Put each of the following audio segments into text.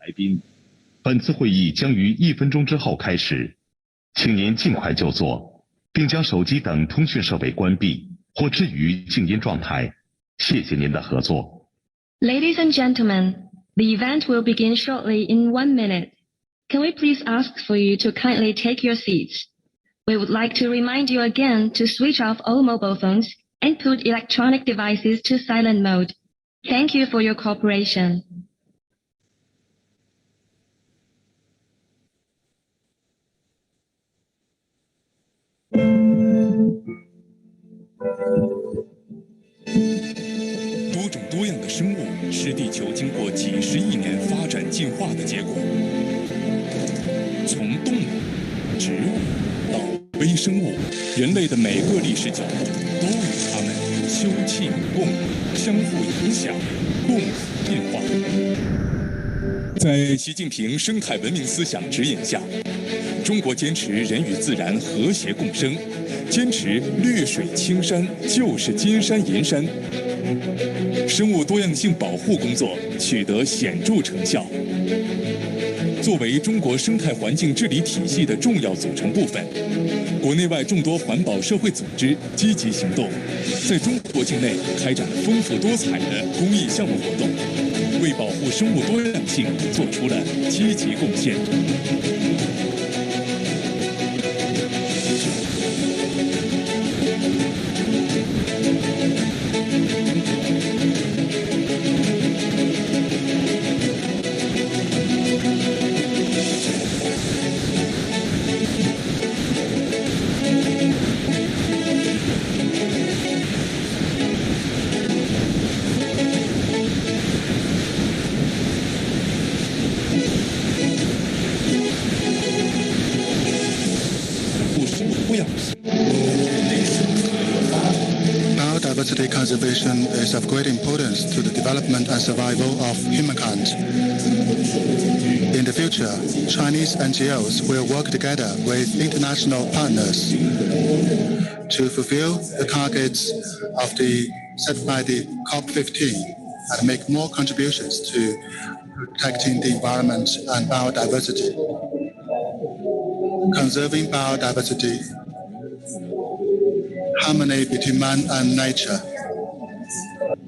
来宾，本次会议将于1分钟之后开始，请您尽快就座，并将手机等通讯设备关闭或置于静音状态。谢谢您的合作。Ladies and gentlemen, the event will begin shortly in 1 minute. Can we please ask for you to kindly take your seats? We would like to remind you again to switch off all mobile phones and put electronic devices to silent mode. Thank you for your cooperation. 多种多样的生物是地球经过几十亿年发展进化的结果。从动物、植物到微生物，人类的每个历史角落都与它们休戚共舞，相互影响，共同进化。在习近平生态文明思想指引下，中国坚持人与自然和谐共生，坚持绿水青山就是金山银山，生物多样性保护工作取得显著成效。作为中国生态环境治理体系的重要组成部分，国内外众多环保社会组织积极行动，在中国境内开展了丰富多彩的公益项目活动，为保护生物多样性做出了积极贡献。Biodiversity conservation is of great importance to the development and survival of humankind. In the future, Chinese NGOs will work together with international partners to fulfill the targets of set by the COP15 and make more contributions to protecting the environment and biodiversity. Conserving biodiversity, harmony between man and nature.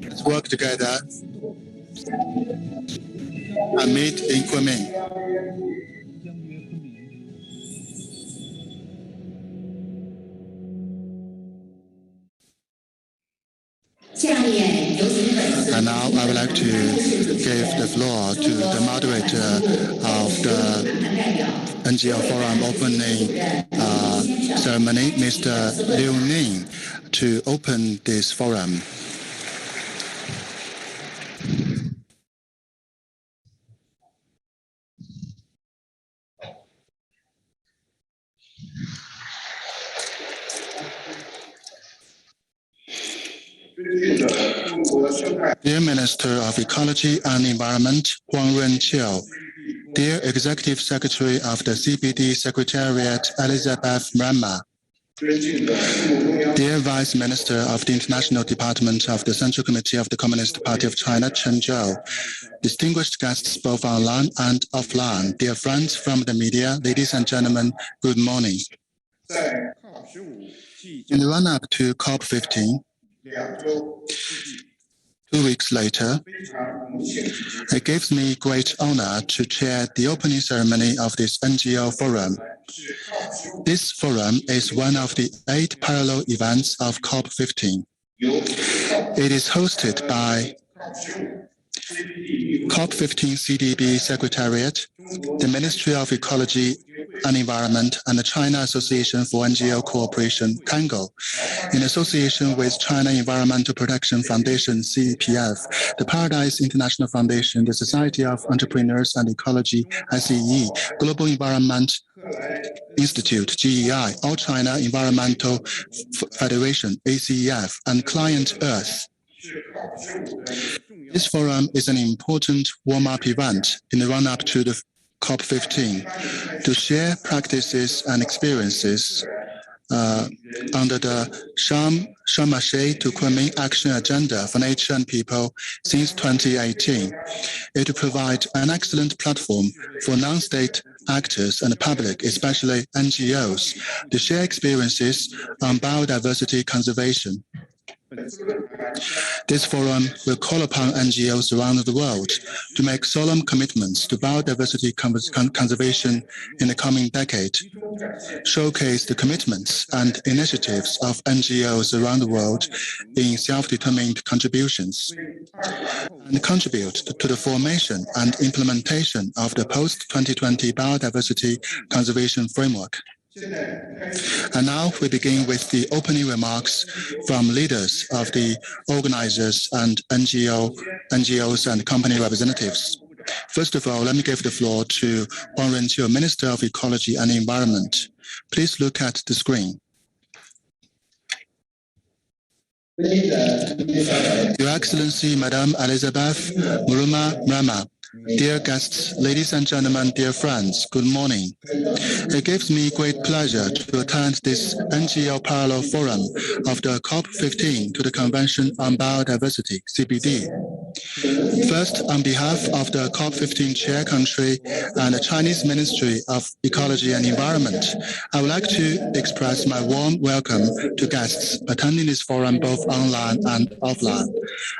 Let's work together and meet in Kunming. And now I would like to give the floor to the moderator of the NGO Forum opening ceremony, Mr. Liu Ning, to open this forum. Dear Minister of Ecology and Environment, Huang Renqiu, dear Executive Secretary of the CBD Secretariat, Elizabeth Maruma, dear Vice Minister of the International Department of the Central Committee of the Communist Party of China, Chen, Zhou, distinguished guests both online and offline, dear friends from the media, ladies and gentlemen, good morning. In the run-up to COP15, 2 weeks later, it gives me great honor to chair the opening ceremony of this NGO forum. This forum is one of the 8 parallel events of COP15. It is hosted by COP15 CDB Secretariat, the Ministry of Ecology and Environment, and the China Association for NGO Cooperation, CANGO, in association with China Environmental Protection Foundation, CEPF, the Paradise International Foundation, the Society of Entrepreneurs and Ecology, SEE, Global Environment Institute, GEI, All China Environmental Federation, ACEF, and Client Earth. This forum is an important warm-up event in the run-up to the COP15 to share practices and experiences under the Sharm el-Sheikh to Kunming Action Agenda for Nature and People since 2018. It will provide an excellent platform for non-state actors and the public, especially NGOs, to share experiences on biodiversity conservation. This forum will call upon NGOs around the world to make solemn commitments to biodiversity conservation in the coming decade, showcase the commitments and initiatives of NGOs around the world in self-determined contributions, and contribute to the formation and implementation of the post-2020 biodiversity conservation framework. And now we begin with the opening remarks from leaders of the organizers and NGOs and company representatives. First of all, let me give the floor to Huang Renqiu, Minister of Ecology and Environment. Please look at the screen. Your Excellency, Madame Elizabeth Maruma, dear guests, ladies and gentlemen, dear friends, good morning. It gives me great pleasure to attend this NGO Parallel Forum of the COP15 to the Convention on Biodiversity, CBD. First, on behalf of the COP15 chair country and the Chinese Ministry of Ecology and Environment, I would like to express my warm welcome to guests attending this forum both online and offline,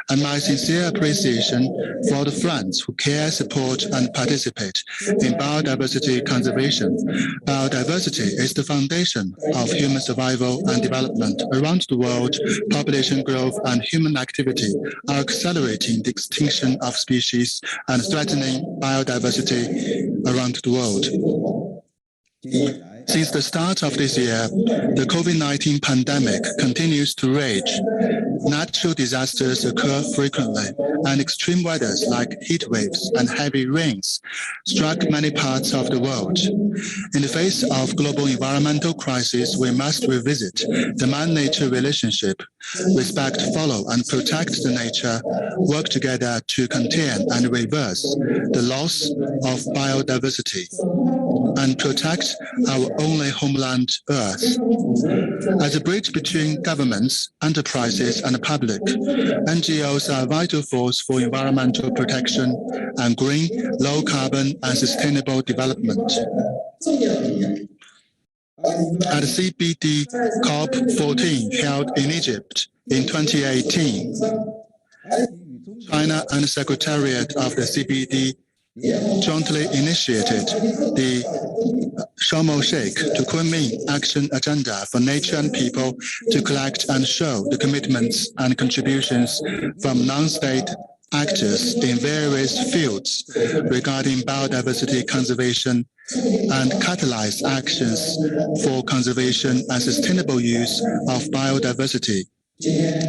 and my sincere appreciation for the friends who care, support, and participate in biodiversity conservation. Biodiversity is the foundation of human survival and development. Around the world, population growth and human activity are accelerating the extinction of species and threatening biodiversity around the world. Since the start of this year, the COVID-19 pandemic continues to rage. Natural disasters occur frequently, and extreme weathers like heat waves and heavy rains struck many parts of the world. In the face of global environmental crisis, we must revisit the man-nature relationship, respect, follow, and protect the nature, work together to contain and reverse the loss of biodiversity, and protect our only homeland, Earth. As a bridge between governments, enterprises, and the public, NGOs are a vital force for environmental protection and green, low-carbon, and sustainable development. At the CBD COP14 held in Egypt in 2018, China and the Secretariat of the CBD jointly initiated the Sharm el-Sheikh to Kunming Action Agenda for Nature and People to collect and show the commitments and contributions from non-state actors in various fields regarding biodiversity conservation and catalyze actions for conservation and sustainable use of biodiversity.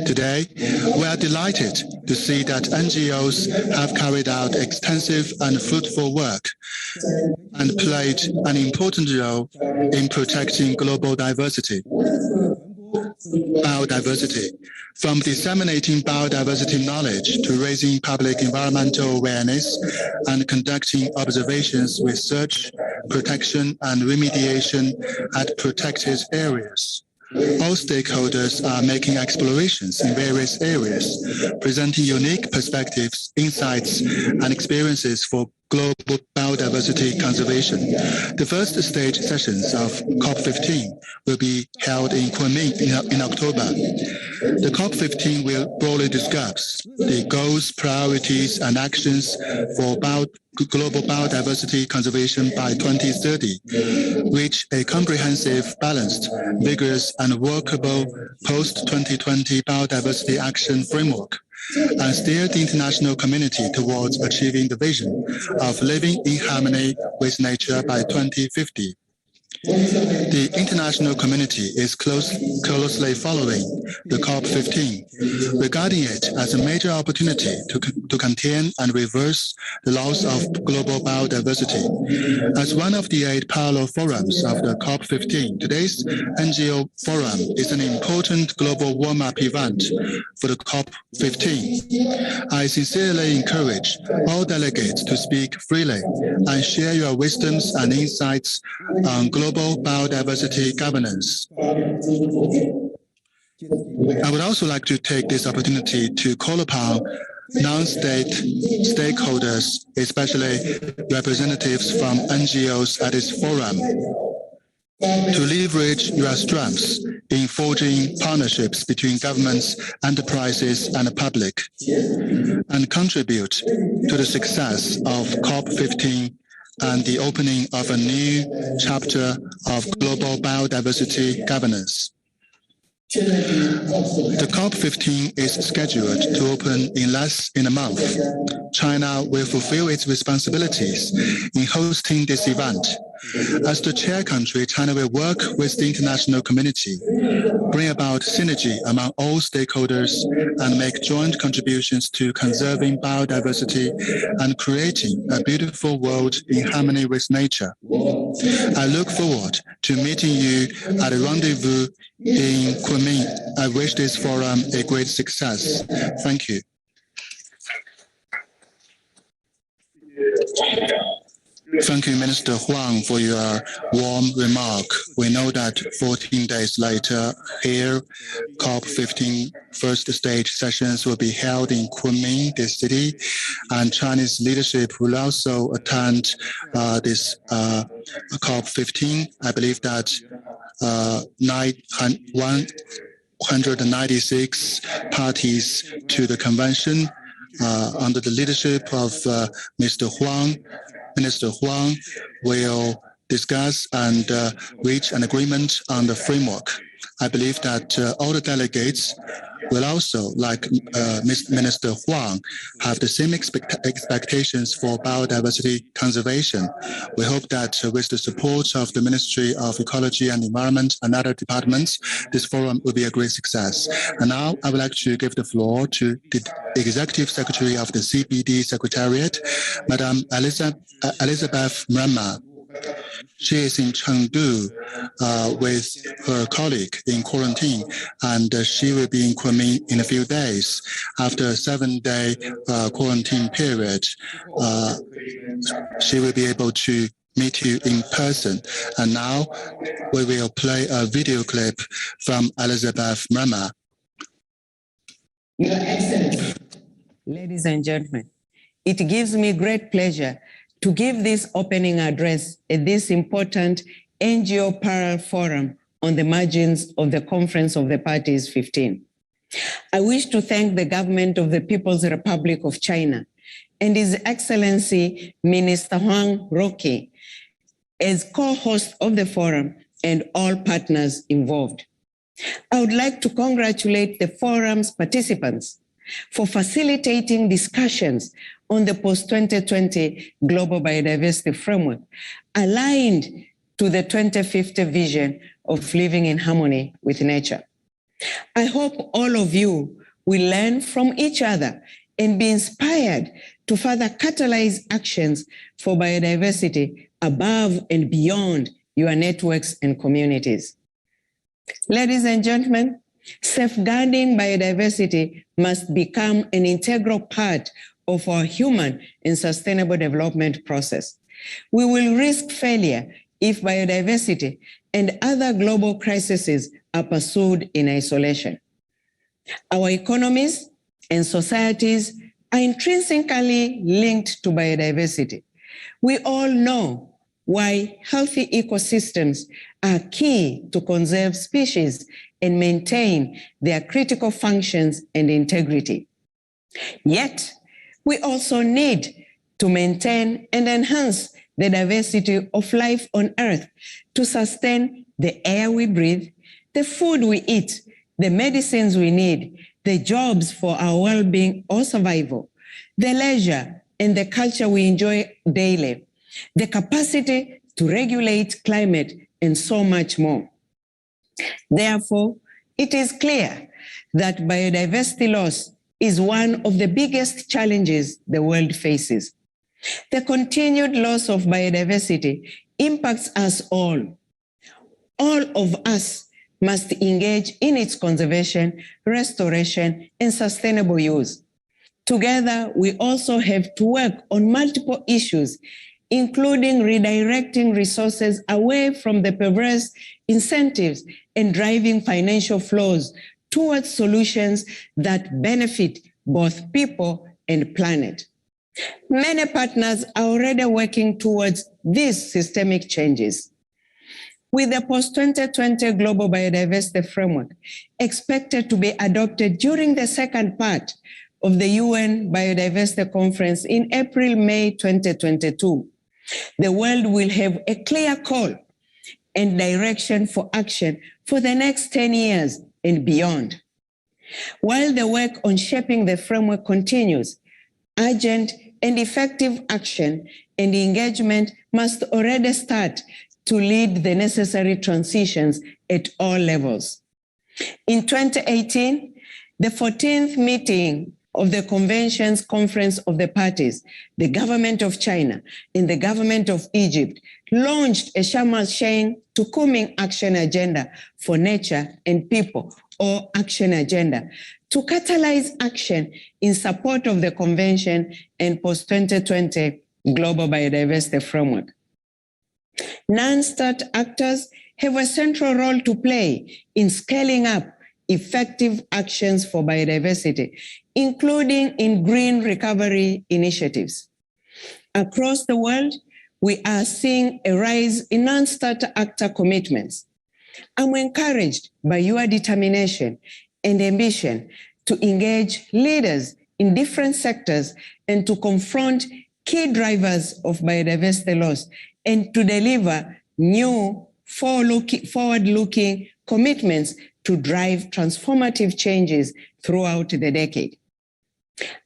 Today, we are delighted to see that NGOs have carried out extensive and fruitful work and played an important role in protecting global biodiversity. From disseminating biodiversity knowledge to raising public environmental awareness and conducting observations, research, protection, and remediation at protected areas. All stakeholders are making explorations in various areas, presenting unique perspectives, insights, and experiences for global biodiversity conservation. The first stage sessions of COP15 will be held in Kunming in October. The COP15 will broadly discuss the goals, priorities, and actions for global biodiversity conservation by 2030, reach a comprehensive, balanced, vigorous, and workable post-2020 biodiversity action framework, and steer the international community towards achieving the vision of living in harmony with nature by 2050. The international community is closely following the COP15, regarding it as a major opportunity to contain and reverse the loss of global biodiversity. As one of the 8 parallel forums of the COP15, today's NGO forum is an important global warm-up event for the COP15. I sincerely encourage all delegates to speak freely and share your wisdoms and insights on global biodiversity governance. I would also like to take this opportunity to call upon non-state stakeholders, especially representatives from NGOs at this forum, to leverage your strengths in forging partnerships between governments, enterprises, and the public, and contribute to the success of COP15 and the opening of a new chapter of global biodiversity governance. The COP15 is scheduled to open in less than a month. China will fulfill its responsibilities in hosting this event. As the chair country, China will work with the international community, bring about synergy among all stakeholders, and make joint contributions to conserving biodiversity and creating a beautiful world in harmony with nature. I look forward to meeting you at a rendezvous in Kunming. I wish this forum a great success. Thank you. Thank you, Minister Huang, for your warm remark. We know that 14 days later, here, COP15 first stage sessions will be held in Kunming, this city, and Chinese leadership will also attend this COP15. I believe that 196 parties to the convention under the leadership of Mr. Huang. Minister Huang will discuss and reach an agreement on the framework. I believe that all the delegates will also, like Minister Huang, have the same expectations for biodiversity conservation. We hope that with the support of the Ministry of Ecology and Environment and other departments, this forum will be a great success. And now I would like to give the floor to the Executive Secretary of the CBD Secretariat, Madam Elizabeth Maruma. She is in Chengdu with her colleague in quarantine, and she will be in Kunming in a few days. After a 7-day quarantine period, she will be able to meet you in person. And now we will play a video clip from Elizabeth Maruma. Your Excellency, ladies and gentlemen, it gives me great pleasure to give this opening address at this important NGO Parallel Forum on the margins of the Conference of the Parties 15. I wish to thank the government of the People's Republic of China and His Excellency Minister Huang as co-host of the forum and all partners involved. I would like to congratulate the forum's participants for facilitating discussions on the post-2020 Global Biodiversity Framework, aligned to the 2050 vision of living in harmony with nature. I hope all of you will learn from each other and be inspired to further catalyze actions for biodiversity above and beyond your networks and communities. Ladies and gentlemen, safeguarding biodiversity must become an integral part of our human and sustainable development process. We will risk failure if biodiversity and other global crises are pursued in isolation. Our economies and societies are intrinsically linked to biodiversity. We all know why healthy ecosystems are key to conserve species and maintain their critical functions and integrity. Yet, we also need to maintain and enhance the diversity of life on Earth to sustain the air we breathe, the food we eat, the medicines we need, the jobs for our well-being or survival, the leisure and the culture we enjoy daily, the capacity to regulate climate, and so much more. Therefore, it is clear that biodiversity loss is one of the biggest challenges the world faces. The continued loss of biodiversity impacts us all. All of us must engage in its conservation, restoration, and sustainable use. Together, we also have to work on multiple issues including redirecting resources away from the perverse incentives and driving financial flows towards solutions that benefit both people and planet. Many partners are already working towards these systemic changes. With the post-2020 Global Biodiversity Framework expected to be adopted during the second part of the UN Biodiversity Conference in April-May 2022, the world will have a clear call and direction for action for the next 10 years and beyond. While the work on shaping the framework continues, urgent and effective action and engagement must already start to lead the necessary transitions at all levels. In 2018, the 14th meeting of the Convention's Conference of the Parties, the government of China and the government of Egypt launched a Sharm el-Sheikh to Kunming Action Agenda for Nature and People, or Action Agenda, to catalyze action in support of the Convention and post-2020 Global Biodiversity Framework. Non-state actors have a central role to play in scaling up effective actions for biodiversity, including in green recovery initiatives. Across the world, we are seeing a rise in non-state actor commitments. I'm encouraged by your determination and ambition to engage leaders in different sectors and to confront key drivers of biodiversity loss and to deliver new forward-looking commitments to drive transformative changes throughout the decade.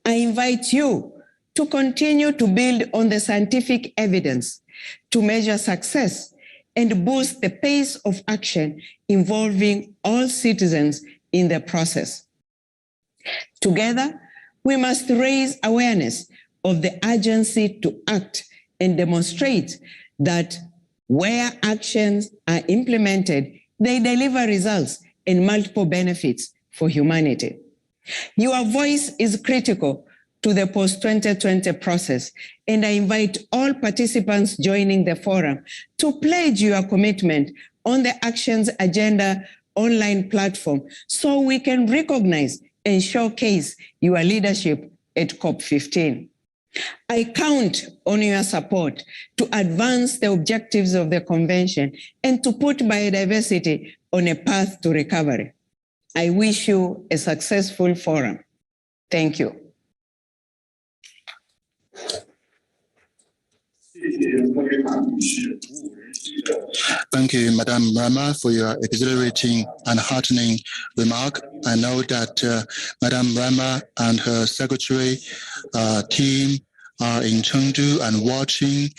I invite you to continue to build on the scientific evidence to measure success and boost the pace of action involving all citizens in the process. Together, we must raise awareness of the urgency to act and demonstrate that where actions are implemented, they deliver results and multiple benefits for humanity. Your voice is critical to the post-2020 process, and I invite all participants joining the forum to pledge your commitment on the Actions Agenda online platform so we can recognize and showcase your leadership at COP15. I count on your support to advance the objectives of the convention and to put biodiversity on a path to recovery. I wish you a successful forum. Thank you. Thank you, Madam Maruma, for your exhilarating and heartening remark. I know that Madam Maruma and her secretary team are in Chengdu and watching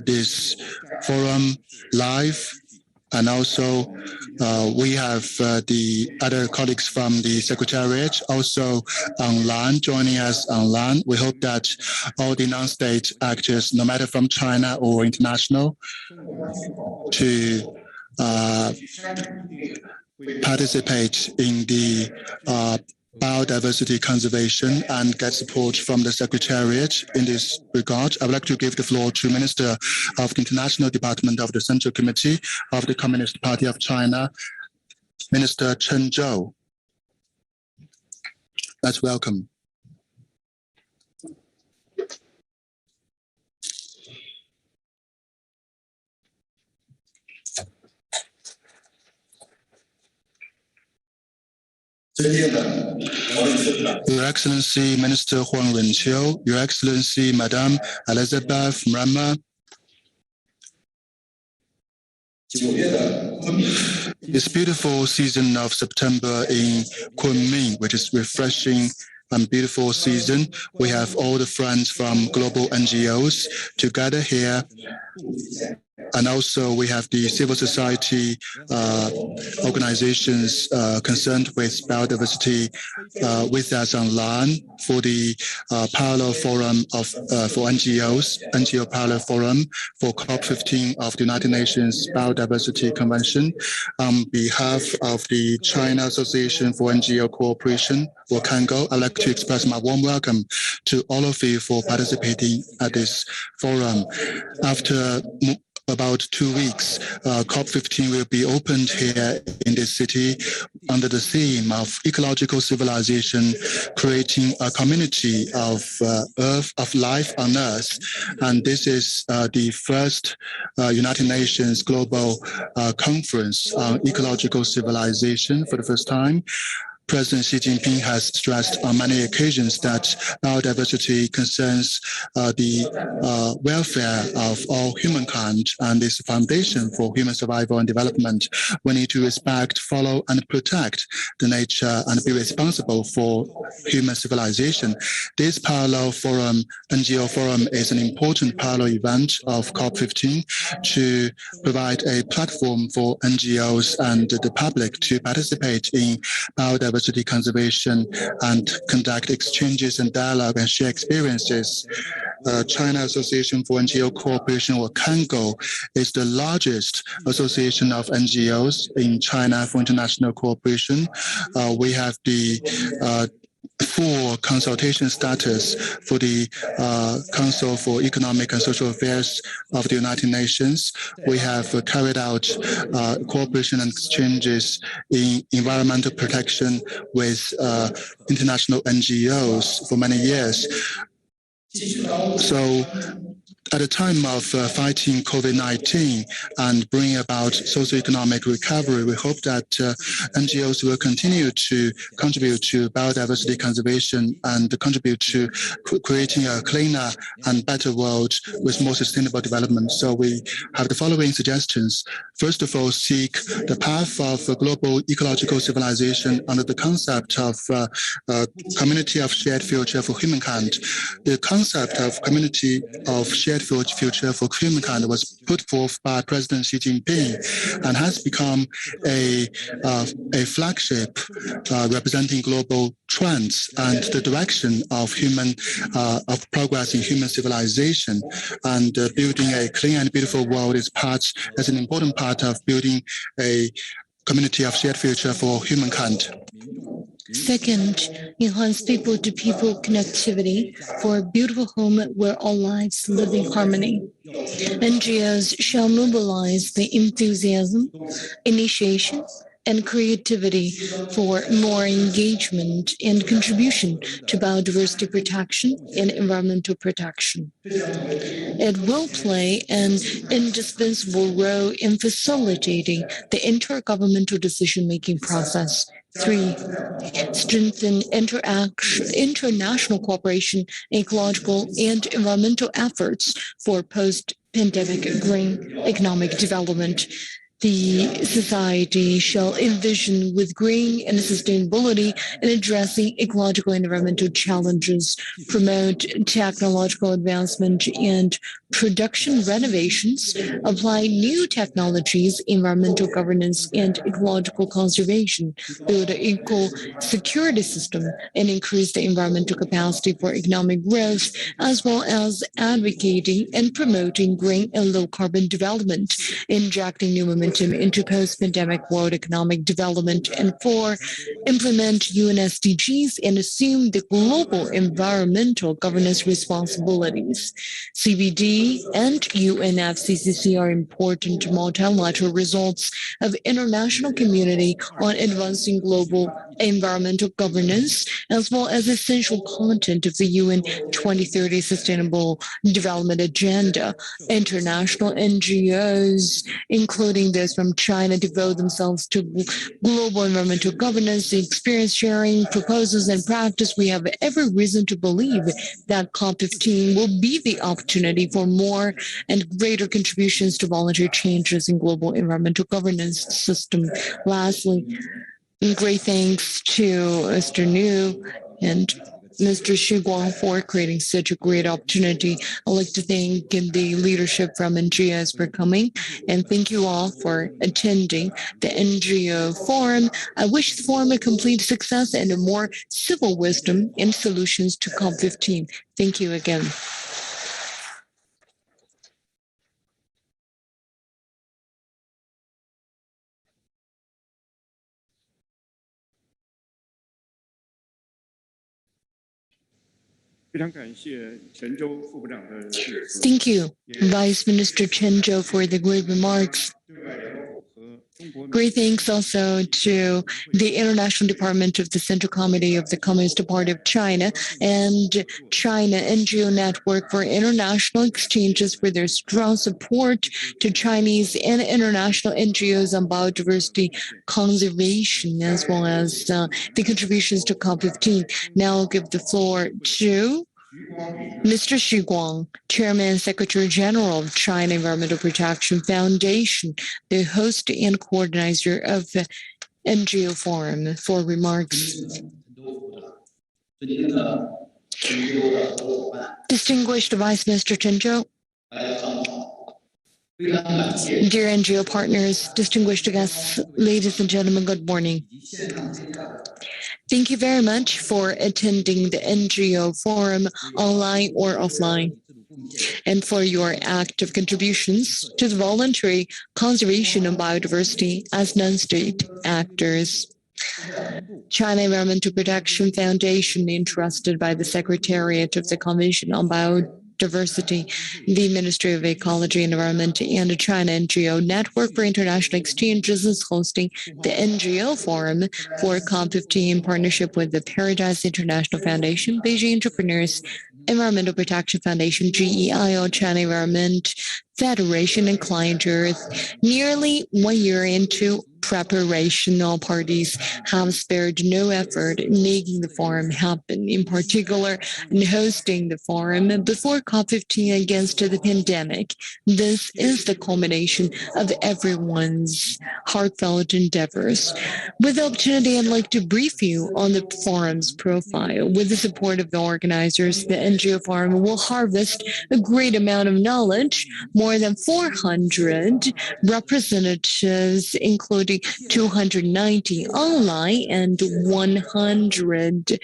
this forum live. And also, we have the other colleagues from the Secretariat also online, joining us online. We hope that all the non-state actors, no matter from China or international, to participate in the biodiversity conservation and get support from the Secretariat in this regard. I would like to give the floor to Minister of the International Department of the Central Committee of the Communist Party of China, Minister Chen Zhou. Let's welcome. Your Excellency, Minister Huang, Your Excellency, Madame Elizabeth Maruma, this beautiful season of September in Kunming, which is refreshing and beautiful season, we have all the friends from global NGOs together here And also we have the civil society organizations concerned with biodiversity with us online for the parallel forum for NGOs, NGO parallel forum for COP15 of the United Nations Biodiversity Convention. On behalf of the China Association for NGO Cooperation, or CANGO, I'd like to express my warm welcome to all of you for participating at this forum. After about 2 weeks, COP15 will be opened here in this city under the theme of ecological civilization, creating a community of life on Earth. And this is the first United Nations Global Conference on Ecological Civilization for the first time. President Xi Jinping has stressed on many occasions that biodiversity concerns the welfare of all humankind and is the foundation for human survival and development. We need to respect, follow, and protect the nature and be responsible for human civilization. This parallel forum, NGO forum, is an important parallel event of COP15 to provide a platform for NGOs and the public to participate in biodiversity conservation and conduct exchanges and dialogue and share experiences. China Association for NGO Cooperation, or CANGO, is the largest association of NGOs in China for international cooperation. We have the full consultation status for the Council for Economic and Social Affairs of the United Nations. We have carried out cooperation and exchanges in environmental protection with international NGOs for many years. So at the time of fighting COVID-19 and bringing about socioeconomic recovery, we hope that NGOs will continue to contribute to biodiversity conservation and contribute to creating a cleaner and better world with more sustainable development. So we have the following suggestions. First of all, seek the path of global ecological civilization under the concept of community of shared future for humankind. The concept of community of shared future for humankind was put forth by President Xi Jinping and has become a flagship representing global trends and the direction of of progress in human civilization. And building a clean and beautiful world is an important part of building a community of shared future for humankind. Second, enhance people-to-people connectivity for a beautiful home where all lives live in harmony. NGOs shall mobilize the enthusiasm, initiation, and creativity for more engagement and contribution to biodiversity protection and environmental protection. It will play an indispensable role in facilitating the intergovernmental decision-making process. 3, strengthen international cooperation in ecological and environmental efforts for post-pandemic green economic development. The society shall envision with green and sustainability in addressing ecological and environmental challenges, promote technological advancement and production renovations, apply new technologies, environmental governance, and ecological conservation, build an equal security system, and increase the environmental capacity for economic growth, as well as advocating and promoting green and low-carbon development, injecting new momentum into post-pandemic world economic development. And 4, implement UN SDGs and assume the global environmental governance responsibilities. CBD and UNFCCC are important multilateral results of international community on advancing global environmental governance, as well as essential content of the UN 2030 Sustainable Development Agenda. International NGOs, including those from China, devote themselves to global environmental governance, experience sharing, proposals, and practice. We have every reason to believe that COP15 will be the opportunity for more and greater contributions to voluntary changes in global environmental governance system. Lastly, great thanks to Mr. New and Mr. Chigwang for creating such a great opportunity. I'd like to thank the leadership from NGOs for coming, and thank you all for attending the NGO forum. I wish the forum a complete success and a more civil wisdom in solutions to COP15. Thank you again. 非常感谢陈州副部长的致辞。 Thank you, Vice Minister Chen Zhou, for the great remarks. Great thanks also to the International Department of the Central Committee of the Communist Party of China and China NGO Network for International Exchanges for their strong support to Chinese and international NGOs on biodiversity conservation, as well as the contributions to COP15. Now I'll give the floor to Mr. Chigwang, Chairman and Secretary General of China Environmental Protection Foundation, the host and coordinator of the NGO Forum, for remarks. Distinguished Vice Minister Chen Zhou, dear NGO partners, distinguished guests, ladies and gentlemen, good morning. Thank you very much for attending the NGO Forum, online or offline, and for your active contributions to the voluntary conservation of biodiversity as non-state actors. China Environmental Protection Foundation, entrusted by the Secretariat of the Convention on Biodiversity, the Ministry of Ecology and Environment, and the China NGO Network for International Exchanges, is hosting the NGO Forum for COP15 in partnership with the Paradise International Foundation, Beijing Entrepreneurs Environmental Protection Foundation, GEIO, China Environment Federation, and Client Earth. Nearly 1 year into preparation, all parties have spared no effort in making the forum happen, in particular in hosting the forum before COP15 against the pandemic. This is the culmination of everyone's heartfelt endeavors. With the opportunity, I'd like to brief you on the forum's profile. With the support of the organizers, the NGO Forum will harvest a great amount of knowledge. More than 400 representatives, including 290 online and 120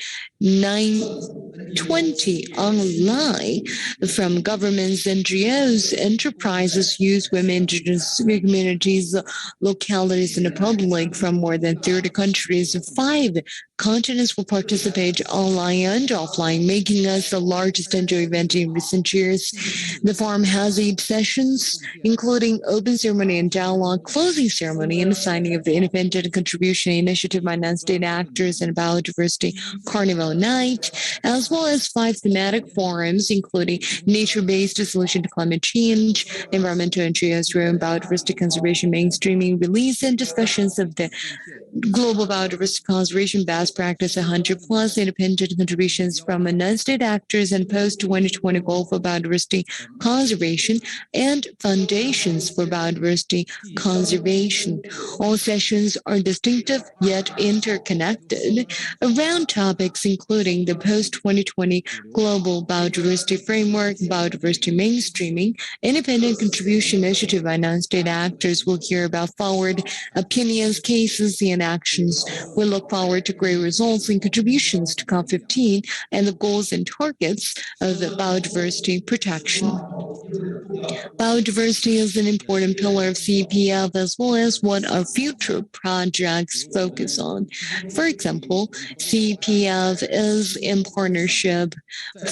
online, from governments, NGOs, enterprises, youth, women, indigenous communities, localities, and the public from more than 30 countries. 5 continents will participate online and offline, making us the largest NGO event in recent years. The forum has 8 sessions, including open ceremony and dialogue, closing ceremony, and signing of the Independent Contribution Initiative by non-state actors, and Biodiversity Carnival Night, as well as 5 thematic forums, including nature-based solution to climate change, environmental NGOs, role in biodiversity conservation, mainstreaming, release, and discussions of the global biodiversity conservation best practice, 100+ independent contributions from non-state actors, and post-2020 goal for biodiversity conservation, and foundations for biodiversity conservation. All sessions are distinctive yet interconnected around topics including the post-2020 global biodiversity framework, biodiversity mainstreaming, independent contribution initiative by non-state actors. We'll hear about forward opinions, cases, and actions. We look forward to great results and contributions to COP15 and the goals and targets of biodiversity protection. Biodiversity is an important pillar of CEPF, as well as what our future projects focus on. For example, CEPF is in partnership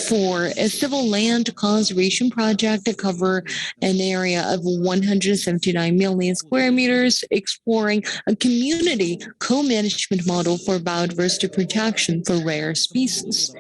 for a civil land conservation project to cover an area of 179 million square meters, exploring a community co-management model for biodiversity protection for rare species.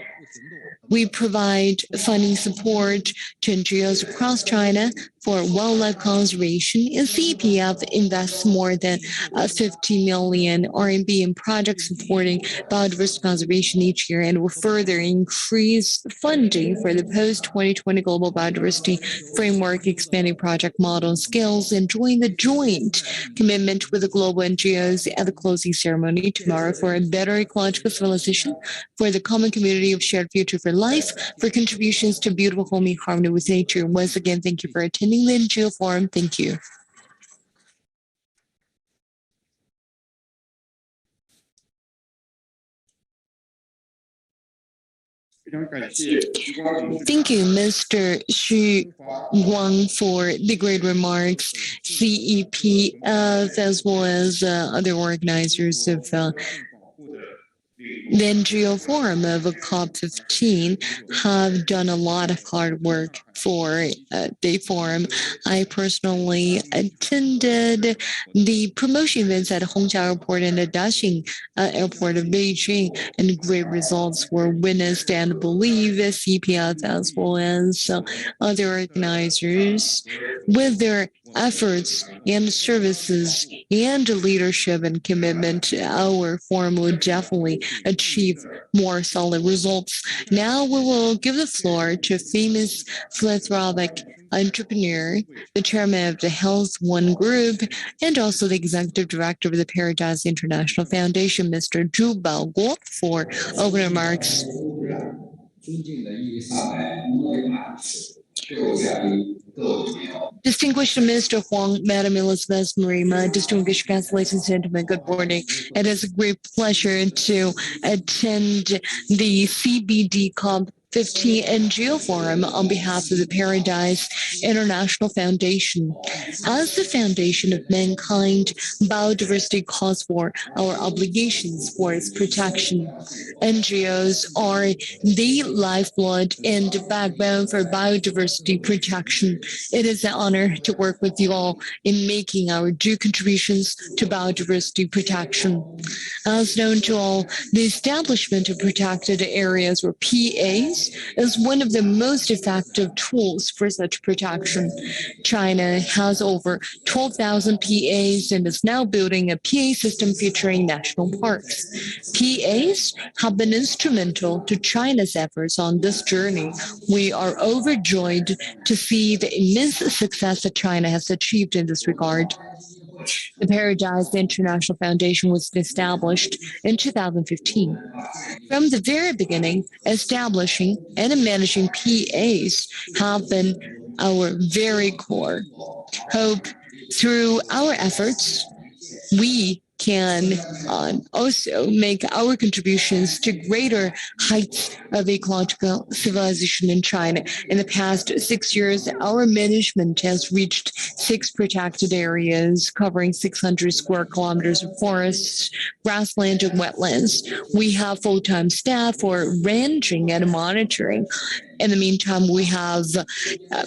We provide funding support to NGOs across China for wildlife conservation, and CPF invests more than 50 million RMB in projects supporting biodiversity conservation each year and will further increase funding for the post-2020 Global Biodiversity Framework, expanding project model skills and join the joint commitment with the global NGOs at the closing ceremony tomorrow for a better ecological civilization, for the common community of shared future for life, for contributions to beautiful home in harmony with nature. Once again, thank you for attending the NGO Forum. Thank you. Thank you, Mr. Chigwang, for the great remarks. CEPF, as well as other organizers of the NGO Forum of COP15 have done a lot of hard work for the forum. I personally attended the promotion events at Hongqiao Airport and the Daxing Airport of Beijing, and great results were witnessed and believe CPF as well as other organizers with their efforts and services and leadership and commitment. Our forum will definitely achieve more solid results. Now we will give the floor to famous philanthropic entrepreneur, the chairman of the Health One Group, and also the executive director of the Paradise International Foundation, Mr. Jubal Walked, for opening remarks. Distinguished Minister Huang, Madam Elizabeth Maruma, distinguished guests, ladies and gentlemen, good morning. It is a great pleasure to attend the CBD COP15 NGO Forum on behalf of the Paradise International Foundation. As the foundation of mankind, biodiversity calls for our obligations for its protection. NGOs are the lifeblood and backbone for biodiversity protection. It is an honor to work with you all in making our due contributions to biodiversity protection. As known to all, the establishment of protected areas, or PAs, is one of the most effective tools for such protection. China has over 12,000 PAs and is now building a PA system featuring national parks. PAs have been instrumental to China's efforts on this journey. We are overjoyed to see the immense success that China has achieved in this regard. The Paradise International Foundation was established in 2015. From the very beginning, establishing and managing PAs have been our very core. Hope through our efforts, we can also make our contributions to greater heights of ecological civilization in China. In the past 6 years, our management has reached 6 protected areas covering 600 square kilometers of forests, grassland, and wetlands. We have full-time staff for ranging and monitoring. In the meantime, we have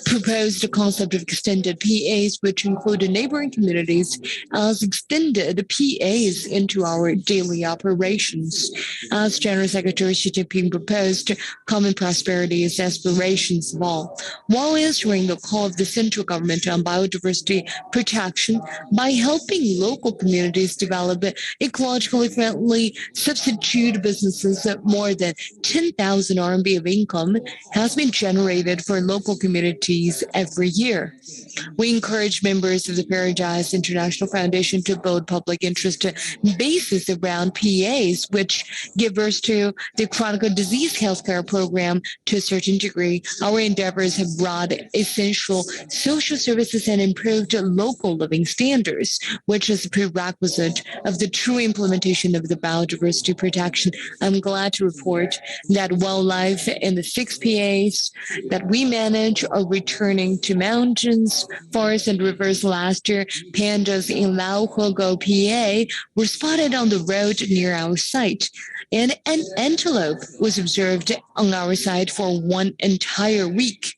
proposed a concept of extended PAs, which include neighboring communities as extended PAs into our daily operations. As General Secretary Xi Jinping proposed, common prosperity is aspirations of all. While answering the call of the central government on biodiversity protection by helping local communities develop ecologically friendly substitute businesses, more than 10,000 RMB of income has been generated for local communities every year. We encourage members of the Paradise International Foundation to build public interest bases around PAs, which give birth to the chronic disease healthcare program to a certain degree. Our endeavors have brought essential social services and improved local living standards, which is a prerequisite of the true implementation of the biodiversity protection. I'm glad to report that wildlife in the 6 PAs that we manage are returning to mountains, forests, and rivers. Last year, pandas in Laohuogo PA were spotted on the road near our site, and an antelope was observed on our site for 1 entire week.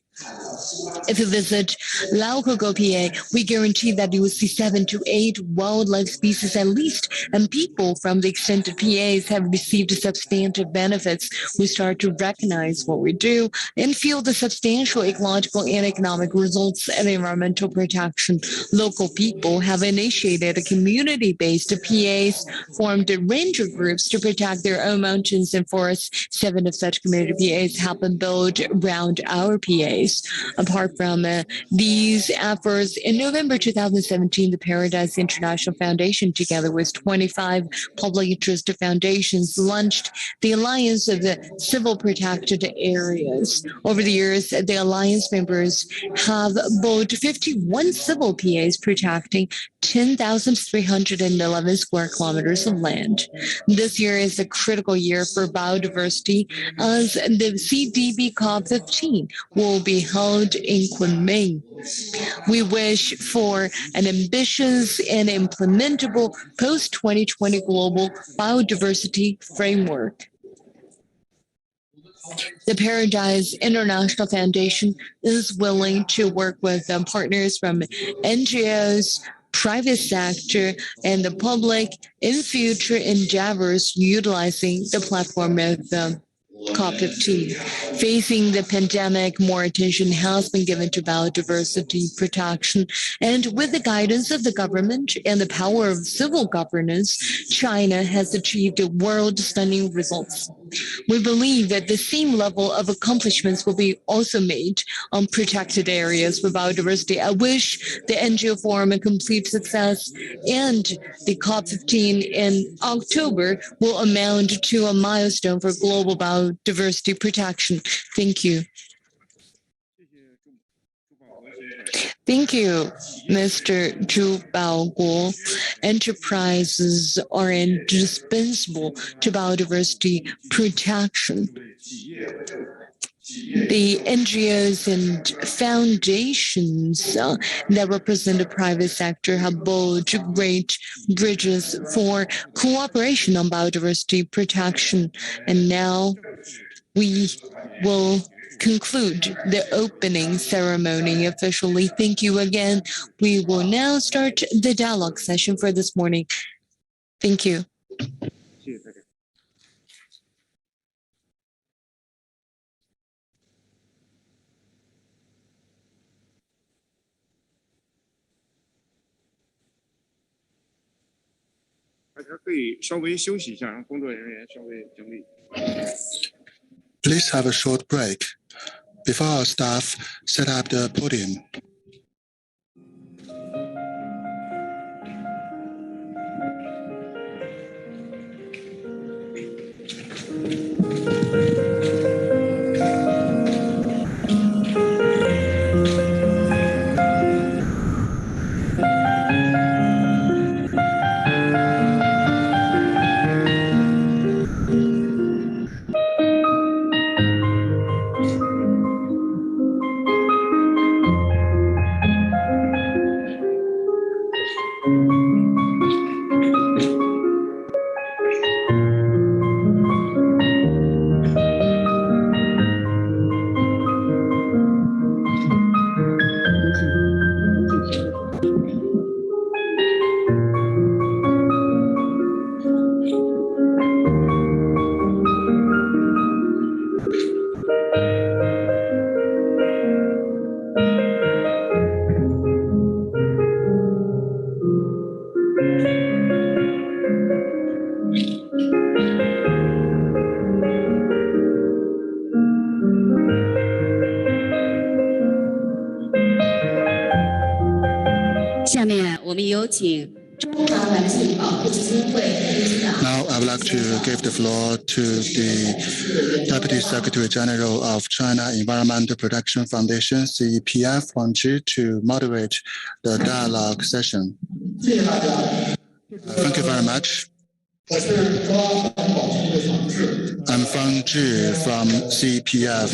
If you visit Laokogo, PA, we guarantee that you will see 7 to 8 wildlife species at least, and people from the extended PAs have received substantive benefits. We start to recognize what we do and feel the substantial ecological and economic results of environmental protection. Local people have initiated a community-based PAs, formed ranger groups to protect their own mountains and forests. 7 of such community PAs have been built around our PAs. Apart from these efforts, in November 2017, the Paradise International Foundation, together with 25 public interest foundations, launched the Alliance of the Civil Protected Areas. Over the years, the Alliance members have built 51 civil PAs protecting 10,311 square kilometers of land. This year is a critical year for biodiversity, as the CDB COP15 will be held in Kunming. We wish for an ambitious and implementable post-2020 global biodiversity framework. The Paradise International Foundation is willing to work with partners from NGOs, private sector, and the public in future endeavors utilizing the platform of COP15. Facing the pandemic, more attention has been given to biodiversity protection, and with the guidance of the government and the power of civil governance, China has achieved world-stunning results. We believe that the same level of accomplishments will be also made on protected areas for biodiversity. I wish the NGO Forum a complete success, and the COP15 in October will amount to a milestone for global biodiversity protection. Thank you. Thank you, Mr. Jubal Walked. Enterprises are indispensable to biodiversity protection. The NGOs and foundations that represent the private sector have built great bridges for cooperation on biodiversity protection. And now we will conclude the opening ceremony officially. Thank you again. We will now start the dialogue session for this morning. Thank you. Please have a short break before our staff set up the podium. Now I would like to give the floor to the Deputy Secretary General of China Environmental Protection Foundation, CEPF, Huang to moderate the dialogue session. Thank you very much. I'm Fang Zhi from CEPF.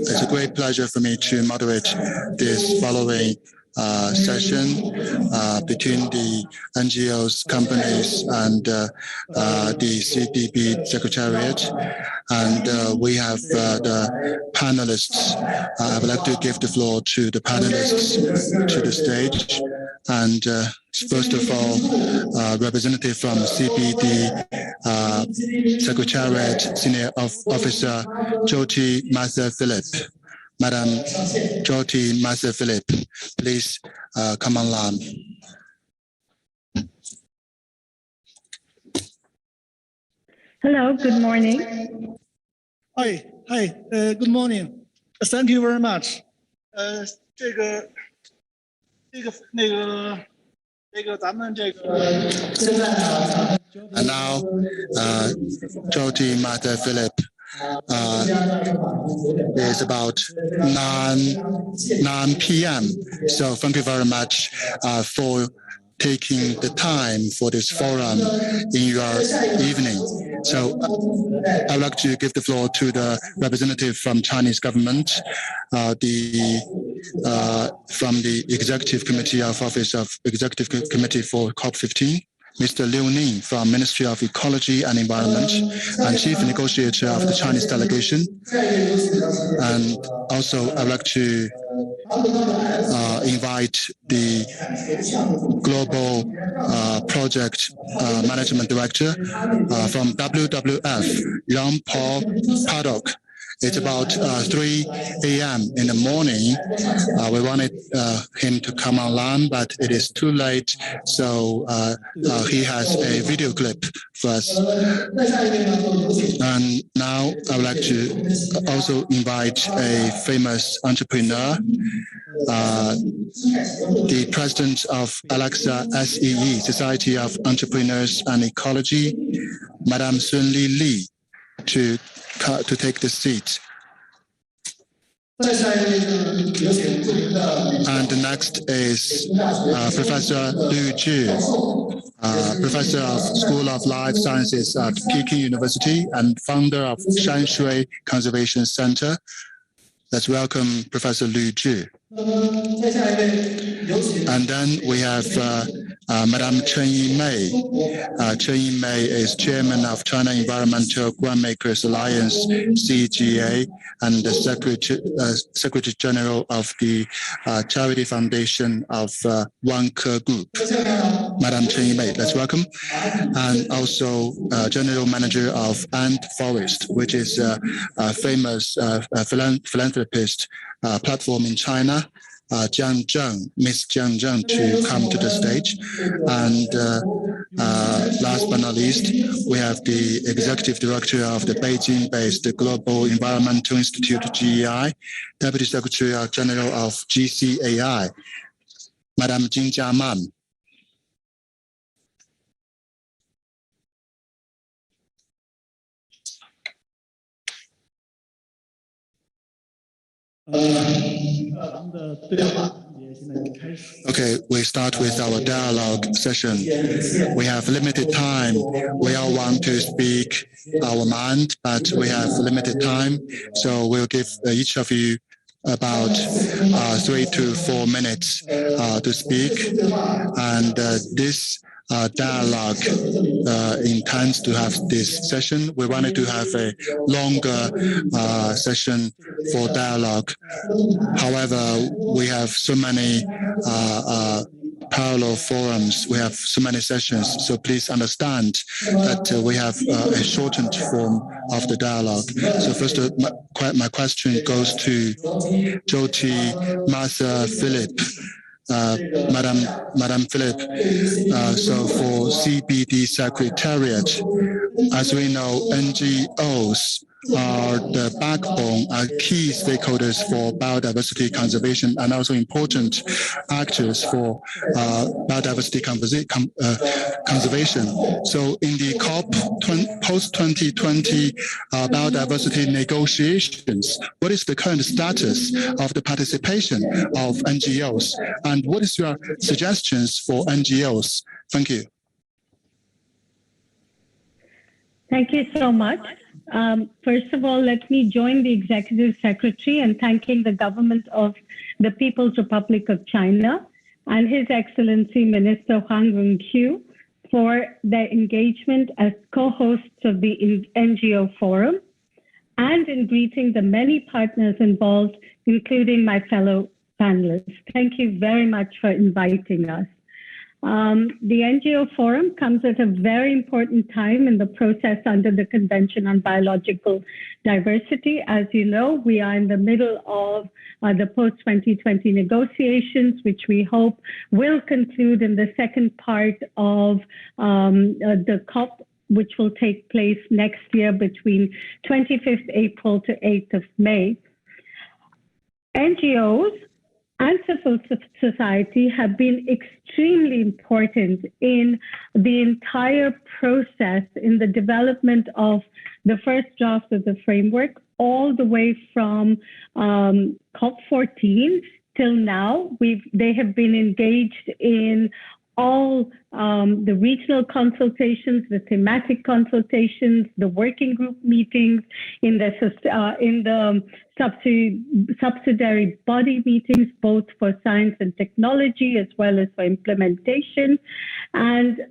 It's a great pleasure for me to moderate this following session between the NGOs, companies, and the CDB Secretariat. And we have the panelists. I would like to give the floor to the panelists to the stage. And first of all, representative from CBD Secretariat, Senior Officer Jyoti Martha Philip. Madam Jyoti Martha Philip, please come online. Hello, good morning. Hi, good morning. Thank you very much. And now, Jyoti Martha Philip is about 9 p.m. So thank you very much for taking the time for this forum in your evening. So I'd like to give the floor to the representative from Chinese government, from the Executive Committee of Office of Executive Committee for COP15, Mr. Liu Ning from Ministry of Ecology and Environment and Chief Negotiator of the Chinese delegation. And also I'd like to invite the Global Project Management Director from WWF, Jean-Paul Paddock. It's about 3 a.m. in the morning. We wanted him to come online, but it is too late. So he has a video clip for us. And now I would like to also invite a famous entrepreneur, the president of Alexa SEE, Society of Entrepreneurs and Ecology, Madame Sun Li, to take the seat. And the next is Professor Liu Zhu, Professor of School of Life Sciences at Peking University and founder of Shanshui Conservation Center. Let's welcome Professor Liu Zhu. And then we have Madame Chen Yimei. Chen Yimei is chairman of China Environmental Grantmakers Alliance, CGA, and the Secretary General of the Charity Foundation of One Ke Group. Madame Chen Yimei, let's welcome. And also General Manager of Ant Forest, which is a famous philanthropist platform in China. Jiang Zheng, Miss Jiang Zheng, to come to the stage. And last but not least, we have the Executive Director of the Beijing-based Global Environmental Institute, GEI, Deputy Secretary General of GCAI, Madame Jing Jiaman. Okay, we start with our dialogue session. We have limited time. We all want to speak our mind, but we have limited time. So we'll give each of you about 3 to 4 minutes to speak. And this dialogue intends to have this session. We wanted to have a longer session for dialogue. However, we have so many parallel forums. We have so many sessions. So please understand that we have a shortened form of the dialogue. So first, my question goes to Jyoti Martha Philip. Madam Philip, so for CBD Secretariat, as we know, NGOs are the backbone, are key stakeholders for biodiversity conservation and also important actors for biodiversity conservation. So in the COP post-2020 biodiversity negotiations, what is the current status of the participation of NGOs? And what is your suggestions for NGOs? Thank you. Thank you so much. First of all, let me join the Executive Secretary in thanking the government of the People's Republic of China and His Excellency Minister Huang for their engagement as co-hosts of the NGO Forum, and in greeting the many partners involved, including my fellow panelists. Thank you very much for inviting us. The NGO Forum comes at a very important time in the process under the Convention on Biological Diversity. As you know, we are in the middle of the post-2020 negotiations, which we hope will conclude in the second part of the COP, which will take place next year between 25th April to 8th of May. NGOs and civil society have been extremely important in the entire process in the development of the first draft of the framework, all the way from COP14 till now. They have been engaged in all the regional consultations, the thematic consultations, the working group meetings, in the subsidiary body meetings, both for science and technology as well as for implementation. And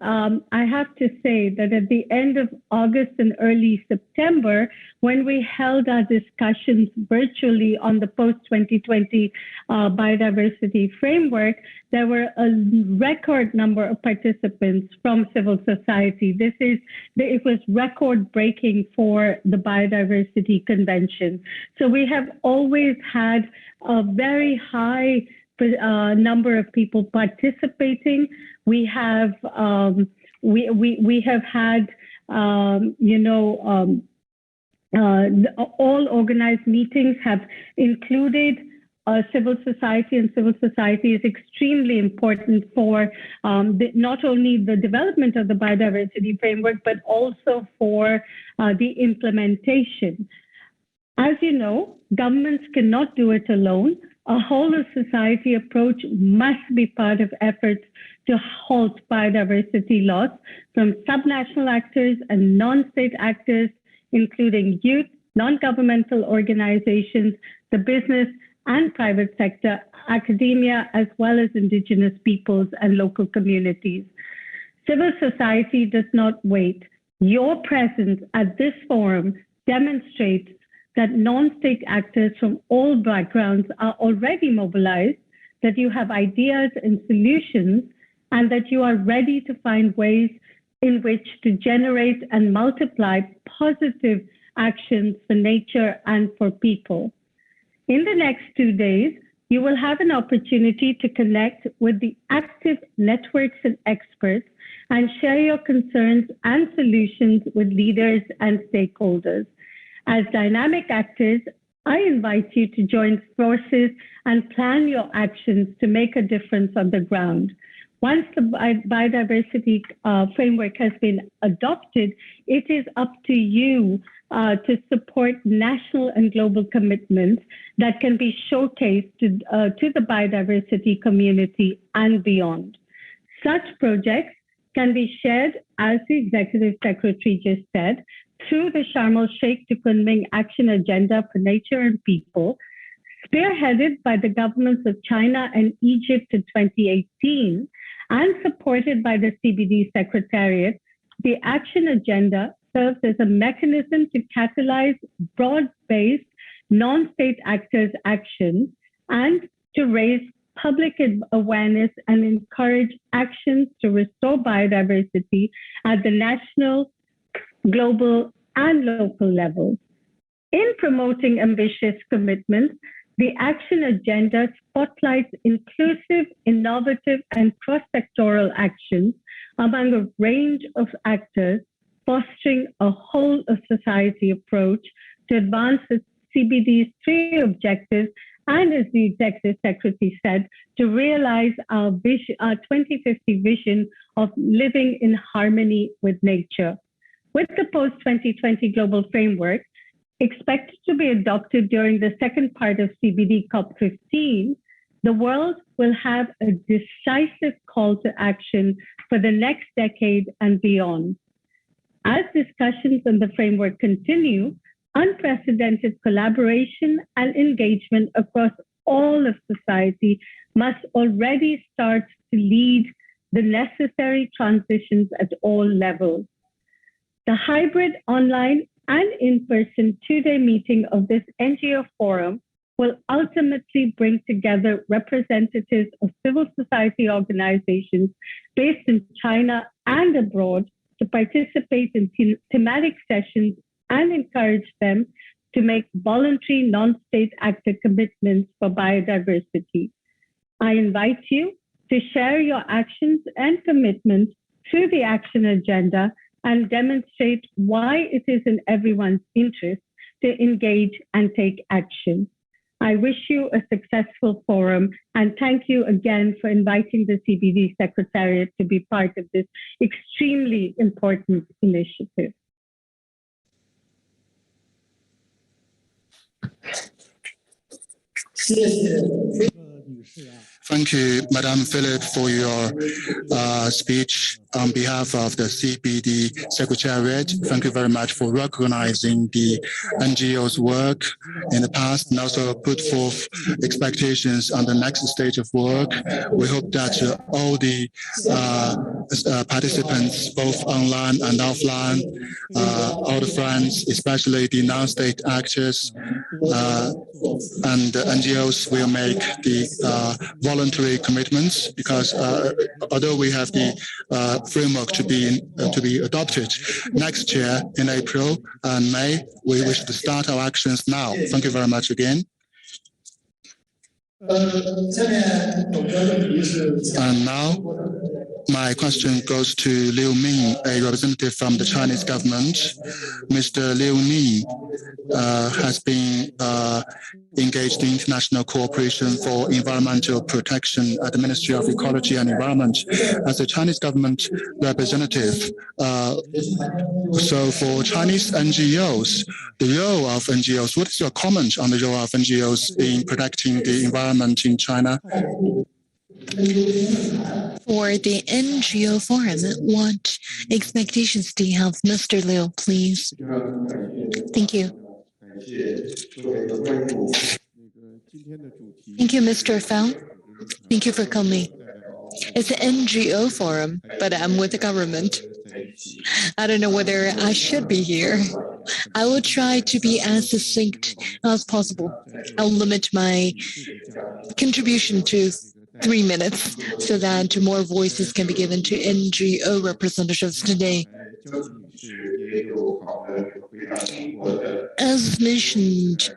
I have to say that at the end of August and early September, when we held our discussions virtually on the post-2020 biodiversity framework, there were a record number of participants from civil society. It was record-breaking for the Biodiversity Convention. So we have always had a very high number of people participating. We have we have had all organized meetings have included civil society, and civil society is extremely important for not only the development of the biodiversity framework, but also for the implementation. As you know, governments cannot do it alone. A whole of society approach must be part of efforts to halt biodiversity loss from subnational actors and non-state actors, including youth, non-governmental organizations, the business and private sector, academia, as well as indigenous peoples and local communities. Civil society does not wait. Your presence at this forum demonstrates that non-state actors from all backgrounds are already mobilized, that you have ideas and solutions, and that you are ready to find ways in which to generate and multiply positive actions for nature and for people. In the next 2 days, you will have an opportunity to connect with the active networks and experts and share your concerns and solutions with leaders and stakeholders. As dynamic actors, I invite you to join forces and plan your actions to make a difference on the ground. Once the biodiversity framework has been adopted, it is up to you to support national and global commitments that can be showcased to the biodiversity community and beyond. Such projects can be shared, as the Executive Secretary just said, through the Sharm el-Sheikh to Kunming Action Agenda for Nature and People, spearheaded by the governments of China and Egypt in 2018, and supported by the CBD Secretariat. The Action Agenda serves as a mechanism to catalyze broad-based non-state actors' actions and to raise public awareness and encourage actions to restore biodiversity at the national, global, and local levels. In promoting ambitious commitments, the Action Agenda spotlights inclusive, innovative, and cross-sectoral actions among a range of actors, fostering a whole of society approach to advance the CBD's 3 objectives, and, as the Executive Secretary said, to realize our 2050 vision of living in harmony with nature. With the post-2020 global framework, expected to be adopted during the second part of CBD COP15, the world will have a decisive call to action for the next decade and beyond. As discussions on the framework continue, unprecedented collaboration and engagement across all of society must already start to lead the necessary transitions at all levels. The hybrid online and in-person two-day meeting of this NGO forum will ultimately bring together representatives of civil society organizations based in China and abroad to participate in thematic sessions and encourage them to make voluntary non-state actor commitments for biodiversity. I invite you to share your actions and commitments through the action agenda and demonstrate why it is in everyone's interest to engage and take action. I wish you a successful forum and thank you again for inviting the CBD Secretariat to be part of this extremely important initiative. Thank you, Madam Philip, for your speech on behalf of the CBD Secretariat. Thank you very much for recognizing the NGO's work in the past and also put forth expectations on the next stage of work. We hope that all the participants, both online and offline, all the friends, especially the non-state actors and the NGOs will make the voluntary commitments because although we have the framework to be adopted next year in April and May, we wish to start our actions now. Thank you very much again. And now, my question goes to Liu Ming, a representative from the Chinese government. Mr. Liu Ming has been engaged in international cooperation for environmental protection at the Ministry of Ecology and Environment as a Chinese government representative. So for Chinese NGOs, the role of NGOs, what is your comment on the role of NGOs in protecting the environment in China? For the NGO forum, what expectations do you have? Mr. Liu, please. Thank you. Thank you, Mr. Fang. Thank you for coming. It's an NGO forum, but I'm with the government. I don't know whether I should be here. I will try to be as succinct as possible. I'll limit my contribution to 3 minutes so that more voices can be given to NGO representatives today. As mentioned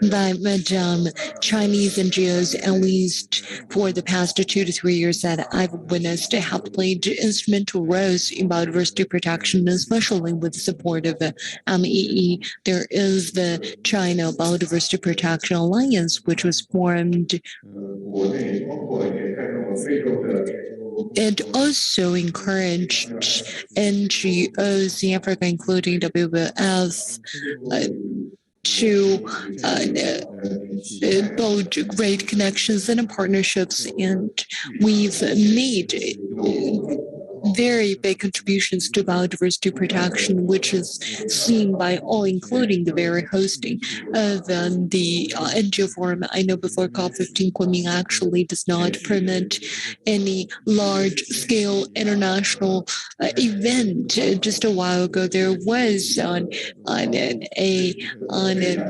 by Madam, Chinese NGOs, at least for the past 2 to 3 years that I've witnessed, have played instrumental roles in biodiversity protection, especially with the support of MEE. There is the China Biodiversity Protection Alliance, which was formed. It also encouraged NGOs in Africa, including WWF, to build great connections and partnerships, and we've made very big contributions to biodiversity protection, which is seen by all, including the very hosting of the NGO forum. I know before COP15, Kunming actually does not permit any large-scale international event. Just a while ago, there was on a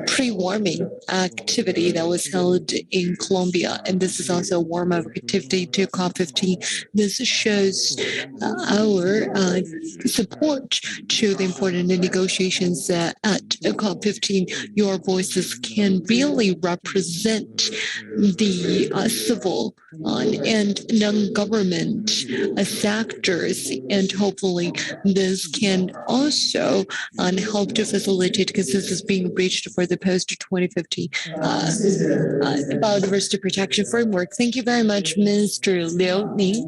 pre-warming activity that was held in Colombia, and this is also a warm-up activity to COP15. This shows our support to the important negotiations at COP15. Your voices can really represent the civil and non-government sectors, and hopefully this can also help to facilitate consensus being reached for the post-2050 biodiversity protection framework. Thank you very much, Mr. Liu Ming.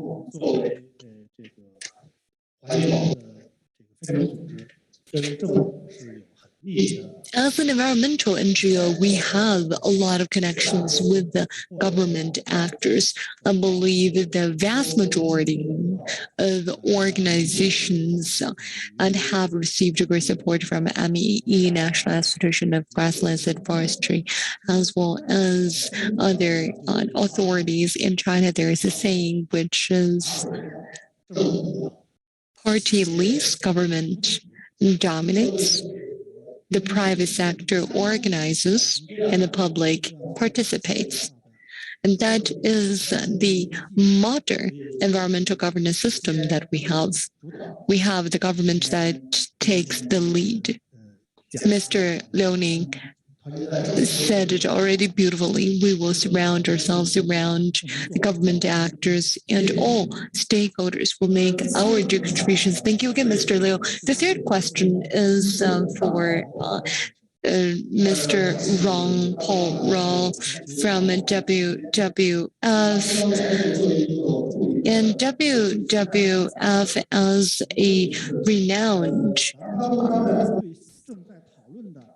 As an environmental NGO, we have a lot of connections with the government actors. I believe the vast majority of organizations and have received great support from MEE, National Institution of Grasslands and Forestry, as well as other authorities in China. There is a saying which is party leads, government dominates. The private sector organizes and the public participates. And that is the modern environmental governance system that we have. We have the government that takes the lead. Mr. Liaoning said it already beautifully. We will surround ourselves around the government actors, and all stakeholders will make our contributions. Thank you again, Mr. Liu. The third question is for Mr. Paul Rall from WWF. And WWF, as a renowned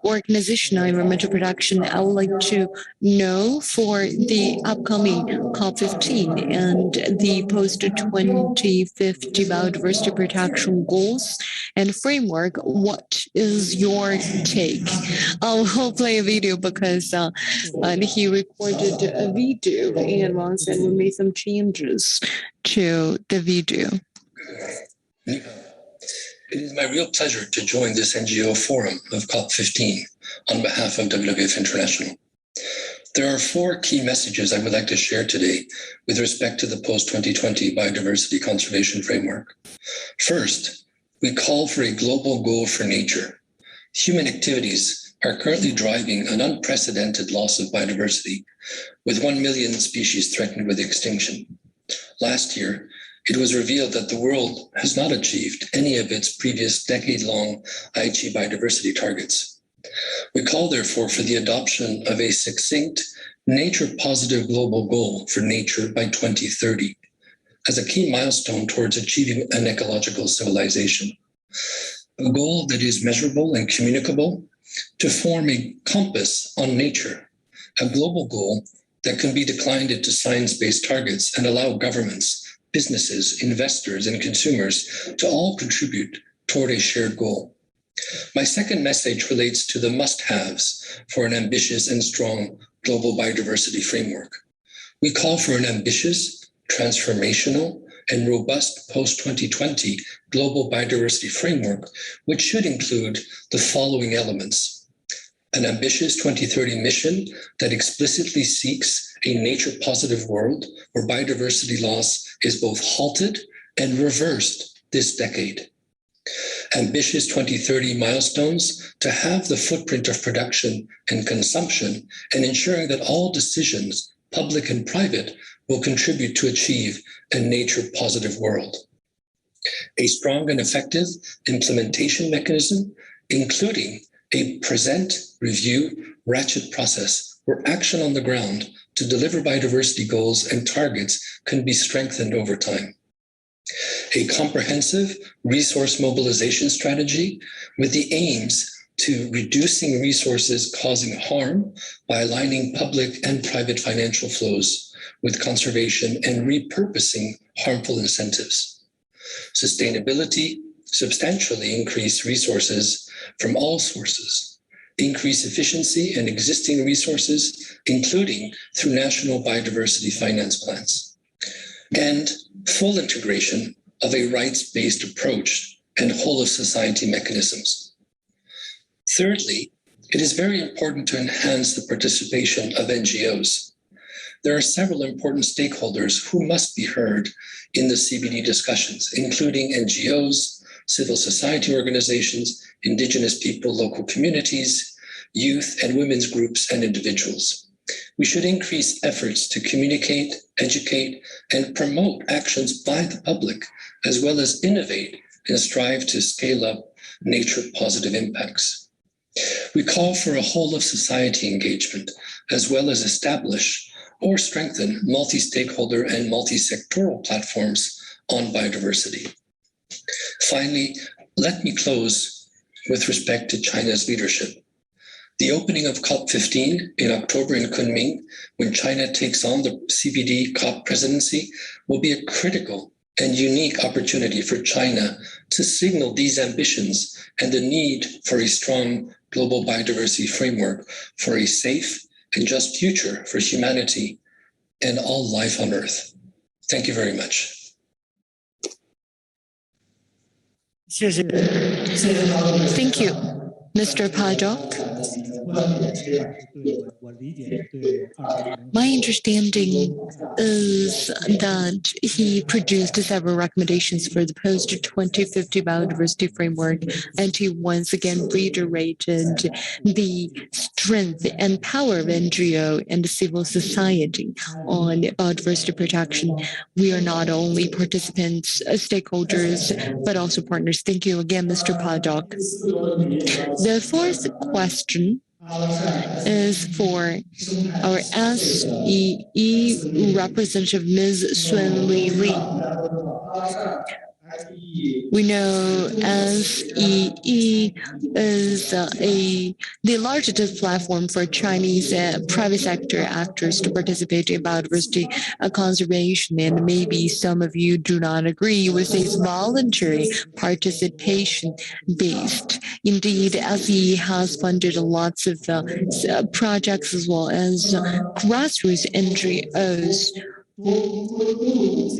organization on environmental production, I would like to know for the upcoming COP15 and the post-2050 biodiversity protection goals and framework, what is your take? I'll play a video because he recorded a video and once and we made some changes to the video. It is my real pleasure to join this NGO forum of COP15 on behalf of WWF International. There are 4 key messages I would like to share today with respect to the post-2020 biodiversity conservation framework. First, we call for a global goal for nature. Human activities are currently driving an unprecedented loss of biodiversity, with 1 million species threatened with extinction. Last year, it was revealed that the world has not achieved any of its previous decade-long Aichi biodiversity targets. We call, therefore, for the adoption of a succinct, nature-positive global goal for nature by 2030 as a key milestone towards achieving an ecological civilization. A goal that is measurable and communicable to form a compass on nature, a global goal that can be declined into science-based targets and allow governments, businesses, investors, and consumers to all contribute toward a shared goal. My second message relates to the must-haves for an ambitious and strong global biodiversity framework. We call for an ambitious, transformational, and robust post-2020 global biodiversity framework, which should include the following elements: an ambitious 2030 mission that explicitly seeks a nature-positive world where biodiversity loss is both halted and reversed this decade. Ambitious 2030 milestones to have the footprint of production and consumption and ensuring that all decisions, public and private, will contribute to achieve a nature-positive world. A strong and effective implementation mechanism, including a present, review, ratchet process where action on the ground to deliver biodiversity goals and targets can be strengthened over time. A comprehensive resource mobilization strategy with the aims to reducing resources causing harm by aligning public and private financial flows with conservation and repurposing harmful incentives. Sustainability, substantially increase resources from all sources, increase efficiency in existing resources, including through national biodiversity finance plans, and full integration of a rights-based approach and whole-of-society mechanisms. Thirdly, it is very important to enhance the participation of NGOs. There are several important stakeholders who must be heard in the CBD discussions, including NGOs, civil society organizations, indigenous people, local communities, youth and women's groups, and individuals. We should increase efforts to communicate, educate, and promote actions by the public, as well as innovate and strive to scale up nature-positive impacts. We call for a whole-of-society engagement, as well as establish or strengthen multi-stakeholder and multi-sectoral platforms on biodiversity. Finally, let me close with respect to China's leadership. The opening of COP15 in October in Kunming, when China takes on the CBD COP presidency, will be a critical and unique opportunity for China to signal these ambitions and the need for a strong global biodiversity framework for a safe and just future for humanity and all life on Earth. Thank you very much. Thank you, Mr. Paddock. My understanding is that he produced several recommendations for the post-2050 biodiversity framework, and he once again reiterated the strength and power of NGO and civil society on biodiversity protection. We are not only participants, stakeholders, but also partners. Thank you again, Mr. Paddock. The fourth question is for our SEE representative, Ms. Sun Li. We know SEE is the largest platform for Chinese private sector actors to participate in biodiversity conservation, and maybe some of you do not agree with this voluntary participation based. Indeed, SEE has funded lots of projects as well as grassroots NGOs.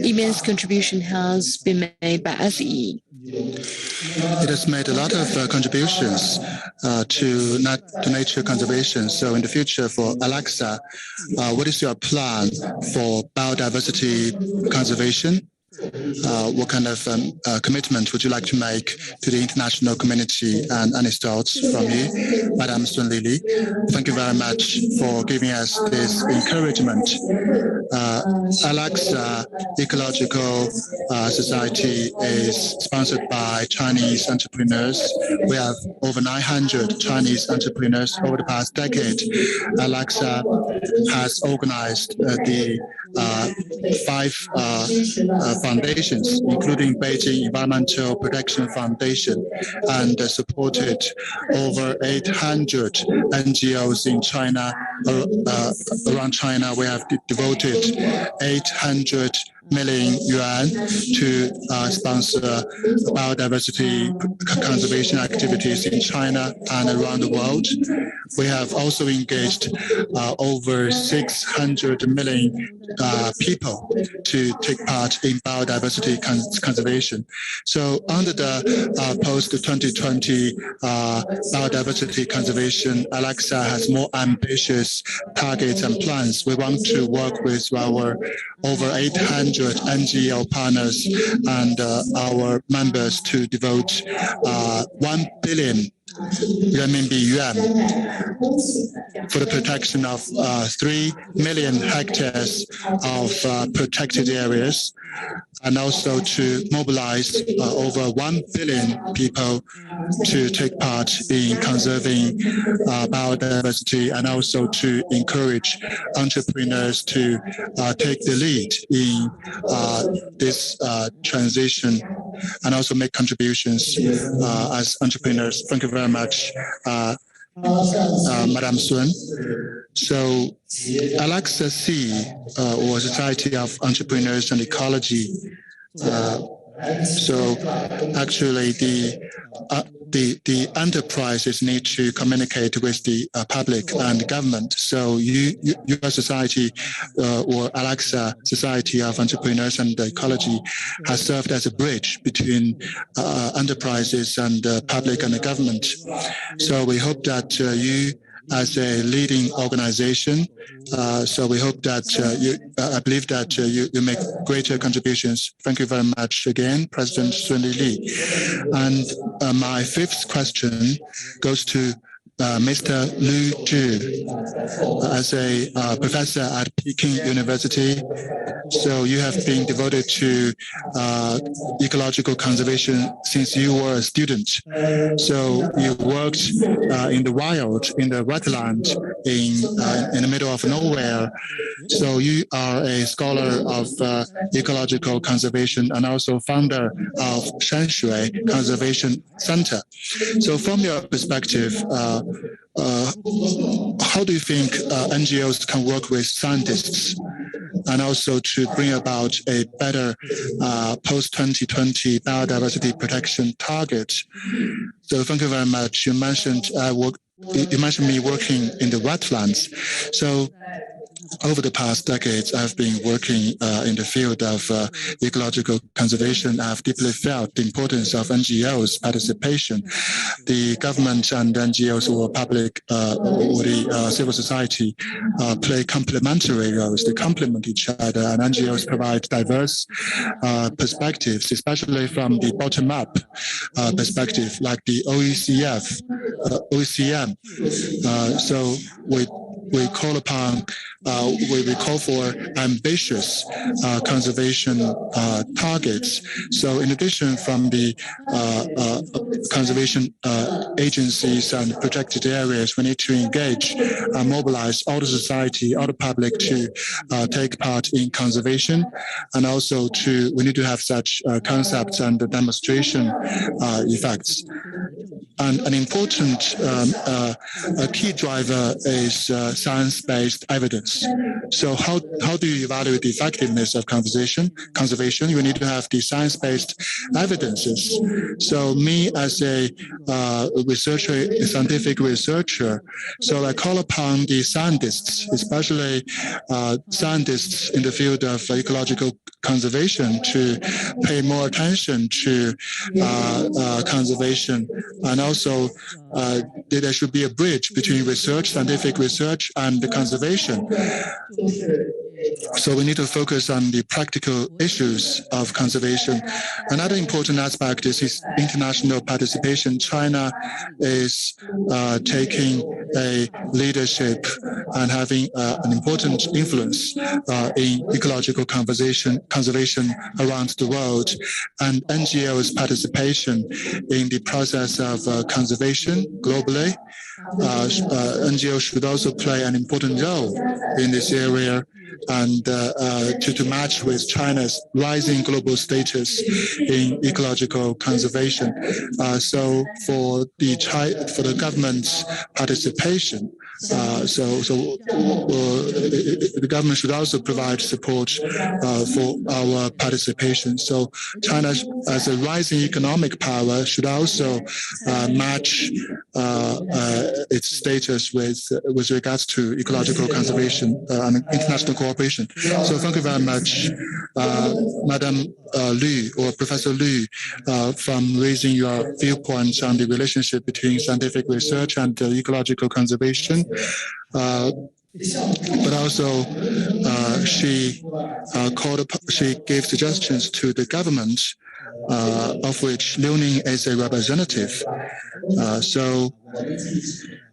Immense contribution has been made by SEE. It has made a lot of contributions to nature conservation. So in the future for Alexa, what is your plan for biodiversity conservation? What kind of commitment would you like to make to the international community, and any thoughts from you, Madam Sun Li? Thank you very much for giving us this encouragement. Alexa Ecological Society is sponsored by Chinese entrepreneurs. We have over 900 Chinese entrepreneurs over the past decade. Alexa has organized the 5 foundations, including Beijing Environmental Protection Foundation, and supported over 800 NGOs in China. Around China, we have devoted 800 million yuan to sponsor biodiversity conservation activities in China and around the world. We have also engaged over 600 million people to take part in biodiversity conservation. So under the post-2020 biodiversity conservation, Alexa has more ambitious targets and plans. We want to work with our over 800 NGO partners and our members to devote 1 billion renminbi yuan for the protection of 3 million hectares of protected areas, and also to mobilize over 1 billion people to take part in conserving biodiversity, and also to encourage entrepreneurs to take the lead in this transition and also make contributions as entrepreneurs. Thank you very much, Madam Sun. So Alexa C, or Society of Entrepreneurs and Ecology. So actually the enterprises need to communicate with the public and government. So your society or Alexa Society of Entrepreneurs and Ecology has served as a bridge between enterprises and the public and the government. So we hope that you, as a leading organization, so we hope that I believe that you make greater contributions. Thank you very much again, President Sun Li. And my fifth question goes to Mr. Lu Zhi, as a professor at Peking University. So you have been devoted to ecological conservation since you were a student. So you worked in the wild, in the wetland, in the middle of nowhere. So you are a scholar of ecological conservation and also founder of Shanshui Conservation Center. So from your perspective, how do you think NGOs can work with scientists and also to bring about a better post-2020 biodiversity protection target? So thank you very much. You mentioned me working in the wetlands. So over the past decades, I've been working in the field of ecological conservation. I've deeply felt the importance of NGOs' participation. The government and NGOs or public or the civil society play complementary roles. They complement each other, and NGOs provide diverse perspectives, especially from the bottom-up perspective, like the OECM. So we call upon, we call for ambitious conservation targets. So in addition from the conservation agencies and protected areas, we need to engage and mobilize all the society, all the public to take part in conservation. And also we need to have such concepts and demonstration effects. And an important key driver is science-based evidence. So how do you evaluate the effectiveness of conservation? You need to have the science-based evidences. So me as a researcher, a scientific researcher, so I call upon the scientists, especially scientists in the field of ecological conservation, to pay more attention to conservation, and also there should be a bridge between research, scientific research, and the conservation. So we need to focus on the practical issues of conservation. Another important aspect is international participation. China is taking a leadership and having an important influence in ecological conservation around the world, and NGOs' participation in the process of conservation globally. NGOs should also play an important role in this area, and to match with China's rising global status in ecological conservation. So for the government's participation, the government should also provide support for our participation. So China, as a rising economic power, should also match its status with regards to ecological conservation and international cooperation. So thank you very much, Madam Liu or Professor Liu, from raising your viewpoints on the relationship between scientific research and ecological conservation. But also, she gave suggestions to the government, of which Liuning is a representative. So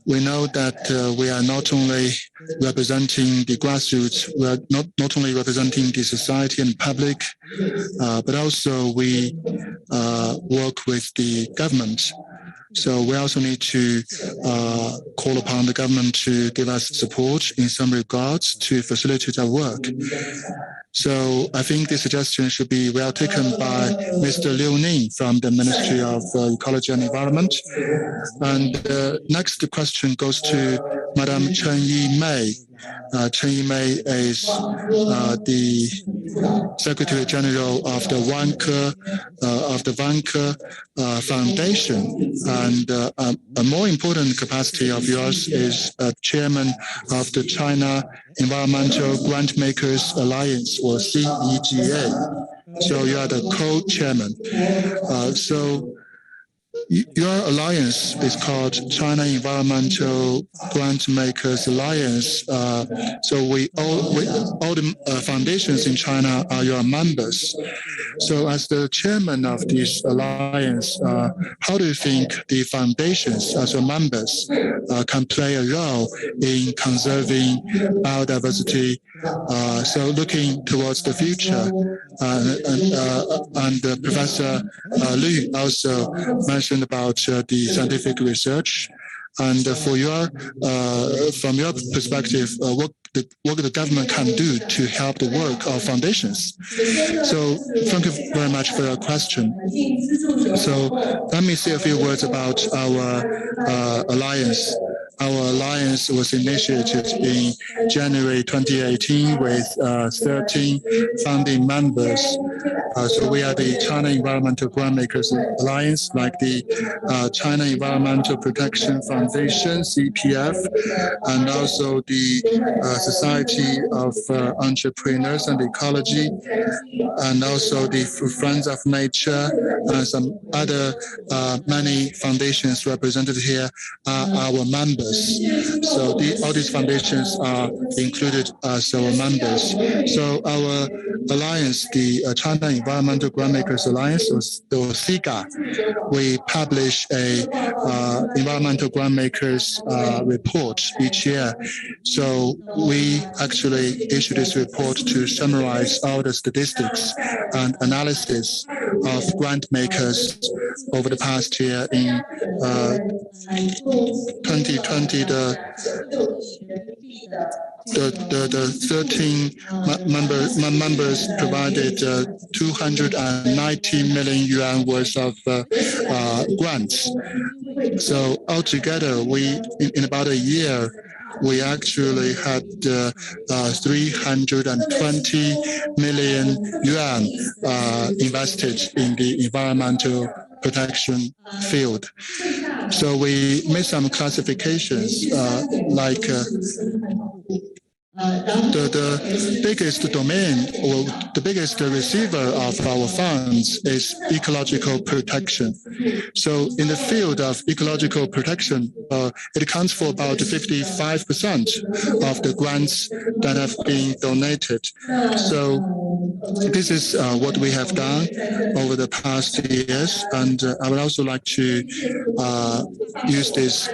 we know that we are not only representing the grassroots, we are not only representing the society and public, but also we work with the government. So we also need to call upon the government to give us support in some regards to facilitate our work. So I think this suggestion should be well taken by Mr. Liu Ning from the Ministry of Ecology and Environment. And next question goes to Madam Chen Yi-mei. Chen Yi-mei is the Secretary General of the Wanke Foundation, and a more important capacity of yours is Chairman of the China Environmental Grantmakers Alliance, or CEGA. So you are the co-chairman. So your alliance is called China Environmental Grantmakers Alliance. So all the foundations in China are your members. So as the chairman of this alliance, how do you think the foundations as your members can play a role in conserving biodiversity So looking towards the future, and Professor Liu also mentioned about the scientific research. And from your perspective, what the government can do to help the work of foundations. So thank you very much for your question. So let me say a few words about our alliance. Our alliance was initiated in January 2018 with 13 founding members. So we are the China Environmental Grantmakers Alliance, like the China Environmental Protection Foundation, CPF, and also the Society of Entrepreneurs and Ecology, and also the Friends of Nature, and some other many foundations represented here are our members. So all these foundations are included as our members. So our alliance, the China Environmental Grantmakers Alliance, or CIGA, we publish a environmental grantmakers report each year. So we actually issue this report to summarize all the statistics and analysis of grant makers over the past year. In 2020, the 13 members provided 290 million yuan worth of grants. So altogether, in about a year, we actually had 320 million yuan invested in the environmental protection field. So we made some classifications, like the biggest domain or the biggest receiver of our funds is ecological protection. So in the field of ecological protection, it accounts for about 55% of the grants that have been donated. So this is what we have done over the past years, and I would also like to use this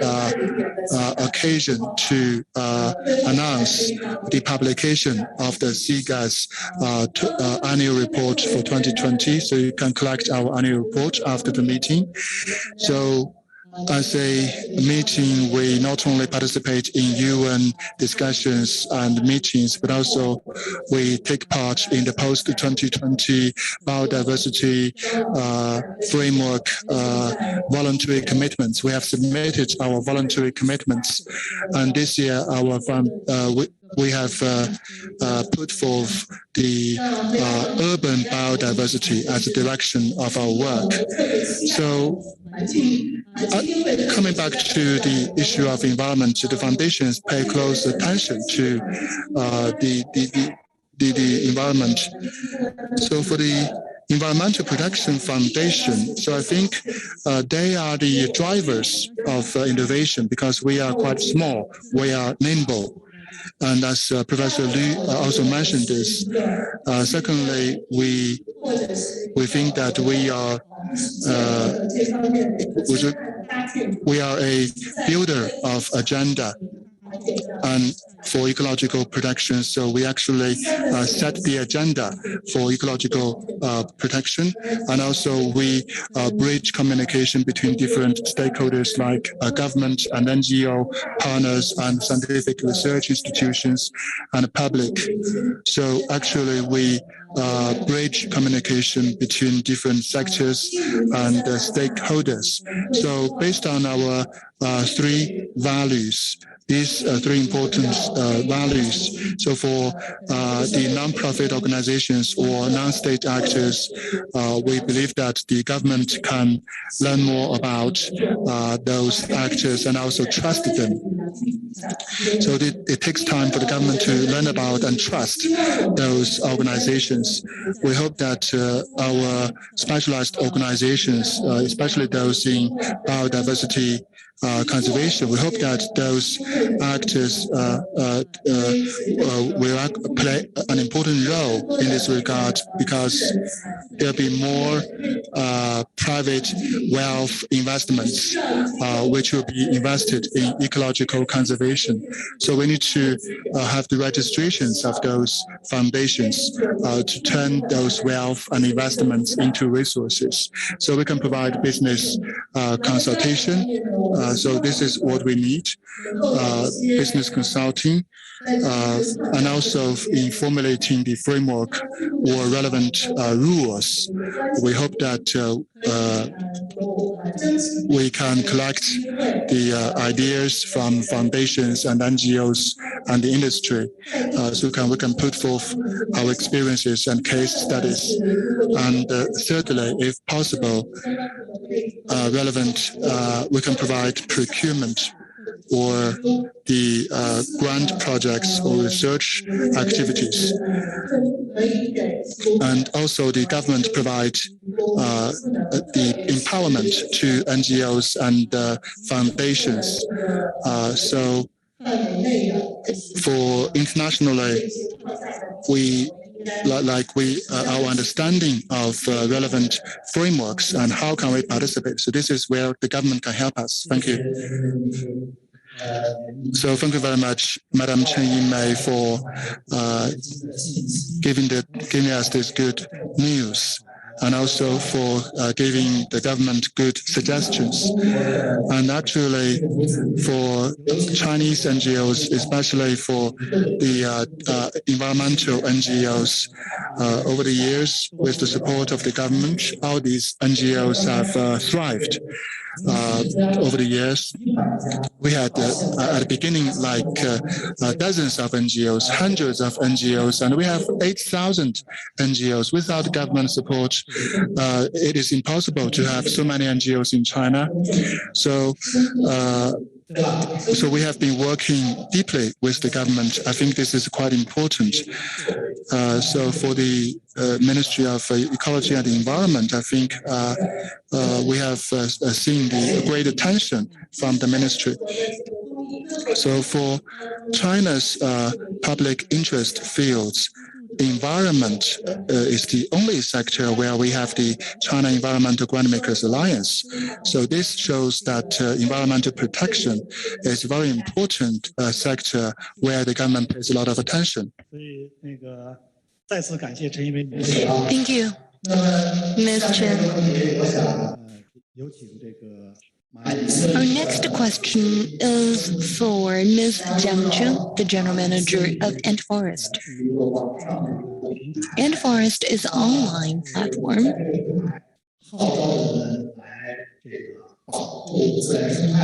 occasion to announce the publication of the CIGA's annual report for 2020. So you can collect our annual report after the meeting. So as a meeting, we not only participate in UN discussions and meetings, but also we take part in the post-2020 biodiversity framework voluntary commitments. We have submitted our voluntary commitments, and this year we have put forth the urban biodiversity as a direction of our work. So coming back to the issue of environment, the foundations pay close attention to the environment. So for the Environmental Protection Foundation, so I think they are the drivers of innovation, because we are quite small, we are nimble. And as Professor Liu also mentioned this, secondly, we think that we are a builder of agenda and for ecological protection. So we actually set the agenda for ecological protection, and also we bridge communication between different stakeholders like government and NGO partners and scientific research institutions and public. So actually we bridge communication between different sectors and stakeholders. So based on our three values, these three important values. So for the non-profit organizations or non-state actors, we believe that the government can learn more about those actors and also trust them. So it takes time for the government to learn about and trust those organizations. We hope that our specialized organizations, especially those in biodiversity conservation, we hope that those actors will play an important role in this regard, because there'll be more private wealth investments which will be invested in ecological conservation conservation. So we need to have the registrations of those foundations to turn those wealth and investments into resources. So we can provide business consultation. So this is what we need, business consulting, and also in formulating the framework or relevant rules. We hope that we can collect the ideas from foundations and NGOs and the industry, so we can put forth our experiences and case studies. And thirdly, if possible, relevant, we can provide procurement or the grant projects or research activities. And also the government provides the empowerment to NGOs and foundations. So for internationally, our understanding of relevant frameworks and how can we participate. So this is where the government can help us. Thank you. So thank you very much, Madam Chen Yimei, for giving us this good news, and also for giving the government good suggestions. And actually, for Chinese NGOs, especially for the environmental NGOs, over the years, with the support of the government, all these NGOs have thrived. Over the years, we had at the beginning dozens of NGOs, hundreds of NGOs, and we have 8,000 NGOs. Without government support, it is impossible to have so many NGOs in China. So we have been working deeply with the government. I think this is quite important. So for the Ministry of Ecology and the Environment, I think we have seen the great attention from the ministry. So for China's public interest fields, the environment is the only sector where we have the China Environmental Grantmakers Alliance. So this shows that environmental protection is a very important sector where the government pays a lot of attention. Thank you, Ms. Chen. Our next question is for Ms. Jiang Zhou, the General Manager of Ant Forest. Ant Forest is an online platform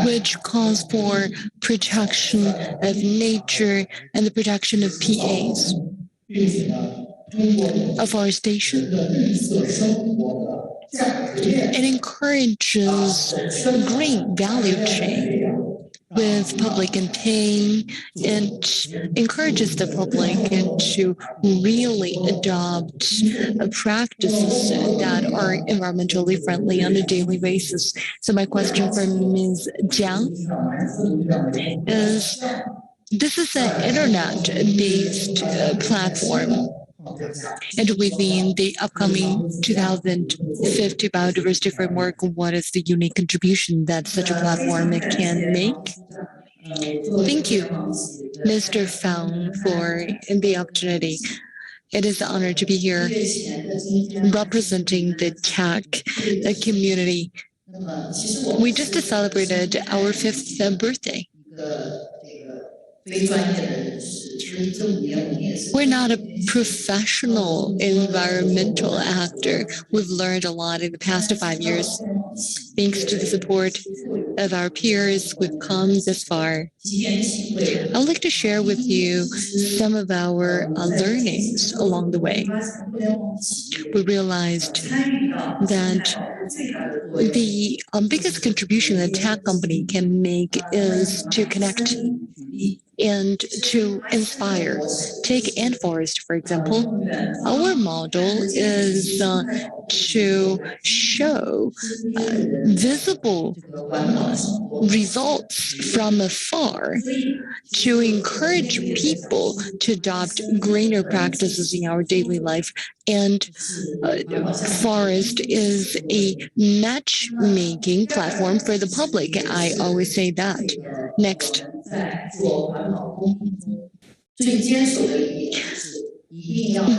which calls for protection of nature and the protection of PAs. Afforestation. It encourages a green value chain with public campaign and encourages the public to really adopt practices that are environmentally friendly on a daily basis. So my question for Ms. Jiang is, this is an internet-based platform. And within the upcoming 2050 biodiversity framework, what is the unique contribution that such a platform can make? Thank you, Mr. Fang, for the opportunity. It is an honor to be here representing the tech community. We just celebrated our 5th birthday. We're not a professional environmental actor. We've learned a lot in the past 5 years. Thanks to the support of our peers, we've come this far. I would like to share with you some of our learnings along the way. We realized that the biggest contribution a tech company can make is to connect and to inspire. Take Ant Forest, for example. Our model is to show visible results from afar to encourage people to adopt greener practices in our daily life. And Forest is a matchmaking platform for the public. I always say that. Next,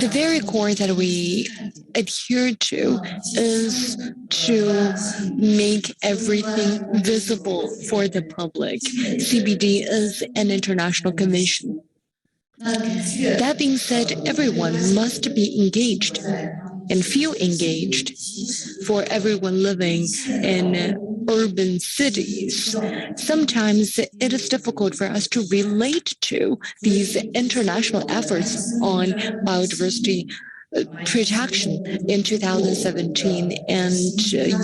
The very core that we adhere to is to make everything visible for the public. CBD is an international convention. That being said, everyone must be engaged and feel engaged. For everyone living in urban cities, sometimes it is difficult for us to relate to these international efforts on biodiversity protection in 2017, and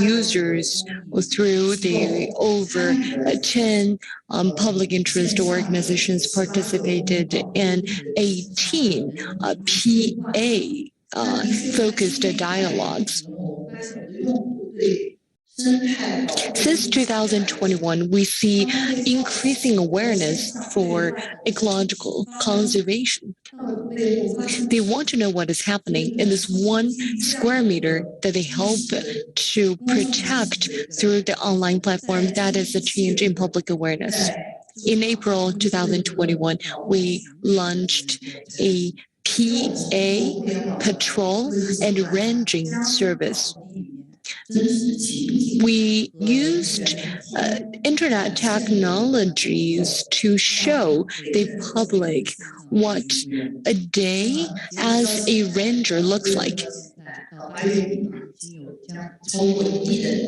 users through the over 10 public interest organizations participated in 18 PA focused dialogues. Since 2021, we see increasing awareness for ecological conservation. They want to know what is happening in this 1 square meter that they help to protect through the online platform. That is a change in public awareness. In April 2021, we launched a PA patrol and ranging service. We used internet technologies to show the public what a day as a ranger looks like.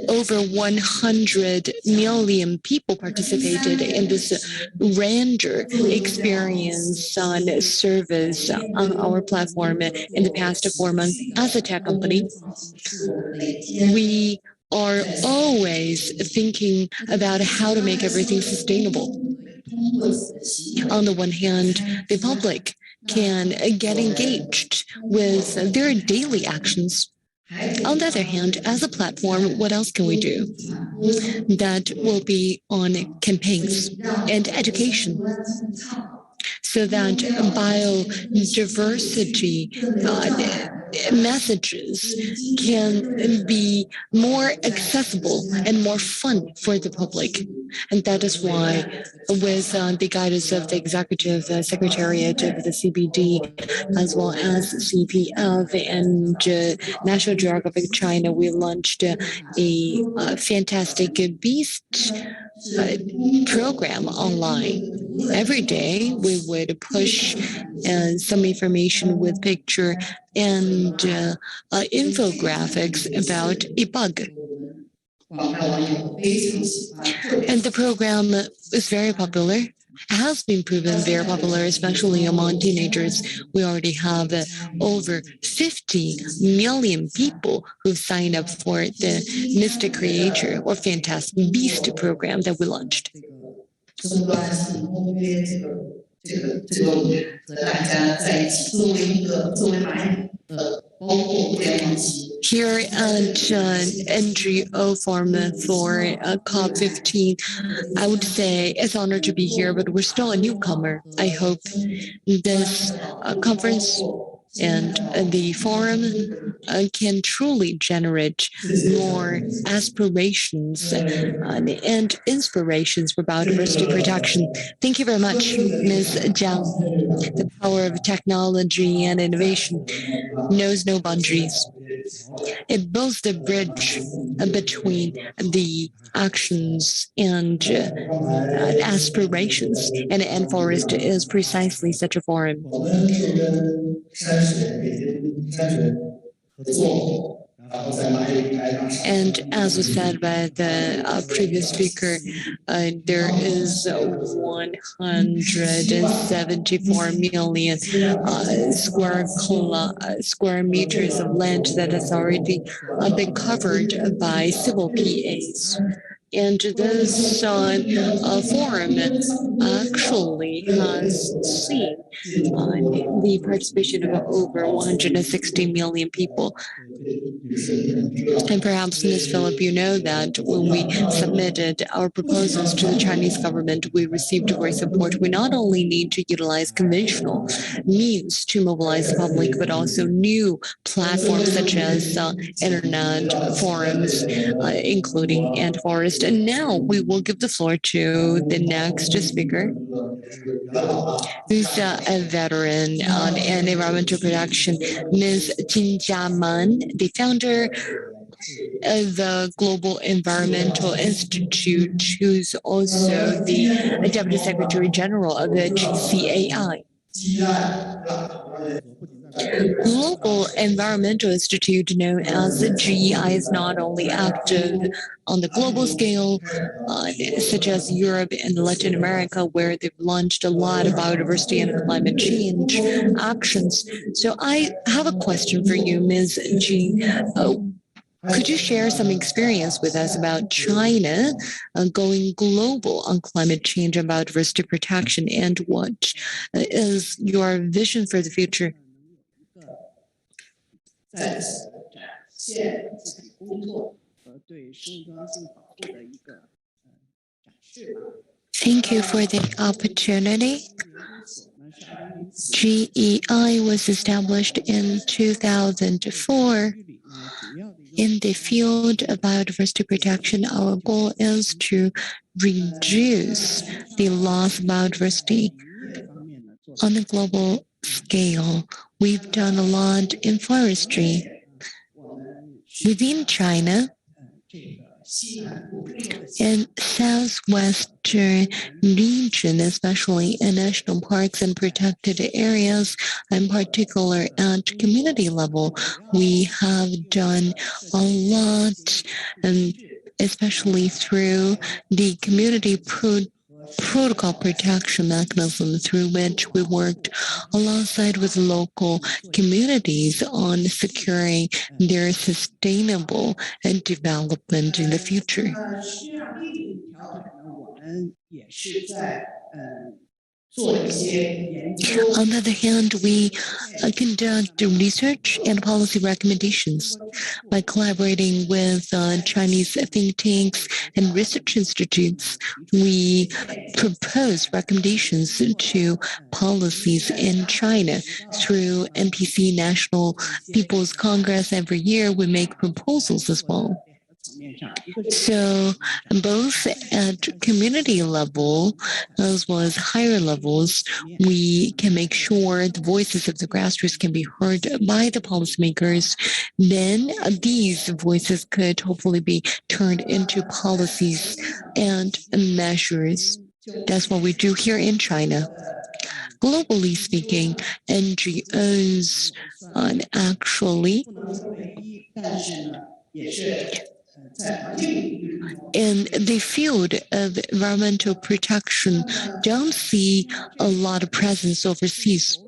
Over 100 million people participated in this ranger experience on service on our platform in the past 4 months. As a tech company, we are always thinking about how to make everything sustainable. On the one hand, the public can get engaged with their daily actions. On the other hand, as a platform, what else can we do? That will be on campaigns and education, so that biodiversity messages can be more accessible and more fun for the public. And that is why, with the guidance of the Executive Secretariat of the CBD, as well as CPF and National Geographic China, we launched a fantastic beast program online. Every day we would push some information with picture and infographics about a bug. And the program is very popular. It has been proven very popular, especially among teenagers. We already have over 50 million people who've signed up for the Mystic Creator or Fantastic Beast program that we launched. Here at NGO Forum for COP15, I would say it's an honor to be here, but we're still a newcomer. I hope this conference and the forum can truly generate more aspirations and inspirations for biodiversity protection. Thank you very much, Ms. Zhang. The power of technology and innovation knows no boundaries. It builds the bridge between the actions and aspirations, and the N Forest is precisely such a forum. And as was said by the previous speaker, there is 174 million square meters of land that has already been covered by civil PAs. And this forum actually has seen the participation of over 160 million people. And perhaps, Ms. Philip, you know that when we submitted our proposals to the Chinese government, we received great support. We not only need to utilize conventional means to mobilize the public, but also new platforms such as internet forums, including Ant Forest. And now we will give the floor to the next speaker, who's a veteran on environmental protection, Ms. Jin Jiaman, the founder of the Global Environmental Institute, who's also the Deputy Secretary General of the GCAI. Global Environmental Institute, known as the GEI, is not only active on the global scale, such as Europe and Latin America, where they've launched a lot of biodiversity and climate change actions. So I have a question for you, Ms. Jin. Could you share some experience with us about China going global on climate change and biodiversity protection, and what is your vision for the future? Thank you for the opportunity. GEI was established in 2004. In the field of biodiversity protection, our goal is to reduce the loss of biodiversity. On a global scale, we've done a lot in forestry. Within China, in southwestern region, especially in national parks and protected areas, in particular at community level, we have done a lot, and especially through the community protocol protection mechanism, through which we worked alongside with local communities on securing their sustainable and development in the future. On the other hand, we conduct research and policy recommendations by collaborating with Chinese think tanks and research institutes. We propose recommendations to policies in China through NPC, National People's Congress. Every year, we make proposals as well. So both at community level as well as higher levels, we can make sure the voices of the grassroots can be heard by the policymakers. Then these voices could hopefully be turned into policies and measures. That's what we do here in China. Globally speaking, NGOs actually in the field of environmental protection don't see a lot of presence overseas.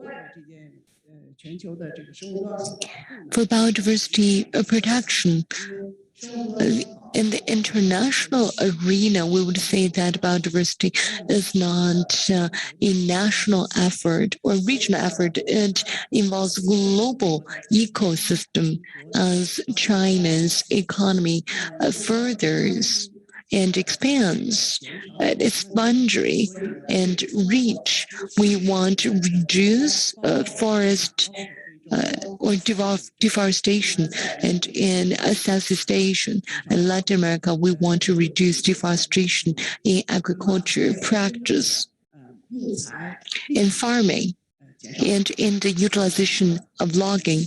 For biodiversity protection, in the international arena, we would say that biodiversity is not a national effort or regional effort. It involves global ecosystem as China's economy furthers and expands its boundary and reach. We want to reduce forest or deforestation, and in Southeast Asia and Latin America, we want to reduce deforestation in agriculture practice, in farming, and in the utilization of logging.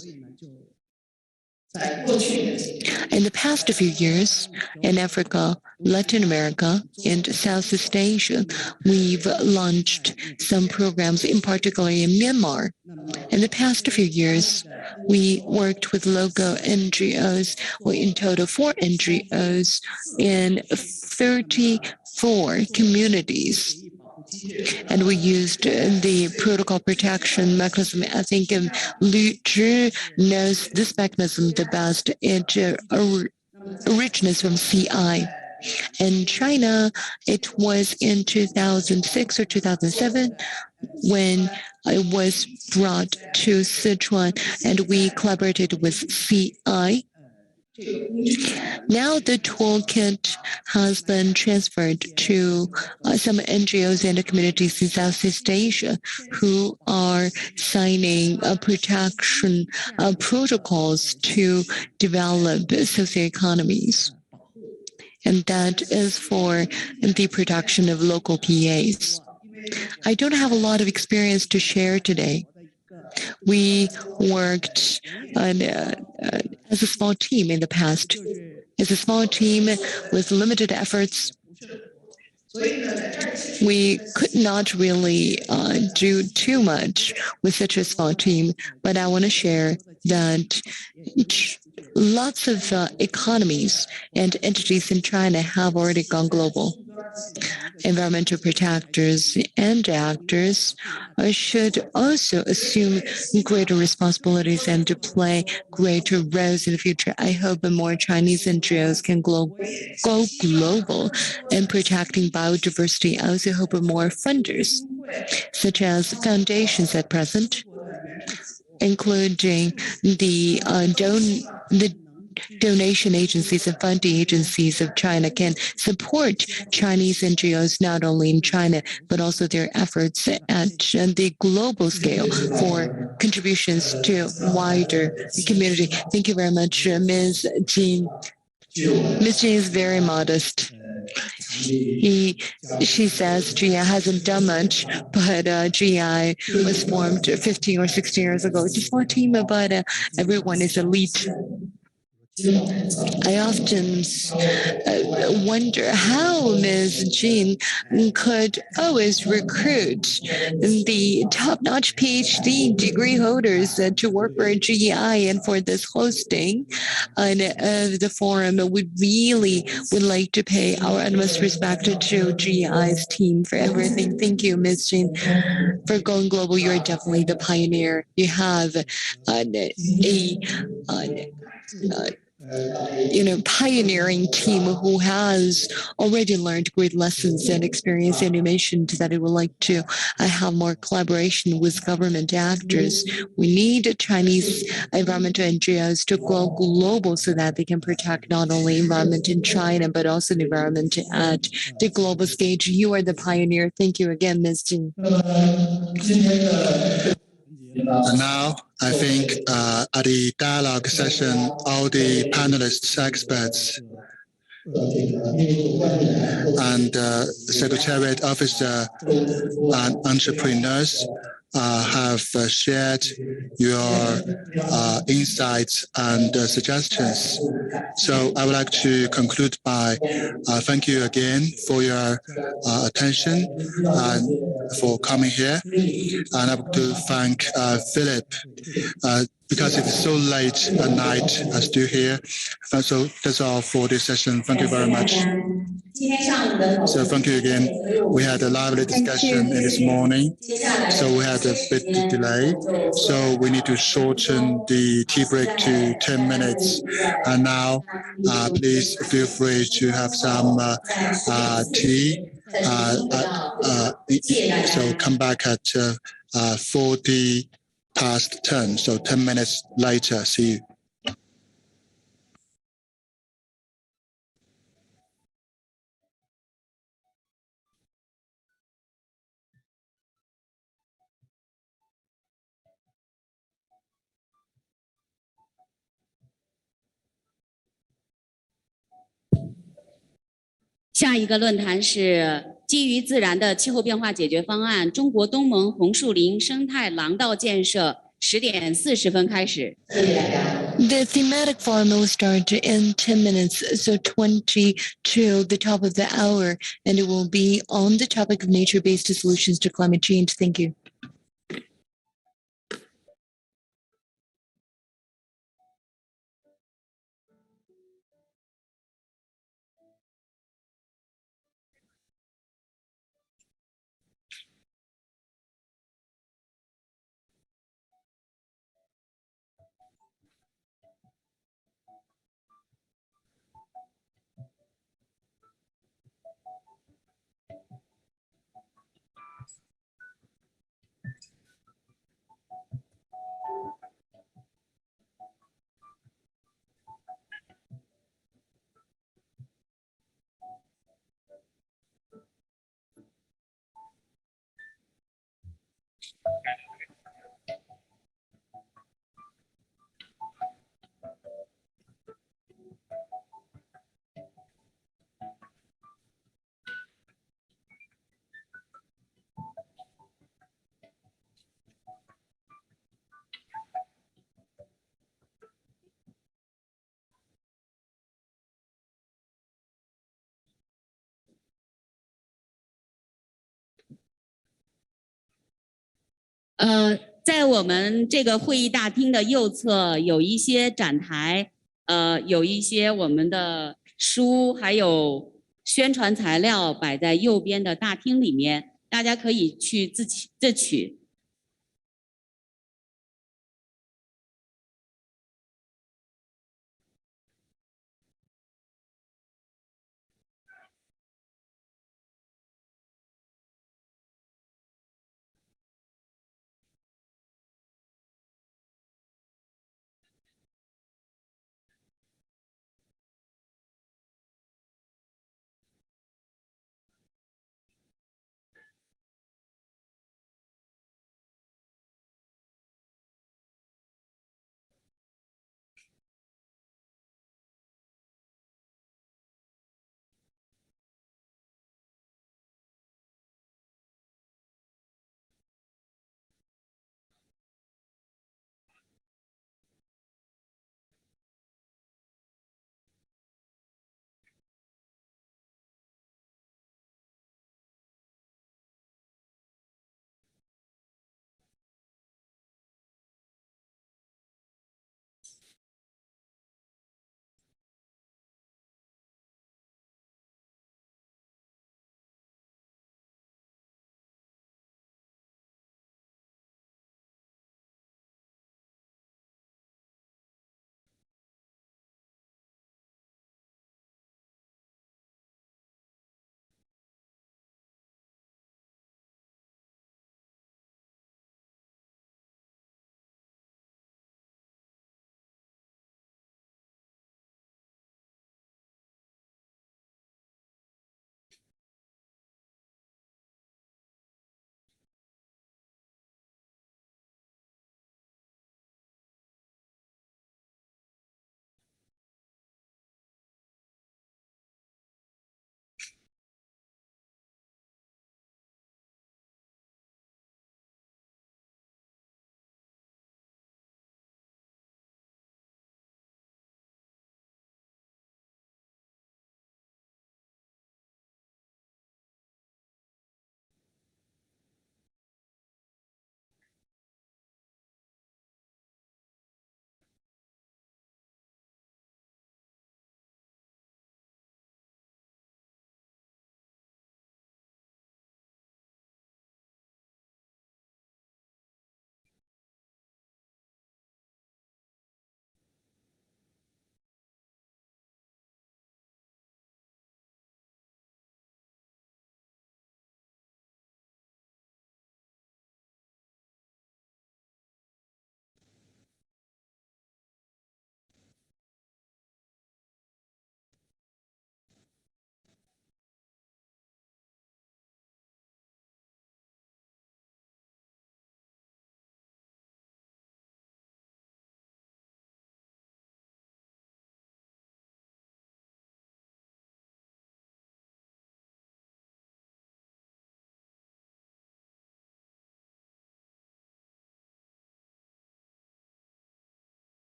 In the past few years, in Africa, Latin America, and Southeast Asia, we've launched some programs, in particular in Myanmar. In the past few years, we worked with local NGOs, or in total 4 NGOs in 34 communities. And we used the protocol protection mechanism. I think Lu Zhi knows this mechanism the best. It originates from CI. In China, it was in 2006 or 2007 when I was brought to Sichuan, and we collaborated with CI. Now the toolkit has been transferred to some NGOs and communities in Southeast Asia who are signing protection protocols to develop socioeconomies. And that is for the production of local PAs. I don't have a lot of experience to share today. We worked as a small team in the past. As a small team with limited efforts, we could not really do too much with such a small team, but I want to share that lots of economies and entities in China have already gone global. Environmental protectors and actors should also assume greater responsibilities and to play greater roles in the future. I hope more Chinese NGOs can go global in protecting biodiversity. I also hope more funders, such as foundations at present, including the donation agencies and funding agencies of China, can support Chinese NGOs not only in China, but also their efforts at the global scale for contributions to wider community. Thank you very much, Ms. Jin. Ms. Jin is very modest. She says GI hasn't done much, but GI was formed 15 or 16 years ago. It's a small team, but everyone is elite. I often wonder how Ms. Jean could always recruit the top-notch PhD degree holders to work for GEI and for this hosting the forum. We really would like to pay our utmost respect to GEI's team for everything. Thank you, Ms. Jean, for going global. You're definitely the pioneer. You have pioneering team who has already learned great lessons and experience. And you mentioned that it would like to have more collaboration with government actors. We need Chinese environmental NGOs to go global so that they can protect not only environment in China, but also the environment at the global stage. You are the pioneer. Thank you again, Ms. Jin. And now, I think at the dialogue session, all the panelists, experts, and secretariat officer and entrepreneurs have shared your insights and suggestions. So I would like to conclude by thank you again for your attention and for coming here. And I would like to thank Philip because it's so late at night, still here. So that's all for this session. Thank you very much. So thank you again. We had a lively discussion this morning. So we had a bit delay. So we need to shorten the tea break to 10 minutes. And now, please feel free to have some tea. So come back at 40 past 10. So 10 minutes later. See you.下一个论坛是基于自然的气候变化解决方案，中国东盟红树林生态廊道建设，10点40分开始。The thematic forum will start in 10 minutes, so 20 to the top of the hour, and it will be on the topic of nature-based solutions to climate change. Thank you. 在我们这个会议大厅的右侧有一些展台，有一些我们的书，还有宣传材料摆在右边的大厅里面，大家可以去自取。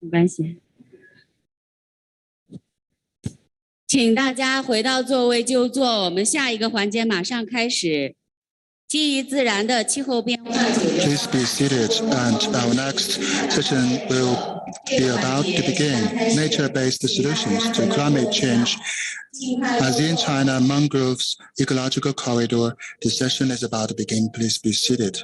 没关系。请大家回到座位就坐，我们下一个环节马上开始。基于自然的气候变化解决。 Please be seated, and our next session will be about to begin nature-based solutions to climate change. As in China Mangrove's ecological corridor, the session is about to begin. Please be seated.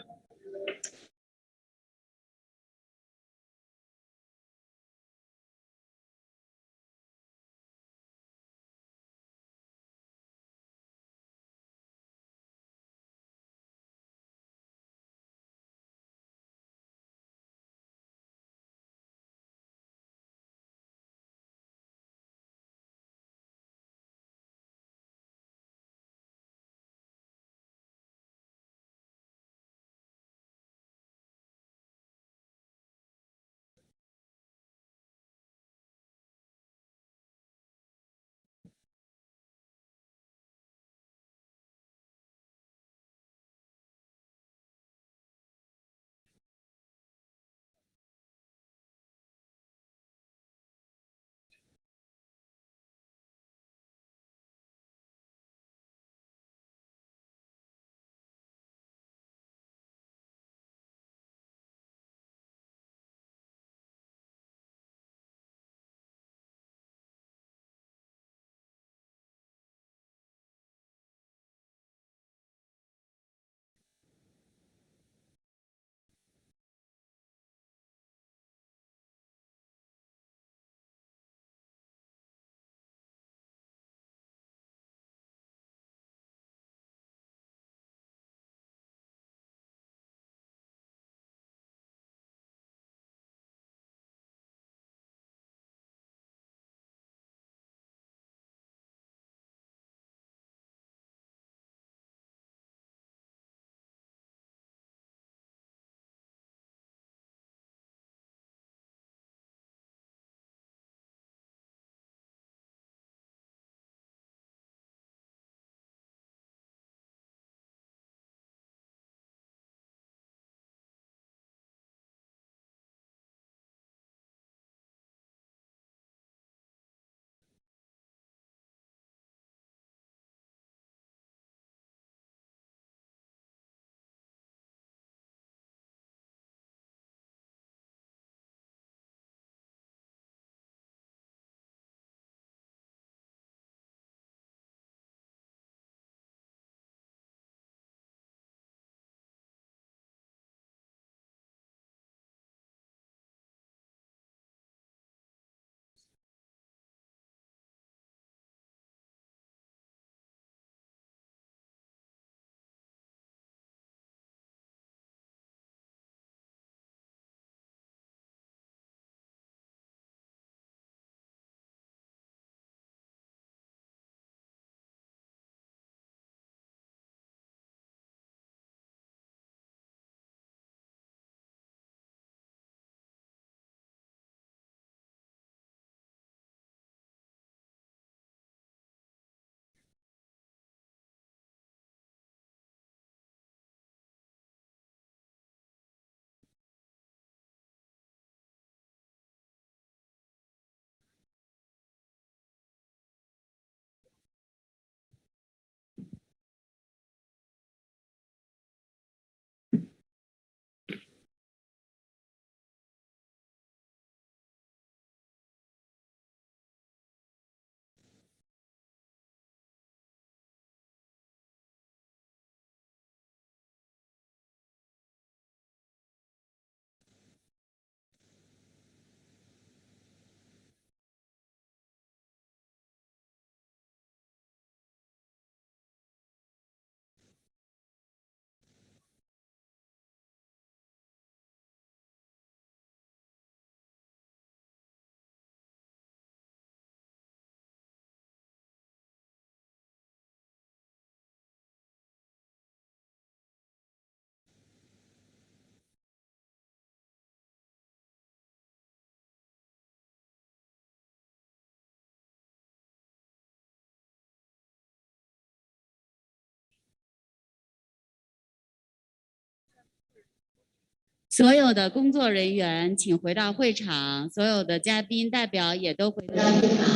所有的工作人员请回到会场，所有的嘉宾代表也都回到会场。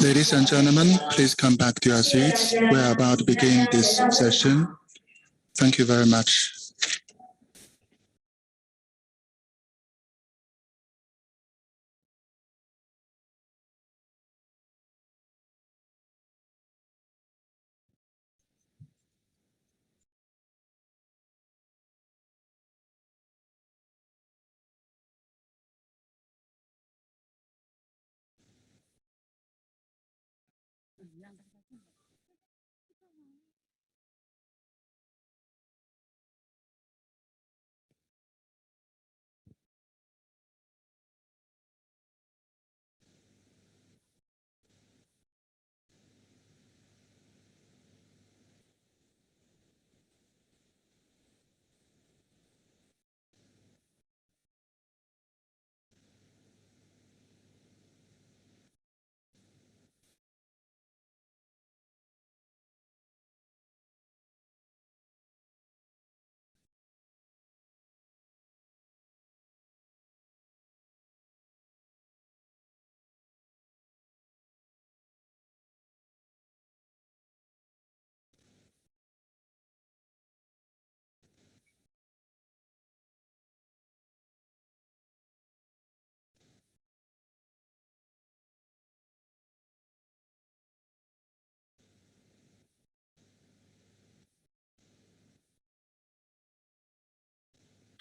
Ladies and gentlemen, please come back to your seats. We are about to begin this session. Thank you very much.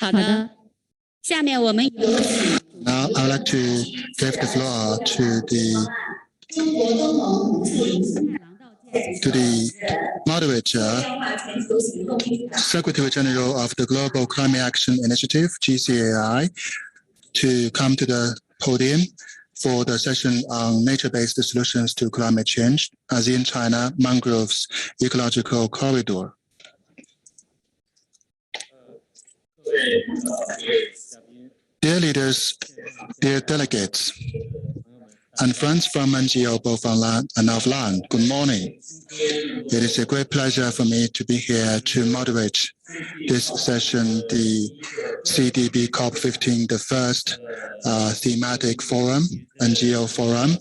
Now, I would like to give the floor to the moderator, Secretary General of the Global Climate Action Initiative, GCAI, to come to the podium for the session on nature-based solutions to climate change, ASEAN China Mangroves Ecological Corridor. Dear leaders, dear delegates, and friends from NGO both online and offline, good morning. It is a great pleasure for me to be here to moderate this session, the CDB COP15, the first thematic forum, NGO forum,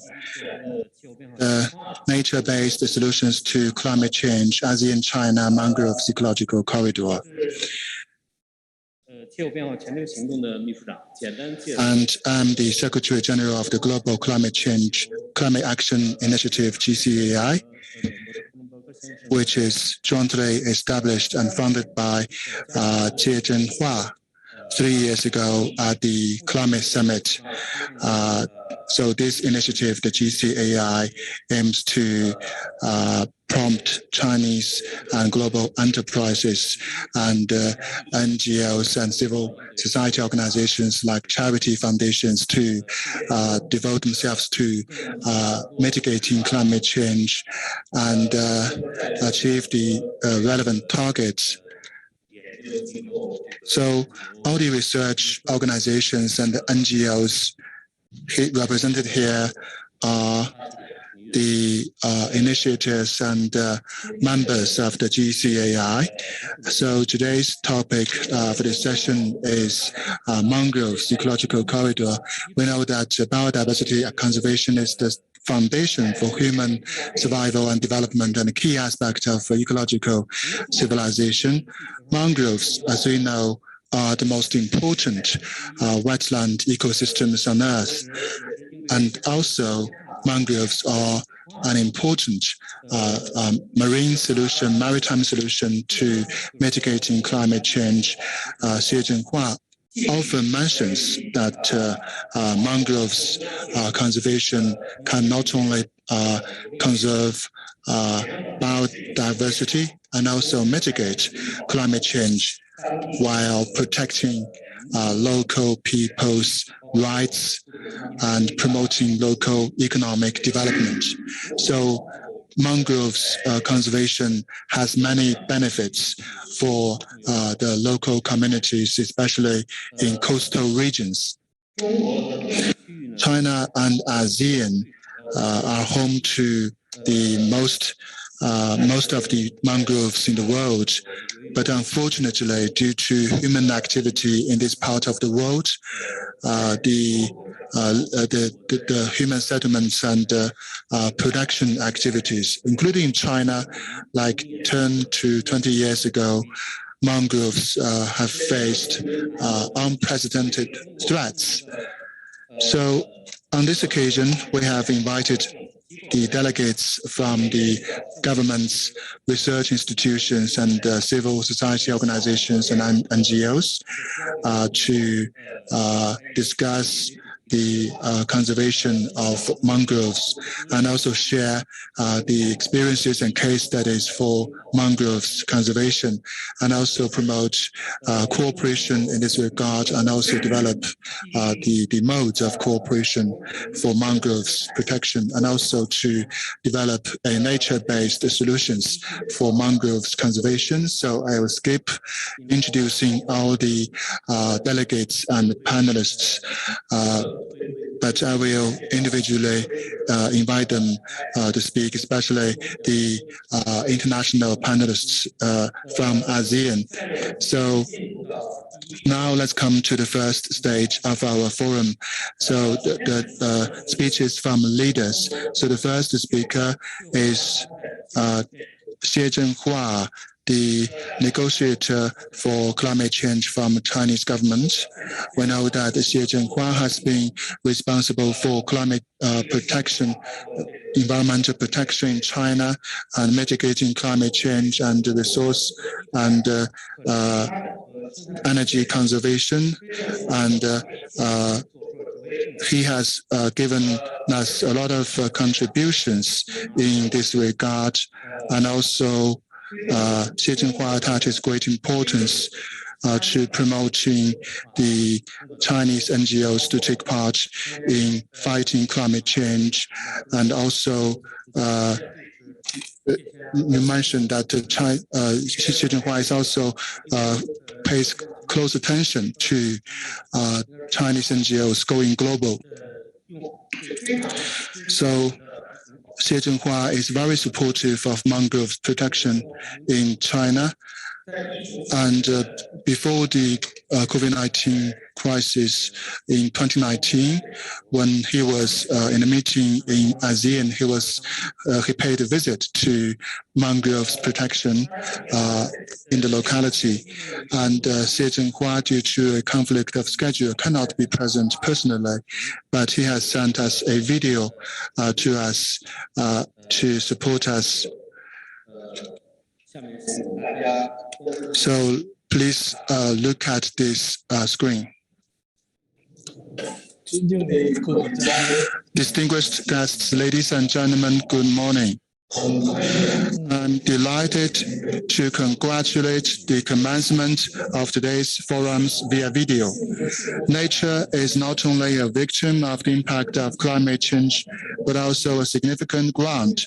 nature-based solutions to climate change, ASEAN China Mangroves Ecological Corridor. And I'm the Secretary General of the Global Climate Action Initiative, GCAI, which is jointly established and founded by Chen 3 years ago at the Climate Summit. So this initiative, the GCAI, aims to prompt Chinese and global enterprises and NGOs and civil society organizations like charity foundations to devote themselves to mitigating climate change and achieve the relevant targets. So all the research organizations and the NGOs represented here are the initiators and members of the GCAI. So today's topic for this session is Mangroves Ecological Corridor. We know that biodiversity conservation is the foundation for human survival and development and a key aspect of ecological civilization. Mangroves, as we know, are the most important wetland ecosystems on Earth. And also, mangroves are an important maritime solution to mitigating climate change. Zhou often mentions that mangroves conservation can not only conserve biodiversity and also mitigate climate change while protecting local people's rights and promoting local economic development. So mangroves conservation has many benefits for the local communities, especially in coastal regions. China and ASEAN are home to the most of the mangroves in the world, but unfortunately, due to human activity in this part of the world, the human settlements and production activities, including in China, like 10 to 20 years ago, mangroves have faced unprecedented threats. So on this occasion, we have invited the delegates from the governments, research institutions, and civil society organizations and NGOs to discuss the conservation of mangroves and also share the experiences and case studies for mangroves conservation, and also promote cooperation in this regard, and also develop the modes of cooperation for mangroves protection, and also to develop a nature-based solutions for mangroves conservation. So I will skip introducing all the delegates and panelists, but I will individually invite them to speak, especially the international panelists from ASEAN. So now let's come to the first stage of our forum. So the speeches from leaders. So the first speaker is Xie Zhenhua, the negotiator for climate change from Chinese government. We know that Xie Zhenhua has been responsible for climate protection, environmental protection in China, and mitigating climate change and resource and energy conservation. And he has given us a lot of contributions in this regard, and also Xie Zhenhua attaches great importance to promoting the Chinese NGOs to take part in fighting climate change. And also, you mentioned that Xie Zhenhua is also pays close attention to Chinese NGOs going global. So Xie Zhenhua is very supportive of mangrove protection in China. And before the COVID-19 crisis in 2019, when he was in a meeting in ASEAN, he paid a visit to mangroves protection in the locality. And Xie Zhenhua, due to a conflict of schedule, cannot be present personally, but he has sent us a video to us to support us. So please look at this screen. Distinguished guests, ladies and gentlemen, good morning. I'm delighted to congratulate the commencement of today's forums via video. Nature is not only a victim of the impact of climate change, but also a significant ground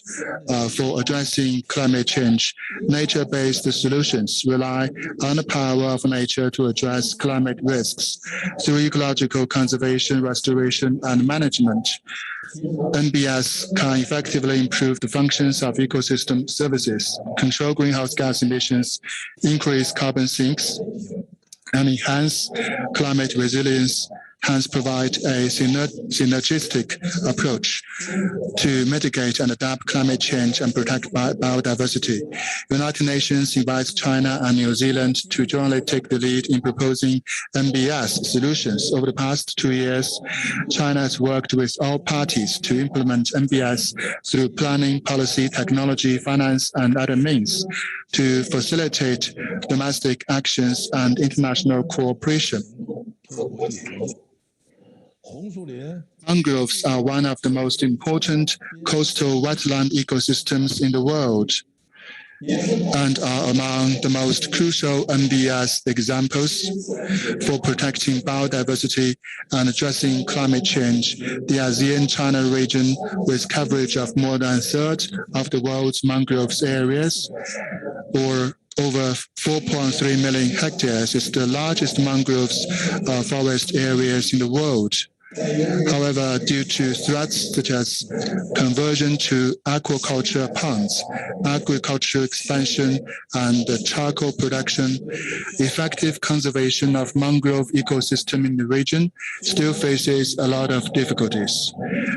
for addressing climate change. Nature-based solutions rely on the power of nature to address climate risks through ecological conservation, restoration, and management. NBS can effectively improve the functions of ecosystem services, control greenhouse gas emissions, increase carbon sinks, and enhance climate resilience, hence provide a synergistic approach to mitigate and adapt climate change and protect biodiversity. United Nations invites China and New Zealand to jointly take the lead in proposing NBS solutions. Over the past 2 years, China has worked with all parties to implement NBS through planning, policy, technology, finance, and other means to facilitate domestic actions and international cooperation. Mangroves are one of the most important coastal wetland ecosystems in the world and are among the most crucial NBS examples for protecting biodiversity and addressing climate change. The ASEAN-China region, with coverage of more than a third of the world's mangroves areas, or over 4.3 million hectares, is the largest mangroves forest areas in the world. However, due to threats such as conversion to aquaculture ponds, agriculture expansion, and charcoal production, effective conservation of mangrove ecosystem in the region still faces a lot of difficulties.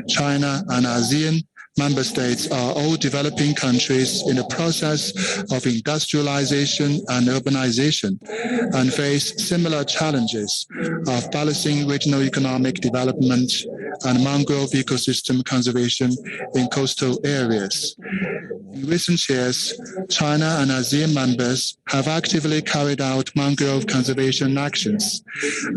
China and ASEAN member states are all developing countries in the process of industrialization and urbanization and face similar challenges of balancing regional economic development and mangrove ecosystem conservation in coastal areas. In recent years, China and ASEAN members have actively carried out mangrove conservation actions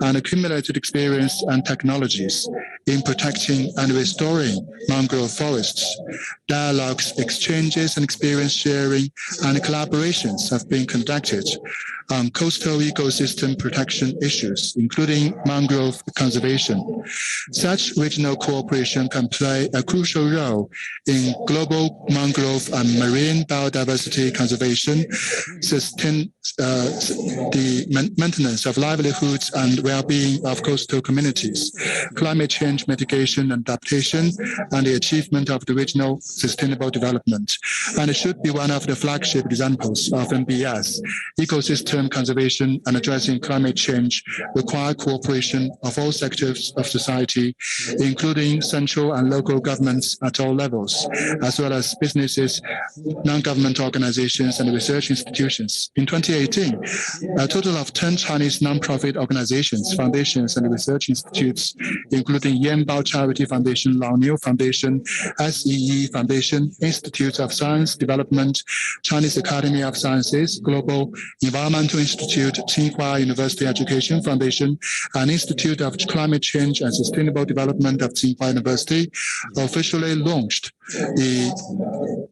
and accumulated experience and technologies in protecting and restoring mangrove forests. Dialogues, exchanges, and experience sharing and collaborations have been conducted on coastal ecosystem protection issues, including mangrove conservation. Such regional cooperation can play a crucial role in global mangrove and marine biodiversity conservation, the maintenance of livelihoods and well-being of coastal communities, climate change mitigation and adaptation, and the achievement of the regional sustainable development. And it should be one of the flagship examples of MBS. Ecosystem conservation and addressing climate change require cooperation of all sectors of society, including central and local governments at all levels, as well as businesses, non-government organizations, and research institutions. In 2018, a total of 10 Chinese non-profit organizations, foundations, and research institutes, including Yanbao Charity Foundation, Lao Niu Foundation, SEE Foundation, Institute of Science Development, Chinese Academy of Sciences, Global Environmental Institute, Chigwang University Education Foundation, and Institute of Climate Change and Sustainable Development of Chigwang University officially launched the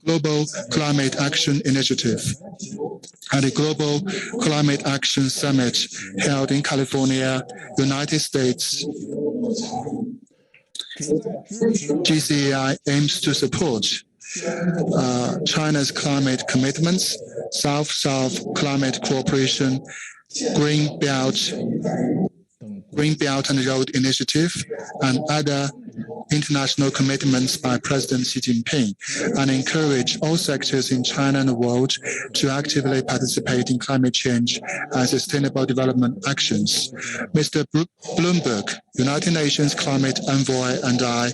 Global Climate Action Initiative and the Global Climate Action Summit held in California, United States. GCAI aims to support China's climate commitments, South-South Climate Cooperation, Green Belt and Road Initiative, and other international commitments by President Xi Jinping, and encourage all sectors in China and the world to actively participate in climate change and sustainable development actions. Mr. Bloomberg, United Nations Climate Envoy, and I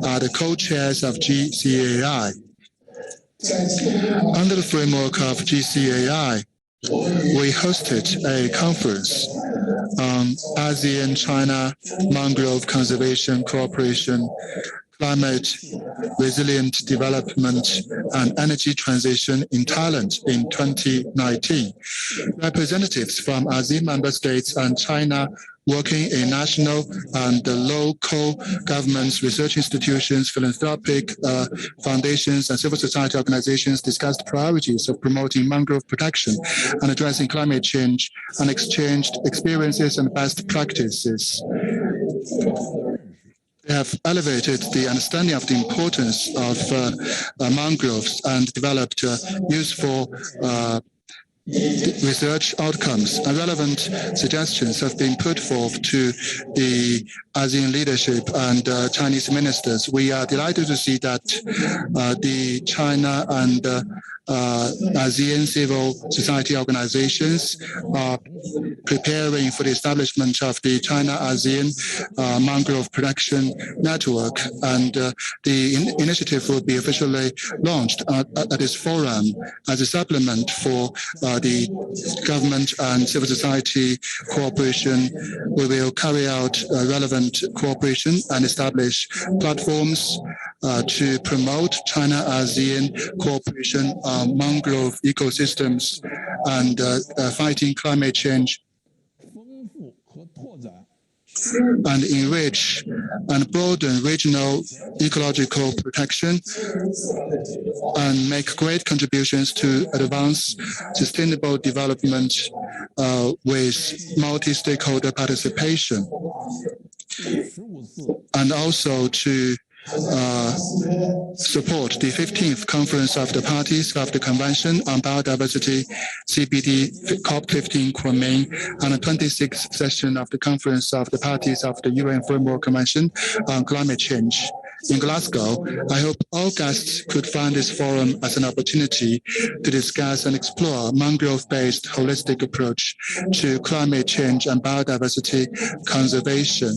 are the co-chairs of GCAI. Under the framework of GCAI, we hosted a conference on ASEAN-China Mangrove Conservation Cooperation, Climate Resilient Development, and Energy Transition in Thailand in 2019. Representatives from ASEAN member states and China working in national and local governments, research institutions, philanthropic foundations, and civil society organizations discussed priorities of promoting mangrove protection and addressing climate change, and exchanged experiences and best practices. They have elevated the understanding of the importance of mangroves and developed useful research outcomes, and relevant suggestions have been put forth to the ASEAN leadership and Chinese ministers. We are delighted to see that the China and ASEAN civil society organizations are preparing for the establishment of the China-ASEAN Mangrove Protection Network, and the initiative will be officially launched at this forum as a supplement for the government and civil society cooperation. We will carry out relevant cooperation and establish platforms to promote China-ASEAN cooperation on mangrove ecosystems and fighting climate change, and enrich and broaden regional ecological protection, and make great contributions to advance sustainable development with multi-stakeholder participation, and also to support the 15th Conference of the Parties of the Convention on Biodiversity, CBD COP15 Kunming, and the 26th session of the Conference of the Parties of the UN Framework Convention on Climate Change. In Glasgow, I hope all guests could find this forum as an opportunity to discuss and explore a mangrove-based holistic approach to climate change and biodiversity conservation,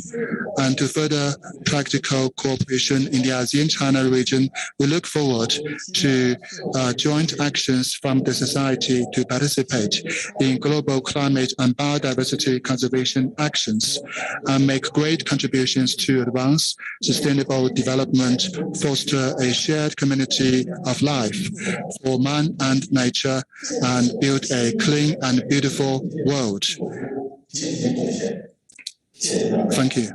and to further practical cooperation in the ASEAN-China region. We look forward to joint actions from the society to participate in global climate and biodiversity conservation actions and make great contributions to advance sustainable development, foster a shared community of life for man and nature, and build a clean and beautiful world. Thank you.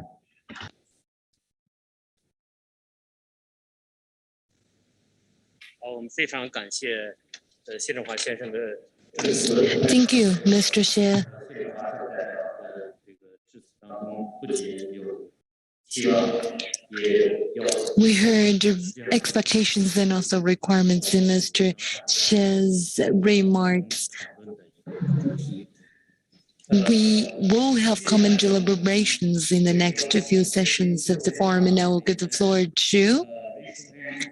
Thank you, Mr. Xie. We heard expectations and also requirements in Mr. Xie's remarks. We will have common deliberations in the next few sessions of the forum, and I will give the floor to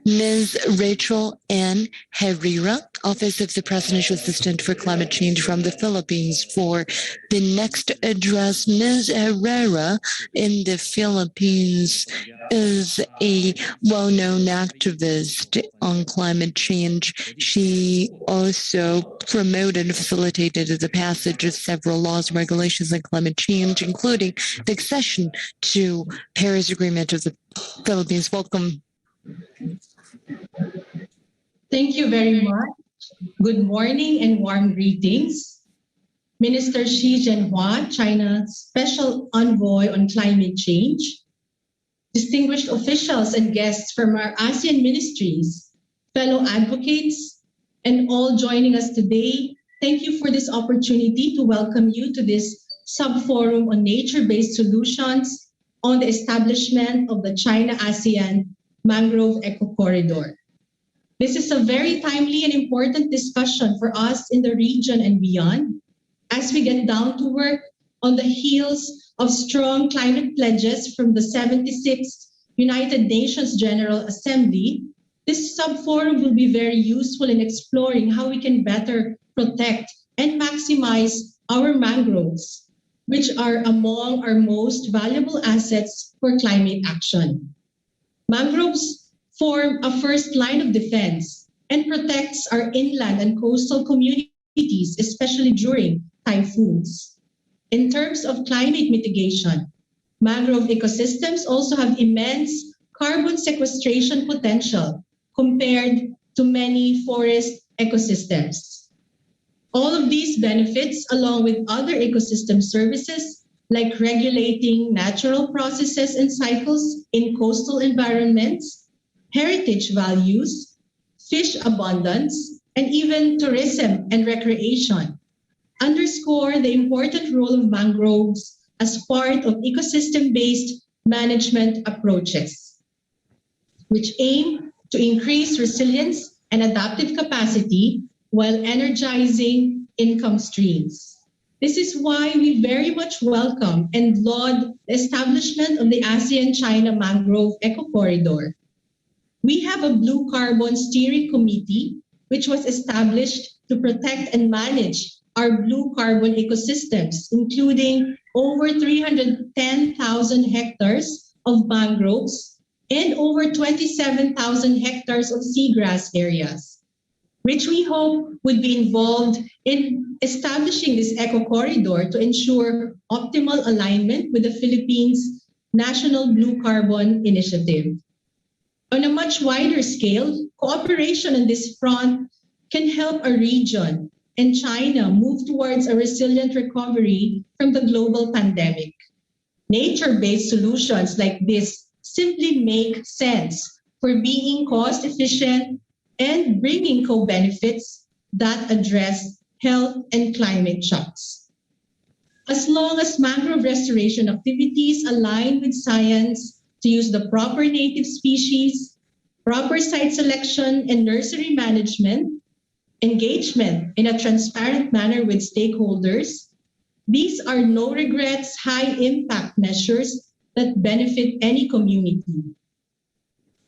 Ms. Rachel N. Herrera, Office of the Presidential Assistant for Climate Change from the Philippines, for the next address. Ms. Herrera in the Philippines is a well-known activist on climate change. She also promoted and facilitated the passage of several laws and regulations on climate change, including the accession to Paris Agreement of the Philippines. Welcome. Thank you very much. Good morning and warm greetings. Minister Xi Jinping, China's Special Envoy on Climate Change, distinguished officials and guests from our ASEAN ministries, fellow advocates, and all joining us today, thank you for this opportunity to welcome you to this sub-forum on nature-based solutions on the establishment of the China-ASEAN Mangrove Eco Corridor. This is a very timely and important discussion for us in the region and beyond, as we get down to work on the heels of strong climate pledges from the 76th United Nations General Assembly. This sub-forum will be very useful in exploring how we can better protect and maximize our mangroves, which are among our most valuable assets for climate action. Mangroves form a first line of defense and protects our inland and coastal communities, especially during typhoons. In terms of climate mitigation, mangrove ecosystems also have immense carbon sequestration potential compared to many forest ecosystems. All of these benefits, along with other ecosystem services like regulating natural processes and cycles in coastal environments, heritage values, fish abundance, and even tourism and recreation, underscore the important role of mangroves as part of ecosystem-based management approaches, which aim to increase resilience and adaptive capacity while energizing income streams. This is why we very much welcome and laud the establishment of the ASEAN-China Mangrove Eco Corridor. We have a Blue Carbon Steering Committee, which was established to protect and manage our blue carbon ecosystems, including over 310,000 hectares of mangroves and over 27,000 hectares of seagrass areas, which we hope would be involved in establishing this eco corridor to ensure optimal alignment with the Philippines' National Blue Carbon Initiative. On a much wider scale, cooperation on this front can help our region and China move towards a resilient recovery from the global pandemic. Nature-based solutions like this simply make sense for being cost-efficient and bringing co-benefits that address health and climate shocks. As long as mangrove restoration activities align with science to use the proper native species, proper site selection and nursery management, engagement in a transparent manner with stakeholders. These are no regrets, high impact measures that benefit any community.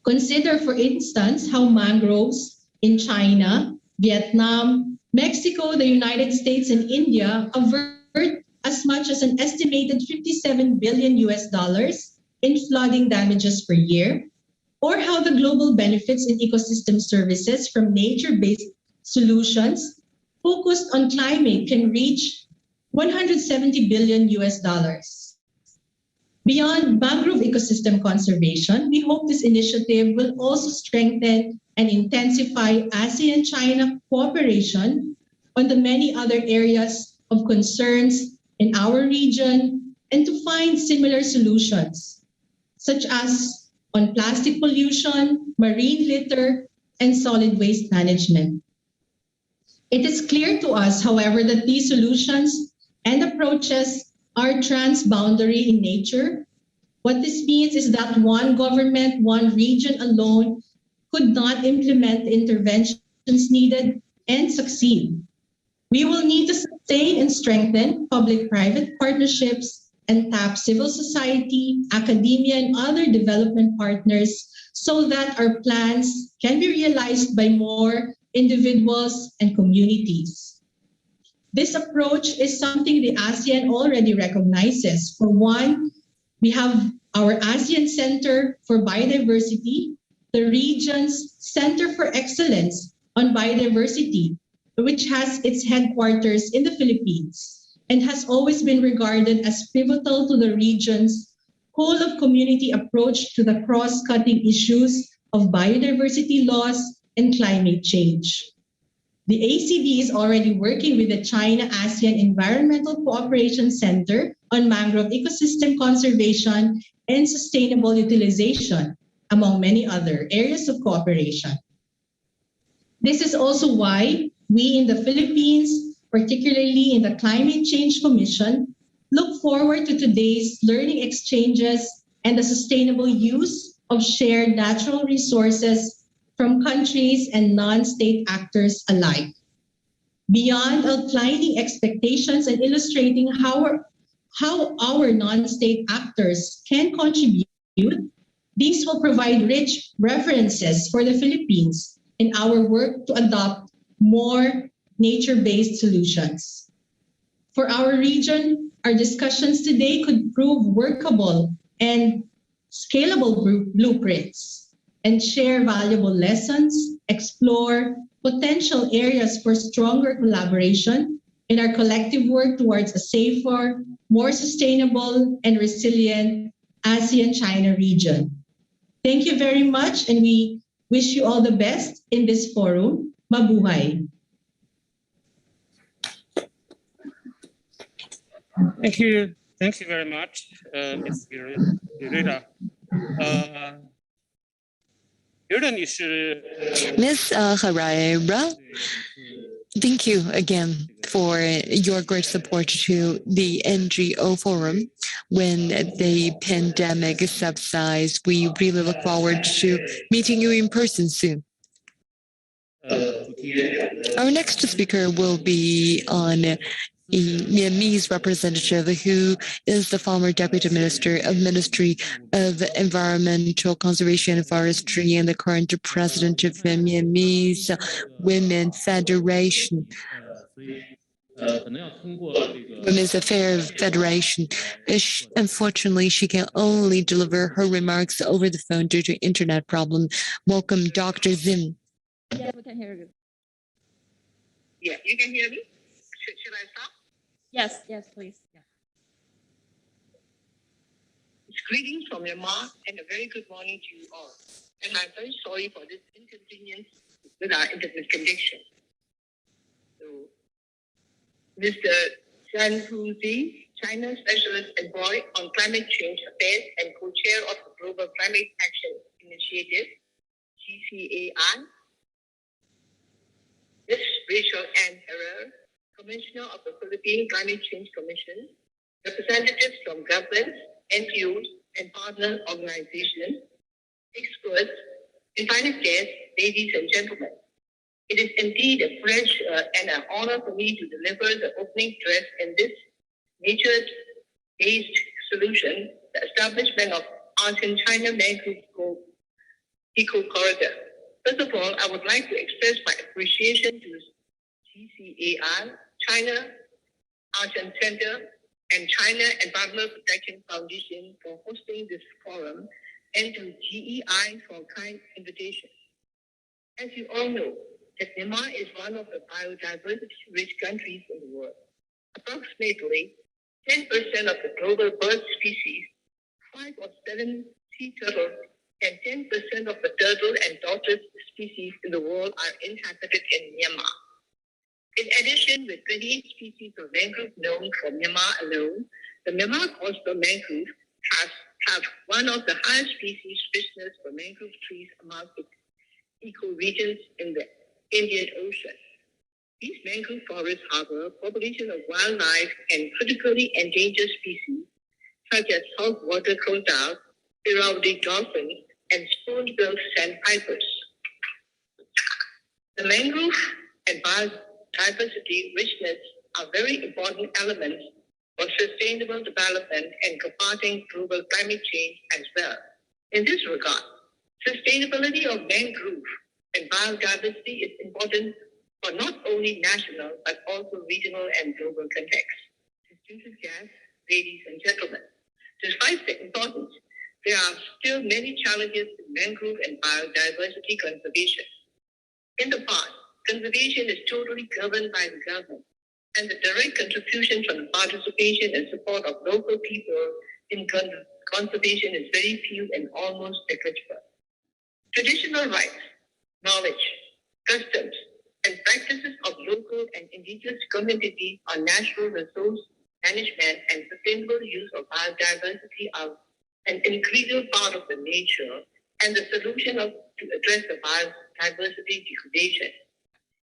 Consider, for instance, how mangroves in China, Vietnam, Mexico, the United States, and India avert as much as an estimated $57 billion in flooding damages per year, or how the global benefits in ecosystem services from nature-based solutions focused on climate can reach $170 billion. Beyond mangrove ecosystem conservation, we hope this initiative will also strengthen and intensify ASEAN-China cooperation on the many other areas of concerns in our region and to find similar solutions, such as on plastic pollution, marine litter, and solid waste management. It is clear to us, however, that these solutions and approaches are transboundary in nature. What this means is that one government, one region alone could not implement the interventions needed and succeed. We will need to sustain and strengthen public-private partnerships and tap civil society, academia, and other development partners so that our plans can be realized by more individuals and communities. This approach is something the ASEAN already recognizes. For one, we have our ASEAN Center for Biodiversity, the region's Center for Excellence on Biodiversity, which has its headquarters in the Philippines and has always been regarded as pivotal to the region's whole of community approach to the cross-cutting issues of biodiversity loss and climate change. The ACB is already working with the China-ASEAN Environmental Cooperation Center on mangrove ecosystem conservation and sustainable utilization, among many other areas of cooperation. This is also why we in the Philippines, particularly in the Climate Change Commission, look forward to today's learning exchanges and the sustainable use of shared natural resources from countries and non-state actors alike. Beyond outlining expectations and illustrating how our non-state actors can contribute, these will provide rich references for the Philippines in our work to adopt more nature-based solutions. For our region, our discussions today could prove workable and scalable blueprints and share valuable lessons, explore potential areas for stronger collaboration in our collective work towards a safer, more sustainable, and resilient ASEAN-China region. Thank you very much, and we wish you all the best in this forum. Mabuhay. Thank you very much, Ms. Rita. Ms. Herrera, thank you again for your great support to the NGO forum. When the pandemic subsides, we really look forward to meeting you in person soon. Our next speaker will be on a Myanmar's representative who is the former Deputy Minister of Ministry of Environmental Conservation and Forestry and the current President of Myanmar's Women's Federation. Women's Affairs Federation. Unfortunately, she can only deliver her remarks over the phone due to internet problem. Welcome, Dr. Zim. Yes, we can hear you. Yeah, you can hear me? Should I stop? Yes, please. Yeah. It's greetings from Myanmar and a very good morning to you all. And I'm very sorry for this inconvenience with our internet connection. So, Mr. Chen, China's Specialist Envoy on Climate Change Affairs and co-chair of the Global Climate Action Initiative, GCAI, Ms. Rachel Ann Herrera, Commissioner of the Philippine Climate Change Commission, representatives from governments, NGOs, and partner organizations, experts, invited guests, ladies and gentlemen. It is indeed a pleasure and an honor for me to deliver the opening address in this nature-based solution, the establishment of ASEAN-China Mangrove Eco Corridor. First of all, I would like to express my appreciation to GCAI, China ASEAN Center, and China Environmental Protection Foundation for hosting this forum, and to GEI for kind invitation. As you all know, that Myanmar is one of the biodiversity-rich countries in the world. Approximately 10% of the global bird species, 5 or 7 sea turtles, and 10% of the turtle and tortoise species in the world are inhabited in Myanmar. In addition, with 28 species of mangrove known for Myanmar alone, the Myanmar coastal mangrove have one of the highest species richness for mangrove trees among its ecoregions in the Indian Ocean. These mangrove forests harbor a population of wildlife and critically endangered species such as saltwater crocodiles, Irrawaddy dolphins, and spoon-billed sandpipers. The mangrove and biodiversity richness are very important elements for sustainable development and combating global climate change as well. In this regard, sustainability of mangrove and biodiversity is important for not only national but also regional and global contexts. Distinguished guests, ladies and gentlemen, despite the importance, there are still many challenges in mangrove and biodiversity conservation. In the past, conservation is totally governed by the government, and the direct contribution from the participation and support of local people in conservation is very few and almost negligible. Traditional rights, knowledge, customs, and practices of local and indigenous communities on natural resource management and sustainable use of biodiversity are an integral part of the nature and the solution to address the biodiversity degradation.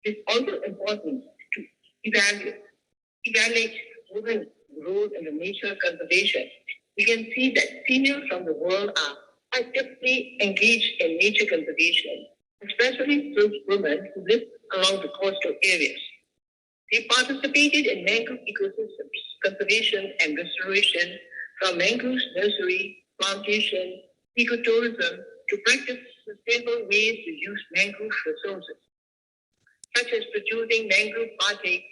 It's also important to evaluate women's role in the nature conservation. We can see that females from the world are actively engaged in nature conservation, especially those women who live along the coastal areas. They participated in mangrove ecosystems conservation and restoration, from mangrove nursery, plantation, ecotourism, to practice sustainable ways to use mangrove resources, such as producing mangrove pate,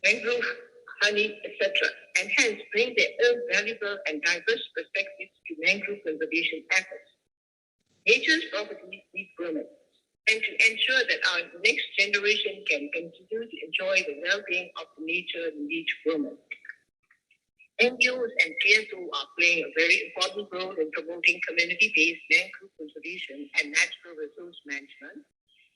mangrove honey, etc., and hence bring their own valuable and diverse perspectives to mangrove conservation efforts. Nature's properties need women, and to ensure that our next generation can continue to enjoy the well-being of nature needs women. NGOs and PSO are playing a very important role in promoting community-based mangrove conservation and natural resource management,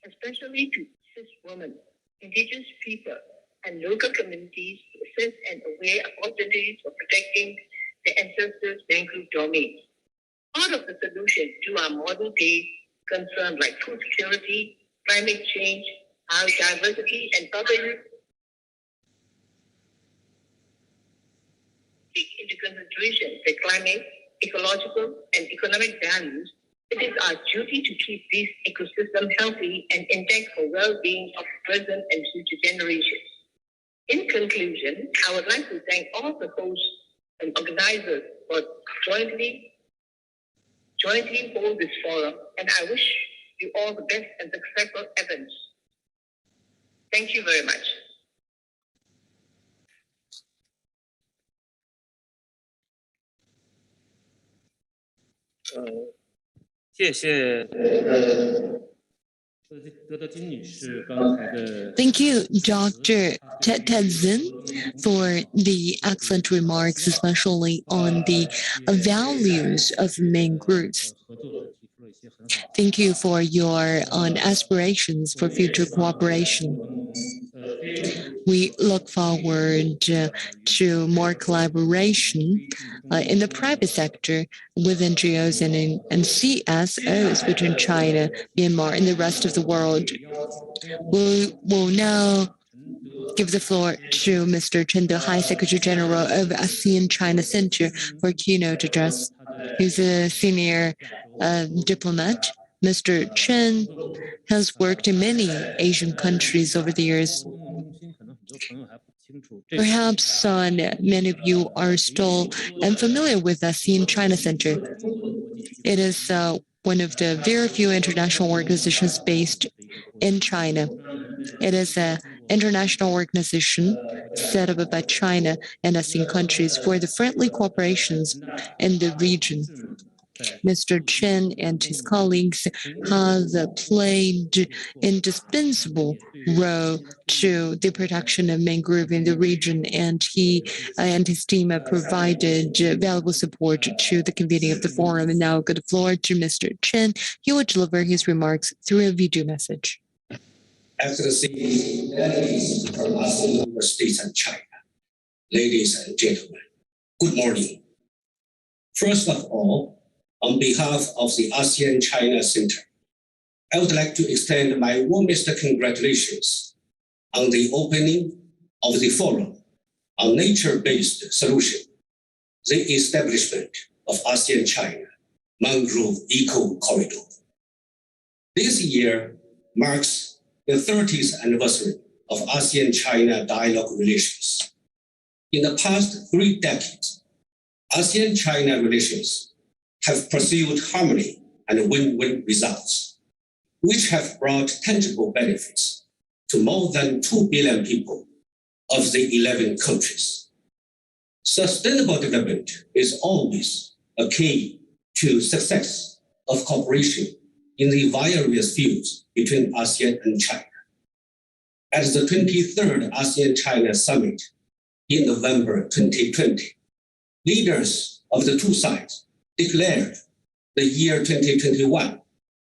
especially to assist women, indigenous people, and local communities to assess and aware opportunities for protecting their ancestors' mangrove domains. Part of the solution to our modern-day concerns like food security, climate change, biodiversity, and public take into consideration the climate, ecological, and economic values. It is our duty to keep these ecosystems healthy and intact for well-being of present and future generations. In conclusion, I would like to thank all the hosts and organizers for jointly hold this forum, and I wish you all the best and successful events. Thank you very much. Thank you, Dr. Ted-Zin, for the excellent remarks, especially on the values of mangroves. Thank you for your aspirations for future cooperation. We look forward to more collaboration in the private sector with NGOs and CSOs between China, Myanmar, and the rest of the world. We will now give the floor to Mr. Chen, the High Secretary General of ASEAN China Center for a keynote address. He's a senior diplomat. Mr. Chen has worked in many Asian countries over the years. Perhaps many of you are still unfamiliar with ASEAN China Center. It is one of the very few international organizations based in China. It is an international organization set up by China and ASEAN countries for the friendly cooperations in the region. Mr. Chen and his colleagues have played indispensable role to the protection of mangrove in the region, and he and his team have provided valuable support to the convening of the forum. And now I'll give the floor to Mr. Chen. He will deliver his remarks through a video message. Excellency, delegates from ASEAN member states and China, ladies and gentlemen, good morning. First of all, on behalf of the ASEAN China Center, I would like to extend my warmest congratulations on the opening of the Forum on Nature-Based Solution, the establishment of ASEAN-China Mangrove Eco Corridor. This year marks the 30th anniversary of ASEAN-China dialogue relations. In the past 3 decades, ASEAN-China relations have pursued harmony and win-win results, which have brought tangible benefits to more than 2 billion people of the 11 countries. Sustainable development is always a key to success of cooperation in the various fields between ASEAN and China. At the 23rd ASEAN-China Summit in November 2020, leaders of the 2 sides declared the year 2021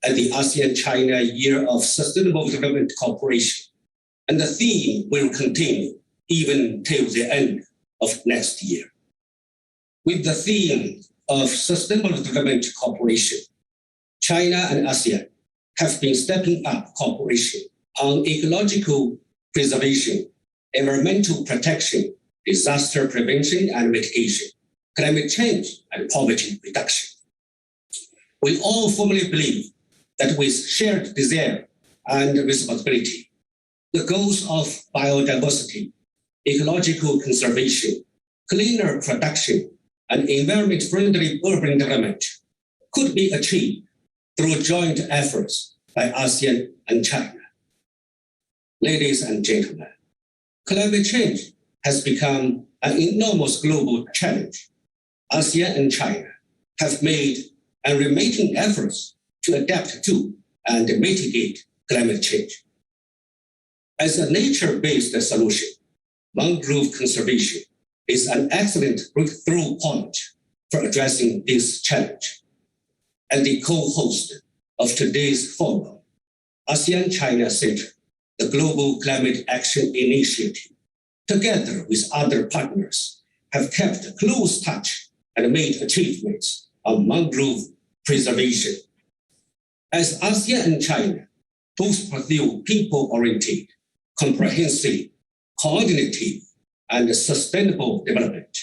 as the ASEAN-China Year of Sustainable Development Cooperation, and the theme will continue even till the end of next year. With the theme of Sustainable Development Cooperation, China and ASEAN have been stepping up cooperation on ecological preservation, environmental protection, disaster prevention and mitigation, climate change, and poverty reduction. We all firmly believe that with shared desire and responsibility, the goals of biodiversity, ecological conservation, cleaner production, and environment-friendly urban development could be achieved through joint efforts by ASEAN and China. Ladies and gentlemen, climate change has become an enormous global challenge. ASEAN and China have made and are making efforts to adapt to and mitigate climate change. As a nature-based solution, mangrove conservation is an excellent breakthrough point for addressing this challenge. As the co-host of today's forum, ASEAN-China Center, the Global Climate Action Initiative, together with other partners, have kept close touch and made achievements on mangrove preservation. As ASEAN and China both pursue people-oriented, comprehensive, coordinated, and sustainable development,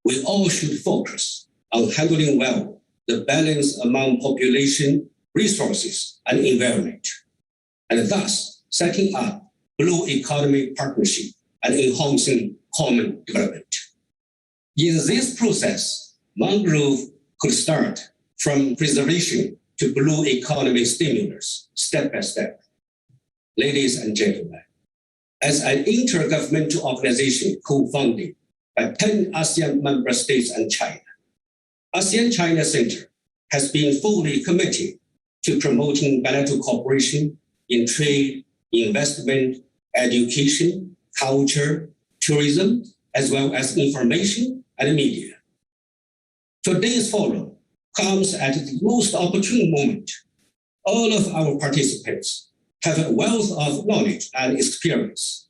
we all should focus on handling well the balance among population, resources, and environment, and thus setting up blue economy partnership and enhancing common development. In this process, mangrove could start from preservation to blue economy stimulus, step by step. Ladies and gentlemen, as an intergovernmental organization co-founded by 10 ASEAN member states and China, ASEAN-China Center has been fully committed to promoting bilateral cooperation in trade, investment, education, culture, tourism, as well as information and media. Today's forum comes at the most opportune moment. All of our participants have a wealth of knowledge and experience.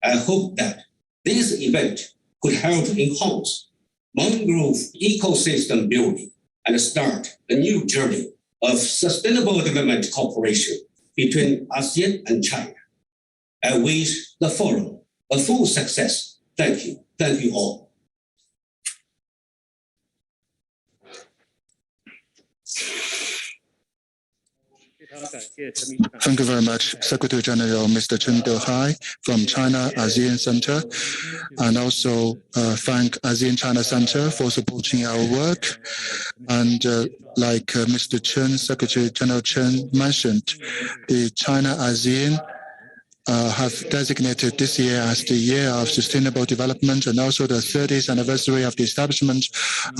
I hope that this event could help enhance mangrove ecosystem building and start a new journey of sustainable development cooperation between ASEAN and China. I wish the forum a full success. Thank you. Thank you all. Thank you very much, Secretary General Mr. Chen from China ASEAN Center, and also thank ASEAN China Center for supporting our work. And like Mr. Chen, Secretary General Chen mentioned, the China ASEAN have designated this year as the year of sustainable development and also the 30th anniversary of the establishment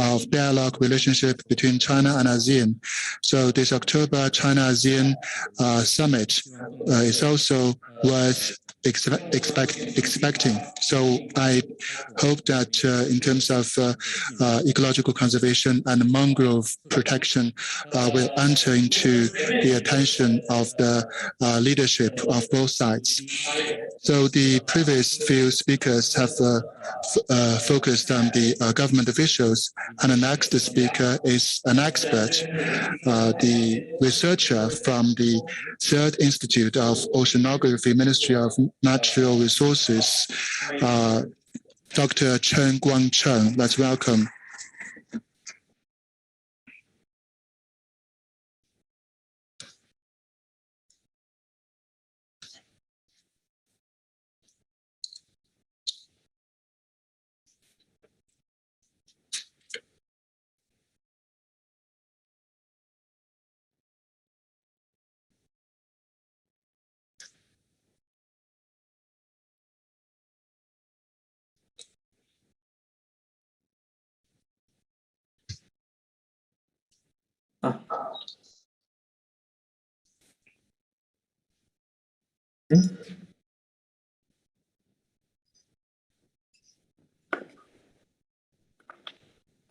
of dialogue relationship between China and ASEAN. So this October China-ASEAN summit is also worth expecting. So I hope that in terms of ecological conservation and mangrove protection will enter into the attention of the leadership of both sides. So the previous few speakers have focused on the government officials, and the next speaker is an expert, the researcher from the Third Institute of Oceanography, Ministry of Natural Resources, Dr. Chigwang. Let's welcome.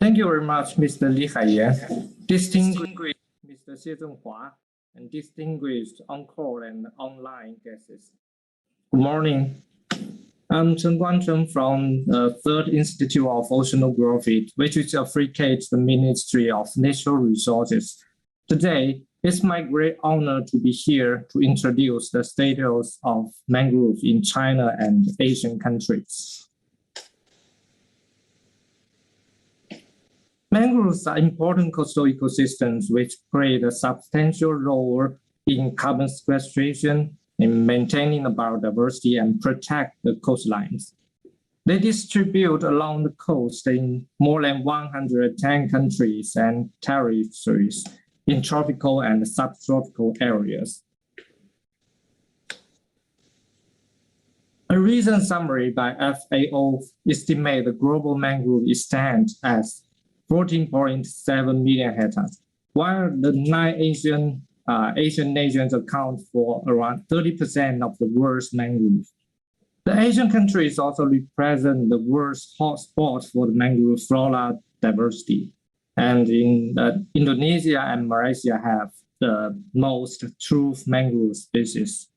Thank you very much, Mr. Li Haiyan, distinguished Mr. Huang, and distinguished encore and online guests. Good morning. I'm Chen from the Third Institute of Oceanography, which affiliates the Ministry of Natural Resources. Today, it's my great honor to be here to introduce the status of mangrove in China and Asian countries. Mangroves are important coastal ecosystems which play a substantial role in carbon sequestration, in maintaining the biodiversity and protect the coastlines. They distribute along the coast in more than 110 countries and territories in tropical and subtropical areas. A recent summary by FAO estimates the global mangrove extent as 14.7 million hectares, while the 9 Asian nations account for around 30% of the world's mangrove. The Asian countries also represent the world's hotspot for the mangrove flora diversity. And in Indonesia and Malaysia have the most true mangrove species.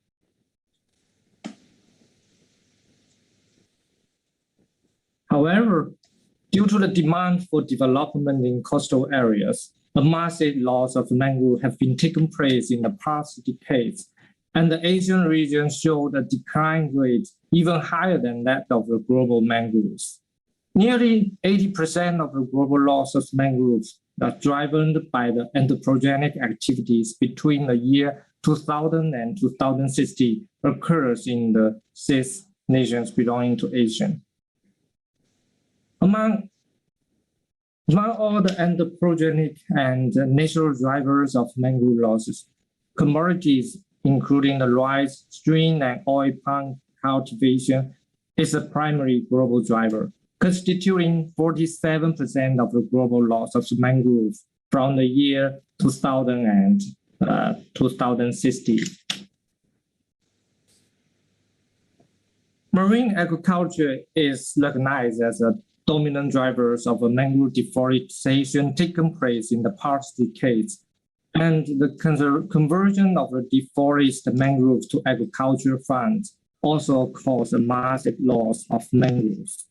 However, due to the demand for development in coastal areas, a massive loss of mangrove have been taking place in the past decades, and the Asian region showed a decline rate even higher than that of the global mangroves. Nearly 80% of the global loss of mangroves are driven by the anthropogenic activities between the year 2000 and 2060 occurs in the 6 nations belonging to Asia. Among all the anthropogenic and natural drivers of mangrove losses, commodities, including the rice, string, and oil palm cultivation, is a primary global driver, constituting 47% of the global loss of mangrove from the year 2000 and 2060. Marine agriculture is recognized as a dominant drivers of a mangrove deforestation taking place in the past decades, and the conversion of the deforested mangroves to agricultural funds also caused a massive loss of mangroves.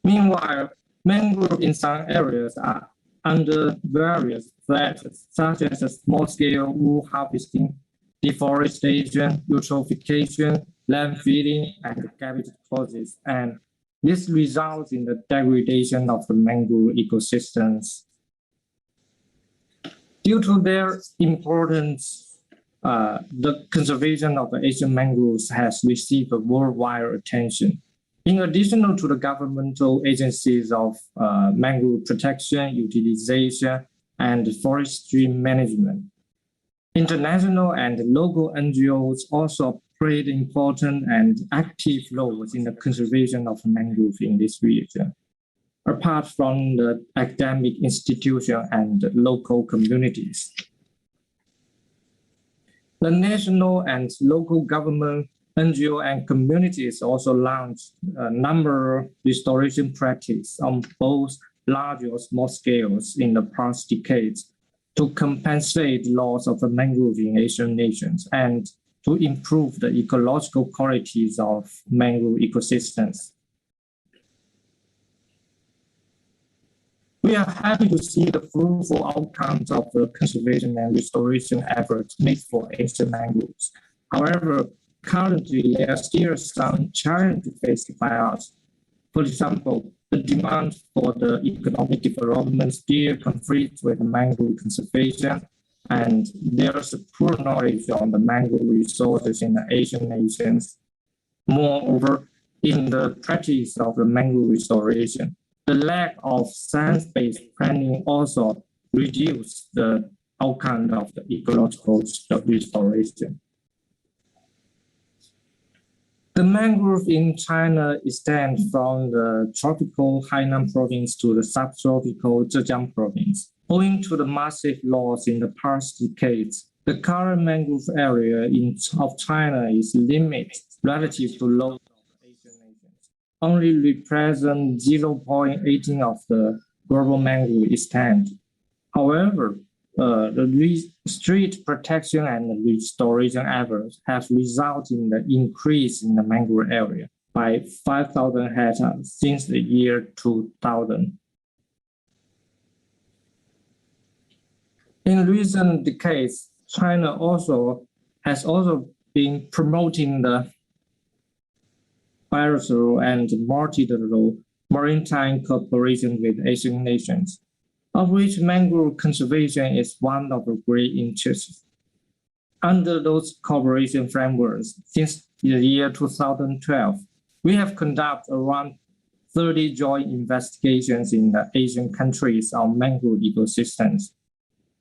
Meanwhile, mangrove in some areas are under various threats, such as small-scale wool harvesting, deforestation, eutrophication, land feeding, and cabbage closes, and this results in the degradation of the mangrove ecosystems. Due to their importance, the conservation of the Asian mangroves has received worldwide attention. In addition to the governmental agencies of mangrove protection, utilization, and forestry management, international and local NGOs also played important and active roles in the conservation of mangrove in this region, apart from the academic institution and local communities. The national and local government, NGO, and communities also launched a number of restoration practices on both large or small scales in the past decades to compensate loss of the mangrove in Asian nations and to improve the ecological qualities of mangrove ecosystems. We are happy to see the fruitful outcomes of the conservation and restoration efforts made for Asian mangroves. However, currently, there are still some challenges faced by us. For example, the demand for the economic development still conflicts with mangrove conservation, and there is a poor knowledge on the mangrove resources in the Asian nations. Moreover, in the practice of the mangrove restoration, the lack of science-based planning also reduces the outcome of the ecological restoration. The mangrove in China extends from the tropical Hainan province to the subtropical Zhejiang province. Owing to the massive loss in the past decades, the current mangrove area of China is limited relative to loss of Asian nations, only represent 0.18 of the global mangrove extent. However, the street protection and restoration efforts have resulted in the increase in the mangrove area by 5,000 hectares since the year 2000. In recent decades, China has also been promoting the bilateral and multilateral maritime cooperation with Asian nations, of which mangrove conservation is one of the great interests. Under those cooperation frameworks, since the year 2012, we have conducted around 30 joint investigations in the Asian countries on mangrove ecosystems.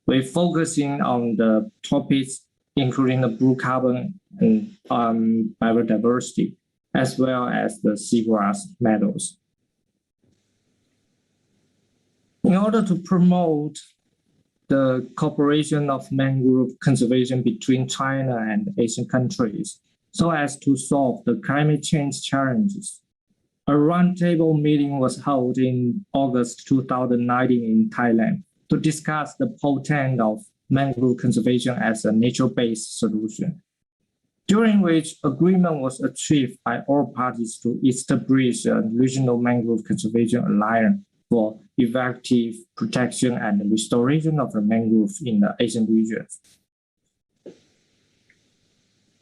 We're focusing on the topics including the blue carbon and biodiversity, as well as the seagrass meadows. In order to promote the cooperation of mangrove conservation between China and Asian countries, so as to solve the climate change challenges, a roundtable meeting was held in August 2019 in Thailand to discuss the potential of mangrove conservation as a nature-based solution, during which agreement was achieved by all parties to establish a regional mangrove conservation alliance for effective protection and restoration of the mangrove in the Asian regions.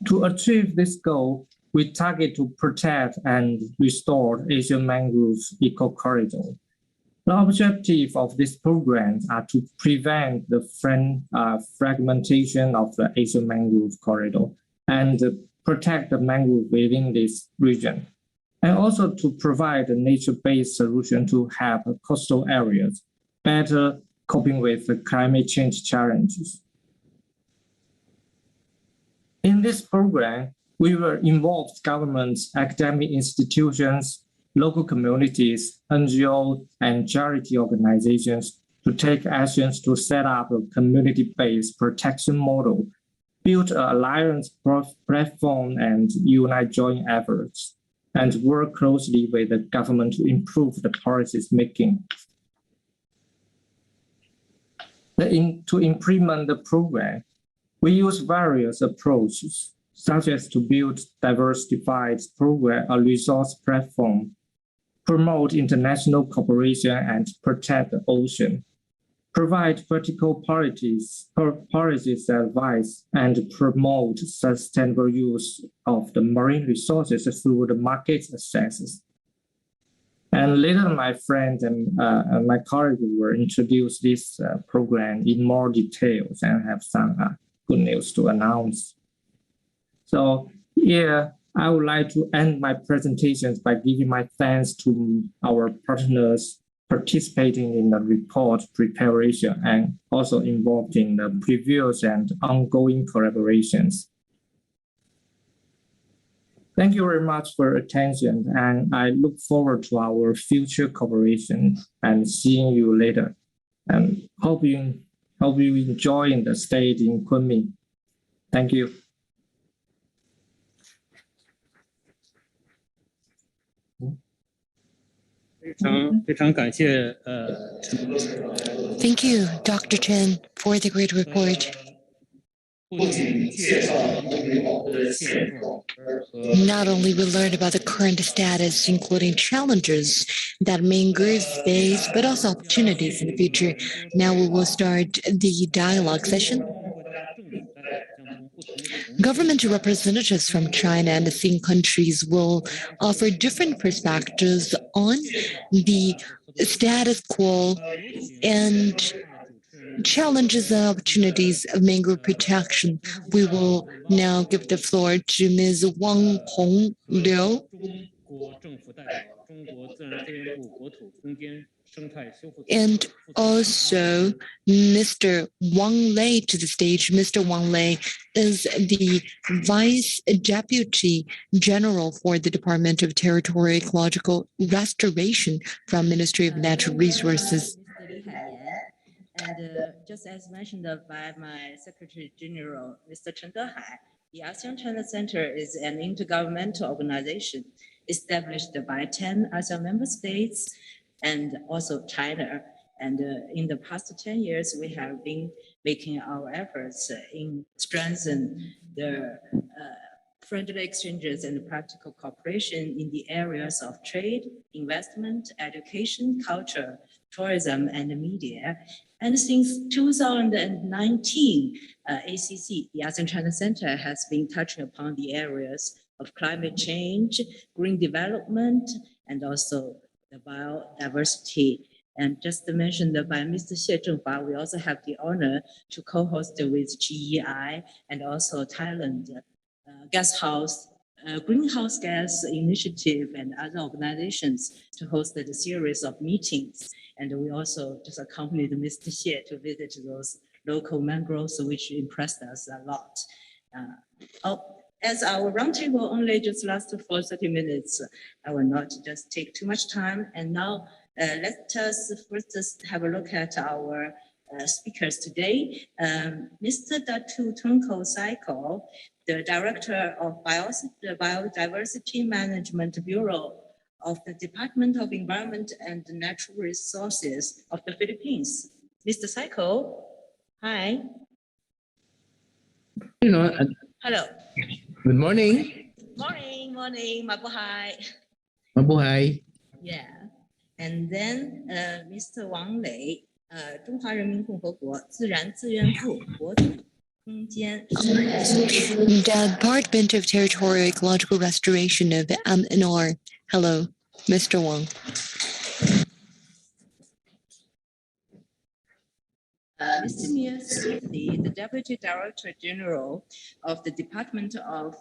To achieve this goal, we target to protect and restore Asian mangrove eco-corridor. The objective of this program are to prevent the fragmentation of the Asian mangrove corridor and protect the mangrove within this region, and also to provide a nature-based solution to help coastal areas better coping with the climate change challenges. In this program, we will involve governments, academic institutions, local communities, NGOs, and charity organizations to take actions to set up a community-based protection model, build an alliance platform, and unite joint efforts, and work closely with the government to improve the policies making. To implement the program, we use various approaches, such as to build diversified program or resource platform, promote international cooperation and protect the ocean, provide practical policies advice, and promote sustainable use of the marine resources through the market accesses. And later, my friends and my colleagues will introduce this program in more details and have some good news to announce. So here, I would like to end my presentations by giving my thanks to our partners participating in the report preparation and also involved in the previous and ongoing collaborations. Thank you very much for your attention, and I look forward to our future cooperation and seeing you later. And hope you enjoy the stay in Kunming. Thank you. Thank you, Dr. Chen, for the great report. Not only we learned about the current status, including challenges that mangroves face, but also opportunities in the future. Now we will start the dialogue session. Government representatives from China and the same countries will offer different perspectives on the status quo and challenges and opportunities of mangrove protection. We will now give the floor to Ms. Wang Hongliu. And also Mr. Wang Lei to the stage. Mr. Wang Lei is the Vice Deputy General for the Department of Territorial Ecological Restoration from Ministry of Natural Resources. And just as mentioned by my Secretary General, Mr. Chen, the ASEAN China Center is an intergovernmental organization established by 10 ASEAN member states and also China. And in the past 10 years, we have been making our efforts in strengthening the friendly exchanges and practical cooperation in the areas of trade, investment, education, culture, tourism, and media. And since 2019, ACC, the ASEAN China Center, has been touching upon the areas of climate change, green development, and also the biodiversity. And just mentioned by Mr. Xie Zhenghua, we also have the honor to co-host with GEI and also Thailand greenhouse gas initiative and other organizations to host a series of meetings. And we also just accompanied Mr. Xie to visit those local mangroves, which impressed us a lot. As our roundtable only just lasted for 30 minutes, I will not just take too much time. And now let us first have a look at our speakers today. Mr. Datu Tunko Saiko, the Director of the Biodiversity Management Bureau of the Department of Environment and Natural Resources of the Philippines. Mr. Saiko, hi. Hello. Good morning. Morning, mabuhay. Mabuhay. Yeah. And then Mr. Wang Lei, 中华人民共和国自然资源部国土空间 Department of Territorial Ecological Restoration of MNR. Hello, Mr. Wang. Mr. Mia Smithy, the Deputy Director General of the Department of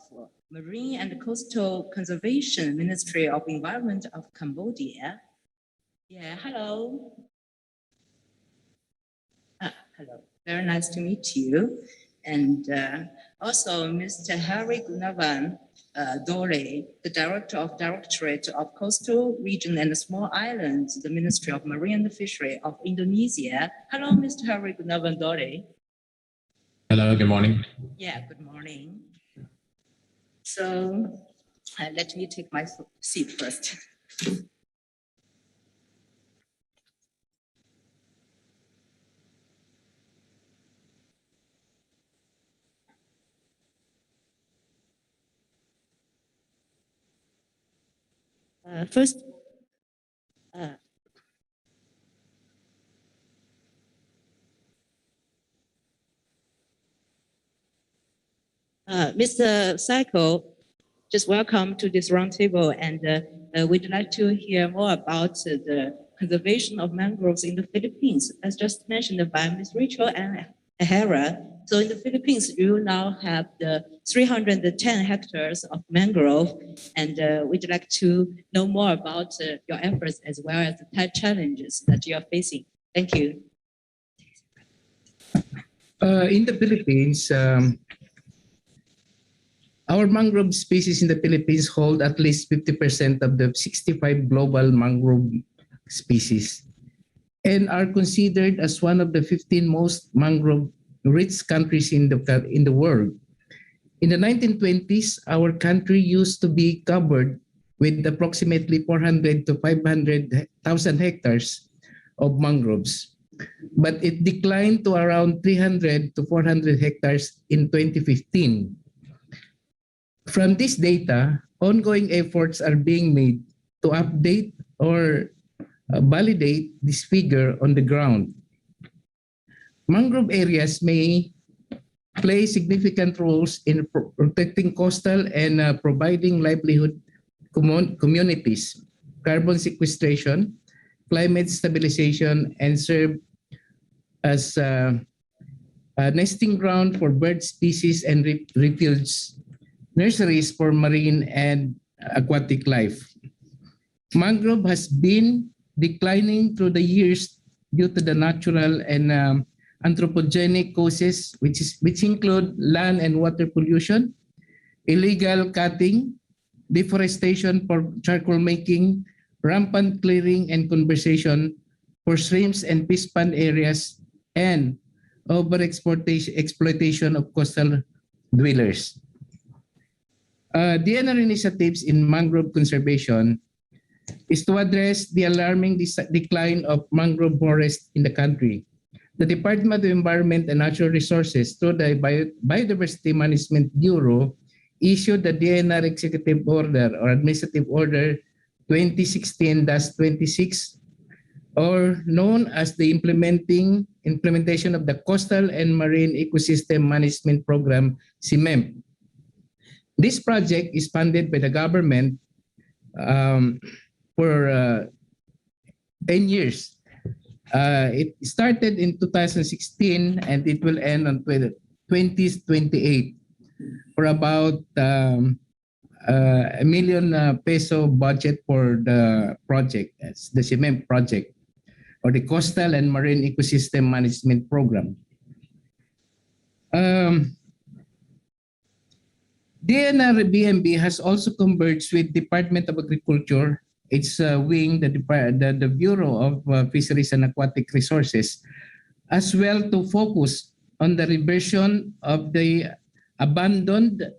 Marine and Coastal Conservation, Ministry of Environment of Cambodia. Yeah, hello. Hello, very nice to meet you. And also Mr. Harry Gunawan Dole, the Director of Directorate of Coastal Region and Small Islands, the Ministry of Marine and Fishery of Indonesia. Hello, Mr. Harry Gunawan Dole. Hello, good morning. Yeah, good morning. So let me take my seat first. First, Mr. Psycho, just welcome to this roundtable, and we'd like to hear more about the conservation of mangroves in the Philippines, as just mentioned by Ms. Rachel and Hera. So in the Philippines, you now have the 310 hectares of mangrove, and we'd like to know more about your efforts as well as the challenges that you are facing. Thank you. In the Philippines, our mangrove species in the Philippines hold at least 50% of the 65 global mangrove species and are considered as one of the 15 most mangrove-rich countries in the world. In the 1920s, our country used to be covered with approximately 400 to 500,000 hectares of mangroves, but it declined to around 300 to 400 hectares in 2015. From this data, ongoing efforts are being made to update or validate this figure on the ground. Mangrove areas may play significant roles in protecting coastal and providing livelihood communities, carbon sequestration, climate stabilization, and serve as a nesting ground for bird species and refuge nurseries for marine and aquatic life. Mangrove has been declining through the years due to the natural and anthropogenic causes, which include land and water pollution, illegal cutting, deforestation for charcoal making, rampant clearing and conservation for shrimps and fish pond areas, and exploitation of coastal dwellers. DNR initiatives in mangrove conservation is to address the alarming decline of mangrove forests in the country. The Department of Environment and Natural Resources, through the Biodiversity Management Bureau, issued the DNR Executive Order or Administrative Order 2016-26, or known as the implementation of the Coastal and Marine Ecosystem Management Program, CMEMP. This project is funded by the government for 10 years. It started in 2016 and it will end on 2028 for about $1 million peso budget for the project. That's the CMEMP project, or the Coastal and Marine Ecosystem Management Program. DNR BMB has also converged with Department of Agriculture, its wing, the Bureau of Fisheries and Aquatic Resources, as well to focus on the reversion of the abandoned,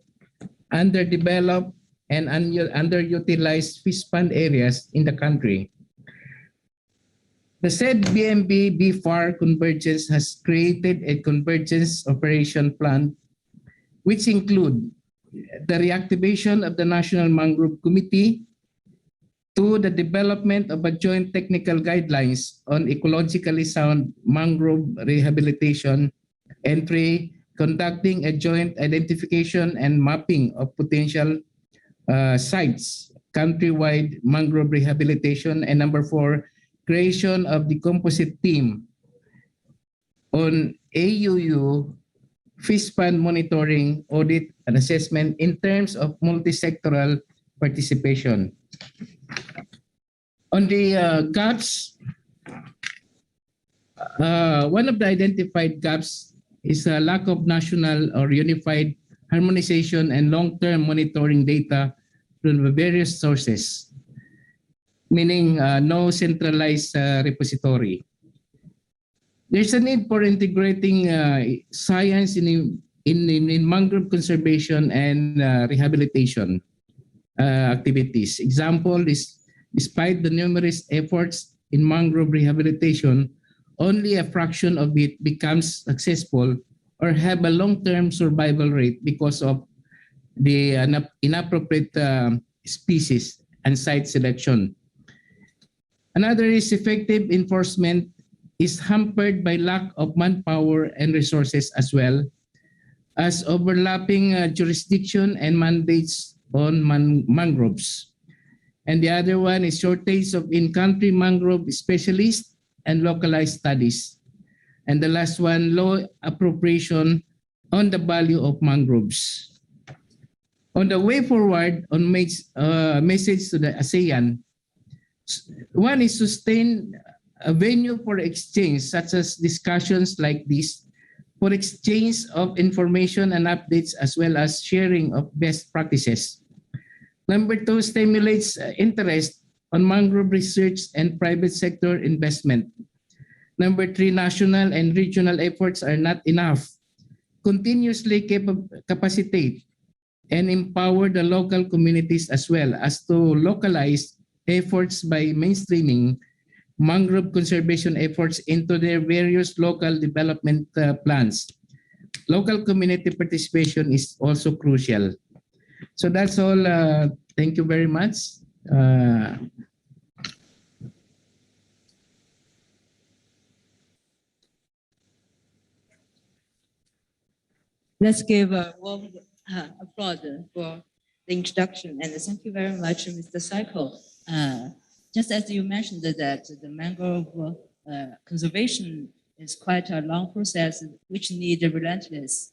underdeveloped, and underutilized fish pond areas in the country. The said BMB BFAR Convergence has created a convergence operation plan, which include the reactivation of the National Mangrove Committee, to the development of a joint technical guidelines on ecologically sound mangrove rehabilitation, and 3, conducting a joint identification and mapping of potential sites, countrywide mangrove rehabilitation, and 4, creation of the composite team on AUU fish pond monitoring, audit, and assessment in terms of multi-sectoral participation. On the gaps, one of the identified gaps is a lack of national or unified harmonization and long-term monitoring data from the various sources, meaning no centralized repository. There's a need for integrating science in mangrove conservation and rehabilitation activities. Example is, despite the numerous efforts in mangrove rehabilitation, only a fraction of it becomes successful or have a long-term survival rate because of the inappropriate species and site selection. Another is effective enforcement is hampered by lack of manpower and resources as well. as overlapping jurisdiction and mandates on mangroves. And the other one is shortage of in-country mangrove specialists and localized studies. And the last one, low appropriation on the value of mangroves. On the way forward, on message to the ASEAN, one is sustain a venue for exchange, such as discussions like this, for exchange of information and updates, as well as sharing of best practices. Number two, stimulates interest on mangrove research and private sector investment. Number three, national and regional efforts are not enough. Continuously capacitate and empower the local communities as well as to localize efforts by mainstreaming mangrove conservation efforts into their various local development plans. Local community participation is also crucial. So that's all. Thank you very much. Let's give a warm applause for the introduction, and thank you very much, Mr. Cycle. Just as you mentioned that the mangrove conservation is quite a long process which needs relentless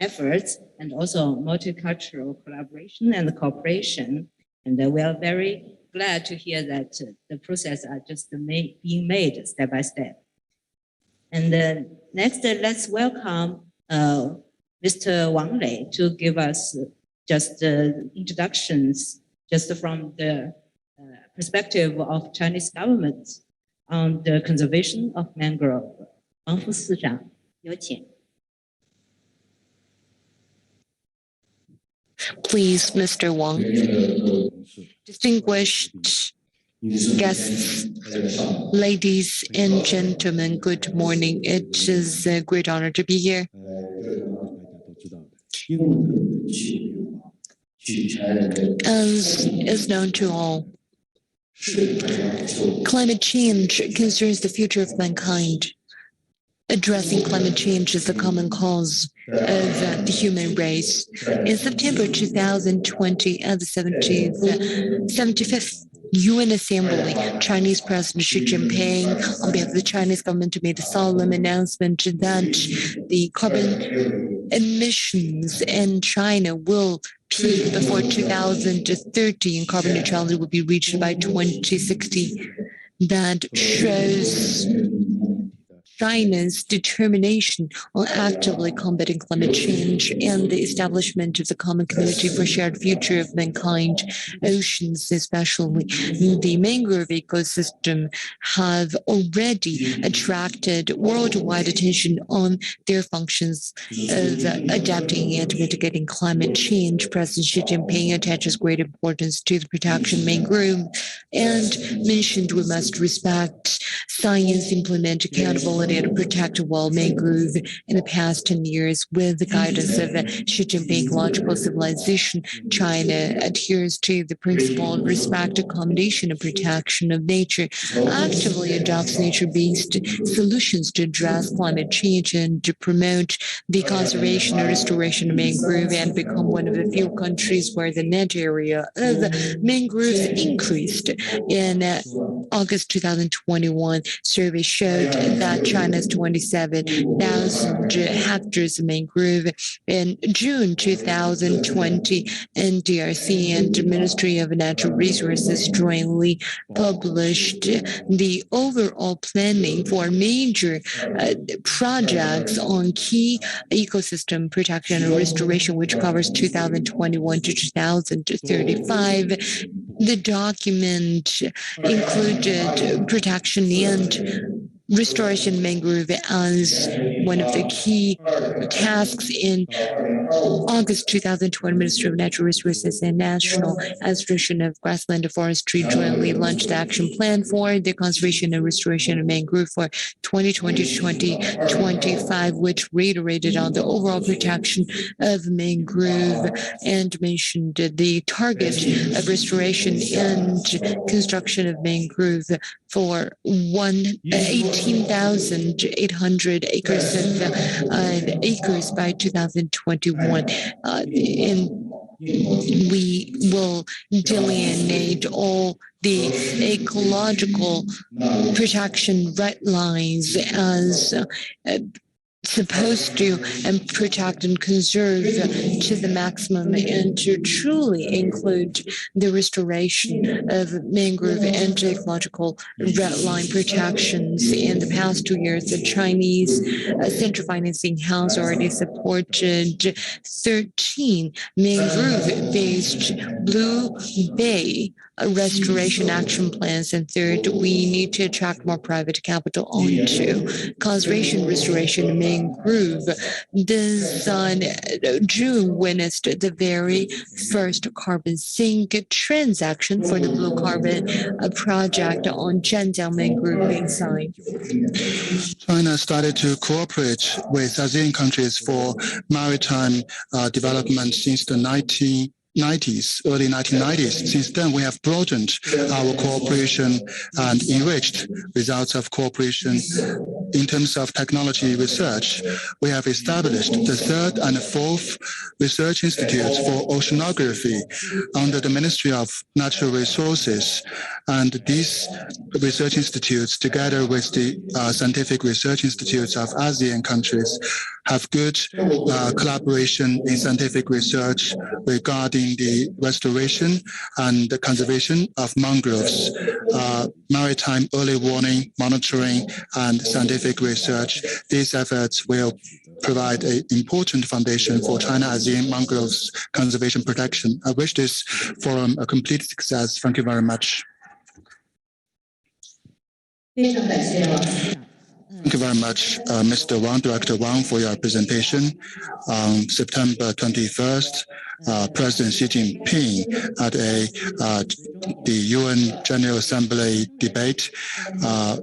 efforts and also multicultural collaboration and cooperation. And we are very glad to hear that the process are just being made step by step. And next, let's welcome Mr. Wang Lei to give us just introductions just from the perspective of Chinese government on the conservation of mangrove. Wang Fu市长，有请。 Please, Mr. Wang. Distinguished guests, ladies and gentlemen, good morning. It is a great honor to be here. As is known to all, climate change concerns the future of mankind. Addressing climate change is the common cause of the human race. In September 2020, at the 75th UN Assembly, Chinese President Xi Jinping, on behalf of the Chinese government, made a solemn announcement that the carbon emissions in China will peak before 2030 and carbon neutrality will be reached by 2060. That shows China's determination on actively combating climate change and the establishment of the common community for shared future of mankind. Oceans, especially the mangrove ecosystem, have already attracted worldwide attention on their functions of adapting and mitigating climate change. President Xi Jinping attaches great importance to the protection of mangrove and mentioned we must respect science, implement accountability, and protect wild mangrove. In the past 10 years, with the guidance of Xi Jinping ecological civilization, China adheres to the principle of respect, accommodation, and protection of nature, actively adopts nature-based solutions to address climate change and to promote the conservation and restoration of mangrove, and become one of the few countries where the net area of mangroves increased. In August 2021, survey showed that China's 27,000 hectares of mangrove. In June 2020, NDRC and the Ministry of Natural Resources jointly published the overall planning for major projects on key ecosystem protection and restoration, which covers 2021 to 2035. The document included protection and restoration of mangrove as one of the key tasks. In August 2020, Ministry of Natural Resources and National Administration of Grassland and Forestry jointly launched the action plan for the conservation and restoration of mangrove for 2020 to 2025, which reiterated on the overall protection of mangrove and mentioned the target of restoration and construction of mangrove for 18,800 acres of acres by 2021. And we will delineate all the ecological protection red lines as supposed to protect and conserve to the maximum, and to truly include the restoration of mangrove and ecological red line protections. In the past 2 years, the Chinese Central Financing has already supported 13 mangrove-based Blue Bay restoration action plans. And third, we need to attract more private capital onto conservation restoration mangrove. This on June witnessed the very first carbon sink transaction for the blue carbon project on Zhanjiang mangrove basin. China started to cooperate with ASEAN countries for maritime development since the early 1990s. Since then, we have broadened our cooperation and enriched results of cooperation. In terms of technology research, we have established the 3rd and 4th research institutes for oceanography under the Ministry of Natural Resources. And these research institutes, together with the scientific research institutes of ASEAN countries, have good collaboration in scientific research regarding the restoration and the conservation of mangroves, maritime early warning, monitoring, and scientific research. These efforts will provide an important foundation for China-ASEAN mangroves conservation protection. I wish this forum a complete success. Thank you very much. Thank you very much, Mr. Wang, Director Wang, for your presentation. On September 21st, President Xi Jinping at the UN General Assembly debate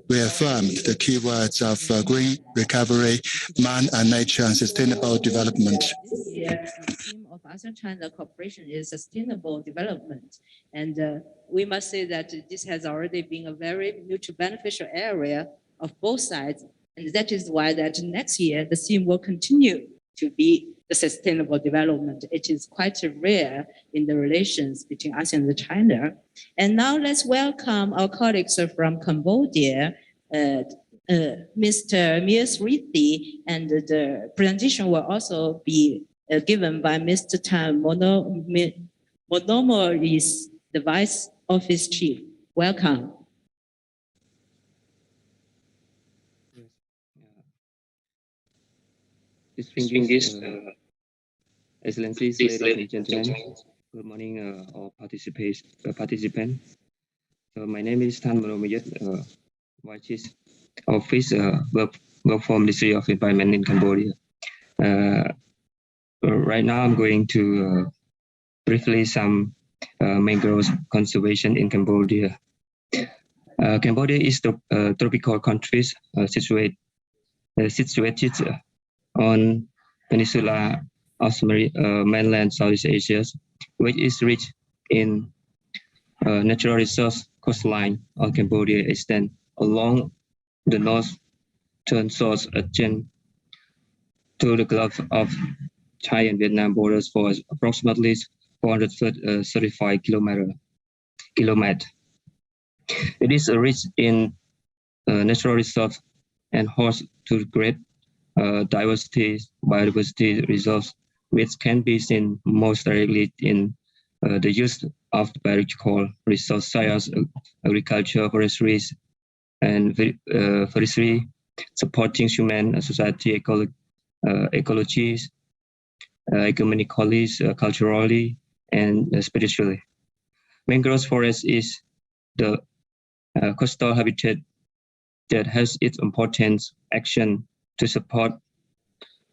reaffirmed the key words of green recovery, man and nature, and sustainable development. The theme of ASEAN-China cooperation is sustainable development. And we must say that this has already been a very mutually beneficial area of both sides. And that is why that next year, the theme will continue to be the sustainable development. It is quite rare in the relations between ASEAN and China. And now let's welcome our colleagues from Cambodia, Mr. Mirsrithi, and the presentation will also be given by Mr. Tan Monomoris, the Vice Office Chief. Welcome. Distinguished Excellencies, ladies and gentlemen, good morning, all participants. So my name is Tan Monomoris, Vice Office, work for Ministry of Environment in Cambodia. Right now, I'm going to briefly some mangrove conservation in Cambodia. Cambodia is the tropical country situated on Peninsula of mainland Southeast Asia, which is rich in natural resource. Coastline of Cambodia extends along the northern shores of Chen to the Gulf of Thai and Vietnam borders for approximately 435 kilometers. It is rich in natural resources and host to great biodiversity resources, which can be seen most directly in the use of biological resources such as agriculture, forestry, and forestry, supporting human society ecologies, economically, culturally, and spiritually. Mangrove forest is the coastal habitat that has its important action to support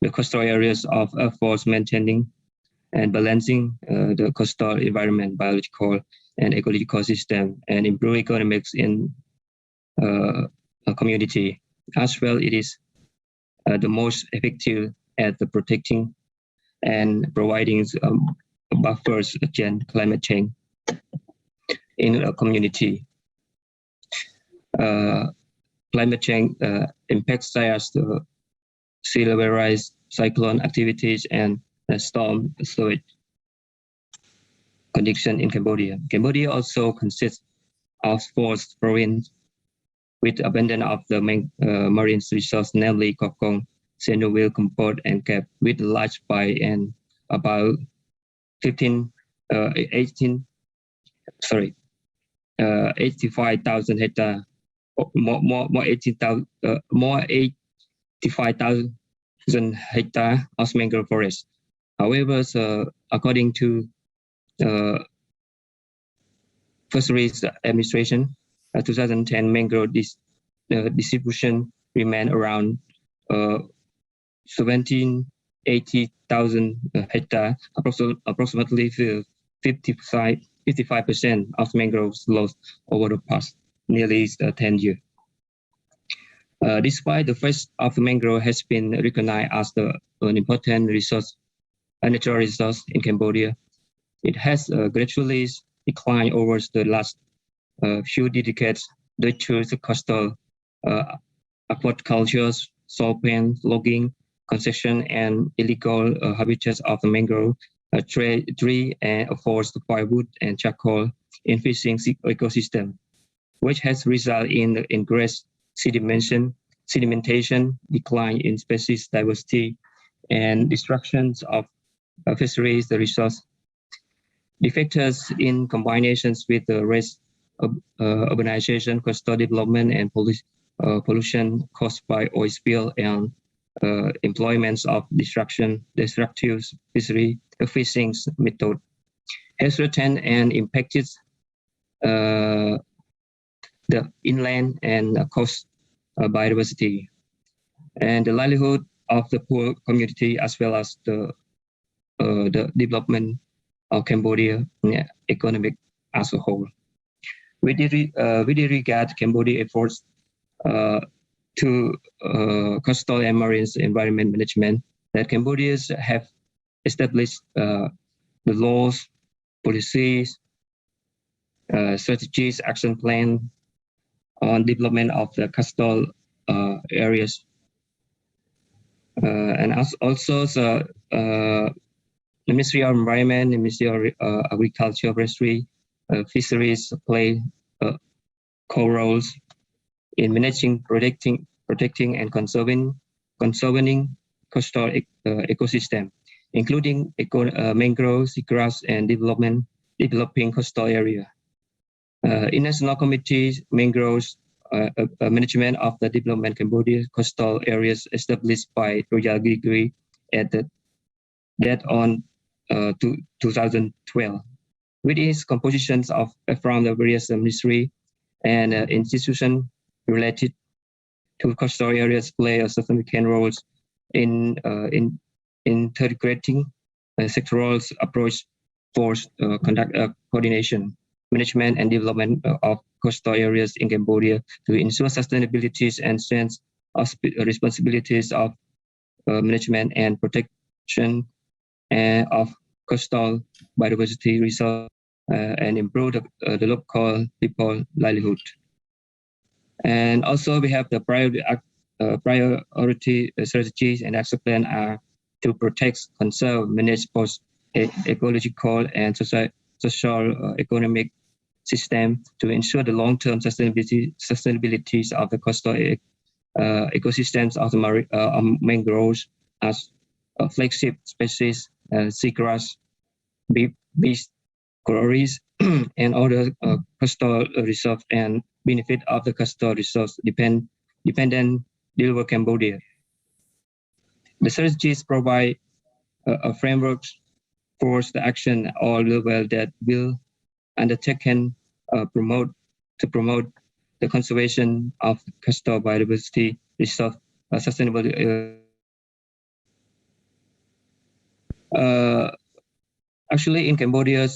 the coastal areas of efforts maintaining and balancing the coastal environment, biological and ecological system, and improve economics in a community. As well, it is the most effective at the protecting and providing buffers against climate change in a community. Climate change impacts such as the sea level rise, cyclone activities, and storm surge condition in Cambodia. Cambodia also consists of 4 provinces with abundance of the main marine resources, namely Kokong, Senuville, Kampot, and Kep, with large by and about 85,000 hectares, more 85,000 hectares of mangrove forest. However, according to Fisheries Administration, 2010 mangrove distribution remained around 80,000 hectares, approximately 55% of mangroves lost over the past nearly 10 years. Despite the fact of mangrove has been recognized as an important resource, a natural resource in Cambodia, it has gradually declined over the last few decades due to the coastal aquaculture, salt-pan logging, concession, and illegal habitats of the mangrove tree and forest firewood and charcoal in fishing ecosystem, which has resulted in increased sedimentation, decline in species diversity, and destructions of fisheries resource. The factors in combinations with the rest of urbanization, coastal development, and pollution caused by oil spill and employments of destructive fishery fishing method has threatened and impacted the inland and coast biodiversity and the livelihood of the poor community, as well as the development of Cambodia economic as a whole. We regard Cambodia efforts to coastal and marine environment management that Cambodians have established the laws, policies, strategies, action plan on development of the coastal areas. And also the Ministry of Environment, the Ministry of Agriculture, Forestry, Fisheries play core roles in managing, protecting, and conserving coastal ecosystem, including mangroves, seagrass, and developing coastal area. In National Committee, mangroves management of the development Cambodia coastal areas established by Royal Decree at that on 2012, with its compositions from the various ministry and institutions related to coastal areas play a significant roles in integrating sectoral approach for conduct coordination, management, and development of coastal areas in Cambodia to ensure sustainability and sense of responsibilities of management and protection of coastal biodiversity resource and improve the local people livelihood. And also we have the priority strategies and action plan are to protect, conserve, manage both ecological and social economic system to ensure the long-term sustainability of the coastal ecosystems of the mangroves as flagship species, seagrass, beach quarries, and other coastal reserves and benefit of the coastal resource dependent deliver Cambodia. The strategies provide a framework for the action at all levels that will undertaken to promote the conservation of coastal biodiversity resource sustainable. Actually, in Cambodia,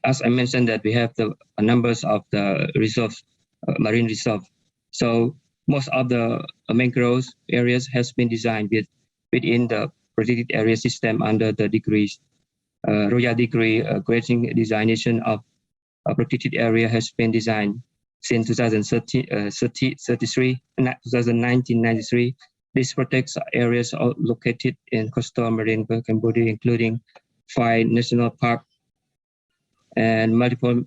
as I mentioned, that we have the numbers of the reserves, marine reserve. So most of the mangrove areas has been designed within the protected area system under the degrees. Royal Decree granting designation of a protected area has been designed since 1993 This protects areas located in coastal marine Cambodia, including 5 national parks and multiple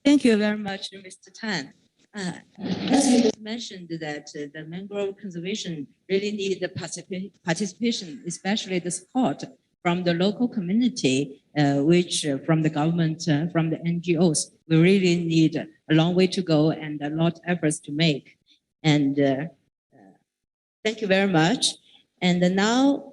Thank you very much, Mr. Tan. As you mentioned that the mangrove conservation really need the participation, especially the support from the local community, which from the government, from the NGOs, we really need a long way to go and a lot of efforts to make. And thank you very much. And now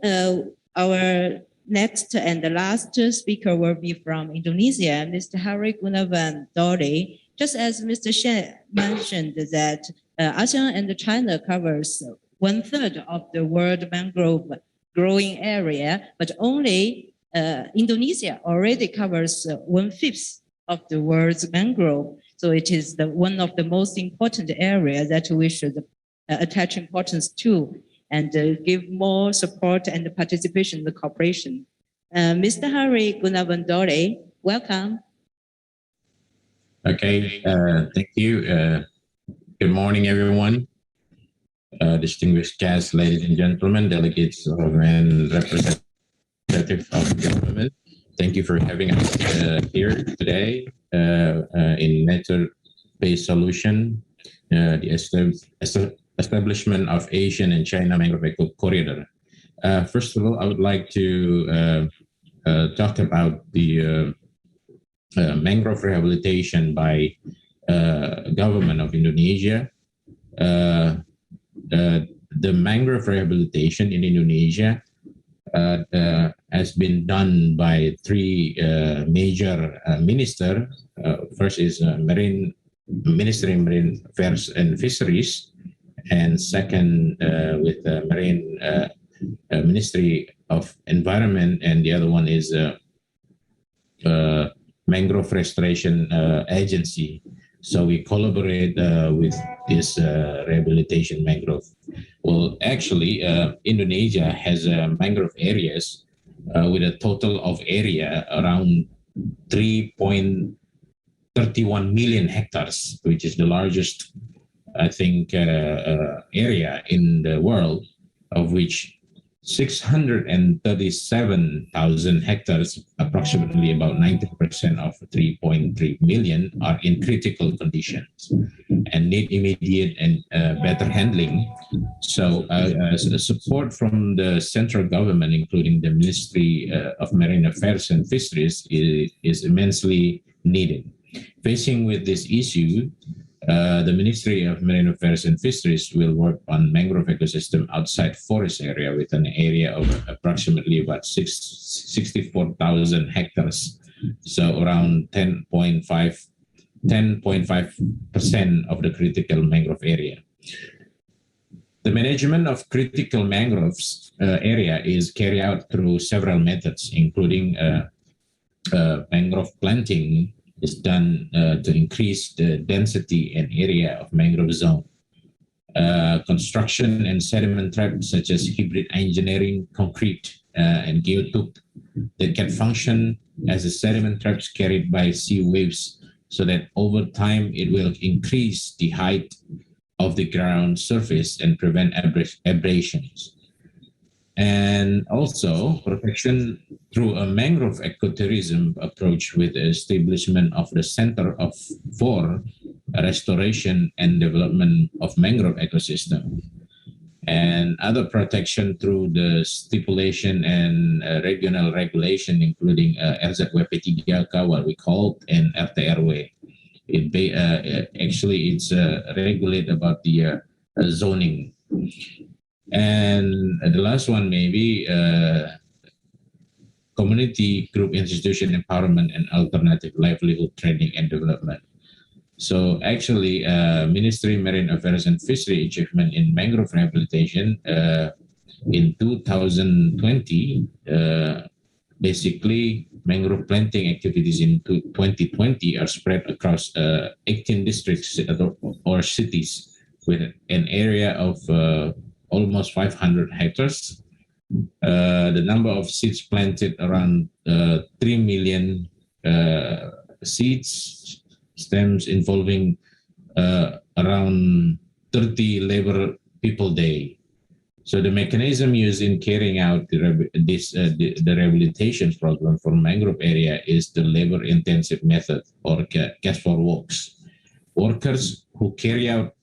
our next and the last speaker will be from Indonesia, Mr. Hari Gunawan Dori. Just as Mr. Chen mentioned that ASEAN and China covers 1/3 of the world mangrove growing area, but only Indonesia already covers 1/5 of the world's mangrove. So it is one of the most important areas that we should attach importance to and give more support and participation in the cooperation. Mr. Hari Gunawan Dori, welcome. Okay, thank you. Good morning, everyone. Distinguished guests, ladies and gentlemen, delegates and representatives of the government. Thank you for having us here today in nature-based solution, the establishment of Asian and China Mangrove Eco Corridor. First of all, I would like to talk about the mangrove rehabilitation by government of Indonesia. The mangrove rehabilitation in Indonesia has been done by 3 major ministers. First is Ministry of Marine Affairs and Fisheries, and second with the Marine Ministry of Environment, and the other one is Mangrove Restoration Agency. So we collaborate with this rehabilitation mangrove. Well, actually, Indonesia has mangrove areas with a total of area around 3.31 million hectares, which is the largest, I think, area in the world, of which 637,000 hectares, approximately about 90% of 3.3 million, are in critical conditions and need immediate and better handling. So support from the central government, including the Ministry of Marine Affairs and Fisheries, is immensely needed. Facing with this issue, the Ministry of Marine Affairs and Fisheries will work on mangrove ecosystem outside forest area with an area of approximately about 64,000 hectares. So around 10.5% of the critical mangrove area. The management of critical mangroves area is carried out through several methods, including mangrove planting is done to increase the density and area of mangrove zone. Construction and sediment traps such as hybrid engineering, concrete, and geotube that can function as a sediment traps carried by sea waves, so that over time it will increase the height of the ground surface and prevent abrasions. And also protection through a mangrove ecotourism approach with the establishment of the Center for Restoration and Development of Mangrove Ecosystem, and other protection through the stipulation and regional regulation, including RZWP3K, what we call, and RTRW. Actually, it's regulate about the zoning. And the last one, maybe community group institution empowerment and alternative livelihood training and development. So actually, Ministry of Marine Affairs and Fishery achievement in mangrove rehabilitation in 2020, basically mangrove planting activities in 2020 are spread across 18 districts or cities with an area of almost 500 hectares. The number of seeds planted around 3 million seeds, stems involving around 30 labor people day. So the mechanism used in carrying out the rehabilitation program for mangrove area is the labor-intensive method, or cash for works. Workers who carry out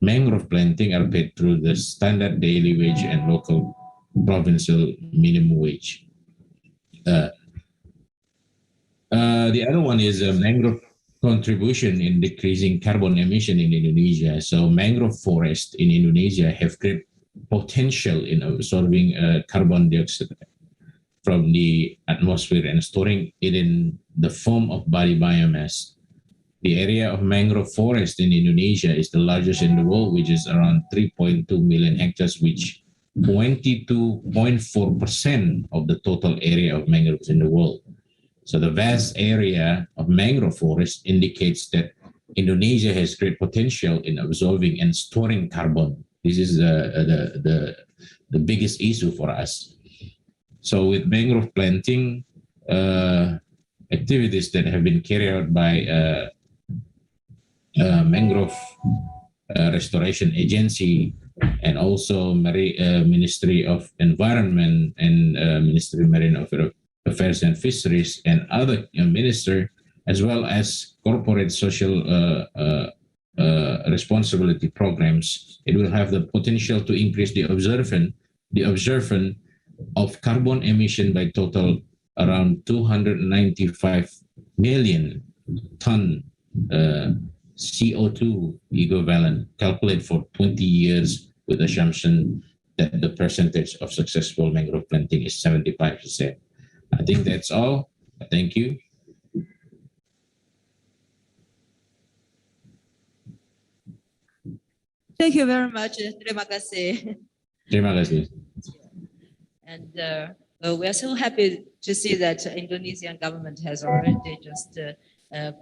mangrove planting are paid through the standard daily wage and local provincial minimum wage. The other one is a mangrove contribution in decreasing carbon emission in Indonesia. So mangrove forests in Indonesia have great potential in absorbing carbon dioxide from the atmosphere and storing it in the form of body biomass. The area of mangrove forest in Indonesia is the largest in the world, which is around 3.2 million hectares, which 22.4% of the total area of mangroves in the world. So the vast area of mangrove forest indicates that Indonesia has great potential in absorbing and storing carbon. This is the biggest issue for us. So with mangrove planting, activities that have been carried out by mangrove restoration agency and also Ministry of Environment and Ministry of Marine Affairs and Fisheries and other minister, as well as corporate social responsibility programs, it will have the potential to increase the observation of carbon emission by total around 295 million ton CO2 equivalent, calculate for 20 years with assumption that the percentage of successful mangrove planting is 75%. I think that's all. Thank you. Thank you very much. Terima kasih. Terima kasih. And we are so happy to see that Indonesian government has already just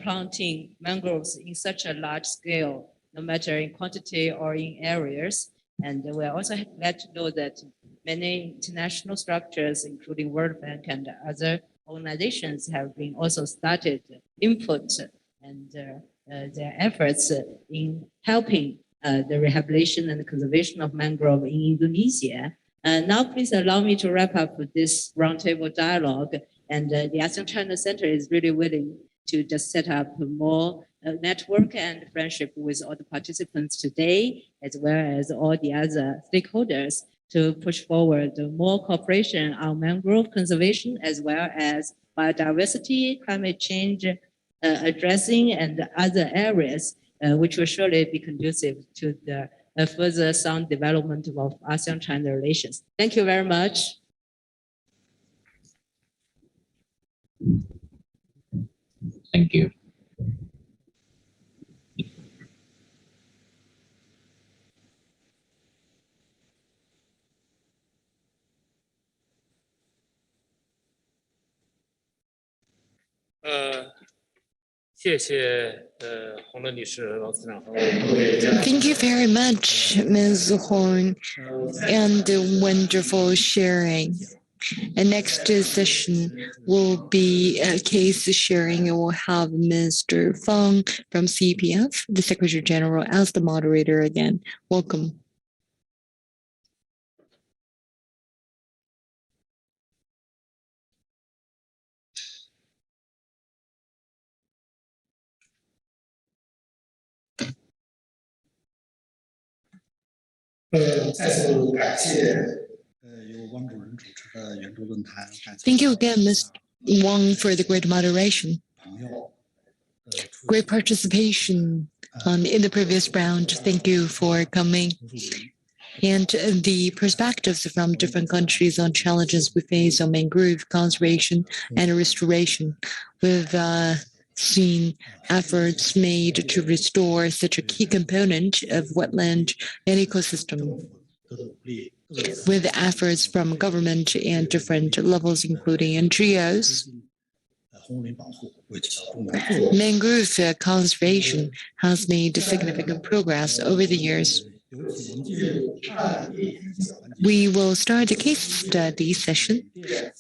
planting mangroves in such a large scale, no matter in quantity or in areas. And we are also glad to know that many international structures, including World Bank and other organizations, have been also started input and their efforts in helping the rehabilitation and the conservation of mangrove in Indonesia. Now, please allow me to wrap up with this roundtable dialogue. And the ASEAN China Center is really willing to just set up more network and friendship with all the participants today, as well as all the other stakeholders, to push forward more cooperation on mangrove conservation, as well as biodiversity, climate change addressing, and other areas, which will surely be conducive to the further sound development of ASEAN-China relations. Thank you very much. Thank you. Thank you very much, Ms. Huang, and the wonderful sharing. The next session will be a case sharing. It will have Mr. Feng from CPF, the Secretary General, as the moderator again. Welcome. Thank you again, Ms. Wang, for the great moderation. Great participation in the previous round. Thank you for coming. And the perspectives from different countries on challenges we face on mangrove conservation and restoration. We've seen efforts made to restore such a key component of wetland and ecosystem, with efforts from government and different levels, including NGOs. Mangrove conservation has made significant progress over the years. We will start a case study session.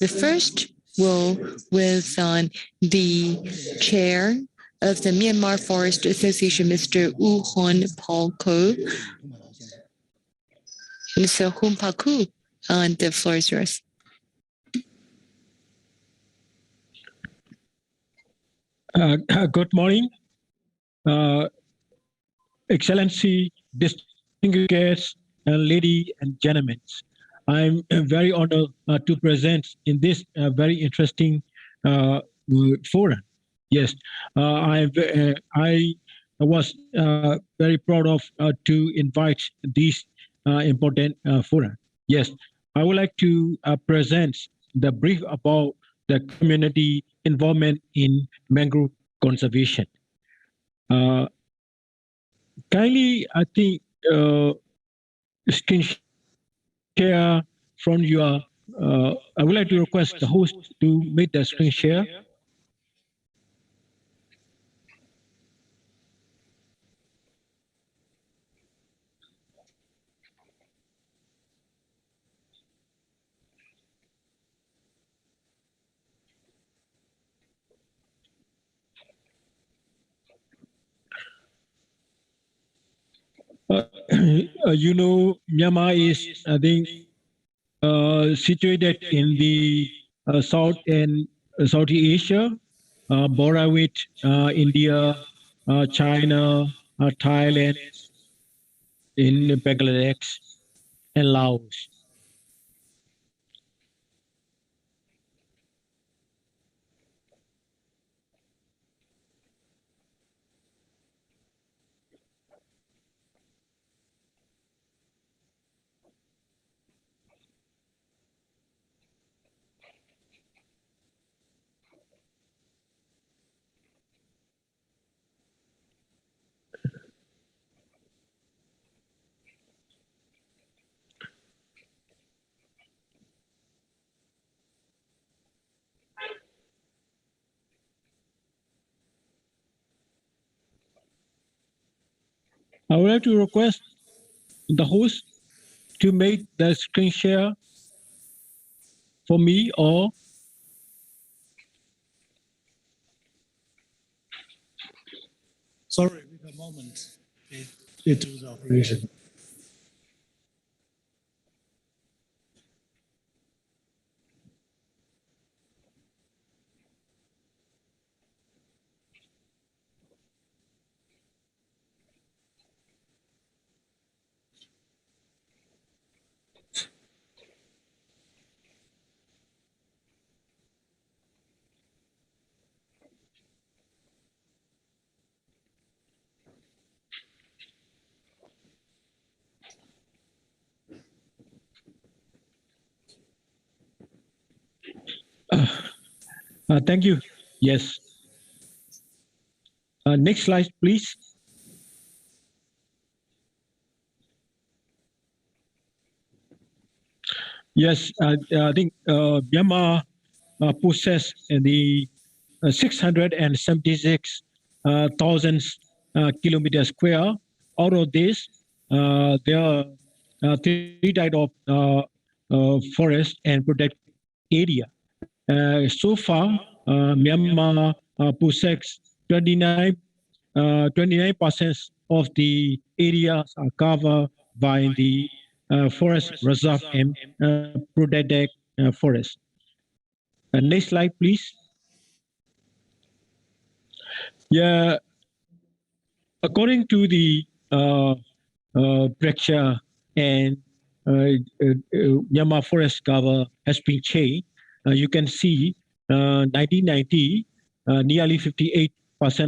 The first will with the chair of the Myanmar Forest Association, Mr. U Hon Paul Ko. Mr. Hun Paku, and the floor is yours. Good morning, Excellency, distinguished guests, ladies and gentlemen. I'm very honored to present in this very interesting forum. Yes, I was very proud of to invite this important forum. Yes, I would like to present the brief about the community involvement in mangrove conservation. Kindly, I think, screen share from your, I would like to request the host to make the screen share. You know, Myanmar is, I think, situated in the South and Southeast Asia, border with India, China, Thailand, in Bangladesh, and Laos. I would like to request the host to make the screen share for me, or sorry, wait a moment. It do the operation. thank you. Yes. Next slide, please. Yes, I think Myanmar possesses the 676,000 kilometers square. Out of this, there are 3 types of forest and protected area. So far, Myanmar possesses 29% of the areas are covered by the forest reserve and protected forest. Next slide, please. Yeah, according to the pressure and Myanmar forest cover has been changed. You can see 1990, nearly 58%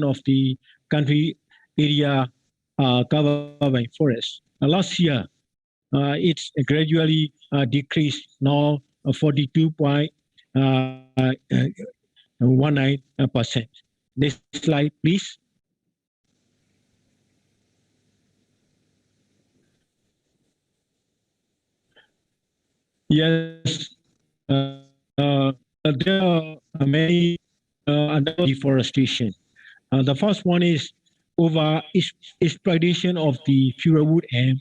of the country area covered by forest. Last year, it's gradually decreased, now 42.19%. Next slide, please. Yes, there are many deforestation. The first one is over exploitation of the fuel wood and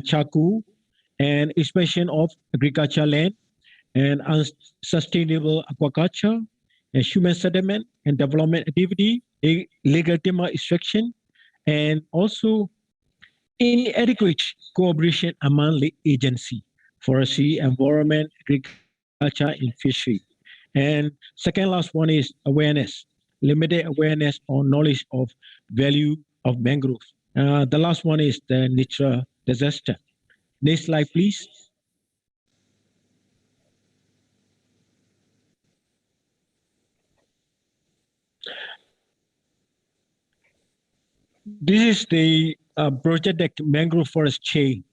charcoal, and expansion of agricultural land, and unsustainable aquaculture, and human settlement and development activity, illegal timber extraction, and also inadequate cooperation among the agency, forestry, environment, agriculture, and fishery. And second last one is awareness, limited awareness or knowledge of value of mangrove. The last one is the natural disaster. Next slide, please. This is the projected mangrove forest chain,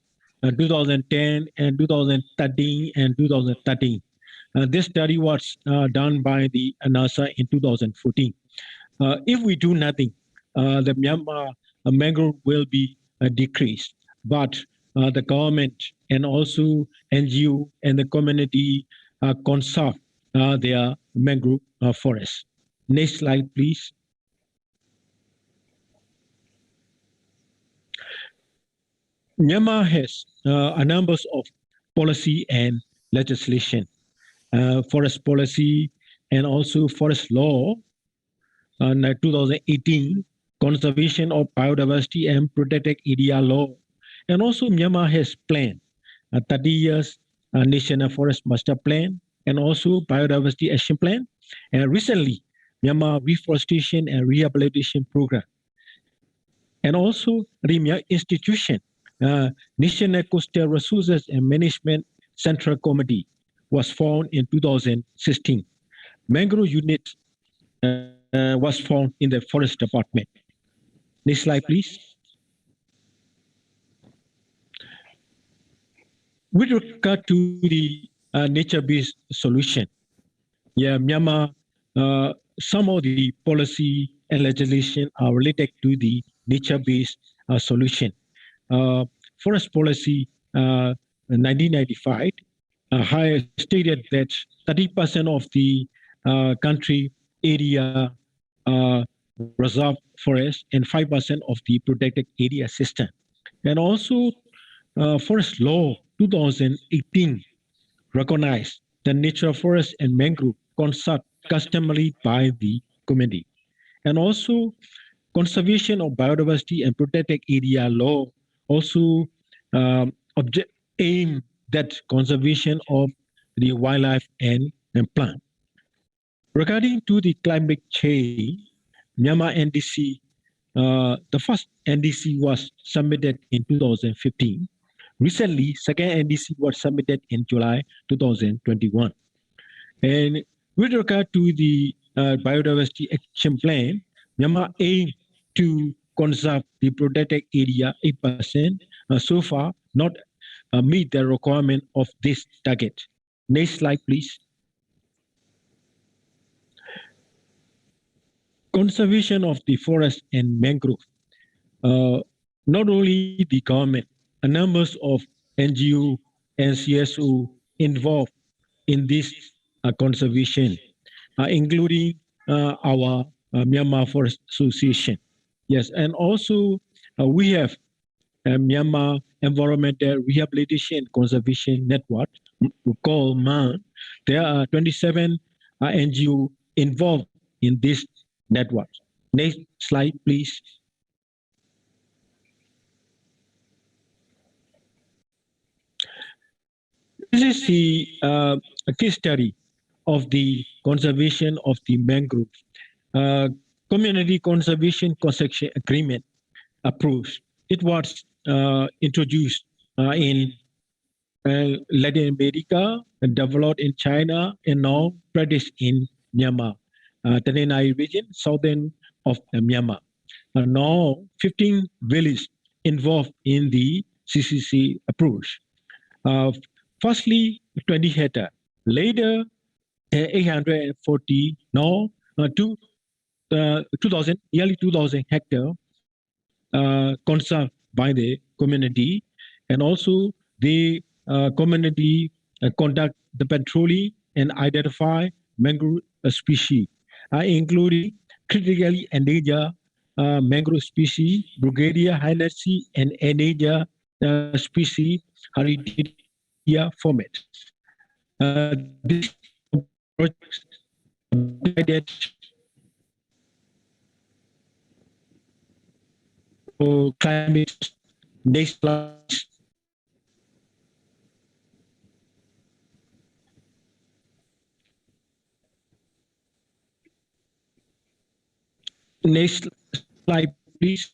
2010 and 2013 and 2013. This study was done by the NASA in 2014. If we do nothing, the Myanmar mangrove will be decreased. But the government and also NGO and the community conserve their mangrove forests. Next slide, please. Myanmar has a number of policy and legislation, forest policy and also forest law. In 2018, conservation of biodiversity and protected area law. And also Myanmar has planned 30 years National Forest Master Plan and also Biodiversity Action Plan. And recently, Myanmar Reforestation and Rehabilitation Program. And also the Myanmar Institution, National Coastal Resources and Management Central Committee was formed in 2016. Mangrove Unit was formed in the Forest Department. Next slide, please. With regard to the nature-based solution, Myanmar, some of the policy and legislation are related to the nature-based solution. Forest policy 1995 stated that 30% of the country area reserve forest and 5% of the protected area system. And also forest law 2018 recognized the nature forest and mangrove conserved customarily by the community. And also conservation of biodiversity and protected area law also aim that conservation of the wildlife and plant. Regarding to the climate change, Myanmar NDC, the first NDC was submitted in 2015. Recently, second NDC was submitted in July 2021. And with regard to the Biodiversity Action Plan, Myanmar aimed to conserve the protected area 8%. So far, not meet the requirement of this target. Next slide, please. Conservation of the forest and mangrove. Not only the government, a number of NGO and CSO involved in this conservation, including our Myanmar Forest Association. Yes, and also we have Myanmar Environmental Rehabilitation and Conservation Network, called MAN. There are 27 NGO involved in this network. Next slide, please. This is the case study of the conservation of the mangrove. Community Conservation Concession Agreement approved. It was introduced in Latin America, developed in China, and now practiced in Myanmar, Tanai region, southern of Myanmar. Now 15 villages involved in the CCC approach. Firstly, 20 hectares. Later, 840. Now, 2,000, nearly 2,000 hectares conserved by the community, and also the community conduct the patrolling and identify mangrove species, including critically endangered mangrove species, Brugadier, Highnessy, and endangered species heritage format. This project guided for climate next slide. Next slide, please.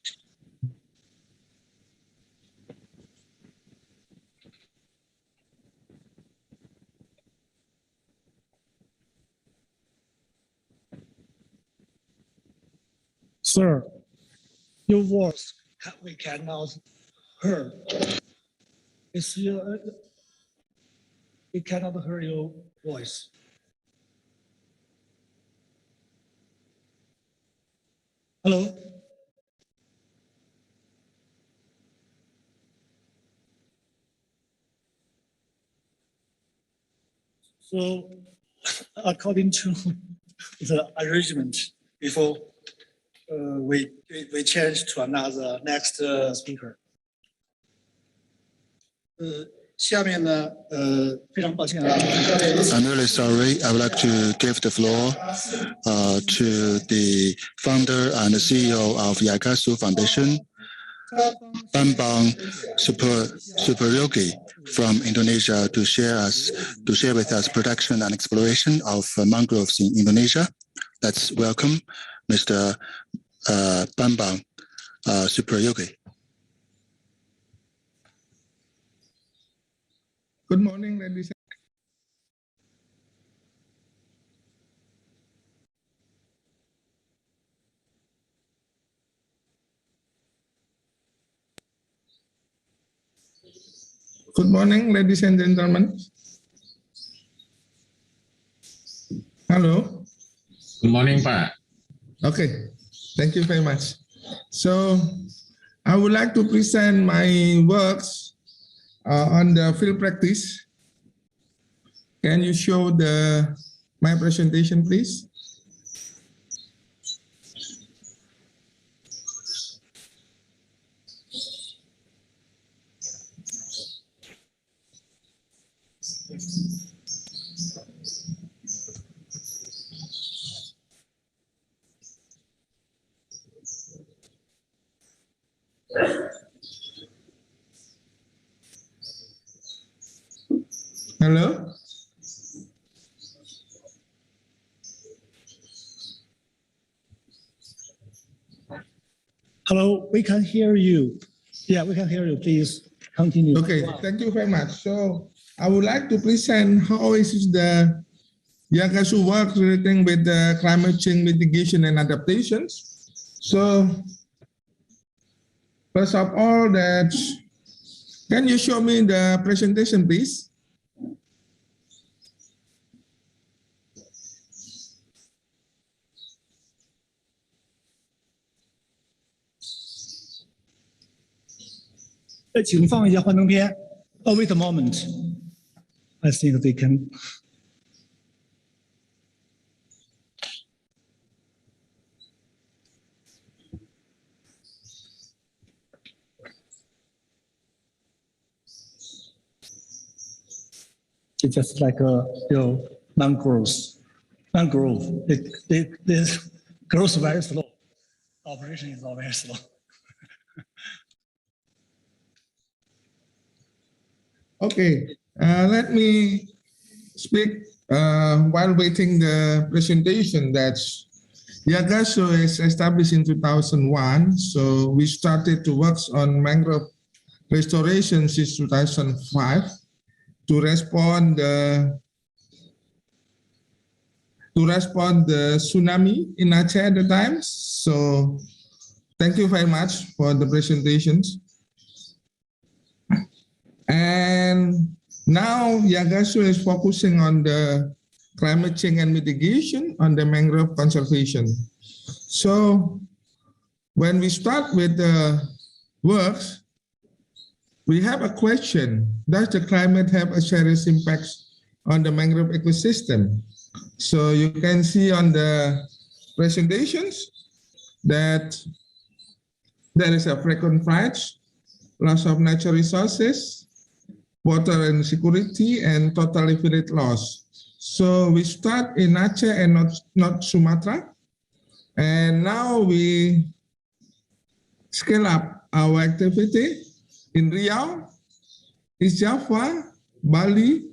Sir, your voice we cannot hear. It's your, we cannot hear your voice. Hello? So, according to the arrangement, before we change to another next speaker. 下面呢，非常抱歉啊。I'm really sorry. I would like to give the floor to the founder and the CEO of Yakasu Foundation, Bambang Superyogi from Indonesia, to share with us protection and exploration of mangroves in Indonesia. Let's welcome Mr. Bambang Superyogi. Good morning, ladies. Good morning, ladies and gentlemen. Hello. Good morning, Pa. Okay, thank you very much. So I would like to present my works on the field practice. Can you show my presentation, please? Hello? Hello, we can hear you. Yeah, we can hear you. Please continue. Okay, thank you very much. So I would like to present how is the Yakasu work relating with the climate change mitigation and adaptations. So first of all, can you show me the presentation, please?请放一下幻灯片。Oh, wait a moment. I think they can. It's just like mangroves. Mangrove. It grows very slow. Operation is all very slow. Okay, let me speak while waiting the presentation. That Yakasu is established in 2001. So we started to work on mangrove restoration since 2005 to respond the tsunami in Aceh at the time. So thank you very much for the presentations. And now Yakasu is focusing on the climate change and mitigation on the mangrove conservation. So when we start with the works, we have a question: does the climate have a serious impact on the mangrove ecosystem? So you can see on the presentations that there is a frequent flights loss of natural resources, water and security, and total livelihood loss. So we start in Aceh and not Sumatra. And now we scale up our activity in Riau, East Java, Bali,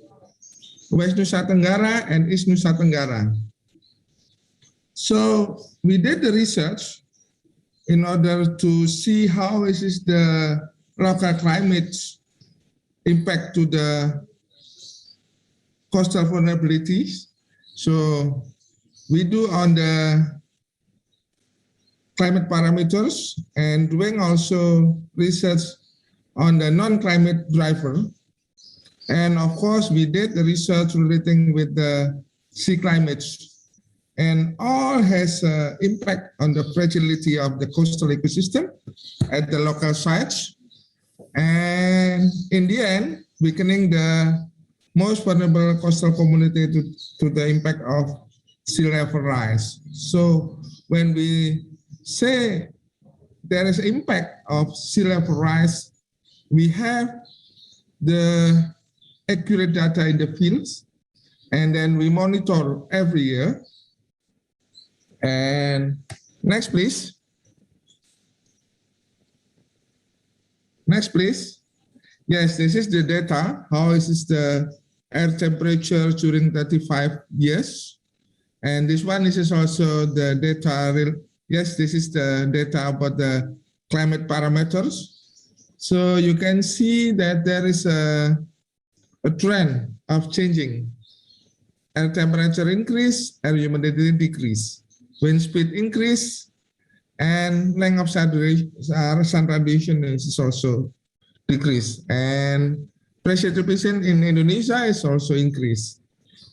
West Nusa Tenggara, and East Nusa Tenggara. So we did the research in order to see how is the local climate impact to the coastal vulnerabilities. So we do on the climate parameters and doing also research on the non-climate driver. And of course, we did the research relating with the sea climates. And all has impact on the fragility of the coastal ecosystem at the local sites. And in the end, weakening the most vulnerable coastal community to the impact of sea level rise. So when we say there is impact of sea level rise, we have the accurate data in the fields, and then we monitor every year. And next, please. Next, please. Yes, this is the data. How is the air temperature during 35 years? And this one is also the data. Yes, this is the data about the climate parameters. So you can see that there is a trend of changing. Air temperature increase, air humidity decrease. Wind speed increase, and length of sun radiation is also decreased. And precipitation in Indonesia is also increased.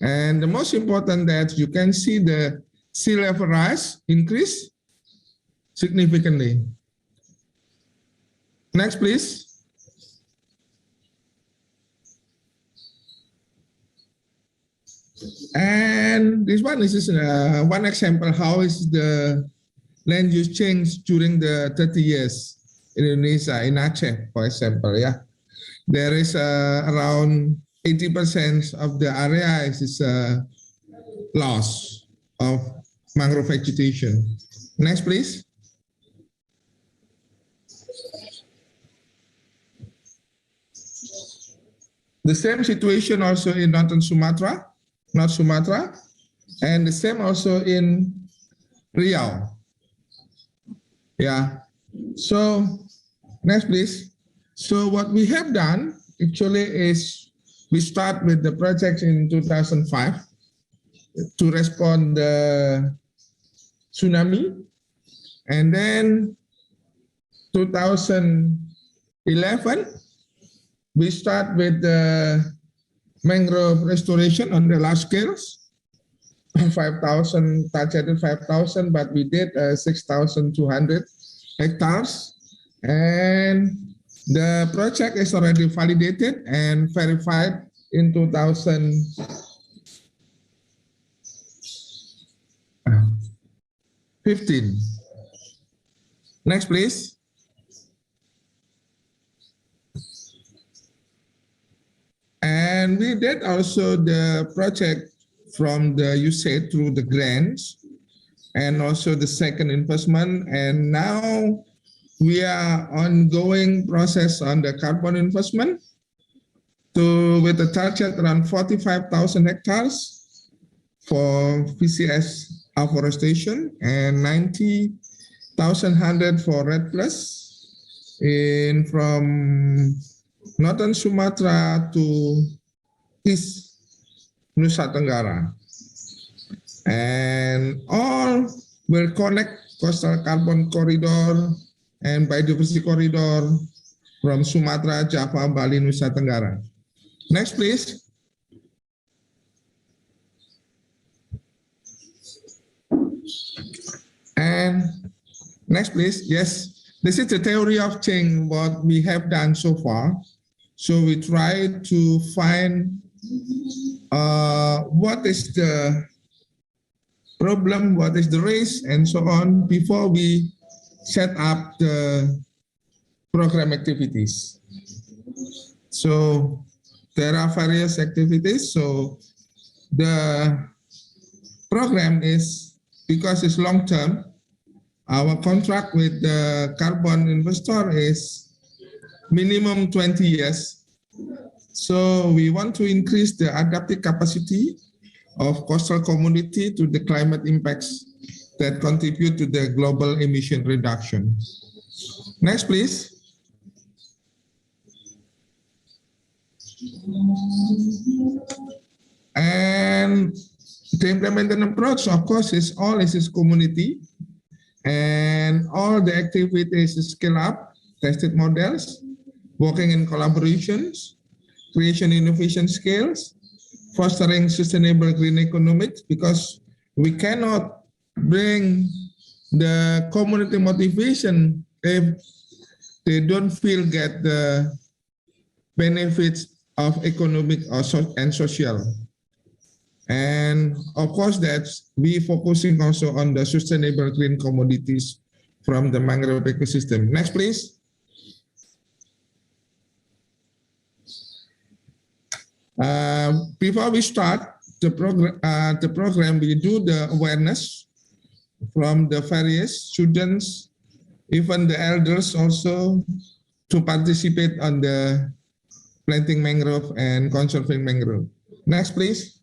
And the most important that you can see the sea level rise increase significantly. Next, please. And this one is one example how is the land use change during the 30 years in Indonesia, in Aceh, for example. Yeah, there is around 80% of the area is loss of mangrove vegetation. Next, please. The same situation also in northern Sumatra, North Sumatra, and the same also in Riau. Yeah. So next, please. So what we have done actually is we start with the project in 2005 to respond the tsunami, and then 2011 we start with the mangrove restoration on the large scales, 5,000, targeted 5,000, but we did 6,200 hectares. And the project is already validated and verified in 2015. Next, please. And we did also the project from the USAID through the grants and also the second investment. And now we are ongoing process on the carbon investment with a target around 45,000 hectares for VCS afforestation and 90,100 for REDD Plus from northern Sumatra to East Nusa Tenggara. And all will connect coastal carbon corridor and biodiversity corridor from Sumatra, Java, Bali, Nusa Tenggara. Next, please. And next, please. Yes, this is the theory of change, what we have done so far. So we try to find what is the problem, what is the risk, and so on before we set up the program activities. So there are various activities. So the program is, because it's long-term, our contract with the carbon investor is minimum 20 years. So we want to increase the adaptive capacity of coastal community to the climate impacts that contribute to the global emission reduction. Next, please. And the implementation approach, of course, is all is community, and all the activities is scale up, tested models, working in collaborations, creation innovation skills, fostering sustainable green economics, because we cannot bring the community motivation if they don't feel get the benefits of economic and social. And of course, that's we focusing also on the sustainable green commodities from the mangrove ecosystem. Next, please. Before we start the program, we do the awareness from the various students, even the elders also, to participate on the planting mangrove and conserving mangrove. Next, please.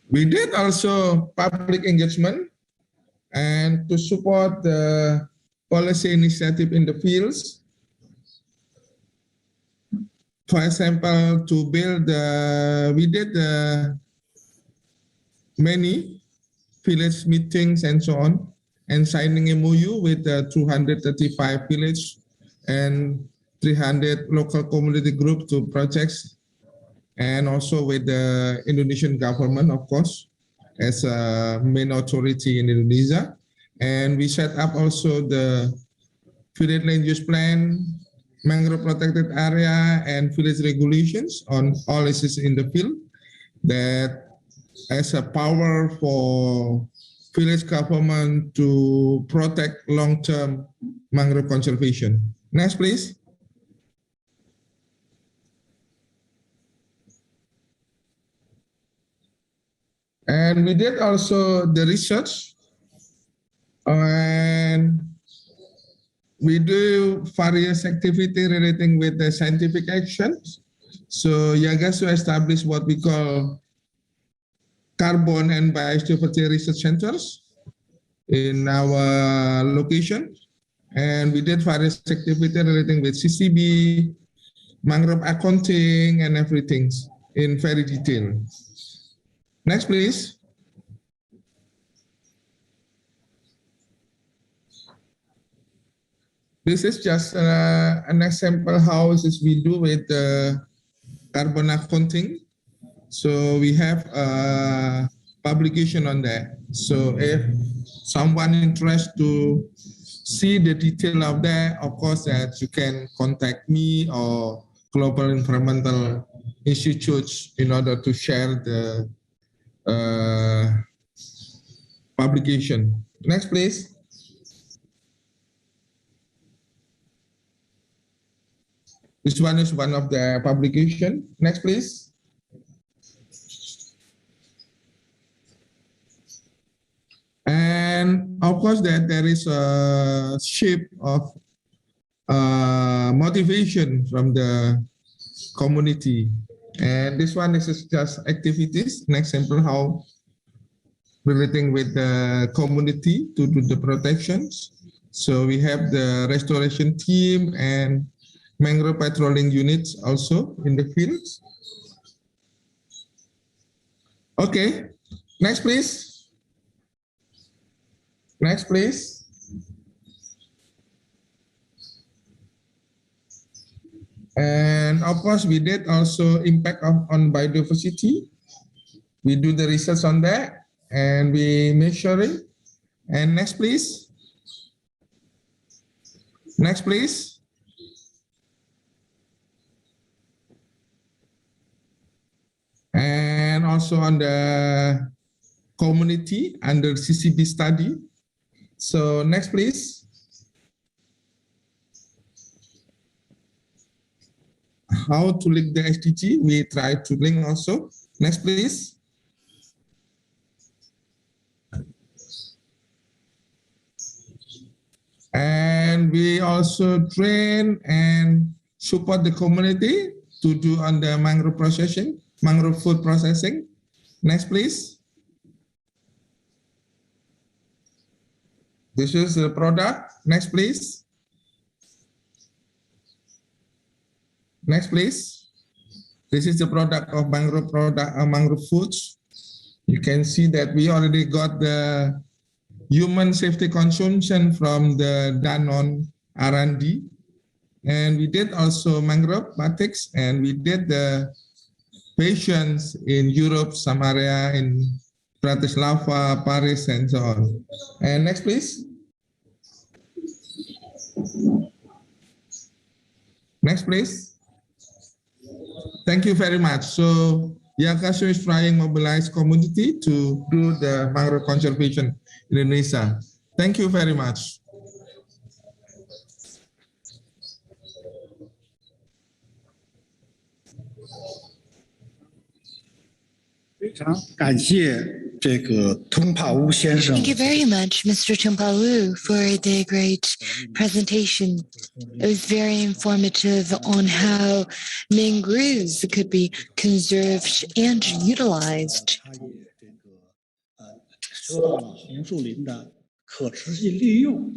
We did also public engagement and to support the policy initiative in the fields. For example, to build we did many village meetings and so on, and signing MOU with 235 village and 300 local community groups to projects, and also with the Indonesian government, of course, as a main authority in Indonesia. And we set up also the village land use plan, mangrove protected area, and village regulations on all issues in the field that as a power for village government to protect long-term mangrove conservation. Next, please. And we did also the research, and we do various activity relating with the scientific actions. So Yagasu established what we call carbon and biodiversity research centers in our location. And we did various activity relating with CCB, mangrove accounting, and everything in very detail. Next, please. This is just an example how we do with the carbon accounting. So we have a publication on that. So if someone interested to see the detail of that, of course, that you can contact me or Global Environmental Institutes in order to share the publication. Next, please. This one is one of the publication. Next, please. And of course, that there is a shape of motivation from the community. And this one is just activities, an example how relating with the community to do the protections. So we have the restoration team and mangrove patrolling units also in the fields. Okay, next please. Next please. And of course, we did also impact on biodiversity. We do the research on that and we measuring. And next, please. Next, please. And also on the community under CCB study, So next, please. How to link the SDG? We try to link also. Next, please. And we also train and support the community to do on the mangrove processing, mangrove food processing. Next, please. This is the product. Next, please. Next, please. This is the product of mangrove mangrove foods. You can see that we already got the human safety consumption from the Danone R&D. And we did also mangrove batiks, and we did the patients in Europe, some area in Bratislava, Paris, and so on. And next, please. Next, please. Thank you very much. So Yakasho is trying to mobilize community to do the mangrove conservation in Indonesia. Thank you very much. 非常感谢这个通帕乌先生。 Thank you very much, Mr. Tumpa Wu, for the great presentation. It was very informative on how mangroves could be conserved and utilized. 说到了红树林的可持续利用，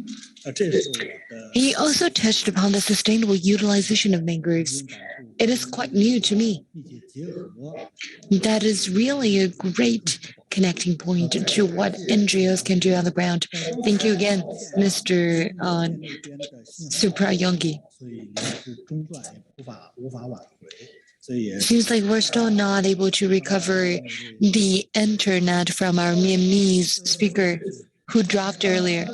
这是我的。 He also touched upon the sustainable utilization of mangroves. It is quite new to me. That is really a great connecting point to what NGOs can do on the ground. Thank you again, Mr. Suprayongi. Seems like we're still not able to recover the internet from our Myanmar speaker who dropped earlier.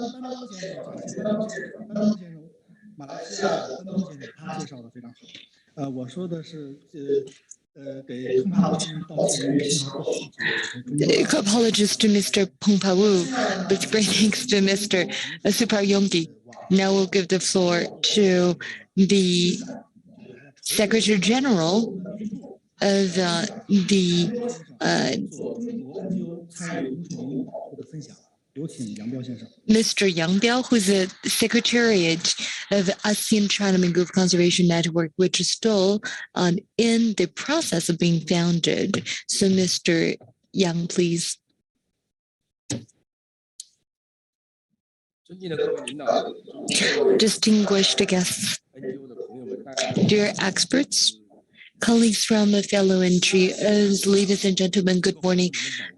Apologies to Mr. Pongpa Wu, but great thanks to Mr. Suprayongi. Now we'll give the floor to the Secretary General of Mr. Yang Biao, who's the Secretariat of ASEAN China Mangrove Conservation Network, which is still in the process of being founded. So, Mr. Yang, please. Distinguished guests, dear experts, colleagues from fellow NGOs, ladies and gentlemen, good morning.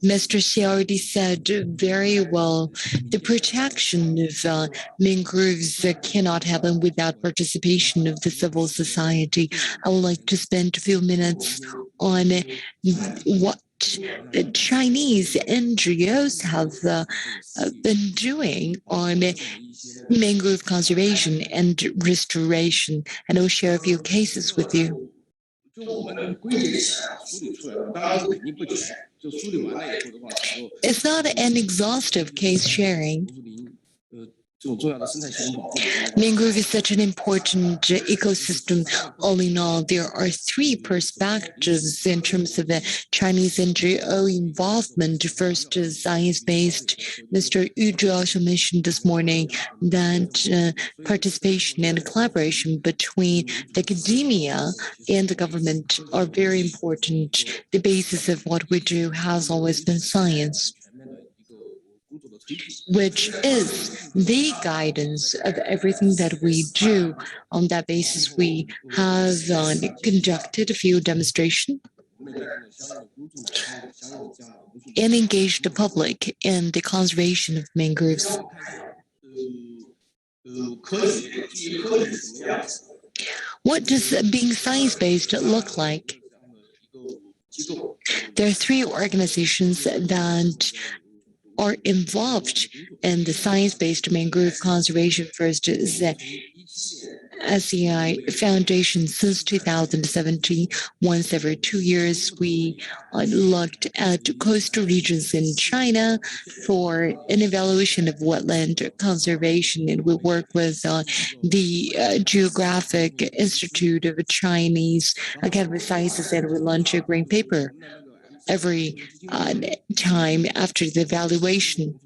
Mr. Xie already said very well, the protection of mangroves cannot happen without participation of the civil society. I would like to spend a few minutes on what the Chinese NGOs have been doing on mangrove conservation and restoration, and I'll share a few cases with you. It's not an exhaustive case sharing. Mangrove is such an important ecosystem. All in all, there are three perspectives in terms of the Chinese NGO involvement. First is science-based. Mr. Yu Zhou also mentioned this morning that participation and collaboration between the academia and the government are very important. The basis of what we do has always been science, which is the guidance of everything that we do. On that basis, we have conducted a few demonstrations and engaged the public in the conservation of mangroves. What does being science-based look like? There are three organizations that are involved in the science-based mangrove conservation. First is SEI Foundation since 2017. Once every 2 years, we looked at coastal regions in China for an evaluation of wetland conservation, and we work with the Geographic Institute of Chinese Academy of Sciences, and we launch a green paper every time after the evaluation.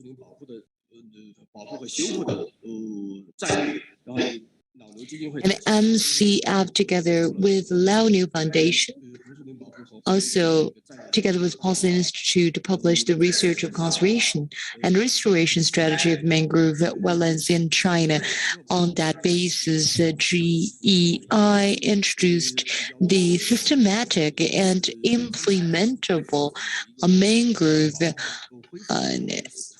And MCF, together with Lao New Foundation, also together with Policy Institute, published the Research of Conservation and Restoration Strategy of Mangrove Wetlands in China. On that basis, GEI introduced the systematic and implementable mangrove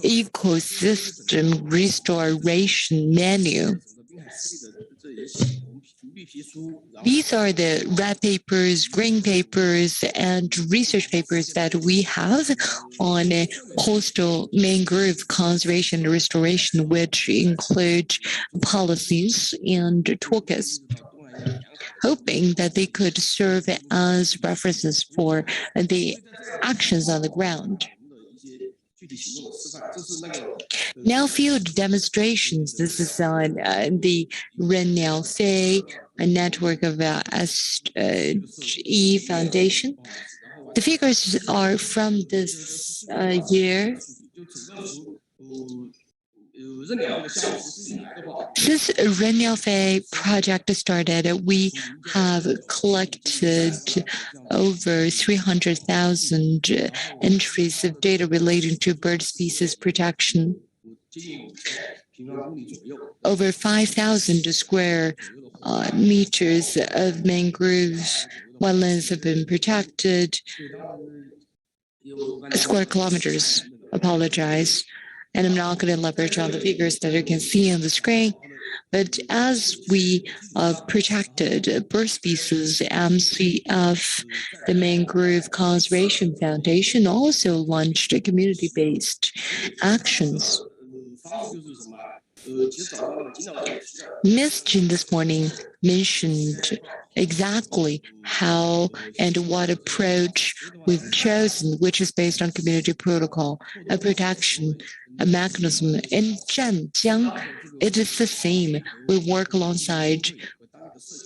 ecosystem restoration menu. These are the red papers, green papers, and research papers that we have on coastal mangrove conservation and restoration, which include policies and toolkits, hoping that they could serve as references for the actions on the ground. Now field demonstrations. This is on the Ren Niao Fei, a network of SE Foundation. The figures are from this year. Since Ren Niao Fei project started, we have collected over 300,000 entries of data relating to bird species protection. Over 5,000 square meters of mangrove wetlands have been protected. Square kilometers, apologize. And I'm not going to elaborate on the figures that you can see on the screen. But as we protected bird species, MCF, the Mangrove Conservation Foundation, also launched community-based actions. Ms. Jin this morning mentioned exactly how and what approach we've chosen, which is based on community protocol, a protection, a mechanism. In Zhanjiang, it is the same. We work alongside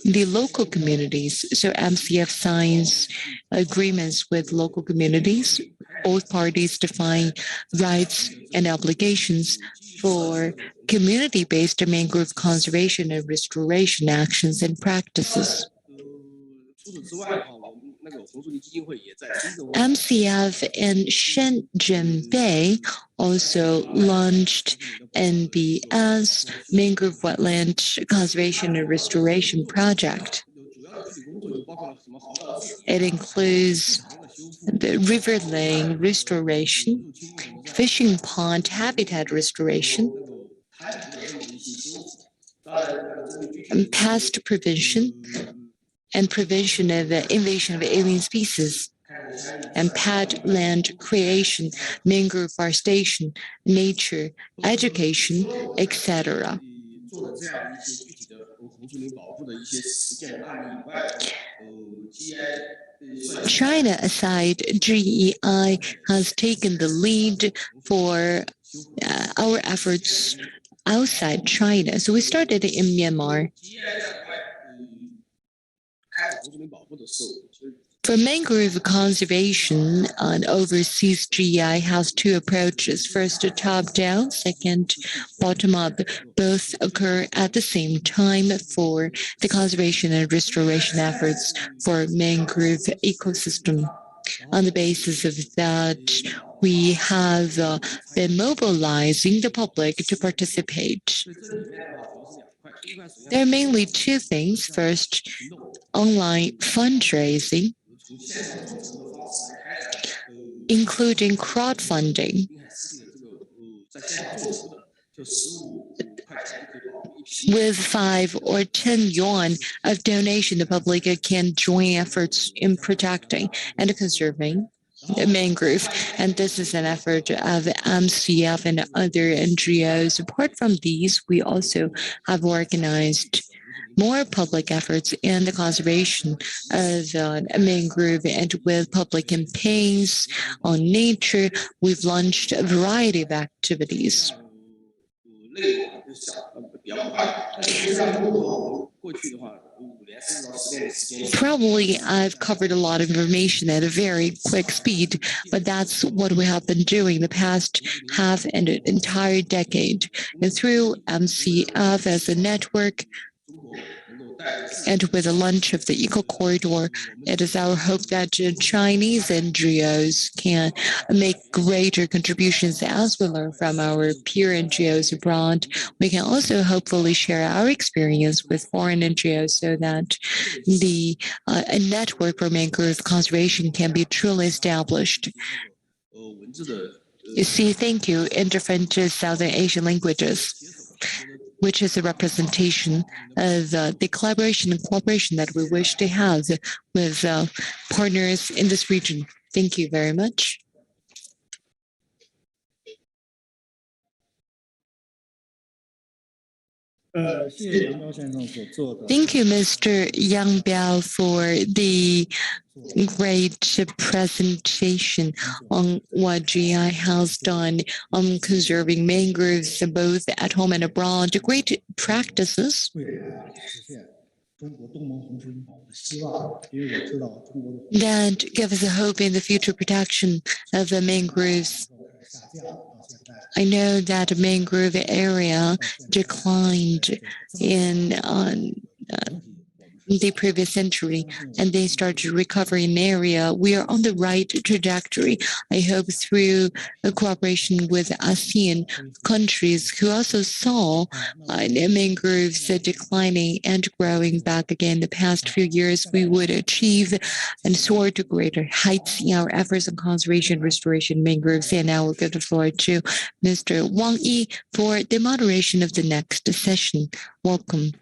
the local communities. So MCF signs agreements with local communities. Both parties define rights and obligations for community-based mangrove conservation and restoration actions and practices. MCF and Shenzhen Bay also launched NBS, Mangrove Wetland Conservation and Restoration Project. It includes the river lane restoration, fishing pond habitat restoration, and pest prevention, and prevention of invasion of alien species, and padland creation, mangrove forestation, nature, education, etc. China aside, GEI has taken the lead for our efforts outside China. So we started in Myanmar. For mangrove conservation on overseas, GEI has two approaches. First, top-down, second, bottom-up. Both occur at the same time for the conservation and restoration efforts for mangrove ecosystem. On the basis of that, we have been mobilizing the public to participate. There are mainly two things. First, online fundraising, including crowdfunding. With 5 or 10 yuan of donation, the public can join efforts in protecting and conserving the mangrove. And this is an effort of MCF and other NGOs. Apart from these, we also have organized more public efforts in the conservation of mangrove, and with public campaigns on nature, we've launched a variety of activities. Probably I've covered a lot of information at a very quick speed, but that's what we have been doing the past half and an entire decade. And through MCF as a network, and with the launch of the Eco Corridor, it is our hope that Chinese NGOs can make greater contributions as we learn from our peer NGOs abroad. We can also hopefully share our experience with foreign NGOs so that a network for mangrove conservation can be truly established. You see, thank you in different Southern Asian languages, which is a representation of the collaboration and cooperation that we wish to have with partners in this region. Thank you very much. Thank you, Mr. Yang Biao, for the great presentation on what GI has done on conserving mangroves both at home and abroad. Great practices that give us a hope in the future protection of the mangroves. I know that mangrove area declined in the previous century, and they started recovering an area. We are on the right trajectory. I hope through a cooperation with ASEAN countries who also saw mangroves declining and growing back again the past few years, we would achieve and soar to greater heights in our efforts on conservation and restoration mangroves. And now we'll give the floor to Mr. Wang Yi for the moderation of the next session. Welcome.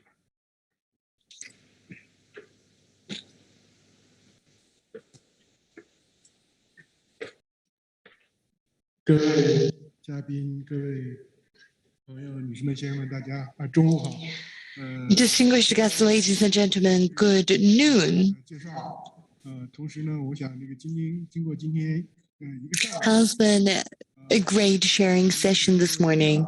Distinguished guests, ladies and gentlemen, good noon. Has been a great sharing session this morning.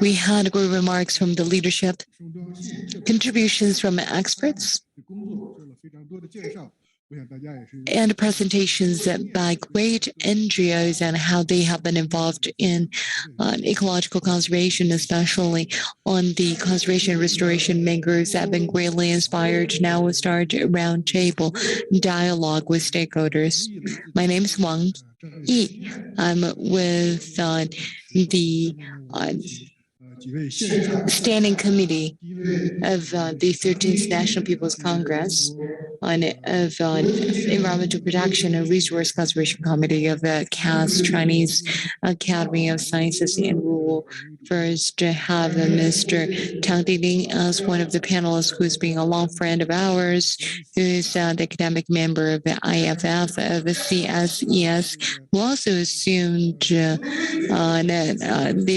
We had great remarks from the leadership, contributions from experts, and presentations by great NGOs and how they have been involved in ecological conservation, especially on the conservation and restoration mangroves that have been greatly inspired. Now we'll start a roundtable dialogue with stakeholders. My name is Wang Yi. I'm with the Standing Committee of the 13th National People's Congress of Environmental Protection and Resource Conservation Committee of the CAS, Chinese Academy of Sciences and Rural. First, to have Mr. Tang Dingding as one of the panelists, who's being a long friend of ours, who is the academic member of the IFF of the CSES, who also assumed the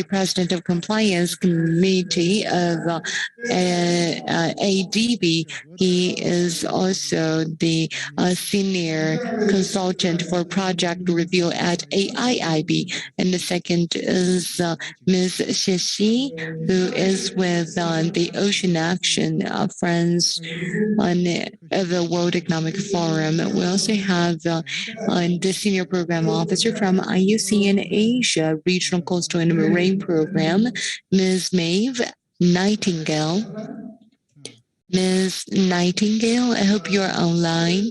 president of compliance committee of ADB. He is also the senior consultant for project review at AIIB. And the second is Ms. Xie, who is with the Ocean Action Friends of the World Economic Forum. We also have the senior program officer from IUCN Asia Regional Coastal and Marine Program, Ms. Maeve Nightingale. Ms. Nightingale, I hope you're online.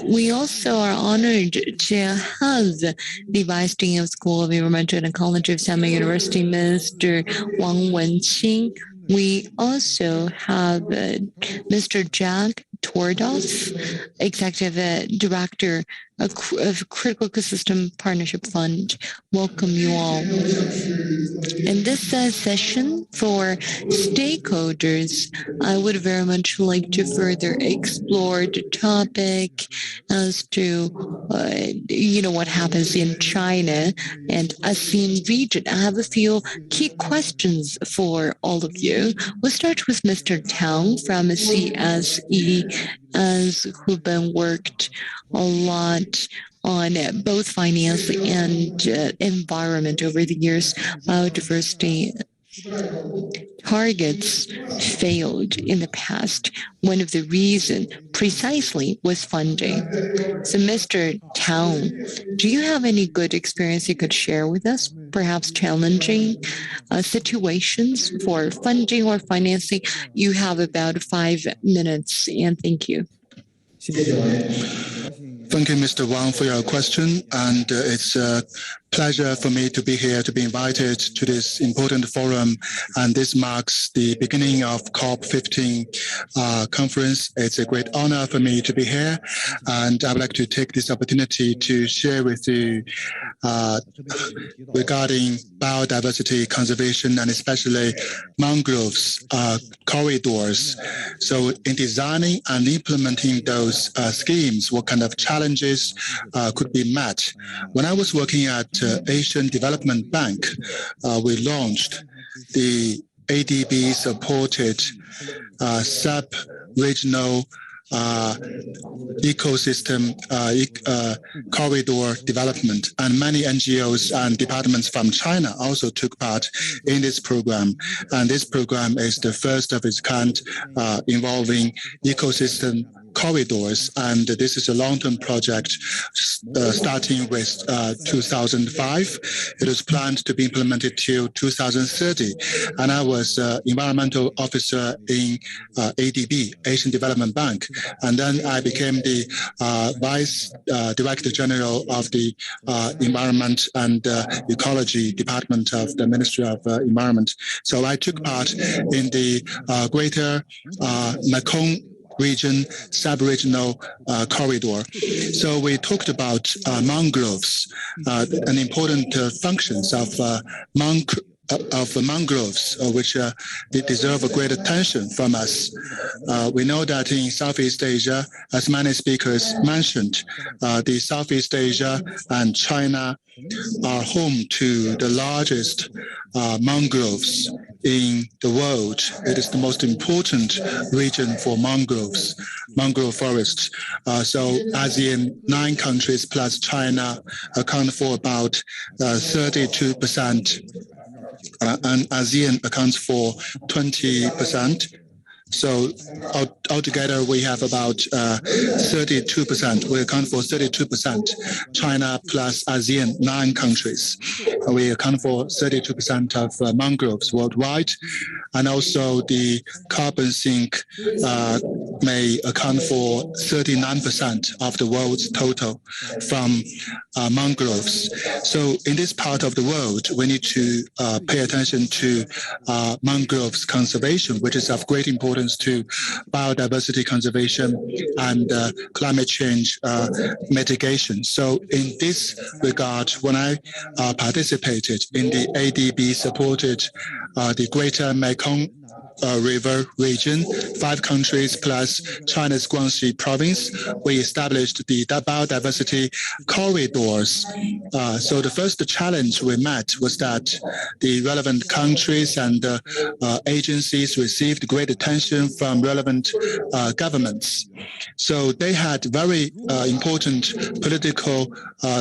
We also are honored to have the Vice Dean of School of Environmental and Ecology of Xiamen University, Mr. Wang Wenqing. We also have Mr. Jack Tordoff, Executive Director a Critical Ecosystem Partnership Fund. Welcome you all. In this session for stakeholders, I would very much like to further explore the topic as to what happens in China and ASEAN region. I have a few key questions for all of you. We'll start with Mr. Tang from CSE, who've been worked a lot on both finance and environment over the years. Biodiversity targets failed in the past. One of the reasons precisely was funding. So Mr. Tang, do you have any good experience you could share with us? Perhaps challenging situations for funding or financing? You have about 5 minutes, and thank you. Thank you, Mr. Wang, for your question. And it's a pleasure for me to be here, to be invited to this important forum. And this marks the beginning of COP15 conference. It's a great honor for me to be here. And I would like to take this opportunity to share with you regarding biodiversity conservation and especially mangroves corridors. So in designing and implementing those schemes, what kind of challenges could be met? When I was working at Asian Development Bank, we launched the ADB-supported sub-regional ecosystem corridor development, and many NGOs and departments from China also took part in this program. And this program is the first of its kind involving ecosystem corridors, and this is a long-term project starting with 2005. It was planned to be implemented till 2030, and I was environmental officer in ADB, Asian Development Bank, and then I became the Vice Director General of the Environment and Ecology Department of the Ministry of Environment. So I took part in the Greater Mekong region sub-regional corridor. So we talked about mangroves and important functions of mangroves, which they deserve a great attention from us. We know that in Southeast Asia, as many speakers mentioned, the Southeast Asia and China are home to the largest mangroves in the world. It is the most important region for mangroves, mangrove forests. So ASEAN 9 countries plus China account for about 32%, and ASEAN accounts for 20%. So altogether, we have about 32%. We account for 32%. China plus ASEAN 9 countries. We account for 32% of mangroves worldwide. And also the carbon sink may account for 39% of the world's total from mangroves. So in this part of the world, we need to pay attention to mangroves conservation, which is of great importance to biodiversity conservation and climate change mitigation. So in this regard, when I participated in the ADB supported the Greater Mekong River region, 5 countries plus China's Guangxi province, we established the biodiversity corridors. So the first challenge we met was that the relevant countries and agencies received great attention from relevant governments. So they had very important political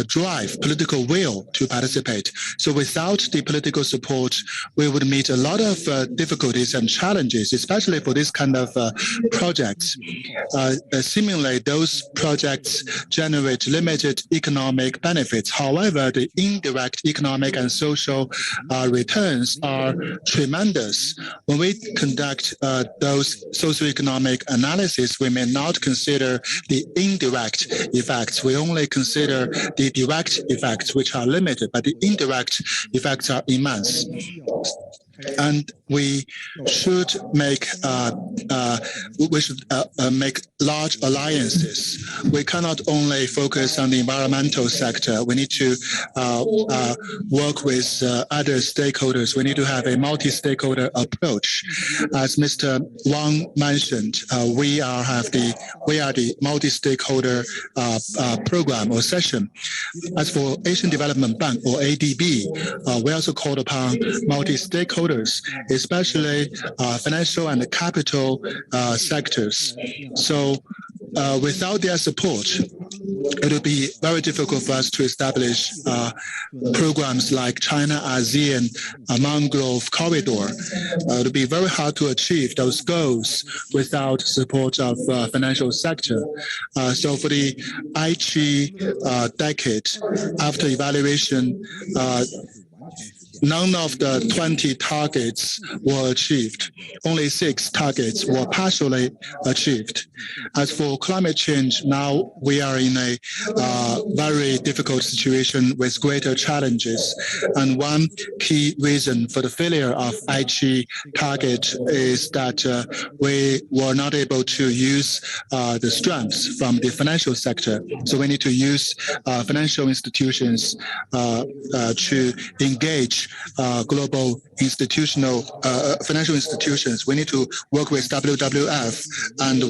drive, political will to participate. So without the political support, we would meet a lot of difficulties and challenges, especially for this kind of projects. Seemingly, those projects generate limited economic benefits. However, the indirect economic and social returns are tremendous. When we conduct those socioeconomic analysis, we may not consider the indirect effects. We only consider the direct effects, which are limited, but the indirect effects are immense. and we should make make large alliances. We cannot only focus on the environmental sector. We need to work with other stakeholders. We need to have a multi-stakeholder approach. As Mr. Wang mentioned, we are the multi-stakeholder program or session. As for Asian Development Bank or ADB, we also called upon multi-stakeholders, especially financial and capital sectors. So without their support, it would be very difficult for us to establish programs like China-ASEAN Mangrove Corridor. It would be very hard to achieve those goals without support of financial sector. So for the Aichi decade, after evaluation, none of the 20 targets were achieved. Only 6 targets were partially achieved. As for climate change, now we are in a very difficult situation with greater challenges. And one key reason for the failure of Aichi target is that we were not able to use the strengths from the financial sector. So we need to use financial institutions to engage global institutional financial institutions. We need to work with WWF and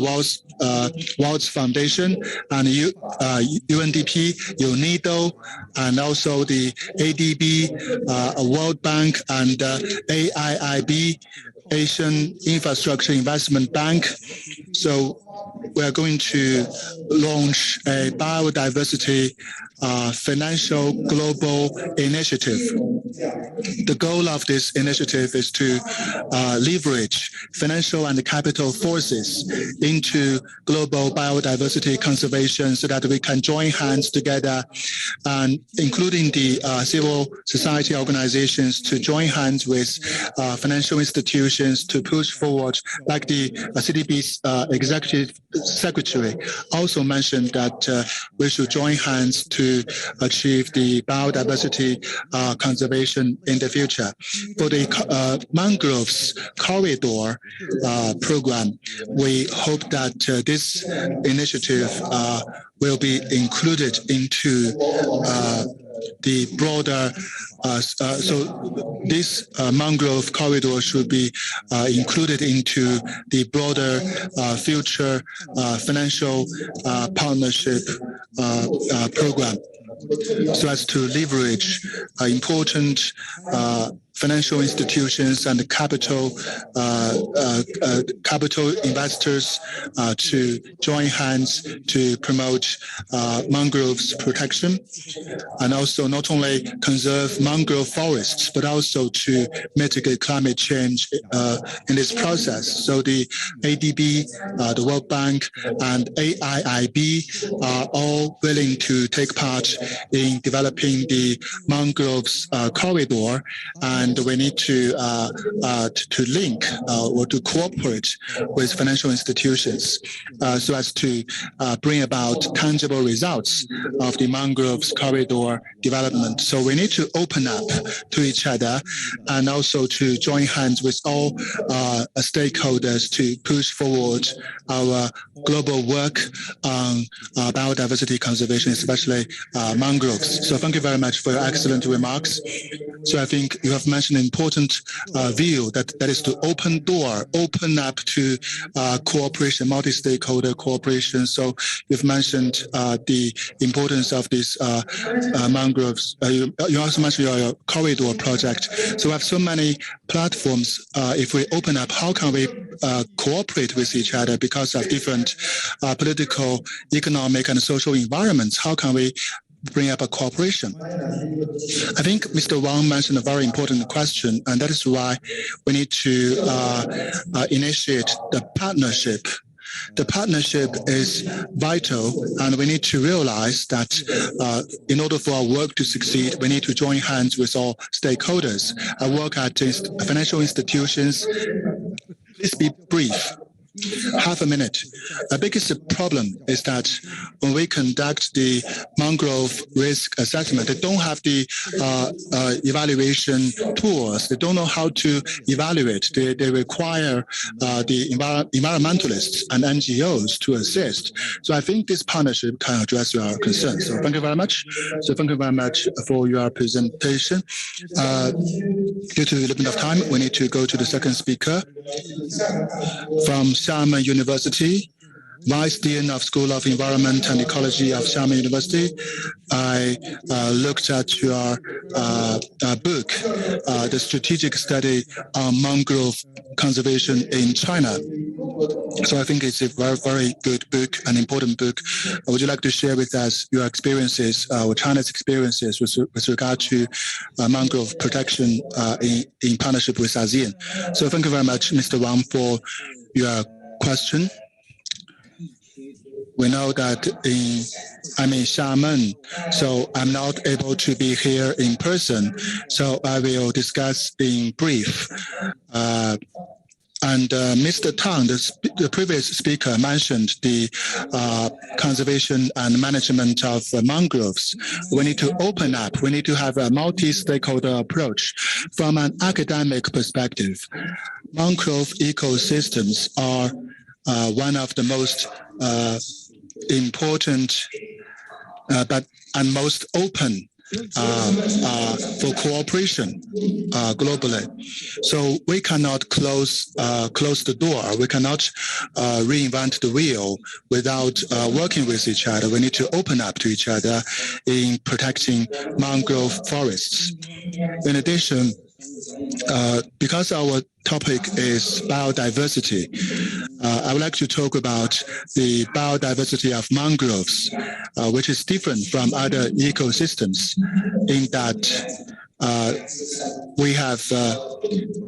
World's Foundation and UNDP, UNIDO, and also the ADB, World Bank, and AIIB, Asian Infrastructure Investment Bank. So we are going to launch a biodiversity financial global initiative. The goal of this initiative is to leverage financial and capital forces into global biodiversity conservation so that we can join hands together, and including the civil society organizations to join hands with financial institutions to push forward, like the CDB's executive secretary also mentioned that we should join hands to achieve the biodiversity conservation in the future. For the mangroves corridor program, we hope that this initiative will be included into the broader, so this mangrove corridor should be included into the broader future financial partnership program, so as to leverage important financial institutions and capital investors to join hands to promote mangroves protection, and also not only conserve mangrove forests, but also to mitigate climate change in this process. So the ADB, the World Bank, and AIIB are all willing to take part in developing the mangroves corridor, and we need to link or to cooperate with financial institutions so as to bring about tangible results of the mangroves corridor development. So we need to open up to each other and also to join hands with all stakeholders to push forward our global work on biodiversity conservation, especially mangroves. So thank you very much for your excellent remarks. So I think you have mentioned an important view that is to open up to cooperation, multi-stakeholder cooperation. So you've mentioned the importance of these mangroves. You also mentioned your corridor project. So we have so many platforms. If we open up, how can we cooperate with each other because of different political, economic, and social environments? How can we bring up a cooperation? I think Mr. Wang mentioned a very important question, and that is why we need to initiate the partnership. The partnership is vital, and we need to realize that in order for our work to succeed, we need to join hands with all stakeholders. I work at financial institutions. Please be brief. half a minute. The biggest problem is that when we conduct the mangrove risk assessment, they don't have the evaluation tools. They don't know how to evaluate. They require the environmentalists and NGOs to assist. So I think this partnership can address your concerns. So thank you very much. So thank you very much for your presentation. Due to the limit of time, we need to go to the second speaker from Xiamen University, Vice Dean of School of Environment and Ecology of Xiamen University. I looked at your book, The Strategic Study on Mangrove Conservation in China. So I think it's a very, very good book, an important book. Would you like to share with us your experiences, or China's experiences with regard to mangrove protection in partnership with ASEAN? So thank you very much, Mr. Wang, for your question. We know that I'm in Xiamen, so I'm not able to be here in person. So I will discuss in brief. And Mr. Tang, the previous speaker, mentioned the conservation and management of mangroves. We need to open up. We need to have a multi-stakeholder approach. From an academic perspective, mangrove ecosystems are one of the most important and most open for cooperation globally. So we cannot close the door. We cannot reinvent the wheel without working with each other. We need to open up to each other in protecting mangrove forests. In addition, because our topic is biodiversity, I would like to talk about the biodiversity of mangroves, which is different from other ecosystems in that we have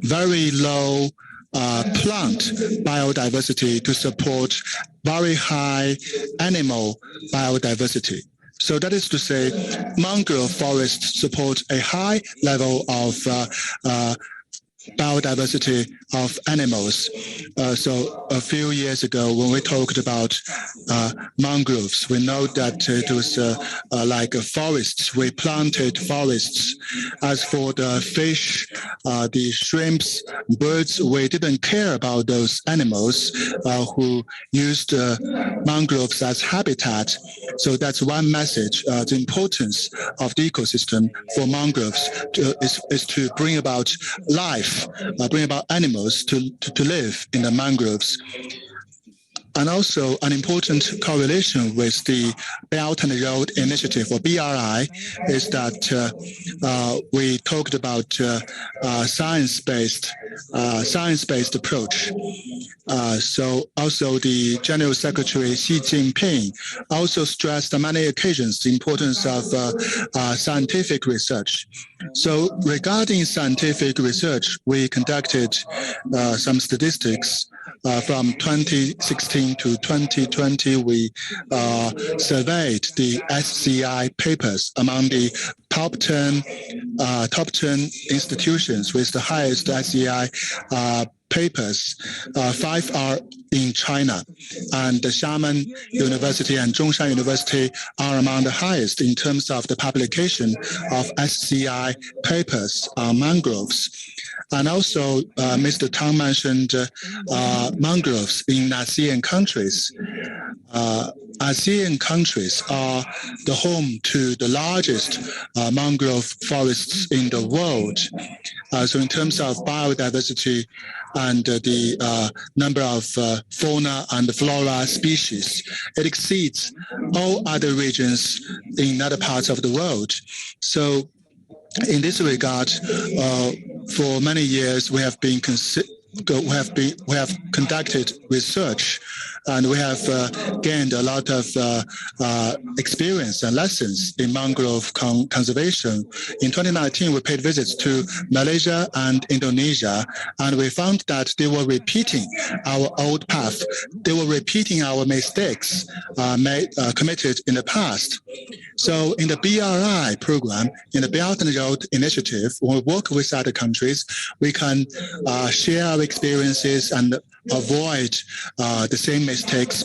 very low plant biodiversity to support very high animal biodiversity. So that is to say, mangrove forests support a high level of biodiversity of animals. So a few years ago, when we talked about mangroves, we know that it was like forests. We planted forests. As for the fish, the shrimps, birds, we didn't care about those animals who used mangroves as habitat. So that's one message. The importance of the ecosystem for mangroves is to bring about life, bring about animals to live in the mangroves. And also an important correlation with the Belt and Road Initiative, or BRI, is that we talked about science-based approach. So also the General Secretary Xi Jinping also stressed on many occasions the importance of scientific research. So regarding scientific research, we conducted some statistics. From 2016 to 2020, we surveyed the SCI papers among the top 10 institutions with the highest SCI papers. 5 are in China, and the Xiamen University and Zhongshan University are among the highest in terms of the publication of SCI papers on mangroves. And also, Mr. Tang mentioned mangroves in ASEAN countries. ASEAN countries are the home to the largest mangrove forests in the world. So in terms of biodiversity and the number of fauna and flora species, it exceeds all other regions in other parts of the world. So in this regard, for many years we have conducted research and we have gained a lot of experience and lessons in mangrove conservation. In 2019, we paid visits to Malaysia and Indonesia, and we found that they were repeating our old path. They were repeating our mistakes committed in the past. So in the BRI program, in the Belt and Road Initiative, when we work with other countries, we can share our experiences and avoid the same mistakes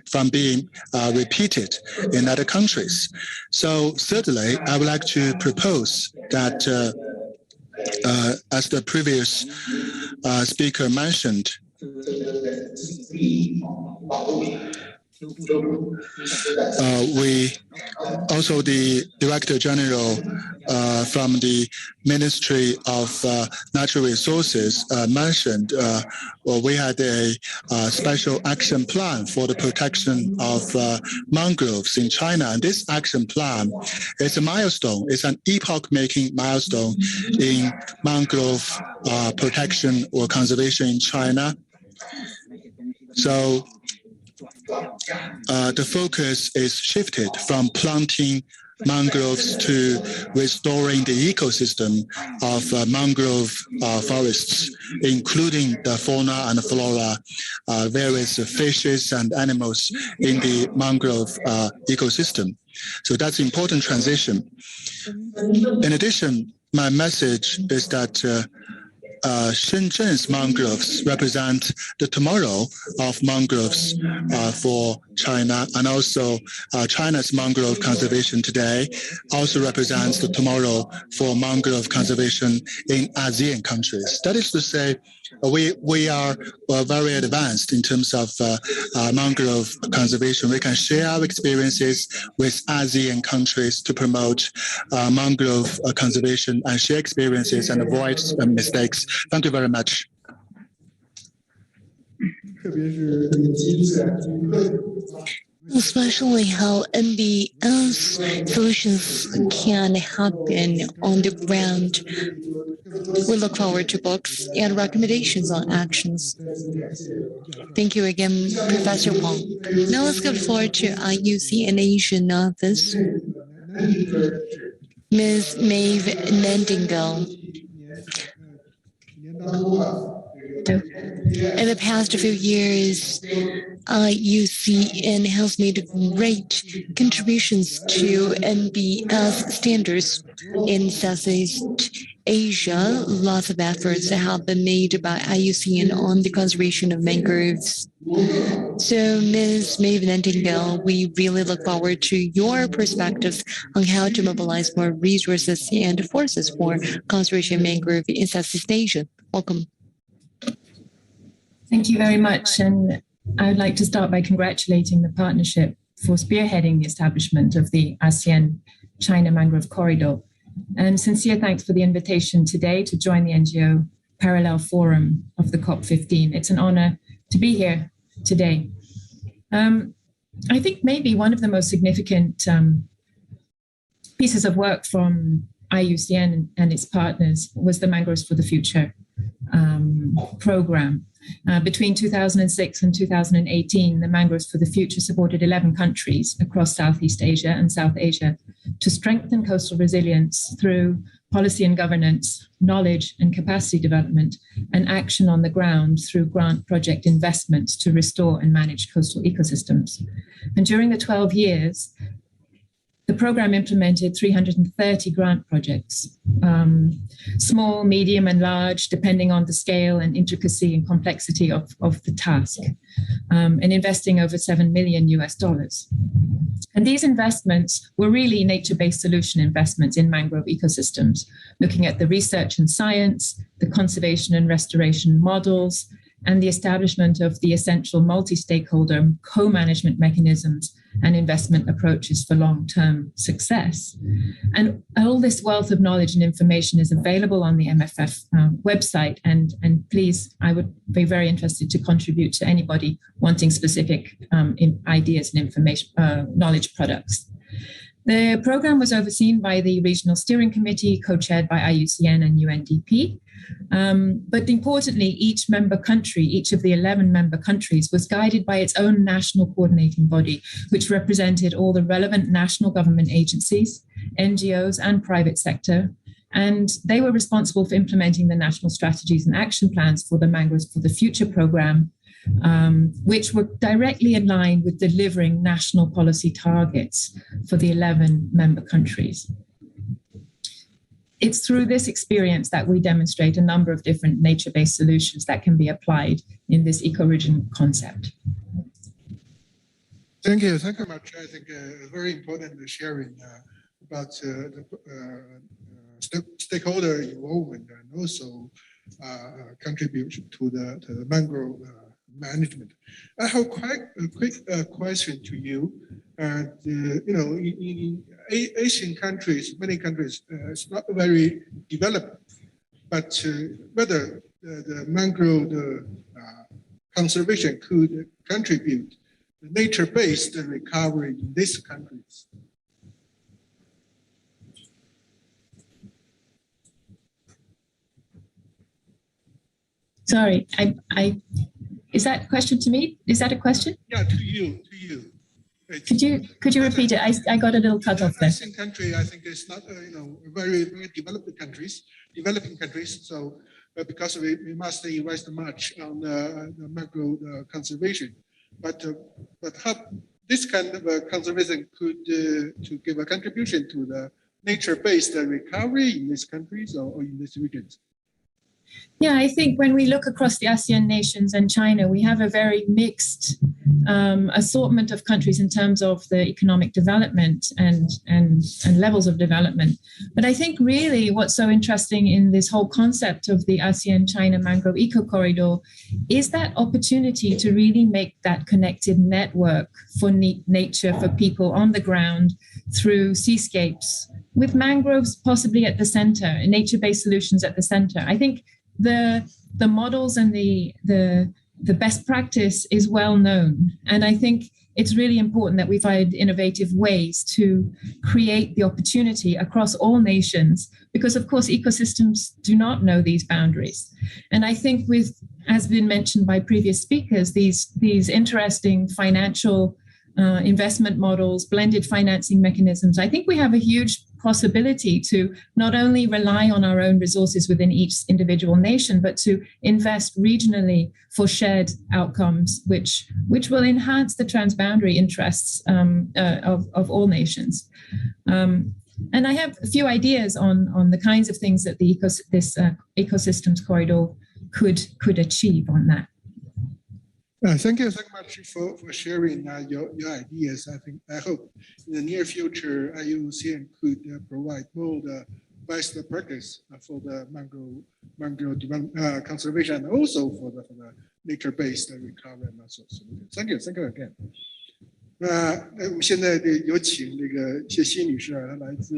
from being repeated in other countries. So thirdly, I would like to propose that, as the previous speaker mentioned, we also, the Director General from the Ministry of Natural Resources mentioned we had a special action plan for the protection of mangroves in China. And this action plan is a milestone. It's an epoch-making milestone in mangrove protection or conservation in China. So the focus is shifted from planting mangroves to restoring the ecosystem of mangrove forests, including the fauna and flora, various fishes and animals in the mangrove ecosystem. So that's an important transition. In addition, my message is that Shenzhen's mangroves represent the tomorrow of mangroves for China, and also China's mangrove conservation today also represents the tomorrow for mangrove conservation in ASEAN countries. That is to say, we are very advanced in terms of mangrove conservation. We can share our experiences with ASEAN countries to promote mangrove conservation and share experiences and avoid mistakes. Thank you very much. Especially how NBS solutions can happen on the ground. We look forward to books and recommendations on actions. Thank you again, Professor Huang. Now let's give the floor to IUCN Asian Office, Ms. Maeve Nightingale. In the past few years, IUCN has made great contributions to NBS standards in Southeast Asia. Lots of efforts have been made by IUCN on the conservation of mangroves. So, Ms. Maeve Nightingale, we really look forward to your perspectives on how to mobilize more resources and forces for conservation of mangrove in Southeast Asia. Welcome. Thank you very much. And I would like to start by congratulating the partnership for spearheading the establishment of the ASEAN-China Mangrove Corridor. And sincere thanks for the invitation today to join the NGO Parallel Forum of the COP15. It's an honor to be here today. I think maybe one of the most significant pieces of work from IUCN and its partners was the Mangroves for the Future program. Between 2006 and 2018, the Mangroves for the Future supported 11 countries across Southeast Asia and South Asia to strengthen coastal resilience through policy and governance, knowledge and capacity development, and action on the ground through grant project investments to restore and manage coastal ecosystems. And during the 12 years, the program implemented 330 grant projects, small, medium, and large, depending on the scale and intricacy and complexity of the task, and investing over $7 million. And these investments were really nature-based solution investments in mangrove ecosystems, looking at the research and science, the conservation and restoration models, and the establishment of the essential multi-stakeholder co-management mechanisms and investment approaches for long-term success. And all this wealth of knowledge and information is available on the MFF website. And please, I would be very interested to contribute to anybody wanting specific ideas and information, knowledge products. The program was overseen by the Regional Steering Committee, co-chaired by IUCN and UNDP. But importantly, each member country, each of the 11 member countries, was guided by its own national coordinating body, which represented all the relevant national government agencies, NGOs, and private sector. And they were responsible for implementing the national strategies and action plans for the Mangroves for the Future program, which were directly in line with delivering national policy targets for the 11 member countries. It's through this experience that we demonstrate a number of different nature-based solutions that can be applied in this eco-region concept. Thank you very much. I think very important sharing about the stakeholder involvement and also contribution to the mangrove management. I have quite a quick question to you. In Asian countries, many countries, it's not very developed, but whether the mangrove conservation could contribute the nature-based recovery in these countries. Sorry, is that a question to me? Is that a question? Yeah, to you. Could you repeat it? I got a little cut off there. Asian country, I think it's not very developing countries. So because we must invest much on the mangrove conservation, but how this kind of conservation could to give a contribution to the nature-based recovery in these countries or in these regions. Yeah, I think when we look across the ASEAN nations and China, we have a very mixed assortment of countries in terms of the economic development and levels of development. But I think really what's so interesting in this whole concept of the ASEAN-China Mangrove Eco Corridor is that opportunity to really make that connected network for nature, for people on the ground through seascapes, with mangroves possibly at the center, and nature-based solutions at the center. I think the models and the best practice is well known. And I think it's really important that we find innovative ways to create the opportunity across all nations, because of course ecosystems do not know these boundaries. And I think with, as been mentioned by previous speakers, these interesting financial investment models, blended financing mechanisms, I think we have a huge possibility to not only rely on our own resources within each individual nation, but to invest regionally for shared outcomes, which will enhance the transboundary interests of all nations. And I have a few ideas on the kinds of things that this ecosystems corridor could achieve on that. Thank you so much for sharing your ideas. I hope in the near future IUCN could provide more the best practice for the mangrove development, conservation, and also for the nature-based recovery and also solution. Thank you again. 我们现在有请这个谢希女士，她来自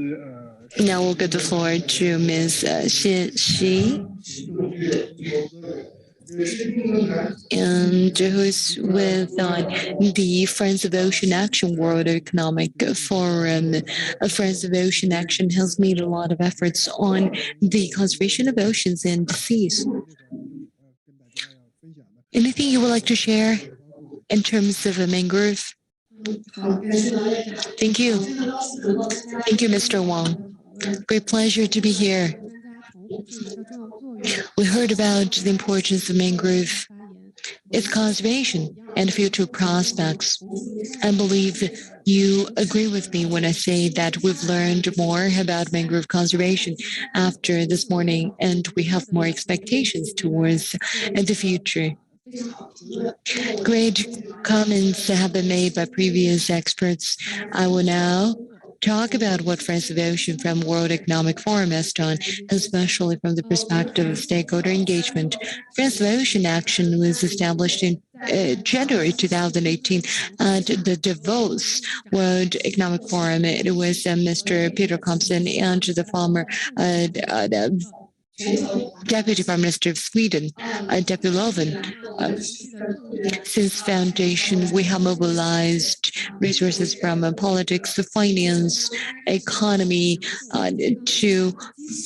Now we'll give the floor to Ms. Xie. And who is with the Friends of Ocean Action World Economic Forum. Friends of Ocean Action has made a lot of efforts on the conservation of oceans and seas. Anything you would like to share in terms of a mangrove? Thank you. Thank you, Mr. Huang. Great pleasure to be here. We heard about the importance of mangrove, its conservation, and future prospects. I believe you agree with me when I say that we've learned more about mangrove conservation after this morning, and we have more expectations towards the future. Great comments have been made by previous experts. I will now talk about what Friends of the Ocean from World Economic Forum has done, especially from the perspective of stakeholder engagement. Friends of the Ocean Action was established in January 2018 at the Davos World Economic Forum. It was Mr. Peter Compson and the former Deputy Prime Minister of Sweden, Deputy Löfven. Since foundation, we have mobilized resources from politics, finance, economy,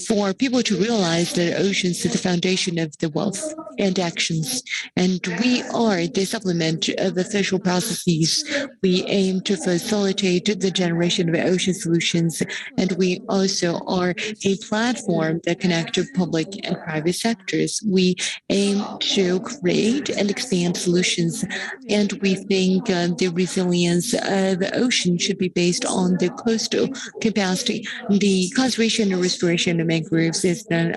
for people to realize that oceans is the foundation of the wealth and actions. And we are the supplement of official processes. We aim to facilitate the generation of ocean solutions, and we also are a platform that connects public and private sectors. We aim to create and expand solutions, and we think the resilience of the ocean should be based on the coastal capacity. The conservation and restoration of mangroves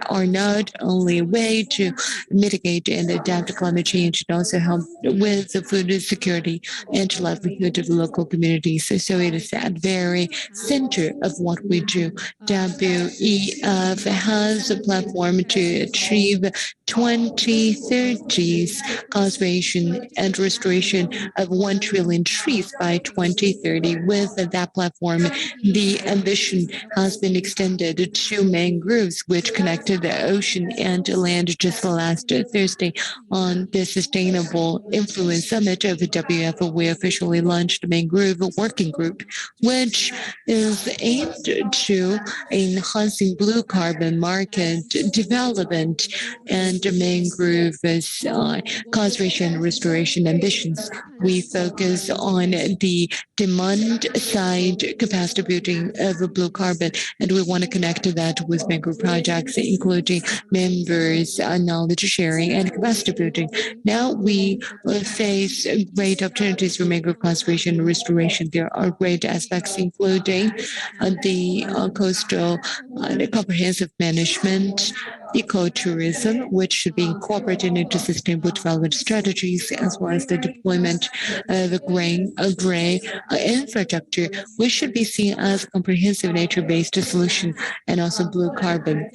are not only a way to mitigate and adapt to climate change, but also help with the food security and livelihood of the local communities. So it is at the very center of what we do. WEF has a platform to achieve 2030's conservation and restoration of 1 trillion trees by 2030. With that platform, the ambition has been extended to mangroves, which connected the ocean and land just last Thursday. On the Sustainable Influence Summit of the WF, we officially launched the Mangrove Working Group, which is aimed to enhancing blue carbon market development and mangrove conservation and restoration ambitions. We focus on the demand side capacity building of blue carbon, and we want to connect that with mangrove projects, including members, knowledge sharing, and capacity building. Now we face great opportunities for mangrove conservation and restoration. There are great aspects, including the coastal comprehensive management, ecotourism, which should be incorporated into sustainable development strategies, as well as the deployment of gray infrastructure, which should be seen as a comprehensive nature-based solution, and also blue carbon,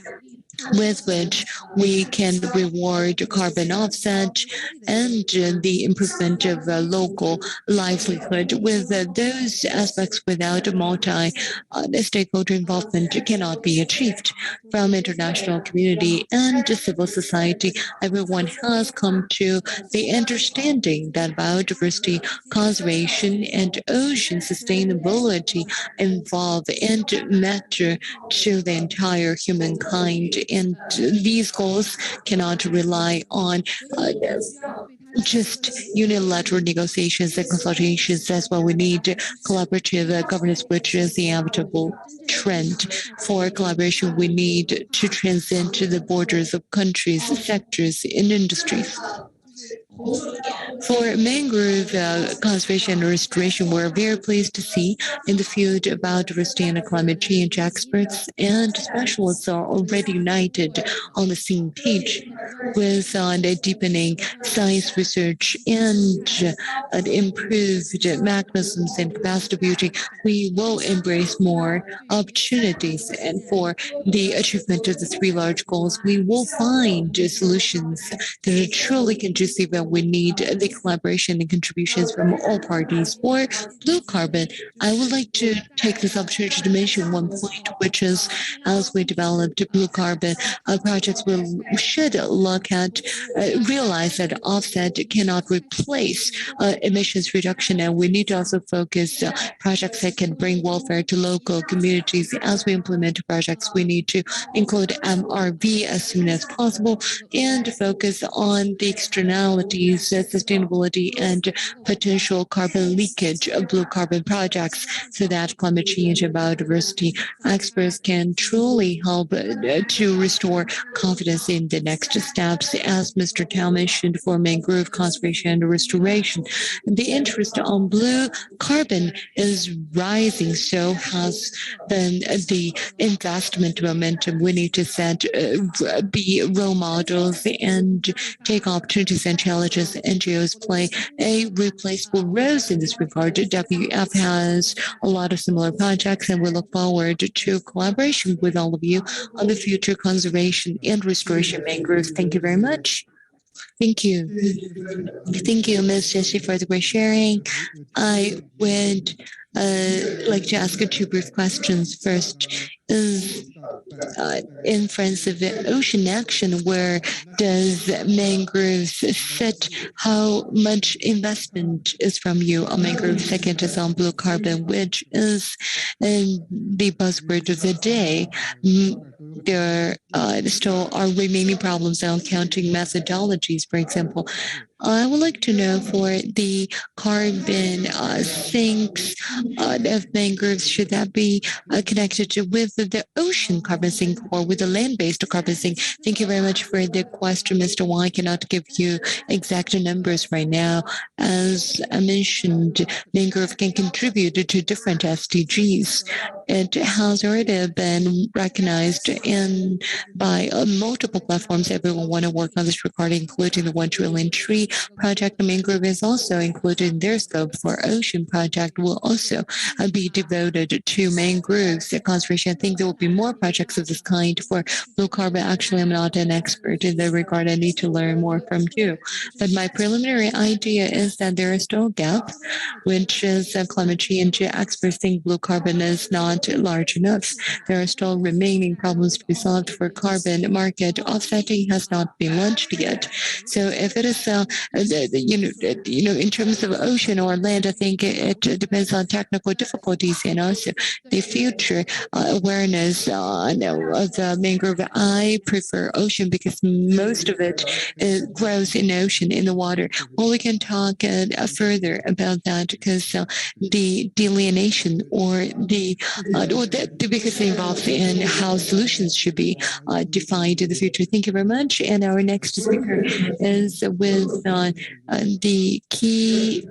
with which we can reward carbon offset and the improvement of local livelihood. With those aspects, without multi-stakeholder involvement, cannot be achieved. From international community and civil society, everyone has come to the understanding that biodiversity, conservation, and ocean sustainability involve and matter to the entire humankind. And these goals cannot rely on just unilateral negotiations and consultations. That's why we need collaborative governance, which is the inevitable trend. For collaboration, we need to transcend to the borders of countries, sectors, and industries. For mangrove conservation and restoration, we're very pleased to see in the field of biodiversity and climate change, experts and specialists are already united on the same page with the deepening science research and improved mechanisms and capacity building. We will embrace more opportunities, and for the achievement of the 3 large goals, we will find solutions that are truly conducive, and we need the collaboration and contributions from all parties. For blue carbon, I would like to take this opportunity to mention one point, which is as we developed blue carbon projects, we should look at, realize that offset cannot replace emissions reduction, and we need to also focus projects that can bring welfare to local communities. As we implement projects, we need to include MRV as soon as possible and focus on the externalities, sustainability, and potential carbon leakage of blue carbon projects, so that climate change and biodiversity experts can truly help to restore confidence in the next steps. As Mr. Tao mentioned, for mangrove conservation and restoration, the interest on blue carbon is rising, so has been the investment momentum. We need to be role models and take opportunities and challenges. NGOs play a replaceable role in this regard. WF has a lot of similar projects, and we look forward to collaboration with all of you on the future conservation and restoration of mangroves. Thank you very much. Thank you. Thank you, Ms. Jessie, for the great sharing. I would like to ask 2 brief questions. First, is inference of ocean action, where does mangroves sit? How much investment is from you on mangrove? Second is on blue carbon, which is the buzzword of the day. There still are remaining problems on counting methodologies, for example. I would like to know, for the carbon sinks of mangroves, should that be connected with the ocean carbon sink or with the land-based carbon sink? Thank you very much for the question, Mr. Wang. I cannot give you exact numbers right now. As I mentioned, mangrove can contribute to different SDGs. It has already been recognized by multiple platforms. Everyone want to work on this regarding, including the 1 trillion tree project. The mangrove is also included in their scope. For ocean project will also be devoted to mangroves conservation. I think there will be more projects of this kind. For blue carbon, actually, I'm not an expert in that regard. I need to learn more from you. But my preliminary idea is that there is still a gap, which is climate change. Experts think blue carbon is not large enough. There are still remaining problems to be solved. For carbon market offsetting has not been launched yet. So if it is, in terms of ocean or land, I think it depends on technical difficulties and also the future awareness of the mangrove. I prefer ocean because most of it grows in ocean, in the water. Well, we can talk further about that, because the delineation or because it involves in how solutions should be defined in the future. Thank you very much. And our next speaker is with the key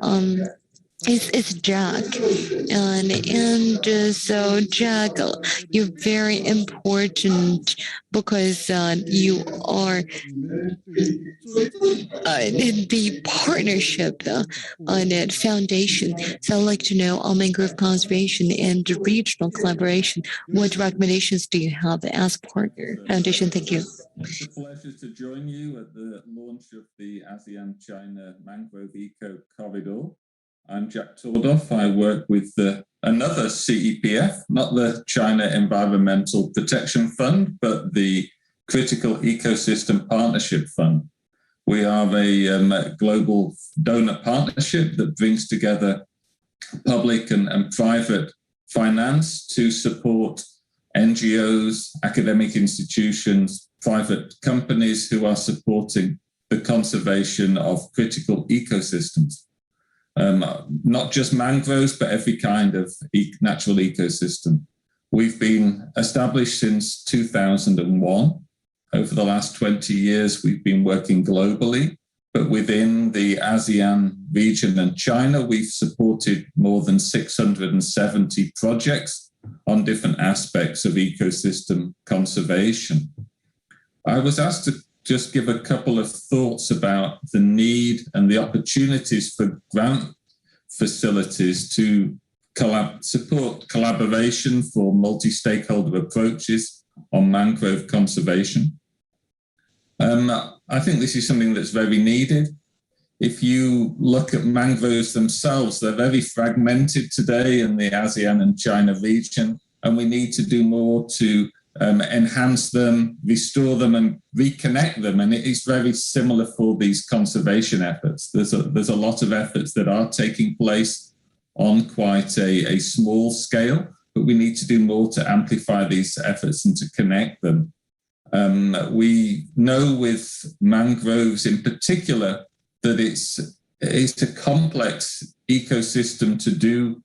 it's Jack. So Jack, you're very important because you are the partnership on it foundation. So I'd like to know on mangrove conservation and regional collaboration, what recommendations do you have as partner foundation? Thank you. It's a pleasure to join you at the launch of the ASEAN-China Mangrove Eco Corridor. I'm Jack Tordoff. I work with another CEPF, not the China Environmental Protection Fund, but the Critical Ecosystem Partnership Fund. We are a global donor partnership that brings together public and private finance to support NGOs, academic institutions, private companies who are supporting the conservation of critical ecosystems. Not just mangroves, but every kind of natural ecosystem. We've been established since 2001. Over the last 20 years, we've been working globally, but within the ASEAN region and China, we've supported more than 670 projects on different aspects of ecosystem conservation. I was asked to just give a couple of thoughts about the need and the opportunities for grant facilities to support collaboration for multi-stakeholder approaches on mangrove conservation. I think this is something that's very needed. If you look at mangroves themselves, they're very fragmented today in the ASEAN and China region, and we need to do more to enhance them, restore them, and reconnect them. And it is very similar for these conservation efforts. There's a lot of efforts that are taking place on quite a small scale, but we need to do more to amplify these efforts and to connect them. We know with mangroves in particular that it's a complex ecosystem to do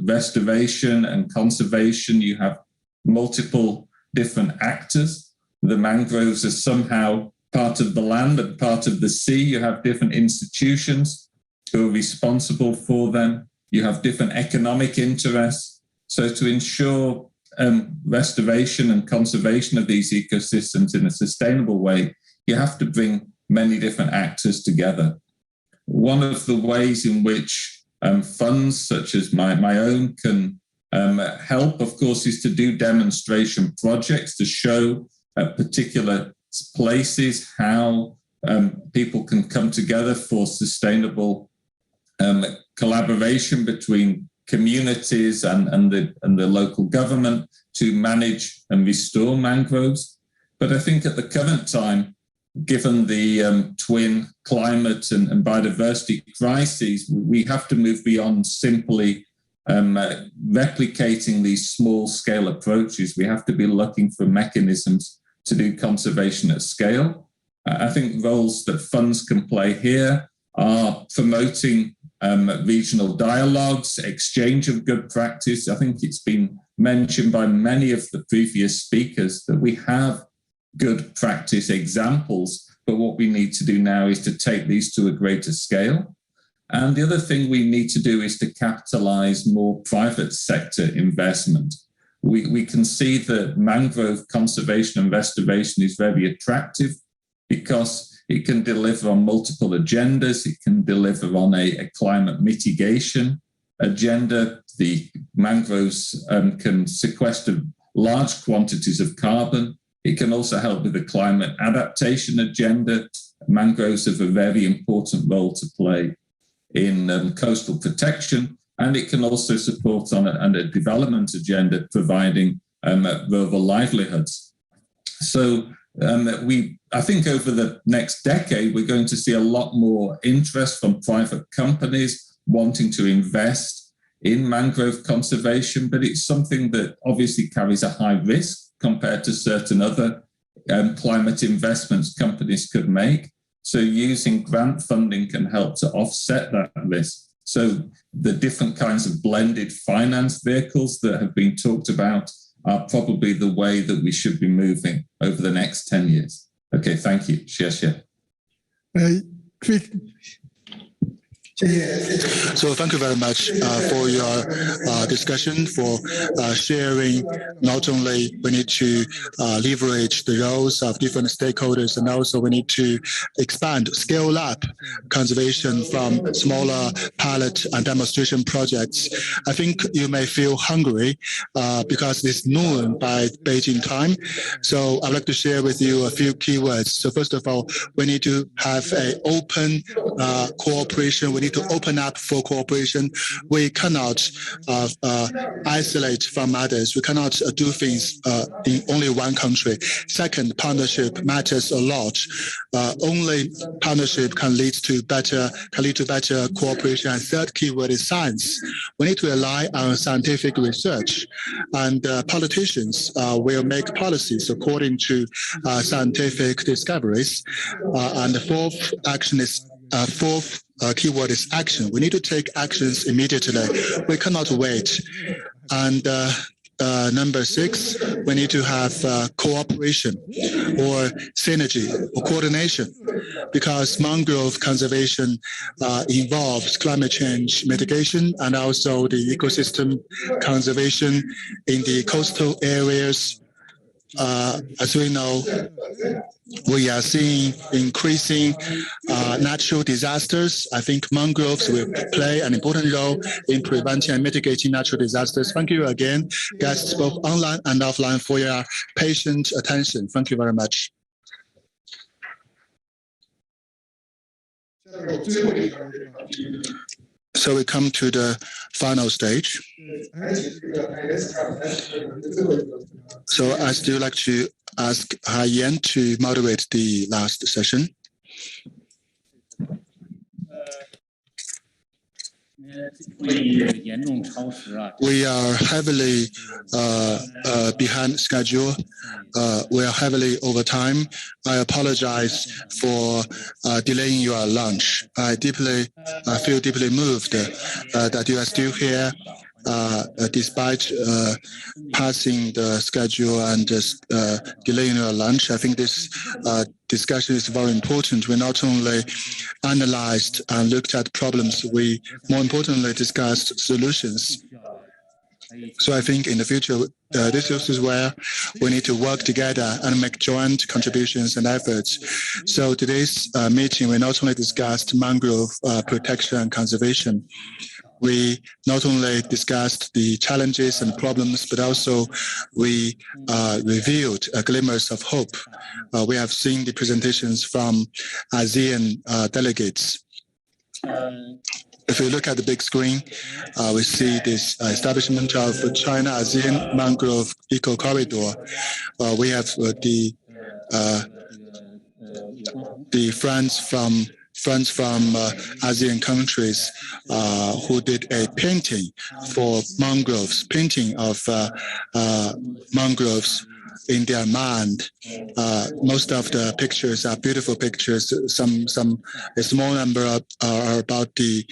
restoration and conservation. You have multiple different actors. The mangroves are somehow part of the land and part of the sea. You have different institutions who are responsible for them. You have different economic interests. So to ensure restoration and conservation of these ecosystems in a sustainable way, you have to bring many different actors together. One of the ways in which funds such as my own can help, of course, is to do demonstration projects to show at particular places how people can come together for sustainable collaboration between communities and the local government to manage and restore mangroves. But I think at the current time, given the twin climate and biodiversity crises, we have to move beyond simply replicating these small-scale approaches. We have to be looking for mechanisms to do conservation at scale. I think roles that funds can play here are promoting regional dialogues, exchange of good practice. I think it's been mentioned by many of the previous speakers that we have good practice examples, but what we need to do now is to take these to a greater scale. And the other thing we need to do is to capitalize more private sector investment. We can see that mangrove conservation and restoration is very attractive because it can deliver on multiple agendas. It can deliver on a climate mitigation agenda. The mangroves can sequester large quantities of carbon. It can also help with the climate adaptation agenda. Mangroves have a very important role to play in coastal protection, and it can also support on a development agenda, providing rural livelihoods. So I think over the next decade, we're going to see a lot more interest from private companies wanting to invest in mangrove conservation, but it's something that obviously carries a high risk compared to certain other climate investments companies could make. So using grant funding can help to offset that risk. So the different kinds of blended finance vehicles that have been talked about are probably the way that we should be moving over the next 10 years. Okay, thank you. Xie So thank you very much for your discussion, for sharing. Not only we need to leverage the roles of different stakeholders, and also we need to expand, scale up conservation from smaller pilot and demonstration projects. I think you may feel hungry because it's noon by Beijing time. So I'd like to share with you a few keywords. So first of all, we need to have an open cooperation. We need to open up for cooperation. We cannot isolate from others. We cannot do things in only one country. Second, partnership matters a lot. Only partnership can lead to better cooperation. And third keyword is science. We need to rely on scientific research, and politicians will make policies according to scientific discoveries. And the fourth keyword is action. We need to take actions immediately. We cannot wait. And number 6, we need to have cooperation or synergy or coordination, because mangrove conservation involves climate change mitigation and also the ecosystem conservation in the coastal areas. As we know, we are seeing increasing natural disasters. I think mangroves will play an important role in preventing and mitigating natural disasters. Thank you again, guests both online and offline, for your patient attention. Thank you very much. So we come to the final stage. So I still like to ask Hai Yan to moderate the last session. We are heavily behind schedule. We are heavily over time. I apologize for delaying your lunch. I feel deeply moved that you are still here despite passing the schedule and delaying your lunch. I think this discussion is very important. We not only analyzed and looked at problems, we more importantly discussed solutions. So I think in the future, this is where we need to work together and make joint contributions and efforts. So today's meeting, we not only discussed mangrove protection and conservation. We not only discussed the challenges and problems, but also we revealed glimmers of hope. We have seen the presentations from ASEAN delegates. if we look at the big screen, we see this establishment of China-ASEAN Mangrove Eco Corridor. We have the friends from ASEAN countries who did a painting for mangroves, painting of mangroves in their mind. Most of the pictures are beautiful pictures. A small number are about the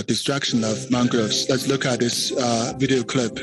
destruction of mangroves. Let's look at this video clip.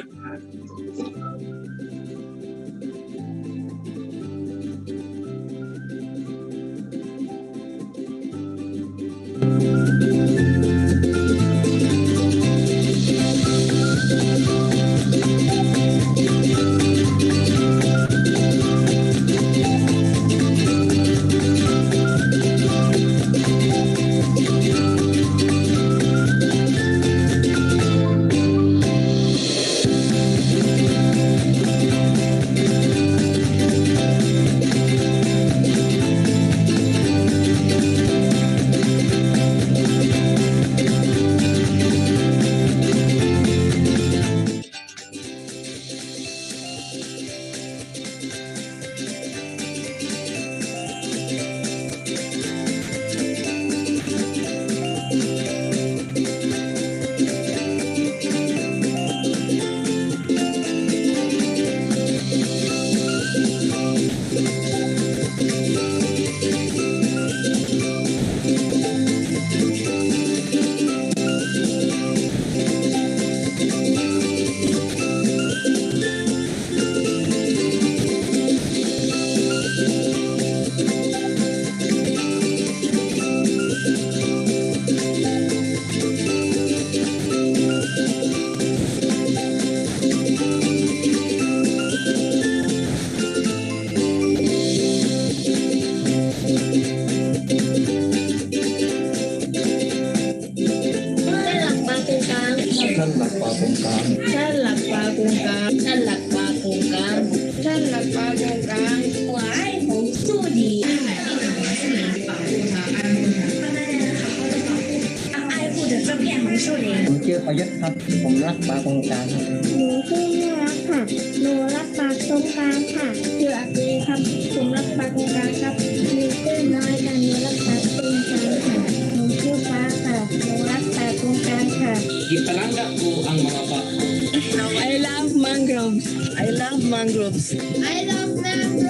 I love mangroves. I love mangroves. I love mangroves.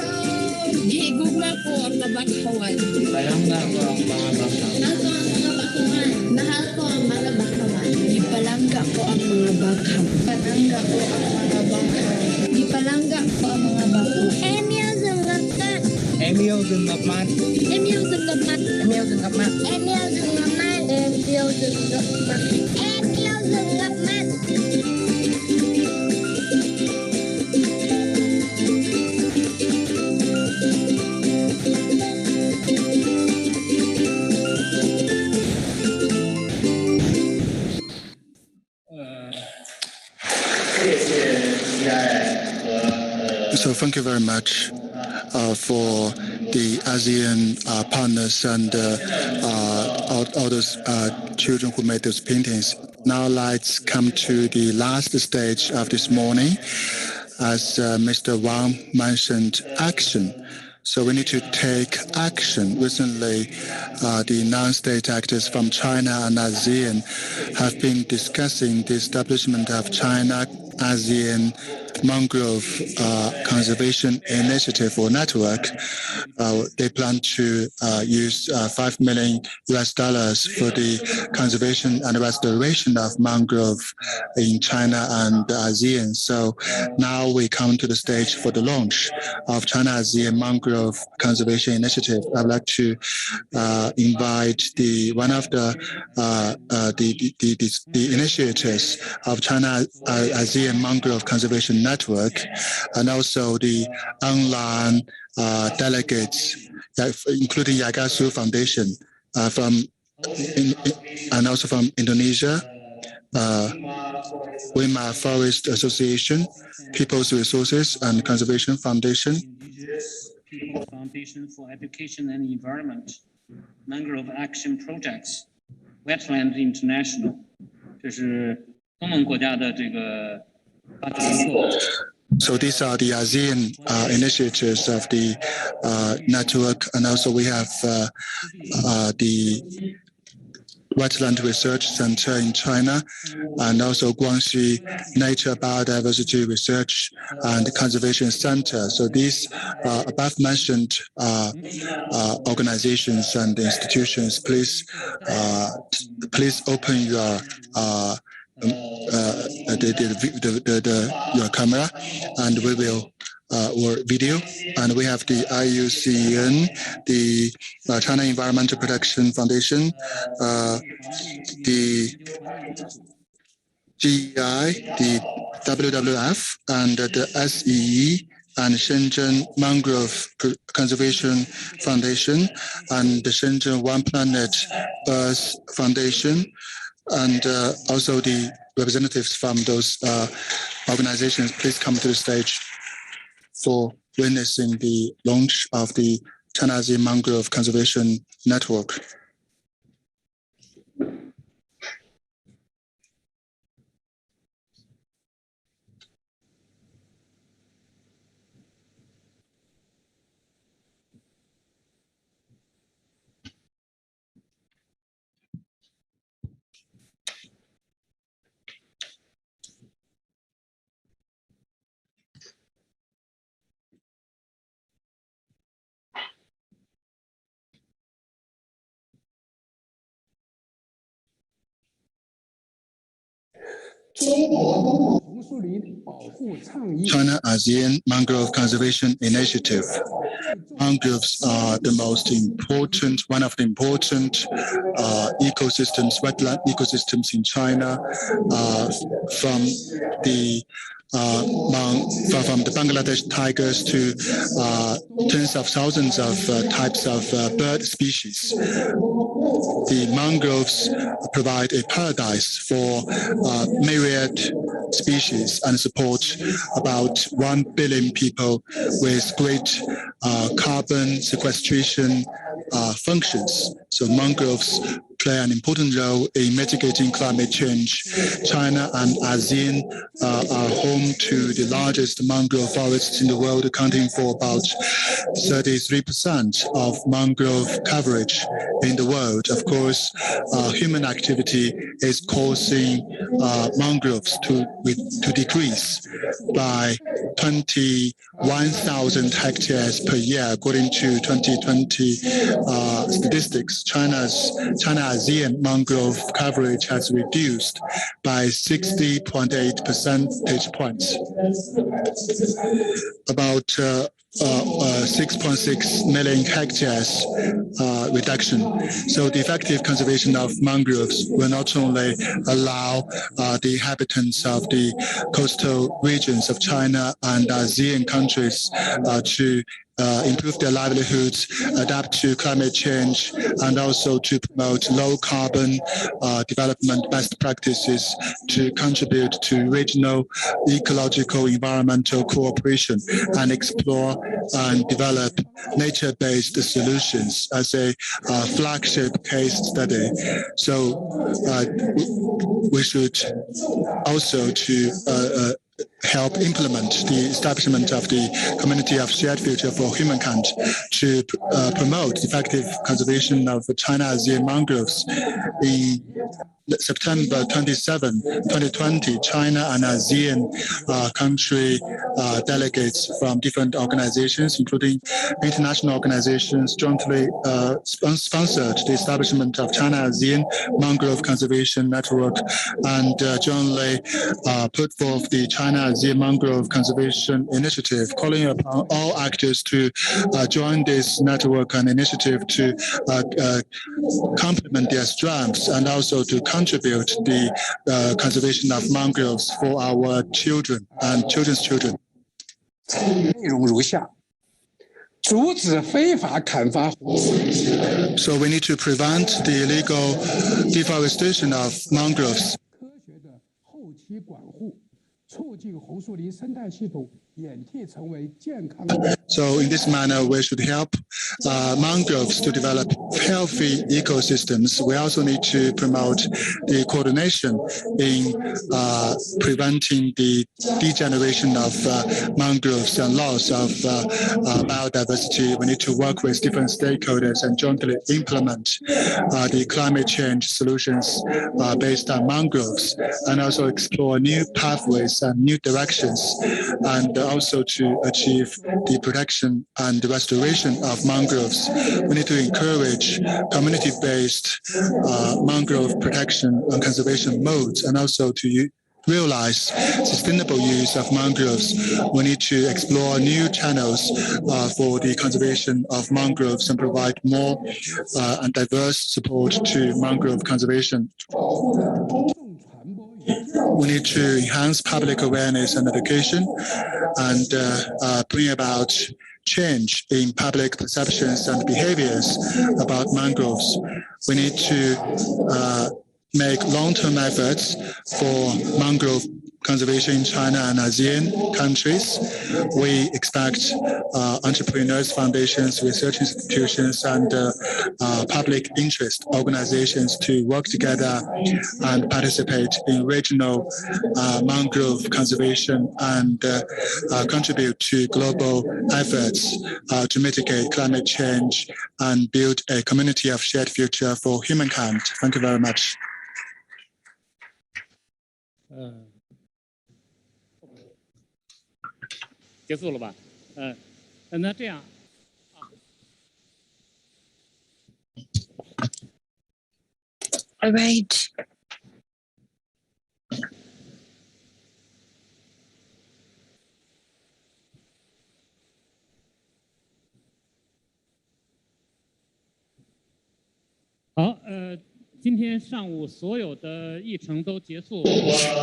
Gigugma ko ang nabakawan. Palangga ko ang mga bakawan. Mahal ko ang mga bakawan. Ipalangga ko ang mga bakawan. Palangga ko ang mga bakawan. Ipalangga ko ang mga bakawan. Emil Zengapmat. Emil Zengapmat. Emil Zengapmat. Emil Zengapmat. Emil Zengapmat. Emil Zengapmat. Emil Zengapmat. So thank you very much for the ASEAN partners and all those children who made those paintings. Now let's come to the last stage of this morning. As Mr. Wang mentioned, action. So we need to take action. Recently, the non-state actors from China and ASEAN have been discussing the establishment of China-ASEAN Mangrove Conservation Initiative or Network. They plan to use $5 million for the conservation and restoration of mangrove in China and ASEAN. So now we come to the stage for the launch of China-ASEAN Mangrove Conservation Initiative. I'd like to invite one of the initiators of China-ASEAN Mangrove Conservation Network, and also the online delegates, including Yagasu Foundation and also from Indonesia, Wima Forest Association, People's Resources and Conservation Foundation, People Foundation for Education and Environment, Mangrove Action Projects, Wetland International， 这是东盟国家的这个发起机构。So these are the ASEAN initiatives of the network, and also we have the Wetland Research Center in China, and also Guangxi Nature Biodiversity Research and Conservation Center. So these above mentioned organizations and institutions, please open your your camera, and we will or video, and we have the IUCN, the China Environmental Protection Foundation, the GEI, the WWF, and the SEE, and Shenzhen Mangrove Conservation Foundation, and the Shenzhen One Planet Earth Foundation, and also the representatives from those organizations, please come to the stage for witnessing the launch of the China-ASEAN Mangrove Conservation Network. China-ASEAN Mangrove Conservation Initiative. Mangroves are the most important, one of the important ecosystems, wetland ecosystems in China, from the Bangladesh tigers to tens of thousands of types of bird species. The mangroves provide a paradise for myriad species and support about 1 billion people with great carbon sequestration functions. So mangroves play an important role in mitigating climate change. China and ASEAN are home to the largest mangrove forests in the world, accounting for about 33% of mangrove coverage in the world. Of course, human activity is causing mangroves to decrease by 21,000 hectares per year, according to 2020 statistics. China-ASEAN mangrove coverage has reduced by 60.8 percentage points. About 6.6 million hectares reduction. So the effective conservation of mangroves will not only allow the inhabitants of the coastal regions of China and ASEAN countries to improve their livelihoods, adapt to climate change, and also to promote low carbon development best practices to contribute to regional ecological environmental cooperation and explore and develop nature-based solutions as a flagship case study. So we should also to help implement the establishment of the Community of Shared Future for Humankind to promote effective conservation of China-ASEAN mangroves. In September 27, 2020, China and ASEAN country delegates from different organizations, including international organizations, jointly sponsored the establishment of China-ASEAN Mangrove Conservation Network, and jointly put forth the China-ASEAN Mangrove Conservation Initiative, calling upon all actors to join this network and initiative to complement their strengths and also to contribute the conservation of mangroves for our children and children's children. So we need to prevent the illegal deforestation of mangroves. So in this manner, we should help mangroves to develop healthy ecosystems. We also need to promote the coordination in preventing the degeneration of mangroves and loss of biodiversity. We need to work with different stakeholders and jointly implement the climate change solutions based on mangroves, and also explore new pathways and new directions, and also to achieve the protection and restoration of mangroves. We need to encourage community-based mangrove protection and conservation modes, and also to realize sustainable use of mangroves. We need to explore new channels for the conservation of mangroves and provide more and diverse support to mangrove conservation. We need to enhance public awareness and education and bring about change in public perceptions and behaviors about mangroves. We need to make long-term efforts for mangrove conservation in China and ASEAN countries. We expect entrepreneurs, foundations, research institutions, and public interest organizations to work together and participate in regional mangrove conservation and contribute to global efforts to mitigate climate change and build a community of shared future for humankind. Thank you very much. 结束了吧？那这样。All right.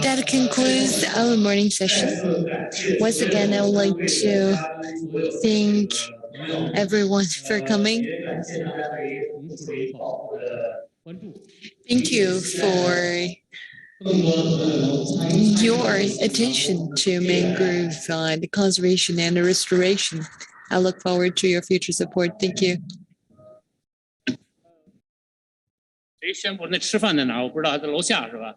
That concludes our morning session. Once again, I would like to thank everyone for coming. Thank you for your attention to mangrove the conservation and the restoration. I look forward to your future support. Thank you. 谁宣布那吃饭在哪儿？我不知道，在楼下是吧？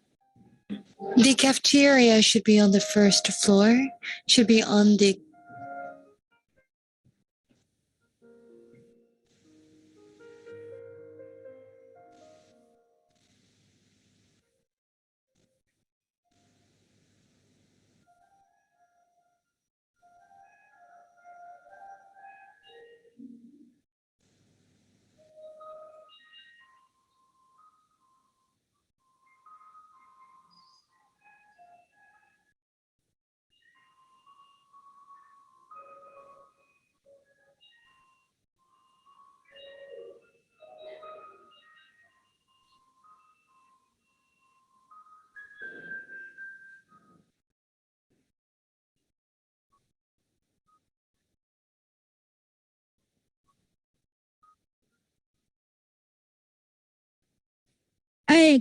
The cafeteria should be on the first floor. Should be on the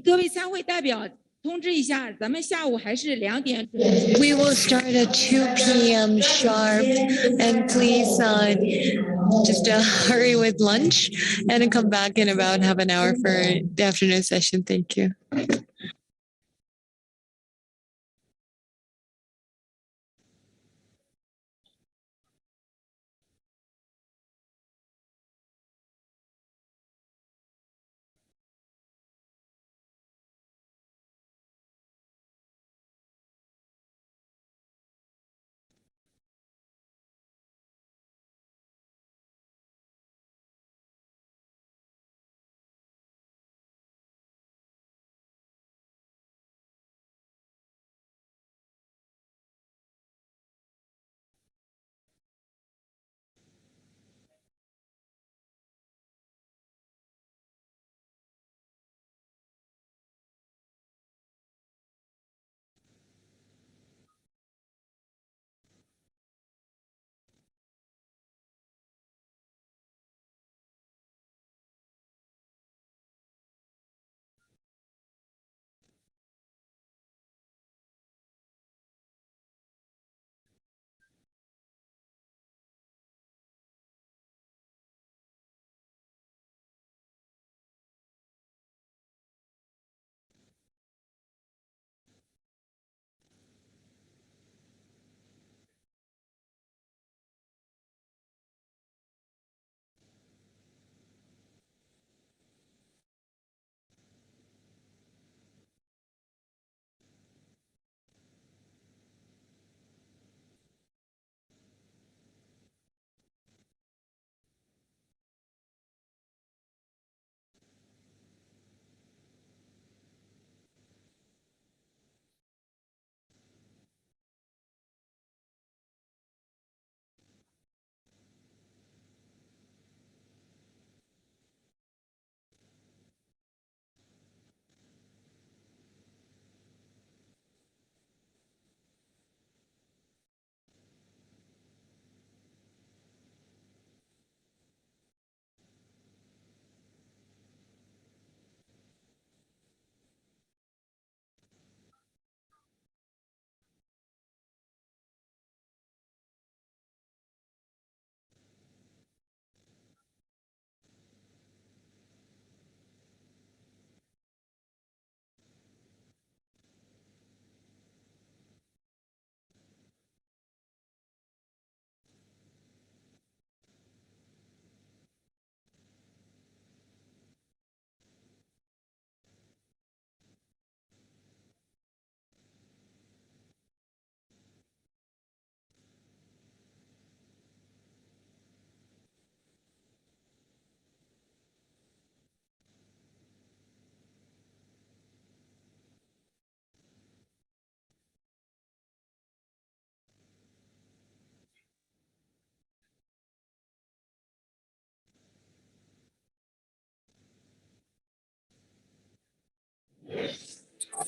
各位参会代表，通知一下，咱们下午还是2点。We will start at 2 p.m. sharp, and please just hurry with lunch and come back in about half an hour for the afternoon session. Thank you.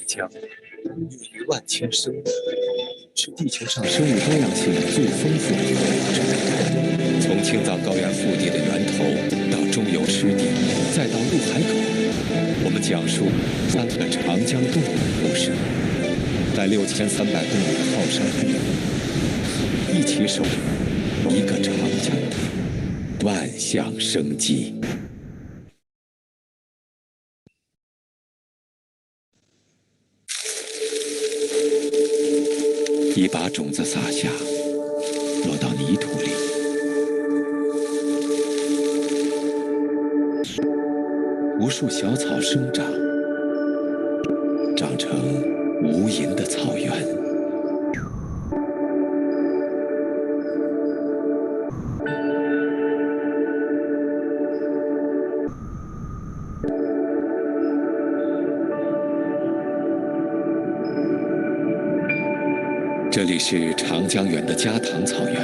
江，孕育万千生物，是地球上生物多样性最丰富的一个物质。从青藏高原腹地的源头到中游湿地，再到陆海口，我们讲述3个长江动物的故事，在6300公里的浩山海里，一起守一个长江的万象生机。一把种子撒下，落到泥土里，无数小草生长，长成无垠的草原。这里是长江源的加塘草原。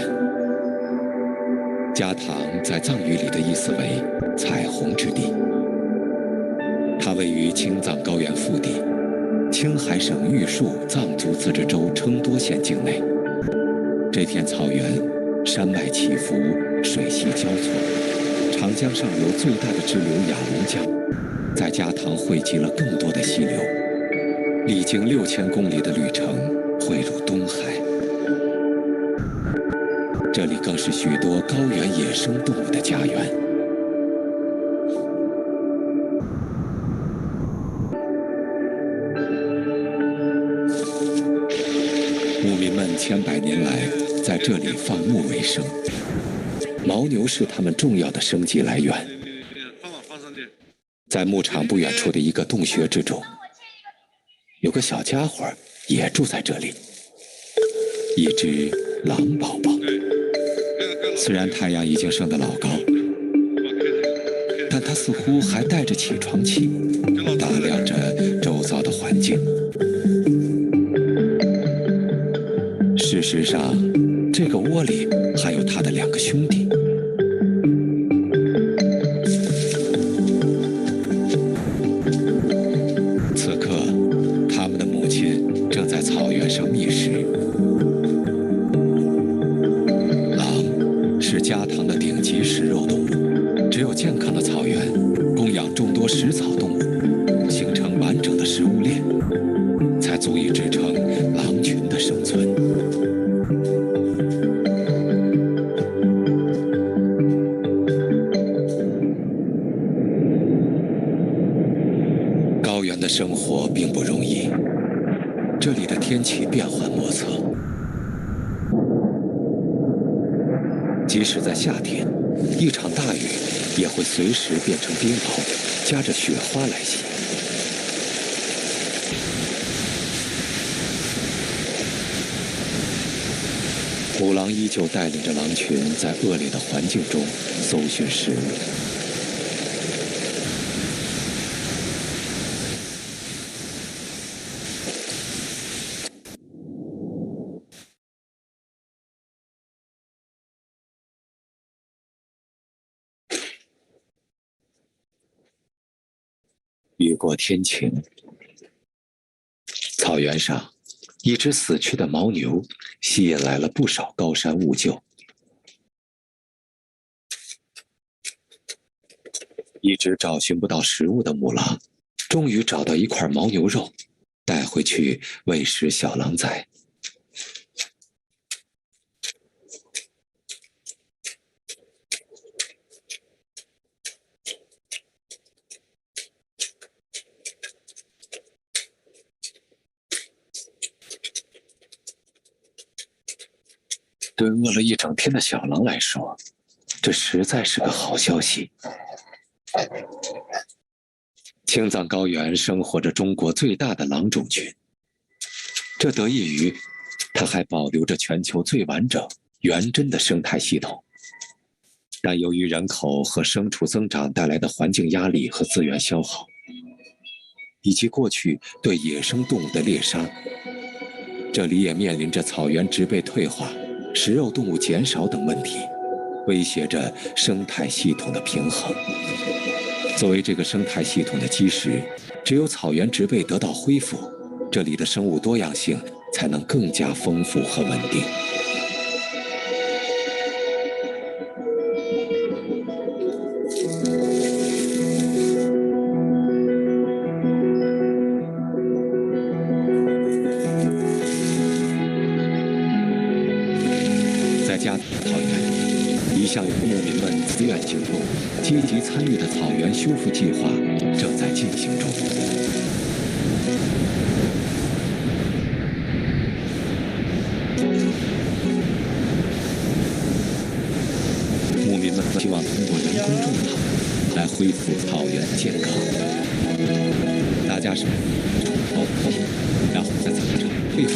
加塘在藏语里的意思为彩虹之地。它位于青藏高原腹地，青海省玉树藏族自治州成都县境内。这片草原山脉起伏，水系交错，长江上游最大的支流雅龙江在加塘汇集了更多的溪流，历经6000公里的旅程汇入东海。这里更是许多高原野生动物的家园。牧民们千百年来在这里放牧为生，牦牛是他们重要的生计来源。在牧场不远处的一个洞穴之中，有个小家伙也住在这里，一只狼宝宝。虽然太阳已经升得老高，但它似乎还带着起床气，打量着周遭的环境。事实上，这个窝里还有他的2个兄弟。此刻，他们的母亲正在草原上觅食。狼是加塘的顶级食肉动物，只有健康的草原供养众多食草动物，形成完整的食物链，才足以支撑狼群的生存。高原的生活并不容易，这里的天气变幻莫测。即使在夏天，一场大雨也会随时变成冰雹，夹着雪花来袭。母狼依旧带领着狼群在恶劣的环境中搜寻食物。雨过天晴，草原上，一只死去的牦牛吸引来了不少高山兀鹫。一直找寻不到食物的母狼，终于找到一块牦牛肉，带回去喂食小狼崽。对饿了一整天的小狼来说，这实在是个好消息。青藏高原生活着中国最大的狼种群，这得益于它还保留着全球最完整、原真的生态系统。但由于人口和牲畜增长带来的环境压力和资源消耗，以及过去对野生动物的猎杀，这里也面临着草原植被退化、食肉动物减少等问题，威胁着生态系统的平衡。作为这个生态系统的基石，只有草原植被得到恢复，这里的生物多样性才能更加丰富和稳定。在加草原，一项由牧民们自愿行动、积极参与的草原修复计划正在进行中。牧民们希望通过人工种草来恢复草原健康。大家是种好后，然后在草场退换。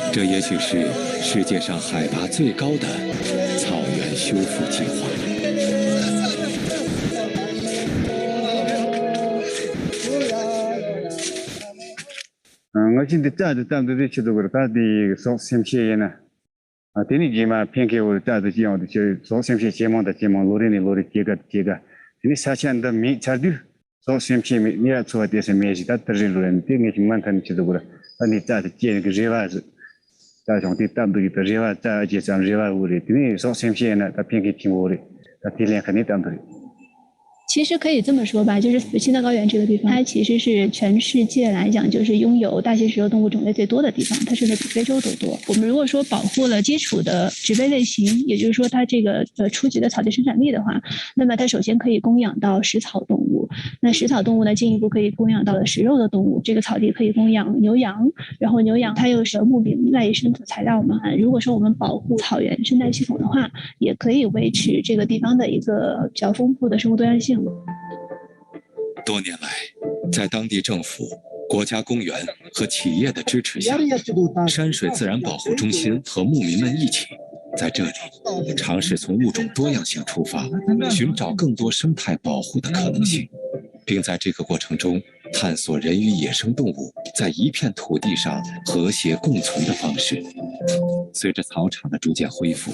这也许是世界上海拔最高的草原修复计划。我现在站的去的我他的说sem些呢，等你嘛偏给我站的这样的就说sem些节目的节目，罗的这个，你下线的没查到，说sem些你要做的是没事，但是人这个情况他去的我，你站的这个热话是。在上地当地的热话，在街上热话屋里，你说sem些呢，他偏给听我的，他体量肯定当的。其实可以这么说吧，就是青藏高原这个地方，它其实是全世界来讲，就是拥有大型食肉动物种类最多的地方，它甚至比非洲都多。我们如果说保护了基础的植被类型，也就是说它这个初级的草地生产力的话，那么它首先可以供养到食草动物，那食草动物呢进一步可以供养到了食肉的动物，这个草地可以供养牛羊，然后牛羊它又是牧民赖以生存材料嘛。如果说我们保护草原生态系统的话，也可以维持这个地方的一个比较丰富的生物多样性。多年来，在当地政府、国家公园和企业的支持下，山水自然保护中心和牧民们一起在这里尝试从物种多样性出发，寻找更多生态保护的可能性，并在这个过程中探索人与野生动物在一片土地上和谐共存的方式。随着草场的逐渐恢复，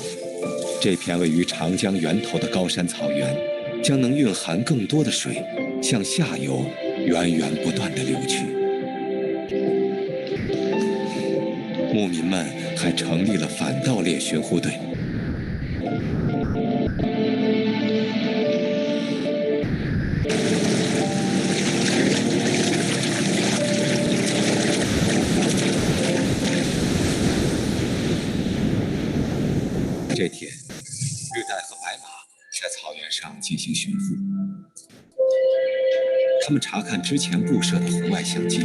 这片位于长江源头的高山草原将能蕴含更多的水，向下游源源不断地流去。牧民们还成立了反盗猎巡护队。这天，绿带和白马在草原上进行巡护，他们查看之前布设的红外相机。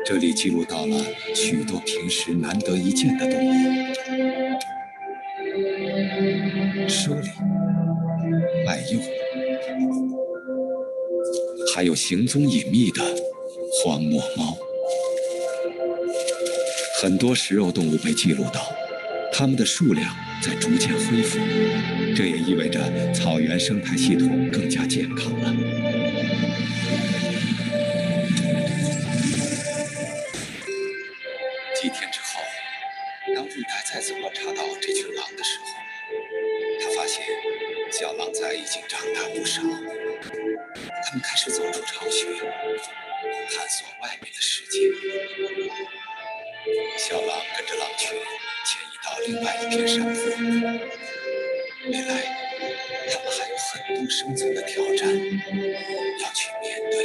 这里记录到了许多平时难得一见的动物：猞猁、麦鼬，还有行踪隐秘的荒漠猫。很多食肉动物被记录到，它们的数量在逐渐恢复，这也意味着草原生态系统更加健康了。几天之后，当绿带再次观察到这群狼的时候，他发现小狼崽已经长大不少，它们开始走出巢穴，探索外面的世界。小狼跟着狼群迁移到另外一片山坡，未来他们还有很多生存的挑战要去面对。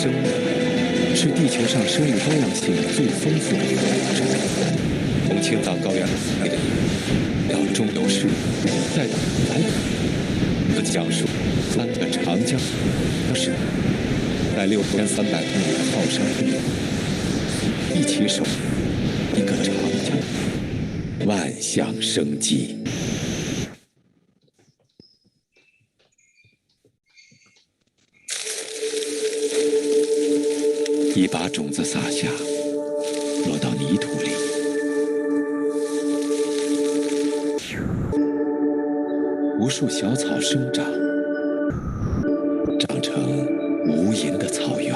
生物是地球上生物多样性最丰富的物种。从青藏高原到中斗市，再到来讲述3个长江是在6300公里的浩山里一起守一个长江，万象生机。一把种子撒下，落到泥土里，无数小草生长，长成无垠的草原。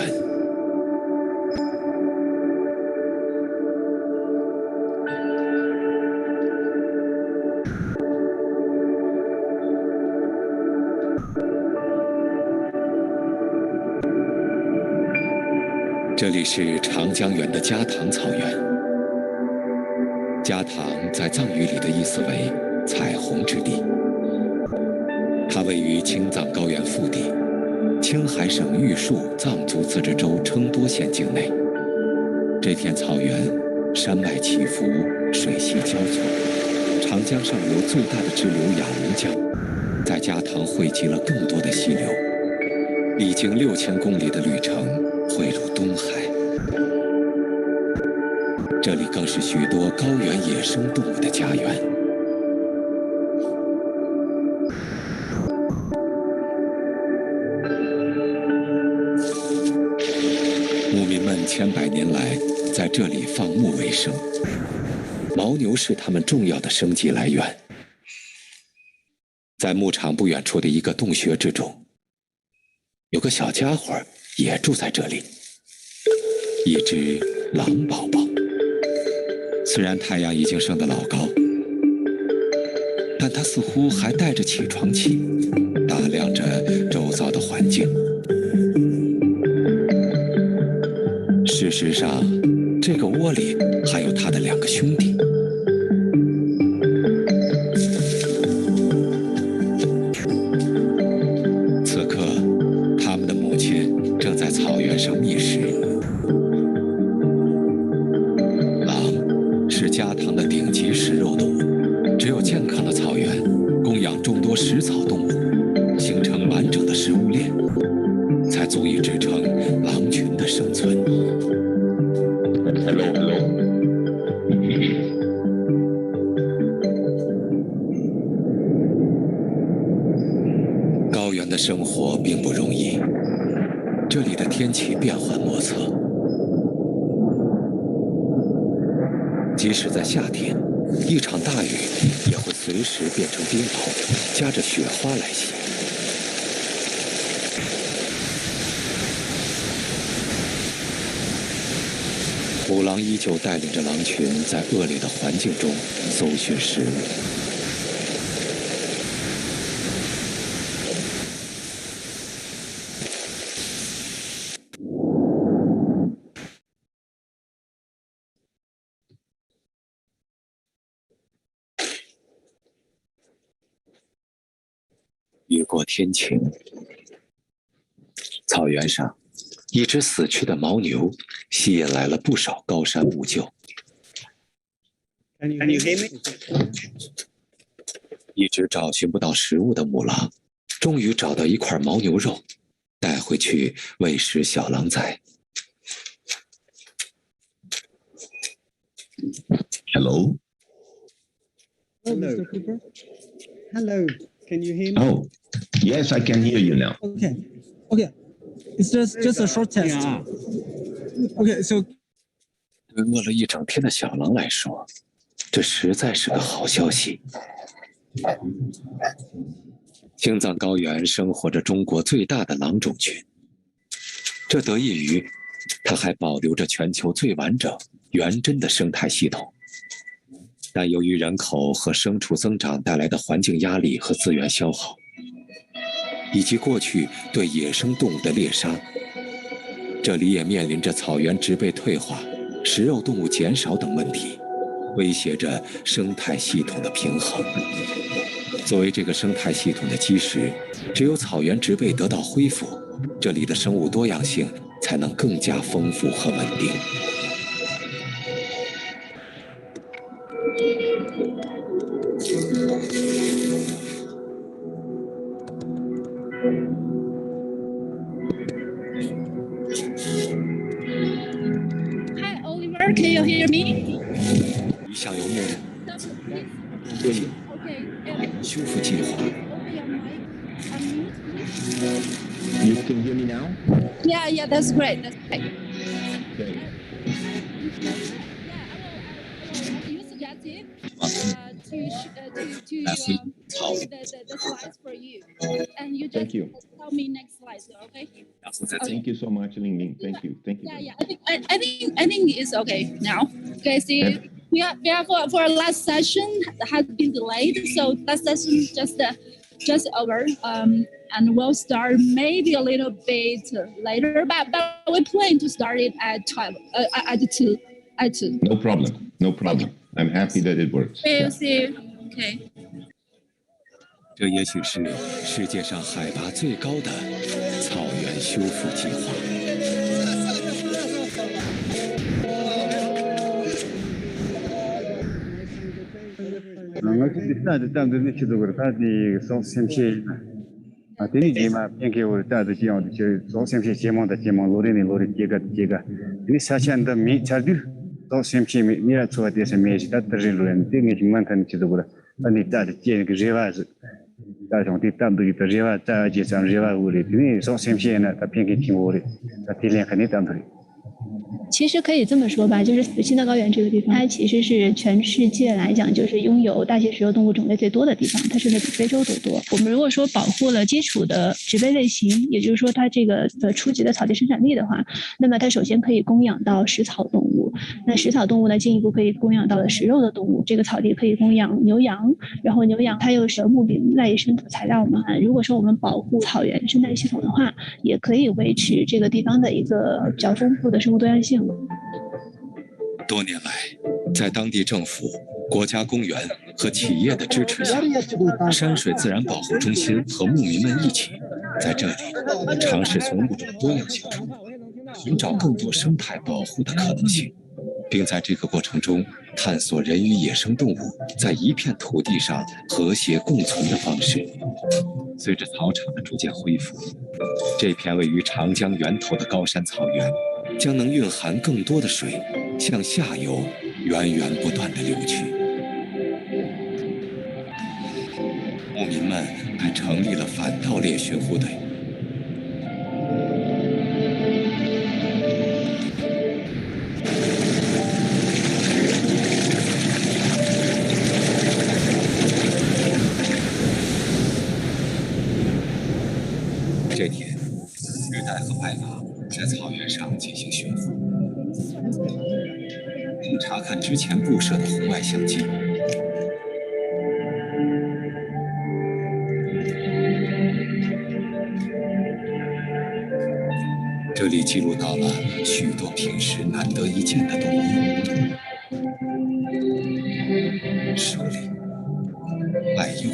这里是长江源的加塘草原。加塘在藏语里的意思为彩虹之地。它位于青藏高原腹地，青海省玉树藏族自治州成都县境内。这片草原山脉起伏，水系交错，长江上游最大的支流雅龙江在加塘汇集了更多的溪流，历经6000公里的旅程汇入东海。这里更是许多高原野生动物的家园。牧民们千百年来在这里放牧为生，牦牛是他们重要的生计来源。在牧场不远处的一个洞穴之中，有个小家伙也住在这里，一只狼宝宝。虽然太阳已经升得老高，但它似乎还带着起床气，打量着周遭的环境。事实上，这个窝里还有他的2个兄弟。此刻，他们的母亲正在草原上觅食。狼是加塘的顶级食肉动物，只有健康的草原供养众多食草动物，形成完整的食物链，才足以支撑狼群的生存。高原的生活并不容易，这里的天气变幻莫测。即使在夏天，一场大雨也会随时变成冰雹，夹着雪花来袭。虎狼依旧带领着狼群在恶劣的环境中搜寻食物。雨过天晴，草原上一只死去的牦牛吸引来了不少高山牧救。一直找寻不到食物的母狼，终于找到一块牦牛肉，带回去喂食小狼崽。Hello. Hello, Mr. Cooper. Hello. Can you hear me? Oh, yes, I can hear you now. Okay. Okay. It's just a short test. Okay, so 对饿了一整天的小狼来说，这实在是个好消息。青藏高原生活着中国最大的狼种群，这得益于它还保留着全球最完整、原真的生态系统。但由于人口和牲畜增长带来的环境压力和资源消耗，以及过去对野生动物的猎杀，这里也面临着草原植被退化、食肉动物减少等问题，威胁着生态系统的平衡。作为这个生态系统的基石，只有草原植被得到恢复，这里的生物多样性才能更加丰富和稳定。Hi, Oliver, can you hear me? 鱼向游牧电影修复计划。You can hear me now? Yeah, that's great. That's great. Okay. You suggested the slides for you, and you just Thank you. tell me next slide, okay? Thank you so much, Ling Ling. Thank you. Thank you. Yeah. I think it's okay now. Okay, see, we are for our last session has been delayed, so last session just over. And we'll start maybe a little bit later, but we plan to start it at 12, at 2. No problem. No problem. I'm happy that it works. We'll see. Okay. 这也许是世界上海拔最高的草原修复计划。我是大的当的去做过他的早先些第二节嘛，偏给我大的这样的就早先些节目的节目，罗的这个，你下线的没查到，早先些你来做的是没是他的人伦，这个情况他们去做过了，你大的这个热话是，大上的当的热话，大节上热话我的，你早先些呢，他偏给听我的，他体量肯定当的。其实可以这么说吧，就是青藏高原这个地方，它其实是全世界来讲，就是拥有大型食肉动物种类最多的地方，它甚至比非洲都多。我们如果说保护了基础的植被类型，也就是说它这个初级的草地生产力的话，那么它首先可以供养到食草动物，那食草动物呢，进一步可以供养到了食肉的动物。这个草地可以供养牛羊，然后牛羊它又是木柄赖以生土材料嘛。如果说我们保护草原生态系统的话，也可以维持这个地方的一个比较丰富的生物多样性。多年来，在当地政府、国家公园和企业的支持下，山水自然保护中心和牧民们一起，在这里尝试从物种多样性出发，寻找更多生态保护的可能性，并在这个过程中探索人与野生动物在一片土地上和谐共存的方式。随着草场的逐渐恢复，这片位于长江源头的高山草原将能蕴含更多的水，向下游源源不断地流去。牧民们还成立了反盗猎巡护队。这天，日带和白马在草原上进行巡抚，并查看之前布设的红外相机。这里记录到了许多平时难得一见的动物，狩猎、卖诱，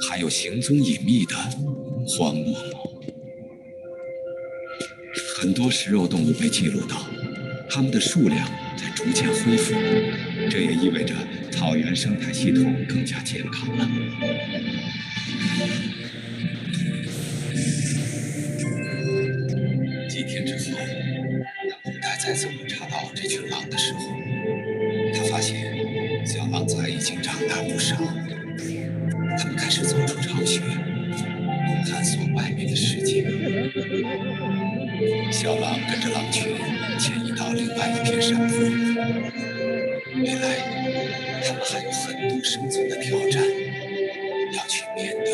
还有行踪隐秘的荒漠猫。很多食肉动物被记录到，它们的数量在逐渐恢复，这也意味着草原生态系统更加健康了。几天之后，当他再次观察到这群狼的时候，他发现小狼崽已经长大不少，它们开始走出巢穴，探索外面的世界。小狼跟着狼群迁移到另外一片山坡，未来它们还有很多生存的挑战要去面对。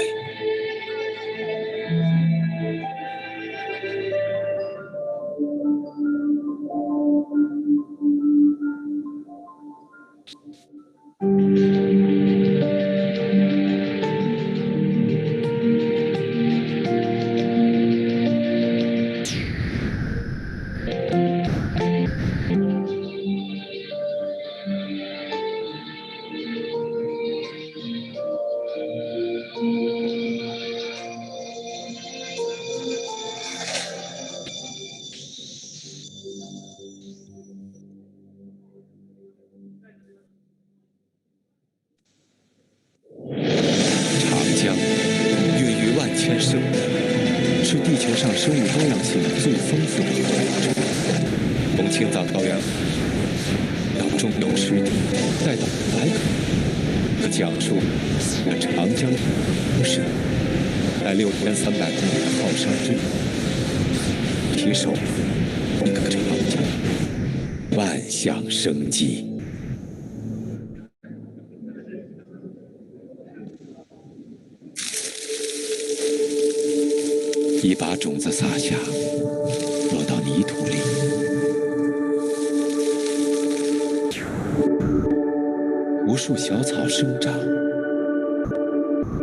江孕育万千生物，是地球上生物多样性最丰富的河流。从青藏高原到中游湿地，再到白河，和讲述长江故事，在6300公里的靠山之路，提手一个长江，万象生机。一把种子撒下，落到泥土里，无数小草生长，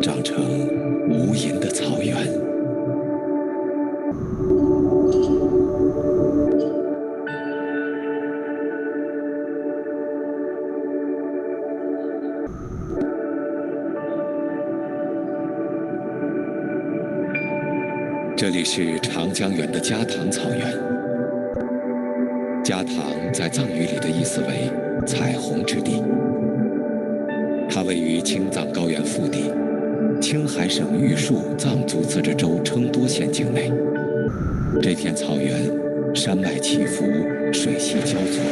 长成无垠的草原。这里是长江源的加塘草原。加塘在藏语里的意思为彩虹之地。它位于青藏高原腹地，青海省玉树藏族自治州成都县境内。这片草原山脉起伏，水系交错，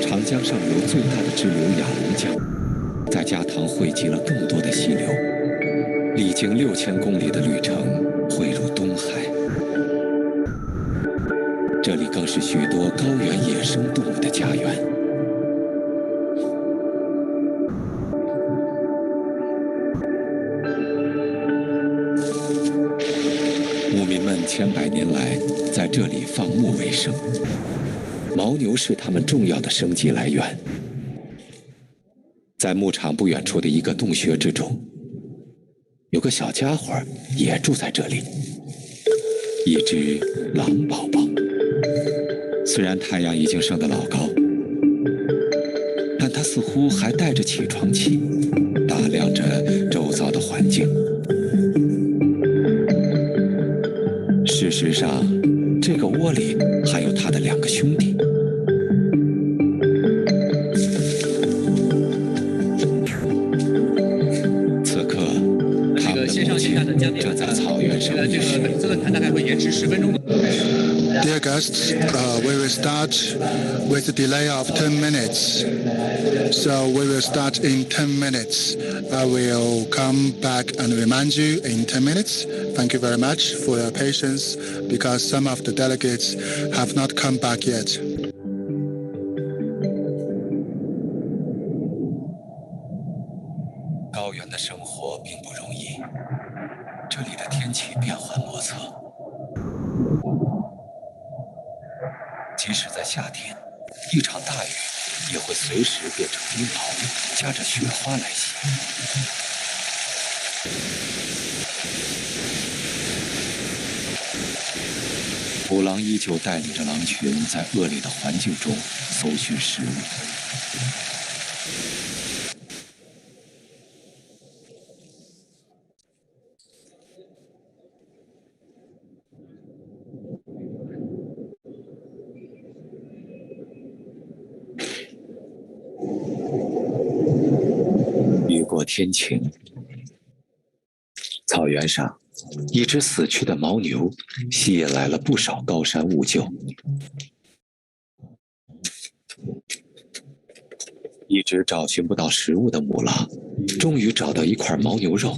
长江上游最大的支流雅龙江在加塘汇集了更多的溪流，历经6000公里的旅程汇入东海。这里更是许多高原野生动物的家园。牧民们千百年来在这里放牧为生，牦牛是他们重要的生计来源。在牧场不远处的一个洞穴之中，有个小家伙也住在这里，一只狼宝宝。虽然太阳已经升得老高，但它似乎还带着起床气，打量着周遭的环境。事实上，这个窝里还有他的2个兄弟。此刻，他们的母亲正在草原上觅食。这个谈大概会延迟10分钟。Dear guests, we will start with a delay of 10 minutes. So we will start in 10 minutes. I will come back and remind you in 10 minutes. Thank you very much for your patience because some of the delegates have not come back yet. 高原的生活并不容易，这里的天气变幻莫测。即使在夏天，一场大雨也会随时变成冰雹，夹着雪花来袭。虎狼依旧带领着狼群在恶劣的环境中搜寻食物。雨过天晴，草原上，一只死去的牦牛吸引来了不少高山兀鹫。一直找寻不到食物的母狼，终于找到一块牦牛肉，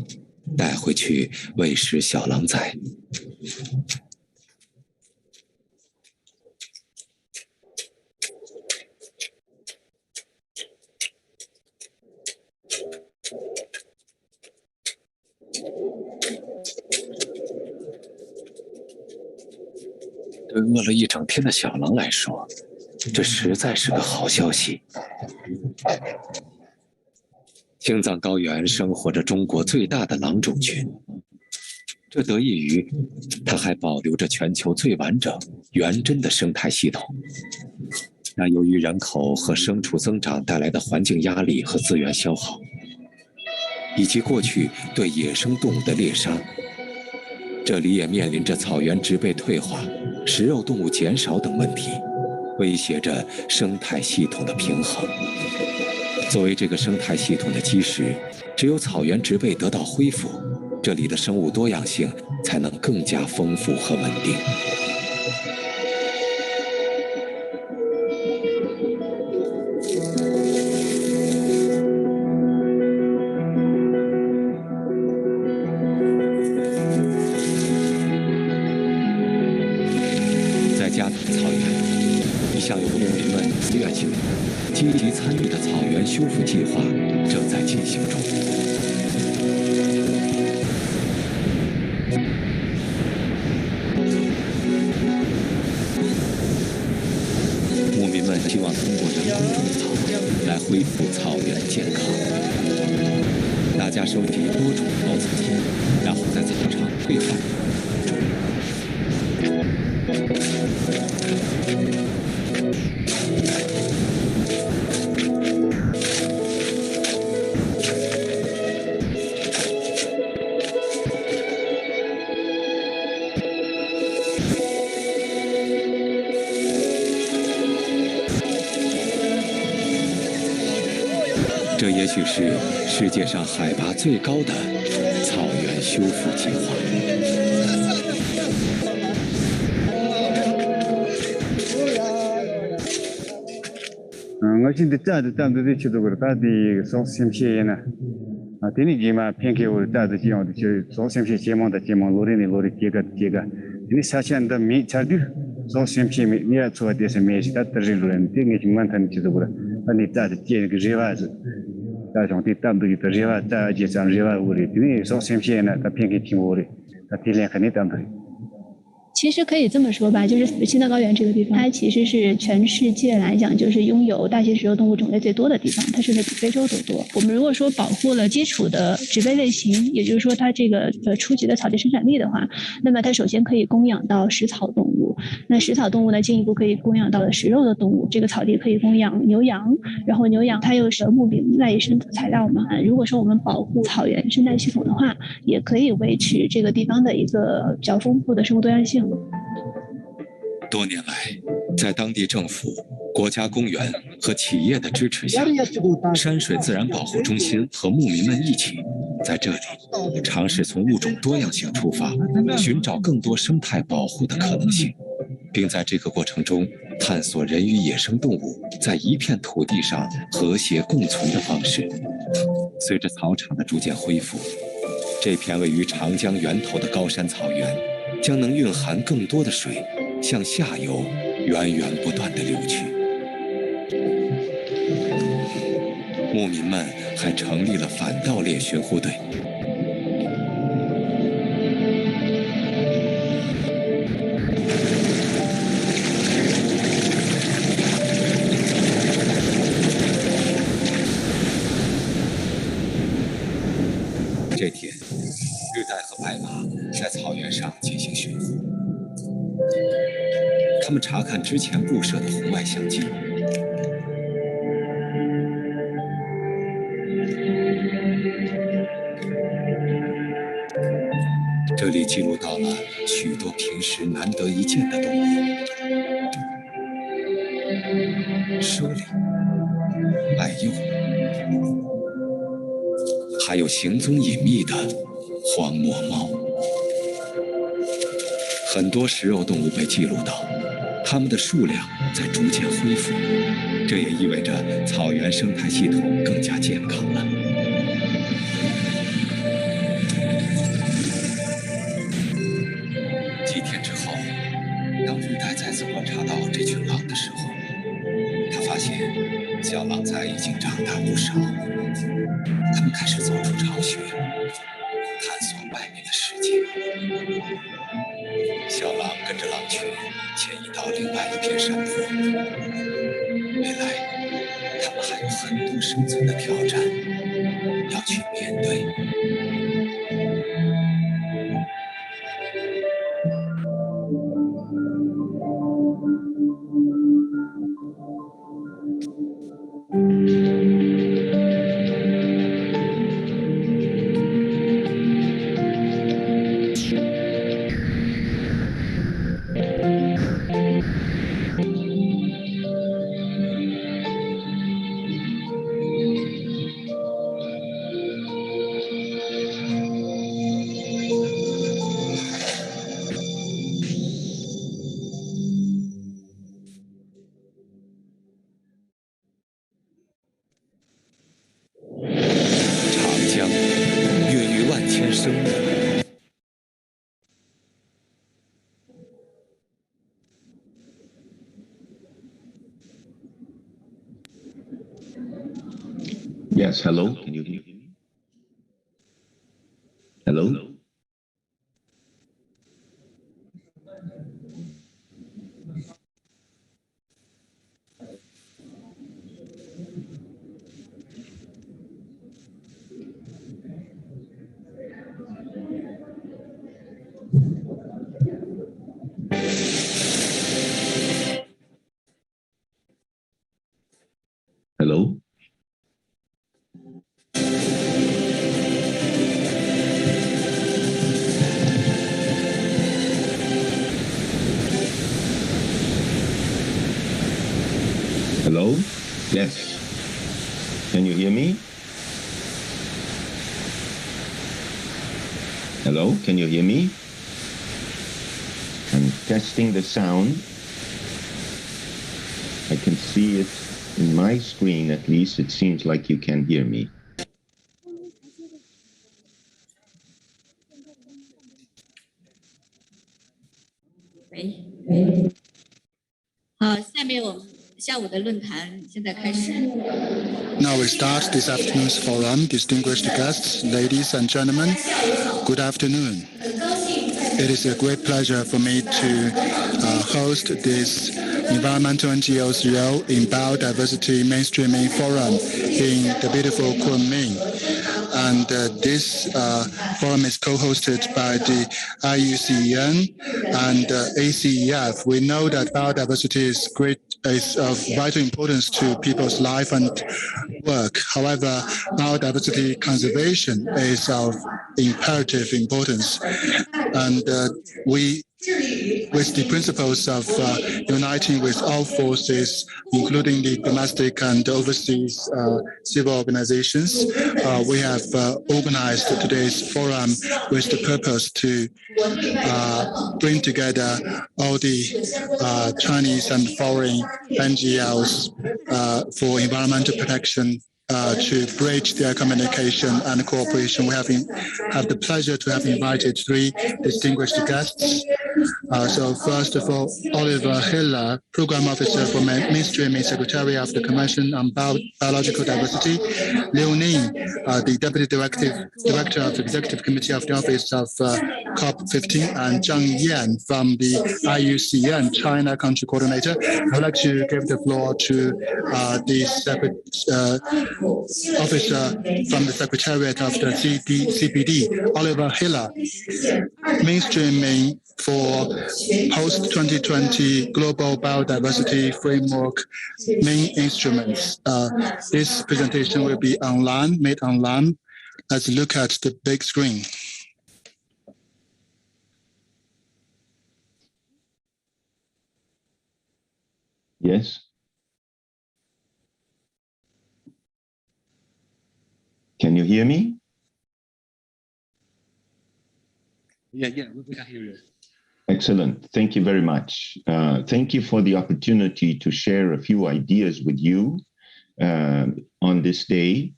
带回去喂食小狼崽。对饿了一整天的小狼来说，这实在是个好消息。青藏高原生活着中国最大的狼种群，这得益于它还保留着全球最完整、原真的生态系统。但由于人口和牲畜增长带来的环境压力和资源消耗，以及过去对野生动物的猎杀，这里也面临着草原植被退化、食肉动物减少等问题，威胁着生态系统的平衡。作为这个生态系统的基石，只有草原植被得到恢复，这里的生物多样性才能更加丰富和稳定。在加南草原，一项由牧民们自愿性积极参与的草原修复计划正在进行中。牧民们希望通过人工种草来恢复草原的健康。大家收集多种报菜茎，然后在草场堆放。这也许是世界上海拔最高的草原修复计划。我现在站的去做个大的做sem些呢，第二季嘛，偏给我站的这样的去做sem些节目的节目，罗的这个，你下线的米差的做sem些米，你要做的是米是他的人伦，这个情况他去做个，你站的这个热瓦子，大兄弟站的这热瓦站这上热瓦屋里，你做sem些呢，他偏给听我的，他体量肯定站的。其实可以这么说吧，就是青藏高原这个地方，它其实是全世界来讲，就是拥有大型食肉动物种类最多的地方，它甚至比非洲都多。我们如果说保护了基础的植被类型，也就是说它这个初级的草地生产力的话，那么它首先可以供养到食草动物，那食草动物呢进一步可以供养到了食肉的动物，这个草地可以供养牛羊，然后牛羊它又是牧民赖以生的材料嘛。如果说我们保护草原生态系统的话，也可以维持这个地方的一个比较丰富的生物多样性。多年来，在当地政府、国家公园和企业的支持下，山水自然保护中心和牧民们一起在这里尝试从物种多样性出发，寻找更多生态保护的可能性，并在这个过程中探索人与野生动物在一片土地上和谐共存的方式。随着草场的逐渐恢复，这片位于长江源头的高山草原将能蕴含更多的水向下游源源不断地流去。牧民们还成立了反盗猎巡护队。这天，日带和白马在草原上进行巡护。他们查看之前布设的红外相机，这里记录到了许多平时难得一见的动物：猞猁、矮鼬，还有行踪隐秘的荒漠猫。很多食肉动物被记录到，它们的数量在逐渐恢复，这也意味着草原生态系统更加健康了。几天之后，当日带再次观察到这群狼的时候，他发现小狼崽已经长大不少，它们开始走出巢穴，探索外面的世界。小狼跟着狼群迁移到另外一片山坡，未来他们还有很多生存的挑战要去面对。响孕育万千生命。Yes, hello. Can you hear me? Hello? Hello? Hello? Yes. Can you hear me? Hello? Can you hear me? I'm testing the sound. I can see it in my screen, at least. It seems like you can hear me. 好，下面我们下午的论坛现在开始。 Now we start this afternoon's forum. Distinguished guests, ladies and gentlemen, good afternoon. It is a great pleasure for me to host this Environmental NGOs role in Biodiversity Mainstreaming Forum in the beautiful Kunming. And this forum is co-hosted by the IUCN and ACEF. We know that biodiversity is of vital importance to people's life and work. However, biodiversity conservation is of imperative importance. And we, with the principles of uniting with all forces, including the domestic and overseas civil organizations, we have organized today's forum with the purpose to bring together all the Chinese and foreign NGOs for environmental protection to bridge their communication and cooperation. We have the pleasure to have invited three distinguished guests. So first of all, Oliver Hiller, Program Officer for Mainstreaming Secretariat of the Convention on Biological Diversity, Liu Ning, the Deputy Director of the Executive Committee of the Office of COP15, and Zhang Yan from the IUCN China Country Coordinator. I would like to give the floor to the officer from the Secretariat of the CBD, Oliver Hiller. Mainstreaming for post-2020 Global Biodiversity Framework main instruments. This presentation will be made online. Let's look at the big screen. Yes? Can you hear me? Yeah, we can hear you. Excellent. Thank you very much. Thank you for the opportunity to share a few ideas with you on this day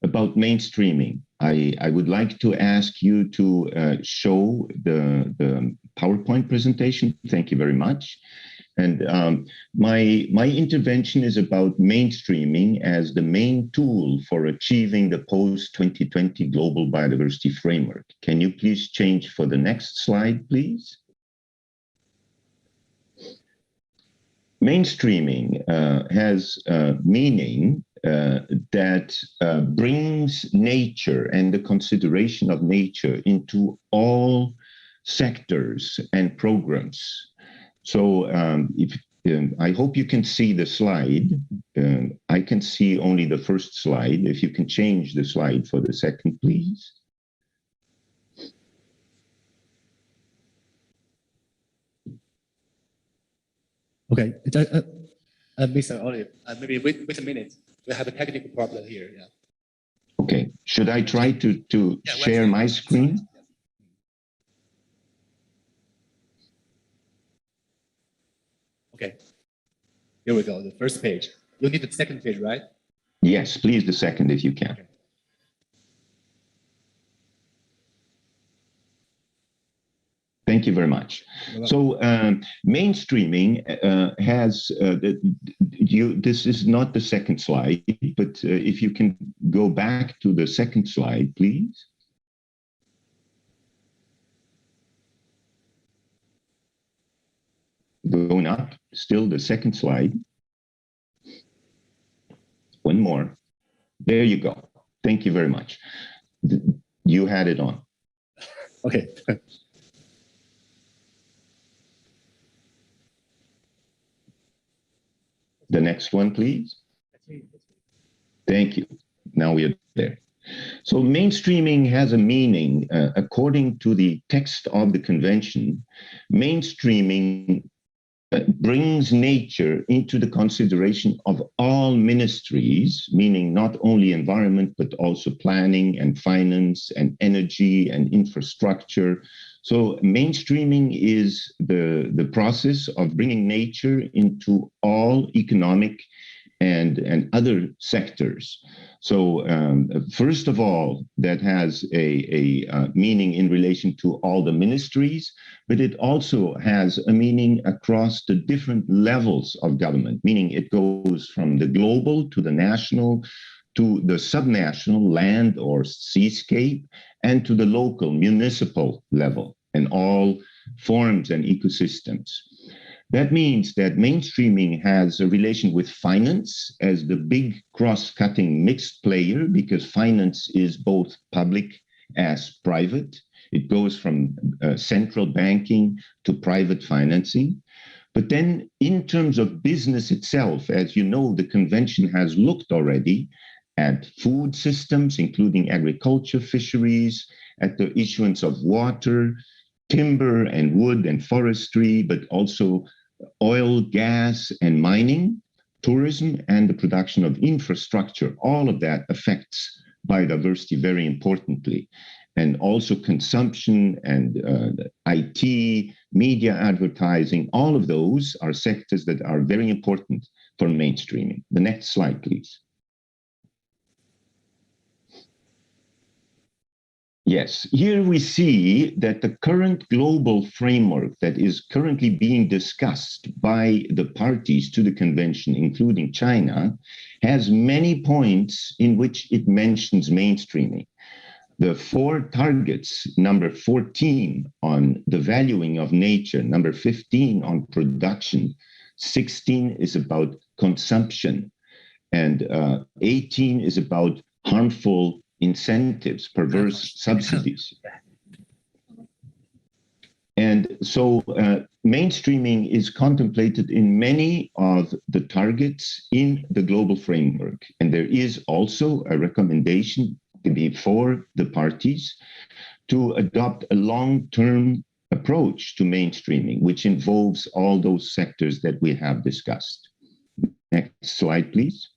about mainstreaming. I would like to ask you to show the PowerPoint presentation. Thank you very much. And my intervention is about mainstreaming as the main tool for achieving the post-2020 Global Biodiversity Framework. Can you please change for the next slide, please? Mainstreaming has meaning that brings nature and the consideration of nature into all sectors and programs. So I hope you can see the slide. I can see only the first slide. If you can change the slide for the second, please. Okay, Mr. Olive, maybe wait a minute. We have a technical problem here. Yeah. Okay, should I try to share my screen? Okay, here we go, the first page. You need the second page, right? Yes, please, the second if you can. Thank you very much. So mainstreaming has, this is not the second slide, but if you can go back to the second slide, please. Going up, still the second slide. One more. There you go. Thank you very much. You had it on. Okay. The next one, please. Thank you. Now we are there. So mainstreaming has a meaning. According to the text of the convention, mainstreaming brings nature into the consideration of all ministries, meaning not only environment, but also planning and finance and energy and infrastructure. So mainstreaming is the process of bringing nature into all economic and other sectors. So first of all, that has a meaning in relation to all the ministries, but it also has a meaning across the different levels of government, meaning it goes from the global to the national, to the subnational land or seascape, and to the local municipal level, and all forms and ecosystems. That means that mainstreaming has a relation with finance as the big cross-cutting mixed player, because finance is both public as private. It goes from central banking to private financing. But then in terms of business itself, as you know, the convention has looked already at food systems, including agriculture, fisheries, at the issuance of water, timber and wood and forestry, but also oil, gas, and mining, tourism, and the production of infrastructure. All of that affects biodiversity very importantly. And also consumption and IT, media advertising, all of those are sectors that are very important for mainstreaming. The next slide, please. Yes, here we see that the current global framework that is currently being discussed by the parties to the convention, including China, has many points in which it mentions mainstreaming. The 4 targets, number 14 on the valuing of nature, number 15 on production, 16 is about consumption, and 18 is about harmful incentives, perverse subsidies. And so mainstreaming is contemplated in many of the targets in the global framework. And there is also a recommendation before the parties to adopt a long-term approach to mainstreaming, which involves all those sectors that we have discussed. Next slide, please.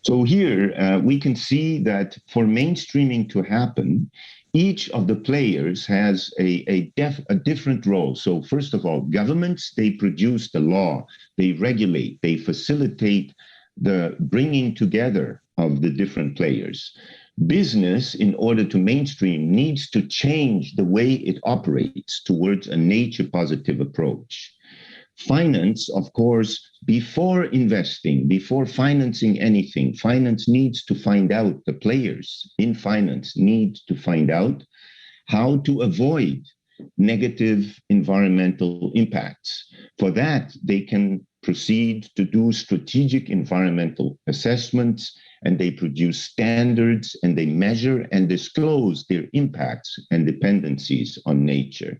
So here we can see that for mainstreaming to happen, each of the players has a different role. So first of all, governments, they produce the law, they regulate, they facilitate the bringing together of the different players. Business, in order to mainstream, needs to change the way it operates towards a nature-positive approach. Finance, of course, before investing, before financing anything, finance needs to find out, the players in finance need to find out how to avoid negative environmental impacts. For that, they can proceed to do strategic environmental assessments, and they produce standards, and they measure and disclose their impacts and dependencies on nature.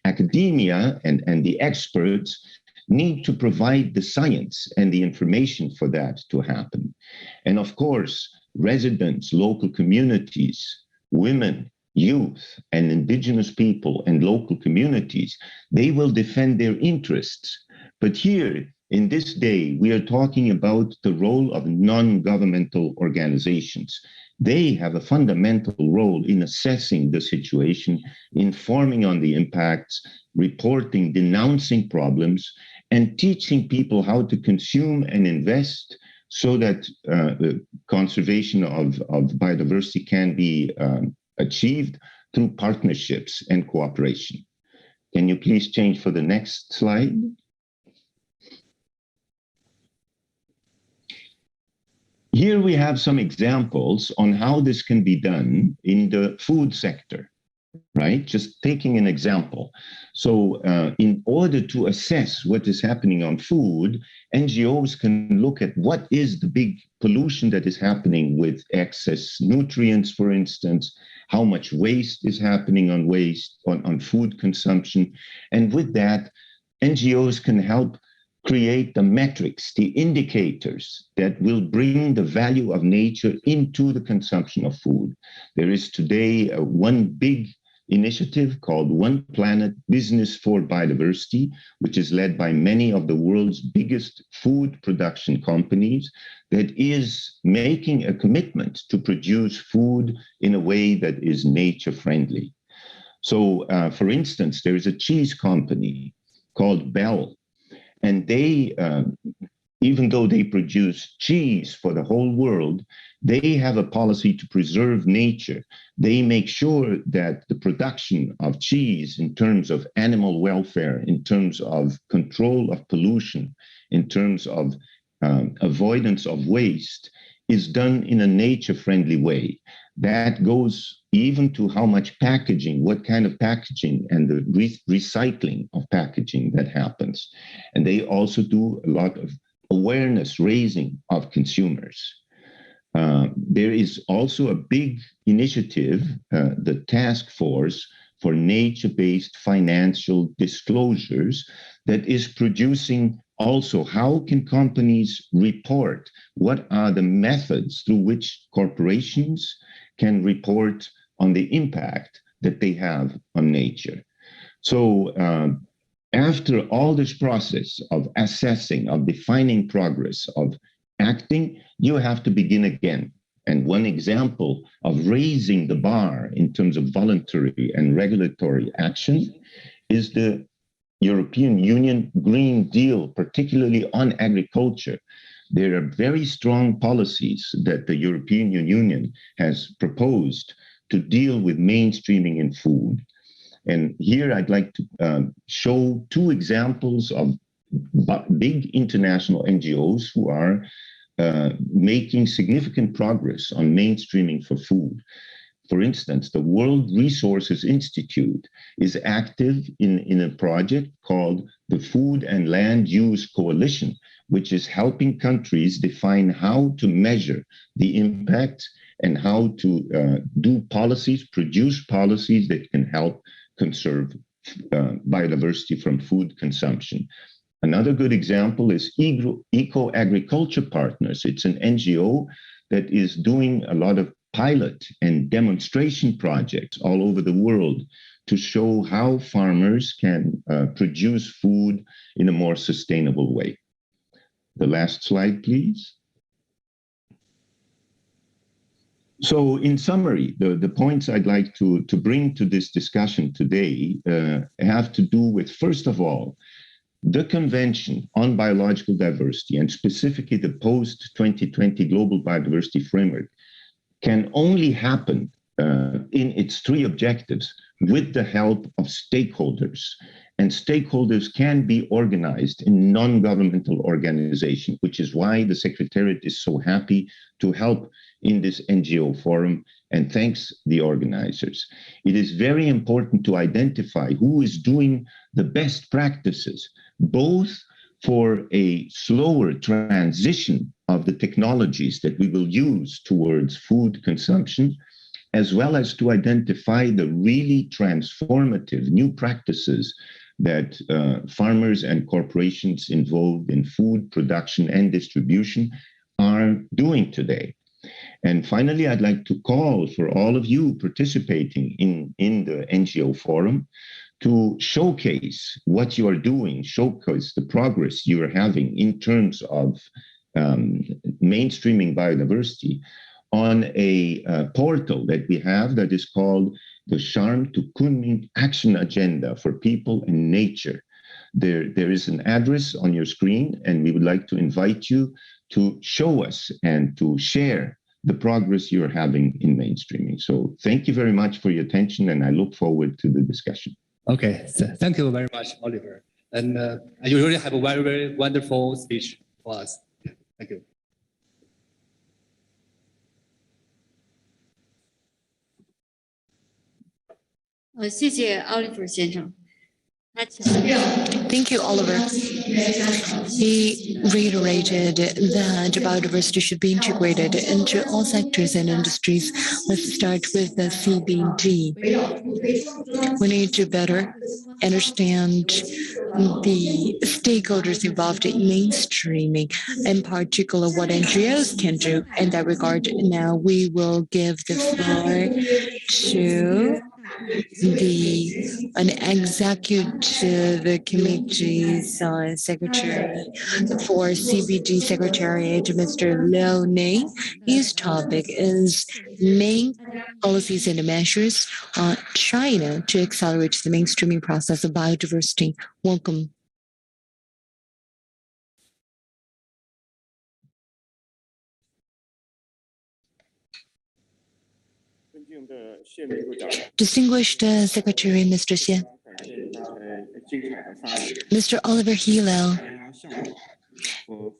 Academia and the experts need to provide the science and the information for that to happen. And of course, residents, local communities, women, youth, and indigenous people and local communities, they will defend their interests. But here, in this day, we are talking about the role of non-governmental organizations. They have a fundamental role in assessing the situation, informing on the impacts, reporting, denouncing problems, and teaching people how to consume and invest so that the conservation of biodiversity can be achieved through partnerships and cooperation. Can you please change for the next slide? Here we have some examples on how this can be done in the food sector, right? Just taking an example. So in order to assess what is happening on food, NGOs can look at what is the big pollution that is happening with excess nutrients, for instance, how much waste is happening on food consumption. And with that, NGOs can help create the metrics, the indicators that will bring the value of nature into the consumption of food. There is today one big initiative called One Planet Business for Biodiversity, which is led by many of the world's biggest food production companies, that is making a commitment to produce food in a way that is nature friendly. So, for instance, there is a cheese company called Bell, and they, even though they produce cheese for the whole world, they have a policy to preserve nature. They make sure that the production of cheese in terms of animal welfare, in terms of control of pollution, in terms of avoidance of waste, is done in a nature-friendly way. That goes even to how much packaging, what kind of packaging, and the recycling of packaging that happens. And they also do a lot of awareness raising of consumers. There is also a big initiative, the Task Force for Nature-Based Financial Disclosures, that is producing also how can companies report, what are the methods through which corporations can report on the impact that they have on nature. So after all this process of assessing, of defining progress, of acting, you have to begin again. And one example of raising the bar in terms of voluntary and regulatory action is the European Union Green Deal, particularly on agriculture. There are very strong policies that the European Union has proposed to deal with mainstreaming in food. And here I'd like to show two examples of big international NGOs who are making significant progress on mainstreaming for food. For instance, the World Resources Institute is active in a project called the Food and Land Use Coalition, which is helping countries define how to measure the impact and how to do policies, produce policies that can help conserve biodiversity from food consumption. Another good example is Eco Agriculture Partners. It's an NGO that is doing a lot of pilot and demonstration projects all over the world to show how farmers can produce food in a more sustainable way. The last slide, please. So in summary, the points I'd like to bring to this discussion today have to do with, first of all, the Convention on Biological Diversity, and specifically the post-2020 Global Biodiversity Framework, can only happen in its three objectives with the help of stakeholders. And stakeholders can be organized in non-governmental organizations, which is why the Secretariat is so happy to help in this NGO forum, and thanks the organizers. It is very important to identify who is doing the best practices, both for a slower transition of the technologies that we will use towards food consumption, as well as to identify the really transformative new practices that farmers and corporations involved in food production and distribution are doing today. And finally, I'd like to call for all of you participating in the NGO forum to showcase what you are doing, showcase the progress you are having in terms of mainstreaming biodiversity on a portal that we have that is called the Sharm to Kunming Action Agenda for People and Nature. There is an address on your screen, and we would like to invite you to show us and to share the progress you're having in mainstreaming. So thank you very much for your attention, and I look forward to the discussion. Okay, so thank you very much, Oliver. And you really have a very, very wonderful speech for us. Thank you.谢谢 Oliver 先生。 Thank you, Oliver. He reiterated that biodiversity should be integrated into all sectors and industries. Let's start with the CBD. We need to better understand the stakeholders involved in mainstreaming, in particular what NGOs can do in that regard. Now we will give the floor to an executive committee's secretary for CBD Secretariat, Mr. Liu Ning. His topic is main policies and measures on China to accelerate the mainstreaming process of biodiversity. Welcome. Distinguished Secretary, Mr. Xian, Mr. Oliver Hilo.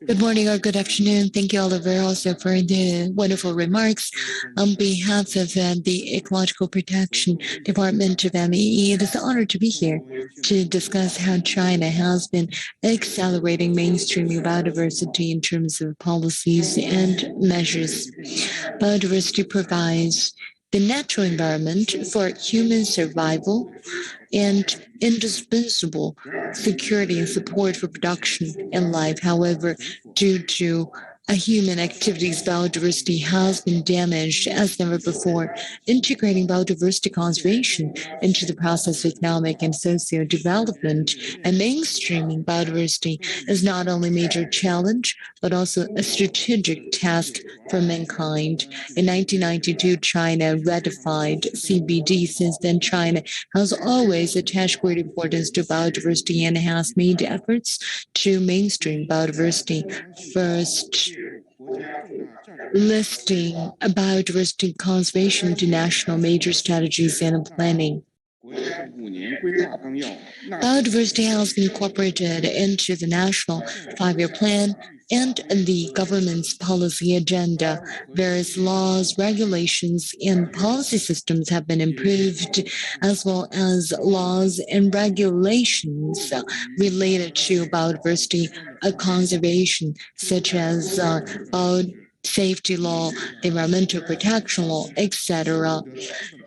Good morning or good afternoon. Thank you, Oliver, also for the wonderful remarks. On behalf of the Ecological Protection Department of MEE, it is an honor to be here to discuss how China has been accelerating mainstreaming biodiversity in terms of policies and measures. Biodiversity provides the natural environment for human survival and indispensable security and support for production and life. However, due to human activities, biodiversity has been damaged as never before. Integrating biodiversity conservation into the process of economic and socio-development and mainstreaming biodiversity is not only a major challenge, but also a strategic task for mankind. In 1992, China ratified CBD. Since then, China has always attached great importance to biodiversity and has made efforts to mainstream biodiversity. First, listing biodiversity conservation to national major strategies and planning. Biodiversity has been incorporated into the National 5-Year Plan and the government's policy agenda. Various laws, regulations, and policy systems have been improved, as well as laws and regulations related to biodiversity conservation, such as safety law, environmental protection law, etc.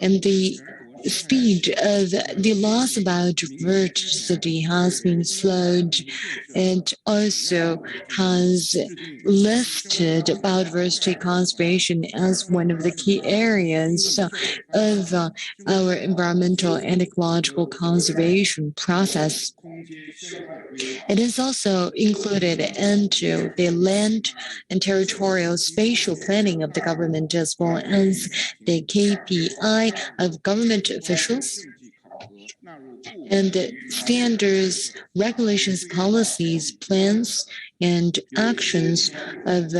And the speed of the loss of biodiversity has been slowed and also has listed biodiversity conservation as one of the key areas of our environmental and ecological conservation process. It is also included into the land and territorial spatial planning of the government, as well as the KPI of government officials and the standards, regulations, policies, plans, and actions of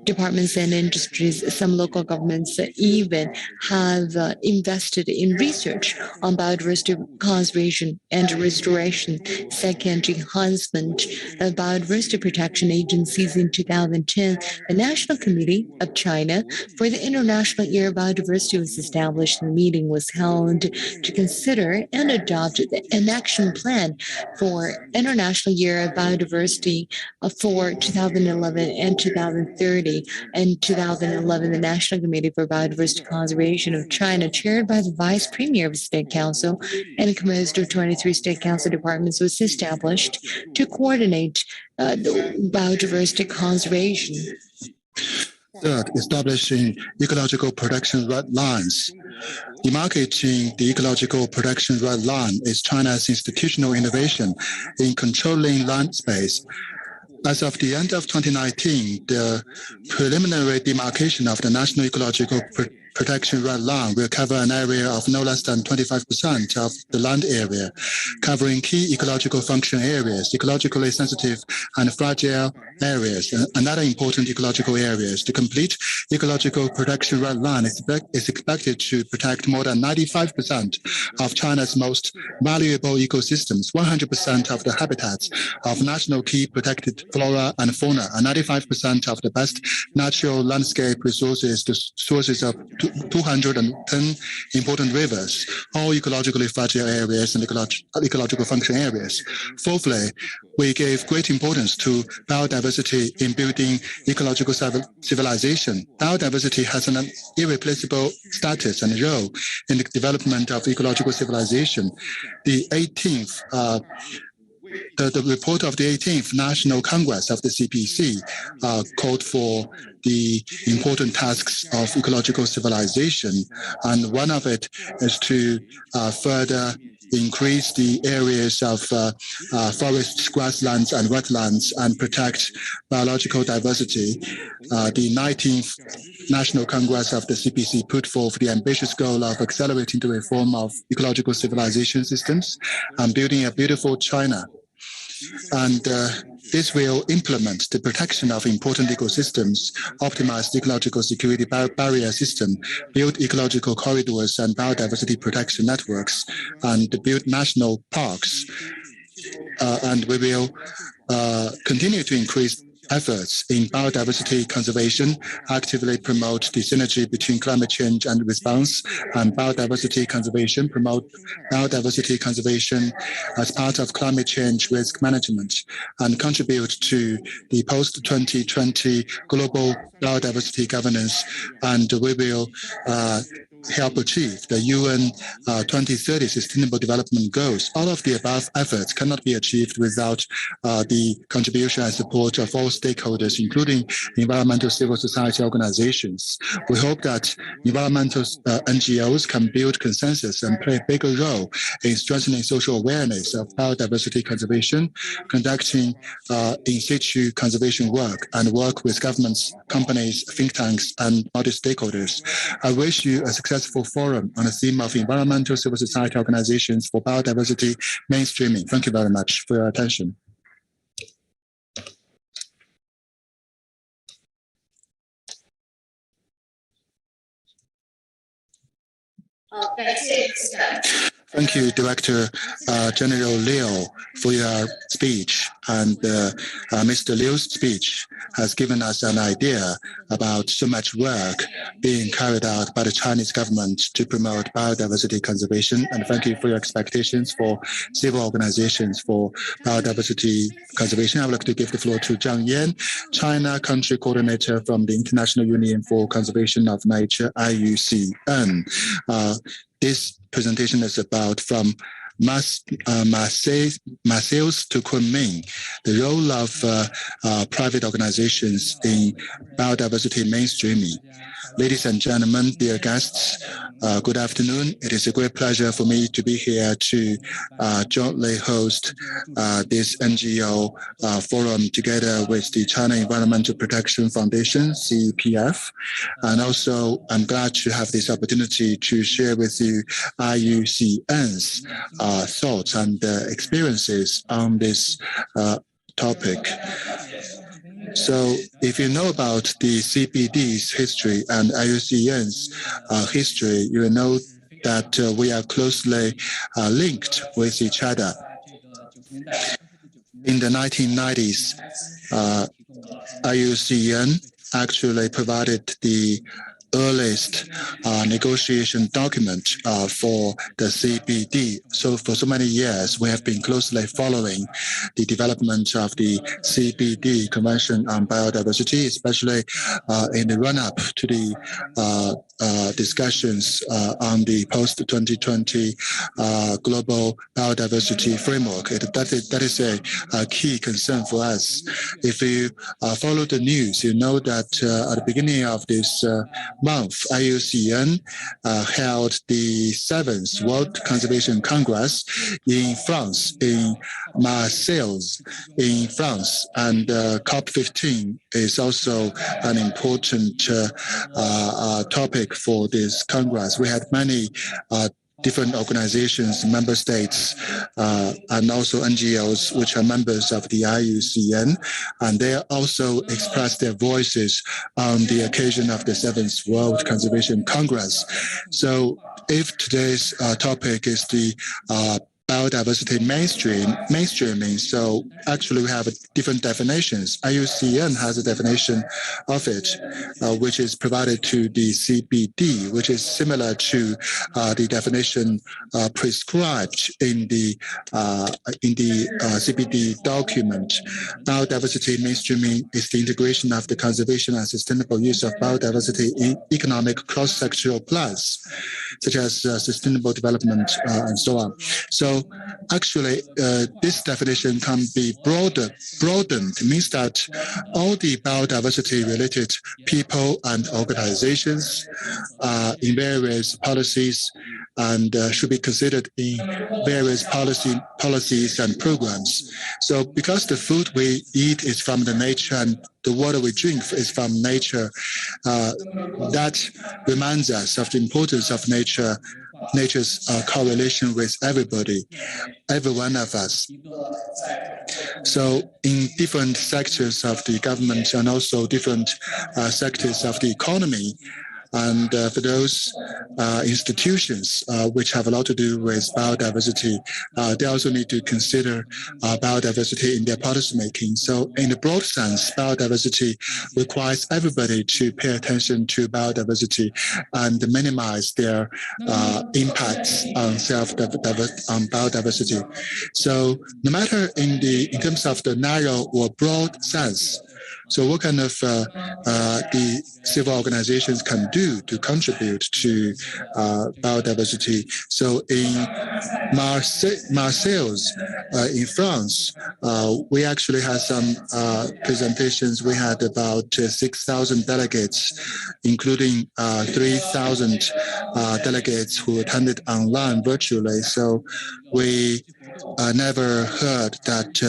departments and industries. Some local governments even have invested in research on biodiversity conservation and restoration. Second, enhancement of biodiversity protection agencies. In 2010, the National Committee of China for the International Year of Biodiversity was established. The meeting was held to consider and adopt an action plan for International Year of Biodiversity for 2011 and 2030. In 2011, the National Committee for Biodiversity Conservation of China, chaired by the Vice Premier of the State Council and composed of 23 State Council departments, was established to coordinate biodiversity conservation. Third, establishing ecological protection red lines. Demarcating the ecological protection red line is China's institutional innovation in controlling land space. As of the end of 2019, the preliminary demarcation of the National Ecological protection red line will cover an area of no less than 25% of the land area, covering key ecological function areas, ecologically sensitive and fragile areas, and other important ecological areas. The complete ecological protection red line is expected to protect more than 95% of China's most valuable ecosystems, 100% of the habitats of national key protected flora and fauna, and 95% of the best natural landscape resources, the sources of 210 important rivers, all ecologically fragile areas and ecological function areas. Fourthly, we gave great importance to biodiversity in building ecological civilization. Biodiversity has an irreplaceable status and role in the development of ecological civilization. The 18th the report of the 18th National Congress of the CPC called for the important tasks of ecological civilization, and one of it is to further increase the areas of forests, grasslands, and wetlands, and protect biological diversity. The 19th National Congress of the CPC put forth the ambitious goal of accelerating the reform of ecological civilization systems and building a beautiful China. And this will implement the protection of important ecosystems, optimize the ecological security barrier system, build ecological corridors and biodiversity protection networks, and build national parks. And we will continue to increase efforts in biodiversity conservation, actively promote the synergy between climate change and response, and biodiversity conservation, promote biodiversity conservation as part of climate change risk management, and contribute to the post-2020 global biodiversity governance. And we will help achieve the UN 2030 Sustainable Development Goals. All of the above efforts cannot be achieved without the contribution and support of all stakeholders, including environmental civil society organizations. We hope that environmental NGOs can build consensus and play a bigger role in strengthening social awareness of biodiversity conservation, conducting in situ conservation work, and work with governments, companies, think tanks, and multi-stakeholders. I wish you a successful forum on the theme of environmental civil society organizations for biodiversity mainstreaming. Thank you very much for your attention. Thank you, Director General Liu, for your speech. And Mr. Liu's speech has given us an idea about so much work being carried out by the Chinese government to promote biodiversity conservation. And thank you for your expectations for civil organizations for biodiversity conservation. I would like to give the floor to Zhang Yan, China Country Coordinator from the International Union for Conservation of Nature, IUCN. This presentation is about from Marseilles to Kunming, the role of private organizations in biodiversity mainstreaming. Ladies and gentlemen, dear guests, good afternoon. It is a great pleasure for me to be here to jointly host this NGO forum together with the China Environmental Protection Foundation, CEPF. And also, I'm glad to have this opportunity to share with you IUCN's thoughts and experiences on this topic. So if you know about the CBD's history and IUCN's history, you will know that we are closely linked with each other. In the 1990s, IUCN actually provided the earliest negotiation document for the CBD. So for so many years, we have been closely following the development of the CBD Convention on Biodiversity, especially in the run-up to the discussions on the post-2020 global biodiversity framework. That is a key concern for us. If you follow the news, you know that at the beginning of this month, IUCN held the 7th World Conservation Congress in France, in Marseilles, in France, and COP15 is also an important topic for this Congress. We had many different organizations, member states, and also NGOs, which are members of the IUCN, and they also expressed their voices on the occasion of the 7th World Conservation Congress. So if today's topic is the biodiversity mainstreaming. So actually we have different definitions. IUCN has a definition of it, which is provided to the CBD, which is similar to the definition prescribed in the CBD document. Biodiversity mainstreaming is the integration of the conservation and sustainable use of biodiversity in economic cross-sectoral plans, such as sustainable development and so on. So actually, this definition can be broadened. It means that all the biodiversity-related people and organizations in various policies and should be considered in various policies and programs. So because the food we eat is from the nature and the water we drink is from nature, that reminds us of the importance of nature's correlation with everybody, every one of us. So in different sectors of the government and also different sectors of the economy, and for those institutions which have a lot to do with biodiversity, they also need to consider biodiversity in their policy making. So in the broad sense, biodiversity requires everybody to pay attention to biodiversity and minimize their impacts on biodiversity. So no matter in terms of the narrow or broad sense, so what kind of the civil organizations can do to contribute to biodiversity? So in Marseille, in France, we actually had some presentations. We had about 6,000 delegates, including 3,000 delegates who attended online virtually. So we never heard that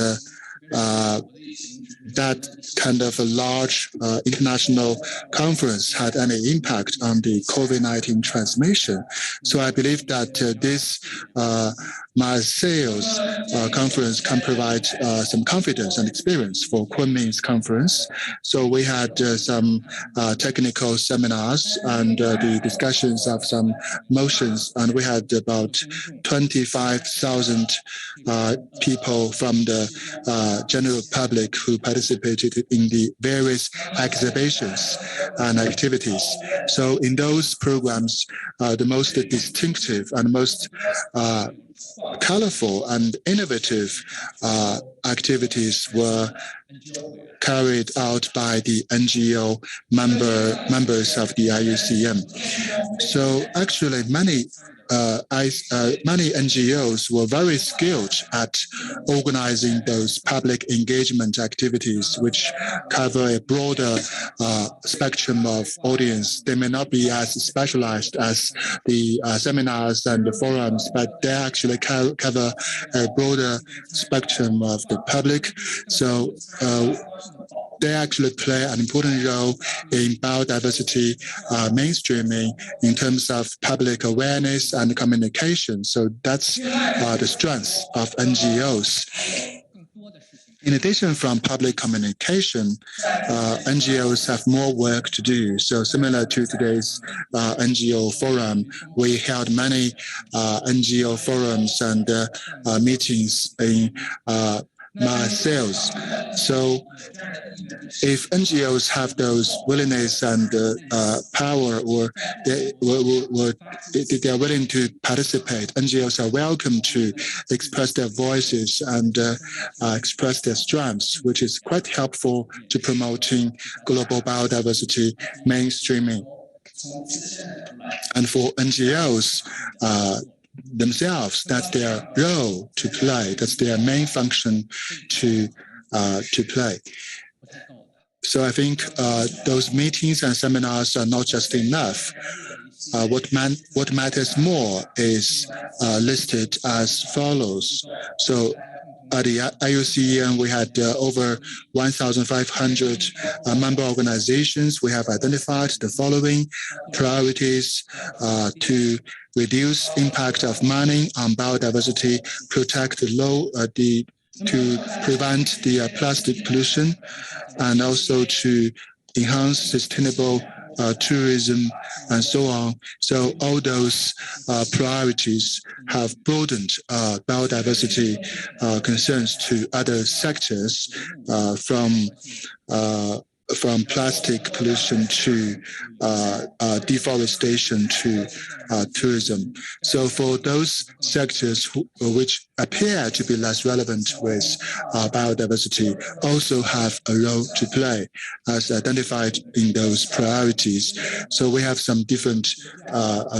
that kind of a large international conference had any impact on the COVID-19 transmission. So I believe that this Marseille's conference can provide some confidence and experience for Kunming's conference. So we had some technical seminars and the discussions of some motions, and we had about 25,000 people from the general public who participated in the various exhibitions and activities. So in those programs, the most distinctive and most colorful and innovative activities were carried out by the NGO members of the IUCN. So actually many NGOs were very skilled at organizing those public engagement activities, which cover a broader spectrum of audience. They may not be as specialized as the seminars and the forums, but they actually cover a broader spectrum of the public. So they actually play an important role in biodiversity mainstreaming in terms of public awareness and communication. So that's the strength of NGOs. In addition, from public communication, NGOs have more work to do. So similar to today's NGO forum, we held many NGO forums and meetings in Marseille. So if NGOs have those willingness and power, or they are willing to participate, NGOs are welcome to express their voices and express their strengths, which is quite helpful to promoting global biodiversity mainstreaming. And for NGOs, themselves, that's their role to play. That's their main function to play. So I think those meetings and seminars are not just enough. What matters more is listed as follows. So at the IUCN, we had over 1,500 member organizations. We have identified the following priorities to reduce impact of mining on biodiversity, protect to prevent the plastic pollution, and also to enhance sustainable tourism and so on. So all those priorities have broadened biodiversity concerns to other sectors, from plastic pollution to deforestation to tourism. So for those sectors which appear to be less relevant with biodiversity also have a role to play as identified in those priorities. So we have some different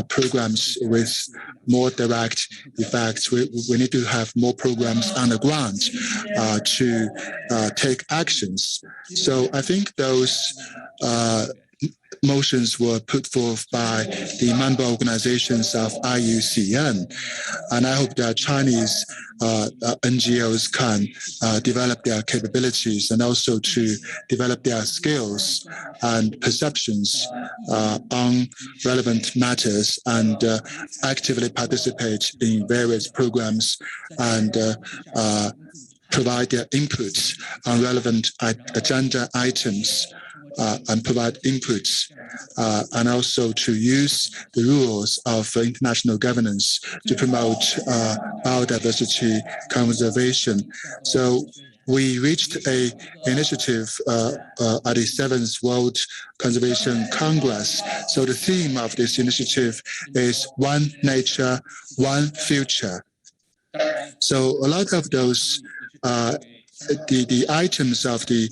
programs with more direct effects. We need to have more programs on the ground to take actions. So I think those motions were put forth by the member organizations of IUCN, and I hope that Chinese NGOs can develop their capabilities and also to develop their skills and perceptions on relevant matters and actively participate in various programs and provide their inputs on relevant agenda items and provide inputs and also to use the rules of international governance to promote biodiversity conservation. So we reached an initiative at the 7th World Conservation Congress. So the theme of this initiative is One Nature, One Future. So a lot of those the items of the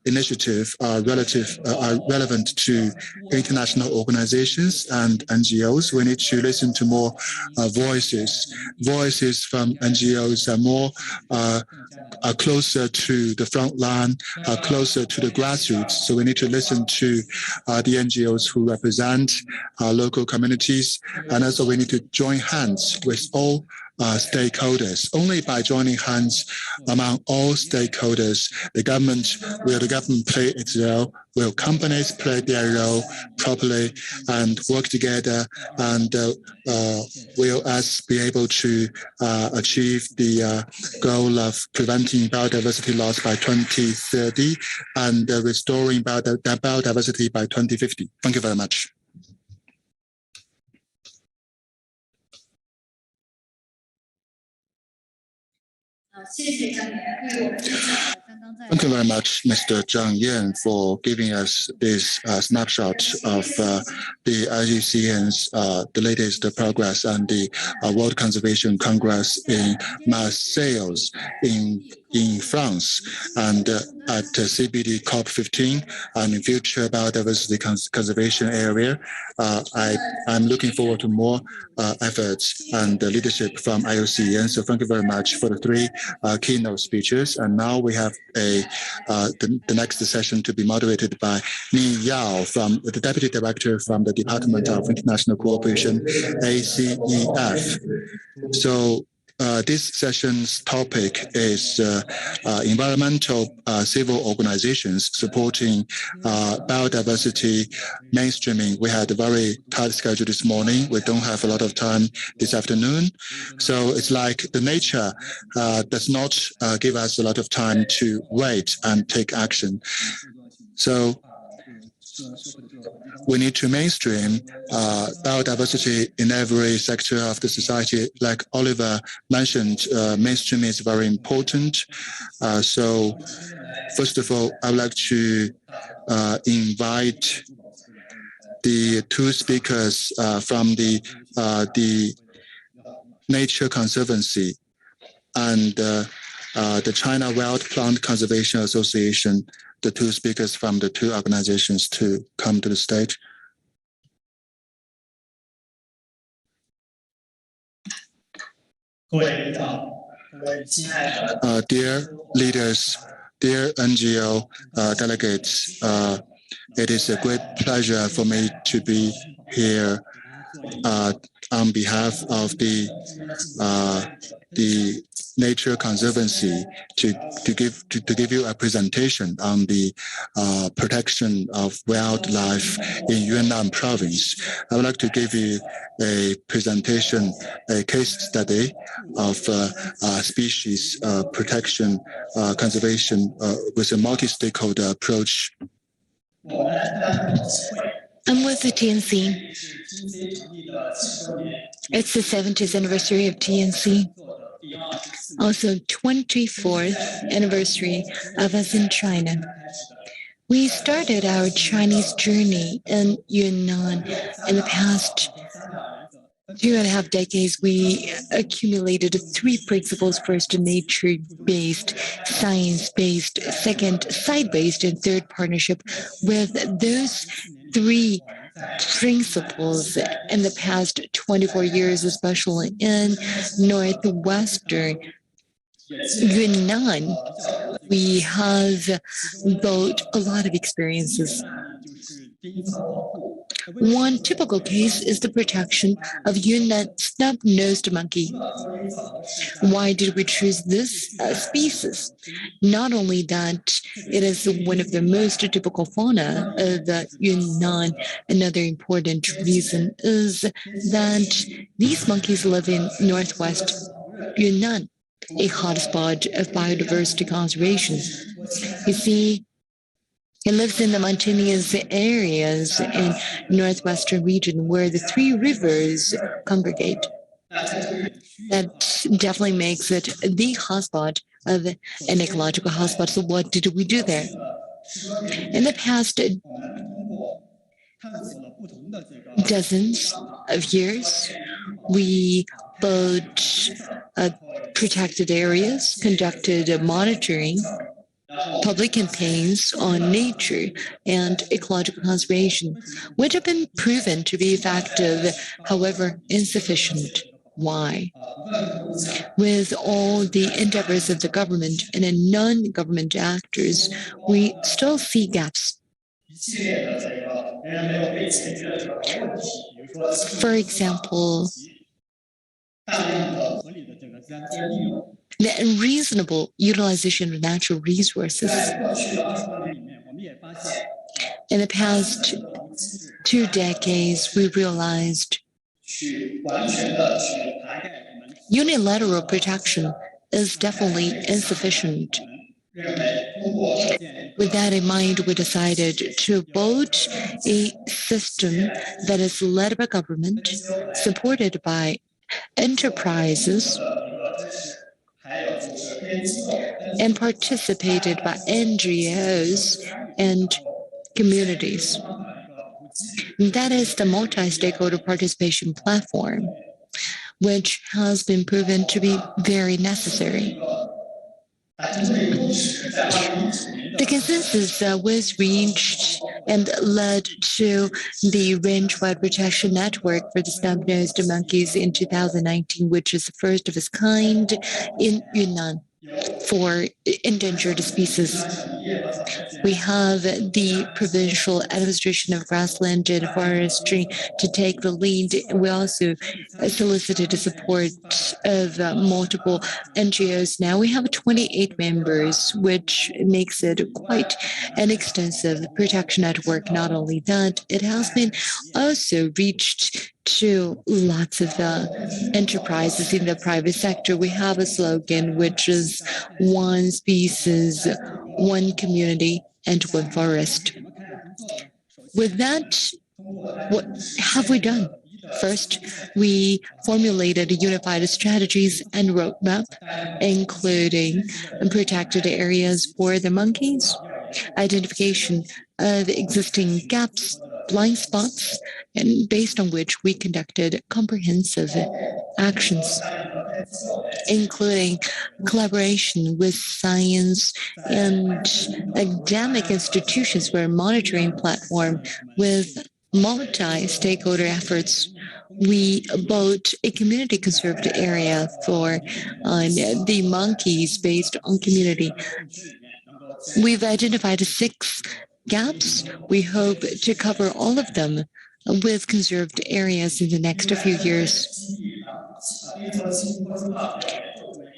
initiative are relevant to international organizations and NGOs. We need to listen to more voices. Voices from NGOs are more are closer to the front line, are closer to the grassroots. So we need to listen to the NGOs who represent our local communities, and also we need to join hands with all stakeholders. Only by joining hands among all stakeholders, the government will play its role, will companies play their role properly and work together, and will us be able to achieve the goal of preventing biodiversity loss by 2030 and restoring biodiversity by 2050. Thank you very much. Thank you very much, Mr. Zhang Yan, for giving us this snapshot of the IUCN's the latest progress and the World Conservation Congress in Marseille in France, and at CBD COP15 and in future biodiversity conservation area. I'm looking forward to more efforts and leadership from IUCN. So thank you very much for the 3 keynote speeches. And now we have the next session to be moderated by Ni Yao, from the Deputy Director from the Department of International Cooperation, ACEF. So this session's topic is environmental civil organizations supporting biodiversity mainstreaming. We had a very tight schedule this morning. We don't have a lot of time this afternoon. So it's like the nature does not give us a lot of time to wait and take action. So we need to mainstream biodiversity in every sector of the society. Like Oliver mentioned, mainstream is very important. So first of all, I would like to invite the 2 speakers from the Nature Conservancy and the China Wild Plant Conservation Association, the 2 speakers from the 2 organizations, to come to the stage. Dear leaders, dear NGO delegates, it is a great pleasure for me to be here on behalf of the Nature Conservancy to give you a presentation on the protection of wildlife in Yunnan province. I would like to give you a presentation, a case study of species protection conservation with a multi-stakeholder approach. I'm with the TNC. It's the 70th anniversary of TNC. Also 24th anniversary of us in China. We started our Chinese journey in Yunnan in the past 2.5 decades. We accumulated 3 principles. First, nature-based, science-based, second, site-based, and third, partnership. With those 3 principles in the past 24 years, especially in northwestern Yunnan, we have built a lot of experiences. One typical case is the protection of Yunnan snub-nosed monkey. Why did we choose this species? Not only that it is one of the most typical fauna of Yunnan, another important reason is that these monkeys live in northwest Yunnan, a hotspot of biodiversity conservation. You see, it lives in the mountainous areas in northwestern region where the 3 rivers congregate. That definitely makes it the hotspot of an ecological hotspot. So what did we do there? In the past dozens of years, we built protected areas, conducted monitoring, public campaigns on nature and ecological conservation, which have been proven to be effective, however insufficient. Why? With all the endeavors of the government and non-government actors, we still see gaps. For example, the unreasonable utilization of natural resources. In the past 2 decades, we realized unilateral protection is definitely insufficient. With that in mind, we decided to build a system that is led by government, supported by enterprises, and participated by NGOs and communities. That is the multi-stakeholder participation platform, which has been proven to be very necessary. The consensus was reached and led to the range-wide protection network for the snub-nosed monkeys in 2019, which is the first of its kind in Yunnan for endangered species. We have the provincial administration of grassland and forestry to take the lead. We also solicited the support of multiple NGOs. Now we have 28 members, which makes it quite an extensive protection network. Not only that, it has been also reached to lots of enterprises in the private sector. We have a slogan, which is one species, one community, and one forest. With that, what have we done? First, we formulated unified strategies and roadmap, including protected areas for the monkeys, identification of existing gaps, blind spots, and based on which we conducted comprehensive actions, including collaboration with science and academic institutions for a monitoring platform with multi-stakeholder efforts. We built a community conserved area for the monkeys based on community. We've identified 6 gaps. We hope to cover all of them with conserved areas in the next few years.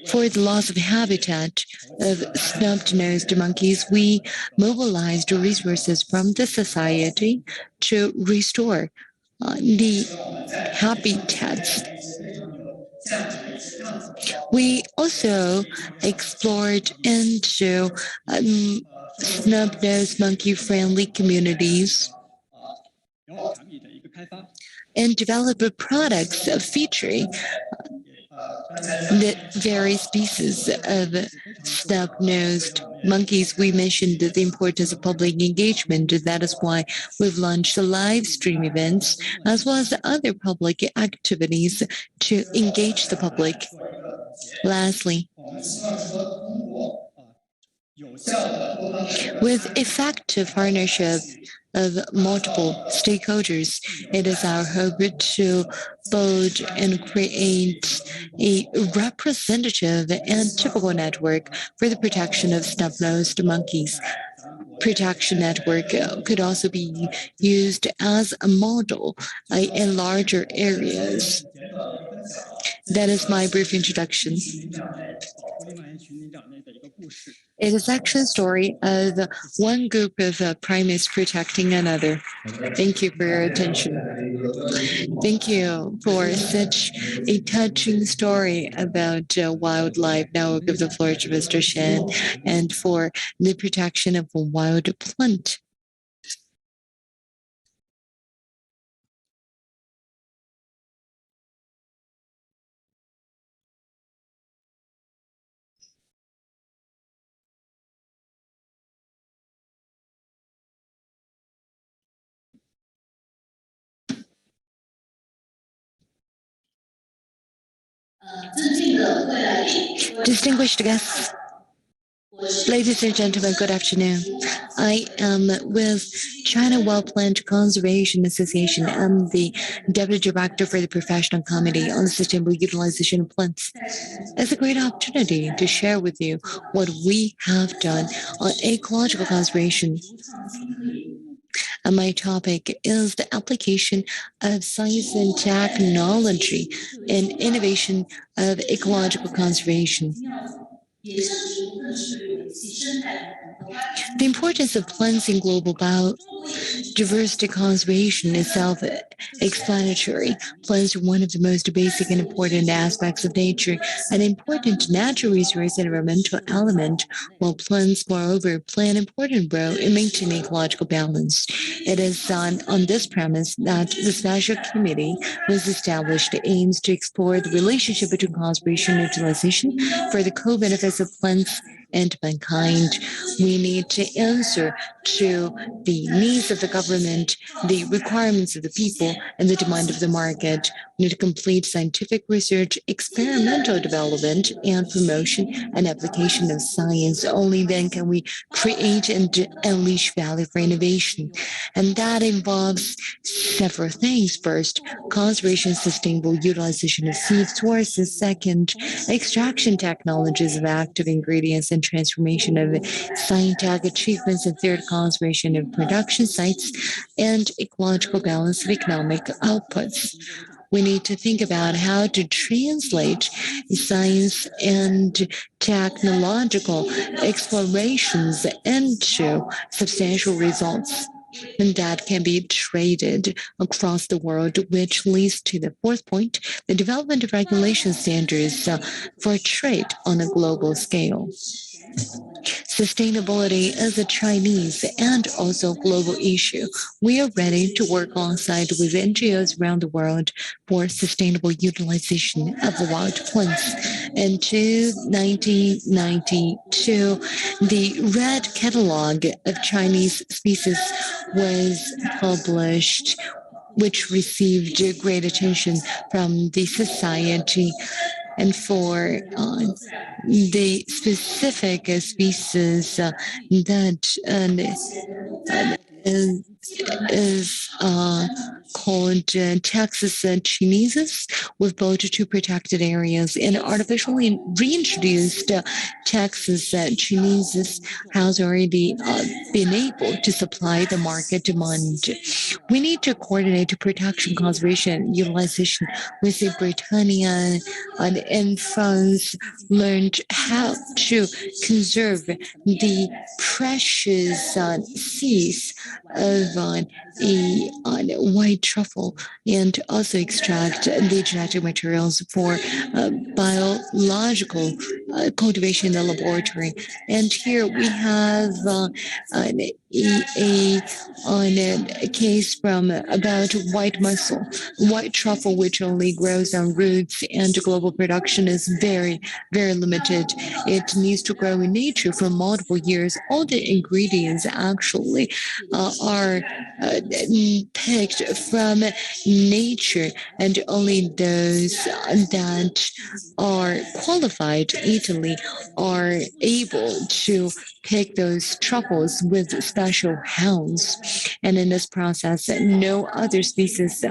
For the loss of habitat of snub-nosed monkeys, we mobilized resources from the society to restore the habitats. We also explored into snub-nosed monkey-friendly communities and developed products featuring the various species of snub-nosed monkeys. We mentioned the importance of public engagement. That is why we've launched live stream events as well as other public activities to engage the public. Lastly, with effective partnership of multiple stakeholders, it is our hope to build and create a representative and typical network for the protection of snub-nosed monkeys. Protection network could also be used as a model in larger areas. That is my brief introduction. It is actually a story of one group of primates protecting another. Thank you for your attention. Thank you for such a touching story about wildlife. Now we'll give the floor to Mr. Chen and for the protection of a wild plant. Distinguished guests, ladies and gentlemen, good afternoon. I am with China Wild Plant Conservation Association. I'm the Deputy Director for the Professional Committee on the Sustainable Utilization of Plants. It's a great opportunity to share with you what we have done on ecological conservation. And my topic is the application of science and technology in innovation of ecological conservation. The importance of plants in global biodiversity conservation is self-explanatory. Plants are one of the most basic and important aspects of nature, an important natural resource and environmental element, while plants, moreover, play an important role in maintaining ecological balance. It is on this premise that the Special Committee was established that aims to explore the relationship between conservation and utilization for the co-benefits of plants and mankind. We need to answer to the needs of the government, the requirements of the people, and the demand of the market. We need to complete scientific research, experimental development, and promotion and application of science. Only then can we create and unleash value for innovation. And that involves several things. First, conservation, sustainable utilization of seed sources. Second, extraction technologies of active ingredients and transformation of scientific achievements. And third, conservation of production sites and ecological balance of economic outputs. We need to think about how to translate science and technological explorations into substantial results. And that can be traded across the world, which leads to the fourth point, the development of regulation standards for trade on a global scale. Sustainability is a Chinese and also global issue. We are ready to work alongside with NGOs around the world for sustainable utilization of wild plants. In 1992, the Red Catalog of Chinese Species was published, which received great attention from the society. And for the specific species that is called Texas Chineses. We've built 2 protected areas and artificially reintroduced Texas Chineses has already been able to supply the market demand. We need to coordinate protection, conservation, utilization. We see Britannia and France learned how to conserve the precious seeds of white truffle and also extract the genetic materials for biological cultivation in the laboratory. And here we have a case from about white mussel, white truffle, which only grows on roots, and global production is very, very limited. It needs to grow in nature for multiple years. All the ingredients actually are picked from nature, and only those that are qualified to Italy are able to pick those truffles with special hounds. And in this process, no other species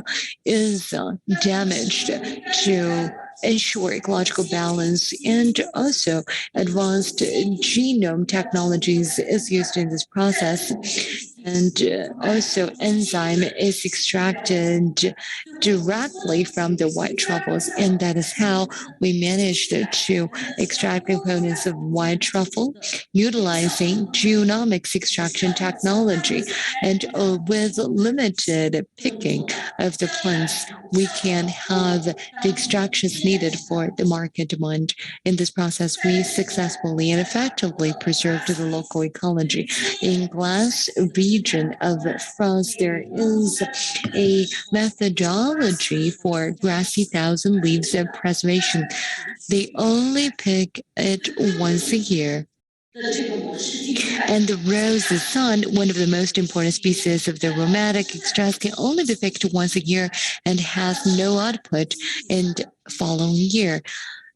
is damaged to ensure ecological balance, and also advanced genome technologies is used in this process. And also enzyme is extracted directly from the white truffles, and that is how we managed to extract components of white truffle utilizing genomics extraction technology. And with limited picking of the plants, we can have the extractions needed for the market demand. In this process, we successfully and effectively preserved the local ecology. In glass region of France, there is a methodology for grassy thousand leaves of preservation. They only pick it once a year. And the rose, the sun, one of the most important species of the aromatic extracts, can only be picked once a year and has no output in the following year.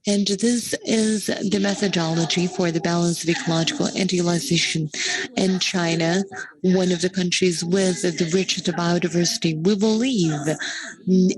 And this is the methodology for the balance of ecological and utilization. In China, one of the countries with the richest biodiversity, we believe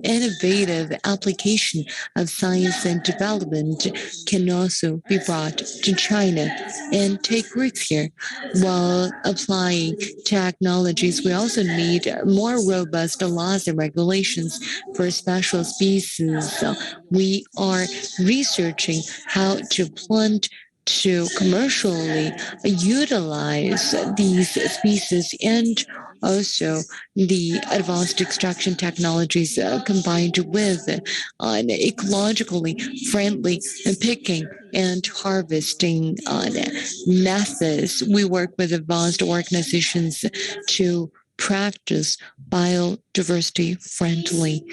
innovative application of science and development can also be brought to China and take roots here. While applying technologies, we also need more robust laws and regulations for special species. We are researching how to plant to commercially utilize these species, and also the advanced extraction technologies combined with ecologically friendly picking and harvesting methods. We work with advanced organizations to practice biodiversity friendly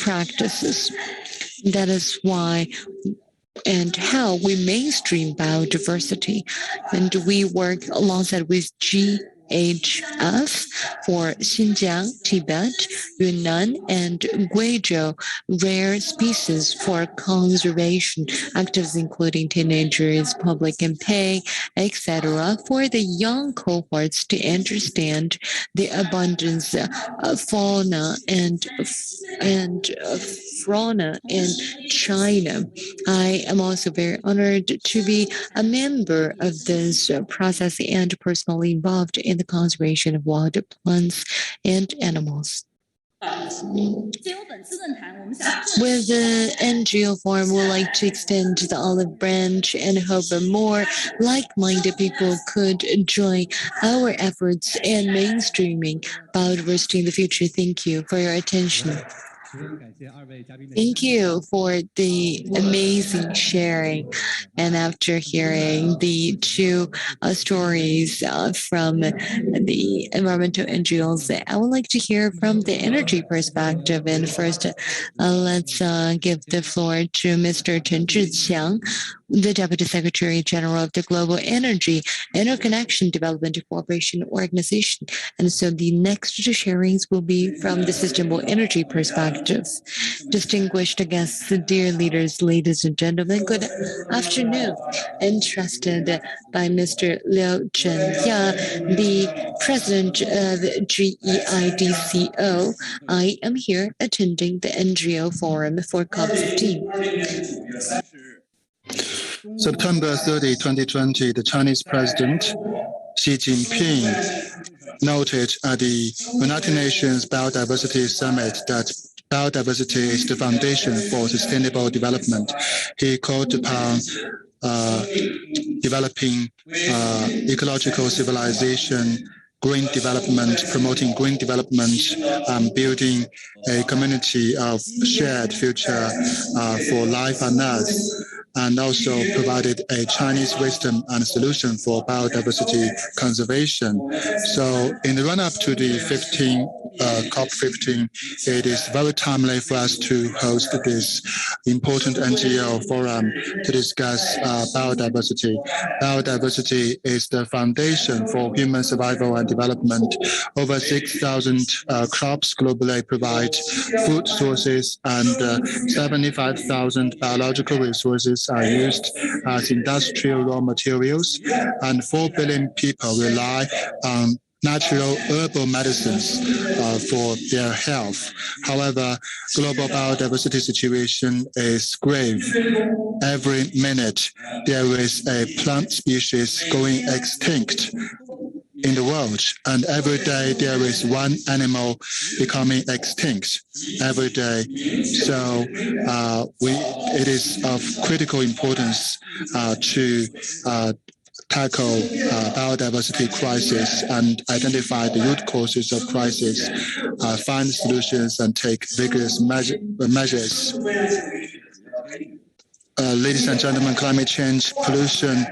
practices. That is why and how we mainstream biodiversity. And we work alongside with GHF for Xinjiang, Tibet, Yunnan, and Guizhou rare species for conservation activities, including teenagers, public campaign, etc., for the young cohorts to understand the abundance of fauna and fauna in China. I am also very honored to be a member of this process and personally involved in the conservation of wild plants and animals. With the NGO forum, we'd like to extend the olive branch and hope more like-minded people could join our efforts in mainstreaming biodiversity in the future. Thank you for your attention. Thank you for the amazing sharing. And after hearing the 2 stories from the environmental NGOs, I would like to hear from the energy perspective. And first, let's give the floor to Mr. Chen, the Deputy Secretary General of the Global Energy Interconnection Development Cooperation Organization. And so the next sharings will be from the sustainable energy perspective. Distinguished guests, dear leaders, ladies and gentlemen, good afternoon. Entrusted by Mr. Liu Chenya, the President of GEIDCO, I am here attending the NGO Forum for COP15. September 30, 2020, the Chinese President Xi Jinping noted at the United Nations Biodiversity Summit that biodiversity is the foundation for sustainable development. He called upon developing ecological civilization, green development, promoting green development, building a community of shared future for life on Earth, and also provided a Chinese wisdom and solution for biodiversity conservation. So in the run-up to the COP15, it is very timely for us to host this important NGO forum to discuss biodiversity. Biodiversity is the foundation for human survival and development. Over 6,000 crops globally provide food sources, and 75,000 biological resources are used as industrial raw materials, and 4 billion people rely on natural herbal medicines for their health. However, global biodiversity situation is grave. Every minute, there is a plant species going extinct in the world, and every day there is one animal becoming extinct every day. So it is of critical importance to tackle biodiversity crisis and identify the root causes of crisis, find solutions, and take vigorous measures. Ladies and gentlemen, climate change, pollution,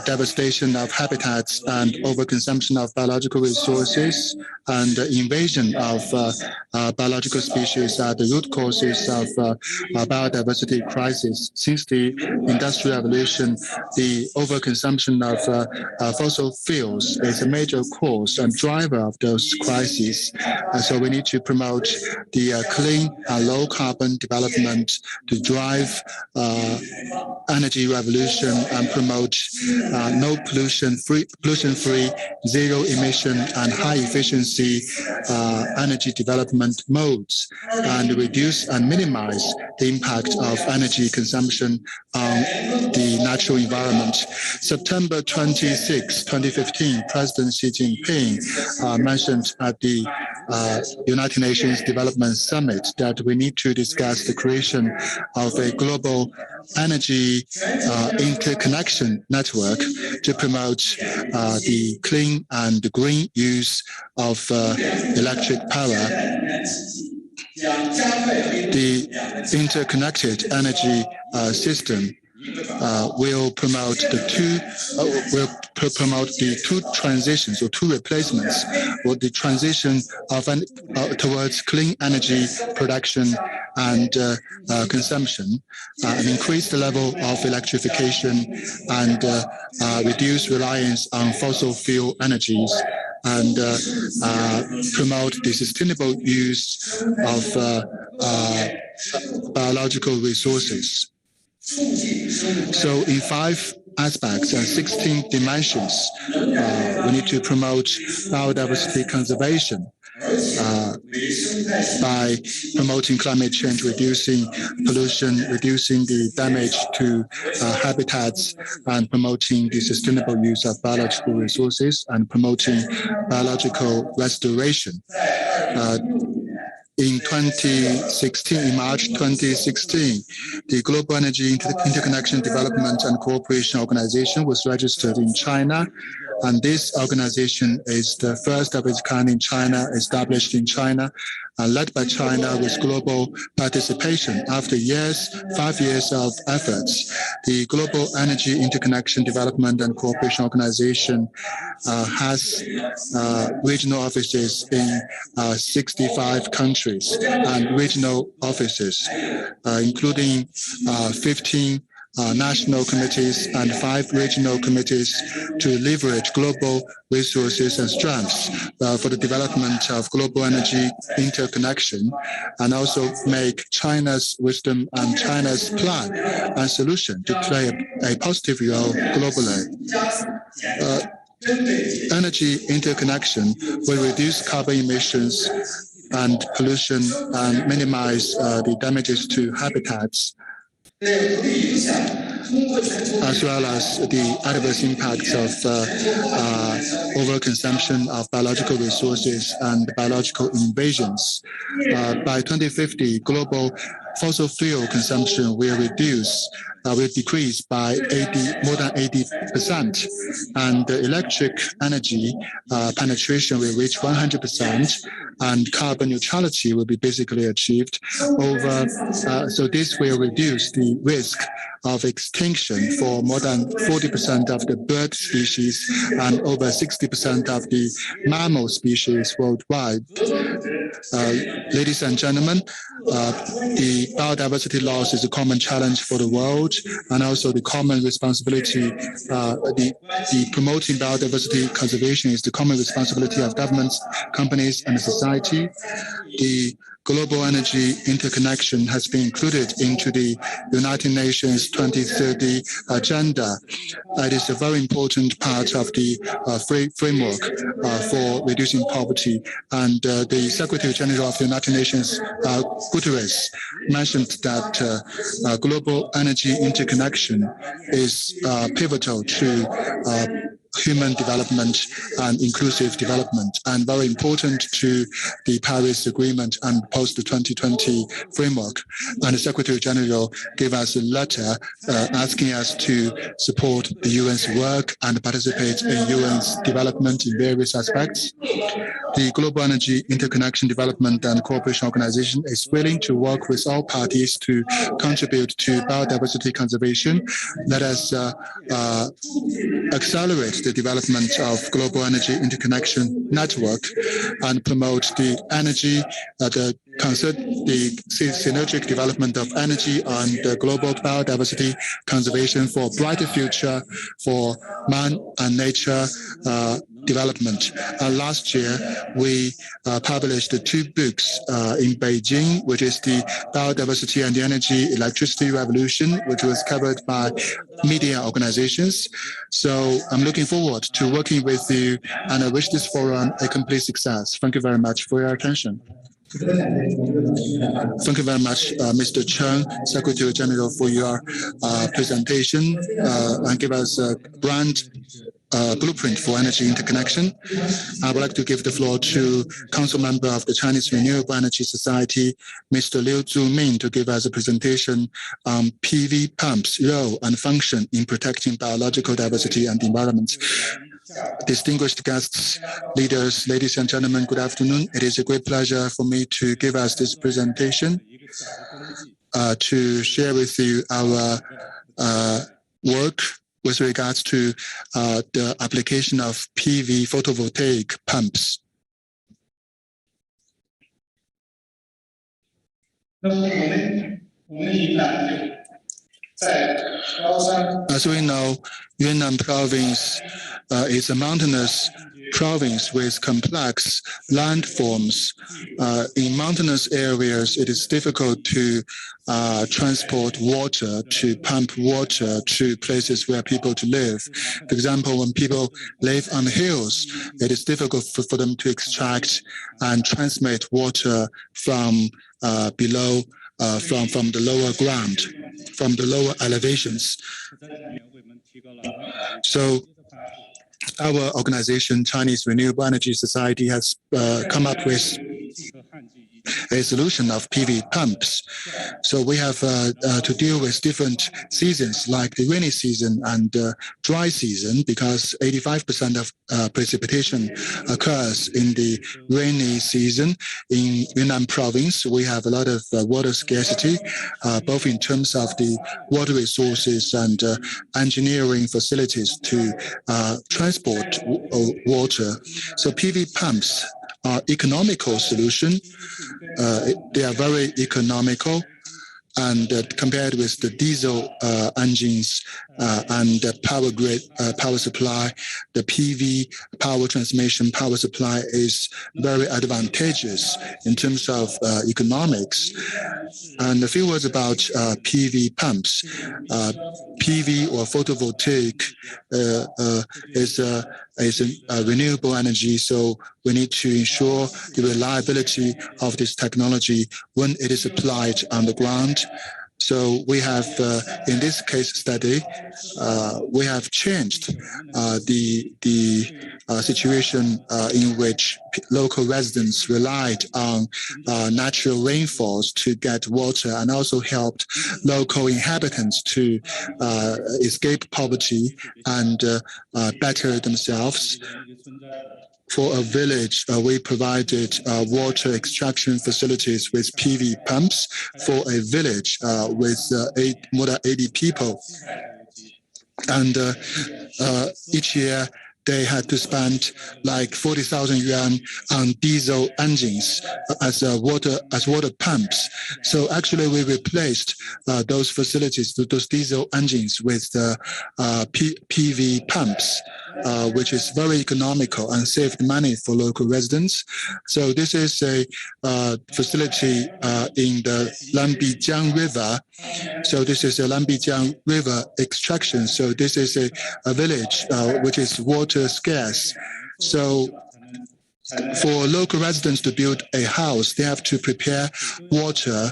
devastation of habitats, and overconsumption of biological resources, and invasion of biological species are the root causes of biodiversity crisis. Since the Industrial Revolution, the overconsumption of fossil fuels is a major cause and driver of those crises. So we need to promote the clean and low-carbon development to drive energy revolution and promote no pollution-free, zero emission, and high-efficiency energy development modes, and reduce and minimize the impact of energy consumption on the natural environment. September 26, 2015, President Xi Jinping mentioned at the United Nations Development Summit that we need to discuss the creation of a global energy interconnection network to promote the clean and green use of electric power. The interconnected energy system will promote the two transitions or two replacements, or the transition of towards clean energy production and consumption, and increase the level of electrification, and reduce reliance on fossil fuel energies, and promote the sustainable use of biological resources. So in 5 aspects and 16 dimensions, we need to promote biodiversity conservation by promoting climate change, reducing pollution, reducing the damage to habitats, and promoting the sustainable use of biological resources, and promoting biological restoration. In March 2016, the Global Energy Interconnection Development and Cooperation Organization was registered in China, and this organization is the first of its kind in China, established in China, led by China with global participation. After 5 years of efforts, the Global Energy Interconnection Development and Cooperation Organization has regional offices in 65 countries and regional offices, including 15 national committees and 5 regional committees to leverage global resources and strengths for the development of global energy interconnection, and also make China's wisdom and China's plan and solution to play a positive role globally. Energy interconnection will reduce carbon emissions and pollution and minimize the damages to habitats, as well as the adverse impacts of overconsumption of biological resources and biological invasions. By 2050, global fossil fuel consumption will decrease by more than 80%, and the electric energy penetration will reach 100%, and carbon neutrality will be basically achieved so this will reduce the risk of extinction for more than 40% of the bird species and over 60% of the mammal species worldwide. Ladies and gentlemen, the biodiversity loss is a common challenge for the world, and also the common responsibility, the promoting biodiversity conservation is the common responsibility of governments, companies, and society. The global energy interconnection has been included into the United Nations 2030 agenda. It is a very important part of the framework for reducing poverty. And the Secretary General of the United Nations, Guterres, mentioned that global energy interconnection is pivotal to human development and inclusive development, and very important to the Paris Agreement and post-2020 framework. And the Secretary General gave us a letter asking us to support the UN's work and participate in UN's development in various aspects. The Global Energy Interconnection Development and Cooperation Organization is willing to work with all parties to contribute to biodiversity conservation. Let us accelerate the development of global energy interconnection network and promote the energy, the synergic development of energy and the global biodiversity conservation for a brighter future for man and nature development. Last year, we published 2 books in Beijing, which is the Biodiversity and the Energy Electricity Revolution, which was covered by media organizations. So I'm looking forward to working with you, and I wish this forum a complete success. Thank you very much for your attention. Thank you very much, Mr. Chen, Secretary General, for your presentation and give us a grand blueprint for energy interconnection. I would like to give the floor to Council Member of the Chinese Renewable Energy Society, Mr. Liu Zuming, to give us a presentation on PV pumps' role and function in protecting biological diversity and the environment. Distinguished guests, leaders, ladies and gentlemen, good afternoon. It is a great pleasure for me to give us this presentation to share with you our work with regards to the application of PV photovoltaic pumps. As we know, Yunnan province is a mountainous province with complex landforms. In mountainous areas, it is difficult to transport water, to pump water to places where people to live. For example, when people live on hills, it is difficult for them to extract and transmit water from below, from the lower ground, from the lower elevations. So our organization, Chinese Renewable Energy Society, has come up with a solution of PV pumps. So we have to deal with different seasons, like the rainy season and dry season, because 85% of precipitation occurs in the rainy season. In Yunnan province, we have a lot of water scarcity, both in terms of the water resources and engineering facilities to transport water. So PV pumps are economical solution. They are very economical And compared with the diesel engines and the power grid power supply, the PV power transmission power supply is very advantageous in terms of economics. And a few words about PV pumps. PV or photovoltaic is a renewable energy, so we need to ensure the reliability of this technology when it is applied on the ground. So we have, in this case study, we have changed the situation in which local residents relied on natural rainfalls to get water, and also helped local inhabitants to escape poverty and better themselves. For a village, we provided water extraction facilities with PV pumps for a village with more than 80 people. And each year, they had to spend like 40,000 yuan on diesel engines as water pumps. So actually, we replaced those facilities, those diesel engines, with PV pumps, which is very economical and saved money for local residents. So this is a facility in the Lambijiang River. So this is a Lambijiang River extraction. So this is a village which is water scarce. So for local residents to build a house, they have to prepare water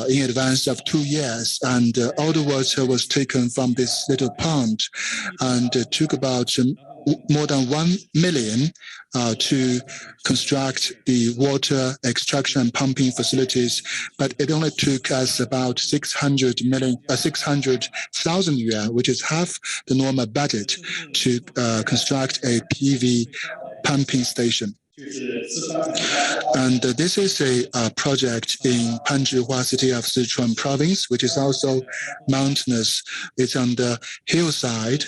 in advance of 2 years. And all the water was taken from this little pond, and it took about more than 1 million to construct the water extraction and pumping facilities, but it only took us about 600,000 yuan, which is half the normal budget, to construct a PV pumping station. And this is a project in Panzhihua city of Sichuan province, which is also mountainous. It's on the hillside.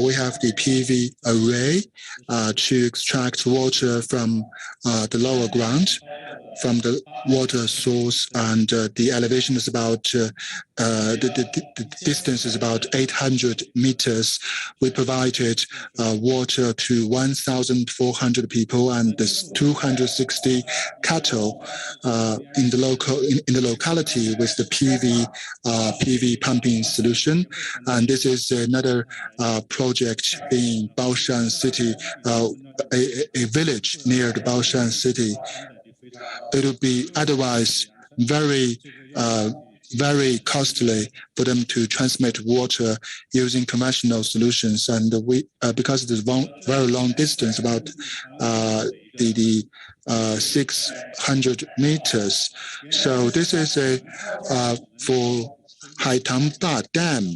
We have the PV array to extract water from the lower ground, from the water source, and the elevation is about, the distance is about 800 meters. We provided water to 1,400 people and 260 cattle in the locality with the PV pumping solution. And this is another project in Baoshan city, a village near the Baoshan city. It would be otherwise very costly for them to transmit water using conventional solutions, and we because it is very long distance, about 600 meters. So this is for Haitang Da Dam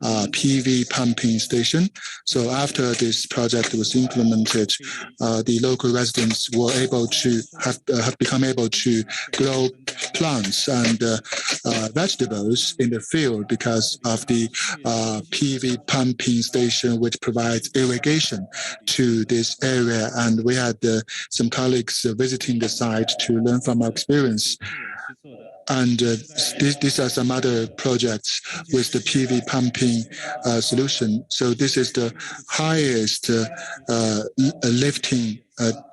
PV pumping station. So after this project was implemented, the local residents were able to have become able to grow plants and vegetables in the field because of the PV pumping station, which provides irrigation to this area. And we had some colleagues visiting the site to learn from our experience. And these are some other projects with the PV pumping solution. So this is the highest lifting.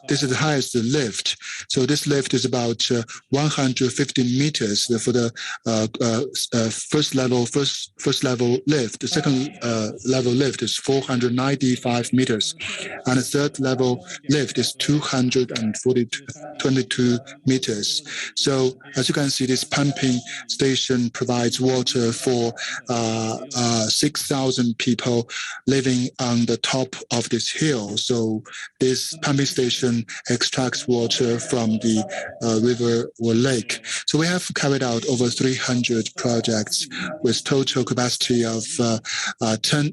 This is the highest lift. So this lift is about 150 meters for the first level lift. The second level lift is 495 meters, and the third level lift is 222 meters. So as you can see, this pumping station provides water for 6,000 people living on the top of this hill. So this pumping station extracts water from the river or lake. So we have carried out over 300 projects with total capacity of 10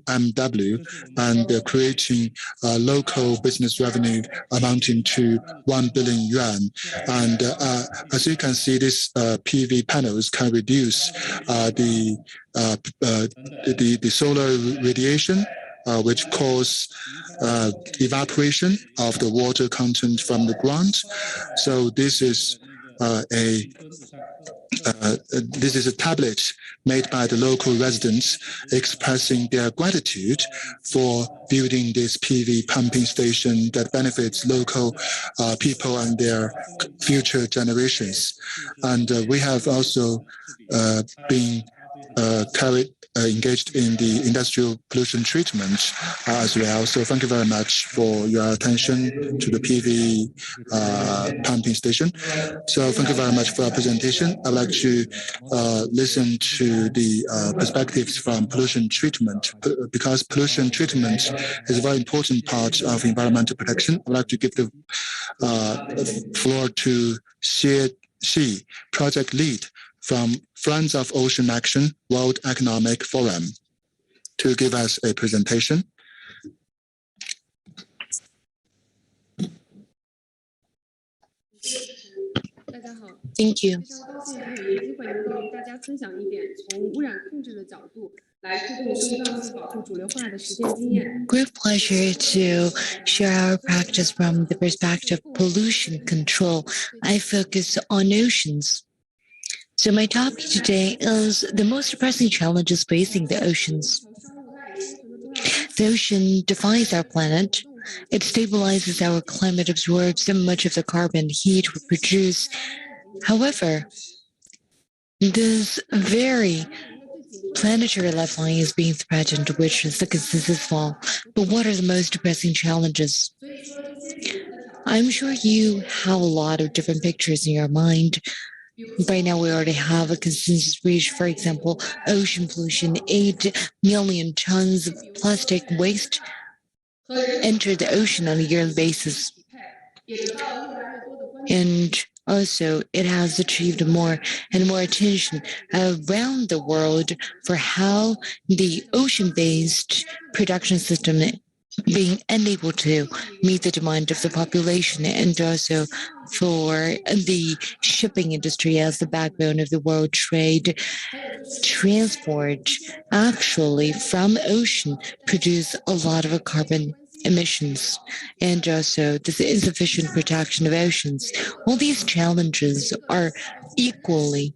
MW and creating local business revenue amounting to 1 billion yuan. And as you can see, these PV panels can reduce the solar radiation, which cause evaporation of the water content from the ground. So this is this is a tablet made by the local residents expressing their gratitude for building this PV pumping station that benefits local people and their future generations. And we have also been engaged in the industrial pollution treatment as well. So thank you very much for your attention to the PV pumping station. So thank you very much for your presentation. I would like to listen to the perspectives from pollution treatment, because pollution treatment is a very important part of environmental protection. I would like to give the floor to Xie, project lead from Friends of Ocean Action World Economic Forum, to give us a presentation. Thank you. Great pleasure to share our practice from the perspective of pollution control. I focus on oceans. So my topic today is the most pressing challenges facing the oceans. The ocean defines our planet. It stabilizes our climate, absorbs much of the carbon heat we produce. However, this very planetary lifeline is being threatened, which is the consensus law. But what are the most pressing challenges? I'm sure you have a lot of different pictures in your mind. Right now, we already have a consensus reached. For example, ocean pollution, 8 million tons of plastic waste enter the ocean on a yearly basis. And also, it has achieved more and more attention around the world for how the ocean-based production system being unable to meet the demand of the population, and also for the shipping industry as the backbone of the world trade. Transport actually from ocean produce a lot of carbon emissions, and also this insufficient protection of oceans. All these challenges are equally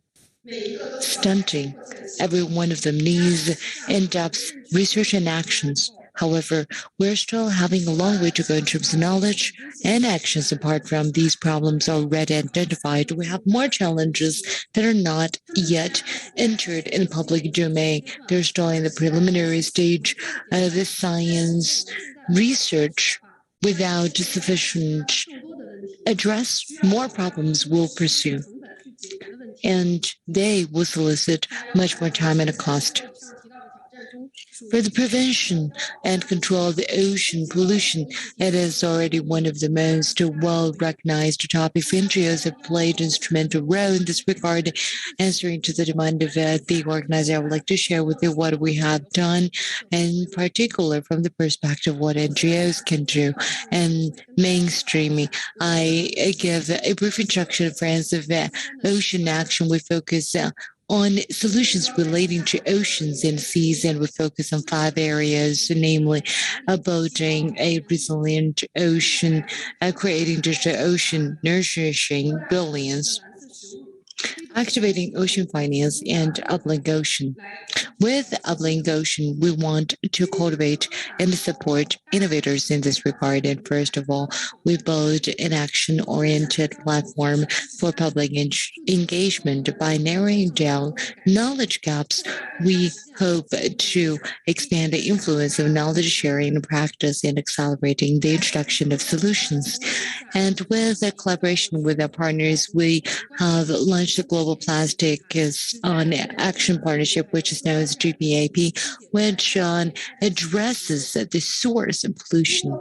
stunting. Every one of them needs in-depth research and actions. However, we're still having a long way to go in terms of knowledge and actions. Apart from these problems already identified, we have more challenges that are not yet entered in the public domain. They're still in the preliminary stage of the science research. Without sufficient address, more problems will pursue, and they will solicit much more time and a cost. For the prevention and control of the ocean pollution, it is already one of the most well-recognized topics. NGOs have played an instrumental role in this regard, answering to the demand of the organizer. I would like to share with you what we have done, in particular from the perspective of what NGOs can do and mainstreaming. I give a brief introduction of Friends of Ocean Action. We focus on solutions relating to oceans and seas, and we focus on 5 areas, namely building a resilient ocean, creating digital ocean, nourishing billions, activating ocean finance, and uplink ocean. With uplink ocean, we want to cultivate and support innovators in this regard. And first of all, we build an action-oriented platform for public engagement. By narrowing down knowledge gaps, we hope to expand the influence of knowledge sharing and practice and accelerating the introduction of solutions. And with a collaboration with our partners, we have launched a global plastic on action partnership, which is known as GPAP, which addresses the source of pollution.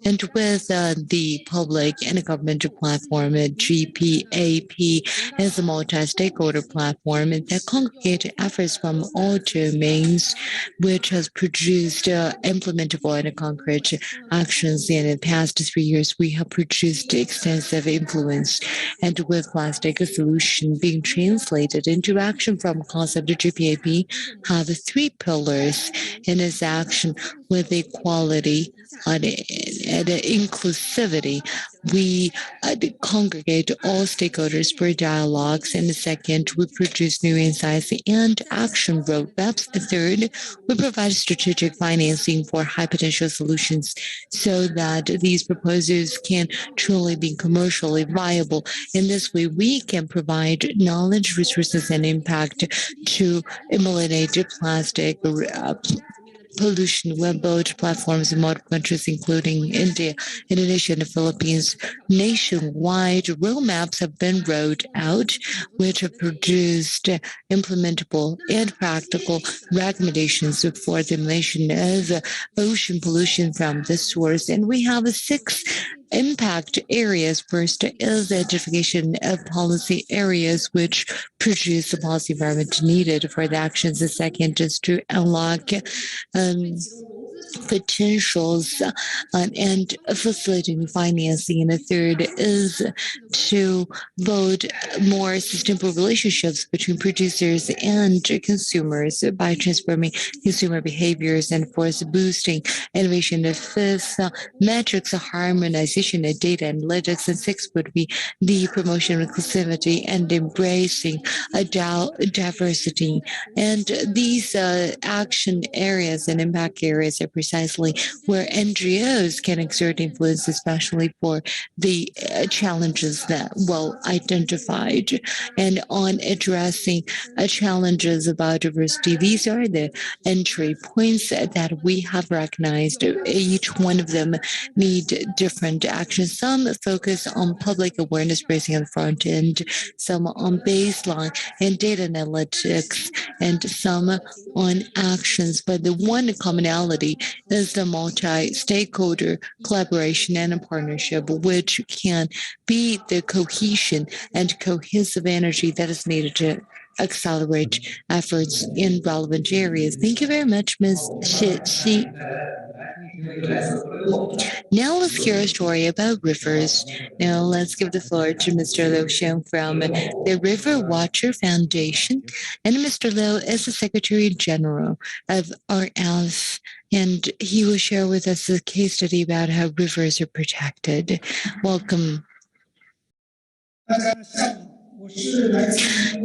And with the public and governmental platform, GPAP is a multi-stakeholder platform that congregates efforts from all domains, which has produced implementable and concrete actions. In the past 3 years, we have produced extensive influence, and with plastic solution being translated into action from concept to GPAP, have 3 pillars in its action with equality inclusivity. We congregate all stakeholders for dialogues. And the second, we produce new insights and action roadmaps. The third, we provide strategic financing for high potential solutions so that these proposals can truly be commercially viable. In this way, we can provide knowledge, resources, and impact to eliminate plastic pollution. We build platforms in multiple countries, including India, Indonesia, and the Philippines. Nationwide roadmaps have been rolled out, which have produced implementable and practical recommendations for the elimination of ocean pollution from the source. And we have 6 impact areas. First is the identification of policy areas which produce the policy environment needed for the actions. The second is to unlock potentials and facilitating financing. And the third is to build more sustainable relationships between producers and consumers by transforming consumer behaviors and fourth, boosting innovation. The fifth, metrics of harmonization of data analytics. And sixth would be the promotion of inclusivity and embracing diversity. And these action areas and impact areas are precisely where NGOs can exert influence, especially for the challenges that well identified. And on addressing challenges about diversity, these are the entry points that we have recognized. Each one of them need different actions. Some focus on public awareness raising on the front end, some on baseline and data analytics, and some on actions. But the one commonality is the multi-stakeholder collaboration and a partnership, which can be the cohesion and cohesive energy that is needed to accelerate efforts in relevant areas. Thank you very much, Ms. Shi. Now let's hear a story about rivers. Now let's give the floor to Mr. Liu Chen from the River Watcher Foundation. And Mr. Liu is the Secretary General of RF, and he will share with us a case study about how rivers are protected. Welcome.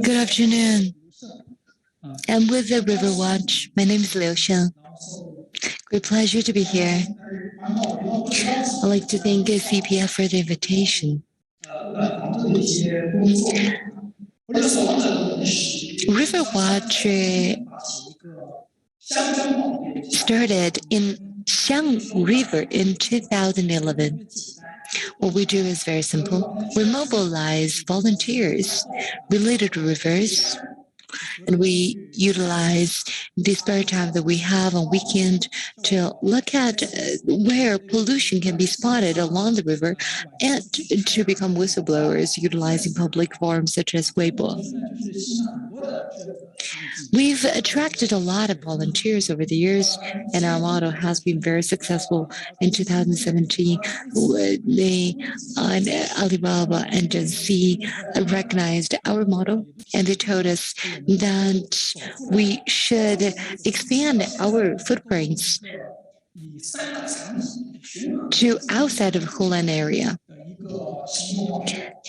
Good afternoon. I'm with the River Watch. My name is Liu Xiang. Great pleasure to be here. I'd like to thank CPF for the invitation. River Watch started in Xiang River in 2011. What we do is very simple. We mobilize volunteers related to rivers, and we utilize the spare time that we have on weekend to look at where pollution can be spotted along the river and to become whistleblowers utilizing public forums such as Weibo. We've attracted a lot of volunteers over the years, and our model has been very successful. In 2017, Alibaba and Chen recognized our model, and they told us that we should expand our footprints to outside of Hunan area.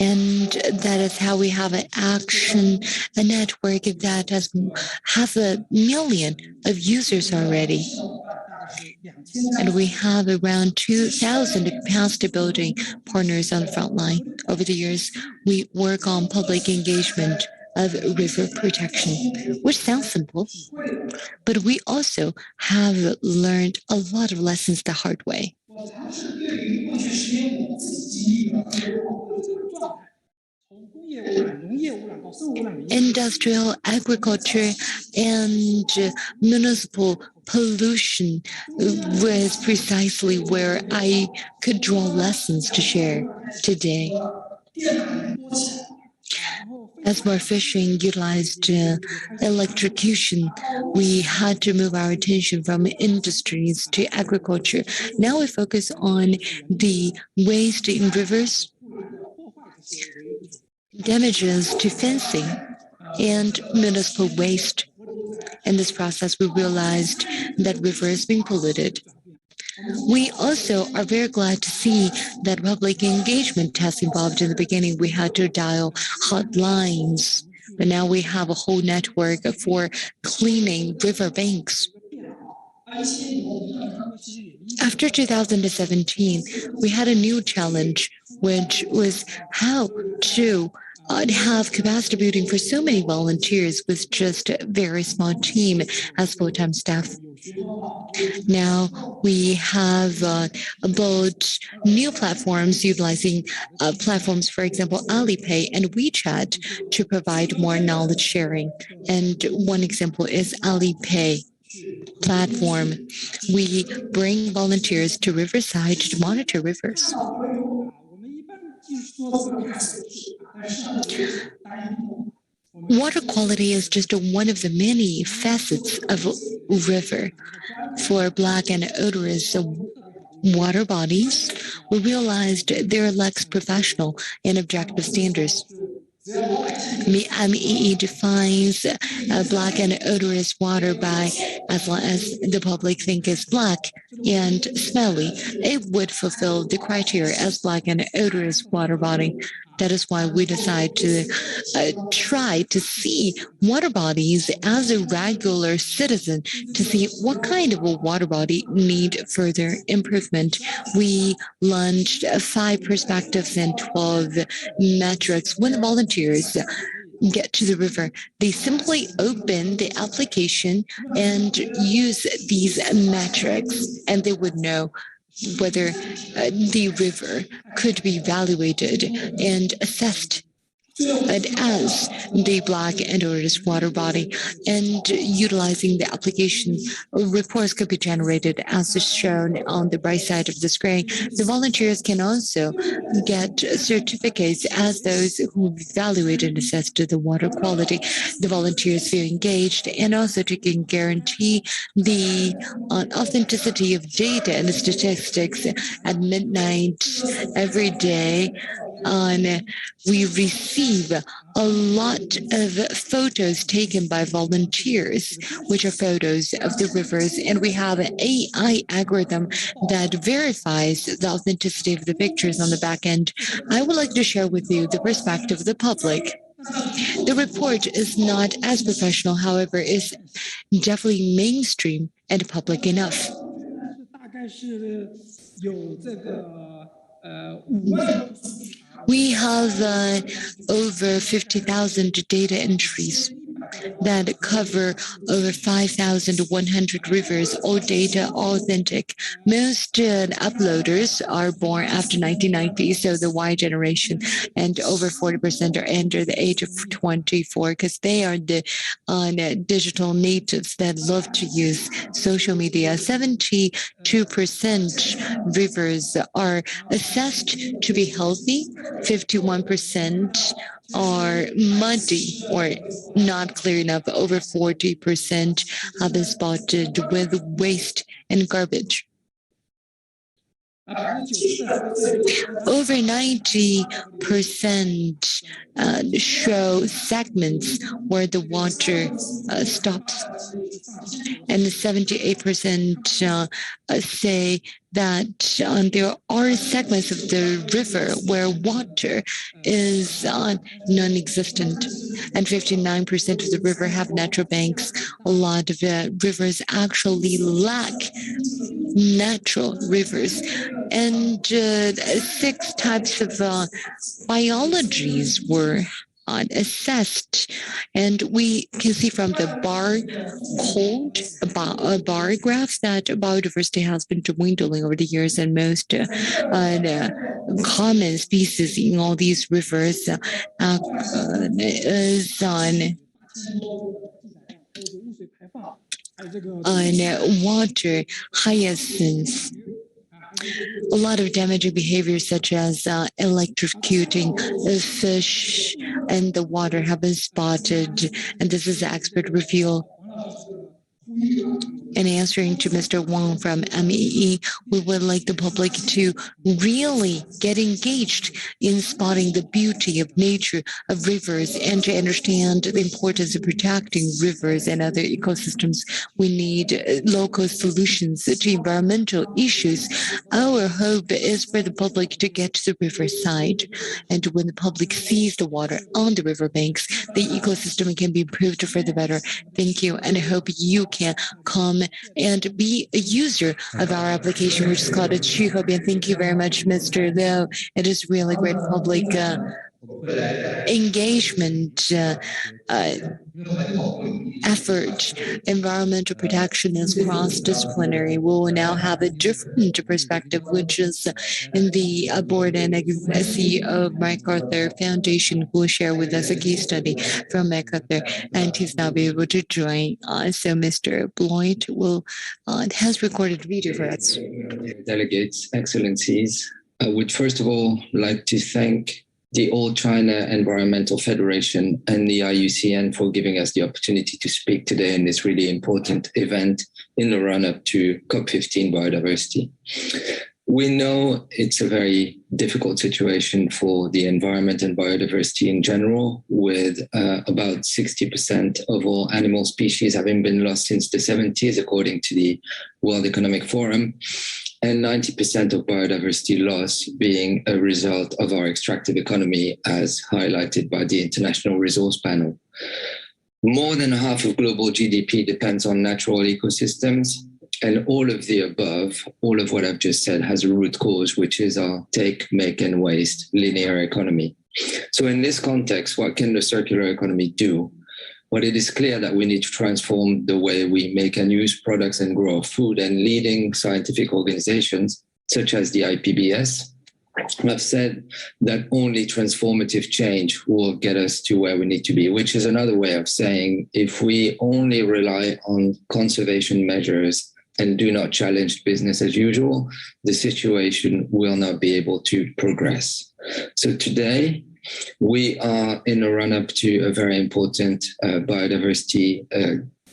And that is how we have an action, a network that has 500,000 of users already. And we have around 2,000 capacity building partners on the front line. Over the years, we work on public engagement of river protection, which sounds simple, but we also have learned a lot of lessons the hard way. Industrial, agriculture, and municipal pollution was precisely where I could draw lessons to share today. As more fishing utilized electrocution, we had to move our attention from industries to agriculture. Now we focus on the waste in rivers, damages to fencing, and municipal waste. In this process, we realized that river is being polluted. We also are very glad to see that public engagement has involved. In the beginning, we had to dial hotlines, but now we have a whole network for cleaning riverbanks. After 2017, we had a new challenge, which was how to have capacity building for so many volunteers with just a very small team as full-time staff. Now we have both new platforms utilizing platforms, for example, Alipay and WeChat, to provide more knowledge sharing. And one example is Alipay platform. We bring volunteers to riverside to monitor rivers. Water quality is just one of the many facets of a river. For black and odorous water bodies, we realized there lacks professional and objective standards. MEE defines black and odorous water by as long as the public think is black and smelly. It would fulfill the criteria as black and odorous water body. That is why we decide to try to see water bodies as a regular citizen to see what kind of a water body need further improvement. We launched 5 perspectives and 12 metrics. When the volunteers get to the river, they simply open the application and use these metrics, and they would know whether the river could be evaluated and assessed as the black and odorous water body. And utilizing the application, reports could be generated as is shown on the right side of the screen. The volunteers can also get certificates as those who evaluated and assessed the water quality. The volunteers feel engaged and also to guarantee the authenticity of data and the statistics. At midnight every day, we receive a lot of photos taken by volunteers, which are photos of the rivers, and we have an AI algorithm that verifies the authenticity of the pictures on the back end. I would like to share with you the perspective of the public. The report is not as professional, however, is definitely mainstream and public enough. We have over 50,000 data entries that cover over 5,100 rivers, all data authentic. Most uploaders are born after 1990, so the Y generation, and over 40% are under the age of 24 because they are the digital natives that love to use social media. 72% rivers are assessed to be healthy, 51% are muddy or not clear enough. Over 40% have been spotted with waste and garbage. Over 90% show segments where the water stops. And 78% say that there are segments of the river where water is non-existent. And 59% of the river have natural banks. A lot of rivers actually lack natural rivers. And 6 types of biologies were assessed, and we can see from the bar graph that biodiversity has been dwindling over the years, and most common species in all these rivers is on water hyacinths. A lot of damaging behaviors such as electrocuting fish and the water have been spotted, and this is expert review. in answering to Mr. Huang from MEE, we would like the public to really get engaged in spotting the beauty of nature, of rivers, and to understand the importance of protecting rivers and other ecosystems. We need local solutions to environmental issues. Our hope is for the public to get to the riverside, and when the public sees the water on the riverbanks, the ecosystem can be improved for the better. Thank you, and I hope you can come and be a user of our application, which is called a Chigwang. And thank you very much, Mr. Liu. It is really great public engagement effort. Environmental protection is cross-disciplinary. We will now have a different perspective, which is in the board and CEO of MacArthur Foundation, who will share with us a case study from MacArthur, and he's now be able to join us. So Mr. Bloyd will has recorded video for us. Delegates, Excellencies, I would first of all like to thank the All China Environmental Federation and the IUCN for giving us the opportunity to speak today in this really important event in the run-up to COP15 biodiversity. We know it's a very difficult situation for the environment and biodiversity in general, with about 60% of all animal species having been lost since the 70s, according to the World Economic Forum, and 90% of biodiversity loss being a result of our extractive economy, as highlighted by the International Resource Panel. More than half of global GDP depends on natural ecosystems, and all of the above, all of what I've just said, has a root cause, which is our take, make, and waste linear economy. So in this context, what can the circular economy do? Well, it is clear that we need to transform the way we make and use products and grow our food, and leading scientific organizations, such as the IPBS, have said that only transformative change will get us to where we need to be, which is another way of saying if we only rely on conservation measures and do not challenge business as usual, the situation will not be able to progress. So today, we are in a run-up to a very important biodiversity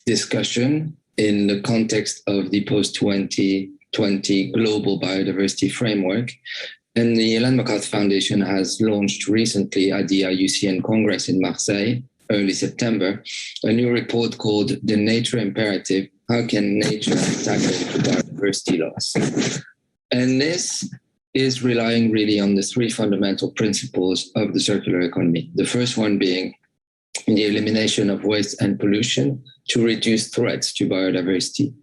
discussion in the context of the post-2020 global biodiversity framework. And the Ellen MacArthur Foundation has launched recently at the IUCN Congress in Marseille, early September, a new report called The Nature Imperative: How Can Nature Tackle Biodiversity Loss? And this is relying really on the three fundamental principles of the circular economy. The first one being the elimination of waste and pollution to reduce threats to biodiversity,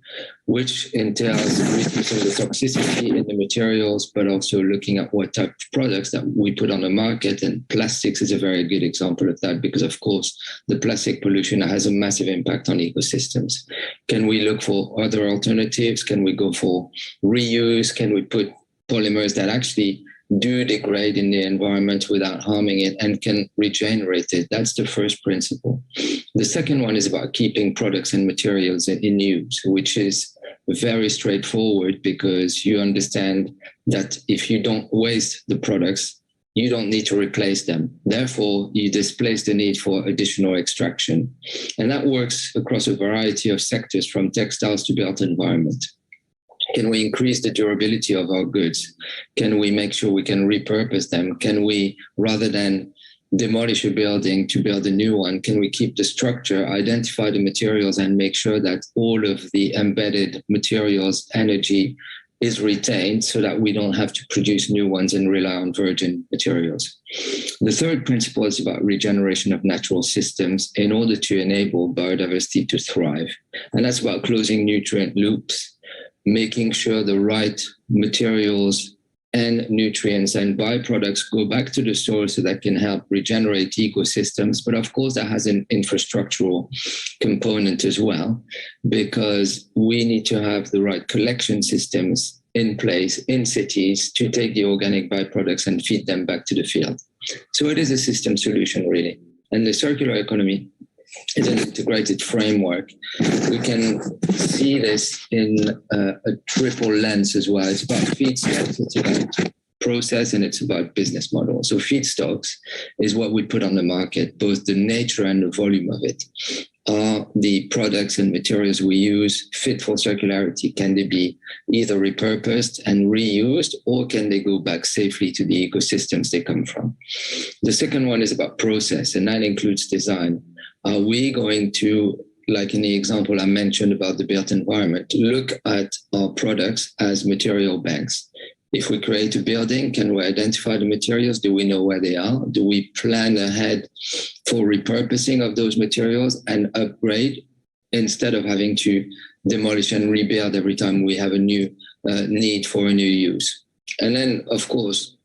which entails reducing the toxicity in the materials, but also looking at what type of products that we put on the market. And plastics is a very good example of that, because of course, the plastic pollution has a massive impact on ecosystems. Can we look for other alternatives? Can we go for reuse? Can we put polymers that actually do degrade in the environment without harming it and can regenerate it? That's the first principle. The second one is about keeping products and materials in use, which is very straightforward, because you understand that if you don't waste the products, you don't need to replace them. Therefore, you displace the need for additional extraction. And that works across a variety of sectors, from textiles to built environment. Can we increase the durability of our goods? Can we make sure we can repurpose them? Can we, rather than demolish a building to build a new one, can we keep the structure, identify the materials, and make sure that all of the embedded materials, energy is retained, so that we don't have to produce new ones and rely on virgin materials? The third principle is about regeneration of natural systems in order to enable biodiversity to thrive. And that's about closing nutrient loops, making sure the right materials and nutrients and byproducts go back to the soil so that can help regenerate ecosystems. But of course, that has an infrastructural component as well, because we need to have the right collection systems in place in cities to take the organic byproducts and feed them back to the field. So it is a system solution, really. And the circular economy is an integrated framework. We can see this in a triple lens as well. It's about feedstocks, it's about process and it's about business model. So feedstocks is what we put on the market, both the nature and the volume of it. Are the products and materials we use fit for circularity? Can they be either repurposed and reused, or can they go back safely to the ecosystems they come from? The second one is about process, and that includes design. Are we going to, like in the example I mentioned about the built environment, look at our products as material banks? If we create a building, can we identify the materials? Do we know where they are? Do we plan ahead for repurposing of those materials and upgrade instead of having to demolish and rebuild every time we have a new need for a new use? And then, of course,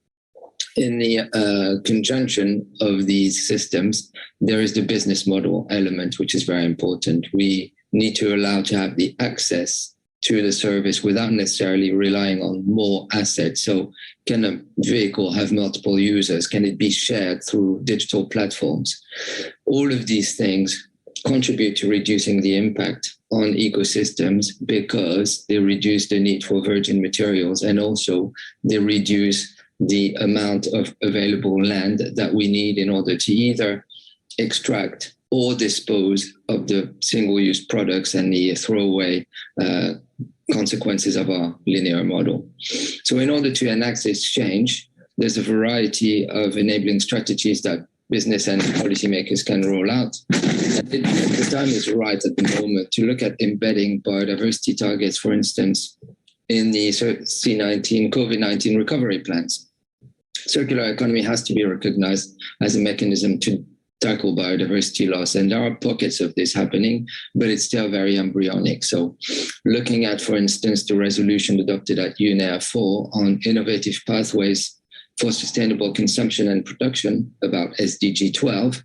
in the conjunction of these systems, there is the business model element, which is very important. We need to allow to have the access to the service without necessarily relying on more assets. So can a vehicle have multiple users? Can it be shared through digital platforms? All of these things contribute to reducing the impact on ecosystems because they reduce the need for virgin materials, and also they reduce the amount of available land that we need in order to either extract or dispose of the single-use products and the throwaway consequences of our linear model. So in order to enact this change, there's a variety of enabling strategies that business and policymakers can roll out. And the time is right at the moment to look at embedding biodiversity targets, for instance, in the COVID-19 recovery plans. Circular economy has to be recognized as a mechanism to tackle biodiversity loss. And there are pockets of this happening, but it's still very embryonic. So looking at, for instance, the resolution adopted at UNEA 4 on innovative pathways for sustainable consumption and production about SDG 12,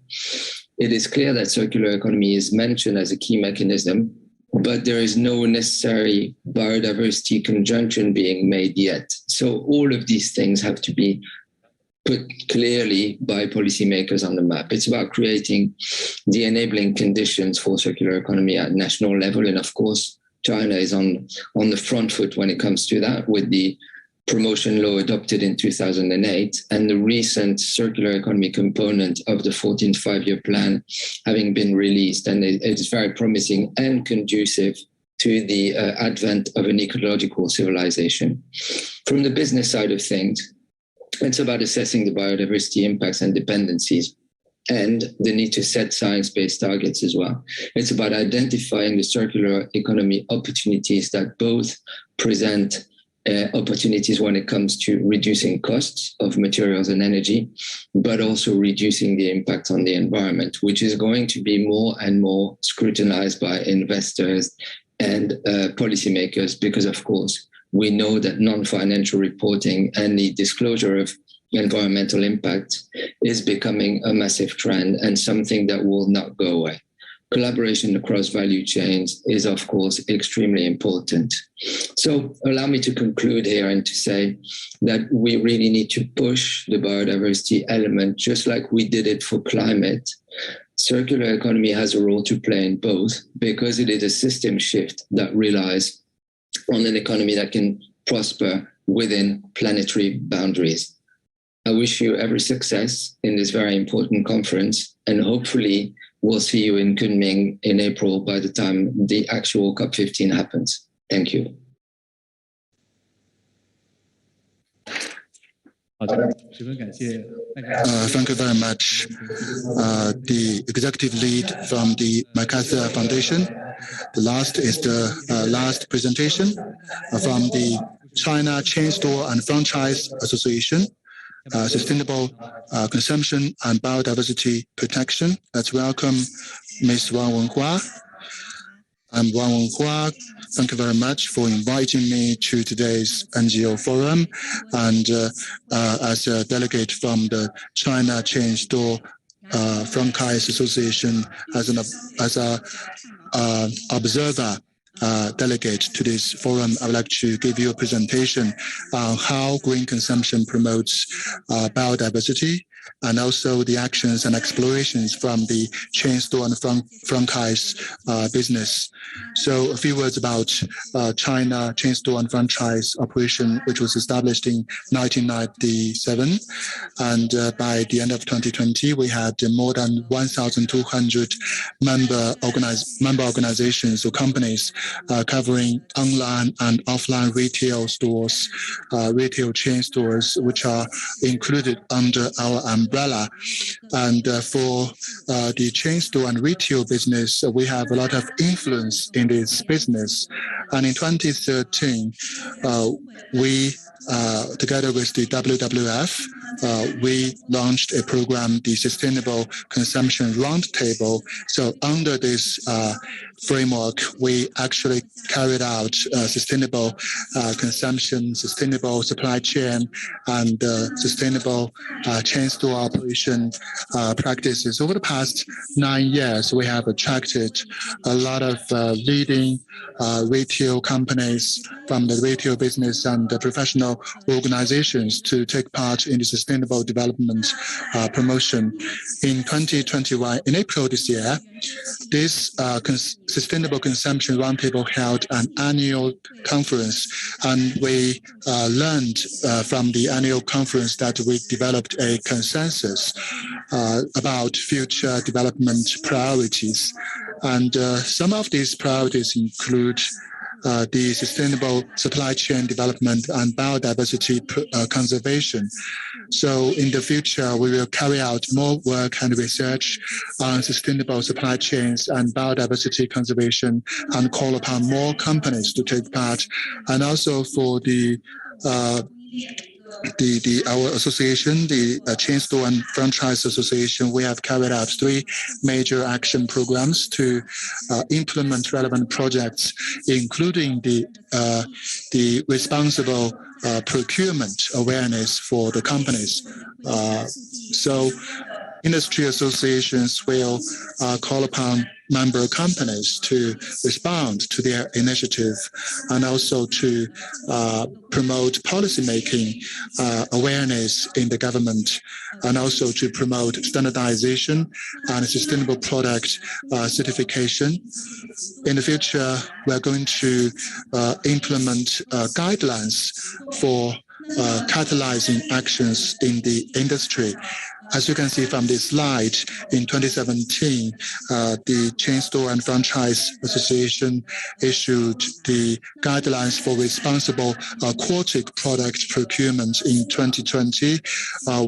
it is clear that circular economy is mentioned as a key mechanism, but there is no necessary biodiversity conjunction being made yet. So all of these things have to be put clearly by policymakers on the map. It's about creating the enabling conditions for circular economy at national level. And of course, China is on the front foot when it comes to that, with the promotion law adopted in 2008 and the recent circular economy component of the 14th five-year plan having been released. And it is very promising and conducive to the advent of an ecological civilization. From the business side of things, it's about assessing the biodiversity impacts and dependencies and the need to set science-based targets as well. It's about identifying the circular economy opportunities that both present opportunities when it comes to reducing costs of materials and energy, but also reducing the impact on the environment, which is going to be more and more scrutinized by investors and policymakers, because of course, we know that non-financial reporting and the disclosure of environmental impact is becoming a massive trend and something that will not go away. Collaboration across value chains is, of course, extremely important. So allow me to conclude here and to say that we really need to push the biodiversity element, just like we did it for climate. Circular economy has a role to play in both, because it is a system shift that relies on an economy that can prosper within planetary boundaries. I wish you every success in this very important conference, and hopefully we'll see you in Kunming in April by the time the actual COP15 happens. Thank you. Thank you very much. The executive lead from the MacArthur Foundation. The last is the last presentation from the China Chain Store and Franchise Association, Sustainable Consumption and Biodiversity Protection. Let's welcome Ms. Wang Wenhua. I'm Wang Wenhua. Thank you very much for inviting me to today's NGO forum, and as a delegate from the China Chain Store Franchise Association, as an observer delegate to this forum, I would like to give you a presentation on how green consumption promotes biodiversity and also the actions and explorations from the chain store and franchise business. So a few words about China chain store and franchise operation, which was established in 1997. And by the end of 2020, we had more than 1,200 member organizations or companies covering online and offline retail stores, retail chain stores, which are included under our umbrella. And for the chain store and retail business, we have a lot of influence in this business. And in 2013, we together with the WWF, we launched a program, the Sustainable Consumption Roundtable. So under this framework, we actually carried out sustainable consumption, sustainable supply chain, and sustainable chain store operation practices. Over the past 9 years, we have attracted a lot of leading retail companies from the retail business and the professional organizations to take part in the sustainable development promotion. In 2021, in April this year, this Sustainable Consumption Roundtable held an annual conference, and we learned from the annual conference that we developed a consensus about future development priorities. And some of these priorities include the sustainable supply chain development and biodiversity conservation. So in the future, we will carry out more work and research on sustainable supply chains and biodiversity conservation and call upon more companies to take part. And also for our association, the Chain Store and Franchise Association, we have carried out 3 major action programs to implement relevant projects, including the responsible procurement awareness for the companies. So industry associations will call upon member companies to respond to their initiative and also to promote policymaking awareness in the government, and also to promote standardization and sustainable product certification. In the future, we're going to implement guidelines for catalyzing actions in the industry. As you can see from this slide, in 2017, the Chain Store and Franchise Association issued the guidelines for responsible aquatic product procurement. In 2020,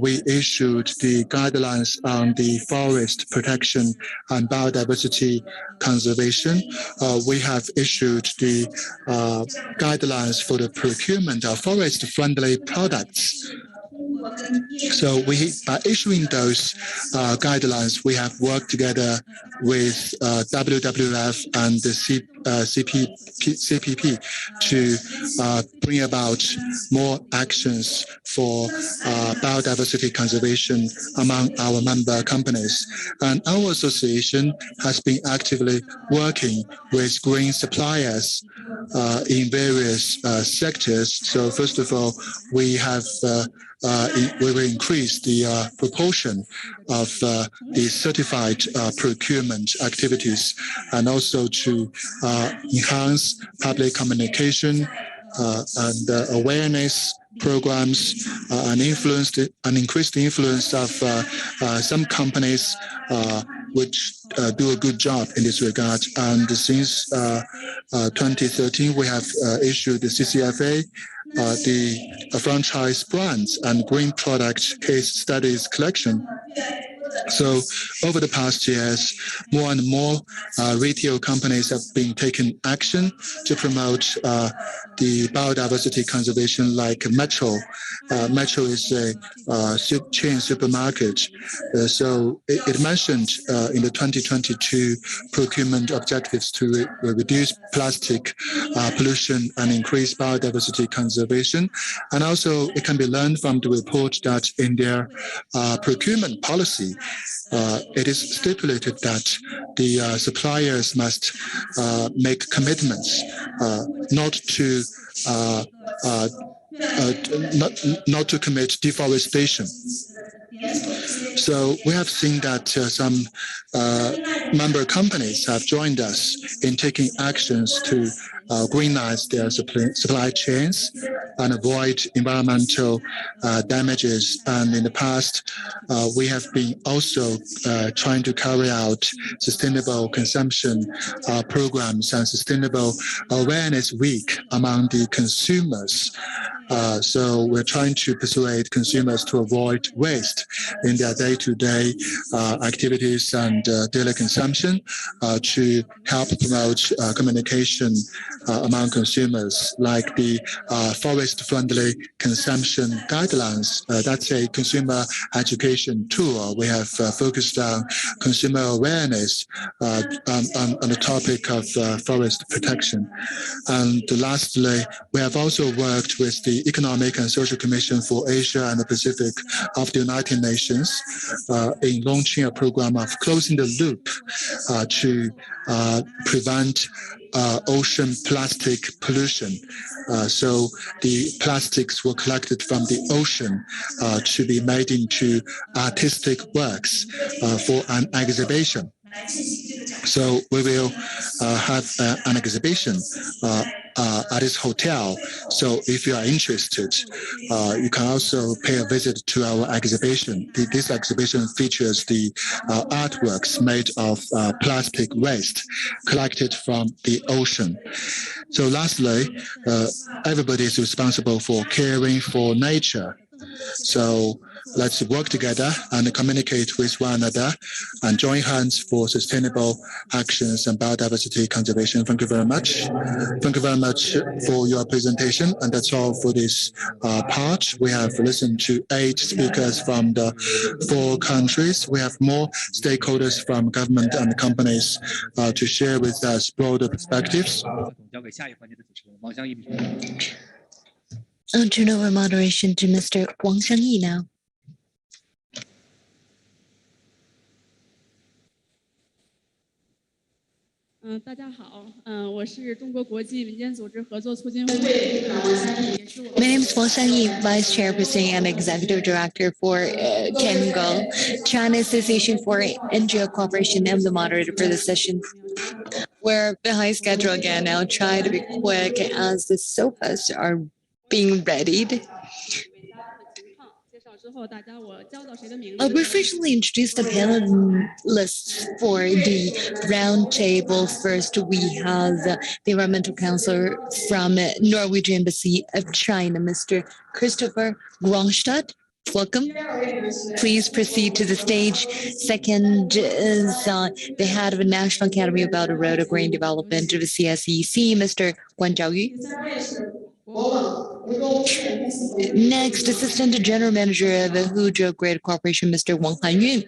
we issued the guidelines on the forest protection and biodiversity conservation. We have issued the guidelines for the procurement of forest-friendly products. So by issuing those guidelines, we have worked together with WWF and the CPP to bring about more actions for biodiversity conservation among our member companies. And our association has been actively working with green suppliers in various sectors. So first of all, we will increase the proportion of the certified procurement activities, and also to enhance public communication and awareness programs and increase the influence of some companies which do a good job in this regard. And since 2013, we have issued the CCFA, the franchise brands and green product case studies collection. So over the past years, more and more retail companies have been taking action to promote the biodiversity conservation, like Metro. Metro is a chain supermarket. So it mentioned in the 2022 procurement objectives to reduce plastic pollution and increase biodiversity conservation. And also it can be learned from the report that in their procurement policy, it is stipulated that the suppliers must make commitments not to commit deforestation. So we have seen that some member companies have joined us in taking actions to greenize their supply chains and avoid environmental damages. And in the past, we have been also trying to carry out sustainable consumption programs and sustainable awareness week among the consumers. So we're trying to persuade consumers to avoid waste in their day-to-day activities and daily consumption to help promote communication among consumers, like the forest-friendly consumption guidelines. That's a consumer education tool. We have focused on consumer awareness on the topic of forest protection. And lastly, we have also worked with the Economic and Social Commission for Asia and the Pacific of the United Nations in launching a program of closing the loop to prevent ocean plastic pollution. So the plastics were collected from the ocean to be made into artistic works for an exhibition. So we will have an exhibition at this hotel. So if you are interested, you can also pay a visit to our exhibition. This exhibition features the artworks made of plastic waste collected from the ocean. So lastly, everybody is responsible for caring for nature. So let's work together and communicate with one another and join hands for sustainable actions and biodiversity conservation. Thank you very much. Thank you very much for your presentation. And that's all for this part. We have listened to 8 speakers from the 4 countries. We have more stakeholders from government and companies to share with us broader perspectives. I'll turn over moderation to Mr. Wang Shengyi now. 大家好，我是中国国际民间组织合作促进会也是我。 My name is Wang Shengyi, Vice Chairperson and Executive Director for NGO, China Association for NGO Cooperation. I'm the moderator for this session. We're behind schedule again. I'll try to be quick as the sofas are being readied. I'll briefly introduce the panelists for the roundtable. First, we have the Environmental Counselor from Norwegian Embassy of China, Mr. Christopher Grongstad. Welcome. Please proceed to the stage. Second is the head of the National Academy of Belt and Road Grain Development of the CSEC, Mr. Guan Zhaoyu. Next, Assistant General Manager of the Huzhou Great Corporation, Mr. Wang Hanyun.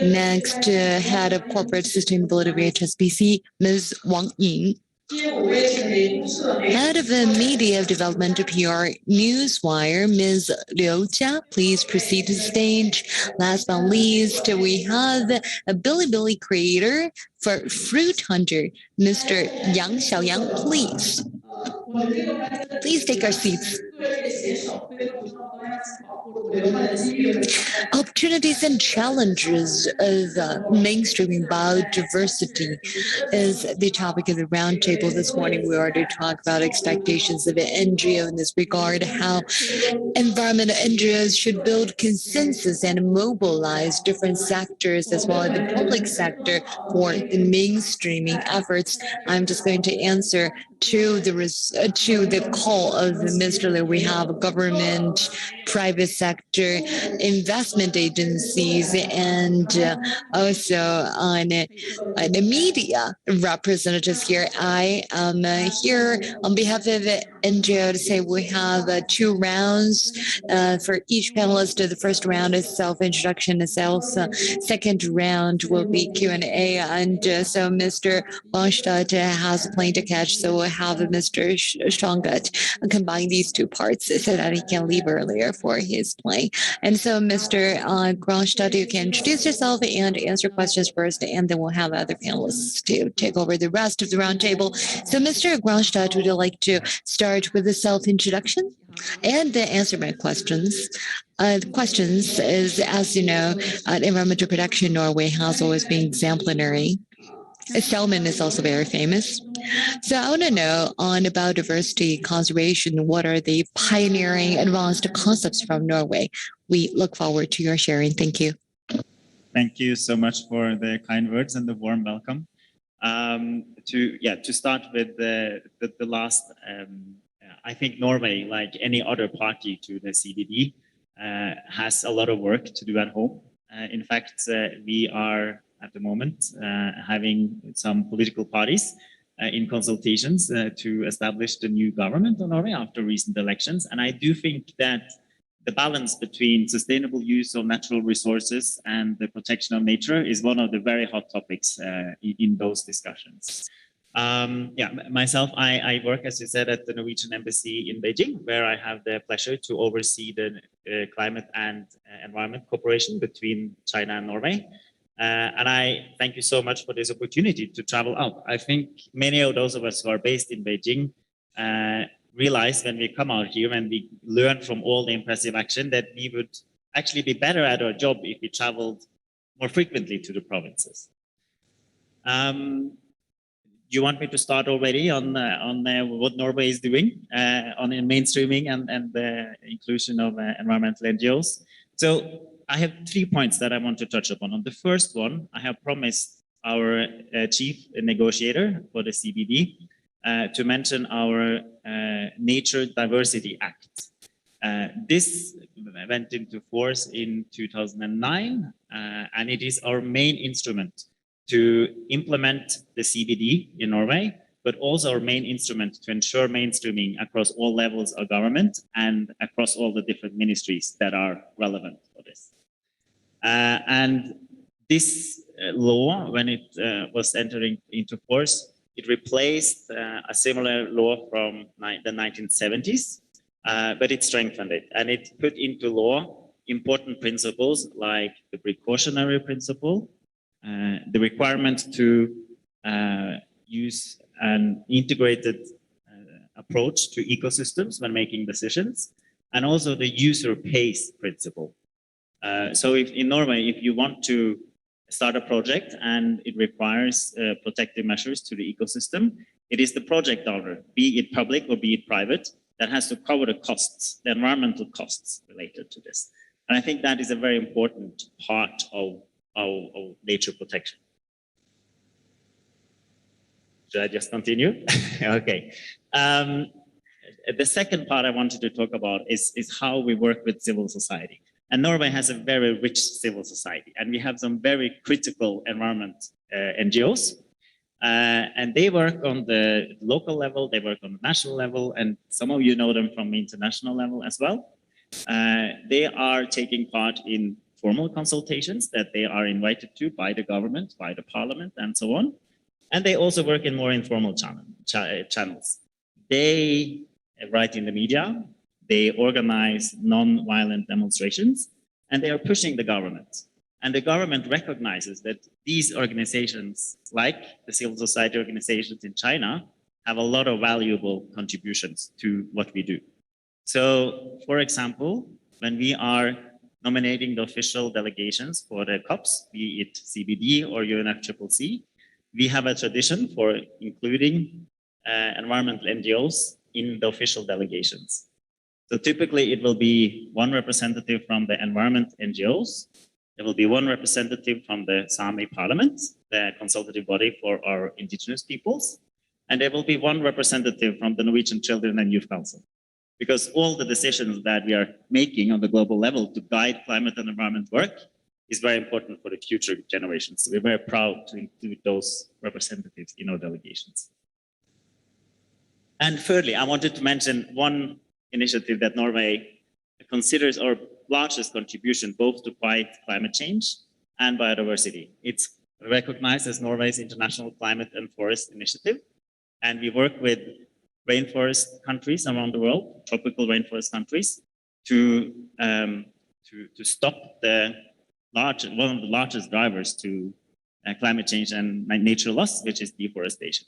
Next, Head of Corporate Sustainability of HSBC, Ms. Wang Ying. Head of the Media Development PR Newswire, Ms. Liu Jia. Please proceed to the stage. Last but not least, we have a Bilibili creator for Fruit Hunter, Mr. Yang Xiaoyang. Please take our seats. Opportunities and challenges of mainstreaming biodiversity is the topic of the roundtable this morning. We already talked about expectations of an NGO in this regard, how environmental NGOs should build consensus and mobilize different sectors as well as the public sector for the mainstreaming efforts. I'm just going to answer to the call of Mr. Liu. We have government, private sector, investment agencies, and also on the media representatives here. I am here on behalf of NGO to say we have 2 rounds for each panelist. The first round is self-introduction and sales. Second round will be Q&A. And so Mr. Walked has a plane to catch, so we'll have Mr. Shongut combine these 2 parts so that he can leave earlier for his plane. And so Mr. Grongstad, you can introduce yourself and answer questions first, and then we'll have other panelists to take over the rest of the roundtable. So Mr. Grongstad, would you like to start with a self-introduction? and answer my questions. Questions is, as you know, environmental protection Norway has always been exemplary. Salmon is also very famous. So I want to know on biodiversity conservation, what are the pioneering advanced concepts from Norway? We look forward to your sharing. Thank you. Thank you so much for the kind words and the warm welcome. To start with the last, I think Norway, like any other party to the CBD, has a lot of work to do at home. In fact, we are at the moment having some political parties in consultations to establish the new government of Norway after recent elections. And I do think that the balance between sustainable use of natural resources and the protection of nature is one of the very hot topics in those discussions. Myself, I work, as you said, at the Norwegian Embassy in Beijing, where I have the pleasure to oversee the climate and environment cooperation between China and Norway. And I thank you so much for this opportunity to travel out. I think many of those of us who are based in Beijing realize when we come out here and we learn from all the impressive action that we would actually be better at our job if we traveled more frequently to the provinces. Do you want me to start already on what Norway is doing on the mainstreaming and the inclusion of environmental NGOs? So I have 3 points that I want to touch upon. On the first one, I have promised our chief negotiator for the CBD to mention our Nature Diversity Act. This went into force in 2009, and it is our main instrument to implement the CBD in Norway, but also our main instrument to ensure mainstreaming across all levels of government and across all the different ministries that are relevant for this. And this law, when it was entering into force, it replaced a similar law from the 1970s, but it strengthened it. And it put into law important principles like the precautionary principle, the requirement to use an integrated approach to ecosystems when making decisions, and also the user pays principle. So if in Norway, if you want to start a project and it requires protective measures to the ecosystem, it is the project owner, be it public or be it private, that has to cover the costs, the environmental costs related to this. And I think that is a very important part of nature protection. Should I just continue? Okay. The second part I wanted to talk about is how we work with civil society. And Norway has a very rich civil society, and we have some very critical environment NGOs. And they work on the local level, they work on the national level, and some of you know them from the international level as well. They are taking part in formal consultations that they are invited to by the government, by the parliament, and so on. And they also work in more informal channels. They write in the media, they organize non-violent demonstrations, and they are pushing the government. And the government recognizes that these organizations, like the civil society organizations in China, have a lot of valuable contributions to what we do. So, for example, when we are nominating the official delegations for the COPs, be it CBD or UNFCCC, we have a tradition for including environmental NGOs in the official delegations. So typically it will be one representative from the environment NGOs, there will be one representative from the Sami Parliament, the consultative body for our indigenous peoples, and there will be one representative from the Norwegian Children and Youth Council. Because all the decisions that we are making on the global level to guide climate and environment work is very important for the future generations. So we're very proud to include those representatives in our delegations. And thirdly, I wanted to mention one initiative that Norway considers our largest contribution both to fight climate change and biodiversity. It's recognized as Norway's International Climate and Forest Initiative. And we work with rainforest countries around the world, tropical rainforest countries, to stop one of the largest drivers to climate change and nature loss, which is deforestation.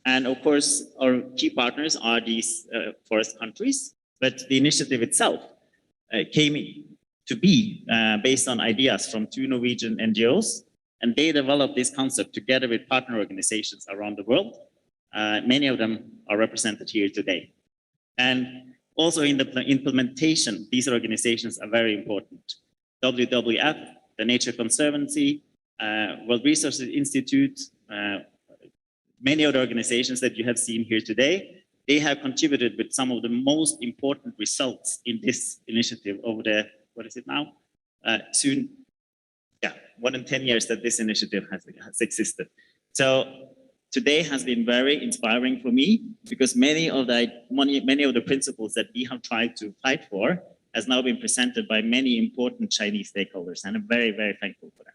And of course, our key partners are these forest countries, But the initiative itself came to be based on ideas from 2 Norwegian NGOs, and they developed this concept together with partner organizations around the world. Many of them are represented here today. And also in the implementation, these organizations are very important. WWF, the Nature Conservancy, World Resources Institute, many other organizations that you have seen here today, they have contributed with some of the most important results in this initiative over the, what is it now? Soon, yeah, more than 10 years that this initiative has existed. So today has been very inspiring for me because many of the principles that we have tried to fight for has now been presented by many important Chinese stakeholders, and I'm very, very thankful for that.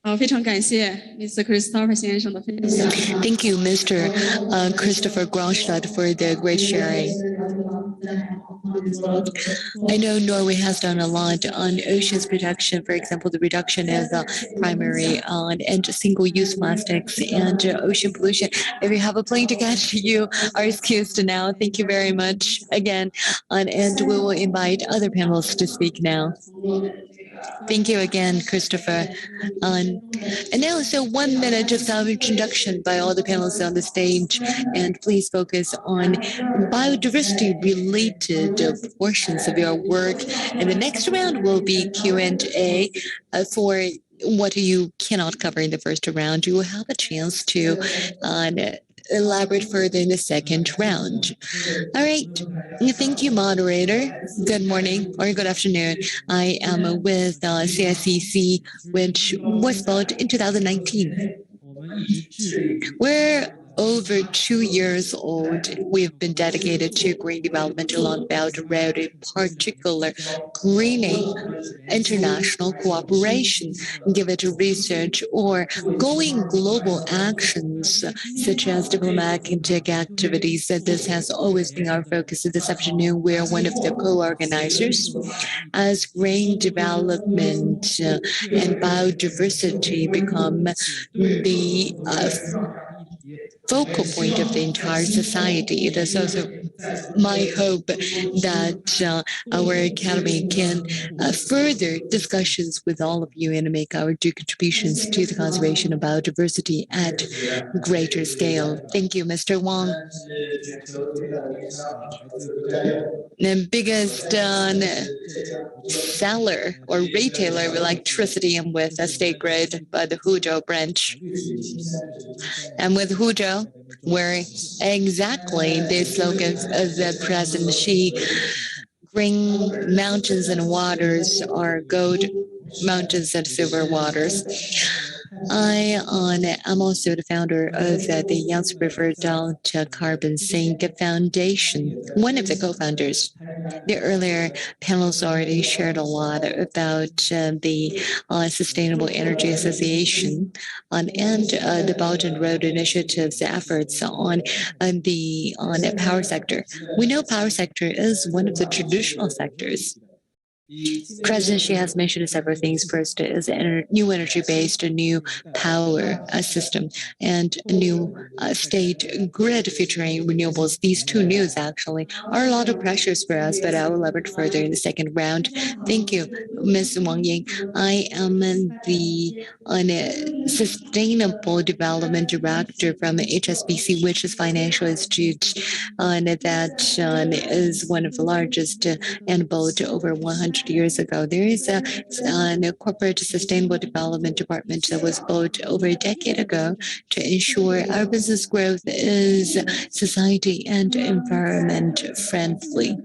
好，非常感谢 Mr. Christopher 先生的分享。Thank you, Mr. Christopher Grosstadt, for the great sharing. I know Norway has done a lot on oceans protection, for example, the reduction of primary and single-use plastics and ocean pollution. If you have a plane to catch, you are excused now. Thank you very much again, and we will invite other panelists to speak now. Thank you again, Christopher. And now, so 1 minute of self-introduction by all the panelists on the stage, and please focus on biodiversity-related portions of your work. And the next round will be Q&A for what you cannot cover in the first round. You will have a chance to elaborate further in the second round. All right. Thank you, moderator. Good morning or good afternoon. I am with CICC, which was built in 2019. We're over 2 years old. We've been dedicated to green development along Belt and Road, in particular greening international cooperation, give it research or going global actions such as diplomatic activities. This has always been our focus. This afternoon, we're one of the co-organizers as green development and biodiversity become the focal point of the entire society. It is also my hope that our academy can further discussions with all of you and make our due contributions to the conservation of biodiversity at greater scale. Thank you, Mr. Huang. The biggest seller or retailer of electricity and with a state grid by the Huzhou branch. And with Huzhou, where exactly the slogan of the President Xi, green mountains and waters are gold mountains and silver waters. I am also the founder of the Yangtze River Delta Carbon Sink Foundation, one of the co-founders. The earlier panels already shared a lot about the Sustainable Energy Association and the Belt and Road Initiative's efforts on the power sector. We know power sector is one of the traditional sectors. President Xi has mentioned several things. First is new energy-based, a new power system, and a new state grid featuring renewables. These two news actually are a lot of pressures for us, but I will elaborate further in the second round. Thank you, Ms. Wang Ying. I am the Sustainable Development Director from HSBC, which is financial institute that is one of the largest and built over 100 years ago. There is a corporate sustainable development department that was built over a decade ago to ensure our business growth is society and environment friendly.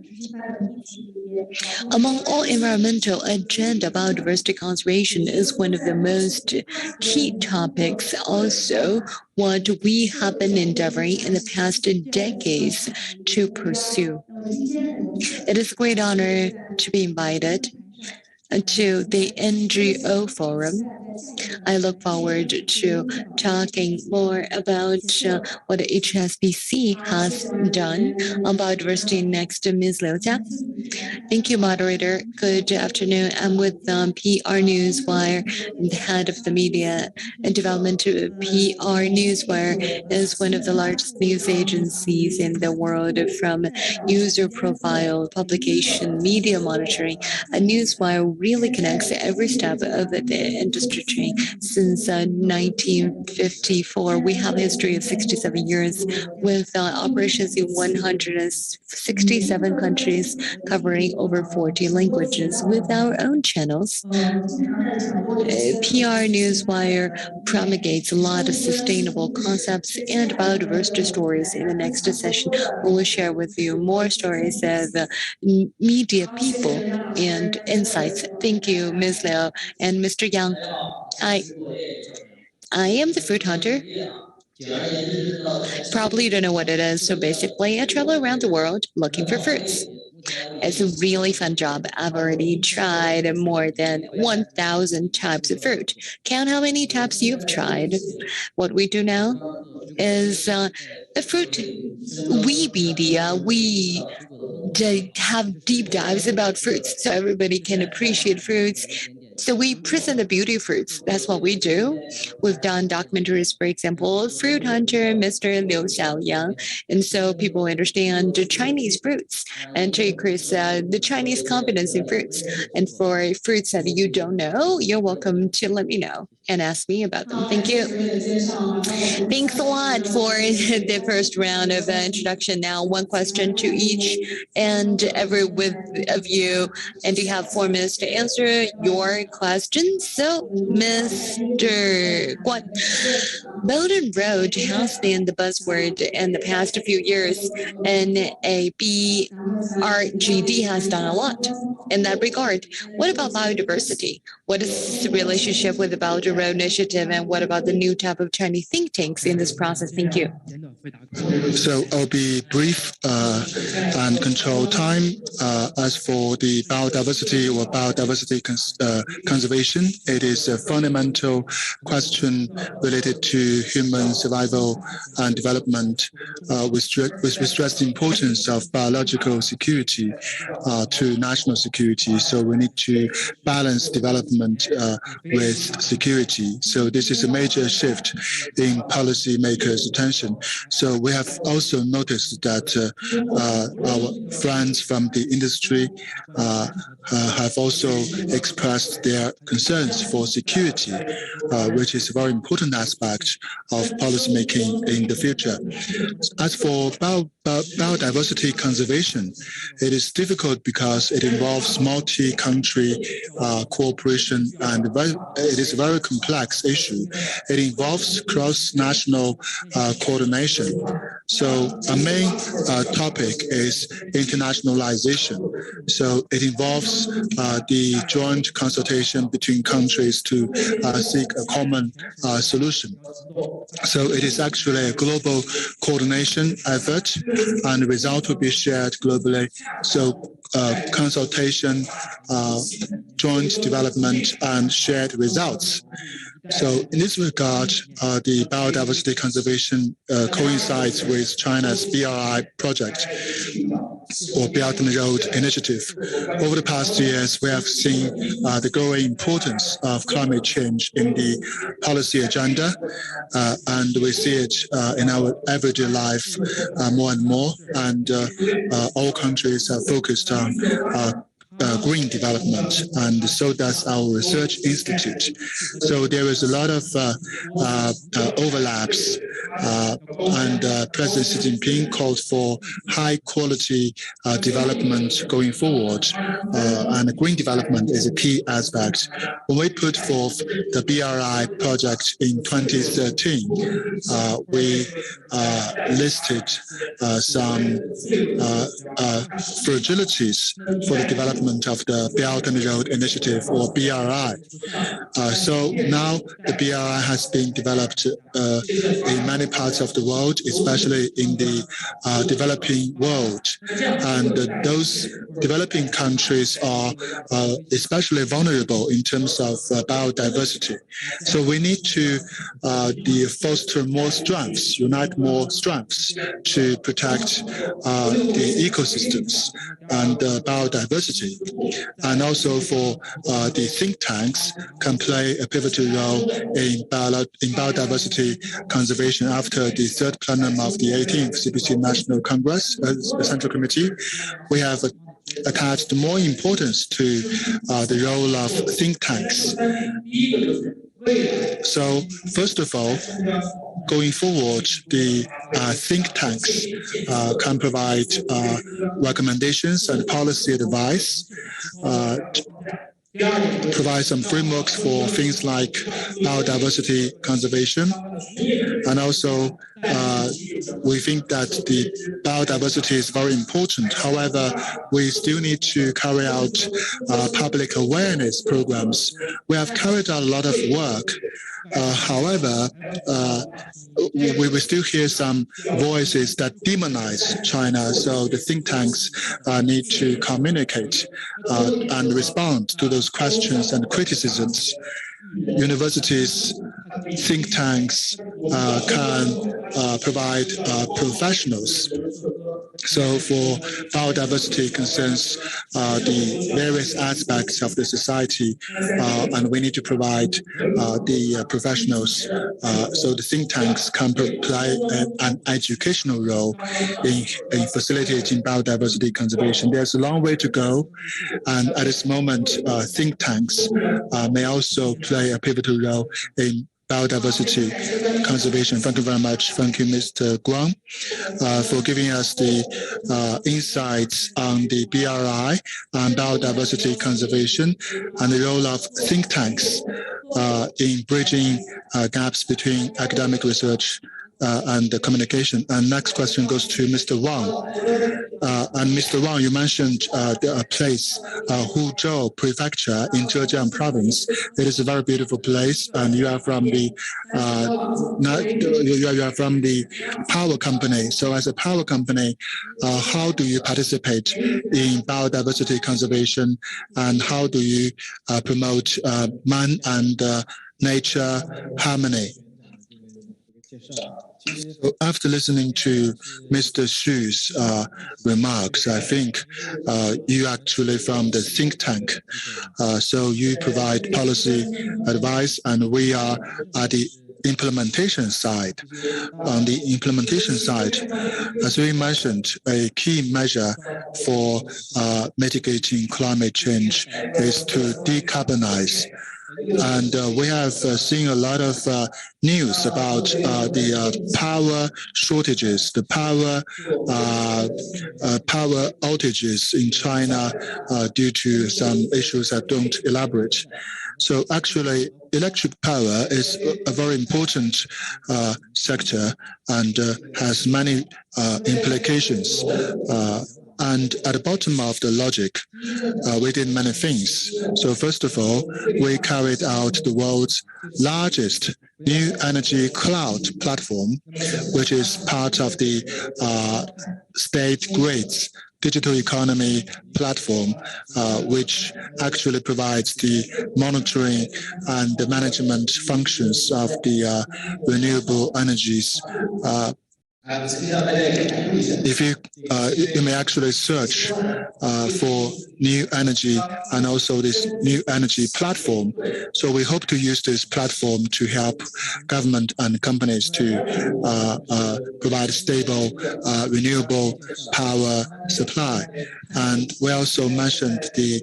Among all environmental agenda, biodiversity conservation is one of the most key topics. Also, what we have been endeavoring in the past decades to pursue. It is a great honor to be invited to the NGO forum. I look forward to talking more about what HSBC has done on biodiversity next to Ms. Liu Jia. Thank you, moderator. Good afternoon. I'm with PR Newswire, the head of the media and development. PR Newswire is one of the largest news agencies in the world, from user profile, publication, media monitoring. A Newswire really connects every step of the industry chain. Since 1954, we have a history of 67 years with operations in 167 countries, covering over 40 languages. With our own channels, PR Newswire promulgates a lot of sustainable concepts and biodiversity stories. In the next session, we will share with you more stories of media people and insights. Thank you, Ms. Liu and Mr. Yang. I am the fruit hunter. Probably you don't know what it is. So basically, I travel around the world looking for fruits. It's a really fun job. I've already tried more than 1,000 types of fruit. Count how many types you've tried. What we do now is the fruit media. We have deep dives about fruits so everybody can appreciate fruits. So we present the beauty of fruits. That's what we do. We've done documentaries, for example, Fruit Hunter, Mr. Liu Xiaoyang. And so people understand the Chinese fruits and to increase the Chinese confidence in fruits. And for fruits that you don't know, you're welcome to let me know and ask me about them. Thank you. Thanks a lot for the first round of introduction. Now, one question to each and every of you, and you have 4 minutes to answer your questions. So, Mr. Guan, Belt and Road has been the buzzword in the past few years, and a BRGD has done a lot in that regard. What about biodiversity? What is the relationship with the Belt and Road Initiative, and what about the new type of Chinese think tanks in this process? Thank you. So I'll be brief and control time. As for the biodiversity or biodiversity conservation, it is a fundamental question related to human survival and development. We stress the importance of biological security to national security. So we need to balance development with security. So this is a major shift in policymakers' attention. So we have also noticed that our friends from the industry have also expressed their concerns for security, which is a very important aspect of policymaking in the future. As for biodiversity conservation, it is difficult because it involves multi-country cooperation, and it is a very complex issue. It involves cross-national coordination. So a main topic is internationalization. So it involves the joint consultation between countries to seek a common solution. So it is actually a global coordination effort, and the result will be shared globally. So consultation, joint development, and shared results. So in this regard, the biodiversity conservation coincides with China's BRI project, or Belt and Road Initiative. Over the past years, we have seen the growing importance of climate change in the policy agenda, and we see it in our everyday life more and more, and all countries are focused on green development, and so does our research institute. So there is a lot of overlaps, and President Xi Jinping called for high quality development going forward, and green development is a key aspect. When we put forth the BRI project in 2013, we listed some fragilities for the development development of the Belt and Road Initiative, or BRI. So now the BRI has been developed in many parts of the world, especially in the developing world. And those developing countries are especially vulnerable in terms of biodiversity. So we need to foster more strengths, unite more strengths to protect the ecosystems and biodiversity. And also for the think tanks can play a pivotal role in biodiversity conservation. After the third plenum of the 18th CPC National Congress, the Central Committee, we have attached more importance to the role of think tanks. So first of all, going forward, the think tanks can provide recommendations and policy advice, provide some frameworks for things like biodiversity conservation. And also, we think that the biodiversity is very important. However, we still need to carry out public awareness programs. We have carried out a lot of work. However, we will still hear some voices that demonize China. So the think tanks need to communicate and respond to those questions and criticisms. Universities, think tanks can provide professionals. So for biodiversity concerns the various aspects of the society, and we need to provide the professionals. So the think tanks can play an educational role in facilitating biodiversity conservation. There's a long way to go, and at this moment, think tanks may also play a pivotal role in biodiversity conservation. Thank you very much. Thank you, Mr. Guang, for giving us the insights on the BRI and biodiversity conservation and the role of think tanks in bridging gaps between academic research and the communication. And next question goes to Mr. Wang. And Mr. Wang, you mentioned a place, Zhou Prefecture in Zhejiang Province. It is a very beautiful place, and you are from the power company. So, as a power company, how do you participate in biodiversity conservation, and how do you promote man and nature harmony? So after listening to Mr. Xu's remarks, I think you actually from the think tank. So you provide policy advice, and we are at the implementation side. On the implementation side, as we mentioned, a key measure for mitigating climate change is to decarbonize. And we have seen a lot of news about the power shortages, the power outages in China due to some issues that don't elaborate. So actually, electric power is a very important sector and has many implications. And at the bottom of the logic, we did many things. So first of all, we carried out the world's largest new energy cloud platform, which is part of the state grids digital economy platform, which actually provides the monitoring and the management functions of the renewable energies. If you may actually search for new energy and also this new energy platform. So we hope to use this platform to help government and companies to provide stable renewable power supply. And we also mentioned the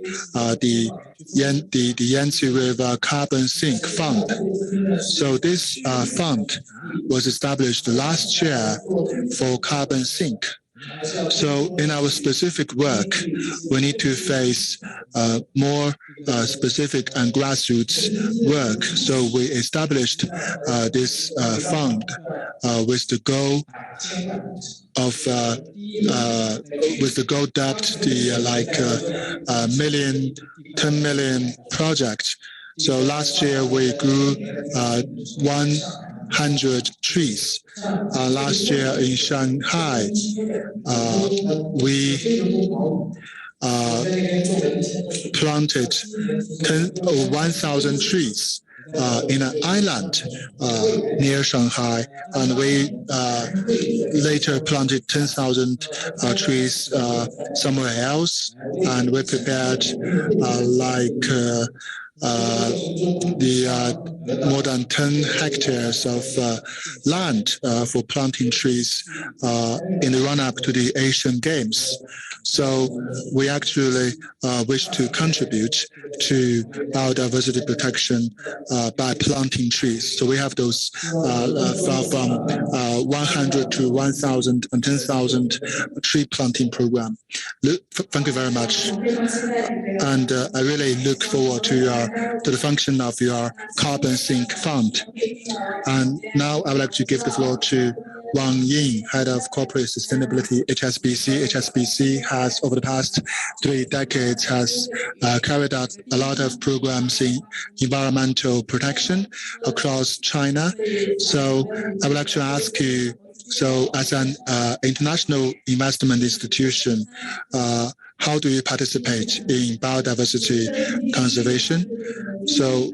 Yangtze River Carbon Sink Fund. So this fund was established last year for carbon sink So in our specific work, we need to face more specific and grassroots work. So we established this fund with the goal of debt, the million, 10 million project. So last year we grew 100 trees. Last year in Shanghai, we planted 1,000 trees in an island near Shanghai, and we later planted 10,000 trees somewhere else, and we prepared more than 10 hectares of land for planting trees in the run-up to the Asian Games. So we actually wish to contribute to biodiversity protection by planting trees. So we have those from 100 to 1,000 and 10,000 tree planting program. Thank you very much. And I really look forward to the function of your carbon sink fund. And now I would like to give the floor to Wang Ying, Head of Corporate Sustainability, HSBC. HSBC has, over the past 3 decades, has carried out a lot of programs in environmental protection across China. So I would like to ask you, so as an international investment institution, how do you participate in biodiversity conservation? So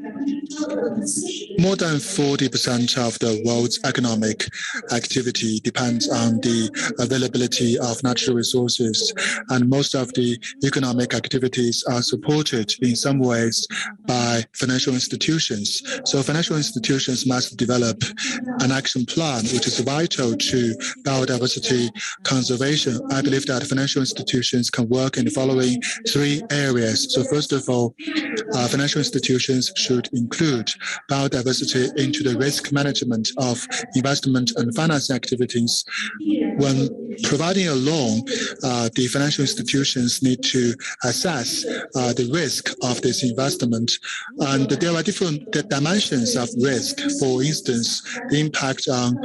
more than 40% of the world's economic activity depends on the availability of natural resources, and most of the economic activities are supported in some ways by financial institutions. So financial institutions must develop an action plan which is vital to biodiversity conservation. I believe that financial institutions can work in the following 3 areas. So first of all, financial institutions should include biodiversity into the risk management of investment and finance activities. When providing a loan, the financial institutions need to assess the risk of this investment. And there are different dimensions of risk. For instance, the impact on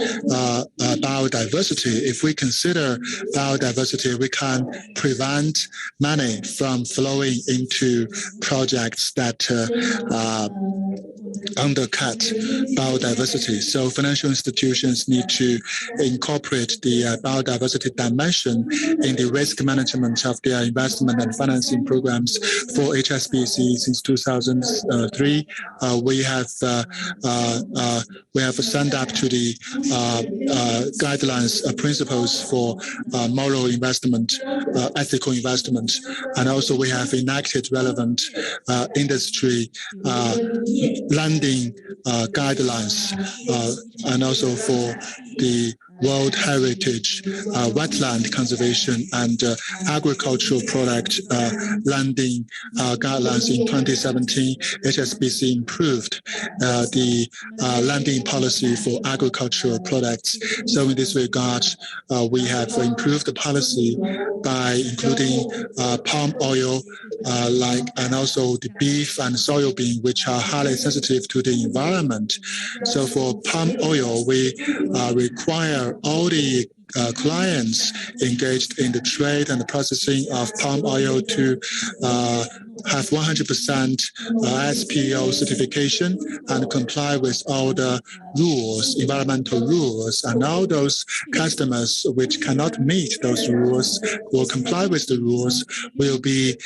biodiversity. If we consider biodiversity, we can prevent money from flowing into projects that undercut biodiversity. So financial institutions need to incorporate the biodiversity dimension in the risk management of their investment and financing programs. For HSBC, since 2003, we have signed up to the guidelines, principles for moral investment, ethical investment, and also we have enacted relevant industry landing guidelines, and also for the World Heritage wetland conservation and agricultural product landing guidelines. In 2017, HSBC improved the landing policy for agricultural products. So in this regard, we have improved the policy by including palm oil, and also the beef and soybean, which are highly sensitive to the environment. So for palm oil, we require all the clients engaged in the trade and the processing of palm oil to have 100% SPO certification and comply with all the rules, environmental rules. And all those customers which cannot meet those rules or comply with the rules will be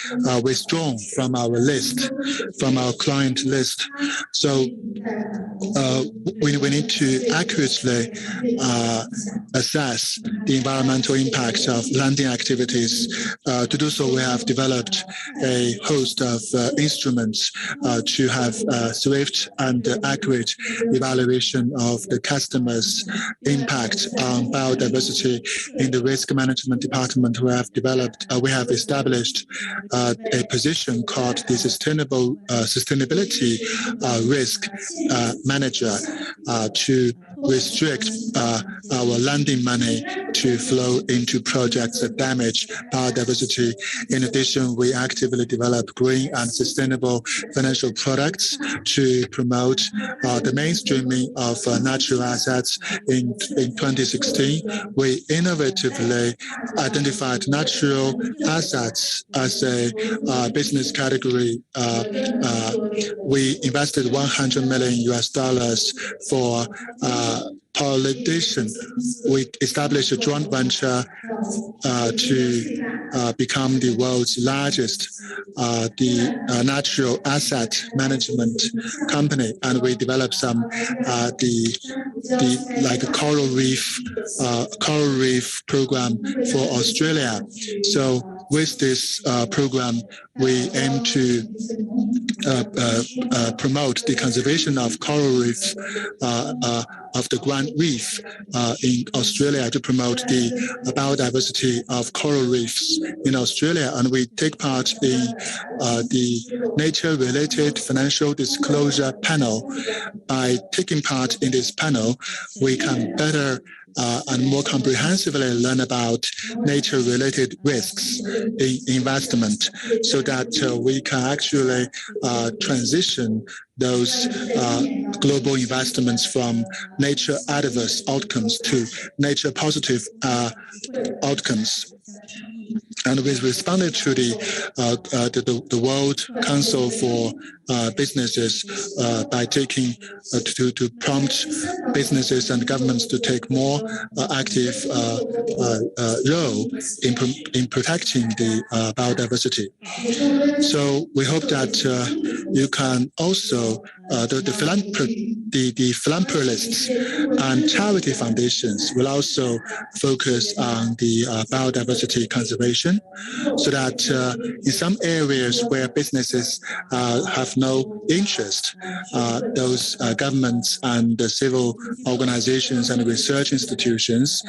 withdrawn from our list, from our client list. So we need to accurately assess the environmental impacts of landing activities. To do so, we have developed a host of instruments to have swift and accurate evaluation of the customer's impact on biodiversity. In the risk management department, we have established a position called the sustainability risk manager to restrict our lending money to flow into projects that damage biodiversity. In addition, we actively develop green and sustainable financial products to promote the mainstreaming of natural assets. In 2016, we innovatively identified natural assets as a business category. We invested $100 million for pollination. We established a joint venture to become the world's largest natural asset management company, and we developed some like a coral reef program for Australia. So with this program, we aim to promote the conservation of coral reefs, of the Grand Reef in Australia, to promote the biodiversity of coral reefs in Australia. And we take part in the nature-related financial disclosure panel. By taking part in this panel, we can better and more comprehensively learn about nature-related risks in investment, so that we can actually transition those global investments from nature adverse outcomes to nature positive outcomes. And we responded to the World Council for Businesses by taking to prompt businesses and governments to take more active role in protecting the biodiversity. So we hope that you can also the philanthropists and charity foundations will also focus on the biodiversity conservation, so that in some areas where businesses have no interest, those governments and the civil organizations and research institutions,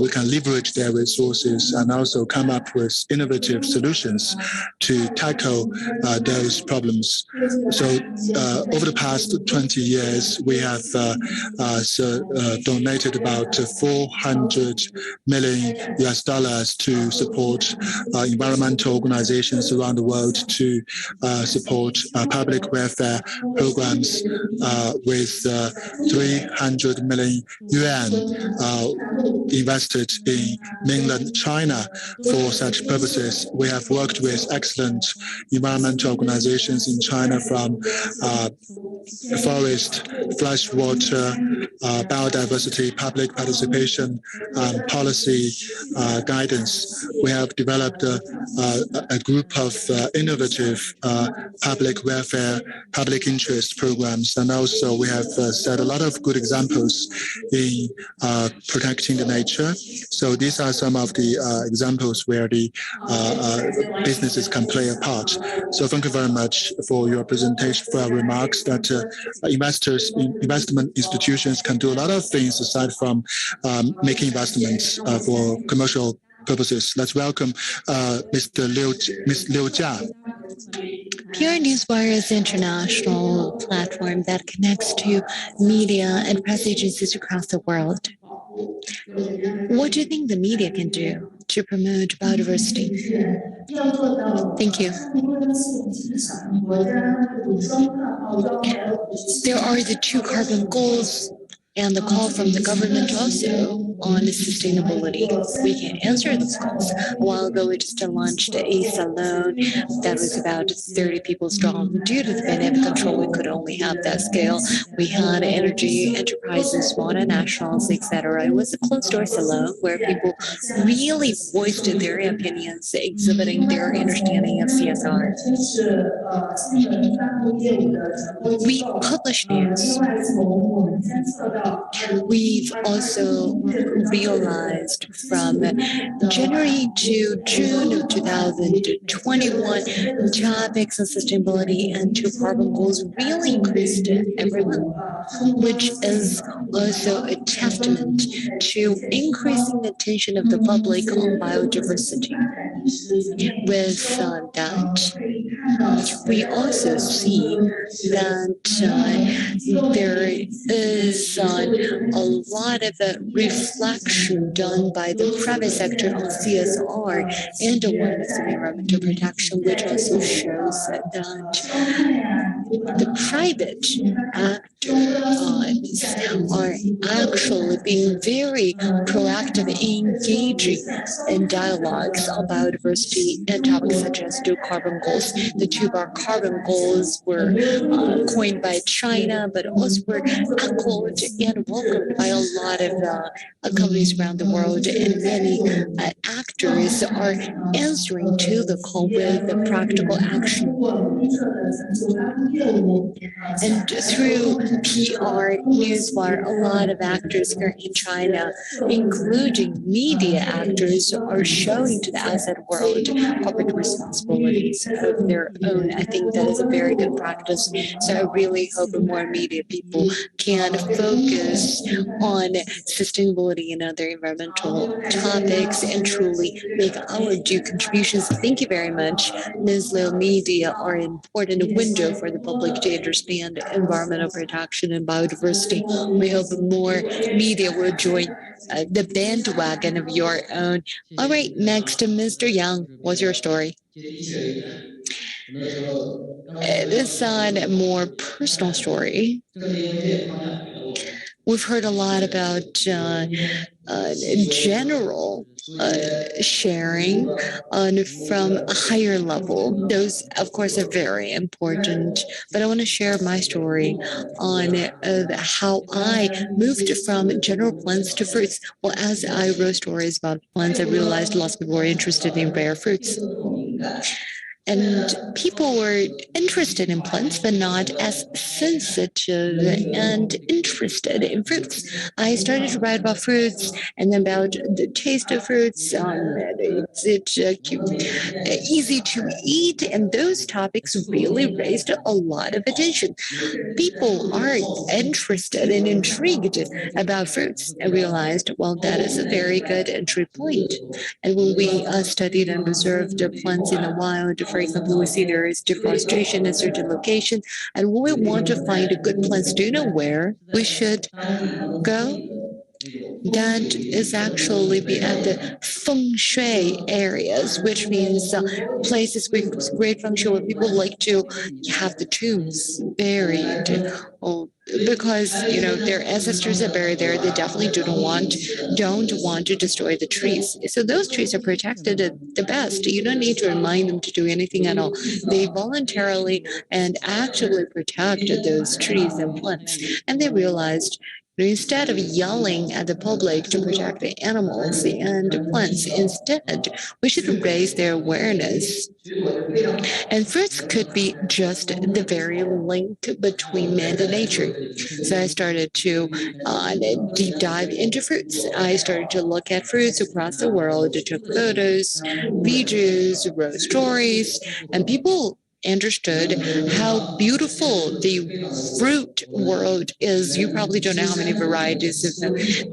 we can leverage their resources and also come up with innovative solutions to tackle those problems. So over the past 20 years, we have donated about $400 million to support environmental organizations around the world, to support public welfare programs with 300 million yuan invested in mainland China for such purposes. We have worked with excellent environmental organizations in China, from forest, freshwater, biodiversity, public participation, policy guidance. We have developed a group of innovative public welfare, public interest programs, and also we have set a lot of good examples in protecting the nature. So these are some of the examples where the businesses can play a part. So thank you very much for your presentation, for your remarks, that investment institutions can do a lot of things aside from making investments for commercial purposes. Let's welcome Ms. Liu Jia. PR Newswire is an international platform that connects to media and press agencies across the world. What do you think the media can do to promote biodiversity? Thank you. There are the 2 carbon goals and the call from the government also on sustainability. We can answer those calls. A while ago, we just launched a salon that was about 30 people strong. Due to the pandemic control, we could only have that scale. We had energy enterprises, multinationals, etc. It was a closed-door salon where people really voiced their opinions, exhibiting their understanding of CSR. We publish news. We've also realized from January to June of 2021, topics of sustainability and 2 carbon goals really increased every month, which is also a testament to increasing the attention of the public on biodiversity. With that, we also see that there is a lot of reflection done by the private sector on CSR and awareness of environmental protection, which also shows that the private actors are actually being very proactive and engaging in dialogues on biodiversity and topics such as dual carbon goals. The 2-bar carbon goals were coined by China, but also were echoed and welcomed by a lot of companies around the world, and many actors are answering to the call with the practical action. And through PR newswire, a lot of actors here in China, including media actors, are showing to the outside world corporate responsibilities of their own. I think that is a very good practice. So I really hope more media people can focus on sustainability and other environmental topics and truly make our due contributions. Thank you very much. Ms. Liu, media are an important window for the public to understand environmental protection and biodiversity. We hope more media will join the bandwagon of your own. All right, next to Mr. Yang. What's your story? This is a more personal story. We've heard a lot about general sharing from a higher level. Those, of course, are very important. But I want to share my story on how I moved from general plants to fruits. Well, as I wrote stories about plants, I realized lots of people were interested in rare fruits. And people were interested in plants, but not as sensitive and interested in fruits. I started to write about fruits and then about the taste of fruits. Is it easy to eat? And those topics really raised a lot of attention. People are interested and intrigued about fruits. I realized, well, that is a very good entry point. And when we studied and observed plants in the wild, for example, we see there is deforestation in certain locations. And when we want to find good plants, do you know where we should go? That is actually be at the feng shui areas, which means places with great feng shui where people like to have the tombs buried. Because their ancestors are buried there, they definitely don't want to destroy the trees. So those trees are protected the best. You don't need to remind them to do anything at all. They voluntarily and actively protect those trees and plants. And they realized, instead of yelling at the public to protect the animals and the plants, instead, we should raise their awareness. And fruits could be just the very link between man and nature. So I started to deep dive into fruits. I started to look at fruits across the world, took photos, videos, wrote stories, and people understood how beautiful the fruit world is. You probably don't know how many varieties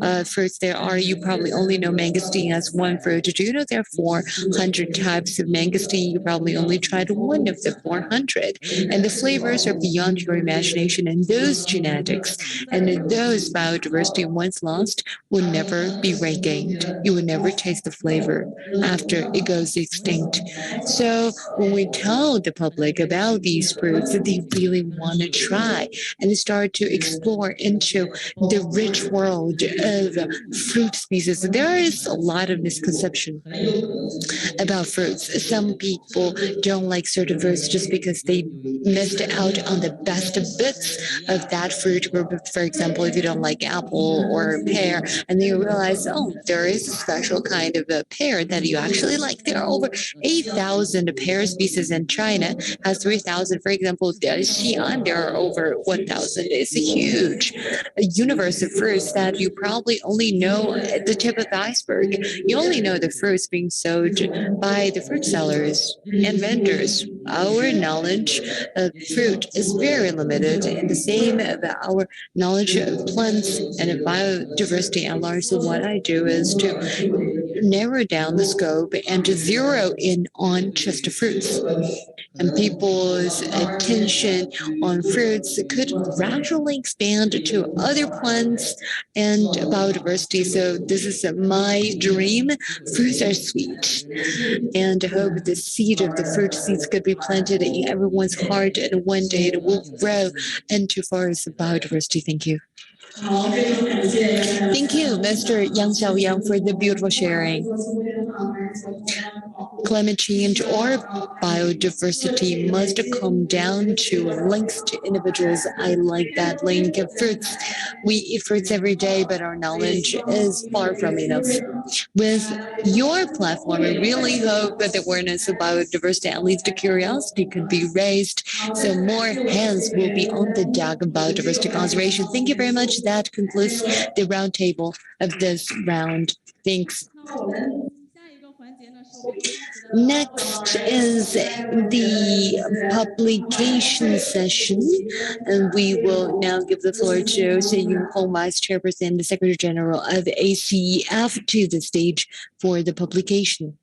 of fruits there are. You probably only know mangosteen as one fruit. Do you know there are 400 types of mangosteen? You probably only tried one of the 400. And the flavors are beyond your imagination. And those genetics and those biodiversity, once lost, will never be regained. You will never taste the flavor after it goes extinct. So when we tell the public about these fruits that they really want to try and start to explore into the rich world of fruit species, there is a lot of misconception about fruits. Some people don't like certain fruits just because they missed out on the best bits of that fruit. For example, if you don't like apple or pear, and then you realize, oh, there is a special kind of a pear that you actually like. There are over 8,000 pear species in China. Has 3,000. For example, Xi'an, there are over 1,000. It's a huge universe of fruits that you probably only know at the tip of the iceberg. You only know the fruits being sold by the fruit sellers and vendors. Our knowledge of fruit is very limited, and the same about our knowledge of plants and of biodiversity at large. So what I do is to narrow down the scope and to zero in on just fruits. And people's attention on fruits could gradually expand to other plants and biodiversity. So this is my dream. Fruits are sweet. And I hope the seed of the fruit seeds could be planted in everyone's heart, and one day it will grow into forests of biodiversity. Thank you. Thank you, Mr. Yang Xiaoyang, for the beautiful sharing. Climate change or biodiversity must come down to links to individuals. I like that link of fruits. We eat fruits every day, but our knowledge is far from enough. With your platform, I really hope that the awareness of biodiversity, at least the curiosity, could be raised so more hands will be on the deck of biodiversity conservation. Thank you very much. That concludes the roundtable of this round. Thanks. Next is the publication session, and we will now give the floor to Chen Hong, Vice Chairperson and the Secretary General of ACEF, to the stage for the publication.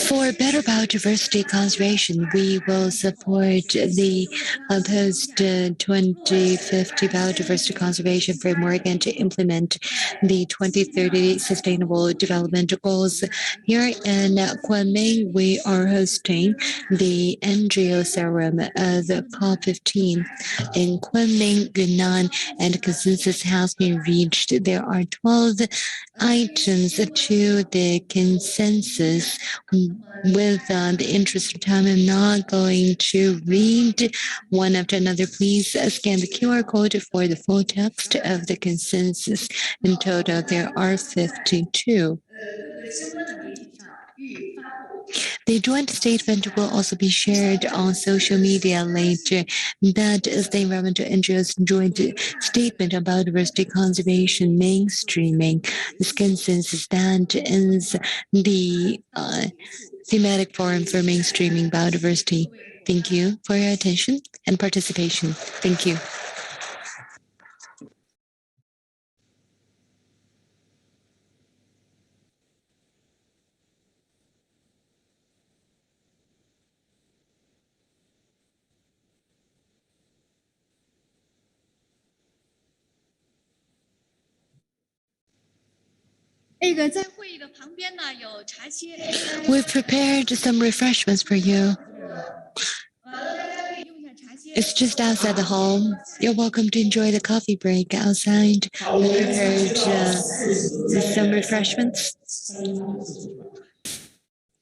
For better biodiversity conservation, we will support the post-2050 biodiversity conservation framework and to implement the 2030 Sustainable Development Goals. Here in Kunming, we are hosting the NGO Forum of COP15 in Kunming, Yunnan, and consensus has been reached. There are 12 items to the consensus. With the interest of time, I'm not going to read one after another. Please scan the QR code for the full text of the consensus. In total, there are 52. The joint statement will also be shared on social media later. That is the Environmental NGOs joint statement on biodiversity conservation mainstreaming. This consensus that is the thematic forum for mainstreaming biodiversity. Thank you for your attention and participation. Thank you. We've prepared some refreshments for you. It's just outside the hall. You're welcome to enjoy the coffee break outside. We prepared some refreshments.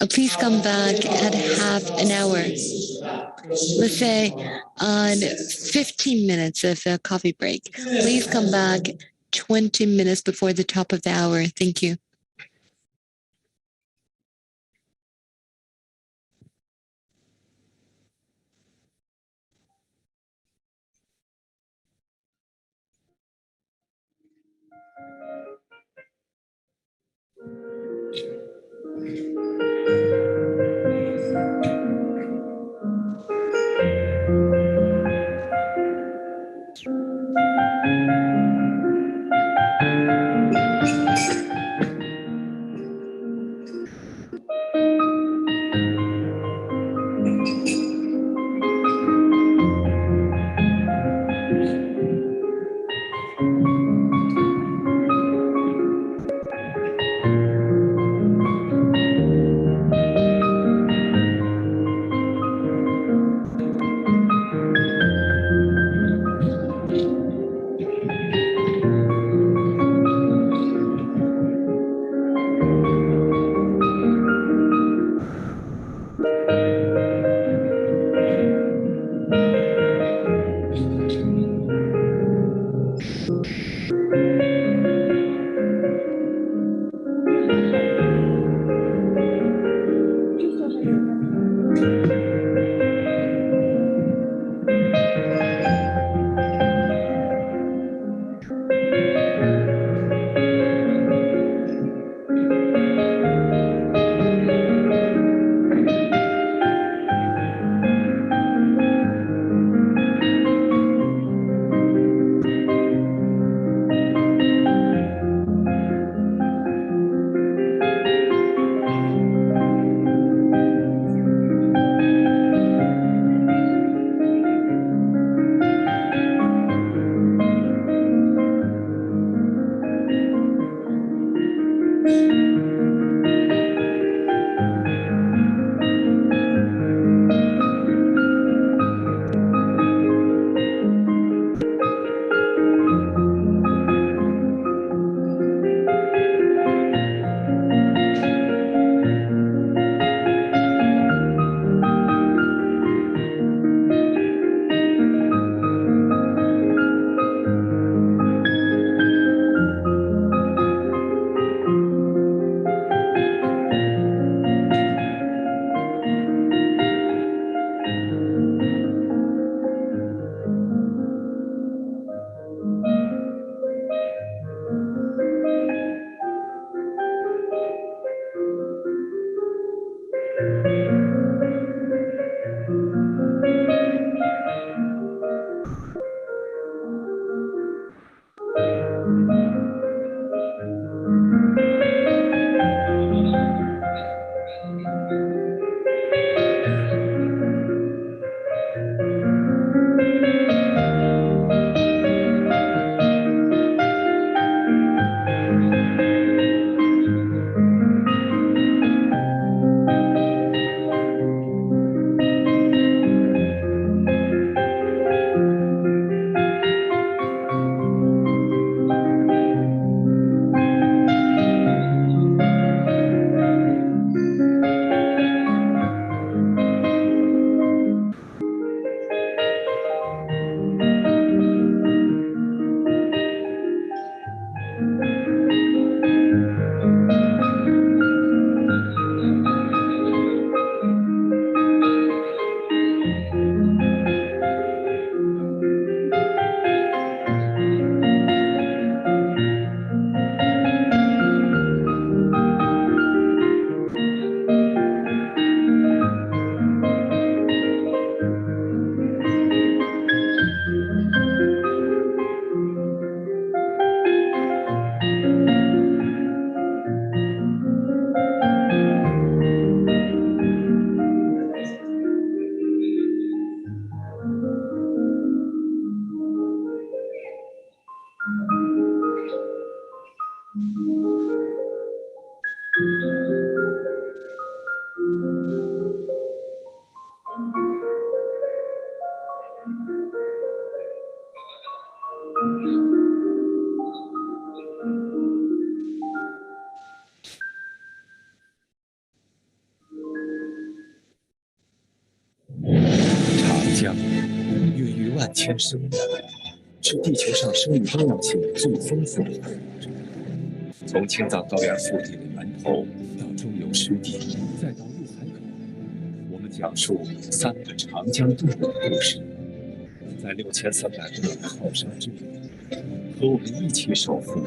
Please come back at half an hour. Let's say on 15 minutes of a coffee break. Please come back 20 minutes before the top of the hour. Thank you. 长江孕育万千生命，是地球上生物多样性最丰富的海洋之一。从青藏高原腹地的源头到中游湿地，再到入海口，我们讲述3个长江动物的故事。在6300公里的浩山之旅，和我们一起守护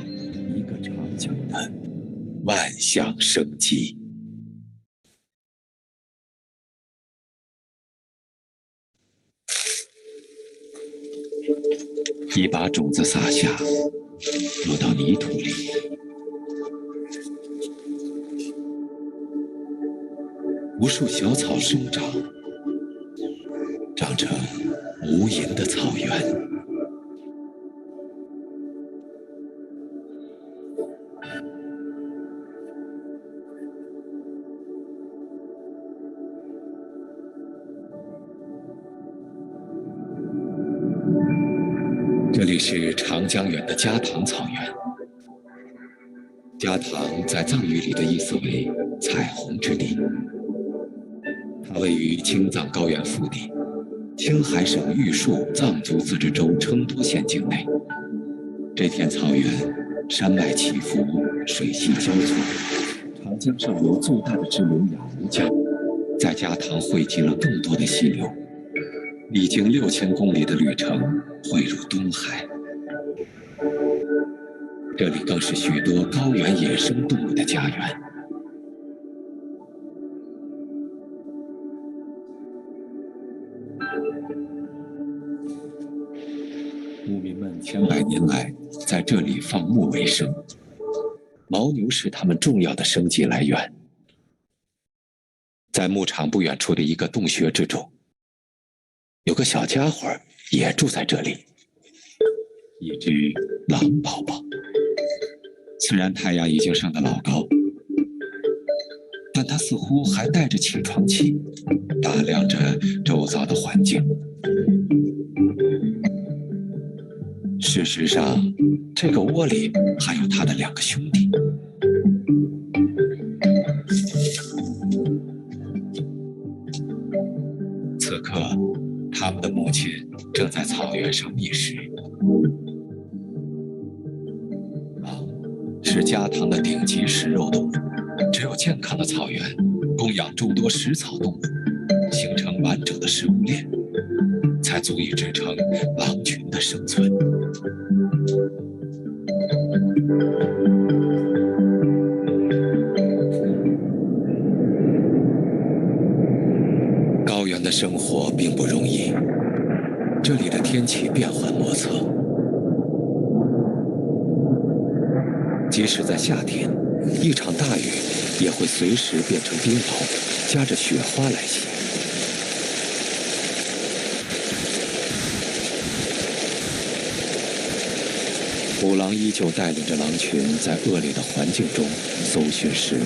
一个长江的万象生机。一把种子撒下，落到泥土里，无数小草生长，长着无垠的草原。这里是长江源的加塘草原。加塘在藏语里的意思为彩虹之地，它位于青藏高原腹地，青海省玉树藏族自治州成都县境内。这片草原山脉起伏，水系交错，长江上游最大的支流雅湖江在加塘汇集了更多的溪流，历经6000公里的旅程汇入东海。这里更是许多高原野生动物的家园。牧民们千百年来在这里放牧为生，牦牛是他们重要的生计来源。在牧场不远处的一个洞穴之中，有个小家伙也住在这里，一只狼宝宝。虽然太阳已经升得老高，但它似乎还带着起床气，打量着周遭的环境。事实上，这个窝里还有他的2个兄弟。此刻，他们的母亲正在草原上觅食。狼是加塘的顶级食肉动物，只有健康的草原供养众多食草动物，形成完整的食物链，才足以支撑狼群的生存。高原的生活并不容易，这里的天气变幻莫测。即使在夏天，一场大雨也会随时变成冰雹，夹着雪花来袭。虎狼依旧带领着狼群在恶劣的环境中搜寻食物。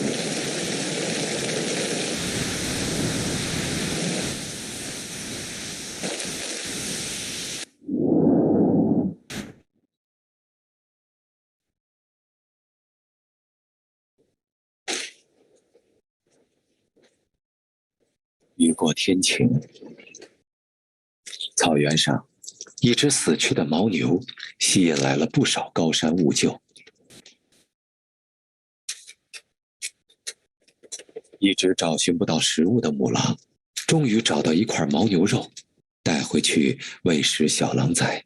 雨过天晴，草原上，一只死去的牦牛吸引来了不少高山兀鹫。一直找寻不到食物的母狼，终于找到一块牦牛肉，带回去喂食小狼崽。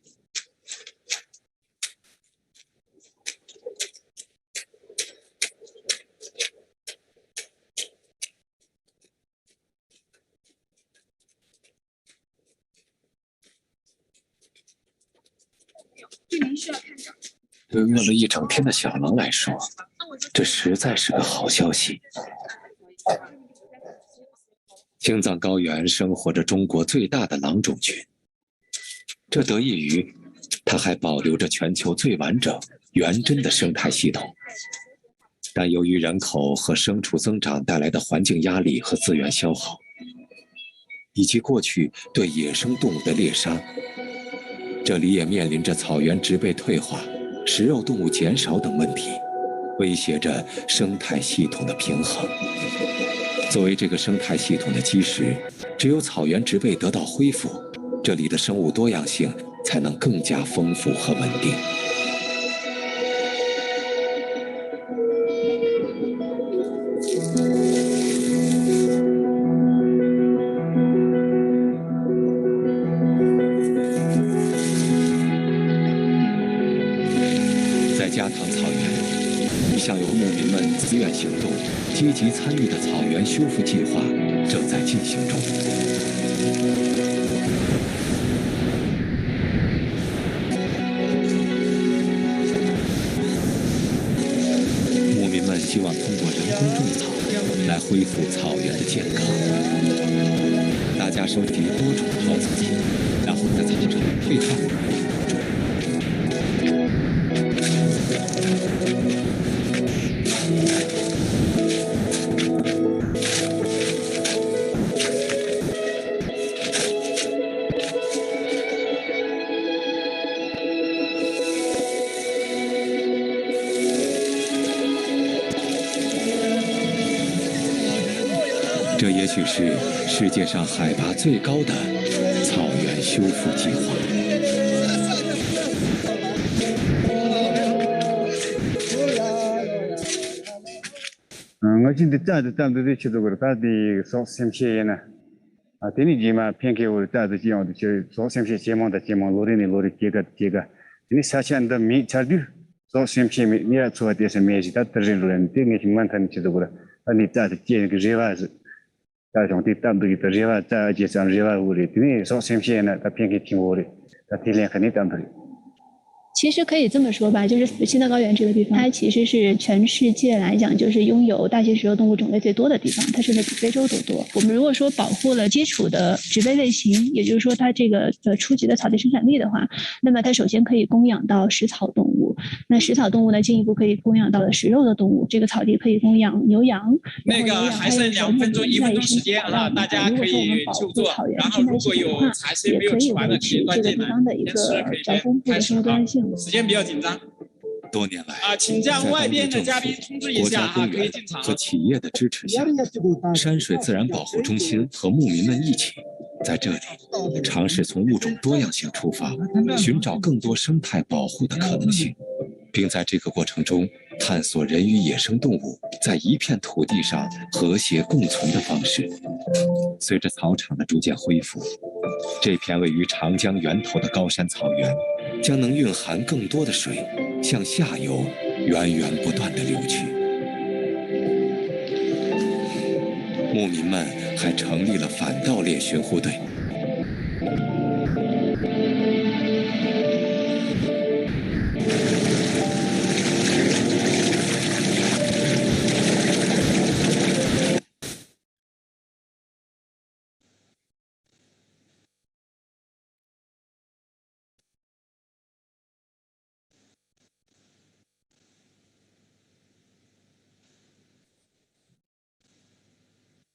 对饿了一整天的小狼来说，这实在是个好消息。青藏高原生活着中国最大的狼种群，这得益于它还保留着全球最完整、原真的生态系统。但由于人口和牲畜增长带来的环境压力和资源消耗，以及过去对野生动物的猎杀，这里也面临着草原植被退化、食肉动物减少等问题，威胁着生态系统的平衡。作为这个生态系统的基石，只有草原植被得到恢复，这里的生物多样性才能更加丰富和稳定。在加藤草原，一项由牧民们自愿行动、积极参与的草原修复计划正在进行中。牧民们希望通过人工种草来恢复草原的健康。大家收集多种套子剂，然后在草场退场。这也许是世界上海拔最高的草原修复计划。我今天站的去做个他的说sem些呢，等你几嘛偏给我站的这样的去说sem些节目的节目，罗里这个，你下线的没查的，说sem些你要做的是没事，他的人这个情况他去做个，你站的这个热话是。大众对当地的热话在街上热话屋里，你说sem些呢，他偏给听屋里，他天天和你当地。其实可以这么说吧，就是青藏高原这个地方，它其实是全世界来讲，就是拥有大型食肉动物种类最多的地方，它甚至比非洲都多。我们如果说保护了基础的植被类型，也就是说它这个初级的草地生产力的话，那么它首先可以供养到食草动物，那食草动物呢，进一步可以供养到了食肉的动物，这个草地可以供养牛羊。那个还剩2分钟、1分钟时间啊，大家可以就坐。然后如果有茶歇没有吃完的，可以端进来。先吃可以先开始啊。时间比较紧张。多年来请将外边的嘉宾通知一下可以进场。和企业的支持下，山水自然保护中心和牧民们一起，在这里尝试从物种多样性出发，寻找更多生态保护的可能性，并在这个过程中探索人与野生动物在一片土地上和谐共存的方式。随着草场的逐渐恢复，这片位于长江源头的高山草原将能蕴含更多的水，向下游源源不断地流去。牧民们还成立了反盗猎巡护队。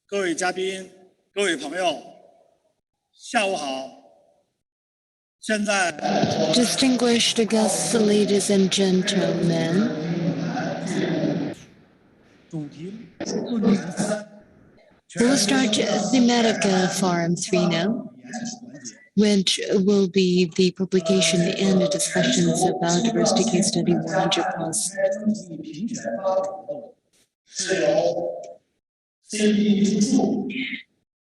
各位嘉宾、各位朋友，下午好。现在 Distinguished guests, ladies and gentlemen. We'll start thematic Forum 3 now, which will be the publication and the discussions about diversity case study 100+.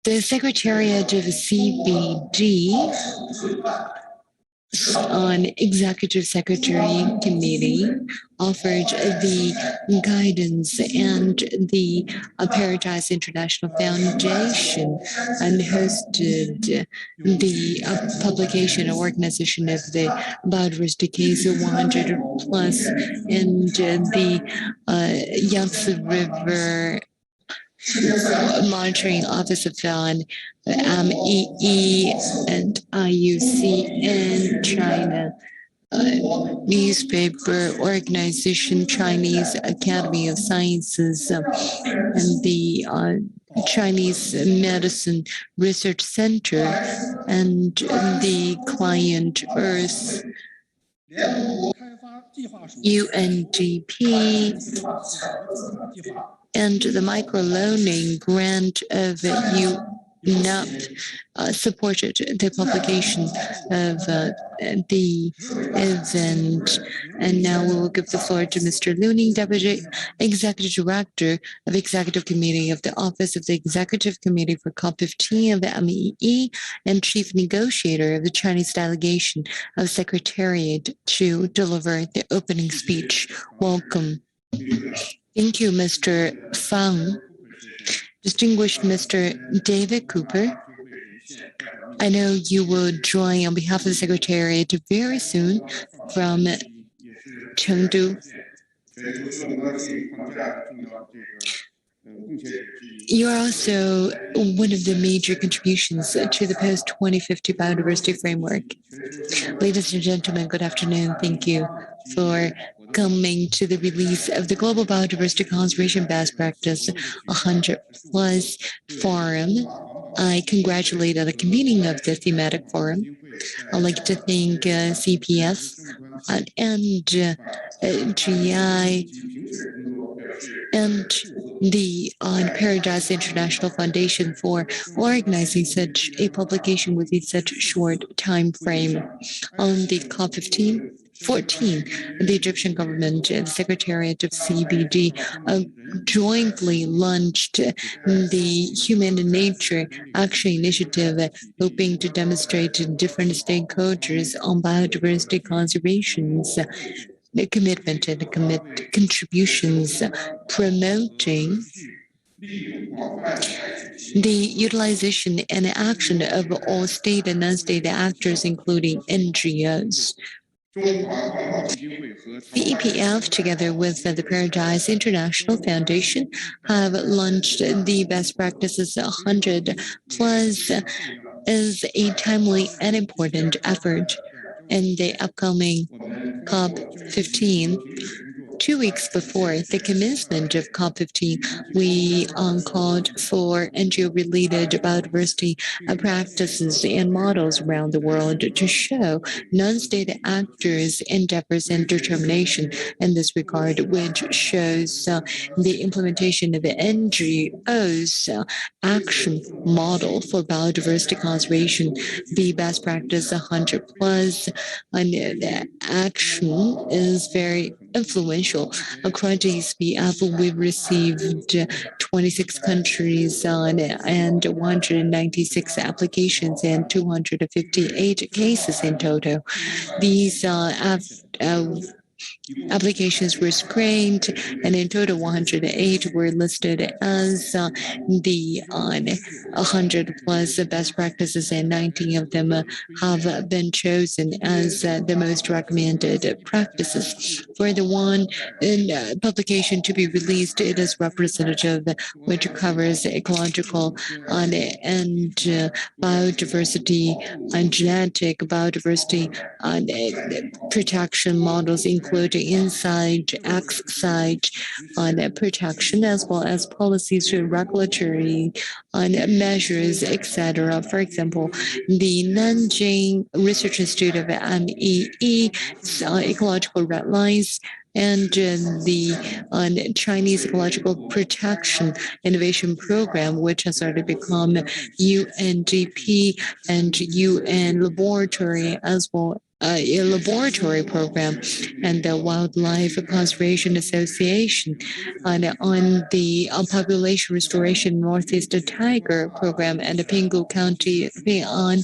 The Secretariat of CBD on Executive Secretary Committee offered the guidance, and the Paradise International Foundation and hosted the publication and organization of the biodiversity case 100+, and the Yangtze River Monitoring Office of MEE and IUCN China newspaper organization, Chinese Academy of Sciences, and the Chinese Medicine Research Center, and the client Earth, UNDP, and the microloaning grant of UNEP supported the publication of the event. And now we will give the floor to Mr. Luning, Deputy Executive Director of Executive Committee of the Office of the Executive Committee for COP15 of the MEE and Chief Negotiator of the Chinese Delegation of Secretariat, to deliver the opening speech. Welcome. Thank you, Mr. Fang. Distinguished Mr. David Cooper, I know you will join on behalf of the Secretariat very soon from Chengdu. You are also one of the major contributions to the post-2050 biodiversity framework. Ladies and gentlemen, good afternoon. Thank you for coming to the release of the Global Biodiversity Conservation Best Practice 100+ Forum. I congratulate on the convening of the thematic forum. I'd like to thank CPF and GI and the Paradise International Foundation for organizing such a publication within such a short time frame. On the COP14, the Egyptian government and the Secretariat of CBD jointly launched the Human Nature Action Initiative, hoping to demonstrate to different stakeholders on biodiversity conservation's the commitment and contributions, promoting the utilization and action of all state and non-state actors, including NGOs. The EPF, together with the Paradise International Foundation, have launched the Best Practices 100+, is a timely and important effort in the upcoming COP15. 2 weeks before the commencement of COP15, we called for NGO-related biodiversity practices and models around the world to show non-state actors' endeavors and determination in this regard, which shows the implementation of the NGOs action model for biodiversity conservation, the best practice 100+, and the action is very influential. According to ECBF, we've received 26 countries and 196 applications and 258 cases in total. These applications were screened, and in total 108 were listed as the 100+ best practices, and 19 of them have been chosen as the most recommended practices. For the one publication to be released, it is representative, which covers ecological and biodiversity and genetic biodiversity protection models, including inside, outside protection, as well as policies, regulatory measures, etc. For example, the Nanjing Research Institute of MEE, ecological red lines, and the Chinese Ecological Protection Innovation Program, which has already become UNDP and UN laboratory, as well a laboratory program, and the Wildlife Conservation Association on the Population Restoration Northeast Tiger Program, and the Pinggu County on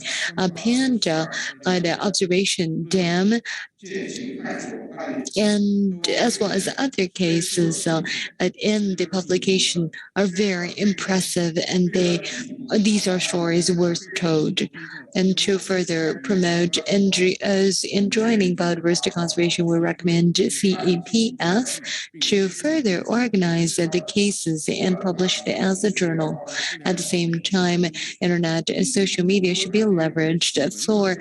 Panda the Observation Dam, and as well as other cases in the publication are very impressive, and these are stories worth told. And to further promote NGOs in joining biodiversity conservation, we recommend CEPF to further organize the cases and publish it as a journal. At the same time, internet and social media should be leveraged for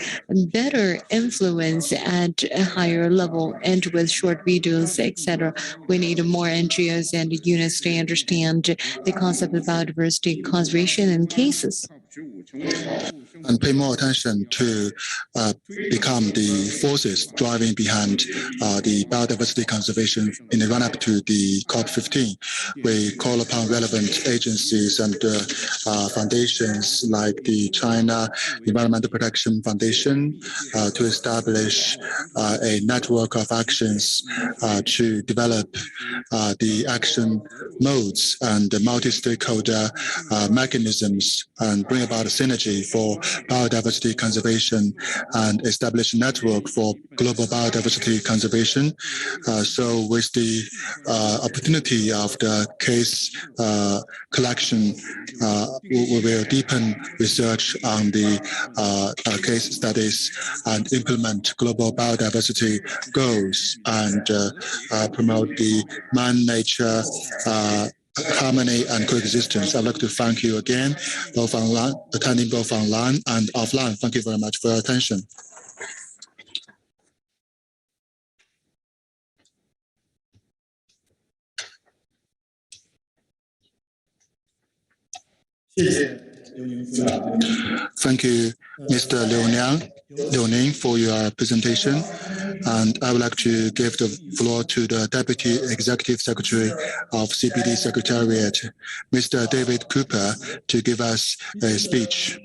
better influence at a higher level and with short videos, etc. We need more NGOs and units to understand the concept of biodiversity conservation and cases. And pay more attention to become the forces driving behind the biodiversity conservation in the run-up to the COP15. We call upon relevant agencies and foundations like the China Environmental Protection Foundation to establish a network of actions to develop the action modes and the multi-stakeholder mechanisms and bring about a synergy for biodiversity conservation and establish a network for global biodiversity conservation. So with the opportunity of the case collection, we will deepen research on the case studies and implement global biodiversity goals and promote the man-nature harmony and coexistence. I'd like to thank you again, both online, attending both online and offline. Thank you very much for your attention. Thank you, Mr. Liu Ning, for your presentation. And I would like to give the floor to the Deputy Executive Secretary of CBD Secretariat, Mr. David Cooper, to give us a speech.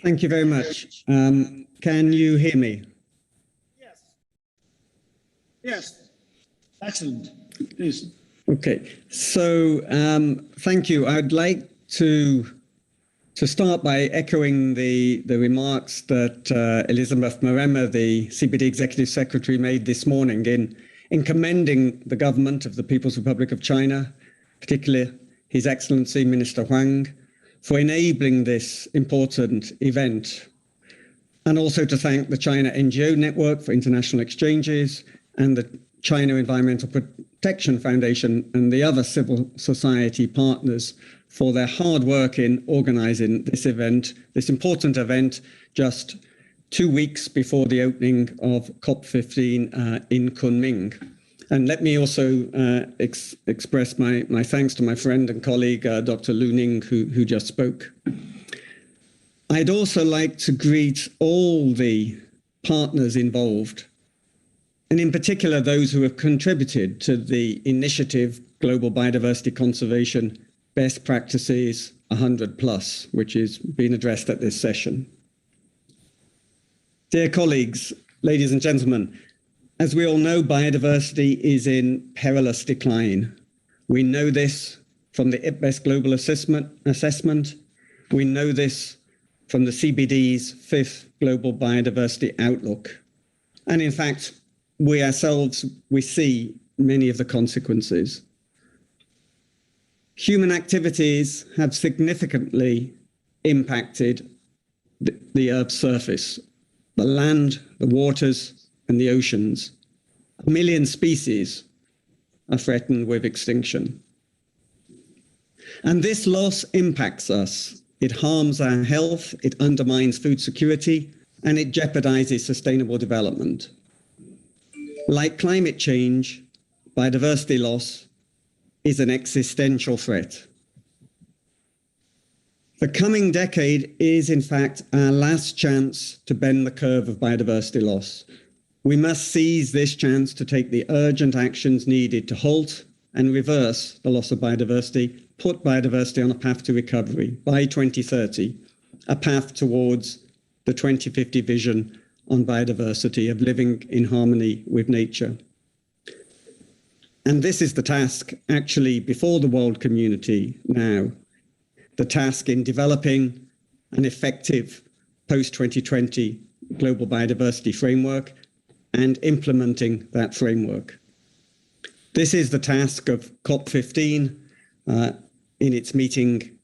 Thank you very much. Can you hear me? Yes. Excellent. Please. Okay. So thank you. I'd like to start by echoing the remarks that Elizabeth Maruma, the CBD Executive Secretary, made this morning in commending the government of the People's Republic of China, particularly His Excellency Minister Huang, for enabling this important event, and also to thank the China NGO Network for International Exchanges and the China Environmental Protection Foundation and the other civil society partners for their hard work in organizing this event, this important event, just 2 weeks before the opening of COP15 in Kunming. And let me also express my thanks to my friend and colleague, Dr. Liu Ning, who just spoke. I'd also like to greet all the partners involved, and in particular those who have contributed to the initiative Global Biodiversity Conservation Best Practices 100+, which is being addressed at this session. Dear colleagues, ladies and gentlemen, as we all know, biodiversity is in perilous decline. We know this from the IPBES Global Assessment. We know this from the CBD's 5th Global Biodiversity Outlook. And in fact, we ourselves, we see many of the consequences. Human activities have significantly impacted the Earth's surface, the land, the waters, and the oceans. 1 million species are threatened with extinction. And this loss impacts us. It harms our health, it undermines food security, and it jeopardizes sustainable development. Like climate change, biodiversity loss is an existential threat. The coming decade is, in fact, our last chance to bend the curve of biodiversity loss. We must seize this chance to take the urgent actions needed to halt and reverse the loss of biodiversity, put biodiversity on a path to recovery by 2030, a path towards the 2050 vision on biodiversity of living in harmony with nature. And this is the task actually before the world community now, the task in developing an effective post-2020 global biodiversity framework and implementing that framework. This is the task of COP15 in its meeting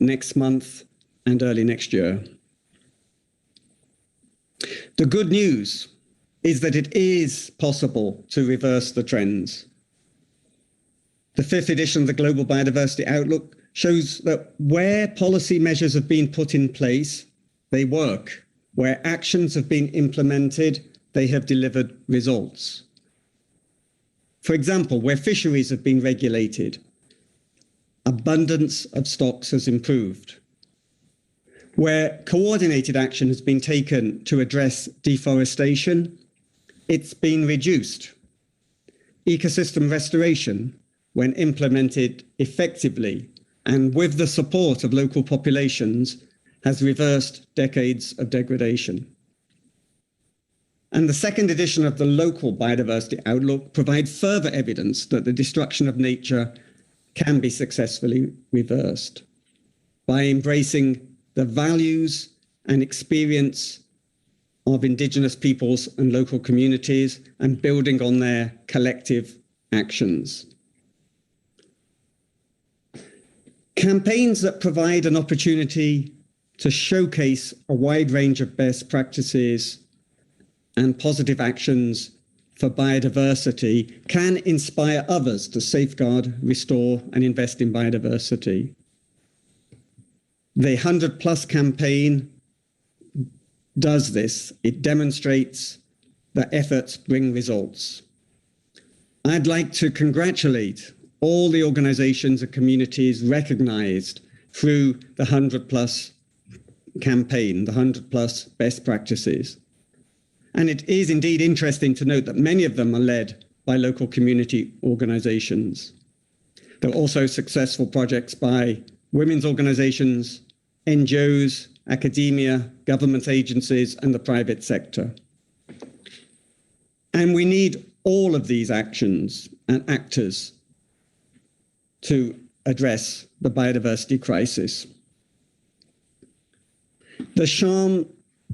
next month and early next year. The good news is that it is possible to reverse the trends. The 5th edition of the Global Biodiversity Outlook shows that where policy measures have been put in place, they work. Where actions have been implemented, they have delivered results. For example, where fisheries have been regulated, abundance of stocks has improved. Where coordinated action has been taken to address deforestation, it's been reduced. Ecosystem restoration, when implemented effectively and with the support of local populations, has reversed decades of degradation. And the second edition of the Local Biodiversity Outlook provides further evidence that the destruction of nature can be successfully reversed by embracing the values and experience of indigenous peoples and local communities and building on their collective actions. Campaigns that provide an opportunity to showcase a wide range of best practices and positive actions for biodiversity can inspire others to safeguard, restore, and invest in biodiversity. The 100+ campaign does this. It demonstrates that efforts bring results. I'd like to congratulate all the organizations and communities recognized through the 100+ campaign, the 100+ best practices. And it is indeed interesting to note that many of them are led by local community organizations. There are also successful projects by women's organizations, NGOs, academia, government agencies, and the private sector. And we need all of these actions and actors to address the biodiversity crisis. The Sharm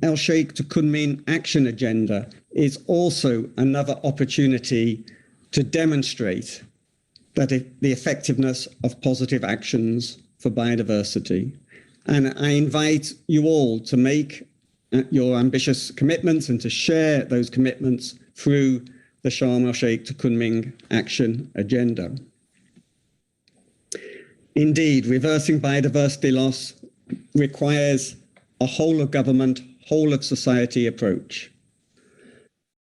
el-Sheikh to Kunming Action Agenda is also another opportunity to demonstrate that the effectiveness of positive actions for biodiversity. And I invite you all to make your ambitious commitments and to share those commitments through the Sharm el-Sheikh to Kunming Action Agenda. Indeed, reversing biodiversity loss requires a whole of government, whole of society approach.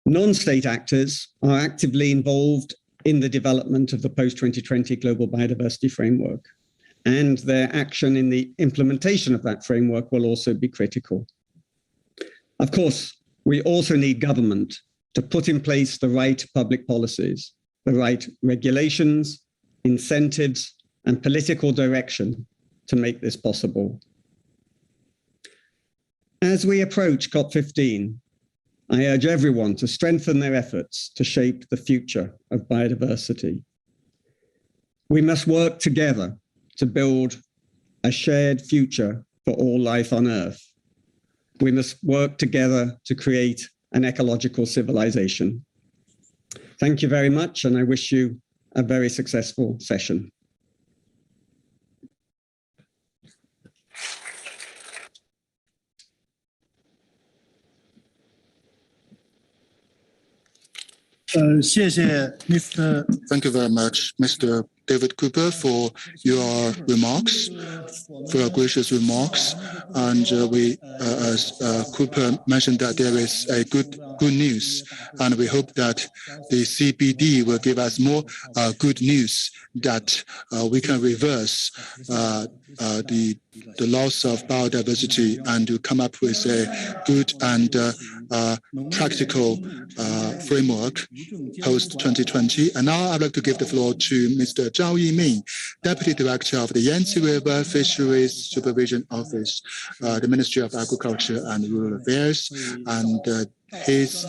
Non-state actors are actively involved in the development of the post-2020 Global Biodiversity Framework, and their action in the implementation of that framework will also be critical. Of course, we also need government to put in place the right public policies, the right regulations, incentives, and political direction to make this possible. As we approach COP15, I urge everyone to strengthen their efforts to shape the future of biodiversity. We must work together to build a shared future for all life on Earth. We must work together to create an ecological civilization. Thank you very much, and I wish you a very successful session. Thank you very much, Mr. David Cooper, for your remarks, for your gracious remarks. And as Cooper mentioned, that there is a good news, and we hope that the CBD will give us more good news, that we can reverse the loss of biodiversity and to come up with a good and practical framework post-2020. And now I'd like to give the floor to Mr. Zhou Yiming, Deputy Director of the Yangtze River Fisheries Supervision Office, the Ministry of Agriculture and Rural Affairs. And his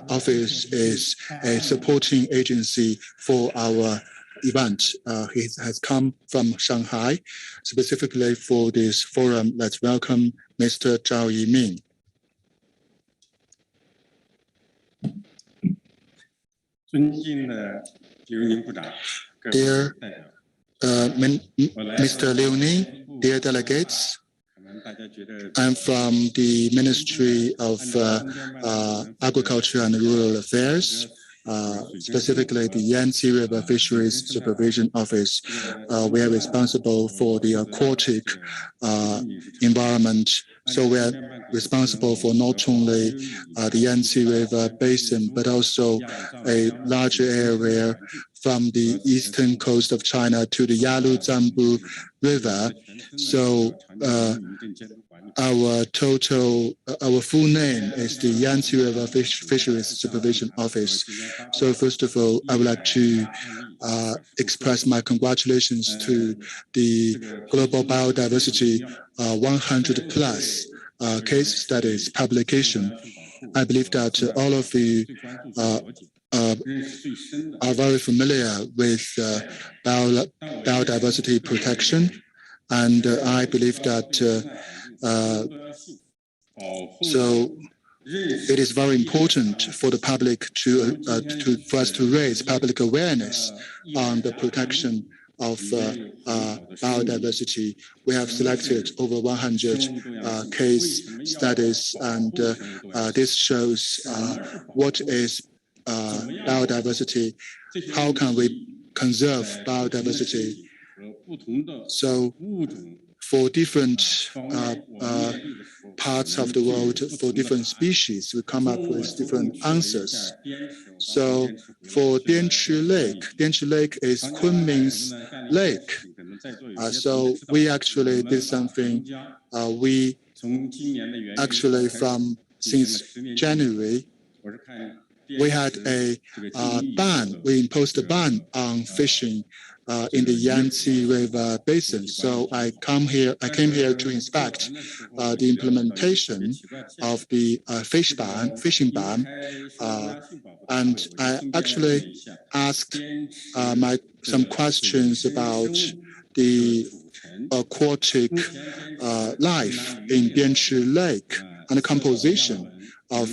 office is a supporting agency for our event. He has come from Shanghai specifically for this forum. Let's welcome Mr. Zhou Yiming. Dear Mr. Liu Ning, dear delegates, I'm from the Ministry of Agriculture and Rural Affairs, specifically the Yangtze River Fisheries Supervision Office. We are responsible for the aquatic environment So we are responsible for not only the Yangtze River basin, but also a larger area from the eastern coast of China to the Yalu-Zambu River. So our full name is the Yangtze River Fisheries Supervision Office. So first of all, I would like to express my congratulations to the Global Biodiversity 100 plus case studies publication. I believe that all of you are very familiar with biodiversity protection, and I believe that so it is very important for the public for us to raise public awareness on the protection of biodiversity. We have selected over 100 case studies, and this shows what is biodiversity, how can we conserve biodiversity. So for different parts of the world, for different species, we come up with different answers. So for Dianchi Lake is Kunming's lake. So we actually did something. We actually since January, we had a ban. We imposed a ban on fishing in the Yangtze River basin. So I came here to inspect the implementation of the fishing ban, and I actually asked some questions about the aquatic life in Dianchi Lake and the composition of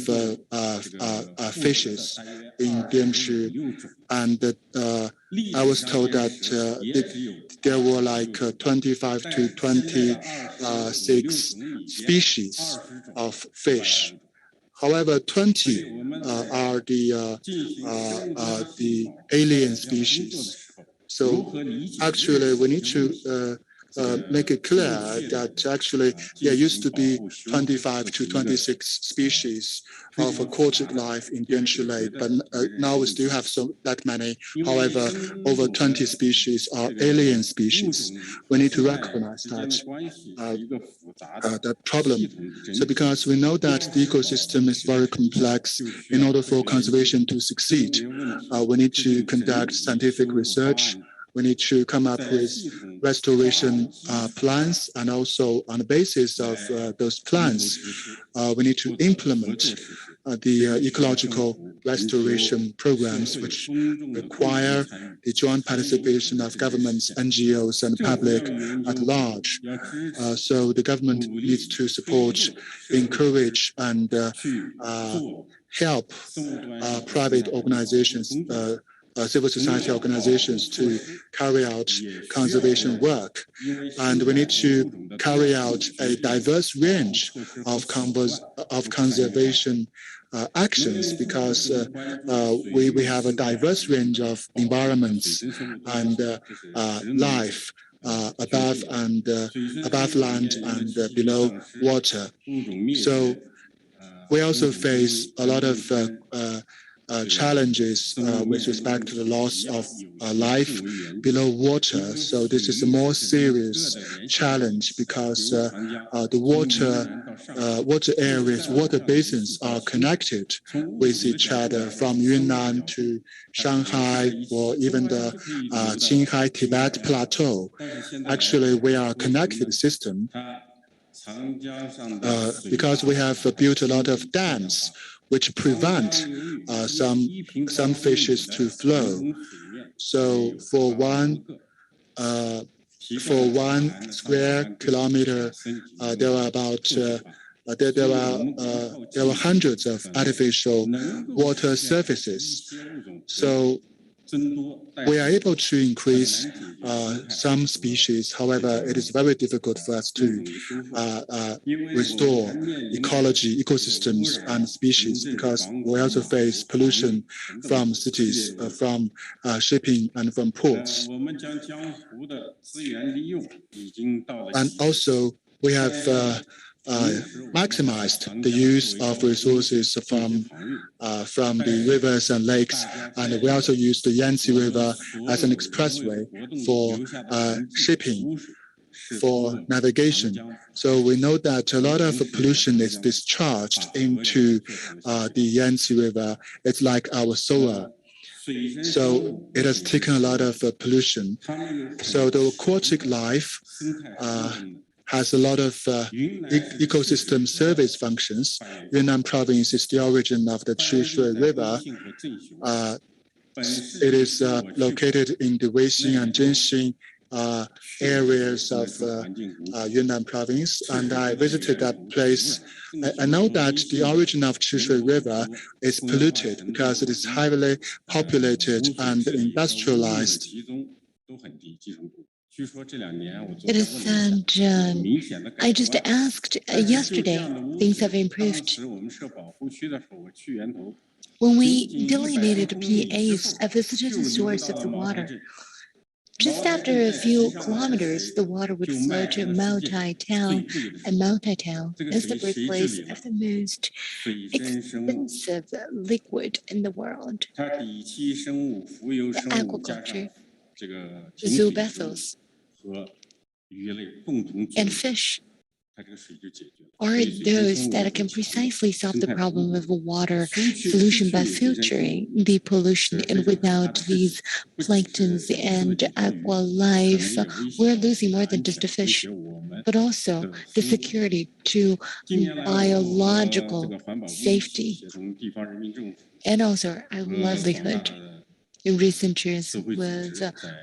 fishes in Dianchi, and I was told that there were like 25 to 26 species of fish. However, 20 are the alien species. So actually, we need to make it clear that actually there used to be 25 to 26 species of aquatic life in Dianchi Lake, but now we still have that many. However, over 20 species are alien species. We need to recognize that problem. So because we know that the ecosystem is very complex, in order for conservation to succeed, we need to conduct scientific research. We need to come up with restoration plans, and also on the basis of those plans, we need to implement the ecological restoration programs, which require the joint participation of governments, NGOs, and the public at large. So the government needs to support, encourage, and help private organizations, civil society organizations to carry out conservation work. And we need to carry out a diverse range of conservation actions, because we have a diverse range of environments and life above land and below water. So we also face a lot of challenges with respect to the loss of life below water. So this is a more serious challenge, because the water areas, water basins are connected with each other from Yunnan to Shanghai, or even the Qinghai-Tibet Plateau. Actually, we are a connected system because we have built a lot of dams which prevent some fishes to flow. So for one square kilometer, there are hundreds of artificial water surfaces. So we are able to increase some species. However, it is very difficult for us to restore ecology, ecosystems, and species, because we also face pollution from cities, from shipping, and from ports. And also, we have maximized the use of resources from the rivers and lakes, and we also used the Yangtze River as an expressway for shipping, for navigation. So we know that a lot of pollution is discharged into the Yangtze River. It's like our soil. So it has taken a lot of pollution. So the aquatic life has a lot of ecosystem service functions. Yunnan province is the origin of the Qishui River. It is located in the Weixin and Zhenxing areas of Yunnan province, and I visited that place. I know that the origin of Qishui River is polluted because it is heavily populated and industrialized. It is said, I just asked yesterday, things have improved. When we delineated PAs, I visited the source of the water. Just after a few kilometers, the water would flow to Multi-town, and Multi-town is the birthplace of the most expensive liquid in the world, the aquaculture, Zhou vessels, and fish are those that can precisely solve the problem of water pollution by filtering the pollution. And without these planktons and aqua life, we're losing more than just a fish, but also the security to biological safety and also our livelihood. In recent years, we've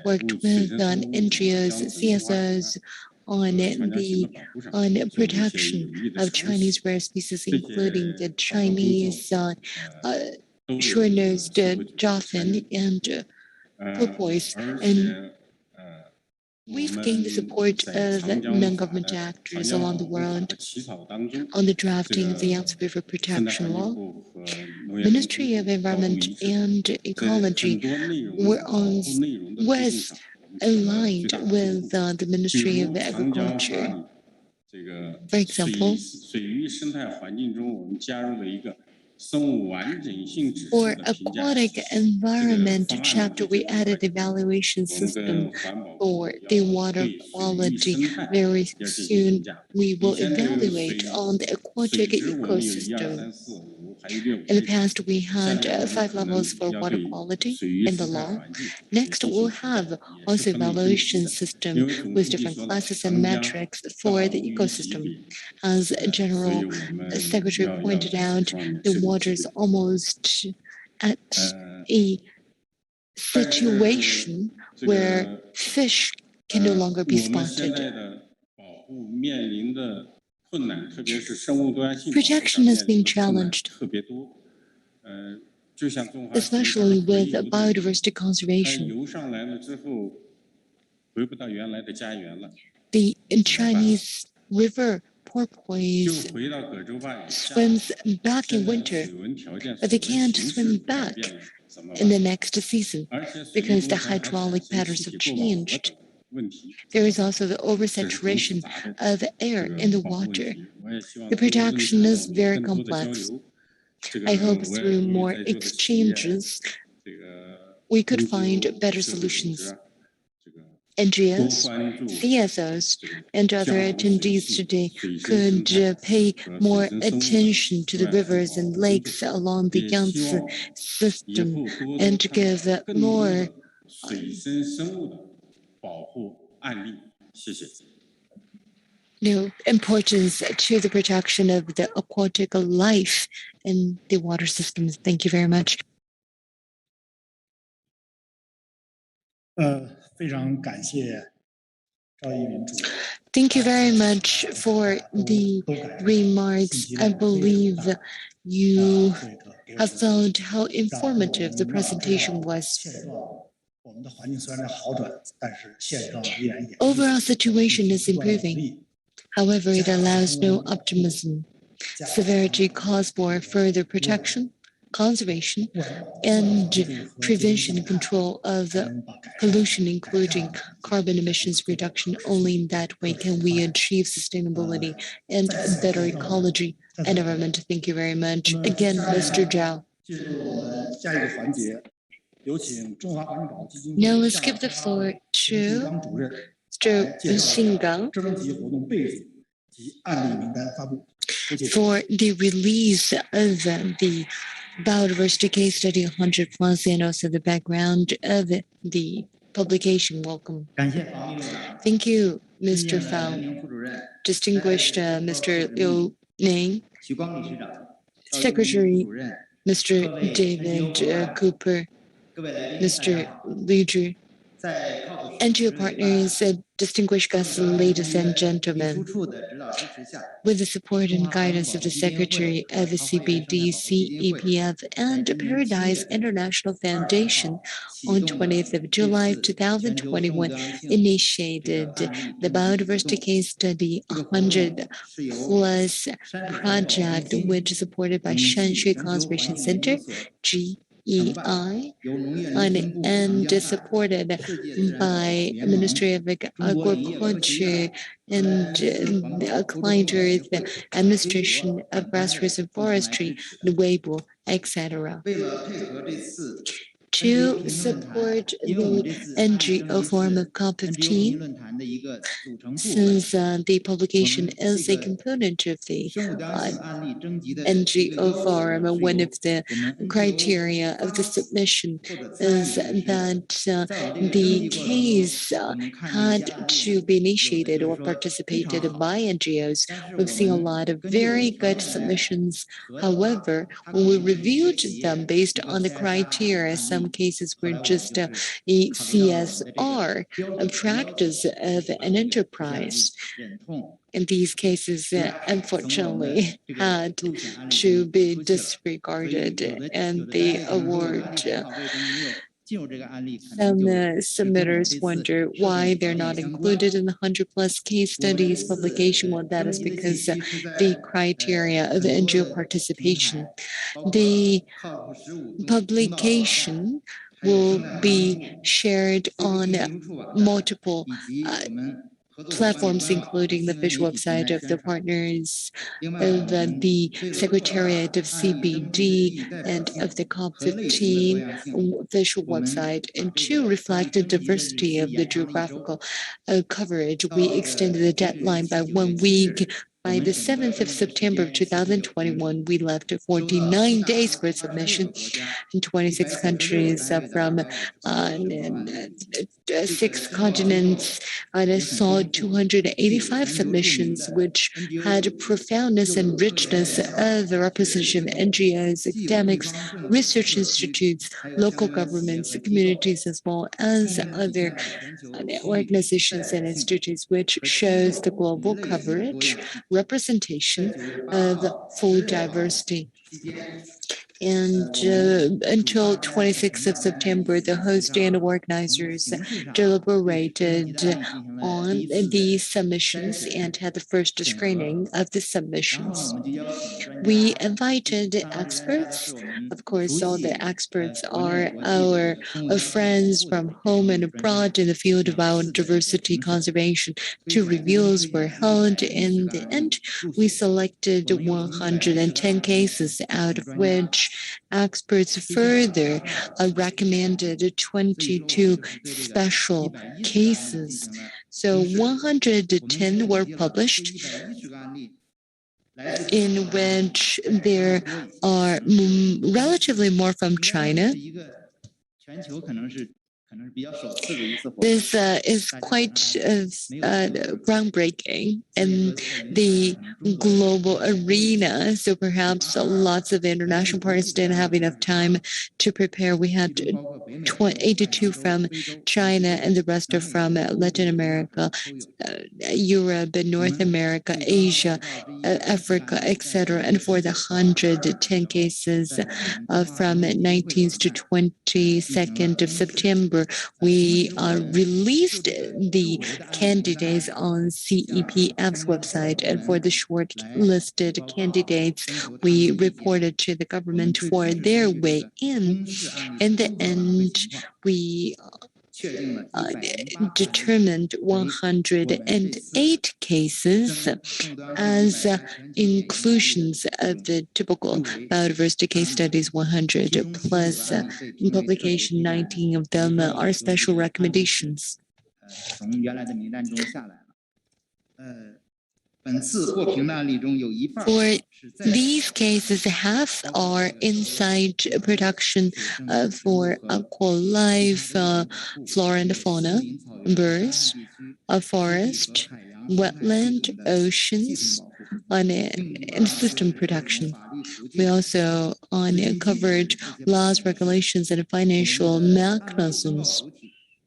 worked with NGOs, CSOs, on the protection of Chinese rare species, including the Chinese short-nosed dolphin and porpoise. And we've gained the support of non-government actors along the world on the drafting of the Yangtze River Protection Law. Ministry of Environment and Ecology was aligned with the Ministry of Agriculture. For example, for aquatic environment chapter, we added evaluation system for the water quality. Very soon, we will evaluate on the aquatic ecosystem. In the past, we had 5 levels for water quality in the law. Next, we'll have also evaluation system with different classes and metrics for the ecosystem. As General Secretary pointed out, the water is almost at a situation where fish can no longer be spotted. Protection is being challenged, especially with biodiversity conservation. The Chinese river porpoise swims back in winter, but they can't swim back in the next season because the hydraulic patterns have changed. There is also the oversaturation of air in the water. The protection is very complex. I hope through more exchanges, we could find better solutions. NGOs, CSOs, and other attendees today could pay more attention to the rivers and lakes along the Yangtze system and give more importance to the protection of the aquatic life in the water systems. Thank you very much. Thank you very much for the remarks. I believe you have found how informative the presentation was. Overall situation is improving. However, it allows no optimism. Severity calls for further protection conservation and prevention and control of pollution, including carbon emissions reduction. Only in that way can we achieve sustainability and better ecology and environment. Thank you very much. Again, Mr. Zhou. Now let's give the floor to Mr. Xingang for the release of the biodiversity case study 100 plus and also the background of the publication. Welcome. Thank you, Mr. Fang. Distinguished Mr. Liu Ning, Secretary Mr. David Cooper, Mr. Li Zhu, NGO partners, distinguished guests, ladies and gentlemen. With the support and guidance of the Secretary of the CBD, CEPF, and Paradise International Foundation, on 20th of July 2021, initiated the Biodiversity Case Study 100 Plus project, which is supported by Chen Conservation Center, GEI, and supported by the Ministry of Agriculture and Client Earth Administration of Grassroots and Forestry, the Weibo, etc. To support the NGO forum of COP15, since the publication is a component of the NGO forum, one of the criteria of the submission is that the case had to be initiated or participated by NGOs. We've seen a lot of very good submissions. However, when we reviewed them based on the criteria, some cases were just a CSR, a practice of an enterprise. In these cases, unfortunately, had to be disregarded, and the award. Some submitters wonder why they're not included in the 100 plus case studies publication. Well, that is because the criteria of the NGO participation. The publication will be shared on multiple platforms, including the official website of the partners, of the Secretariat of CBD, and of the COP15 official website. And to reflect the diversity of the geographical coverage, we extended the deadline by 1 week. By the 7th of September of 2021, we left 49 days for submission in 26 countries from 6 continents. I saw 285 submissions, which had profoundness and richness of the representation of NGOs, academics, research institutes, local governments, communities, as well as other organizations and institutes, which shows the global coverage, representation of full diversity. And until 26th of September, the host and organizers deliberated on the submissions and had the first screening of the submissions. We invited experts. Of course, all the experts are our friends from home and abroad in the field of biodiversity conservation. 2 reviews were held. In the end, we selected 110 cases, out of which experts further recommended 22 special cases. So 110 were published, in which there are relatively more from China. This is quite groundbreaking in the global arena. So perhaps lots of international partners didn't have enough time to prepare. We had 82 from China, and the rest are from Latin America, Europe, North America, Asia, Africa, etc. And for the 110 cases from 19th to 22nd of September, October, we released the candidates on CEPF's website, and for the shortlisted candidates, we reported to the government for their way in. In the end, we determined 108 cases as inclusions of the typical biodiversity case studies, 100 plus in publication, 19 of them are special recommendations. For these cases, half are inside production for aqua-life, flora and fauna, birds, a forest, wetland, oceans, and system production. We also uncovered laws, regulations, and financial mechanisms.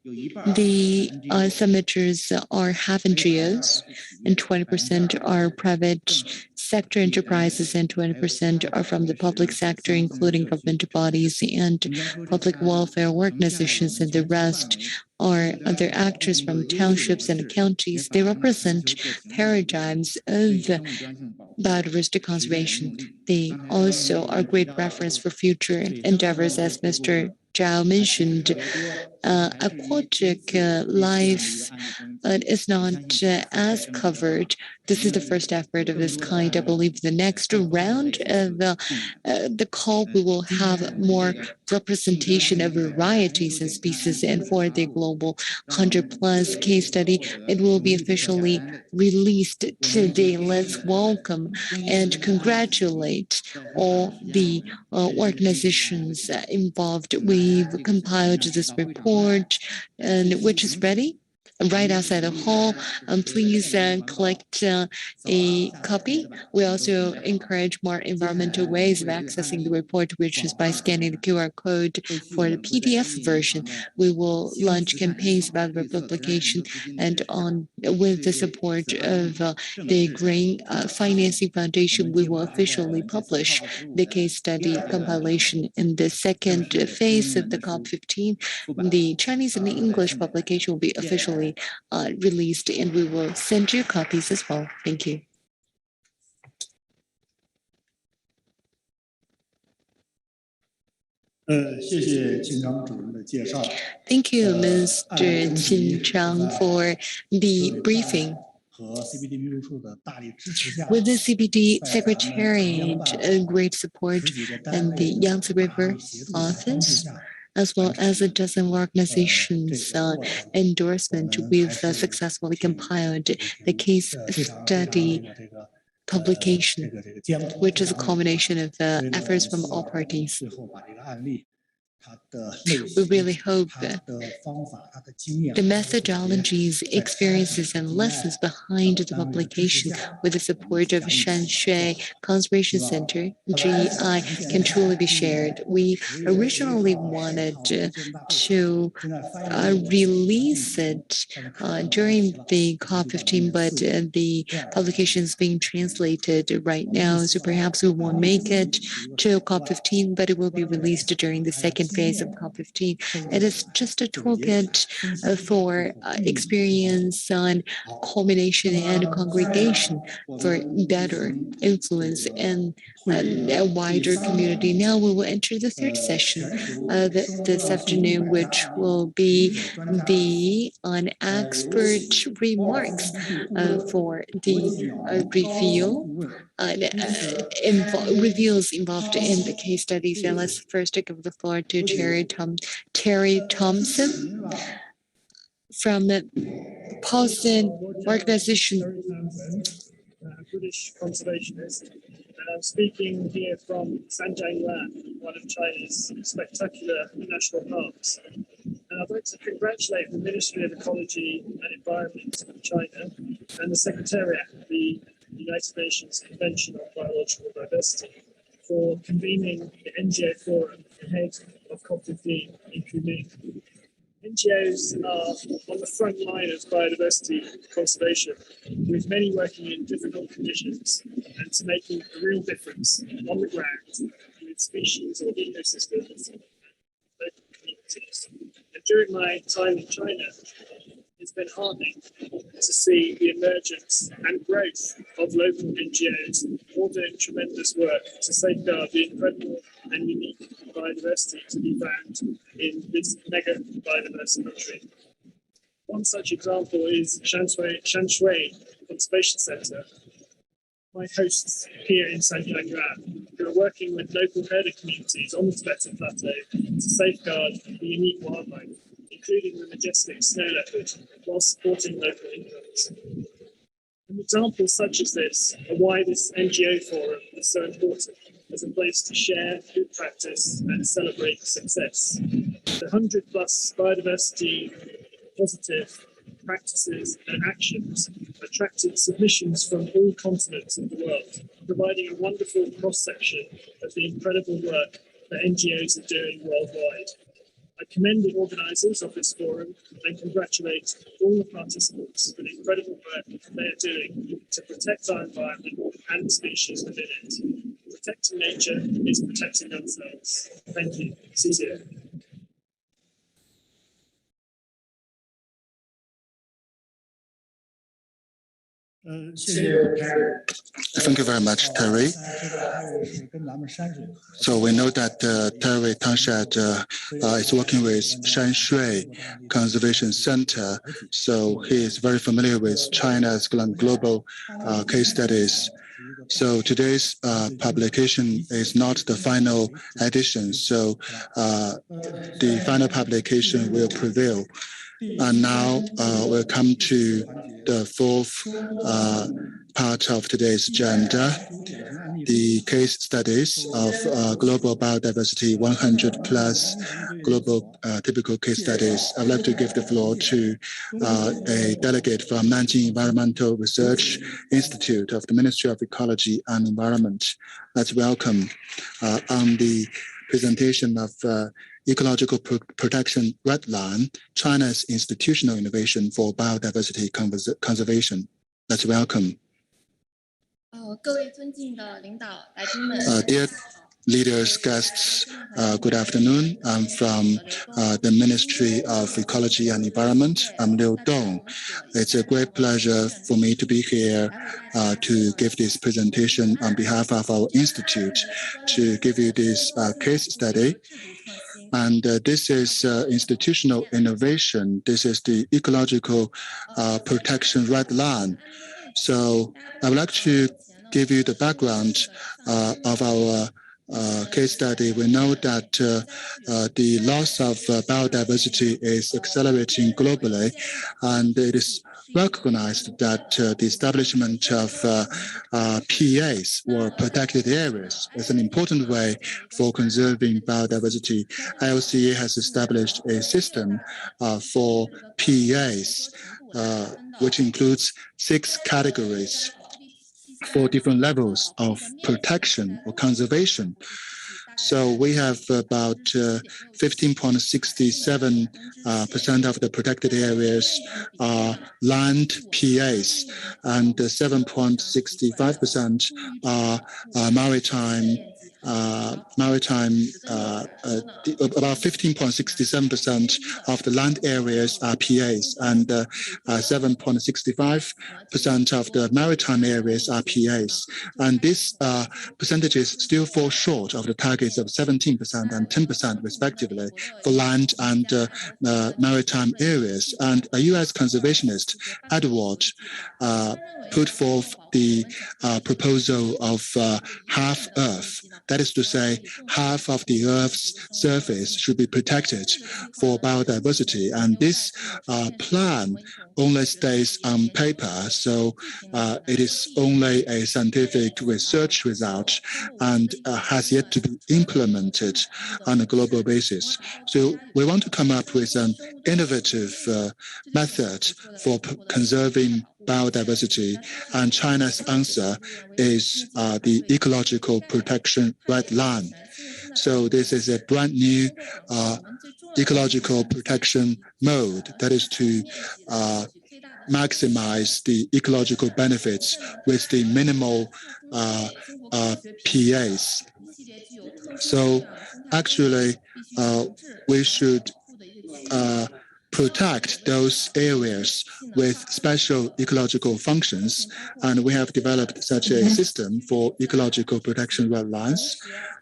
The submitters are half NGOs, and 20% are private sector enterprises, and 20% are from the public sector, including government bodies and public welfare organizations, and the rest are other actors from townships and counties. They represent paradigms of biodiversity conservation. They also are great reference for future endeavors, as Mr. Zhou mentioned. Aquatic life is not as covered. This is the first effort of this kind. I believe the next round of the call, we will have more representation of varieties and species. And for the global 100+ case study, it will be officially released today. Let's welcome and congratulate all the organizations involved. We've compiled this report, and which is ready right outside the hall. Please collect a copy. We also encourage more environmental ways of accessing the report, which is by scanning the QR code for the PDF version. We will launch campaigns about the publication, and with the support of the Green Financing Foundation, we will officially publish the case study compilation. In the second phase of the COP15, the Chinese and the English publication will be officially released, and we will send you copies as well. Thank you. Thank you, Mr. Qin Chang, for the briefing. With the CBD Secretariat, great support, and the Yangtze River office, as well as a dozen organizations' endorsement, we've successfully compiled the case study publication, which is a culmination of efforts from all parties. We really hope that the methodologies, experiences, and lessons behind the publication, with the support of Shanshui Conservation Center, GEI, can truly be shared. We originally wanted to release it during the COP15, but the publication is being translated right now, so perhaps we won't make it to COP15, but it will be released during the second phase of COP15. It is just a toolkit for experience on culmination and congregation for better influence and a wider community. Now we will enter the third session this afternoon, which will be the expert remarks for the reveals involved in the case studies. And let's first give the floor to Terry Thompson from the Paulson organization. British conservationist, and I'm speaking here from Sanjianglan, one of China's spectacular national parks. And I'd like to congratulate the Ministry of Ecology and Environment of China and the Secretariat of the United Nations Convention on Biological Diversity for convening the NGO forum ahead of COP15 in Kunming. NGOs are on the front line of biodiversity conservation, with many working in difficult conditions and to making a real difference on the ground with species or ecosystems and local communities. And during my time in China, it's been heartening to see the emergence and growth of local NGOs all doing tremendous work to safeguard the incredible and unique biodiversity to be found in this mega biodiverse country. One such example is Shanshui Conservation Center. My hosts here in Zhou, who are working with local herder communities on the Tibetan Plateau to safeguard the unique wildlife, including the majestic snow leopard, while supporting local incomes. And examples such as this are why this NGO forum is so important as a place to share good practice and celebrate success. The 100+ biodiversity positive practices and actions attracted submissions from all continents of the world, providing a wonderful cross-section of the incredible work that NGOs are doing worldwide. I commend the organisers of this forum and congratulate all the participants for the incredible work they are doing to protect our environment and the species within it. Protecting nature is protecting ourselves. Thank you. See you. Thank you very much, Terry. So we know that Terry Tangshat is working with Shanshui Conservation Center, so he is very familiar with China's global case studies. So today's publication is not the final edition, so the final publication will prevail. And now we'll come to the fourth part of today's agenda, the case studies of global biodiversity, 100+ global typical case studies. I'd like to give the floor to a delegate from Nanjing Environmental Research Institute of the Ministry of Ecology and Environment. Let's welcome on the presentation of Ecological Protection Red Line, China's Institutional Innovation for Biodiversity Conservation. Let's welcome. Dear leaders, guests, good afternoon. I'm from the Ministry of Ecology and Environment. I'm Liu Dong. It's a great pleasure for me to be here to give this presentation on behalf of our institute to give you this case study. And this is institutional innovation. This is the Ecological Protection Red Line. So I would like to give you the background of our case study. We know that the loss of biodiversity is accelerating globally, and it is recognized that the establishment of PAs, or protected areas, is an important way for conserving biodiversity. ILCA has established a system for PAs, which includes 6 categories for different levels of protection or conservation. So we have about 15.67% of the protected areas are land PAs, and 7.65% are maritime. About 15.67% of the land areas are PAs, and 7.65% of the maritime areas are PAs. And these percentages still fall short of the targets of 17% and 10% respectively for land and maritime areas. And a U.S. conservationist, Edward, put forth the proposal of half Earth. That is to say, half of the Earth's surface should be protected for biodiversity. And this plan only stays on paper, so it is only a scientific research result and has yet to be implemented on a global basis. So we want to come up with an innovative method for conserving biodiversity, and China's answer is the Ecological Protection Red Line. So this is a brand new ecological protection mode, that is to maximize the ecological benefits with the minimal PAs. So actually, we should protect those areas with special ecological functions. And we have developed such a system for ecological protection red lines,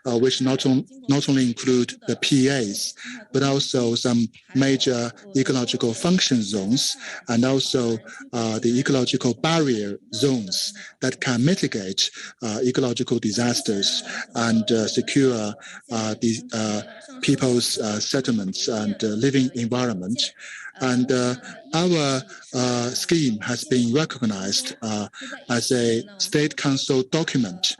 which not only include the PAs, but also some major ecological function zones, and also the ecological barrier zones that can mitigate ecological disasters and secure the people's settlements and living environment. And our scheme has been recognized as a State Council document.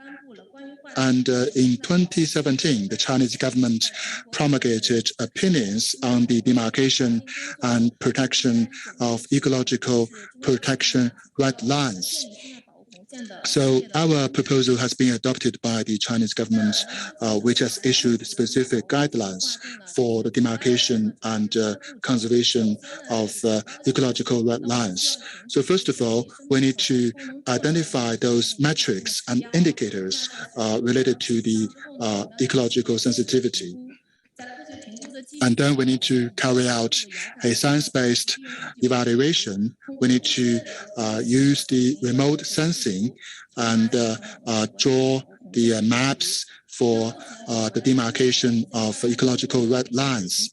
And in 2017, the Chinese government promulgated opinions on the demarcation and protection of ecological protection red lines. So our proposal has been adopted by the Chinese government, which has issued specific guidelines for the demarcation and conservation of ecological red lines. So first of all, we need to identify those metrics and indicators related to the ecological sensitivity. And then we need to carry out a science-based evaluation. We need to use the remote sensing and draw the maps for the demarcation of ecological red lines.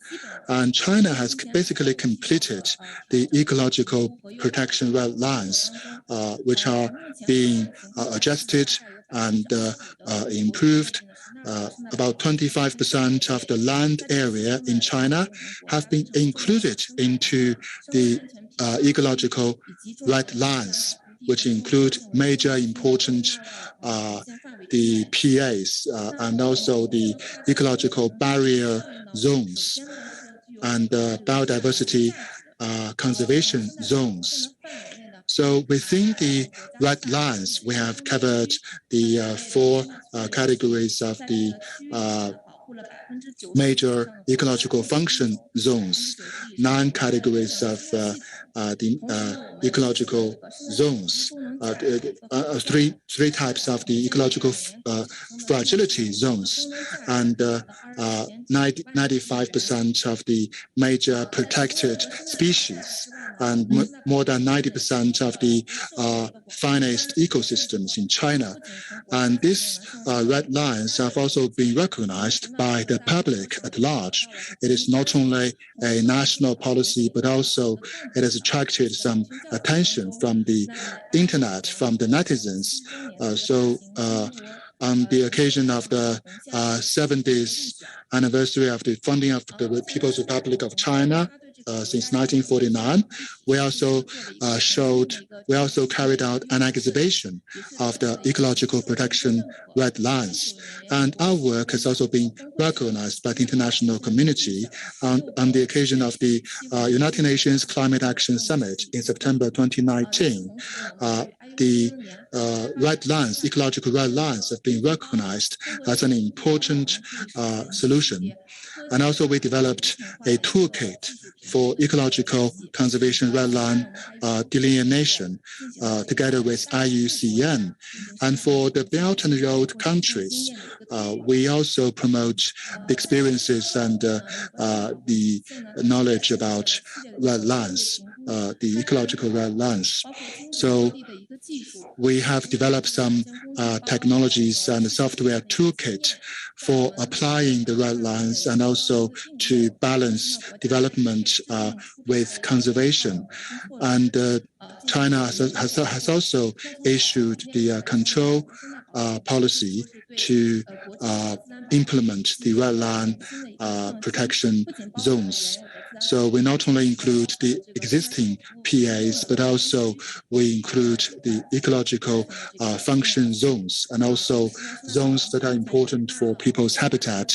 And China has basically completed the ecological protection red lines, which are being adjusted and improved. About 25% of the land area in China have been included into the ecological red lines, which include major important the PAs and also the ecological barrier zones and biodiversity conservation zones. So within the red lines, we have covered the four categories of the major ecological function zones, 9 categories of the ecological zones, three types of the ecological fragility zones, and 95% of the major protected species, and more than 90% of the finest ecosystems in China. And these red lines have also been recognized by the public at large. It is not only a national policy, but also it has attracted some attention from the internet, from the netizens. On the occasion of the 70th anniversary of the founding of the People's Republic of China, since 1949, we also carried out an exhibition of the ecological protection red lines. And our work has also been recognized by the international community on the occasion of the United Nations Climate Action Summit in September 2019. The red lines, ecological red lines, have been recognized as an important solution. And also we developed a toolkit for ecological conservation red line delineation together with IUCN. And for the Belt and Road countries, we also promote the experiences and the knowledge about red lines, the ecological red lines. So we have developed some technologies and software toolkit for applying the red lines and also to balance development with conservation. And China has also issued the control policy to implement the red line protection zones. So we not only include the existing PAs, but also we include the ecological function zones and also zones that are important for people's habitat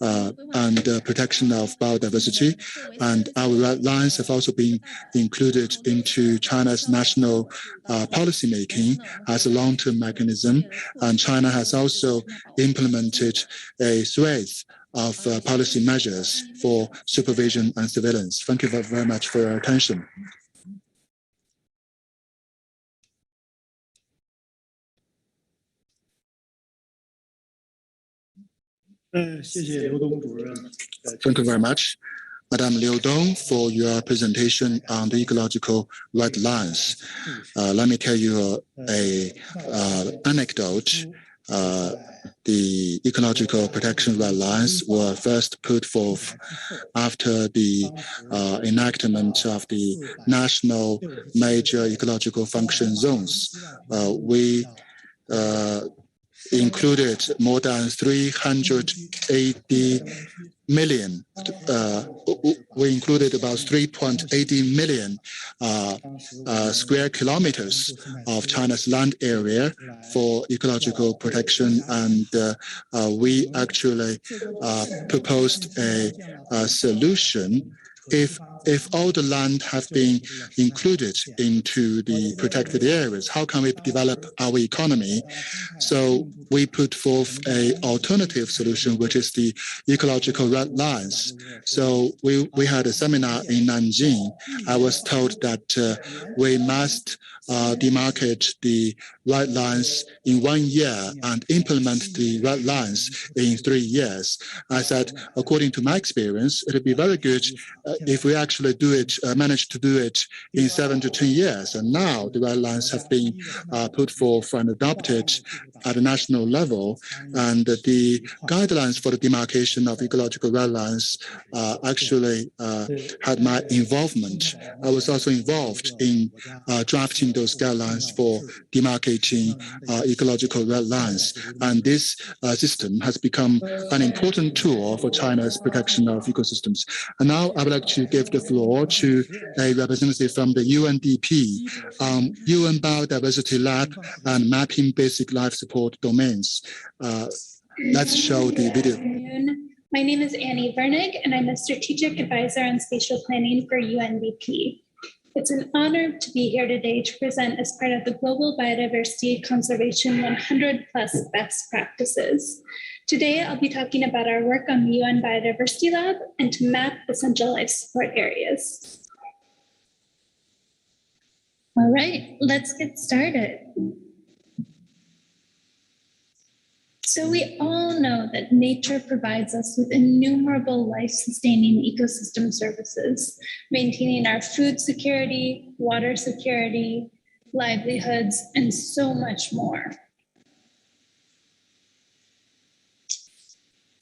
and protection of biodiversity. And our red lines have also been included into China's national policy making as a long-term mechanism. And China has also implemented a swathe of policy measures for supervision and surveillance. Thank you very much for your attention. Thank you very much. Madame Liu Dong, for your presentation on the ecological red lines. Let me tell you an anecdote. The ecological protection red lines were first put forth after the enactment of the national major ecological function zones. We included more than 380 million. We included about 3.80 million square kilometers of China's land area for ecological protection, and we actually proposed a solution. If all the land have been included into the protected areas, how can we develop our economy? So we put forth an alternative solution, which is the ecological red lines. So we had a seminar in Nanjing. I was told that we must demarcate the red lines in 1 year and implement the red lines in 3 years. I said, according to my experience, it would be very good if we actually do it, manage to do it in 7 to 10 years. And now the red lines have been put forth and adopted at a national level. And the guidelines for the demarcation of ecological red lines actually had my involvement. I was also involved in drafting those guidelines for demarcating ecological red lines. And this system has become an important tool for China's protection of ecosystems. And now I would like to give the floor to a representative from the UNDP, UN Biodiversity Lab and Mapping Basic Life Support Domains. Let's show the video. My name is Annie Vernig, and I'm a strategic advisor on spatial planning for UNDP. It's an honor to be here today to present as part of the Global Biodiversity Conservation 100 Plus Best Practices. Today, I'll be talking about our work on the UN Biodiversity Lab and to map essential life support areas. All right, let's get started. So we all know that nature provides us with innumerable life-sustaining ecosystem services, maintaining our food security, water security, livelihoods, and so much more.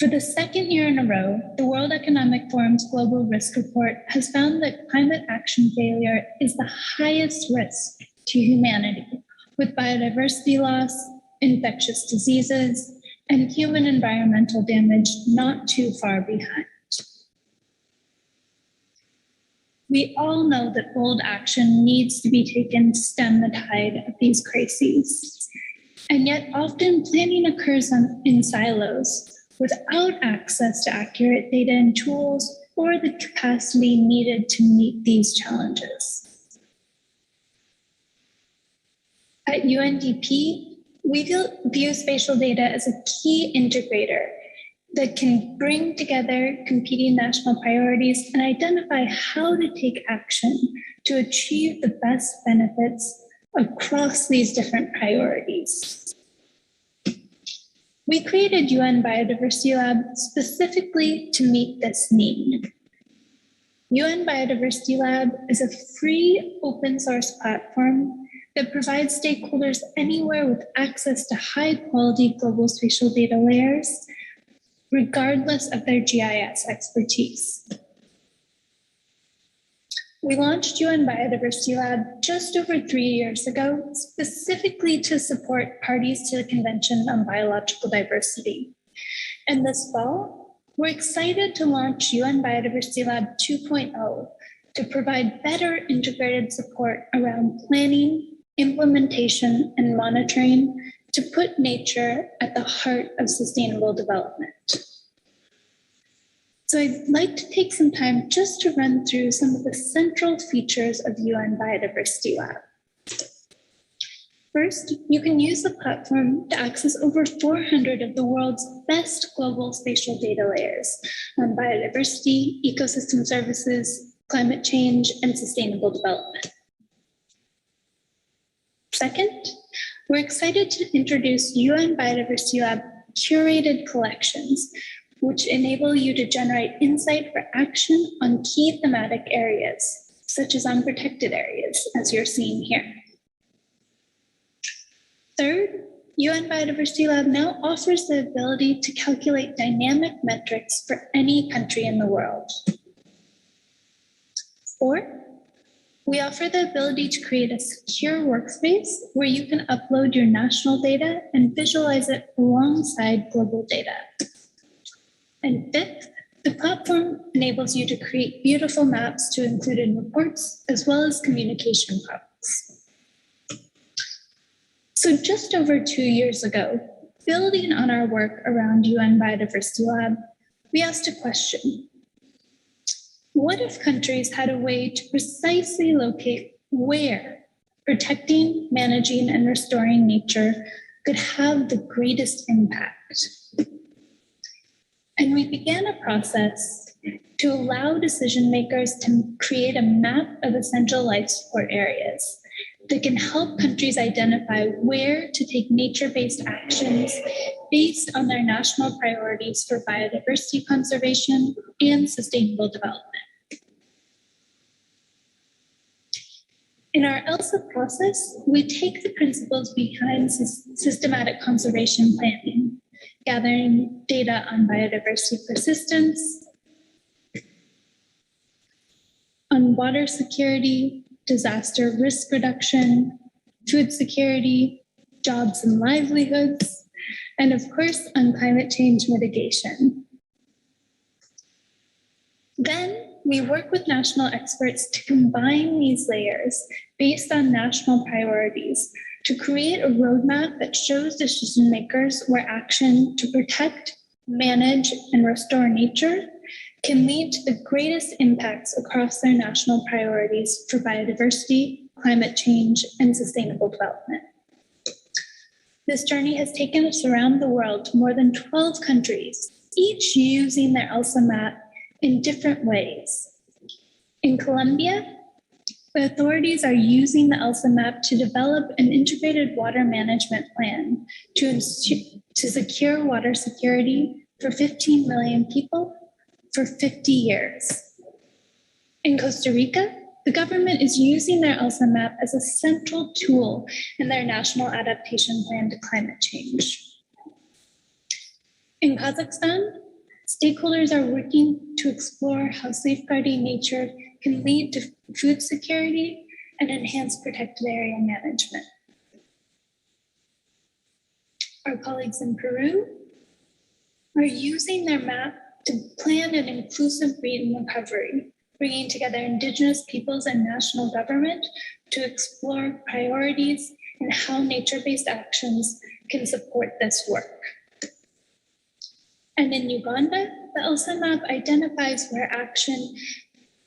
For the second year in a row, the World Economic Forum's Global Risk Report has found that climate action failure is the highest risk to humanity, with biodiversity loss, infectious diseases, and human environmental damage not too far behind. We all know that bold action needs to be taken to stem the tide of these crises. And yet often planning occurs in silos without access to accurate data and tools or the capacity needed to meet these challenges. At UNDP, we view spatial data as a key integrator that can bring together competing national priorities and identify how to take action to achieve the best benefits across these different priorities. We created UN Biodiversity Lab specifically to meet this need. UN Biodiversity Lab is a free open source platform that provides stakeholders anywhere with access to high quality global spatial data layers, regardless of their GIS expertise. We launched UN Biodiversity Lab just over 3 years ago, specifically to support parties to the Convention on Biological Diversity. And this fall, we're excited to launch UN Biodiversity Lab 2.0 to provide better integrated support around planning, implementation, and monitoring to put nature at the heart of sustainable development. So I'd like to take some time just to run through some of the central features of UN Biodiversity Lab. First, you can use the platform to access over 400 of the world's best global spatial data layers on biodiversity, ecosystem services, climate change, and sustainable development. Second, we're excited to introduce UN Biodiversity Lab curated collections, which enable you to generate insight for action on key thematic areas, such as unprotected areas, as you're seeing here. Third, UN Biodiversity Lab now offers the ability to calculate dynamic metrics for any country in the world. Fourth, we offer the ability to create a secure workspace where you can upload your national data and visualize it alongside global data. And fifth, the platform enables you to create beautiful maps to include in reports, as well as communication products. So just over 2 years ago, building on our work around UN Biodiversity Lab, we asked a question. What if countries had a way to precisely locate where protecting, managing, and restoring nature could have the greatest impact? And we began a process to allow decision makers to create a map of essential life support areas that can help countries identify where to take nature-based actions based on their national priorities for biodiversity conservation and sustainable development. In our ELSA process, we take the principles behind systematic conservation planning, gathering data on biodiversity persistence, on water security, disaster risk reduction, food security, jobs and livelihoods, and of course, on climate change mitigation. Then we work with national experts to combine these layers based on national priorities to create a roadmap that shows decision makers where action to protect, manage, and restore nature can lead to the greatest impacts across their national priorities for biodiversity, climate change, and sustainable development. This journey has taken us around the world to more than 12 countries, each using their ELSA map in different ways. In Colombia, the authorities are using the ELSA map to develop an integrated water management plan to secure water security for 15 million people for 50 years. In Costa Rica, the government is using their ELSA map as a central tool in their national adaptation plan to climate change. In Kazakhstan, stakeholders are working to explore how safeguarding nature can lead to food security and enhance protected area management. Our colleagues in Peru are using their map to plan an inclusive green recovery, bringing together indigenous peoples and national government to explore priorities and how nature-based actions can support this work. And in Uganda, the ELSA map identifies where action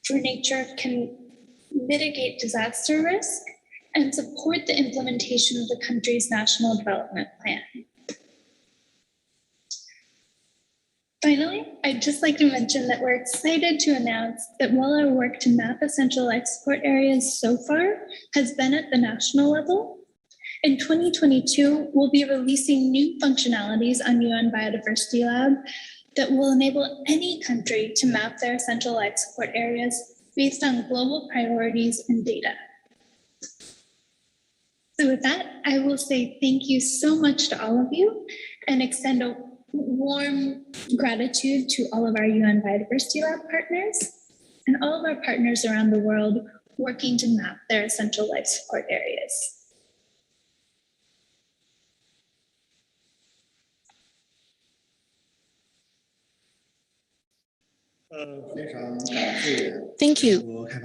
for nature can mitigate disaster risk and support the implementation of the country's national development plan. Finally, I'd just like to mention that we're excited to announce that while our work to map essential life support areas so far has been at the national level, in 2022, we'll be releasing new functionalities on UN Biodiversity Lab that will enable any country to map their essential life support areas based on global priorities and data. So with that, I will say thank you so much to all of you and extend a warm gratitude to all of our UN Biodiversity Lab partners and all of our partners around the world working to map their essential life support areas. Thank you. I'd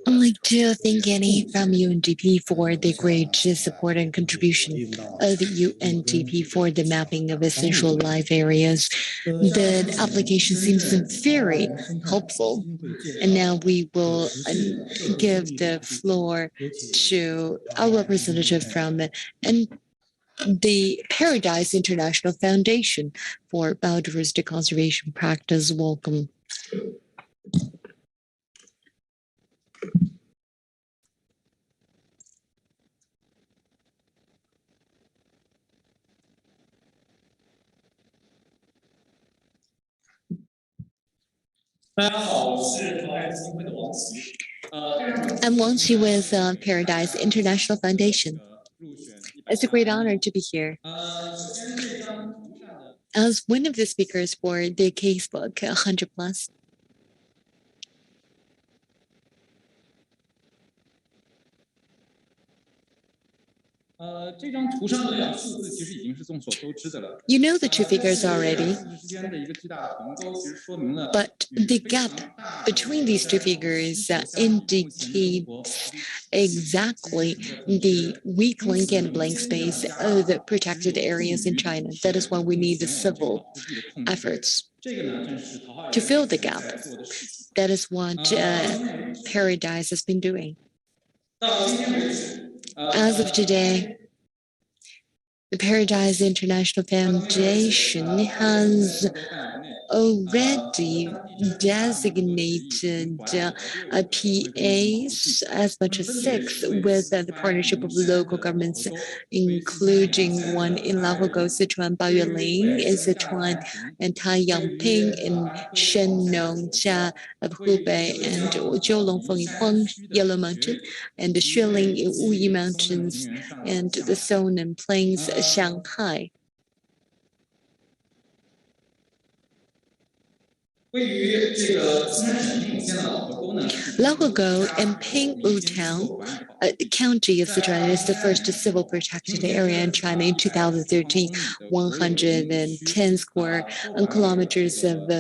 like to thank Annie from UNDP for the great support and contribution of UNDP for the mapping of essential life areas. The application seems very helpful. And now we will give the floor to our representative from the Paradise International Foundation for Biodiversity Conservation Practice. Welcome. I'm Wang Qi with Paradise International Foundation. It's a great honor to be here. As one of the speakers for the casebook 100 Plus. You know the two figures already, but the gap between these two figures indicates exactly the weak link and blank space of the protected areas in China. That is why we need the civil efforts to fill the gap. That is what Paradise has been doing. As of today, the Paradise International Foundation has already designated PAs, as much as 6, with the partnership of local governments, including one in Laohego, Sichuan, Baoyuling in Sichuan, and Taiyangping in Shenong, Jia of Hubei, and Zhou, Huang, Yellow Mountain, and the Xueling in Wuyi Mountains, and the Sonan Plains, Shanghai. Laohego and Pingwu Town, County of Sichuan, is the first civil protected area in China in 2013. 110 square kilometers of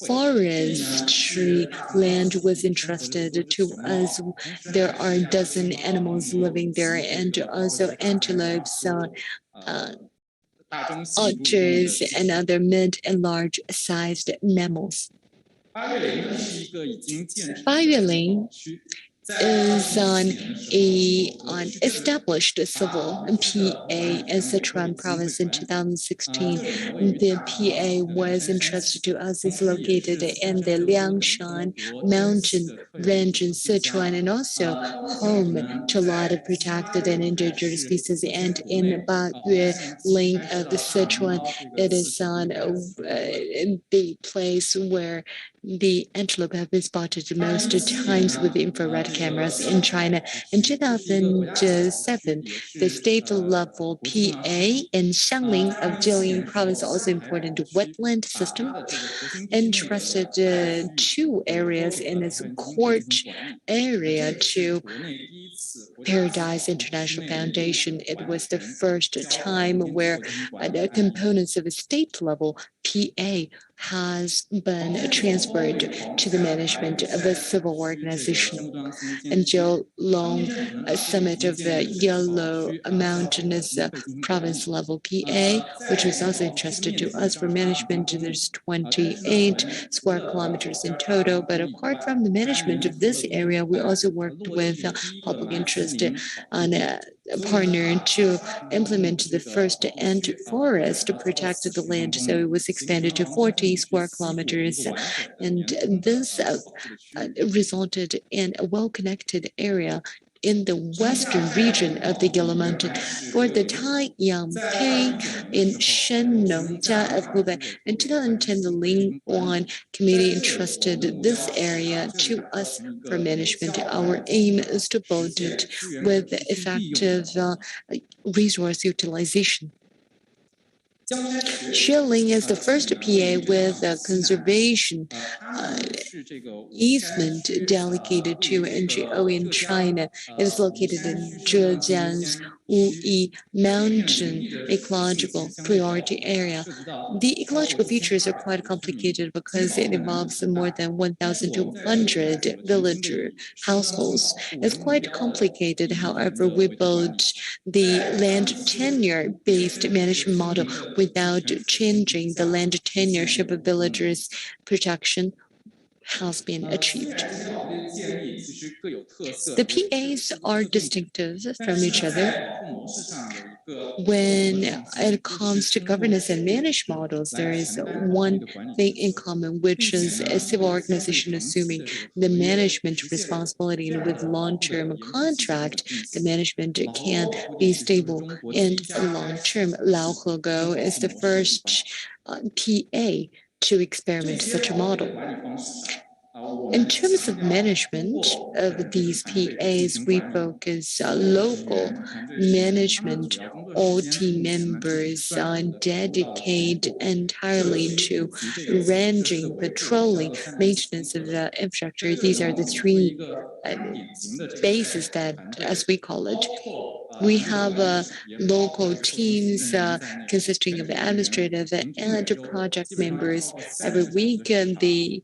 forestry land was entrusted to us. There are a dozen animals living there, and also antelopes, otters, and other mid and large sized mammals. Baoyuling is an established civil PA in Sichuan province in 2016. The PA was entrusted to us. It's located in the Liangshan mountain range in Sichuan, and also home to a lot of protected and endangered species. And in Baoyuling of the Sichuan, it is on the place where the antelope have been spotted most times with infrared cameras in China. In 2007, the state-level PA in Xiangling of Jilin province, also important wetland system, entrusted 2 areas in its court area to Paradise International Foundation. It was the first time where the components of a state-level PA has been transferred to the management of a civil organization. And Zhou summit of the Yellow Mountain is a province-level PA, which was also entrusted to us for management. There's 28 square kilometers in total, but apart from the management of this area, we also worked with public interest on a partner to implement the first ant forest to protect the land. So it was expanded to 40 square kilometers, and this resulted in a well-connected area in the western region of the Yellow Mountain. For the Taiyangping in Shenong, Jia of Hubei, in 2010, the Lingwan Committee entrusted this area to us for management. Our aim is to build it with effective resource utilization. Xueling is the first PA with a conservation easement delegated to NGO in China. It is located in Zhejiang's Wuyi Mountain ecological priority area. The ecological features are quite complicated because it involves more than 1,200 villager households. It's quite complicated. However, we built the land tenure-based management model without changing the land tenureship of villagers' protection has been achieved. The PAs are distinctive from each other. When it comes to governance and management models, there is one thing in common, which is a civil organization assuming the management responsibility, and with long-term contract, the management can be stable and long-term. Laohego is the first PA to experiment such a model. In terms of management of these PAs, we focus local management. All team members dedicate entirely to ranging, patrolling, maintenance of the infrastructure. These are the three bases that, as we call it. We have local teams consisting of administrative and project members. Every week, they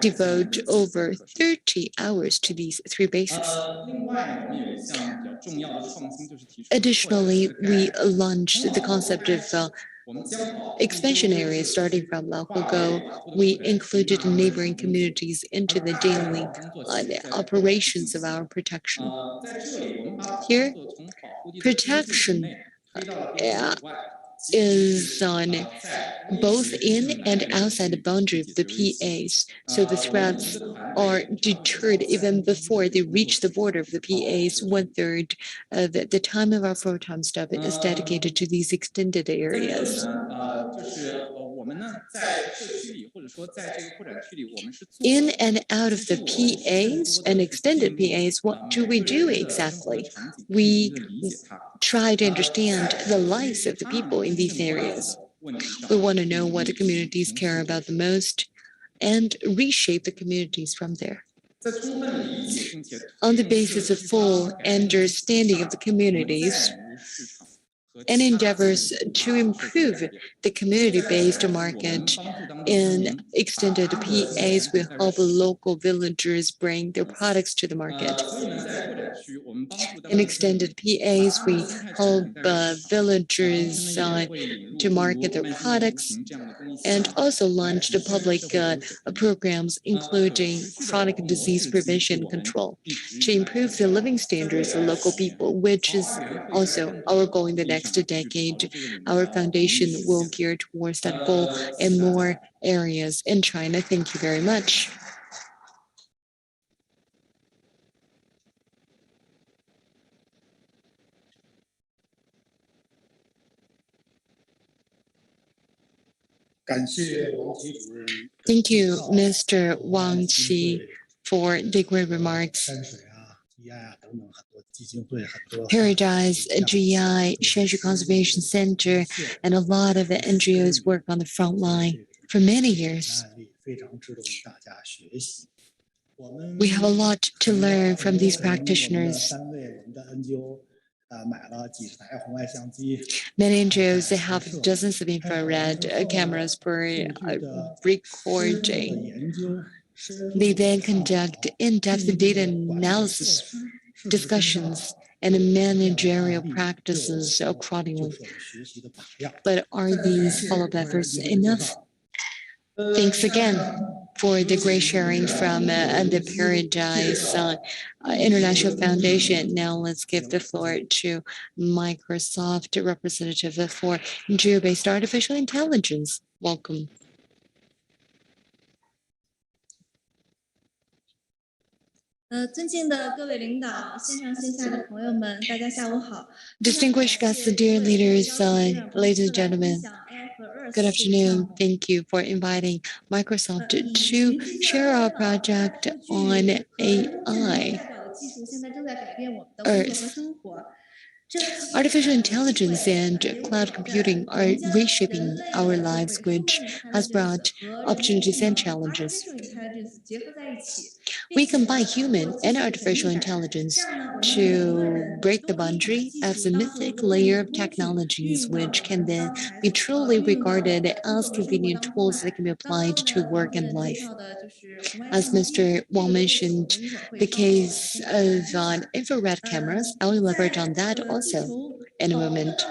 devote over 30 hours to these three bases. Additionally, we launched the concept of expansion areas starting from Laohugo. We included neighboring communities into the daily operations of our protection. Here, protection is on both in and outside the boundary of the PAs, so the threats are deterred even before they reach the border of the PAs. 1/3 of the time of our full-time staff is dedicated to these extended areas. In and out of the PAs and extended PAs, what do we do exactly? We try to understand the lives of the people in these areas. We want to know what the communities care about the most and reshape the communities from there. On the basis of full understanding of the communities and endeavors to improve the community-based market in extended PAs, we help local villagers bring their products to the market. In extended PAs, we help villagers to market their products and also launch the public programs, including chronic disease prevention control, to improve the living standards of local people, which is also our goal in the next decade. Our foundation will gear towards that goal in more areas in China. Thank you very much. Thank you, Mr. Wang Qi, for the great remarks. Paradise, GEI, Shanxi Conservation Center, and a lot of the NGOs work on the front line for many years. We have a lot to learn from these practitioners. Many NGOs have dozens of infrared cameras for recording. They then conduct in-depth data analysis, discussions, and managerial practices accordingly. But are these follow-up efforts enough? Thanks again for the great sharing from the Paradise International Foundation. Now let's give the floor to Microsoft representative for geo-based artificial intelligence. Welcome. Distinguished guests, dear leaders, ladies and gentlemen, good afternoon. Thank you for inviting Microsoft to share our project on AI. Earth. Artificial intelligence and cloud computing are reshaping our lives, which has brought opportunities and challenges. We combine human and artificial intelligence to break the boundary of the mythic layer of technologies, which can then be truly regarded as convenient tools that can be applied to work and life. As Mr. Wang mentioned, the case of infrared cameras, I will elaborate on that also in a moment.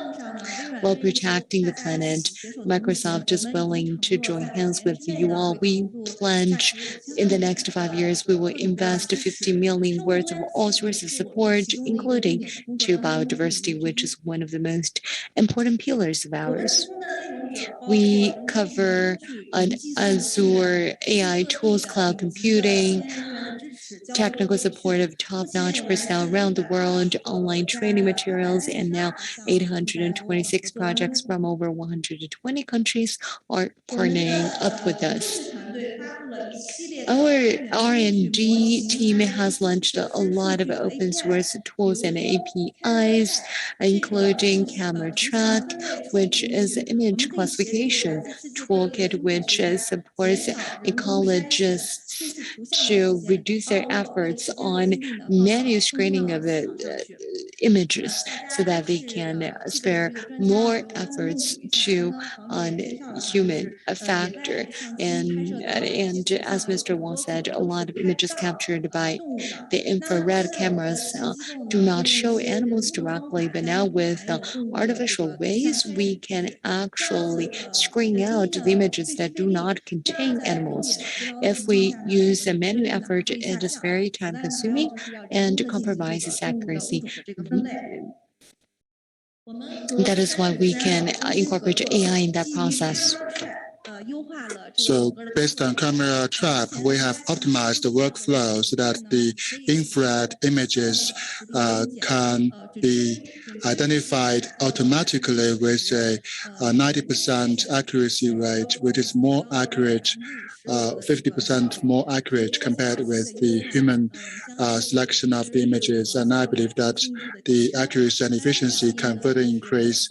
While protecting the planet, Microsoft is willing to join hands with you all. We pledge in the next 5 years, we will invest 50 million worth of all sorts of support, including to biodiversity, which is one of the most important pillars of ours. We cover Azure AI tools, cloud computing, technical support of top-notch personnel around the world, online training materials, and now 826 projects from over 120 countries are partnering up with us. Our R&D team has launched a lot of open source tools and APIs, including Camera Track, which is an image classification toolkit which supports ecologists to reduce their efforts on manual screening of images so that they can spare more efforts to on human factor. And as Mr. Wang said, a lot of images captured by the infrared cameras do not show animals directly, but now with artificial ways, we can actually screen out the images that do not contain animals. If we use a manual effort, it is very time consuming and compromises accuracy. That is why we can incorporate AI in that process. So based on camera trap, we have optimized the workflow so that the infrared images can be identified automatically with a 90% accuracy rate, which is more accurate, 50% more accurate compared with the human selection of the images. And I believe that the accuracy and efficiency can further increase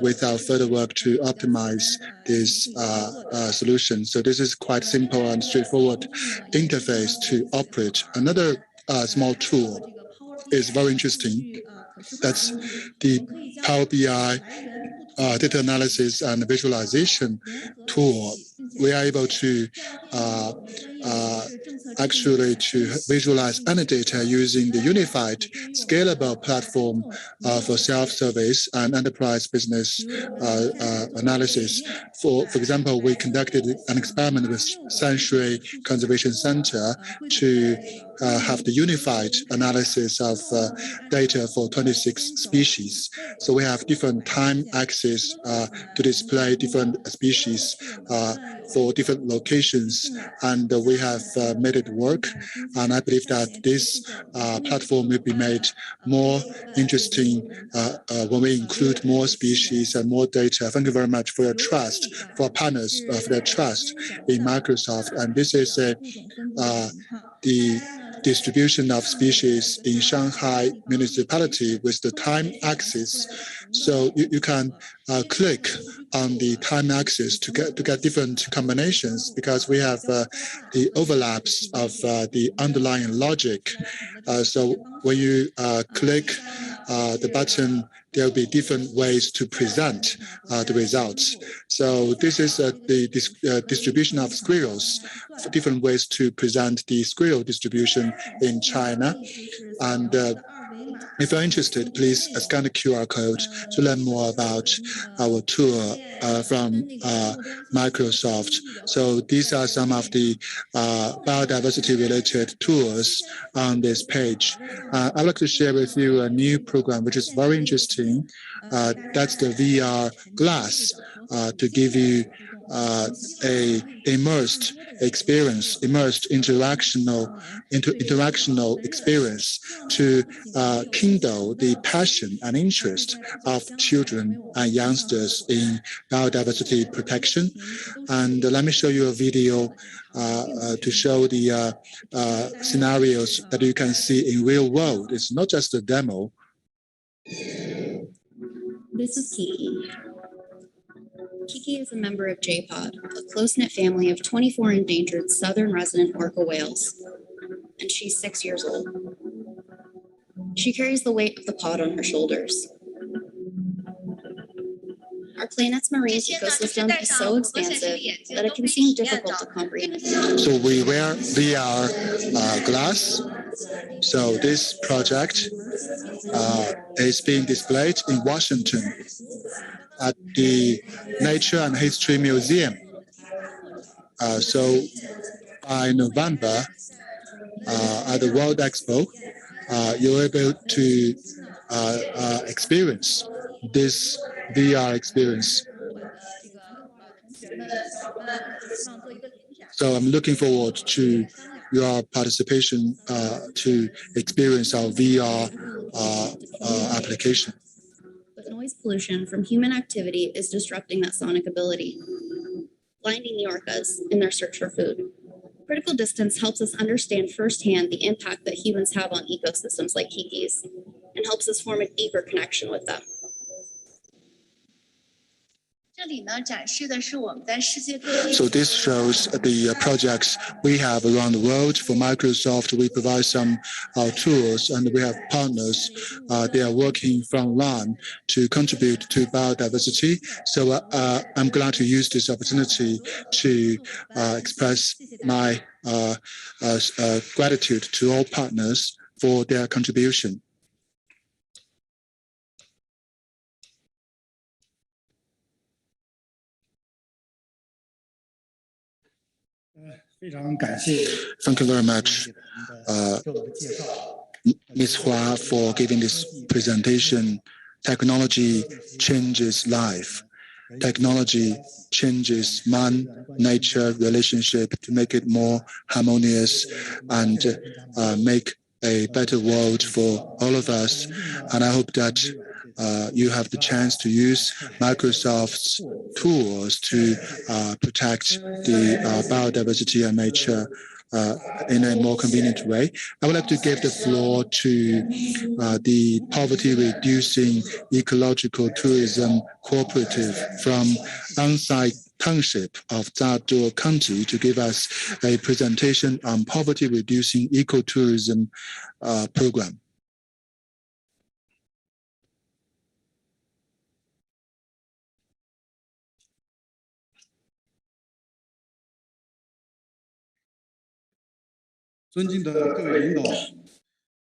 without further work to optimize this solution. So this is quite simple and straightforward interface to operate. Another small tool is very interesting. That's the Power BI data analysis and visualization tool. We are able to actually to visualize any data using the unified scalable platform for self-service and enterprise business analysis. For example, we conducted an experiment with Sanshui Conservation Center to have the unified analysis of data for 26 species. So we have different time axes to display different species for different locations, and we have made it work. And I believe that this platform will be made more interesting when we include more species and more data. Thank you very much for your trust, for our partners for their trust in Microsoft. And this is the distribution of species in Shanghai municipality with the time axis. So you can click on the time axis to get different combinations, because we have the overlaps of the underlying logic. So when you click the button, there will be different ways to present the results. So this is the distribution of squirrels, different ways to present the squirrel distribution in China. And if you're interested, please scan the QR code to learn more about our tour from Microsoft. So these are some of the biodiversity-related tours on this page. I'd like to share with you a new program which is very interesting. That's the VR glass to give you a immersed experience, immersed interactional experience to kindle the passion and interest of children and youngsters in biodiversity protection. And let me show you a video to show the scenarios that you can see in real world. It's not just a demo. This is Kiki. Kiki is a member of JPOD, a close-knit family of 24 endangered southern resident orca whales, and she's 6 years old. She carries the weight of the pod on her shoulders. Our planet's marine ecosystem is so expansive that it can seem difficult to comprehend. So we wear VR glass. So this project is being displayed in Washington at the Nature and History Museum. So by November, at the World Expo, you're able to experience this VR experience. So I'm looking forward to your participation to experience our VR application. But noise pollution from human activity is disrupting that sonic ability, blinding the orcas in their search for food. Critical distance helps us understand firsthand the impact that humans have on ecosystems like Kiki's and helps us form a deeper connection with them. So this shows the projects we have around the world. For Microsoft, we provide some tools, and we have partners. They are working frontline to contribute to biodiversity. So I'm glad to use this opportunity to express my gratitude to all partners for their contribution. Thank you very much, Ms. Hua, for giving this presentation. Technology changes life. Technology changes man-nature relationship to make it more harmonious and make a better world for all of us. And I hope that you have the chance to use Microsoft's tools to protect the biodiversity and nature in a more convenient way. I would like to give the floor to the Poverty Reducing Ecological Tourism Cooperative from Ansai Township of Zhou County to give us a presentation on Poverty Reducing Ecotourism program.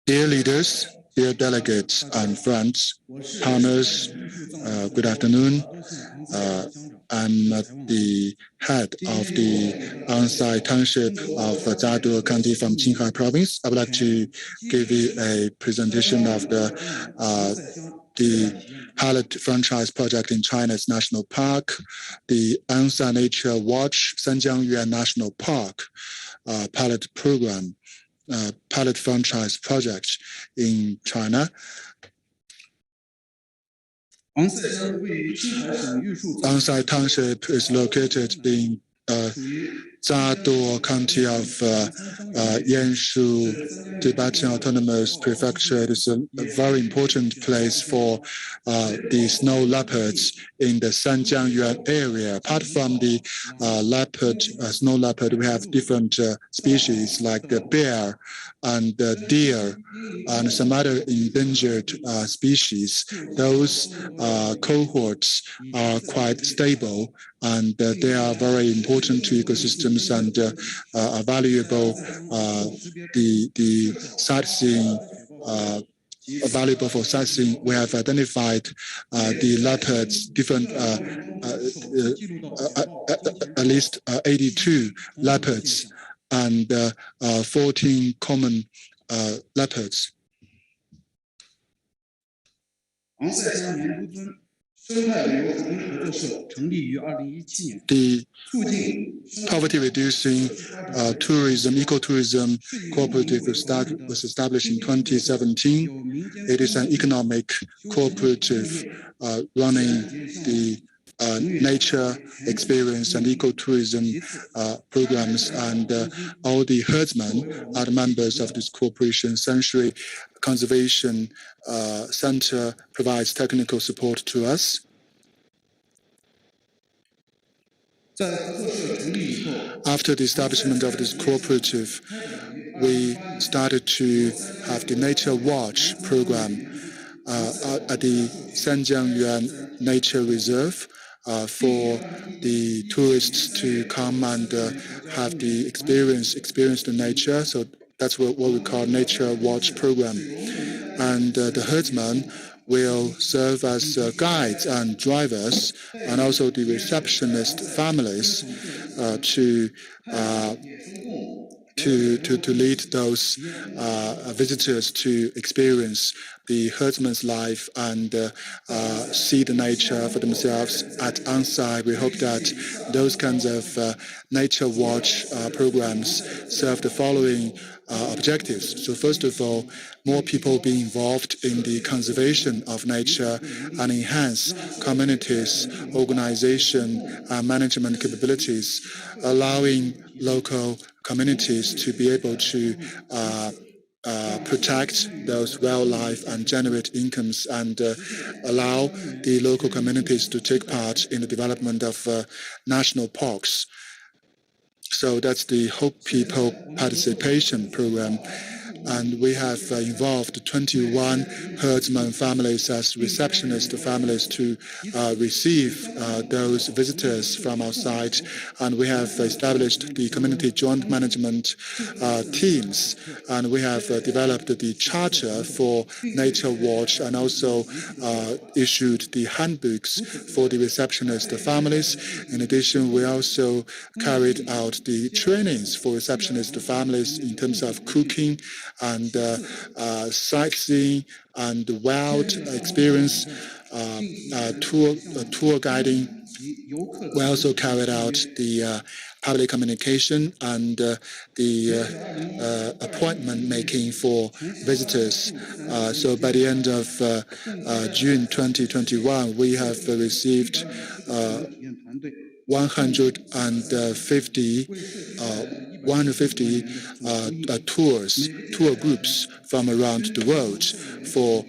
Dear leaders, dear delegates and friends, partners, good afternoon. I'm the head of the Ansai Township of Zhou County from Qinghai Province. I would like to give you a presentation of the pilot franchise project in China's national park, the Ansai Nature Watch Sanjiangyuan National Park pilot program, pilot franchise project in China. Ansai Township is located in Zhou County of Yanshu Tibetan Autonomous Prefecture. It is a very important place for the snow leopards in the Sanjiangyuan area. Apart from the snow leopard, we have different species like the bear and the deer and some other endangered species. Those cohorts are quite stable, and they are very important to ecosystems and are valuable. The sightseeing valuable for sightseeing. We have identified the leopards, different at least 82 leopards and 14 common leopards. The Poverty Reducing Tourism, Ecotourism Cooperative was established in 2017. It is an economic cooperative running the nature experience and ecotourism programs, and all the herdsmen are the members of this cooperation. Sanctuary Conservation Center provides technical support to us. After the establishment of this cooperative, we started to have the Nature Watch program at the Sanjiangyuan Nature Reserve for the tourists to come and have the experience the nature. So that's what we call Nature Watch program. And the herdsmen will serve as guides and drivers, and also the receptionist families to to lead those visitors to experience the herdsman's life and see the nature for themselves at on-site. We hope that those kinds of nature watch programs serve the following objectives. So first of all, more people being involved in the conservation of nature and enhance communities, organization, and management capabilities, allowing local communities to be able to protect those wildlife and generate incomes and allow the local communities to take part in the development of national parks. So that's the Hope People Participation Program. And we have involved 21 herdsman families as receptionist families to receive those visitors from outside. And we have established the community joint management teams. And we have developed the charter for Nature Watch and also issued the handbooks for the receptionist families. In addition, we also carried out the trainings for receptionist families in terms of cooking and sightseeing and wild experience, tour guiding. We also carried out the public communication and the appointment making for visitors. So by the end of June 2021, we have received 150 tour groups from around the world for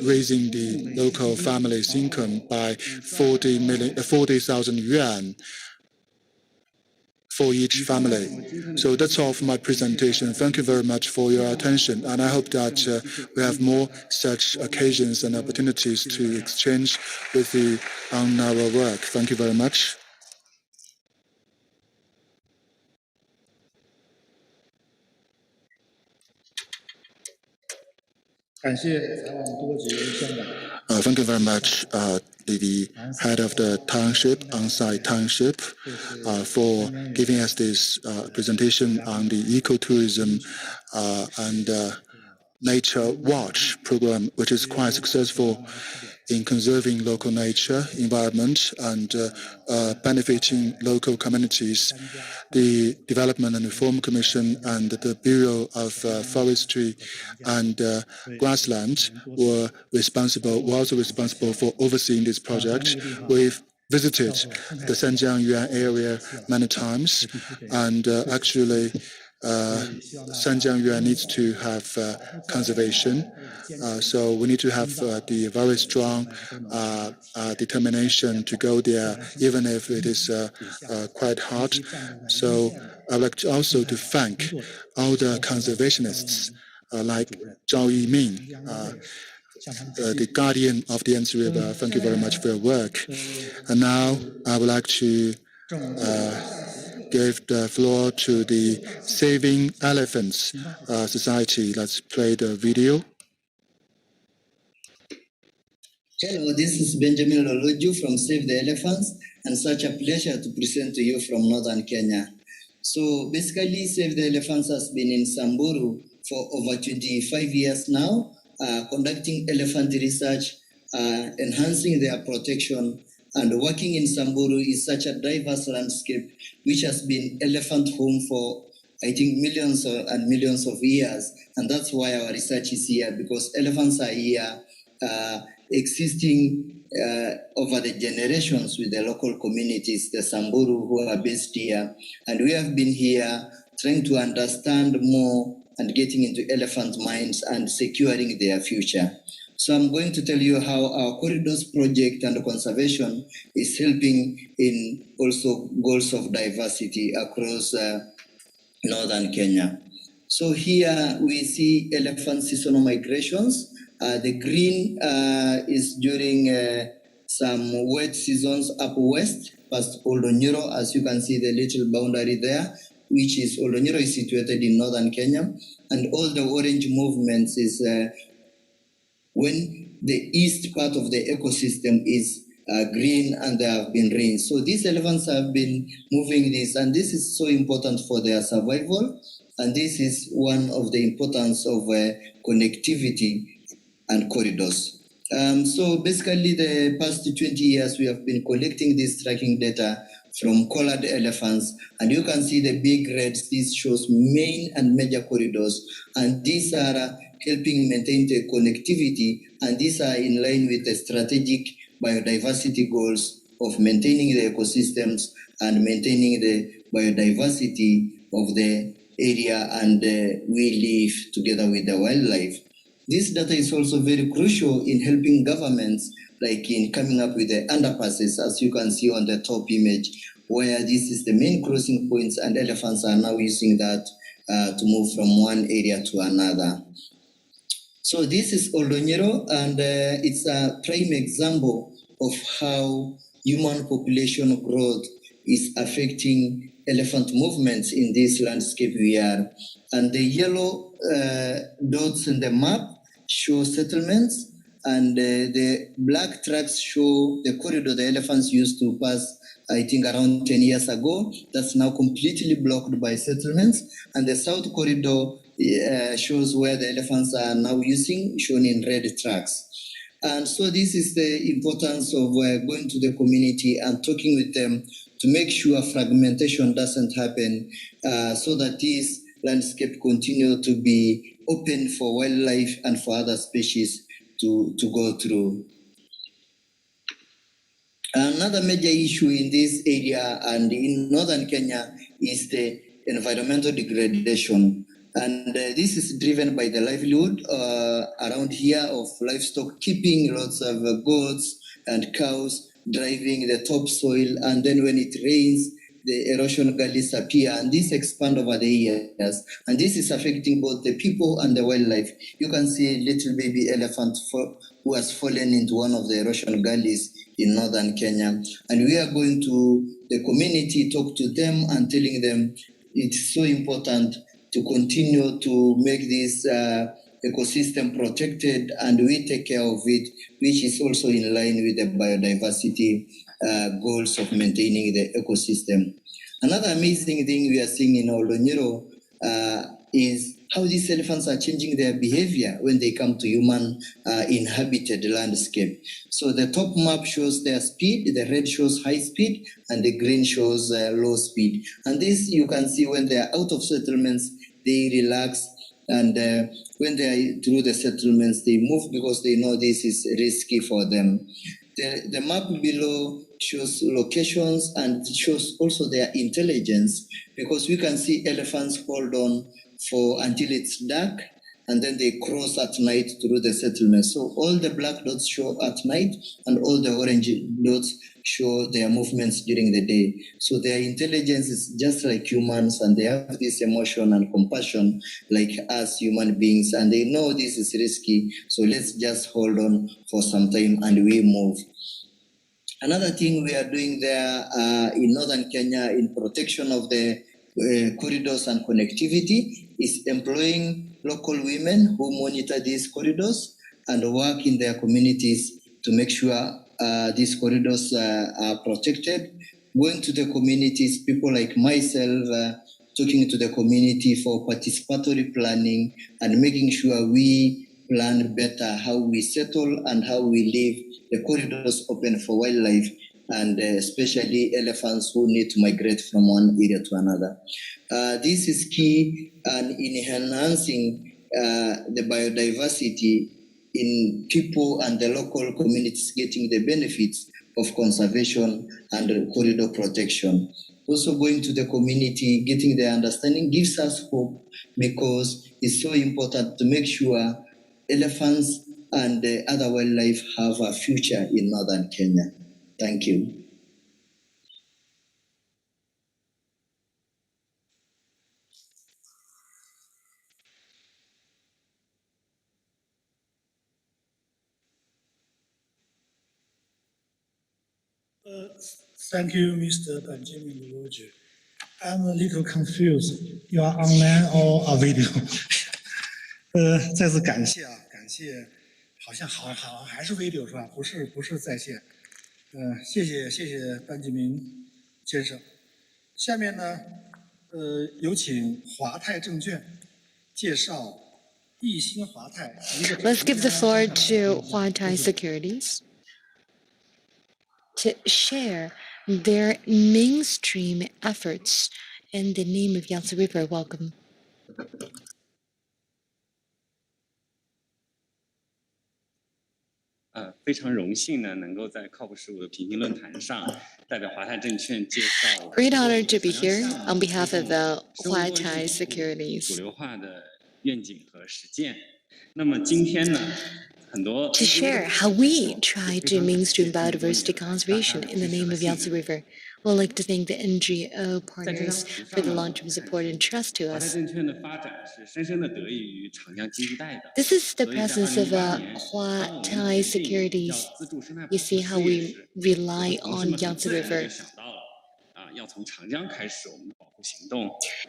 raising the local family's income by 40,000 yuan for each family. So that's all for my presentation. Thank you very much for your attention. And I hope that we have more such occasions and opportunities to exchange with you on our work. Thank you very much. Thank you very much, the head of the township, on-site township, for giving us this presentation on the ecotourism and Nature Watch program, which is quite successful in conserving local nature, environment, and benefiting local communities. The Development and Reform Commission and the Bureau of Forestry and Grassland were also responsible for overseeing this project. We've visited the Sanjiangyuan area many times, and actually Sanjiangyuan needs to have conservation. So we need to have the very strong determination to go there, even if it is quite hard. So I'd like also to thank all the conservationists like Zhou Yiming, the guardian of the Yangtze River. Thank you very much for your work. And now I would like to give the floor to the Saving Elephants Society. Let's play the video. Hello, this is Benjamin Loloju from Save the Elephants, and such a pleasure to present to you from Northern Kenya. So basically, Save the Elephants has been in Samburu for over 25 years now, conducting elephant research, enhancing their protection, and working in Samburu is such a diverse landscape, which has been elephant home for, I think, millions and millions of years. And that's why our research is here, because elephants are here existing over the generations with the local communities, the Samburu who are based here. And we have been here trying to understand more and getting into elephant minds and securing their future. So I'm going to tell you how our corridors project and conservation is helping in also goals of diversity across northern Kenya. So here we see elephant seasonal migrations. The green is during some wet seasons up west, past Oldonyiro, as you can see the little boundary there, which is Oldonyiro is situated in northern Kenya. And all the orange movements is when the east part of the ecosystem is green and there have been rains. So these elephants have been moving this, and this is so important for their survival And this is one of the importance of connectivity and corridors. So basically the past 20 years, we have been collecting this tracking data from collared elephants, and you can see the big reds. This shows main and major corridors, and these are helping maintain the connectivity, and these are in line with the strategic biodiversity goals of maintaining the ecosystems and maintaining the biodiversity of the area, and we live together with the wildlife. This data is also very crucial in helping governments, like in coming up with the underpasses, as you can see on the top image, where this is the main crossing points, and elephants are now using that to move from one area to another. So this is Oldonyero, and it's a prime example of how human population growth is affecting elephant movements in this landscape we are. And the yellow dots in the map show settlements, and the black tracks show the corridor the elephants used to pass, I think around 10 years ago. That's now completely blocked by settlements. And the south corridor shows where the elephants are now using, shown in red tracks. And so this is the importance of going to the community and talking with them to make sure fragmentation doesn't happen, so that this landscape continue to be open for wildlife and for other species to go through. Another major issue in this area and in northern Kenya is the environmental degradation. And this is driven by the livelihood around here of livestock keeping, lots of goats and cows driving the topsoil, and then when it rains, the erosion gullies appear, and this expand over the years. And this is affecting both the people and the wildlife. You can see a little baby elephant who has fallen into one of the erosion gullies in northern Kenya. And we are going to the community, talk to them and telling them it's so important to continue to make this ecosystem protected, and we take care of it, which is also in line with the biodiversity goals of maintaining the ecosystem. Another amazing thing we are seeing in Oldonyero is how these elephants are changing their behavior when they come to human inhabited landscape. So the top map shows their speed, the red shows high speed, and the green shows low speed. And this you can see when they are out of settlements, they relax, and when they are through the settlements, they move because they know this is risky for them. The map below shows locations and shows also their intelligence, because we can see elephants hold on for until it's dark, and then they cross at night through the settlement. So all the black dots show at night, and all the orange dots show their movements during the day. So their intelligence is just like humans, and they have this emotion and compassion like us human beings, and they know this is risky, so let's just hold on for some time and we move. Another thing we are doing there in northern Kenya in protection of the corridors and connectivity is employing local women who monitor these corridors and work in their communities to make sure these corridors are protected. Going to the communities, people like myself, talking to the community for participatory planning and making sure we plan better how we settle and how we leave the corridors open for wildlife, and especially elephants who need to migrate from one area to another. This is key in enhancing the biodiversity in people and the local communities getting the benefits of conservation and corridor protection. Also going to the community, getting their understanding gives us hope, because it's so important to make sure elephants and other wildlife have a future in northern Kenya. Thank you. Thank you, Mr. Benjamin Roger. I'm a little confused. You are online or a video? 再次感谢啊，感谢，好像还是 video 是吧？不是在线。谢谢班继明先生。下面呢，有请华泰证券介绍易鑫华泰。Let's give the floor to Huatai Securities to share their mainstream efforts in the name of Yangtze River. Welcome. 非常荣幸呢，能够在 COP15的平行论坛上，代表华泰证券介绍。Great honor to be here on behalf of Huatai Securities. 主流化的愿景和实践。那么今天呢，很多 to share how we try to mainstream biodiversity conservation in the name of Yangtze River. We'd like to thank the NGO partners for the long-term support and trust to us. This is the presence of Huatai Securities. You see how we rely on Yangtze River.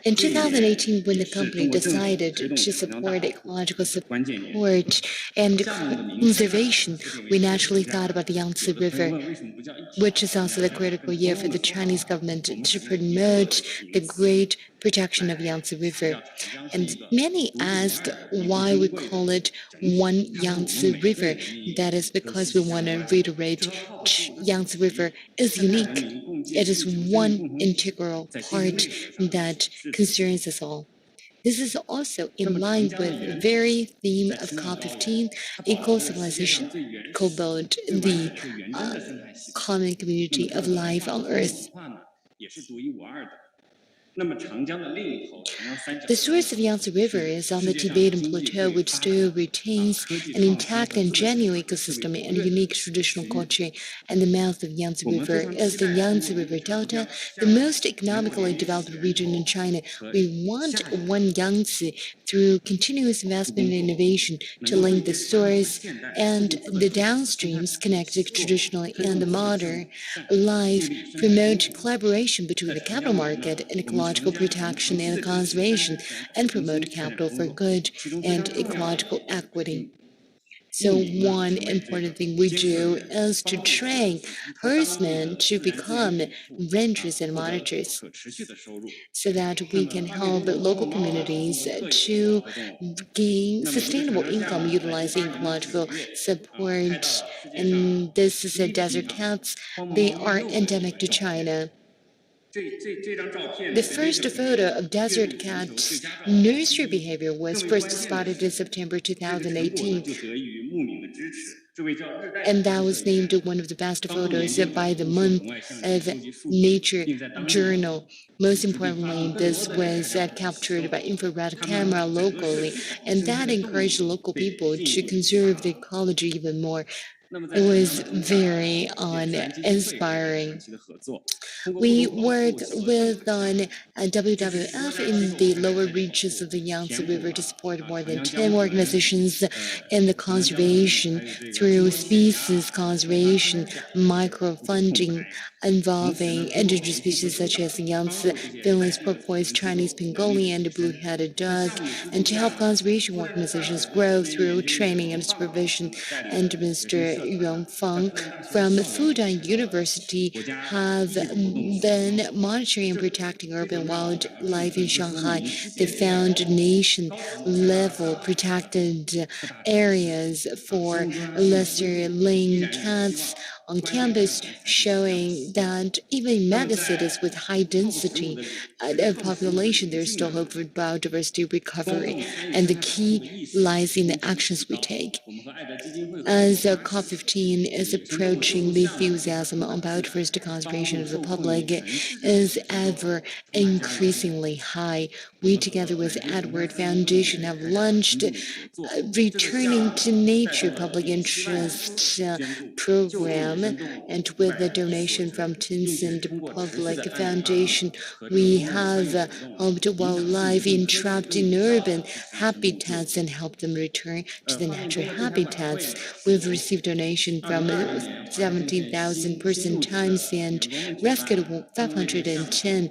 In 2018, when the company decided to support ecological support and conservation, we naturally thought about the Yangtze River, which is also the critical year for the Chinese government to promote the great protection of Yangtze River. And many ask why we call it One Yangtze River. That is because we want to reiterate Yangtze River is unique. It is one integral part that concerns us all. This is also in line with the very theme of COP15, eco-civilization, co-build the common community of life on Earth. The source of Yangtze River is on the Tibetan Plateau, which still retains an intact and genuine ecosystem and unique traditional culture. And the mouth of Yangtze River is the Yangtze River Delta, the most economically developed region in China. We want One Yangtze through continuous investment and innovation to link the source and the downstreams connected traditionally and the modern life, promote collaboration between the capital market and ecological protection and conservation, and promote capital for good and ecological equity. So one important thing we do is to train herdsmen to become rangers and monitors so that we can help local communities to gain sustainable income utilizing ecological support. And this is desert cats. They are endemic to China. The first photo of desert cat's nursery behavior was first spotted in September 2018. And that was named one of the best photos by the month of Nature journal. Most importantly, this was captured by infrared camera locally, and that encouraged local people to conserve the ecology even more. It was very inspiring. We work with WWF in the lower reaches of the Yangtze River to support more than 10 organizations in the conservation through species conservation, microfunding involving endangered species such as the Yangtze, Finland's porpoise, Chinese pangolin, and the blue-headed duck, and to help conservation organizations grow through training and supervision. And Minister Huang from Fudan University have been monitoring and protecting urban wildlife in Shanghai. They found nation-level protected areas for lesser laying cats on campus, showing that even in megacities with high density of population, there's still hope for biodiversity recovery. And the key lies in the actions we take. As COP15 is approaching, the enthusiasm on biodiversity conservation of the public is ever increasingly high. We, together with Edward Foundation, have launched Returning to Nature public interest program, and with the donation from Tencent Public Foundation, we have helped wildlife entrapped in urban habitats and helped them return to the natural habitats. We've received donation from 17,000 person times and rescued 510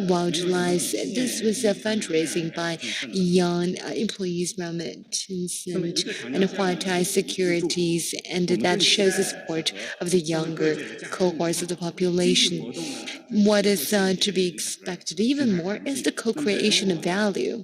wildlife. This was was fundraising by young employees from Tencent and Huatai Securities, and that shows the support of the younger cohorts of the population. What is to be expected even more is the co-creation of value.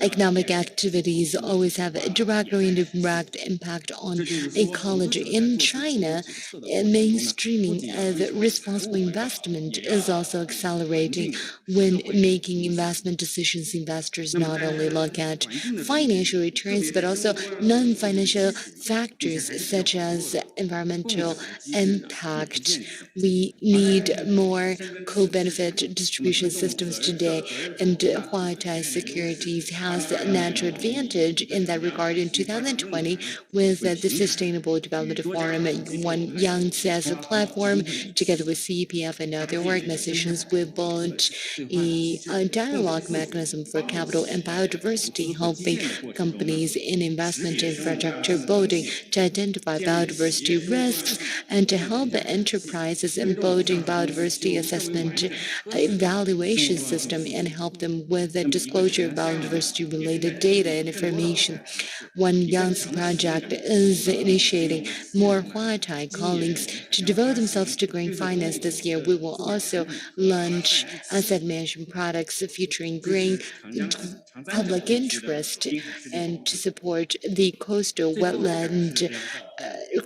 Economic activities always have a direct or indirect impact on ecology. In China, mainstreaming of responsible investment is also accelerating. When making investment decisions, investors not only look at financial returns, but also non-financial factors such as environmental impact. We need more co-benefit distribution systems today, and Huatai Securities has a natural advantage in that regard. In 2020, with the Sustainable Development Forum, One Yangtze as a platform, together with CEPF and other organizations, we built a dialogue mechanism for capital and biodiversity, helping companies in investment infrastructure building to identify biodiversity risks and to help enterprises in building biodiversity assessment evaluation system and help them with the disclosure of biodiversity-related data and information. One Yangtze project is initiating more Huatai colleagues to devote themselves to green finance this year. We will also launch asset management products featuring green public interest and to support the coastal wetland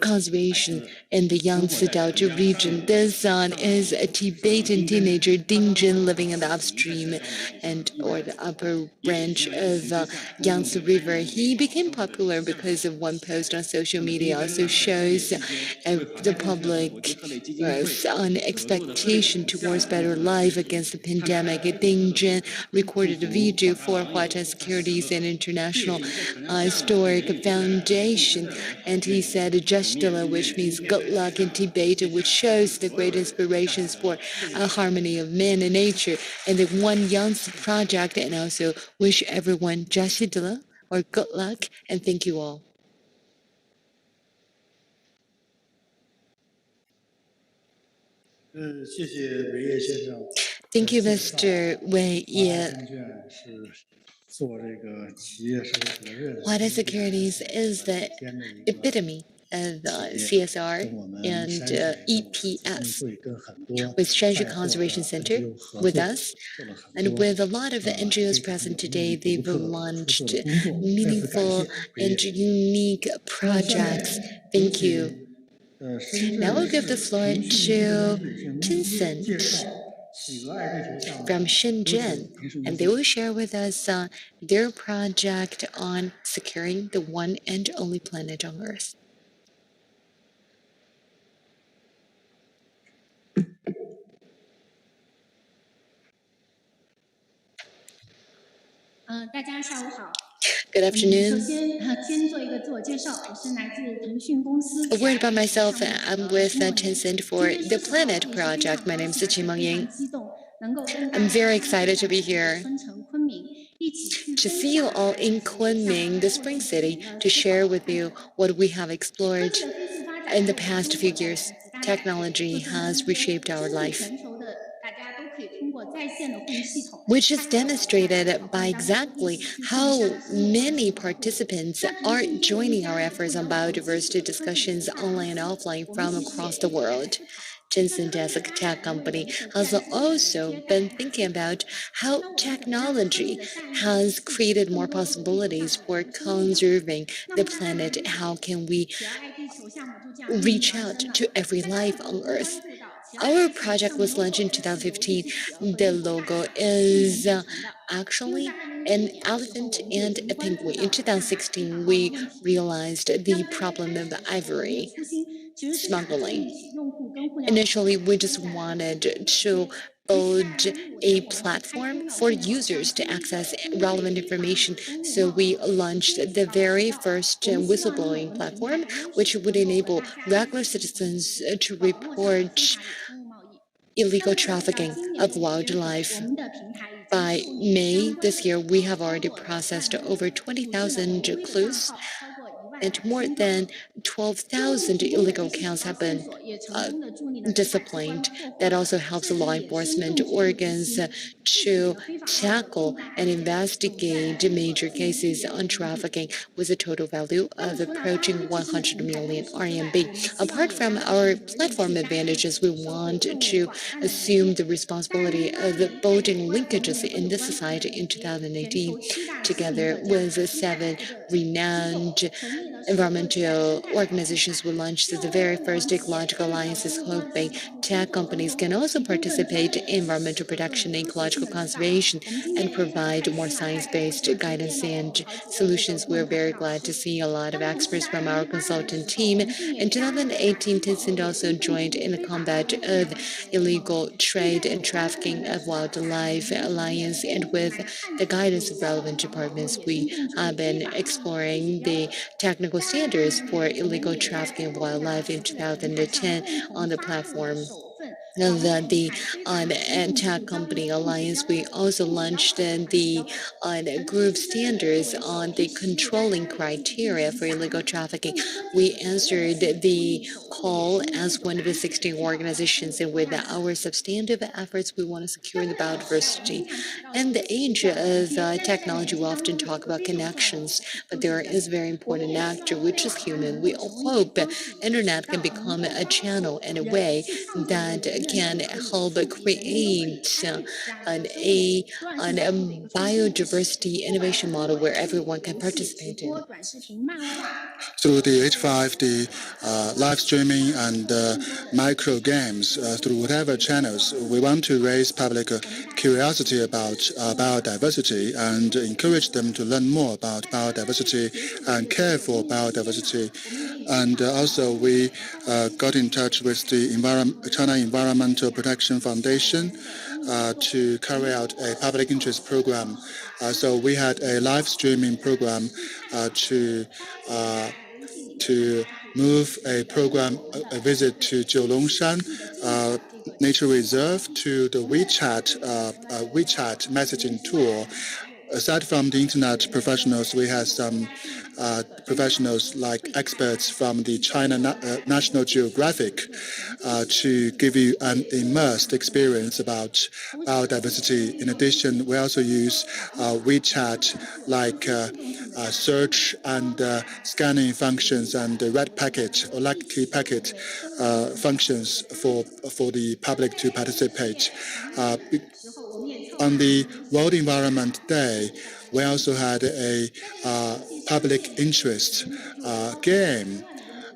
conservation in the Yangtze Delta region. This son is a Tibetan teenager, Ding Jin, living in the upstream or the upper branch of Yangtze River. He became popular because of one post on social media. Also shows the public an expectation towards better life against the pandemic. Ding Jin recorded a video for Huatai Securities and International Historic Foundation, and he said Jashtila, which means good luck in Tibetan, which shows the great inspirations for a harmony of man and nature, and the One Yangtze project, and also wish everyone Jashtila or good luck, and thank you all. Thank you, Mr. Wei Ye. Huatai Securities is the epitome of CSR and EPS, with Shanxi Conservation Center with us, and with a lot of the NGOs present today. They've launched meaningful and unique projects. Thank you. Now I'll give the floor to Tencent from Shenzhen, and they will share with us their project on securing the one and only planet on Earth. Good afternoon. A word about myself. I'm with Tencent for the Planet Project. My name is Chigwang. I'm very excited to be here to see you all in Kunming, the spring city, to share with you what we have explored in the past few years. Technology has reshaped our life, which is demonstrated by exactly how many participants are joining our efforts on biodiversity discussions online and offline from across the world. Tencent, as a tech company, has also been thinking about how technology has created more possibilities for conserving the planet. How can we reach out to every life on Earth? Our project was launched in 2015. The logo is actually an elephant and a penguin. In 2016, we realized the problem of ivory smuggling. Initially, we just wanted to build a platform for users to access relevant information. So we launched the very first whistleblowing platform, which would enable regular citizens to report illegal trafficking of wildlife. By May this year, we have already processed over 20,000 clues and more than 12,000 illegal accounts have been disciplined. That also helps law enforcement organs to tackle and investigate major cases on trafficking with a total value of approaching 100 million RMB. Apart from our platform advantages, we want to assume the responsibility of building linkages in the society in 2018, together with 7 renowned environmental organizations. We launched the very first ecological alliances, hoping tech companies can also participate in environmental protection and ecological conservation and provide more science-based guidance and solutions. We're very glad to see a lot of experts from our consultant team. In 2018, Tencent also joined in the combat of illegal trade and trafficking of wildlife alliance, and with the guidance of relevant departments, we have been exploring the technical standards for illegal trafficking of wildlife in 2010 on the platform of the tech company alliance. We also launched the group standards on the controlling criteria for illegal trafficking. We answered the call as one of the 16 organizations, and with our substantive efforts, we want to secure the biodiversity. In the age of technology, we often talk about connections, but there is a very important actor, which is human. We hope internet can become a channel and a way that can help create a biodiversity innovation model where everyone can participate in. Through the H5, the live streaming and micro games, through whatever channels, we want to raise public curiosity about biodiversity and encourage them to learn more about biodiversity and care for biodiversity. And also we got in touch with the China Environmental Protection Foundation to carry out a public interest program. So we had a live streaming program to move a visit to Jiulongshan Nature Reserve to the WeChat messaging tool. Aside from the internet professionals, we had some professionals like experts from the China National Geographic to give you an immersed experience about biodiversity. In addition, we also use WeChat like search and scanning functions and red packet or lucky packet functions for the public to participate. On the World Environment Day, we also had a public interest game,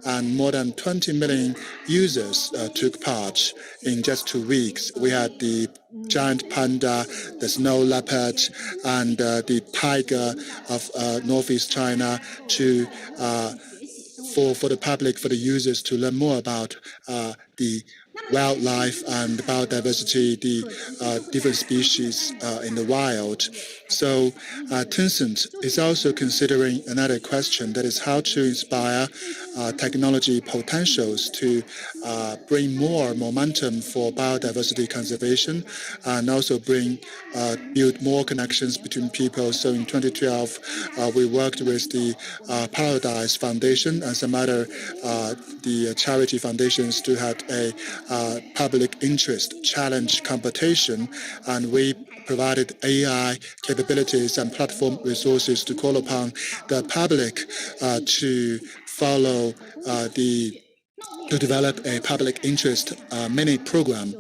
and more than 20 million users took part in just 2 weeks. We had the giant panda, the snow leopard, and the tiger of Northeast China for the public, for the users to learn more about the wildlife and biodiversity, the different species in the wild. So Tencent is also considering another question, that is how to inspire technology potentials to bring more momentum for biodiversity conservation and also build more connections between people. So in 2012, we worked with the Paradise Foundation and some other the charity foundations to have a public interest challenge competition, and we provided AI capabilities and platform resources to call upon the public to follow to develop a public interest mini program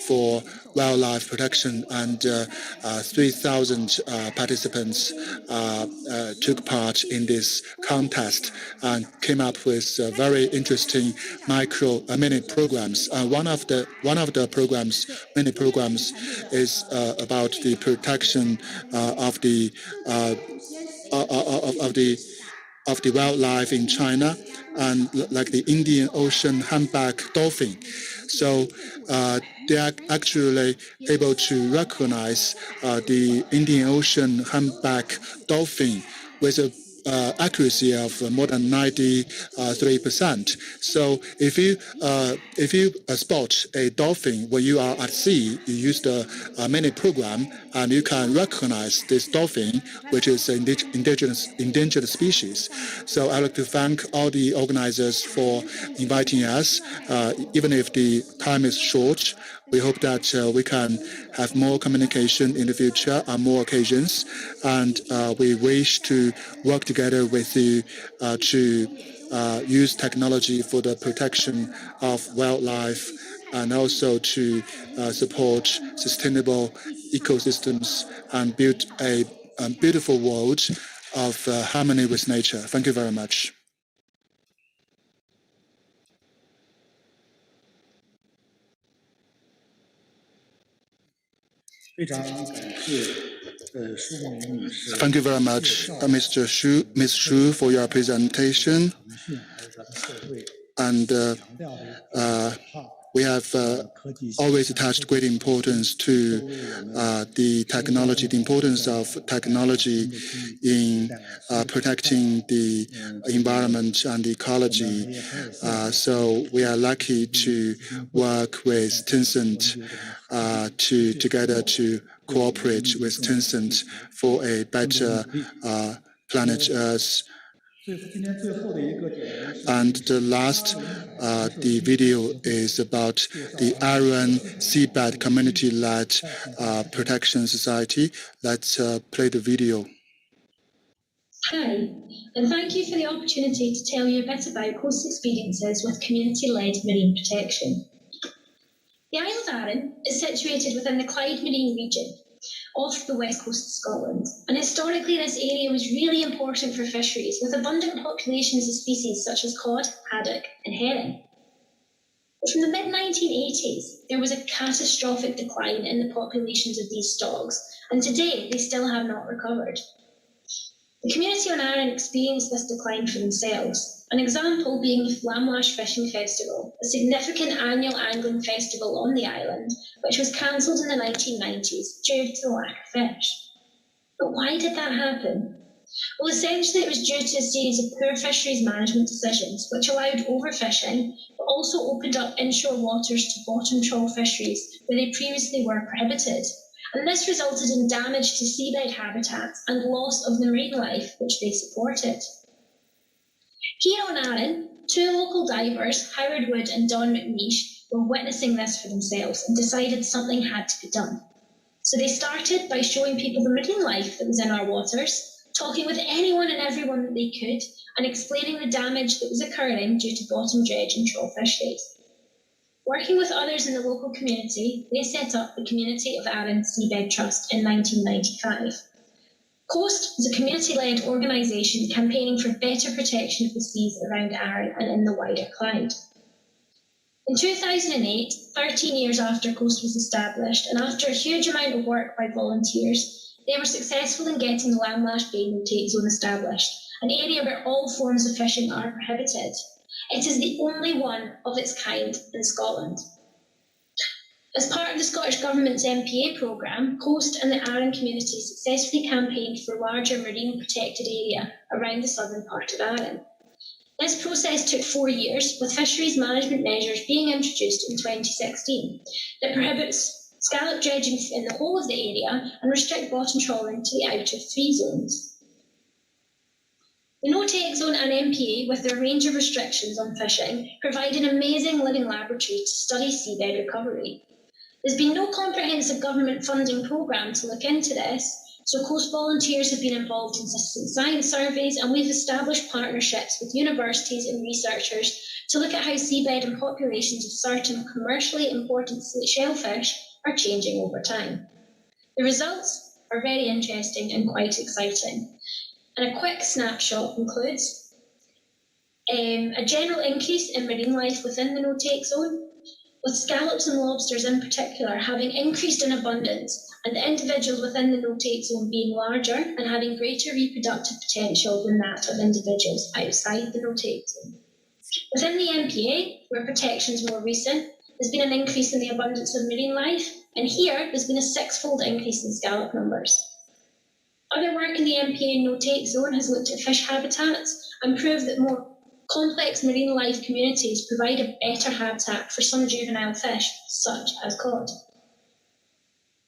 for wildlife protection, and 3,000 participants took part in this contest and came up with very interesting mini programs. One of the mini programs is about the protection of the wildlife in China, and like the Indian Ocean humpback dolphin. So they are actually able to recognize the Indian Ocean humpback dolphin with a accuracy of more than 93%. So if you spot a dolphin when you are at sea, you use the mini program, and you can recognize this dolphin, which is an endangered species. So I'd like to thank all the organizers for inviting us. Even if the time is short, we hope that we can have more communication in the future on more occasions, and we wish to work together with you to use technology for the protection of wildlife, and also to support sustainable ecosystems and build a beautiful world of harmony with nature. Thank you very much. 非常感谢舒明女士。 Thank you very much, Ms. Zhou, for your presentation. And we have always attached great importance to the technology, the importance of technology in protecting the environment and the ecology. So we are lucky to work with Tencent together to cooperate with Tencent for a better planet Earth. And the last, the video is about the Iron Seabed Community-led Protection Society. Let's play the video. Hi, and thank you for the opportunity to tell you a bit about coast experiences with community-led marine protection. The Isle of Arran is situated within the Clyde Marine region, off the west coast of Scotland, and historically this area was really important for fisheries, with abundant populations of species such as cod, haddock and herring. But from the mid-1980s, there was a catastrophic decline in the populations of these stocks, and today they still have not recovered. The community on Arran experienced this decline for themselves, an example being the Flamlash Fishing Festival, a significant annual angling festival on the island, which was cancelled in the 1990s due to the lack of fish. But why did that happen? Well, essentially it was due to a series of poor fisheries management decisions, which allowed overfishing, but also opened up inshore waters to bottom trawl fisheries where they previously were prohibited. And this resulted in damage to seabed habitats and loss of the marine life which they supported. Here on Arran, two local divers, Howard Wood and Don McNeish, were witnessing this for themselves and decided something had to be done. So they started by showing people the marine life that was in our waters, talking with anyone and everyone that they could, and explaining the damage that was occurring due to bottom dredge and trawl fisheries. Working with others in the local community, they set up the Community of Arran Seabed Trust in 1995. COAST is a community-led organisation campaigning for better protection of the seas around Arran and in the wider Clyde. In 2008, 13 years after COAST was established, and after a huge amount of work by volunteers, they were successful in getting the Lamlash Bay no-take zone established, an area where all forms of fishing are prohibited. It is the only one of its kind in Scotland. As part of the Scottish Government's MPA programme, COAST and the Arran community successfully campaigned for larger marine protected area around the southern part of Arran. This process took 4 years, with fisheries management measures being introduced in 2016 that prohibits scallop dredging in the whole of the area and restrict bottom trawling to the outer 3 zones. The no-take zone and MPA, with their range of restrictions on fishing, provide an amazing living laboratory to study seabed recovery. There's been no comprehensive government funding programme to look into this, so COAST volunteers have been involved in citizen science surveys, and we've established partnerships with universities and researchers to look at how seabed and populations of certain commercially important shellfish are changing over time. The results are very interesting and quite exciting. And a quick snapshot includes a general increase in marine life within the no-take zone, with scallops and lobsters in particular having increased in abundance, and the individuals within the no-take zone being larger and having greater reproductive potential than that of individuals outside the no-take zone. Within the MPA, where protection is more recent, there's been an increase in the abundance of marine life, and here there's been a 6-fold increase in scallop numbers. Other work in the MPA no-take zone has looked at fish habitats and proved that more complex marine life communities provide a better habitat for some juvenile fish, such as cod.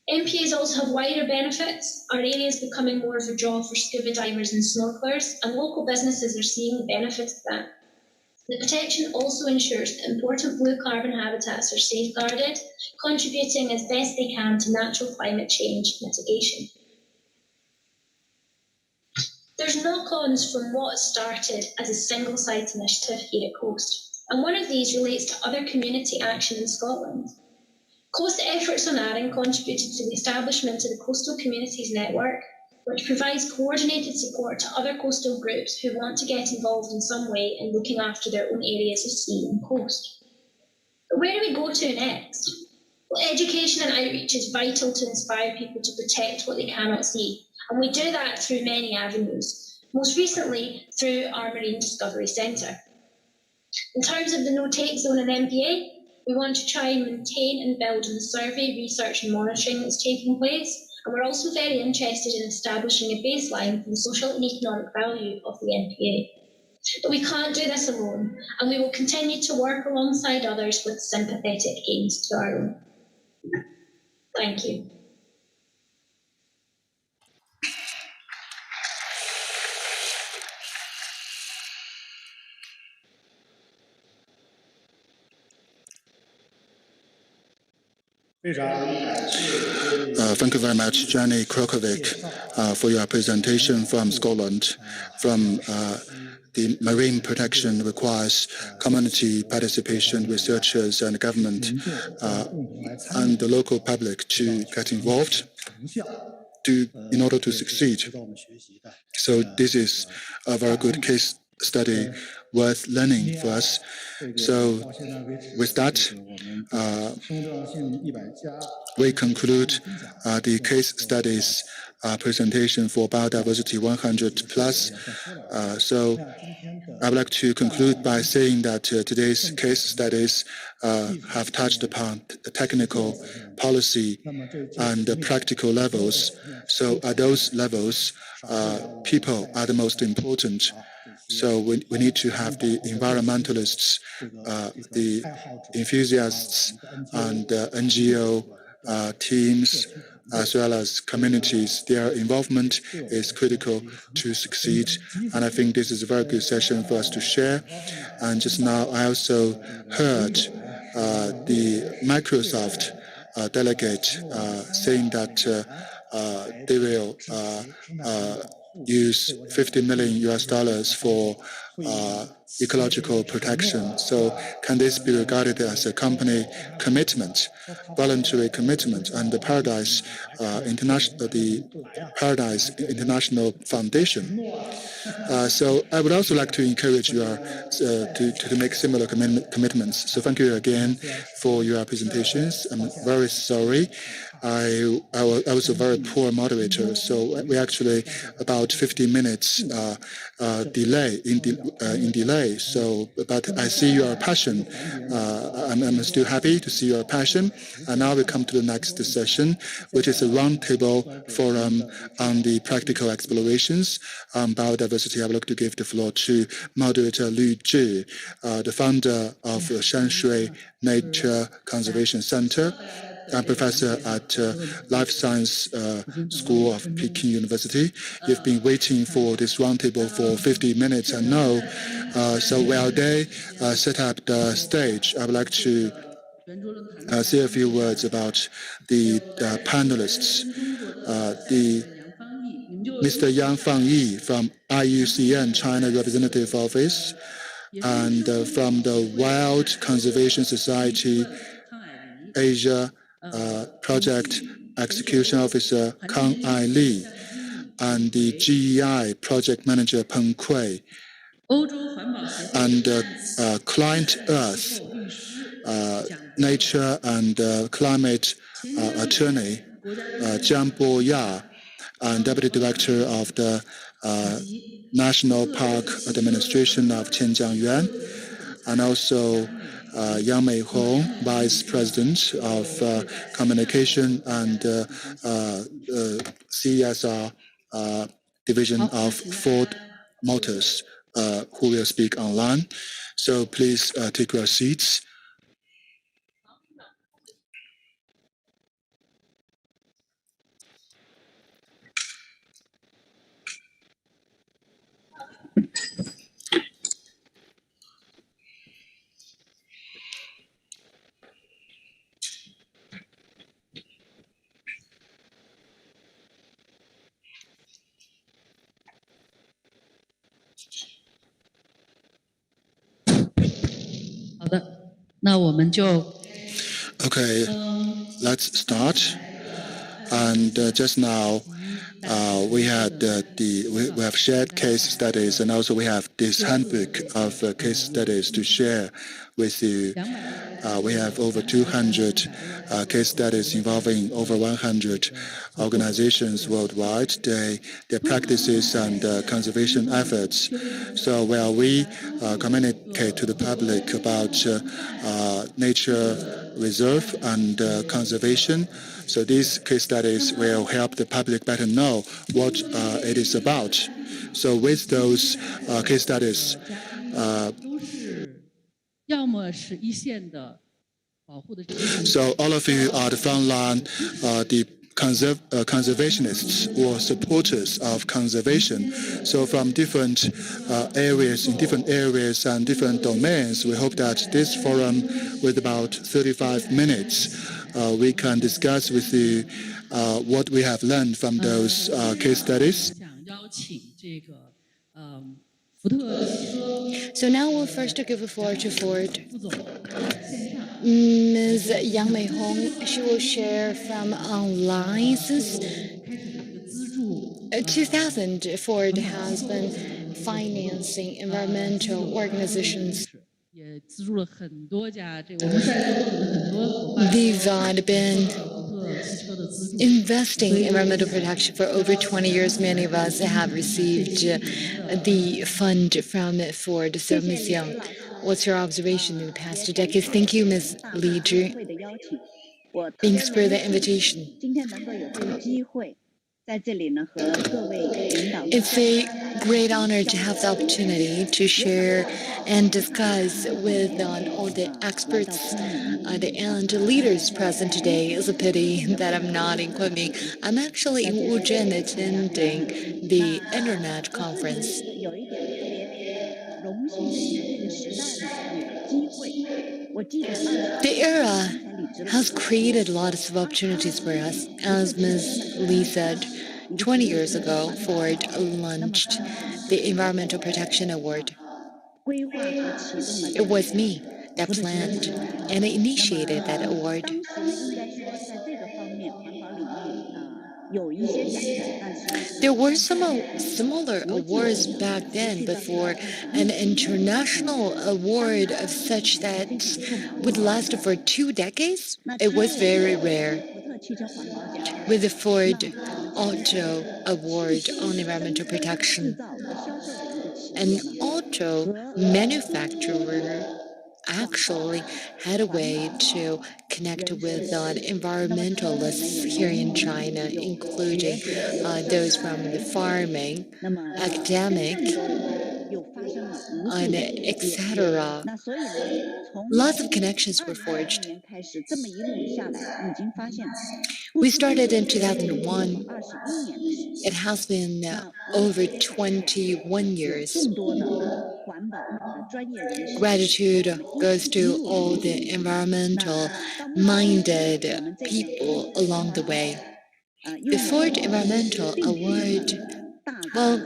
MPAs also have wider benefits. Our area is becoming more of a draw for scuba divers and snorkelers, and local businesses are seeing the benefit of that. The protection also ensures that important blue carbon habitats are safeguarded, contributing as best they can to natural climate change mitigation. There's knock-ons from what started as a single site initiative here at Coast, and one of these relates to other community action in Scotland. Coast efforts on Arran contributed to the establishment of the Coastal Communities Network, which provides coordinated support to other coastal groups who want to get involved in some way in looking after their own areas of sea and coast. But where do we go to next? Well, education and outreach is vital to inspire people to protect what they cannot see, and we do that through many avenues, most recently through our Marine Discovery Centre. In terms of the no-take zone and MPA, we want to try and maintain and build on the survey, research and monitoring that's taking place, and we're also very interested in establishing a baseline for the social and economic value of the MPA. But we can't do this alone, and we will continue to work alongside others with sympathetic aims to our own. Thank you. Thank you very much, Jenny Krokovic, for your presentation from Scotland. From the marine protection requires community participation, researchers and government and the local public to get involved in order to succeed. So this is a very good case study worth learning for us. So with that, we conclude the case studies presentation for biodiversity 100 plus. So I would like to conclude by saying that today's case studies have touched upon the technical, policy, and the practical levels. So at those levels, people are the most important. So we need to have the environmentalists, the enthusiasts, and NGO teams, as well as communities. Their involvement is critical to succeed. And I think this is a very good session for us to share. And just now, I also heard the Microsoft delegate saying that they will use $50 million for ecological protection. So can this be regarded as a company commitment, voluntary commitment, and the Paradise International Foundation? So I would also like to encourage you to make similar commitments. So thank you again for your presentations. I'm very sorry. I was a very poor moderator, so we actually about 50 minutes delay. So, but I see your passion. I'm still happy to see your passion. And now we come to the next session, which is a roundtable forum on the practical explorations on biodiversity. I would like to give the floor to moderator Lu Zhi, the founder of Shanshui Nature Conservation Center, and professor at Life Science School of Peking University. You've been waiting for this roundtable for 50 minutes, I know. So while they set up the stage, I would like to say a few words about the panelists. Mr. Yang Fangyi from IUCN China Representative Office, and from the Wild Conservation Society Asia Project Execution Officer Kang Ai Li, and the GEI Project Manager Peng Kui, and Client Earth, Nature and Climate Attorney Jiang Bo-ya, and Deputy Director of the National Park Administration of Qianjiang, and also Yang Meihong, Vice President of Communication and CSR Division of Ford Motors, who will speak online. So please take your seats. Okay, let's start. And just now, we have shared case studies, and also we have this handbook of case studies to share with you. We have over 200 case studies involving over 100 organizations worldwide, their practices and conservation efforts. So while we communicate to the public about nature reserve and conservation, so these case studies will help the public better know what it is about. So with those case studies, so all of you are the frontline, the conservationists or supporters of conservation. So from different areas, in different areas and different domains, we hope that this forum, with about 35 minutes, we can discuss with you what we have learned from those case studies. So now we'll first give the floor to Ford. Ms. Yang Mei Hong, she will share from online. Since 2000, Ford has been financing environmental organizations. They've been investing in environmental protection for over 20 years. Many of us have received the fund from Ford. So Ms. Yang, what's your observation in the past decades? Thank you, Ms. Li Zhi. Thanks for the invitation. It's a great honor to have the opportunity to share and discuss with all the experts and leaders present today. It's a pity that I'm not in Kunming. I'm actually in Wuzhen attending the internet conference. The era has created lots of opportunities for us. As Ms. Li said, 20 years ago, Ford launched the Environmental Protection Award. It was me that planned and initiated that award. There were some similar awards back then, but for an international award of such that would last for 2 decades, it was very rare. With the Ford Auto Award on environmental protection, an auto manufacturer actually had a way to connect with environmentalists here in China, including those from the farming, academic, and etc. Lots of connections were forged. We started in 2001. It has been over 21 years. Gratitude goes to all the environmental-minded people along the way. The Ford Environmental Award, well,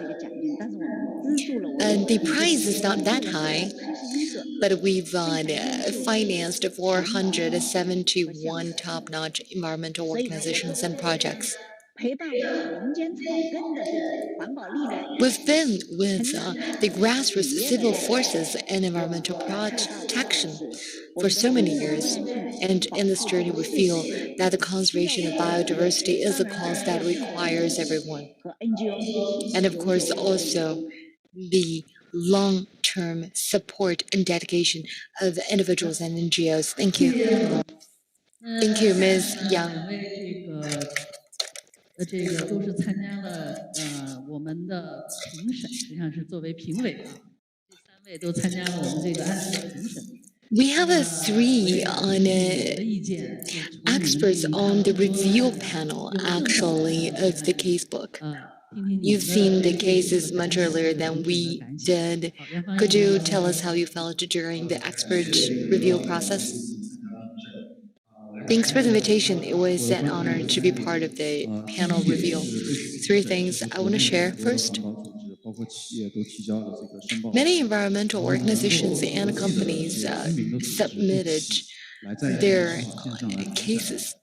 the prize is not that high, but we've financed 471 top-notch environmental organizations and projects. We've been with the grassroots civil forces and environmental protection for so many years, and in this journey we feel that the conservation of biodiversity is a cause that requires everyone. And of course also the long-term support and dedication of individuals and NGOs. Thank you. Thank you, Ms. Yang. 这个都是参加了我们的评审，实际上是作为评委啊，这3位都参加了我们这个案子的评审。We have 3 experts on the review panel, actually, of the casebook. You've seen the cases much earlier than we did. Could you tell us how you felt during the expert review process? Thanks for the invitation. It was an honor to be part of the panel review. 3 things I want to share. First, many environmental organizations and companies submitted their cases.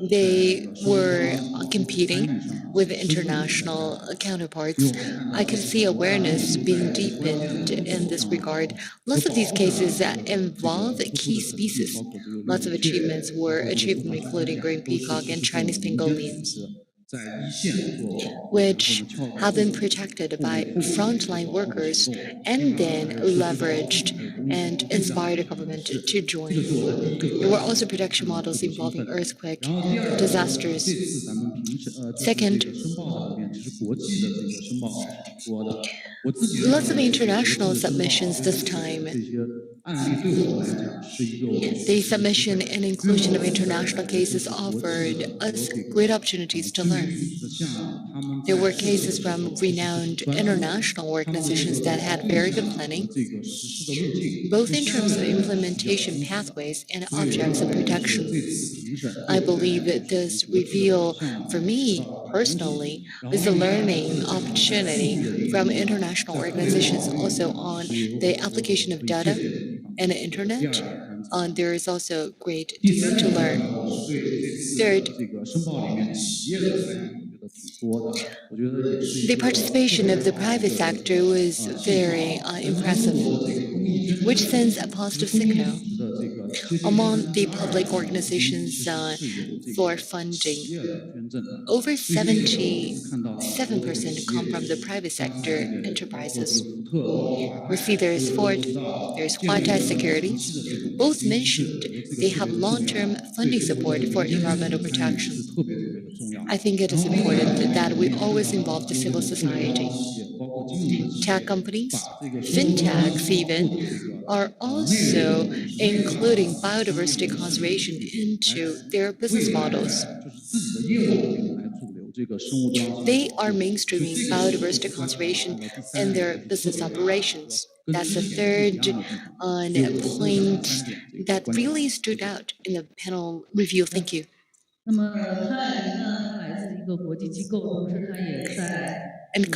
They were competing with international counterparts. I could see awareness being deepened in this regard. Lots of these cases involve key species. Lots of achievements were achieved, including green peacock and Chinese pangolins, which have been protected by frontline workers and then leveraged and inspired the government to join. There were also protection models involving earthquake disasters. Second, lots of international submissions this time. The submission and inclusion of international cases offered us great opportunities to learn. There were cases from renowned international organizations that had very good planning, both in terms of implementation pathways and objects of protection. I believe that this reveal, for me personally, was a learning opportunity from international organizations also on the application of data and the internet. There is also a great deal to learn. Third, the participation of the private sector was very impressive, which sends a positive signal. Among the public organizations for funding, over 77% come from the private sector enterprises. We see there is Ford, there's Huatai Securities. Both mentioned they have long-term funding support for environmental protection. I think it is important that we always involve the civil society. Tech companies, fintechs even, are also including biodiversity conservation into their business models. They are mainstreaming biodiversity conservation in their business operations. That's the third point that really stood out in the panel review. Thank you. And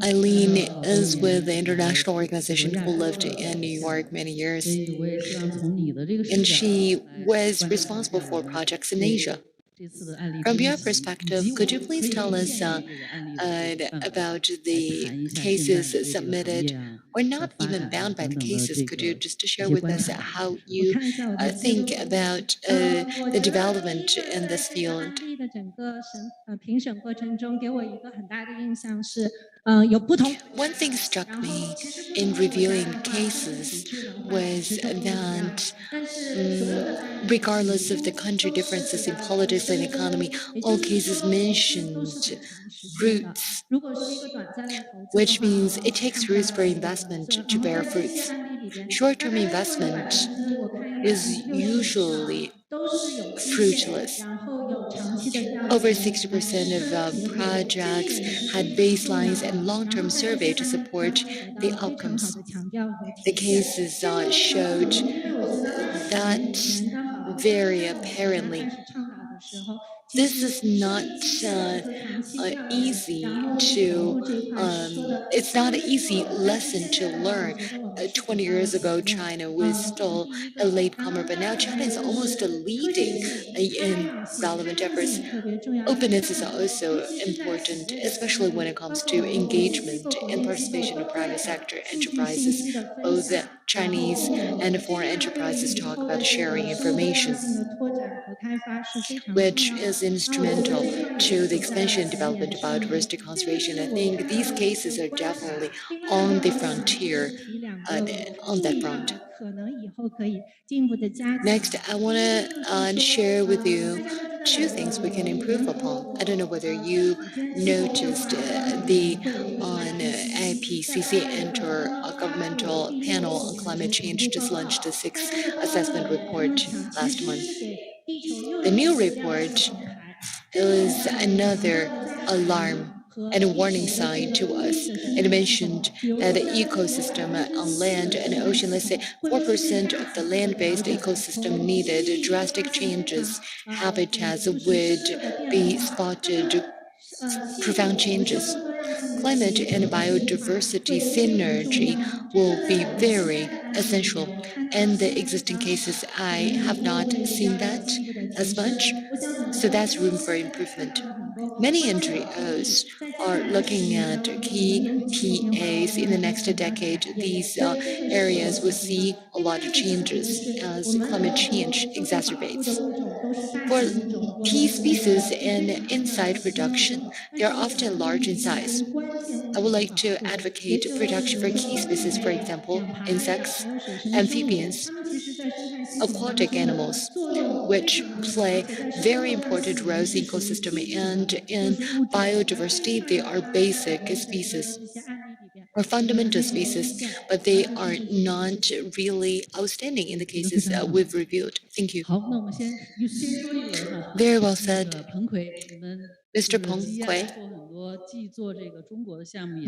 Eileen is with the international organization who lived in New York many years. And she was responsible for projects in Asia. From your perspective, could you please tell us about the cases submitted, or not even bound by the cases? Could you just share with us how you think about the development in this field? One thing struck me in reviewing cases was that regardless of the country differences in politics and economy, all cases mentioned roots, which means it takes roots for investment to bear fruits. Short-term investment is usually fruitless. Over 60% of projects had baselines and long-term survey to support the outcomes. The cases showed that very apparently. This is not easy to, it's not an easy lesson to learn. 20 years ago, China was still a latecomer, but now China is almost leading in relevant efforts. Openness is also important, especially when it comes to engagement and participation of private sector enterprises. Both Chinese and foreign enterprises talk about sharing information, which is instrumental to the expansion and development of biodiversity conservation. I think these cases are definitely on the frontier, on that front. Next, I want to share with you two things we can improve upon. I don't know whether you noticed the IPCC Intergovernmental Panel on Climate Change just launched the sixth assessment report last month. The new report is another alarm and a warning sign to us. It mentioned that the ecosystem on land and ocean, let's say 4% of the land-based ecosystem needed drastic changes. Habitats would be spotted profound changes. Climate and biodiversity synergy will be very essential. In the existing cases, I have not seen that as much, so that's room for improvement. Many NGOs are looking at key PAs in the next decade. These areas will see a lot of changes as climate change exacerbates. For key species and insect production, they are often large in size. I would like to advocate protection for key species, for example, insects, amphibians, aquatic animals, which play very important roles in ecosystem and in biodiversity. They are basic species or fundamental species, but they are not really outstanding in the cases we've reviewed. Thank you. Very well said. Mr. Peng Kui.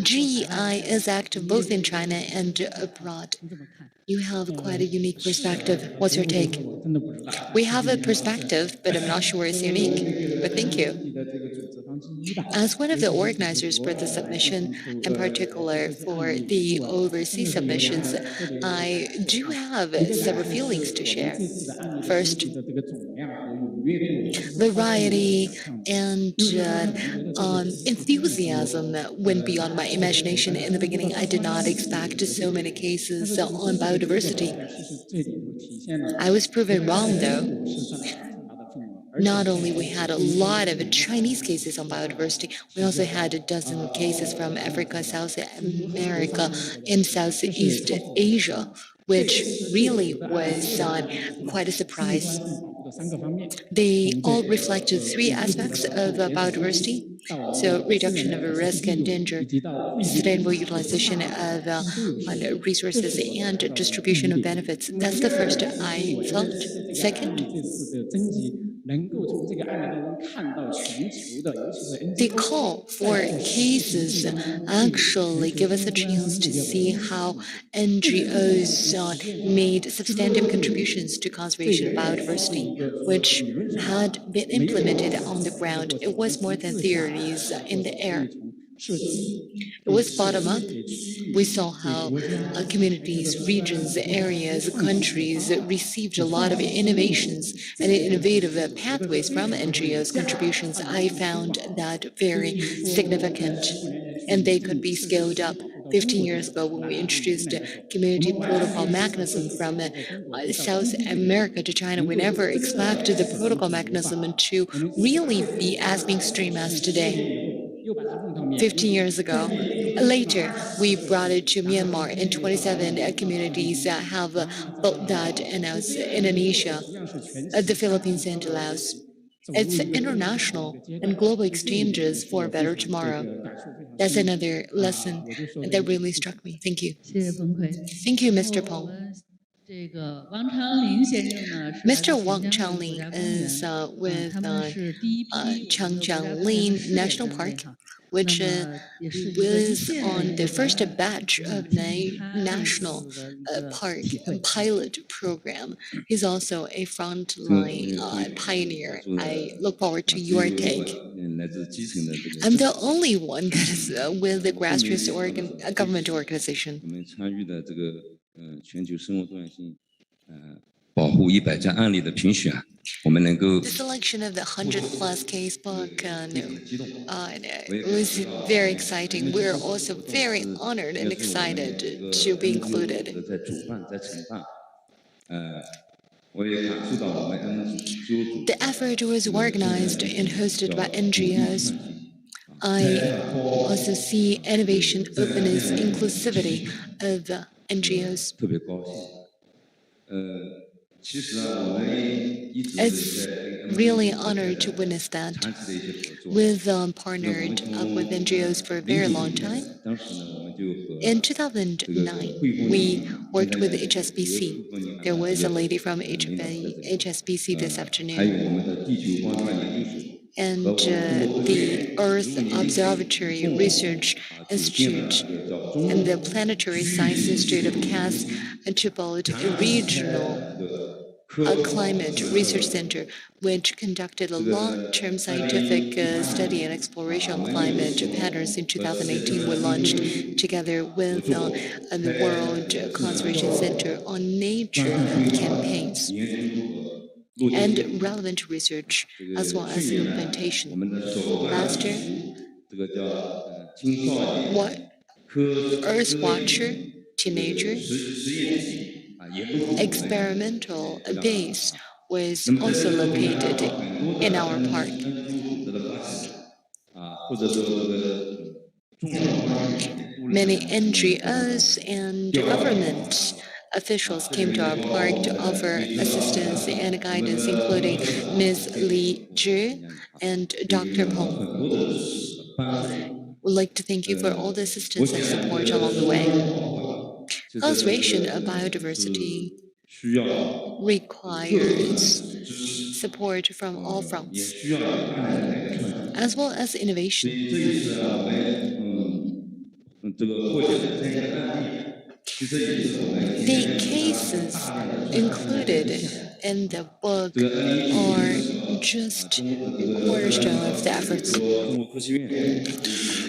GEI is active both in China and abroad. You have quite a unique perspective. What's your take? We have a perspective, but I'm not sure it's unique. But thank you. As one of the organizers for the submission, in particular for the overseas submissions, I do have several feelings to share. First, variety and enthusiasm went beyond my imagination. In the beginning, I did not expect so many cases on biodiversity. I was proven wrong, though. Not only we had a lot of Chinese cases on biodiversity, we also had a dozen cases from Africa, South America, and Southeast Asia, which really was quite a surprise. They all reflected three aspects of biodiversity. So reduction of risk and danger, sustainable utilization of resources, and distribution of benefits. That's the first I felt. Second, the call for cases actually give us a chance to see how NGOs made substantive contributions to conservation of biodiversity, which had been implemented on the ground. It was more than theories in the air. It was bottom up. We saw how communities, regions, areas, countries received a lot of innovations and innovative pathways from NGOs' contributions. I found that very significant, and they could be scaled up. 15 years ago, when we introduced a community protocol mechanism from South America to China, we never expected the protocol mechanism to really be as mainstream as today. 15 years ago. Later, we brought it to Myanmar, and 27 communities have built that, and now it's Indonesia, the Philippines, and Laos. It's international and global exchanges for a better tomorrow. That's another lesson that really struck me. Thank you. Thank you, Mr. Peng. Mr. Wang Changlin is with Changjiang National Park, which was on the first batch of the national park pilot program. He's also a frontline pioneer. I look forward to your take. I'm the only one that is with the grassroots government organization. The selection of the 100-plus case book it was very exciting. We're also very honored and excited to be included. The effort was organized and hosted by NGOs. I also see innovation, openness, inclusivity of NGOs. It's really an honor to witness that. We've partnered with NGOs for a very long time. In 2009, we worked with HSBC. There was a lady from HSBC this afternoon. And the Earth Observatory Research Institute and the Planetary Science Institute of CAS to build a regional climate research center, which conducted a long-term scientific study and exploration of climate patterns in 2018. We launched together with the World Conservation Center on nature campaigns and relevant research as well as implementation. Last year, Earth Watcher teenager experimental base was also located in our park. Many NGOs and government officials came to our park to offer assistance and guidance, including Ms. Li Zhi and Dr. Peng. We'd like to thank you for all the assistance and support along the way. Conservation of biodiversity requires support from all fronts, as well as innovation. The cases included in the book are just a cornerstone of the efforts.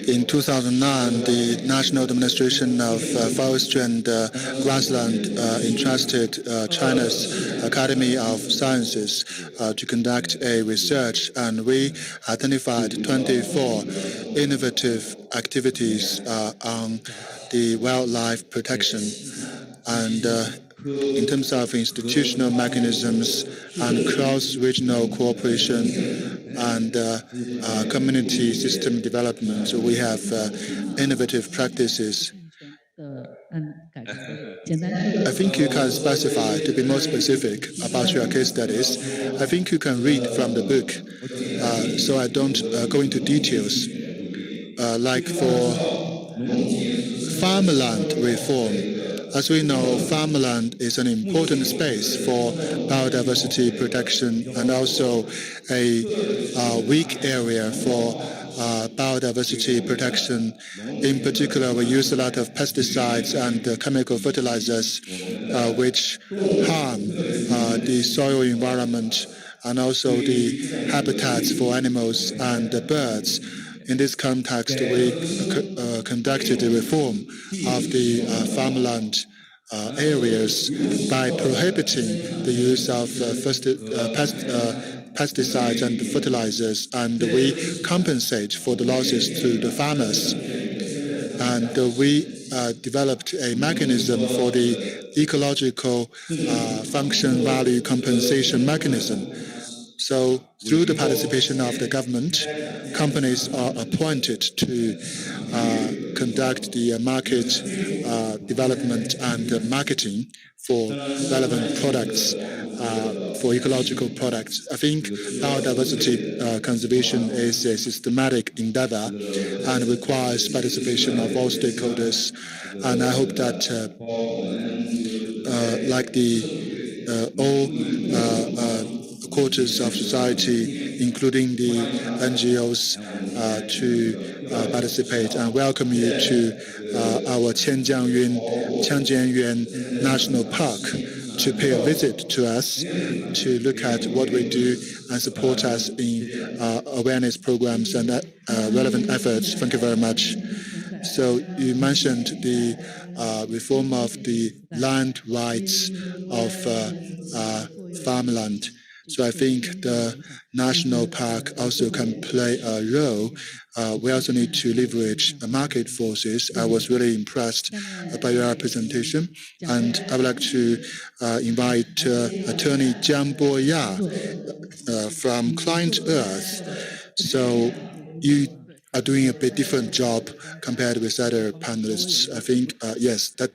In 2009, the National Administration of Forestry and Grassland entrusted China's Academy of Sciences to conduct a research, and we identified 24 innovative activities on the wildlife protection. And in terms of institutional mechanisms and cross-regional cooperation and community system development, we have innovative practices. I think you can specify, to be more specific about your case studies. I think you can read from the book, so I don't go into details. Like for farmland reform, as we know, farmland is an important space for biodiversity protection and also a weak area for biodiversity protection. In particular, we use a lot of pesticides and chemical fertilizers, which harm the soil environment and also the habitats for animals and birds. In this context, we conducted a reform of the farmland areas by prohibiting the use of pesticides and fertilizers, and we compensate for the losses to the farmers. And we developed a mechanism for the ecological function value compensation mechanism. So through the participation of the government, companies are appointed to conduct the market development and marketing for relevant products, for ecological products. I think biodiversity conservation is a systematic endeavor and requires participation of all stakeholders. And I hope that like all quarters of society, including the NGOs, to participate, and welcome you to our Tianjianyuan National Park to pay a visit to us, to look at what we do and support us in awareness programs and relevant efforts. Thank you very much. So you mentioned the reform of the land rights of farmland. So I think the national park also can play a role. We also need to leverage market forces. I was really impressed by your presentation. And I would like to invite Attorney Jiang Boya from Client Earth. So you are doing a bit different job compared with other panelists. I think, yes, that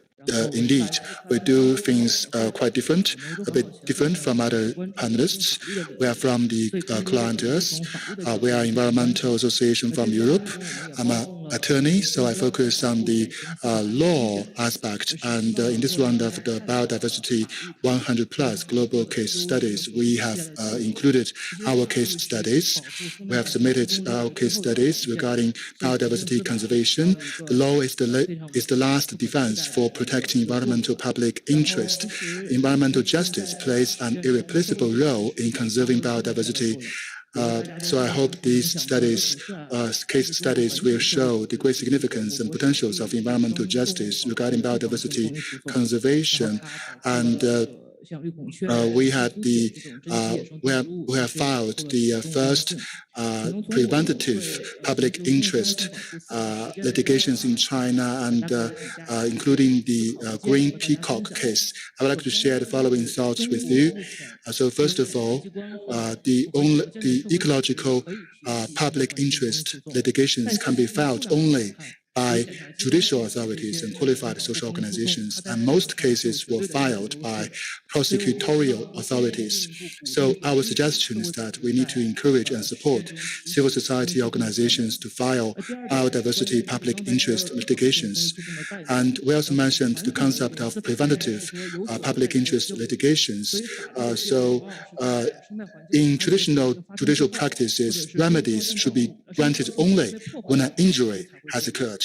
indeed, we do things quite different, a bit different from other panelists. We are from the client Earth. We are Environmental Association from Europe. I'm an attorney, so I focus on the law aspect. And in this round of the Biodiversity 100 Plus Global Case Studies, we have included our case studies. We have submitted our case studies regarding biodiversity conservation. The law is the last defense for protecting environmental public interest. Environmental justice plays an irreplaceable role in conserving biodiversity. So I hope these studies, case studies, will show the great significance and potentials of environmental justice regarding biodiversity conservation. And we have filed the first preventative public interest litigations in China, and including the Green Peacock case. I would like to share the following thoughts with you. So first of all, the ecological public interest litigations can be filed only by judicial authorities and qualified social organizations, and most cases were filed by prosecutorial authorities. So our suggestion is that we need to encourage and support civil society organizations to file biodiversity public interest litigations. And we also mentioned the concept of preventative public interest litigations. In traditional judicial practices, remedies should be granted only when an injury has occurred.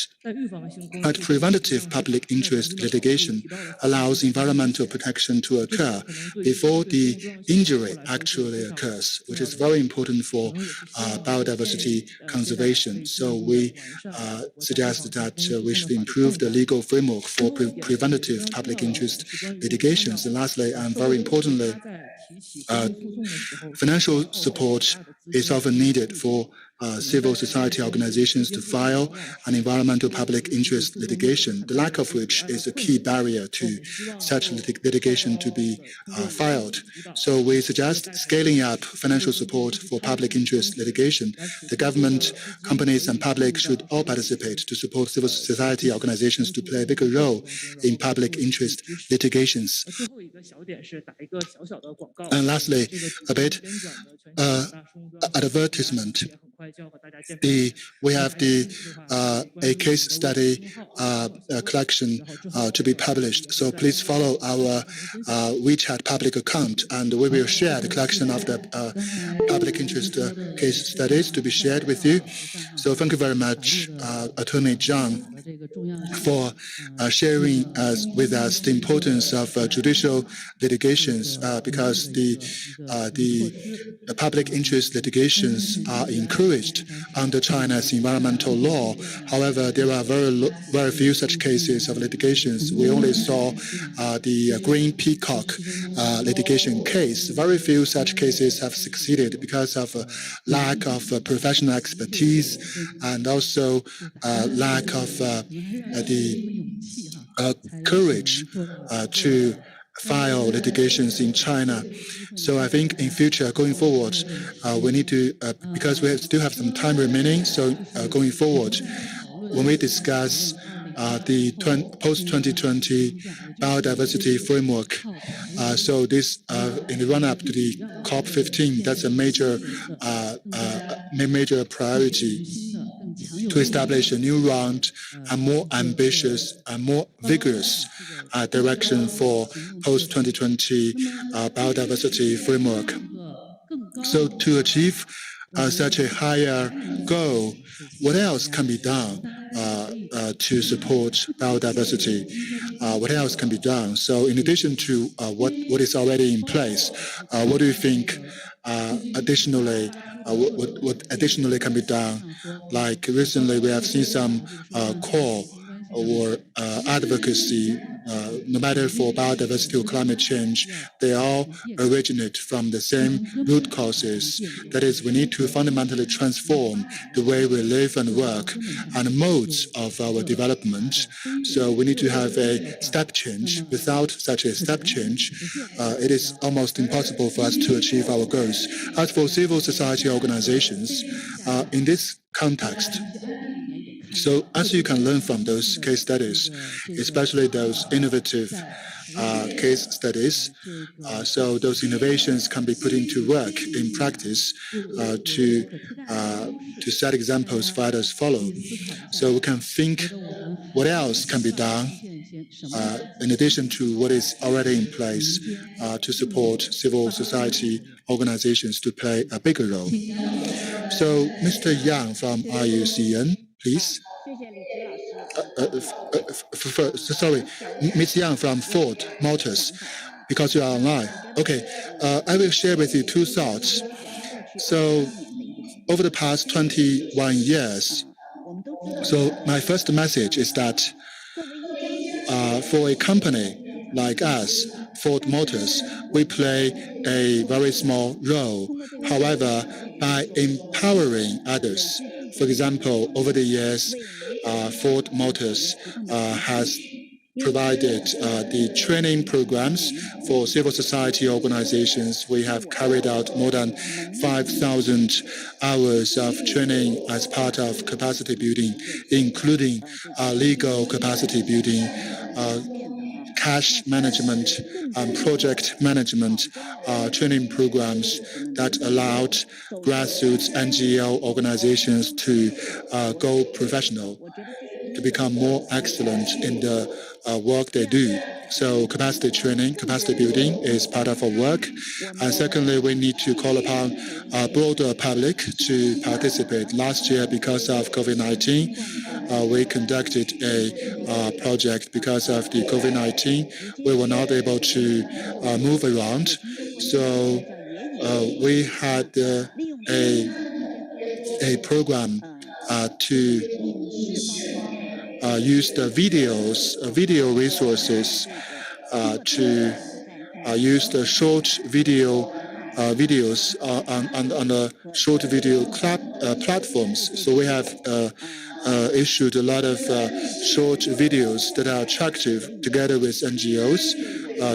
But preventative public interest litigation allows environmental protection to occur before the injury actually occurs, which is very important for biodiversity conservation. So we suggest that we should improve the legal framework for preventative public interest litigations. And lastly, and very importantly, financial support is often needed for civil society organizations to file an environmental public interest litigation, the lack of which is a key barrier to such litigation to be filed. So we suggest scaling up financial support for public interest litigation. The government, companies, and public should all participate to support civil society organizations to play a bigger role in public interest litigations. And lastly, a bit advertisement. We have a case study collection to be published. So please follow our WeChat public account, and we will share the collection of the public interest case studies to be shared with you. So thank you very much, Attorney Zhang, for sharing with us the importance of judicial litigations, because the public interest litigations are encouraged under China's environmental law. However, there are very few such cases of litigations. We only saw the Green Peacock litigation case. Very few such cases have succeeded because of lack of professional expertise, and also lack of the courage to file litigations in China. So I think in future, going forward, we need to, because we still have some time remaining, so going forward, when we discuss the post-2020 biodiversity framework, so this, in the run-up to the COP15, that's a major priority to establish a new round and more ambitious and more vigorous direction for post-2020 biodiversity framework. So to achieve such a higher goal, what else can be done to support biodiversity? What else can be done? So in addition to what is already in place, what do you think additionally, what additionally can be done? Like recently, we have seen some call or advocacy, no matter for biodiversity or climate change, they all originate from the same root causes. That is, we need to fundamentally transform the way we live and work and modes of our development. So we need to have a step change. Without such a step change, it is almost impossible for us to achieve our goals. As for civil society organizations, in this context, So as you can learn from those case studies, especially those innovative case studies, so those innovations can be put into work in practice to set examples for others follow. So we can think what else can be done in addition to what is already in place to support civil society organizations to play a bigger role. So Mr. Yang from IUCN, please. Sorry, Ms. Yang from Ford Motors, because you are online. Okay, I will share with you two thoughts. So over the past 21 years, so my first message is that for a company like us, Ford Motors, we play a very small role. However, by empowering others, for example, over the years, Ford Motors has provided the training programs for civil society organizations. We have carried out more than 5,000 hours of training as part of capacity building, including legal capacity building, cash management, project management training programs that allowed grassroots NGO organizations to go professional, to become more excellent in the work they do. So capacity training, capacity building is part of our work. And secondly, we need to call upon a broader public to participate. Last year, because of COVID-19, we conducted a project because of the COVID-19. We were not able to move around. So we had a program to use the video resources to use the short videos on the short video platforms. So we have issued a lot of short videos that are attractive together with NGOs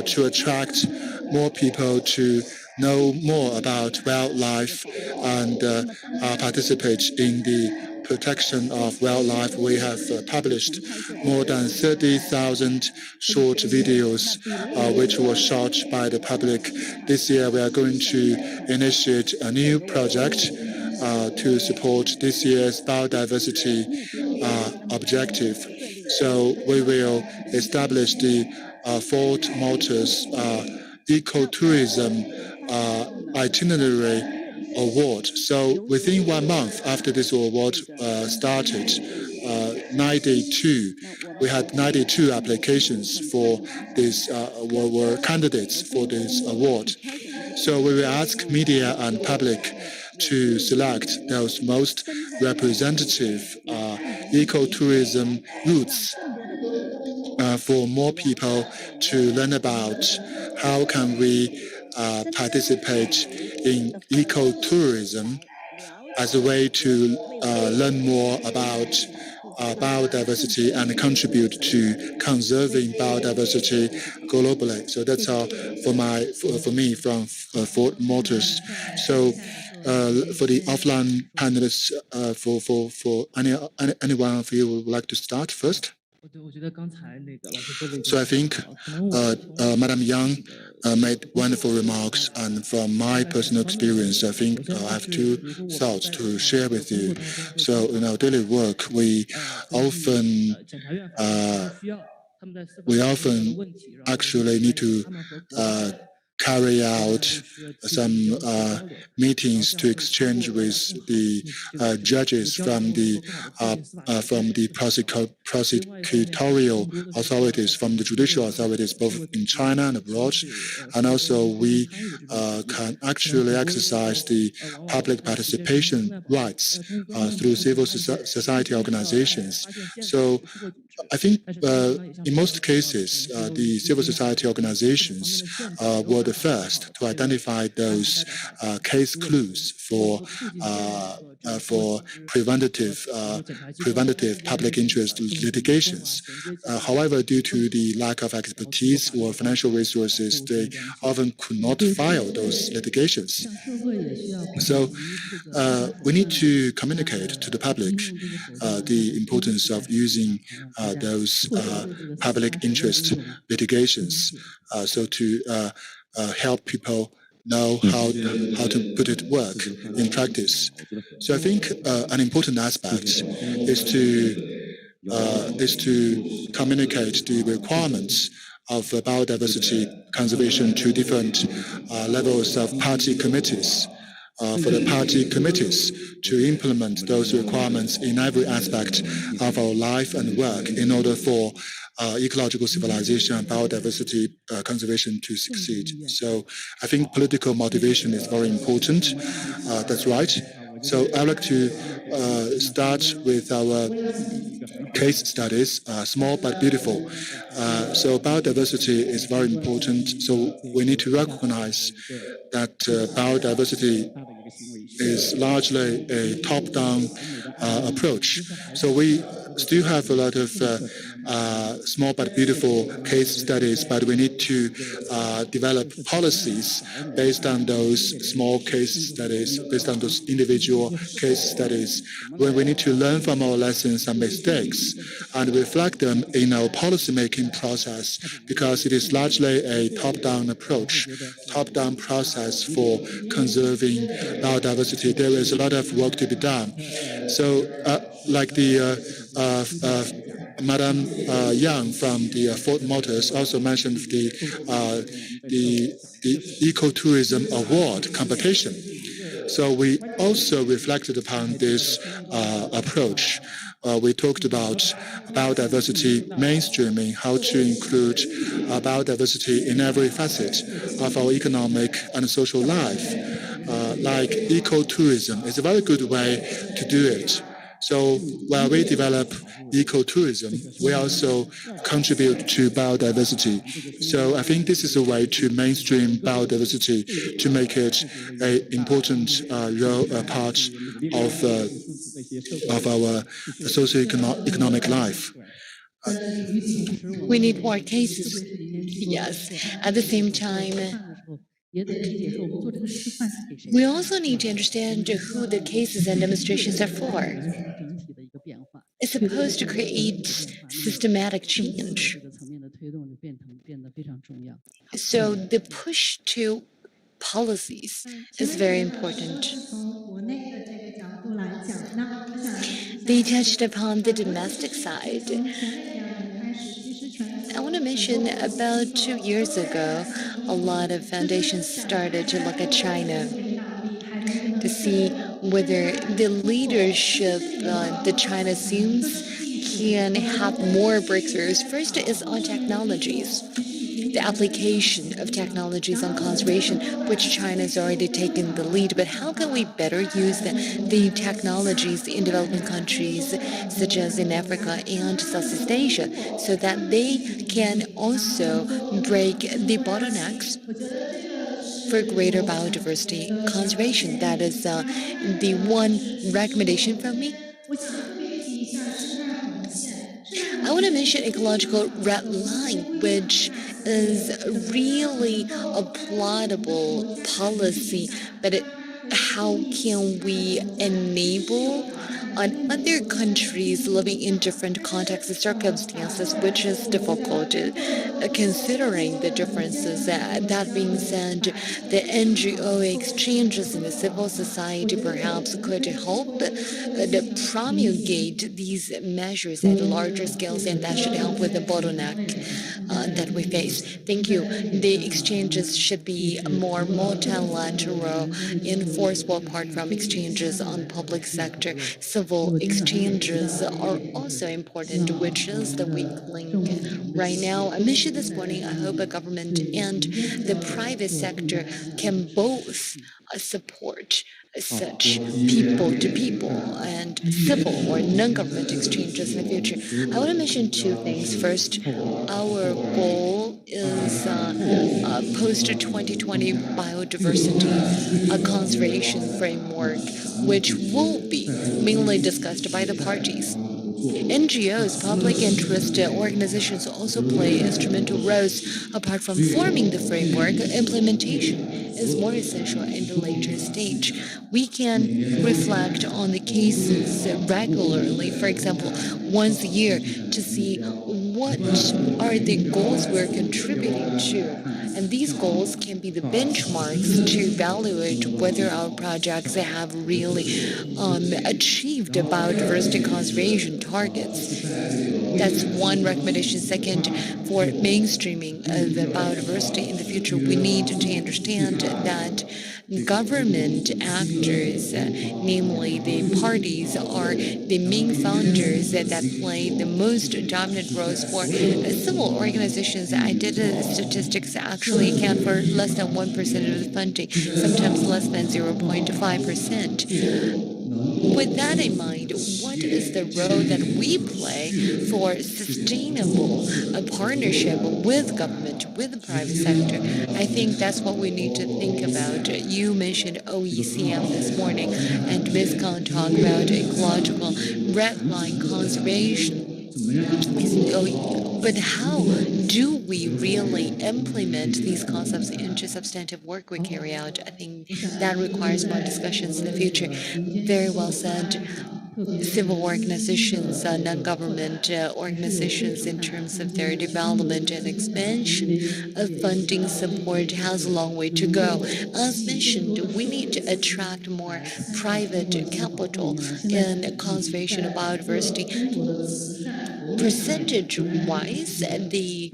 to attract more people to know more about wildlife and participate in the protection of wildlife. We have published more than 30,000 short videos which were shot by the public. This year we are going to initiate a new project to support this year's biodiversity objective. So we will establish the Ford Motors Ecotourism Itinerary Award. So within 1 month after this award started, we had 92 applications for this, were candidates for this award. So we will ask media and public to select those most representative ecotourism routes for more people to learn about how can we participate in ecotourism as a way to learn more about biodiversity and contribute to conserving biodiversity globally. So that's all for me from Ford Motors. So for the offline panelists, for anyone of you who would like to start first? So I think Madam Yang made wonderful remarks, and from my personal experience, I think I have two thoughts to share with you. So in our daily work, we often actually need to carry out some meetings to exchange with the judges from the prosecutorial authorities, from the judicial authorities, both in China and abroad. And also we can actually exercise the public participation rights through civil society organizations. So I think in most cases, the civil society organizations were the the first to identify those case clues for preventative public interest litigations. However, due to the lack of expertise or financial resources, they often could not file those litigations. So we need to communicate to the public the importance of using those public interest litigations, so to help people know how to put it work in practice. So I think an important aspect is to communicate the requirements of biodiversity conservation to different levels of party committees. For the party committees to implement those requirements in every aspect of our life and work in order for ecological civilization and biodiversity conservation to succeed. So I think political motivation is very important. That's right. So I'd like to start with our case studies, small but beautiful. So biodiversity is very important. So we need to recognize that biodiversity is largely a top-down approach. So we still have a lot of small but beautiful case studies, but we need to develop policies based on those small case studies, based on those individual case studies, where we need to learn from our lessons and mistakes and reflect them in our policy-making process, because it is largely a top-down approach, top-down process for conserving biodiversity. There is a lot of work to be done. So, like the Madam Yang from the Ford Motors also mentioned the ecotourism award competition. So we also reflected upon this approach. We talked about biodiversity mainstreaming, how to include biodiversity in every facet of our economic and social life. Like ecotourism is a very good way to do it. So while we develop ecotourism, we also contribute to biodiversity. So I think this is a way to mainstream biodiversity, to make it an important part of our socio-economic life. We need more cases. Yes. At the same time, we also need to understand who the cases and demonstrations are for. It's supposed to create systematic change. So the push to policies is very important. They touched upon the domestic side. I want to mention about 2 years ago, a lot of foundations started to look at China to see whether the leadership that China assumes can have more breakthroughs. First is on technologies, the application of technologies on conservation, which China has already taken the lead. But how can we better use the technologies in developing countries, such as in Africa and Southeast Asia, so that they can also break the bottlenecks for greater biodiversity conservation? That is the one recommendation from me. I want to mention ecological red line, which is really a plausible policy, but how can we enable other countries living in different contexts and circumstances, which is difficult considering the differences. That being said, the NGO exchanges in the civil society perhaps could help promulgate these measures at larger scales, and that should help with the bottleneck that we face. Thank you. The exchanges should be more multilateral, enforceable apart from exchanges on public sector. Civil exchanges are also important, which is the weak link right now. I mentioned this morning, I hope a government and the private sector can both support such people-to-people and civil or non-government exchanges in the future. I want to mention two things. First, our goal is post-2020 biodiversity conservation framework, which will be mainly discussed by the parties. NGOs, public interest organizations, also play instrumental roles. Apart from forming the framework, implementation is more essential in the later stage. We can reflect on the cases regularly, for example, once a year, to see what are the goals we're contributing to. And these goals can be the benchmarks to evaluate whether our projects have really achieved biodiversity conservation targets. That's one recommendation. Second, for mainstreaming of biodiversity in the future, we need to understand that government actors, namely the parties, are the main funders that play the most dominant roles. For civil organizations, I did statistics actually account for less than 1% of the funding, sometimes less than 0.5%. With that in mind, what is the role that we play for sustainable partnership with government, with the private sector? I think that's what we need to think about. You mentioned OECM this morning, and Ms. Khan talked about ecological red line conservation. But how do we really implement these concepts into substantive work we carry out? I think that requires more discussions in the future. Very well said. Civil organizations, non-government organizations, in terms of their development and expansion of funding support, has a long way to go. As mentioned, we need to attract more private capital in conservation of biodiversity. Percentage-wise, the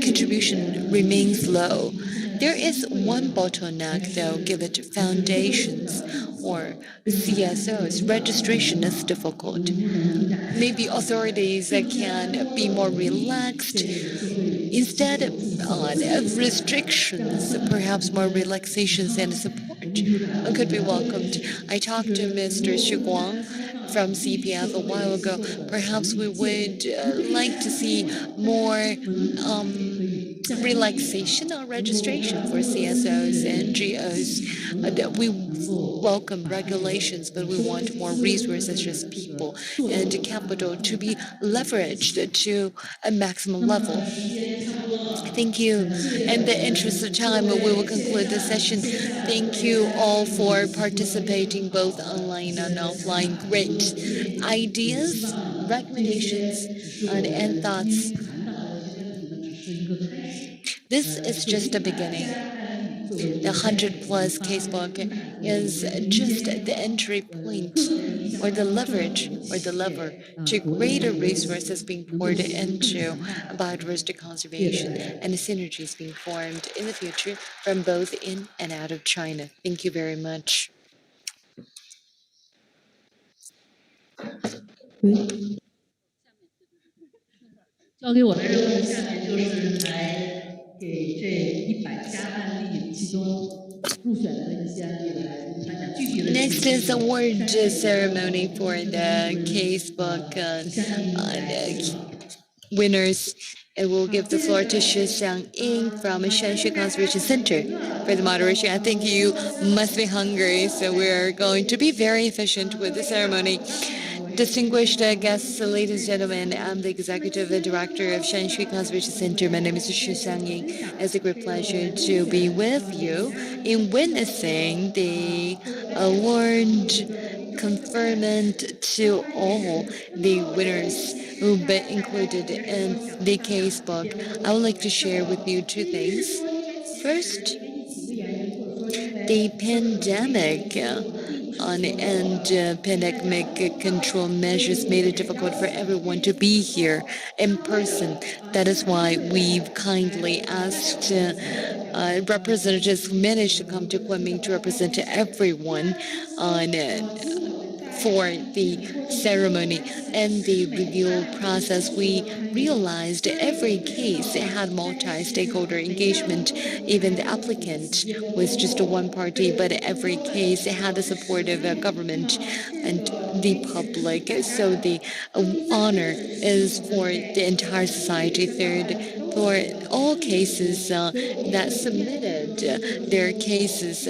contribution remains low. There is one bottleneck, though, give it foundations or CSOs. Registration is difficult. Maybe authorities can be more relaxed. Instead of restrictions, perhaps more relaxations and support could be welcomed. I talked to Mr. Chigwang from CPF a while ago. Perhaps we would like to see more relaxation or registration for CSOs and NGOs. We welcome regulations, but we want more resources, just people and capital, to be leveraged to a maximum level. Thank you. In the interest of time, we will conclude the session. Thank you all for participating, both online and offline. Great ideas, recommendations, and thoughts. This is just the beginning. The 100+ casebook is just the entry point, or the leverage, or the lever to greater resources being poured into biodiversity conservation and synergies being formed in the future from both in and out of China. Thank you very much. Next is award ceremony for the casebook winners. And we'll give the floor to Shi Xiangying from Shanshui Conservation Center for the moderation. I think you must be hungry, so we're going to be very efficient with the ceremony. Distinguished guests, ladies and gentlemen, I'm the Executive Director of Shanshui Conservation Center. My name is Shi Xiangying. It's a great pleasure to be with you in witnessing the award conferment to all the winners who've been included in the casebook. I would like to share with you two things. First, the pandemic and pandemic control measures made it difficult for everyone to be here in person. That is why we've kindly asked representatives who managed to come to Kunming to represent everyone for the ceremony and the review process. We realized every case had multi-stakeholder engagement. Even the applicant was just one party, but every case had the support of government and the public. So the honor is for the entire society. Third, for all cases that submitted their cases,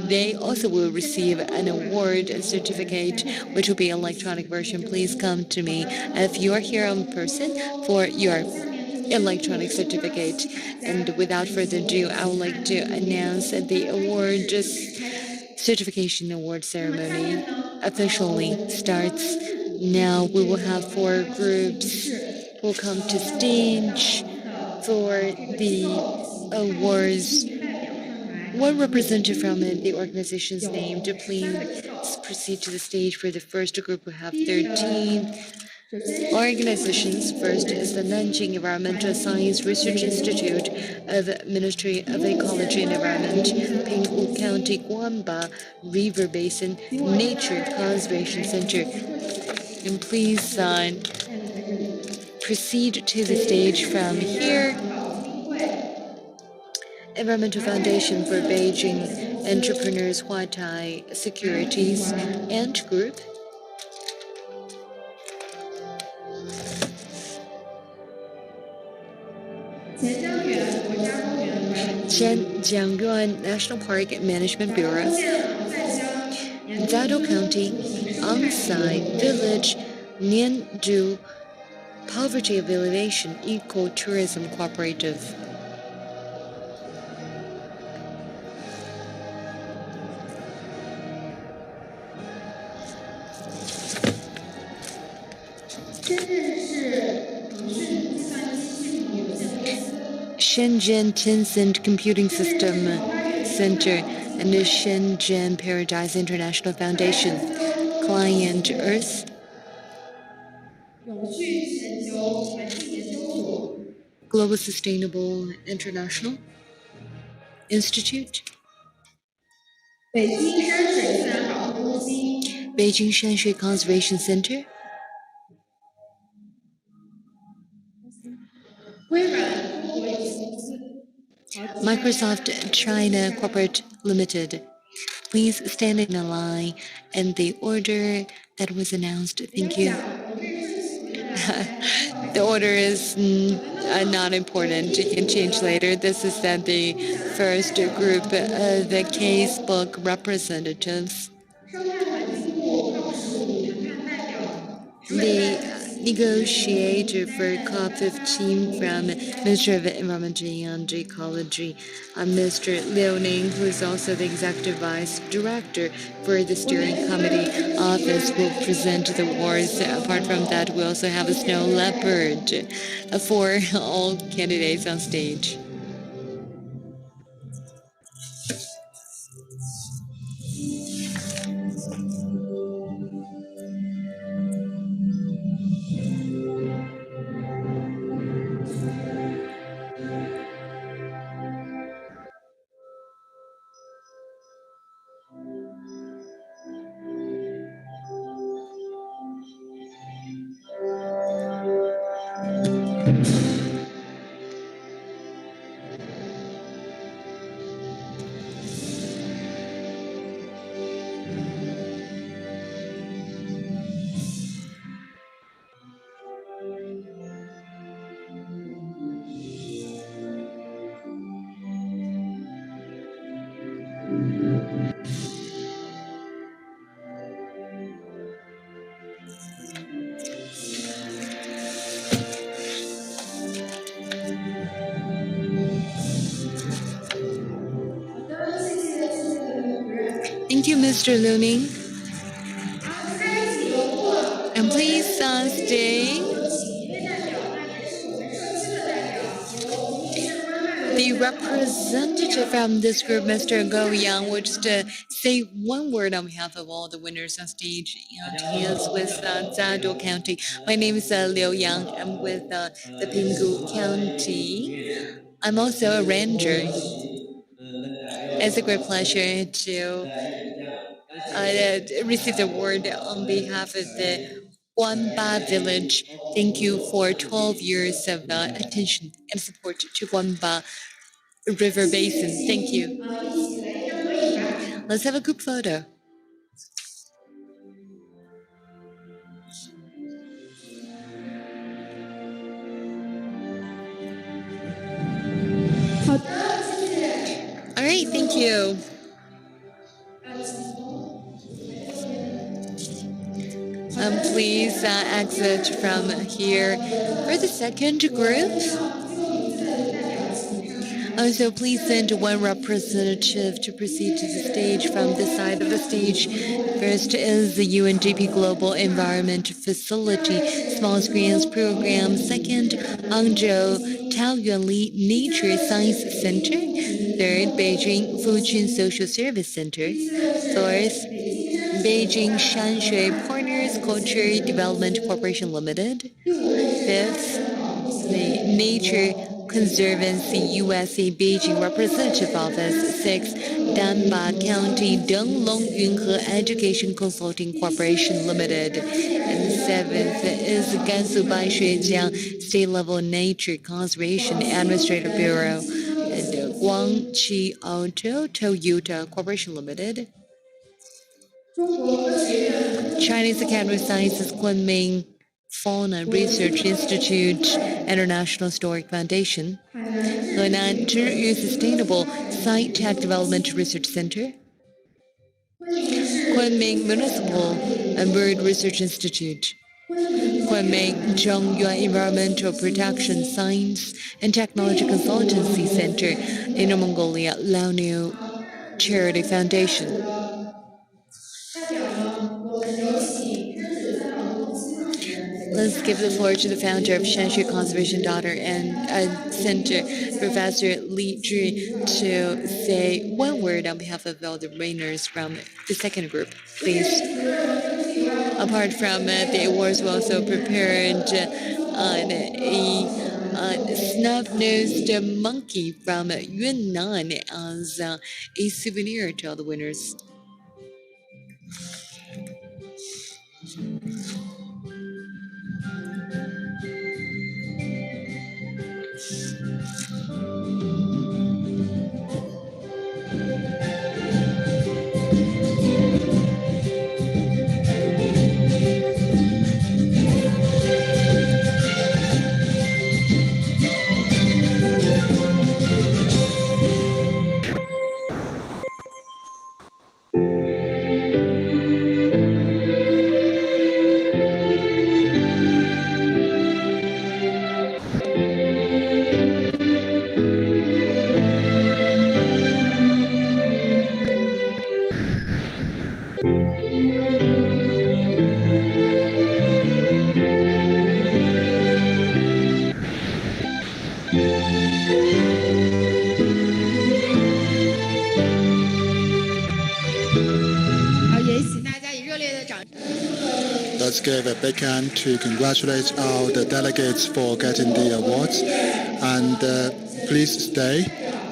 they also will receive an award and certificate, which will be electronic version. Please come to me if you are here in person for your electronic certificate. And without further ado, I would like to announce the award certification award ceremony officially starts now. We will have 4 groups who will come to stage for the awards. One representative from the organization's name to please proceed to the stage. For the first group, we have 13 organizations. First is the Nanjing Environmental Science Research Institute of Ministry of Ecology and Environment, Pinghu County Guamba River Basin Nature Conservation Center. And please proceed to the stage from here. Environmental Foundation for Beijing Entrepreneurs Huatai Securities and Group. Jiangyuan National Park Management Bureau. Zhou County Onside Village Nianzhu Poverty Alleviation Eco-Tourism Cooperative. Shenzhen Tencent Computing System Center and the Shenzhen Paradise International Foundation. Client Earth. Global Sustainable International Institute. Beijing Shanshui Conservation Center. Microsoft China Corporate Limited. Please stand in a line in the order that was announced. Thank you. The order is not important. You can change later. This is the first group of the casebook representatives. The negotiator for COP15 from Minister of Environment and Ecology, Mr. Liu Ning, who is also the Executive Vice Director for the Steering Committee Office, will present the awards. Apart from that, we also have a snow leopard for all candidates on stage. Thank you, Mr. Liu Ning. And please stay. The representative from this group, Mr. Go Yang, would just say one word on behalf of all the winners on stage. And he is with Zhou County. My name is Liu Yang. I'm with the Pinghu County. I'm also a ranger. It's a great pleasure to received the award on behalf of the Guanba village. Thank you for 12 years of attention and support to Guanba River Basin. Thank you. Let's have a group photo. All right, thank you. Please exit from here for the second group. So please send one representative to proceed to the stage from this side of the stage. First is the UNDP Global Environment Facility Small Screens Program. Second, Hangzhou Taoyuanli Nature Science Center. Third, Beijing Fujian Social Service Center. Fourth, Beijing Shanshui Partners Culture Development Corporation Limited. Fifth, the Nature Conservancy USA Beijing Representative Office. Sixth, Danba County Donglongyunhe Education Consulting Corporation Limited. And seventh is Gansu Baishuijiang State Level Nature Conservation Administrative Bureau. And Guangqi Auto Toyota Corporation Limited. Chinese Academy of Sciences Kunming Fauna Research Institute International Historic Foundation, Henan Zhiyu Sustainable Site Tech Development Research Center, Kunming Municipal and Bird Research Institute, Kunming Zhongyuan Environmental Protection Science and Technology Consultancy Center, Inner Mongolia Laoniu Charity Foundation. Let's give the floor to the founder of Shanshui Conservation Daughter and Center, Professor Li Zhi, to say one word on behalf of all the winners from the second group, please. Apart from the awards, we also prepared a snub-nosed monkey from Yunnan as a souvenir to all the winners. Let's give a big hand to congratulate all the delegates for getting the awards. And please stay,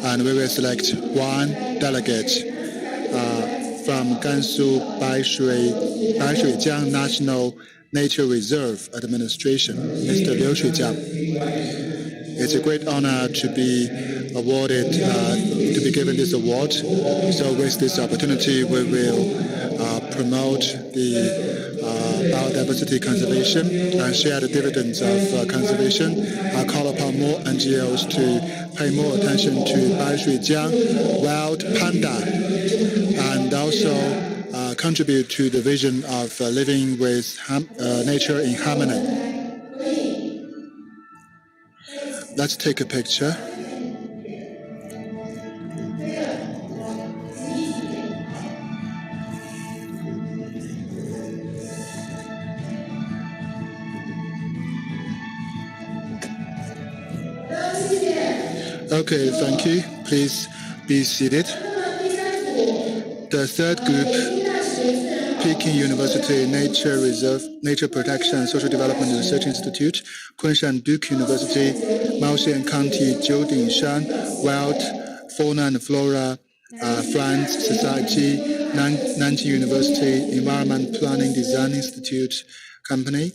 and we will select one delegate from Gansu Baishuijiang National Nature Reserve Administration, Mr. Liu Shuijiang. It's a great honor to be awarded, to be given this award. So with this opportunity, we will promote the biodiversity conservation and share the dividends of conservation. I call upon more NGOs to pay more attention to Baishuijiang wild panda and also contribute to the vision of living with nature in harmony. Let's take a picture. Okay, thank you. Please be seated. The third group, Peking University Nature Reserve, Nature Protection and Social Development Research Institute, Kunshan Duke University, Maoxian County Jiudingshan Wild Fauna and Flora Friends Society, Nanjing University Environment Planning Design Institute Company,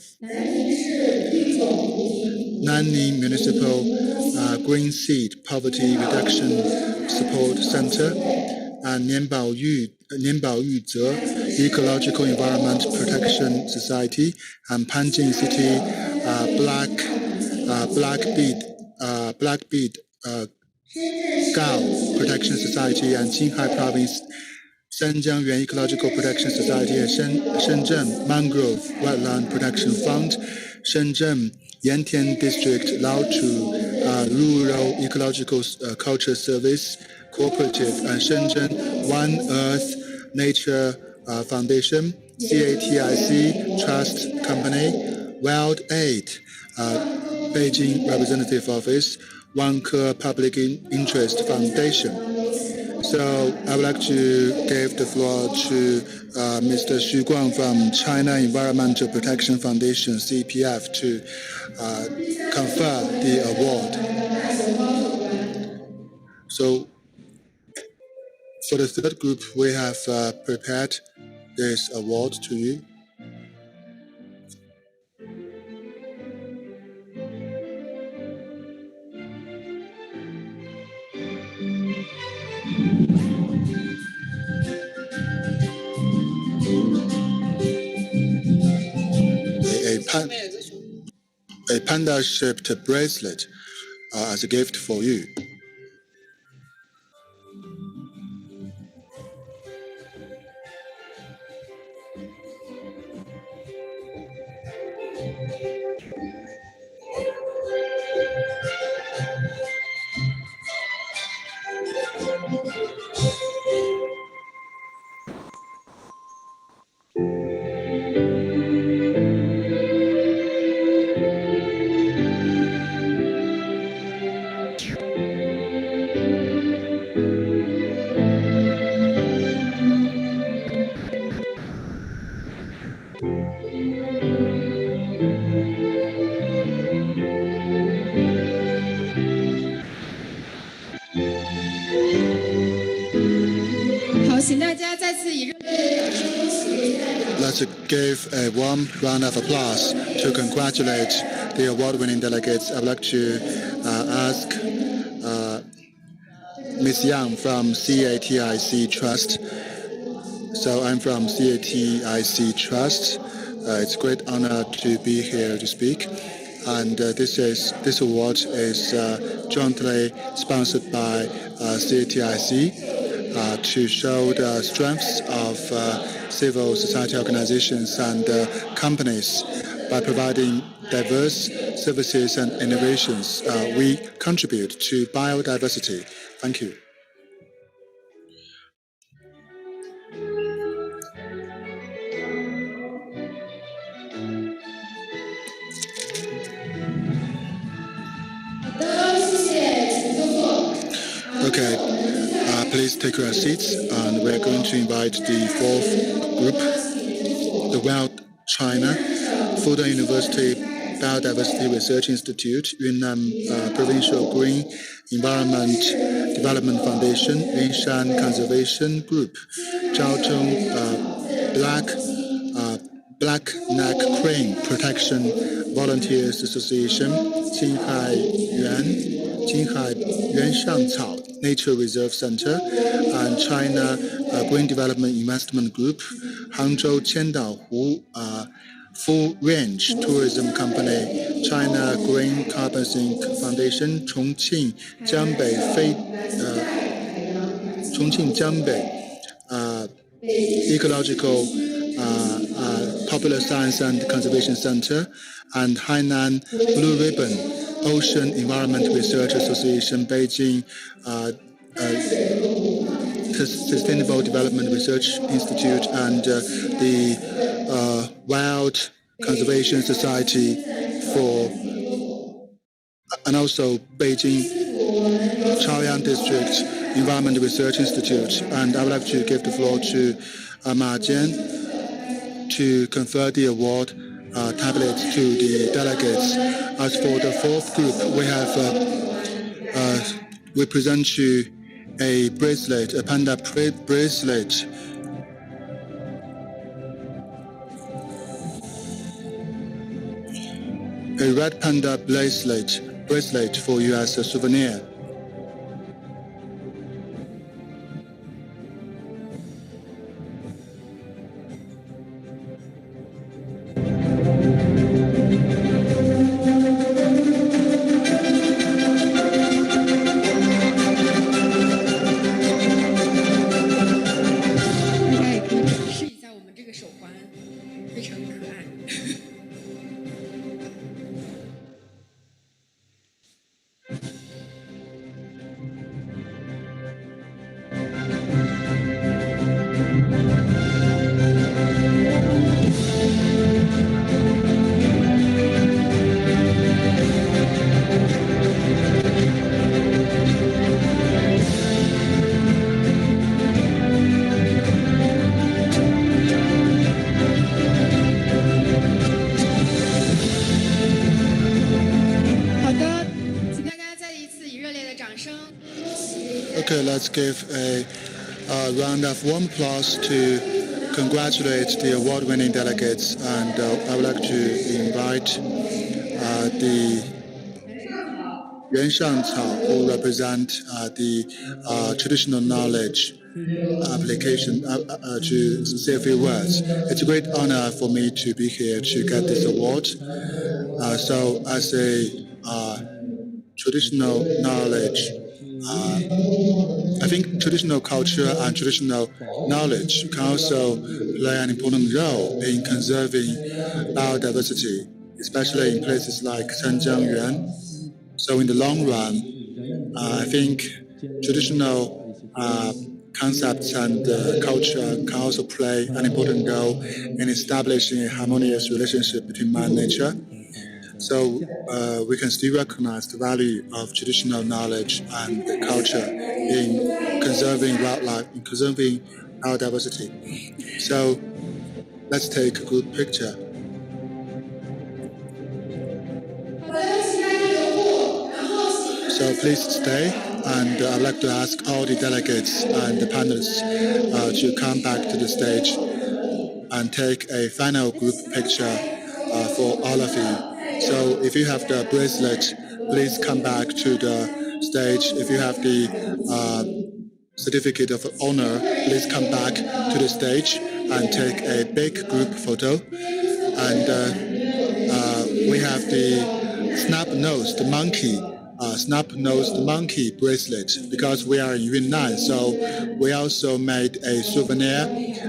Nanning Municipal Green Seed Poverty Reduction Support Center, and Nianbao Yuzhe Ecological Environment Protection Society, and Panjin City Black Bead Gao Protection Society, and Qinghai Province Zhenjiang Ecological Protection Society, and Shenzhen Mangrove Wetland Protection Fund, Shenzhen Yantian District Laochu Rural Ecological Culture Service Cooperative, and Shenzhen One Earth Nature Foundation, CATIC Trust Company, Wild Aid Beijing Representative Office, Wanke Public Interest Foundation. So I would like to give the floor to Mr. Chigwang from China Environmental Protection Foundation, CPF, to confer the award. So for the third group, we have prepared this award to you. A panda-shaped bracelet as a gift for you. Let's give a warm round of applause to congratulate the award-winning delegates. I'd like to ask Ms. Yang from CATIC Trust. So I'm from CATIC Trust. It's a great honor to be here to speak. And this award is jointly sponsored by CATIC to show the strengths of civil society organizations and companies by providing diverse services and innovations. We contribute to biodiversity. Thank you. Okay, please take your seats, and we're going to invite the fourth group, the Wild China Fudan University Biodiversity Research Institute, Yunnan Provincial Green Environment Development Foundation, Yunshan Conservation Group, Zhaozhou Black Neck Crane Protection Volunteers Association, Qinghai Yuanshangcao Nature Reserve Center, and China Green Development Investment Group, Hangzhou Qiandaohu Full Range Tourism Company, China Green Carbon Sink Foundation, Chongqing Jiangbei Ecological Popular Science and Conservation Center, and Hainan Blue Ribbon Ocean Environment Research Association, Beijing Sustainable Development Research Institute, and the Wild Conservation Society and also Beijing Chaoyang District Environment Research Institute. And I would like to give the floor to Ma Jian to confer the award tablet to the delegates. As for the fourth group, we present you a bracelet, a panda bracelet a red panda bracelet for you as a souvenir. Okay, let's give a round of warm applause to congratulate the award-winning delegates, and I would like to invite the Yuan Shangcao, who represent the traditional knowledge application, to say a few words. It's a great honor for me to be here to get this award. So as a traditional knowledge, I think traditional culture and traditional knowledge can also play an important role in conserving biodiversity, especially in places like Zhanjiang. So in the long run, I think traditional concepts and culture can also play an important role in establishing a harmonious relationship between man and nature. So we can still recognize the value of traditional knowledge and the culture in conserving wildlife, in conserving biodiversity. So let's take a good picture. So please stay, and I'd like to ask all the delegates and the panelists to come back to the stage and take a final group picture for all of you. So if you have the bracelet, please come back to the stage. If you have the certificate of honor, please come back to the stage and take a big group photo. And we have the snap-nosed monkey bracelet, because we are in Yunnan. So we also made a souvenir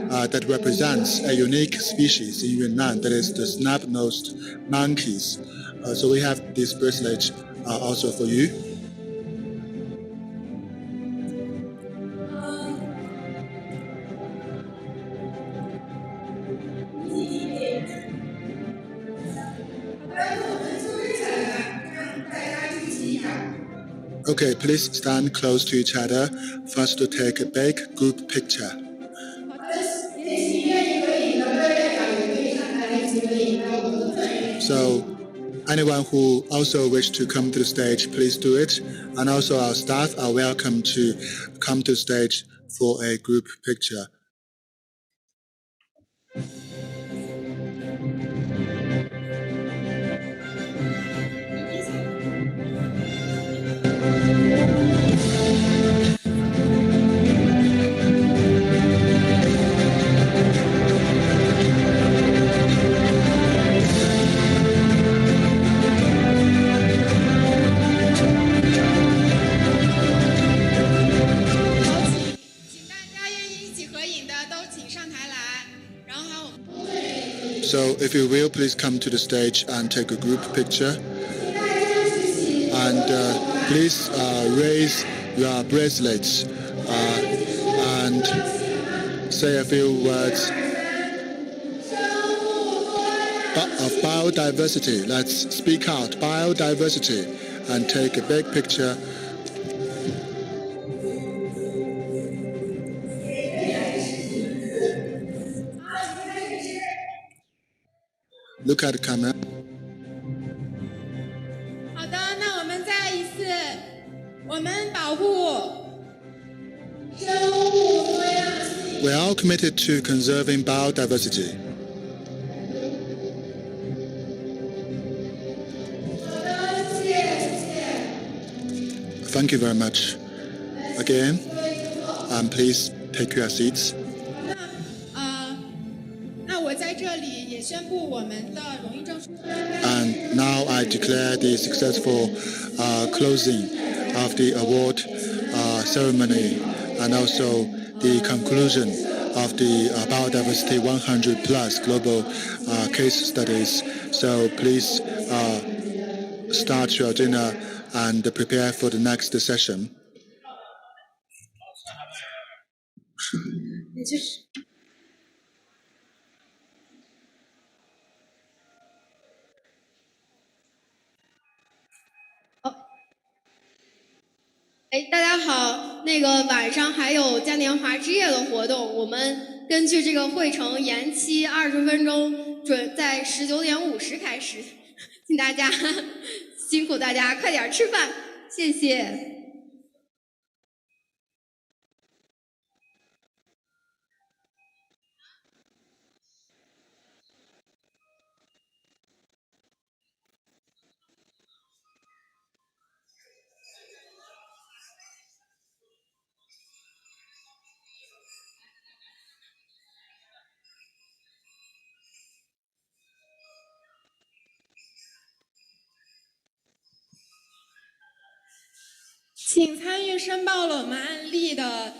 that represents a unique species in Yunnan, that is the snap-nosed monkeys. So we have this bracelet also for you. Okay, please stand close to each other first to take a big group picture. So anyone who also wish to come to the stage, please do it. And also our staff are welcome to come to the stage for a group picture. So if you will, please come to the stage and take a group picture. And please raise your bracelets and say a few words of biodiversity. Let's speak out, biodiversity, and take a big picture. Look at the camera. We are all committed to conserving biodiversity. Thank you very much. Again, please take your seats. 那我在这里也宣布我们的荣誉证书。And now I declare the successful closing of the award ceremony and also the conclusion of the biodiversity 100 plus global case studies. So please start your dinner and prepare for the next session. 大家好，晚上还有嘉年华之夜的活动，我们根据这个会程延期20分钟，准在19点50开始，请大家辛苦大家快点吃饭，谢谢。请参与申报了我们案例的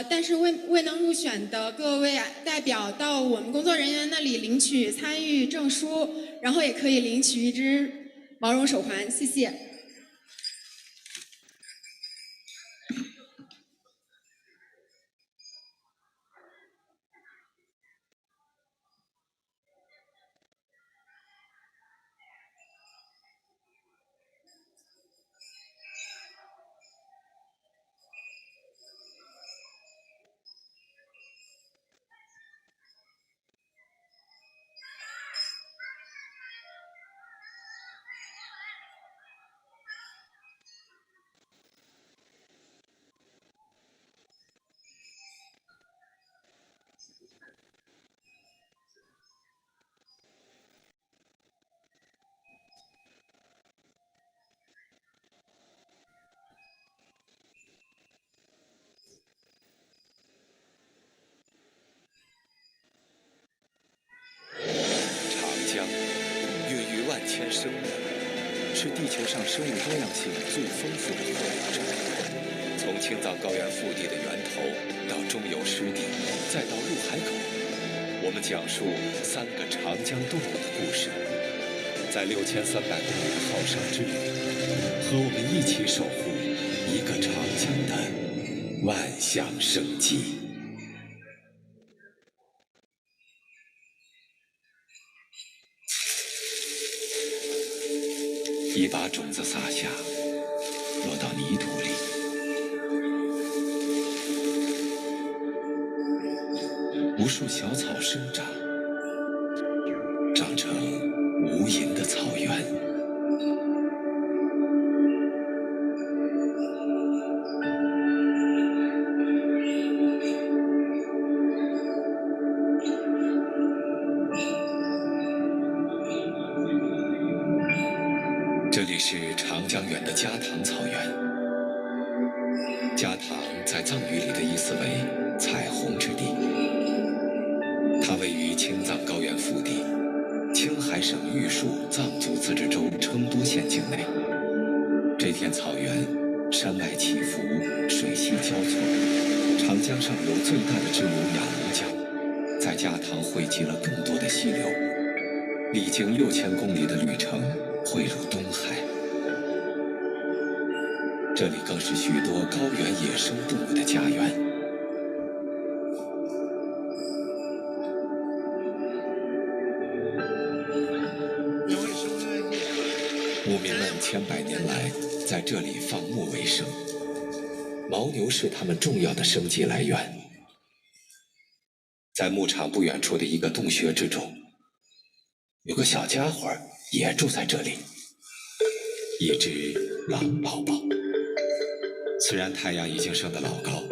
但是未能入选的各位代表到我们工作人员那里领取参与证书，然后也可以领取一只毛绒手环，谢谢。千生物是地球上生物多样性最丰富的河流者。从青藏高原腹地的源头到中游湿地，再到入海口，我们讲述3个长江动物的故事。在6300公里的浩瀡之旅，和我们一起守护一个长江的万象生机。一把种子撒下，落到泥土里，无数小草生长，长成无垠的草原。这里是长江源的加塘草原。加塘在藏语里的意思为彩虹之地。它位于青藏高原腹地，青海省玉树藏族自治州成都县境内。这片草原山脉起伏，水系交错，长江上游最大的支流雅砻江，在加塘汇集了更多的溪流，历经6000公里的旅程，汇入东海。这里更是许多高原野生动物的家园。牧民们千百年来在这里放牧为生，牦牛是他们重要的生计来源。在牧场不远处的一个洞穴之中，有个小家伙也住在这里，一只狼宝宝。虽然太阳已经升得老高，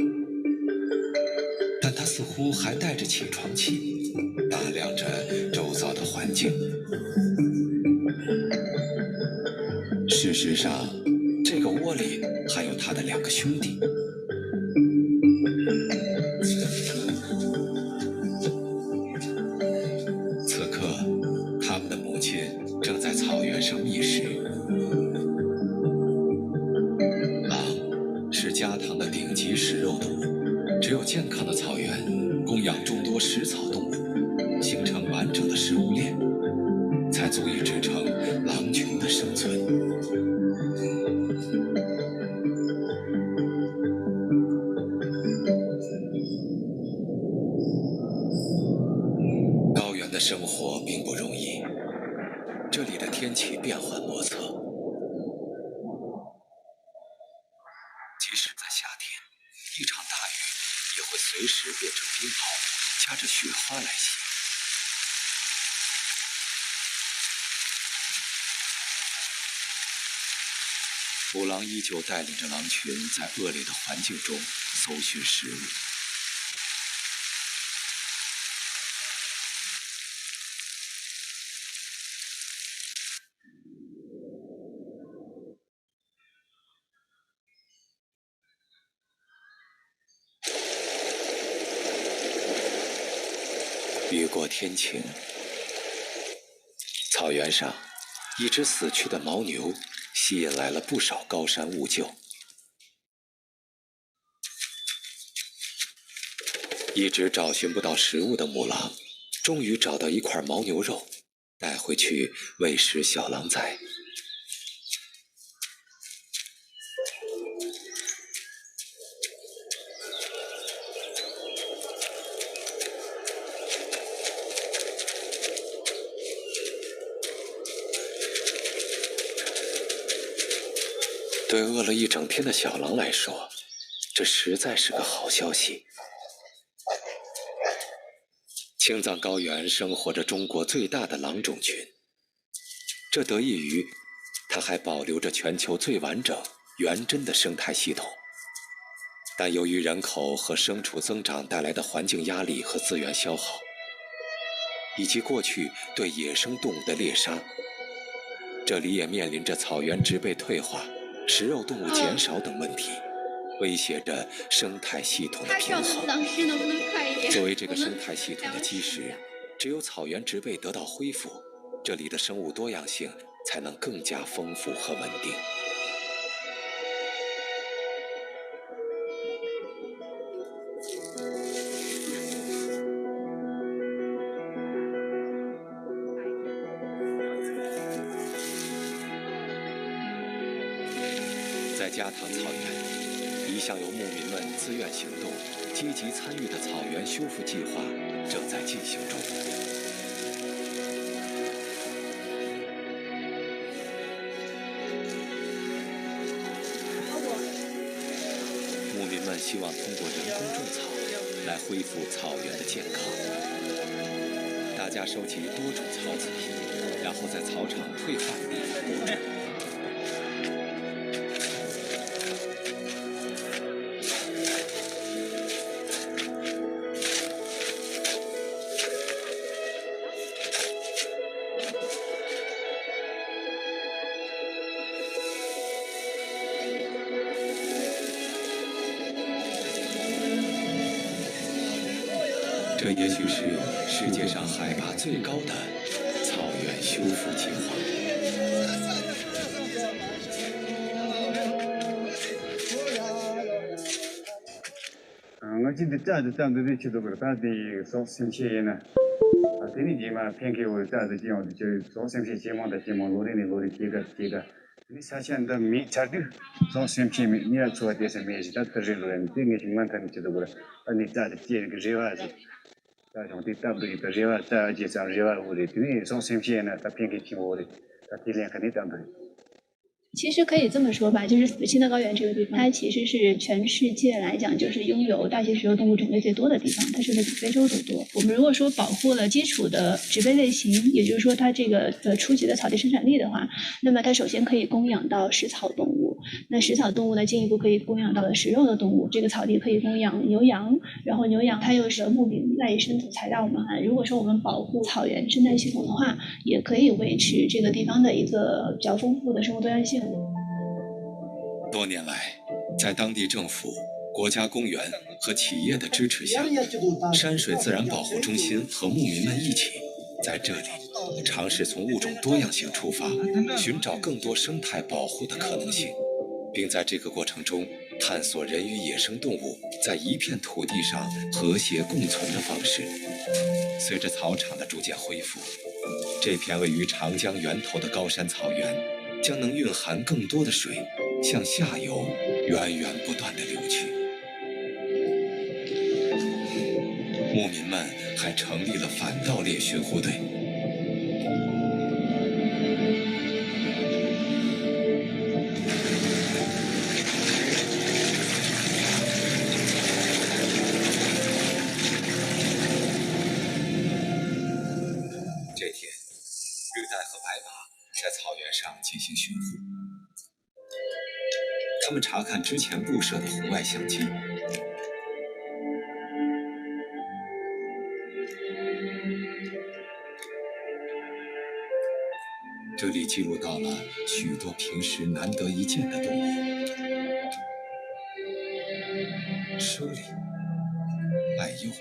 但它似乎还带着起床气，打量着周遭的环境。事实上，这个窝里还有他的2个兄弟。此刻，他们的母亲正在草原上觅食。狼是加唐的顶级食肉动物，只有健康的草原供养众多食草动物，形成完整的食物链，才足以支撑狼群的生存。高原的生活并不容易，这里的天气变幻莫测，即使在夏天，一场大雨也会随时变成冰雹，夹着雪花来袭。母狼依旧带领着狼群在恶劣的环境中搜寻食物。雨过天晴，草原上，一只死去的牦牛吸引来了不少高山兀鹫。一直找寻不到食物的母狼，终于找到一块牦牛肉，带回去喂食小狼崽。对饿了一整天的小狼来说，这实在是个好消息。青藏高原生活着中国最大的狼种群，这得益于它还保留着全球最完整、原真的生态系统。但由于人口和牲畜增长带来的环境压力和资源消耗，以及过去对野生动物的猎杀，这里也面临着草原植被退化、食肉动物减少等问题，威胁着生态系统的平衡。老师能不能快一点？作为这个生态系统的基石，只有草原植被得到恢复，这里的生物多样性才能更加丰富和稳定。在加唐草原，一向由牧民们自愿行动、积极参与的草原修复计划正在进行中。牧民们希望通过人工种草来恢复草原的健康。大家收集多种草籽皮，然后在草场退化的地方播种。这也许是世界上海拔最高的草原修复计划。我记得这样的去做过，但是说生气呢，这里地嘛偏给我这样的这样的，就说生气节目的节目，罗的这个，你想象的没差的，说生气没，你要做的是没事，但是人这个情况他们去做过，你这样的这个热爱是。大兄弟，大不里的热爱，在街上热爱屋里，你说生气呢，他偏给听我的，他体谅肯定当不了。其实可以这么说吧，就是青藏高原这个地方，它其实是全世界来讲，就是拥有大型食肉动物种类最多的地方，它甚至比非洲都多。我们如果说保护了基础的植被类型，也就是说它这个初级的草地生产力的话，那么它首先可以供养到食草动物，那食草动物呢，进一步可以供养到了食肉的动物。这个草地可以供养牛羊，然后牛羊它又是牧民赖以生存材料嘛。如果说我们保护草原生态系统的话，也可以维持这个地方的一个比较丰富的生物多样性。多年来，在当地政府、国家公园和企业的支持下，山水自然保护中心和牧民们一起在这里尝试从物种多样性出发，寻找更多生态保护的可能性，并在这个过程中探索人与野生动物在一片土地上和谐共存的方式。随着草场的逐渐恢复，这片位于长江源头的高山草原将能蕴含更多的水，向下游源源不断地流去。牧民们还成立了反盗猎巡护队。这天，绿带和白马在草原上进行巡护，他们查看之前布设的红外相机。这里记录到了许多平时难得一见的动物：猞猁、艾柚、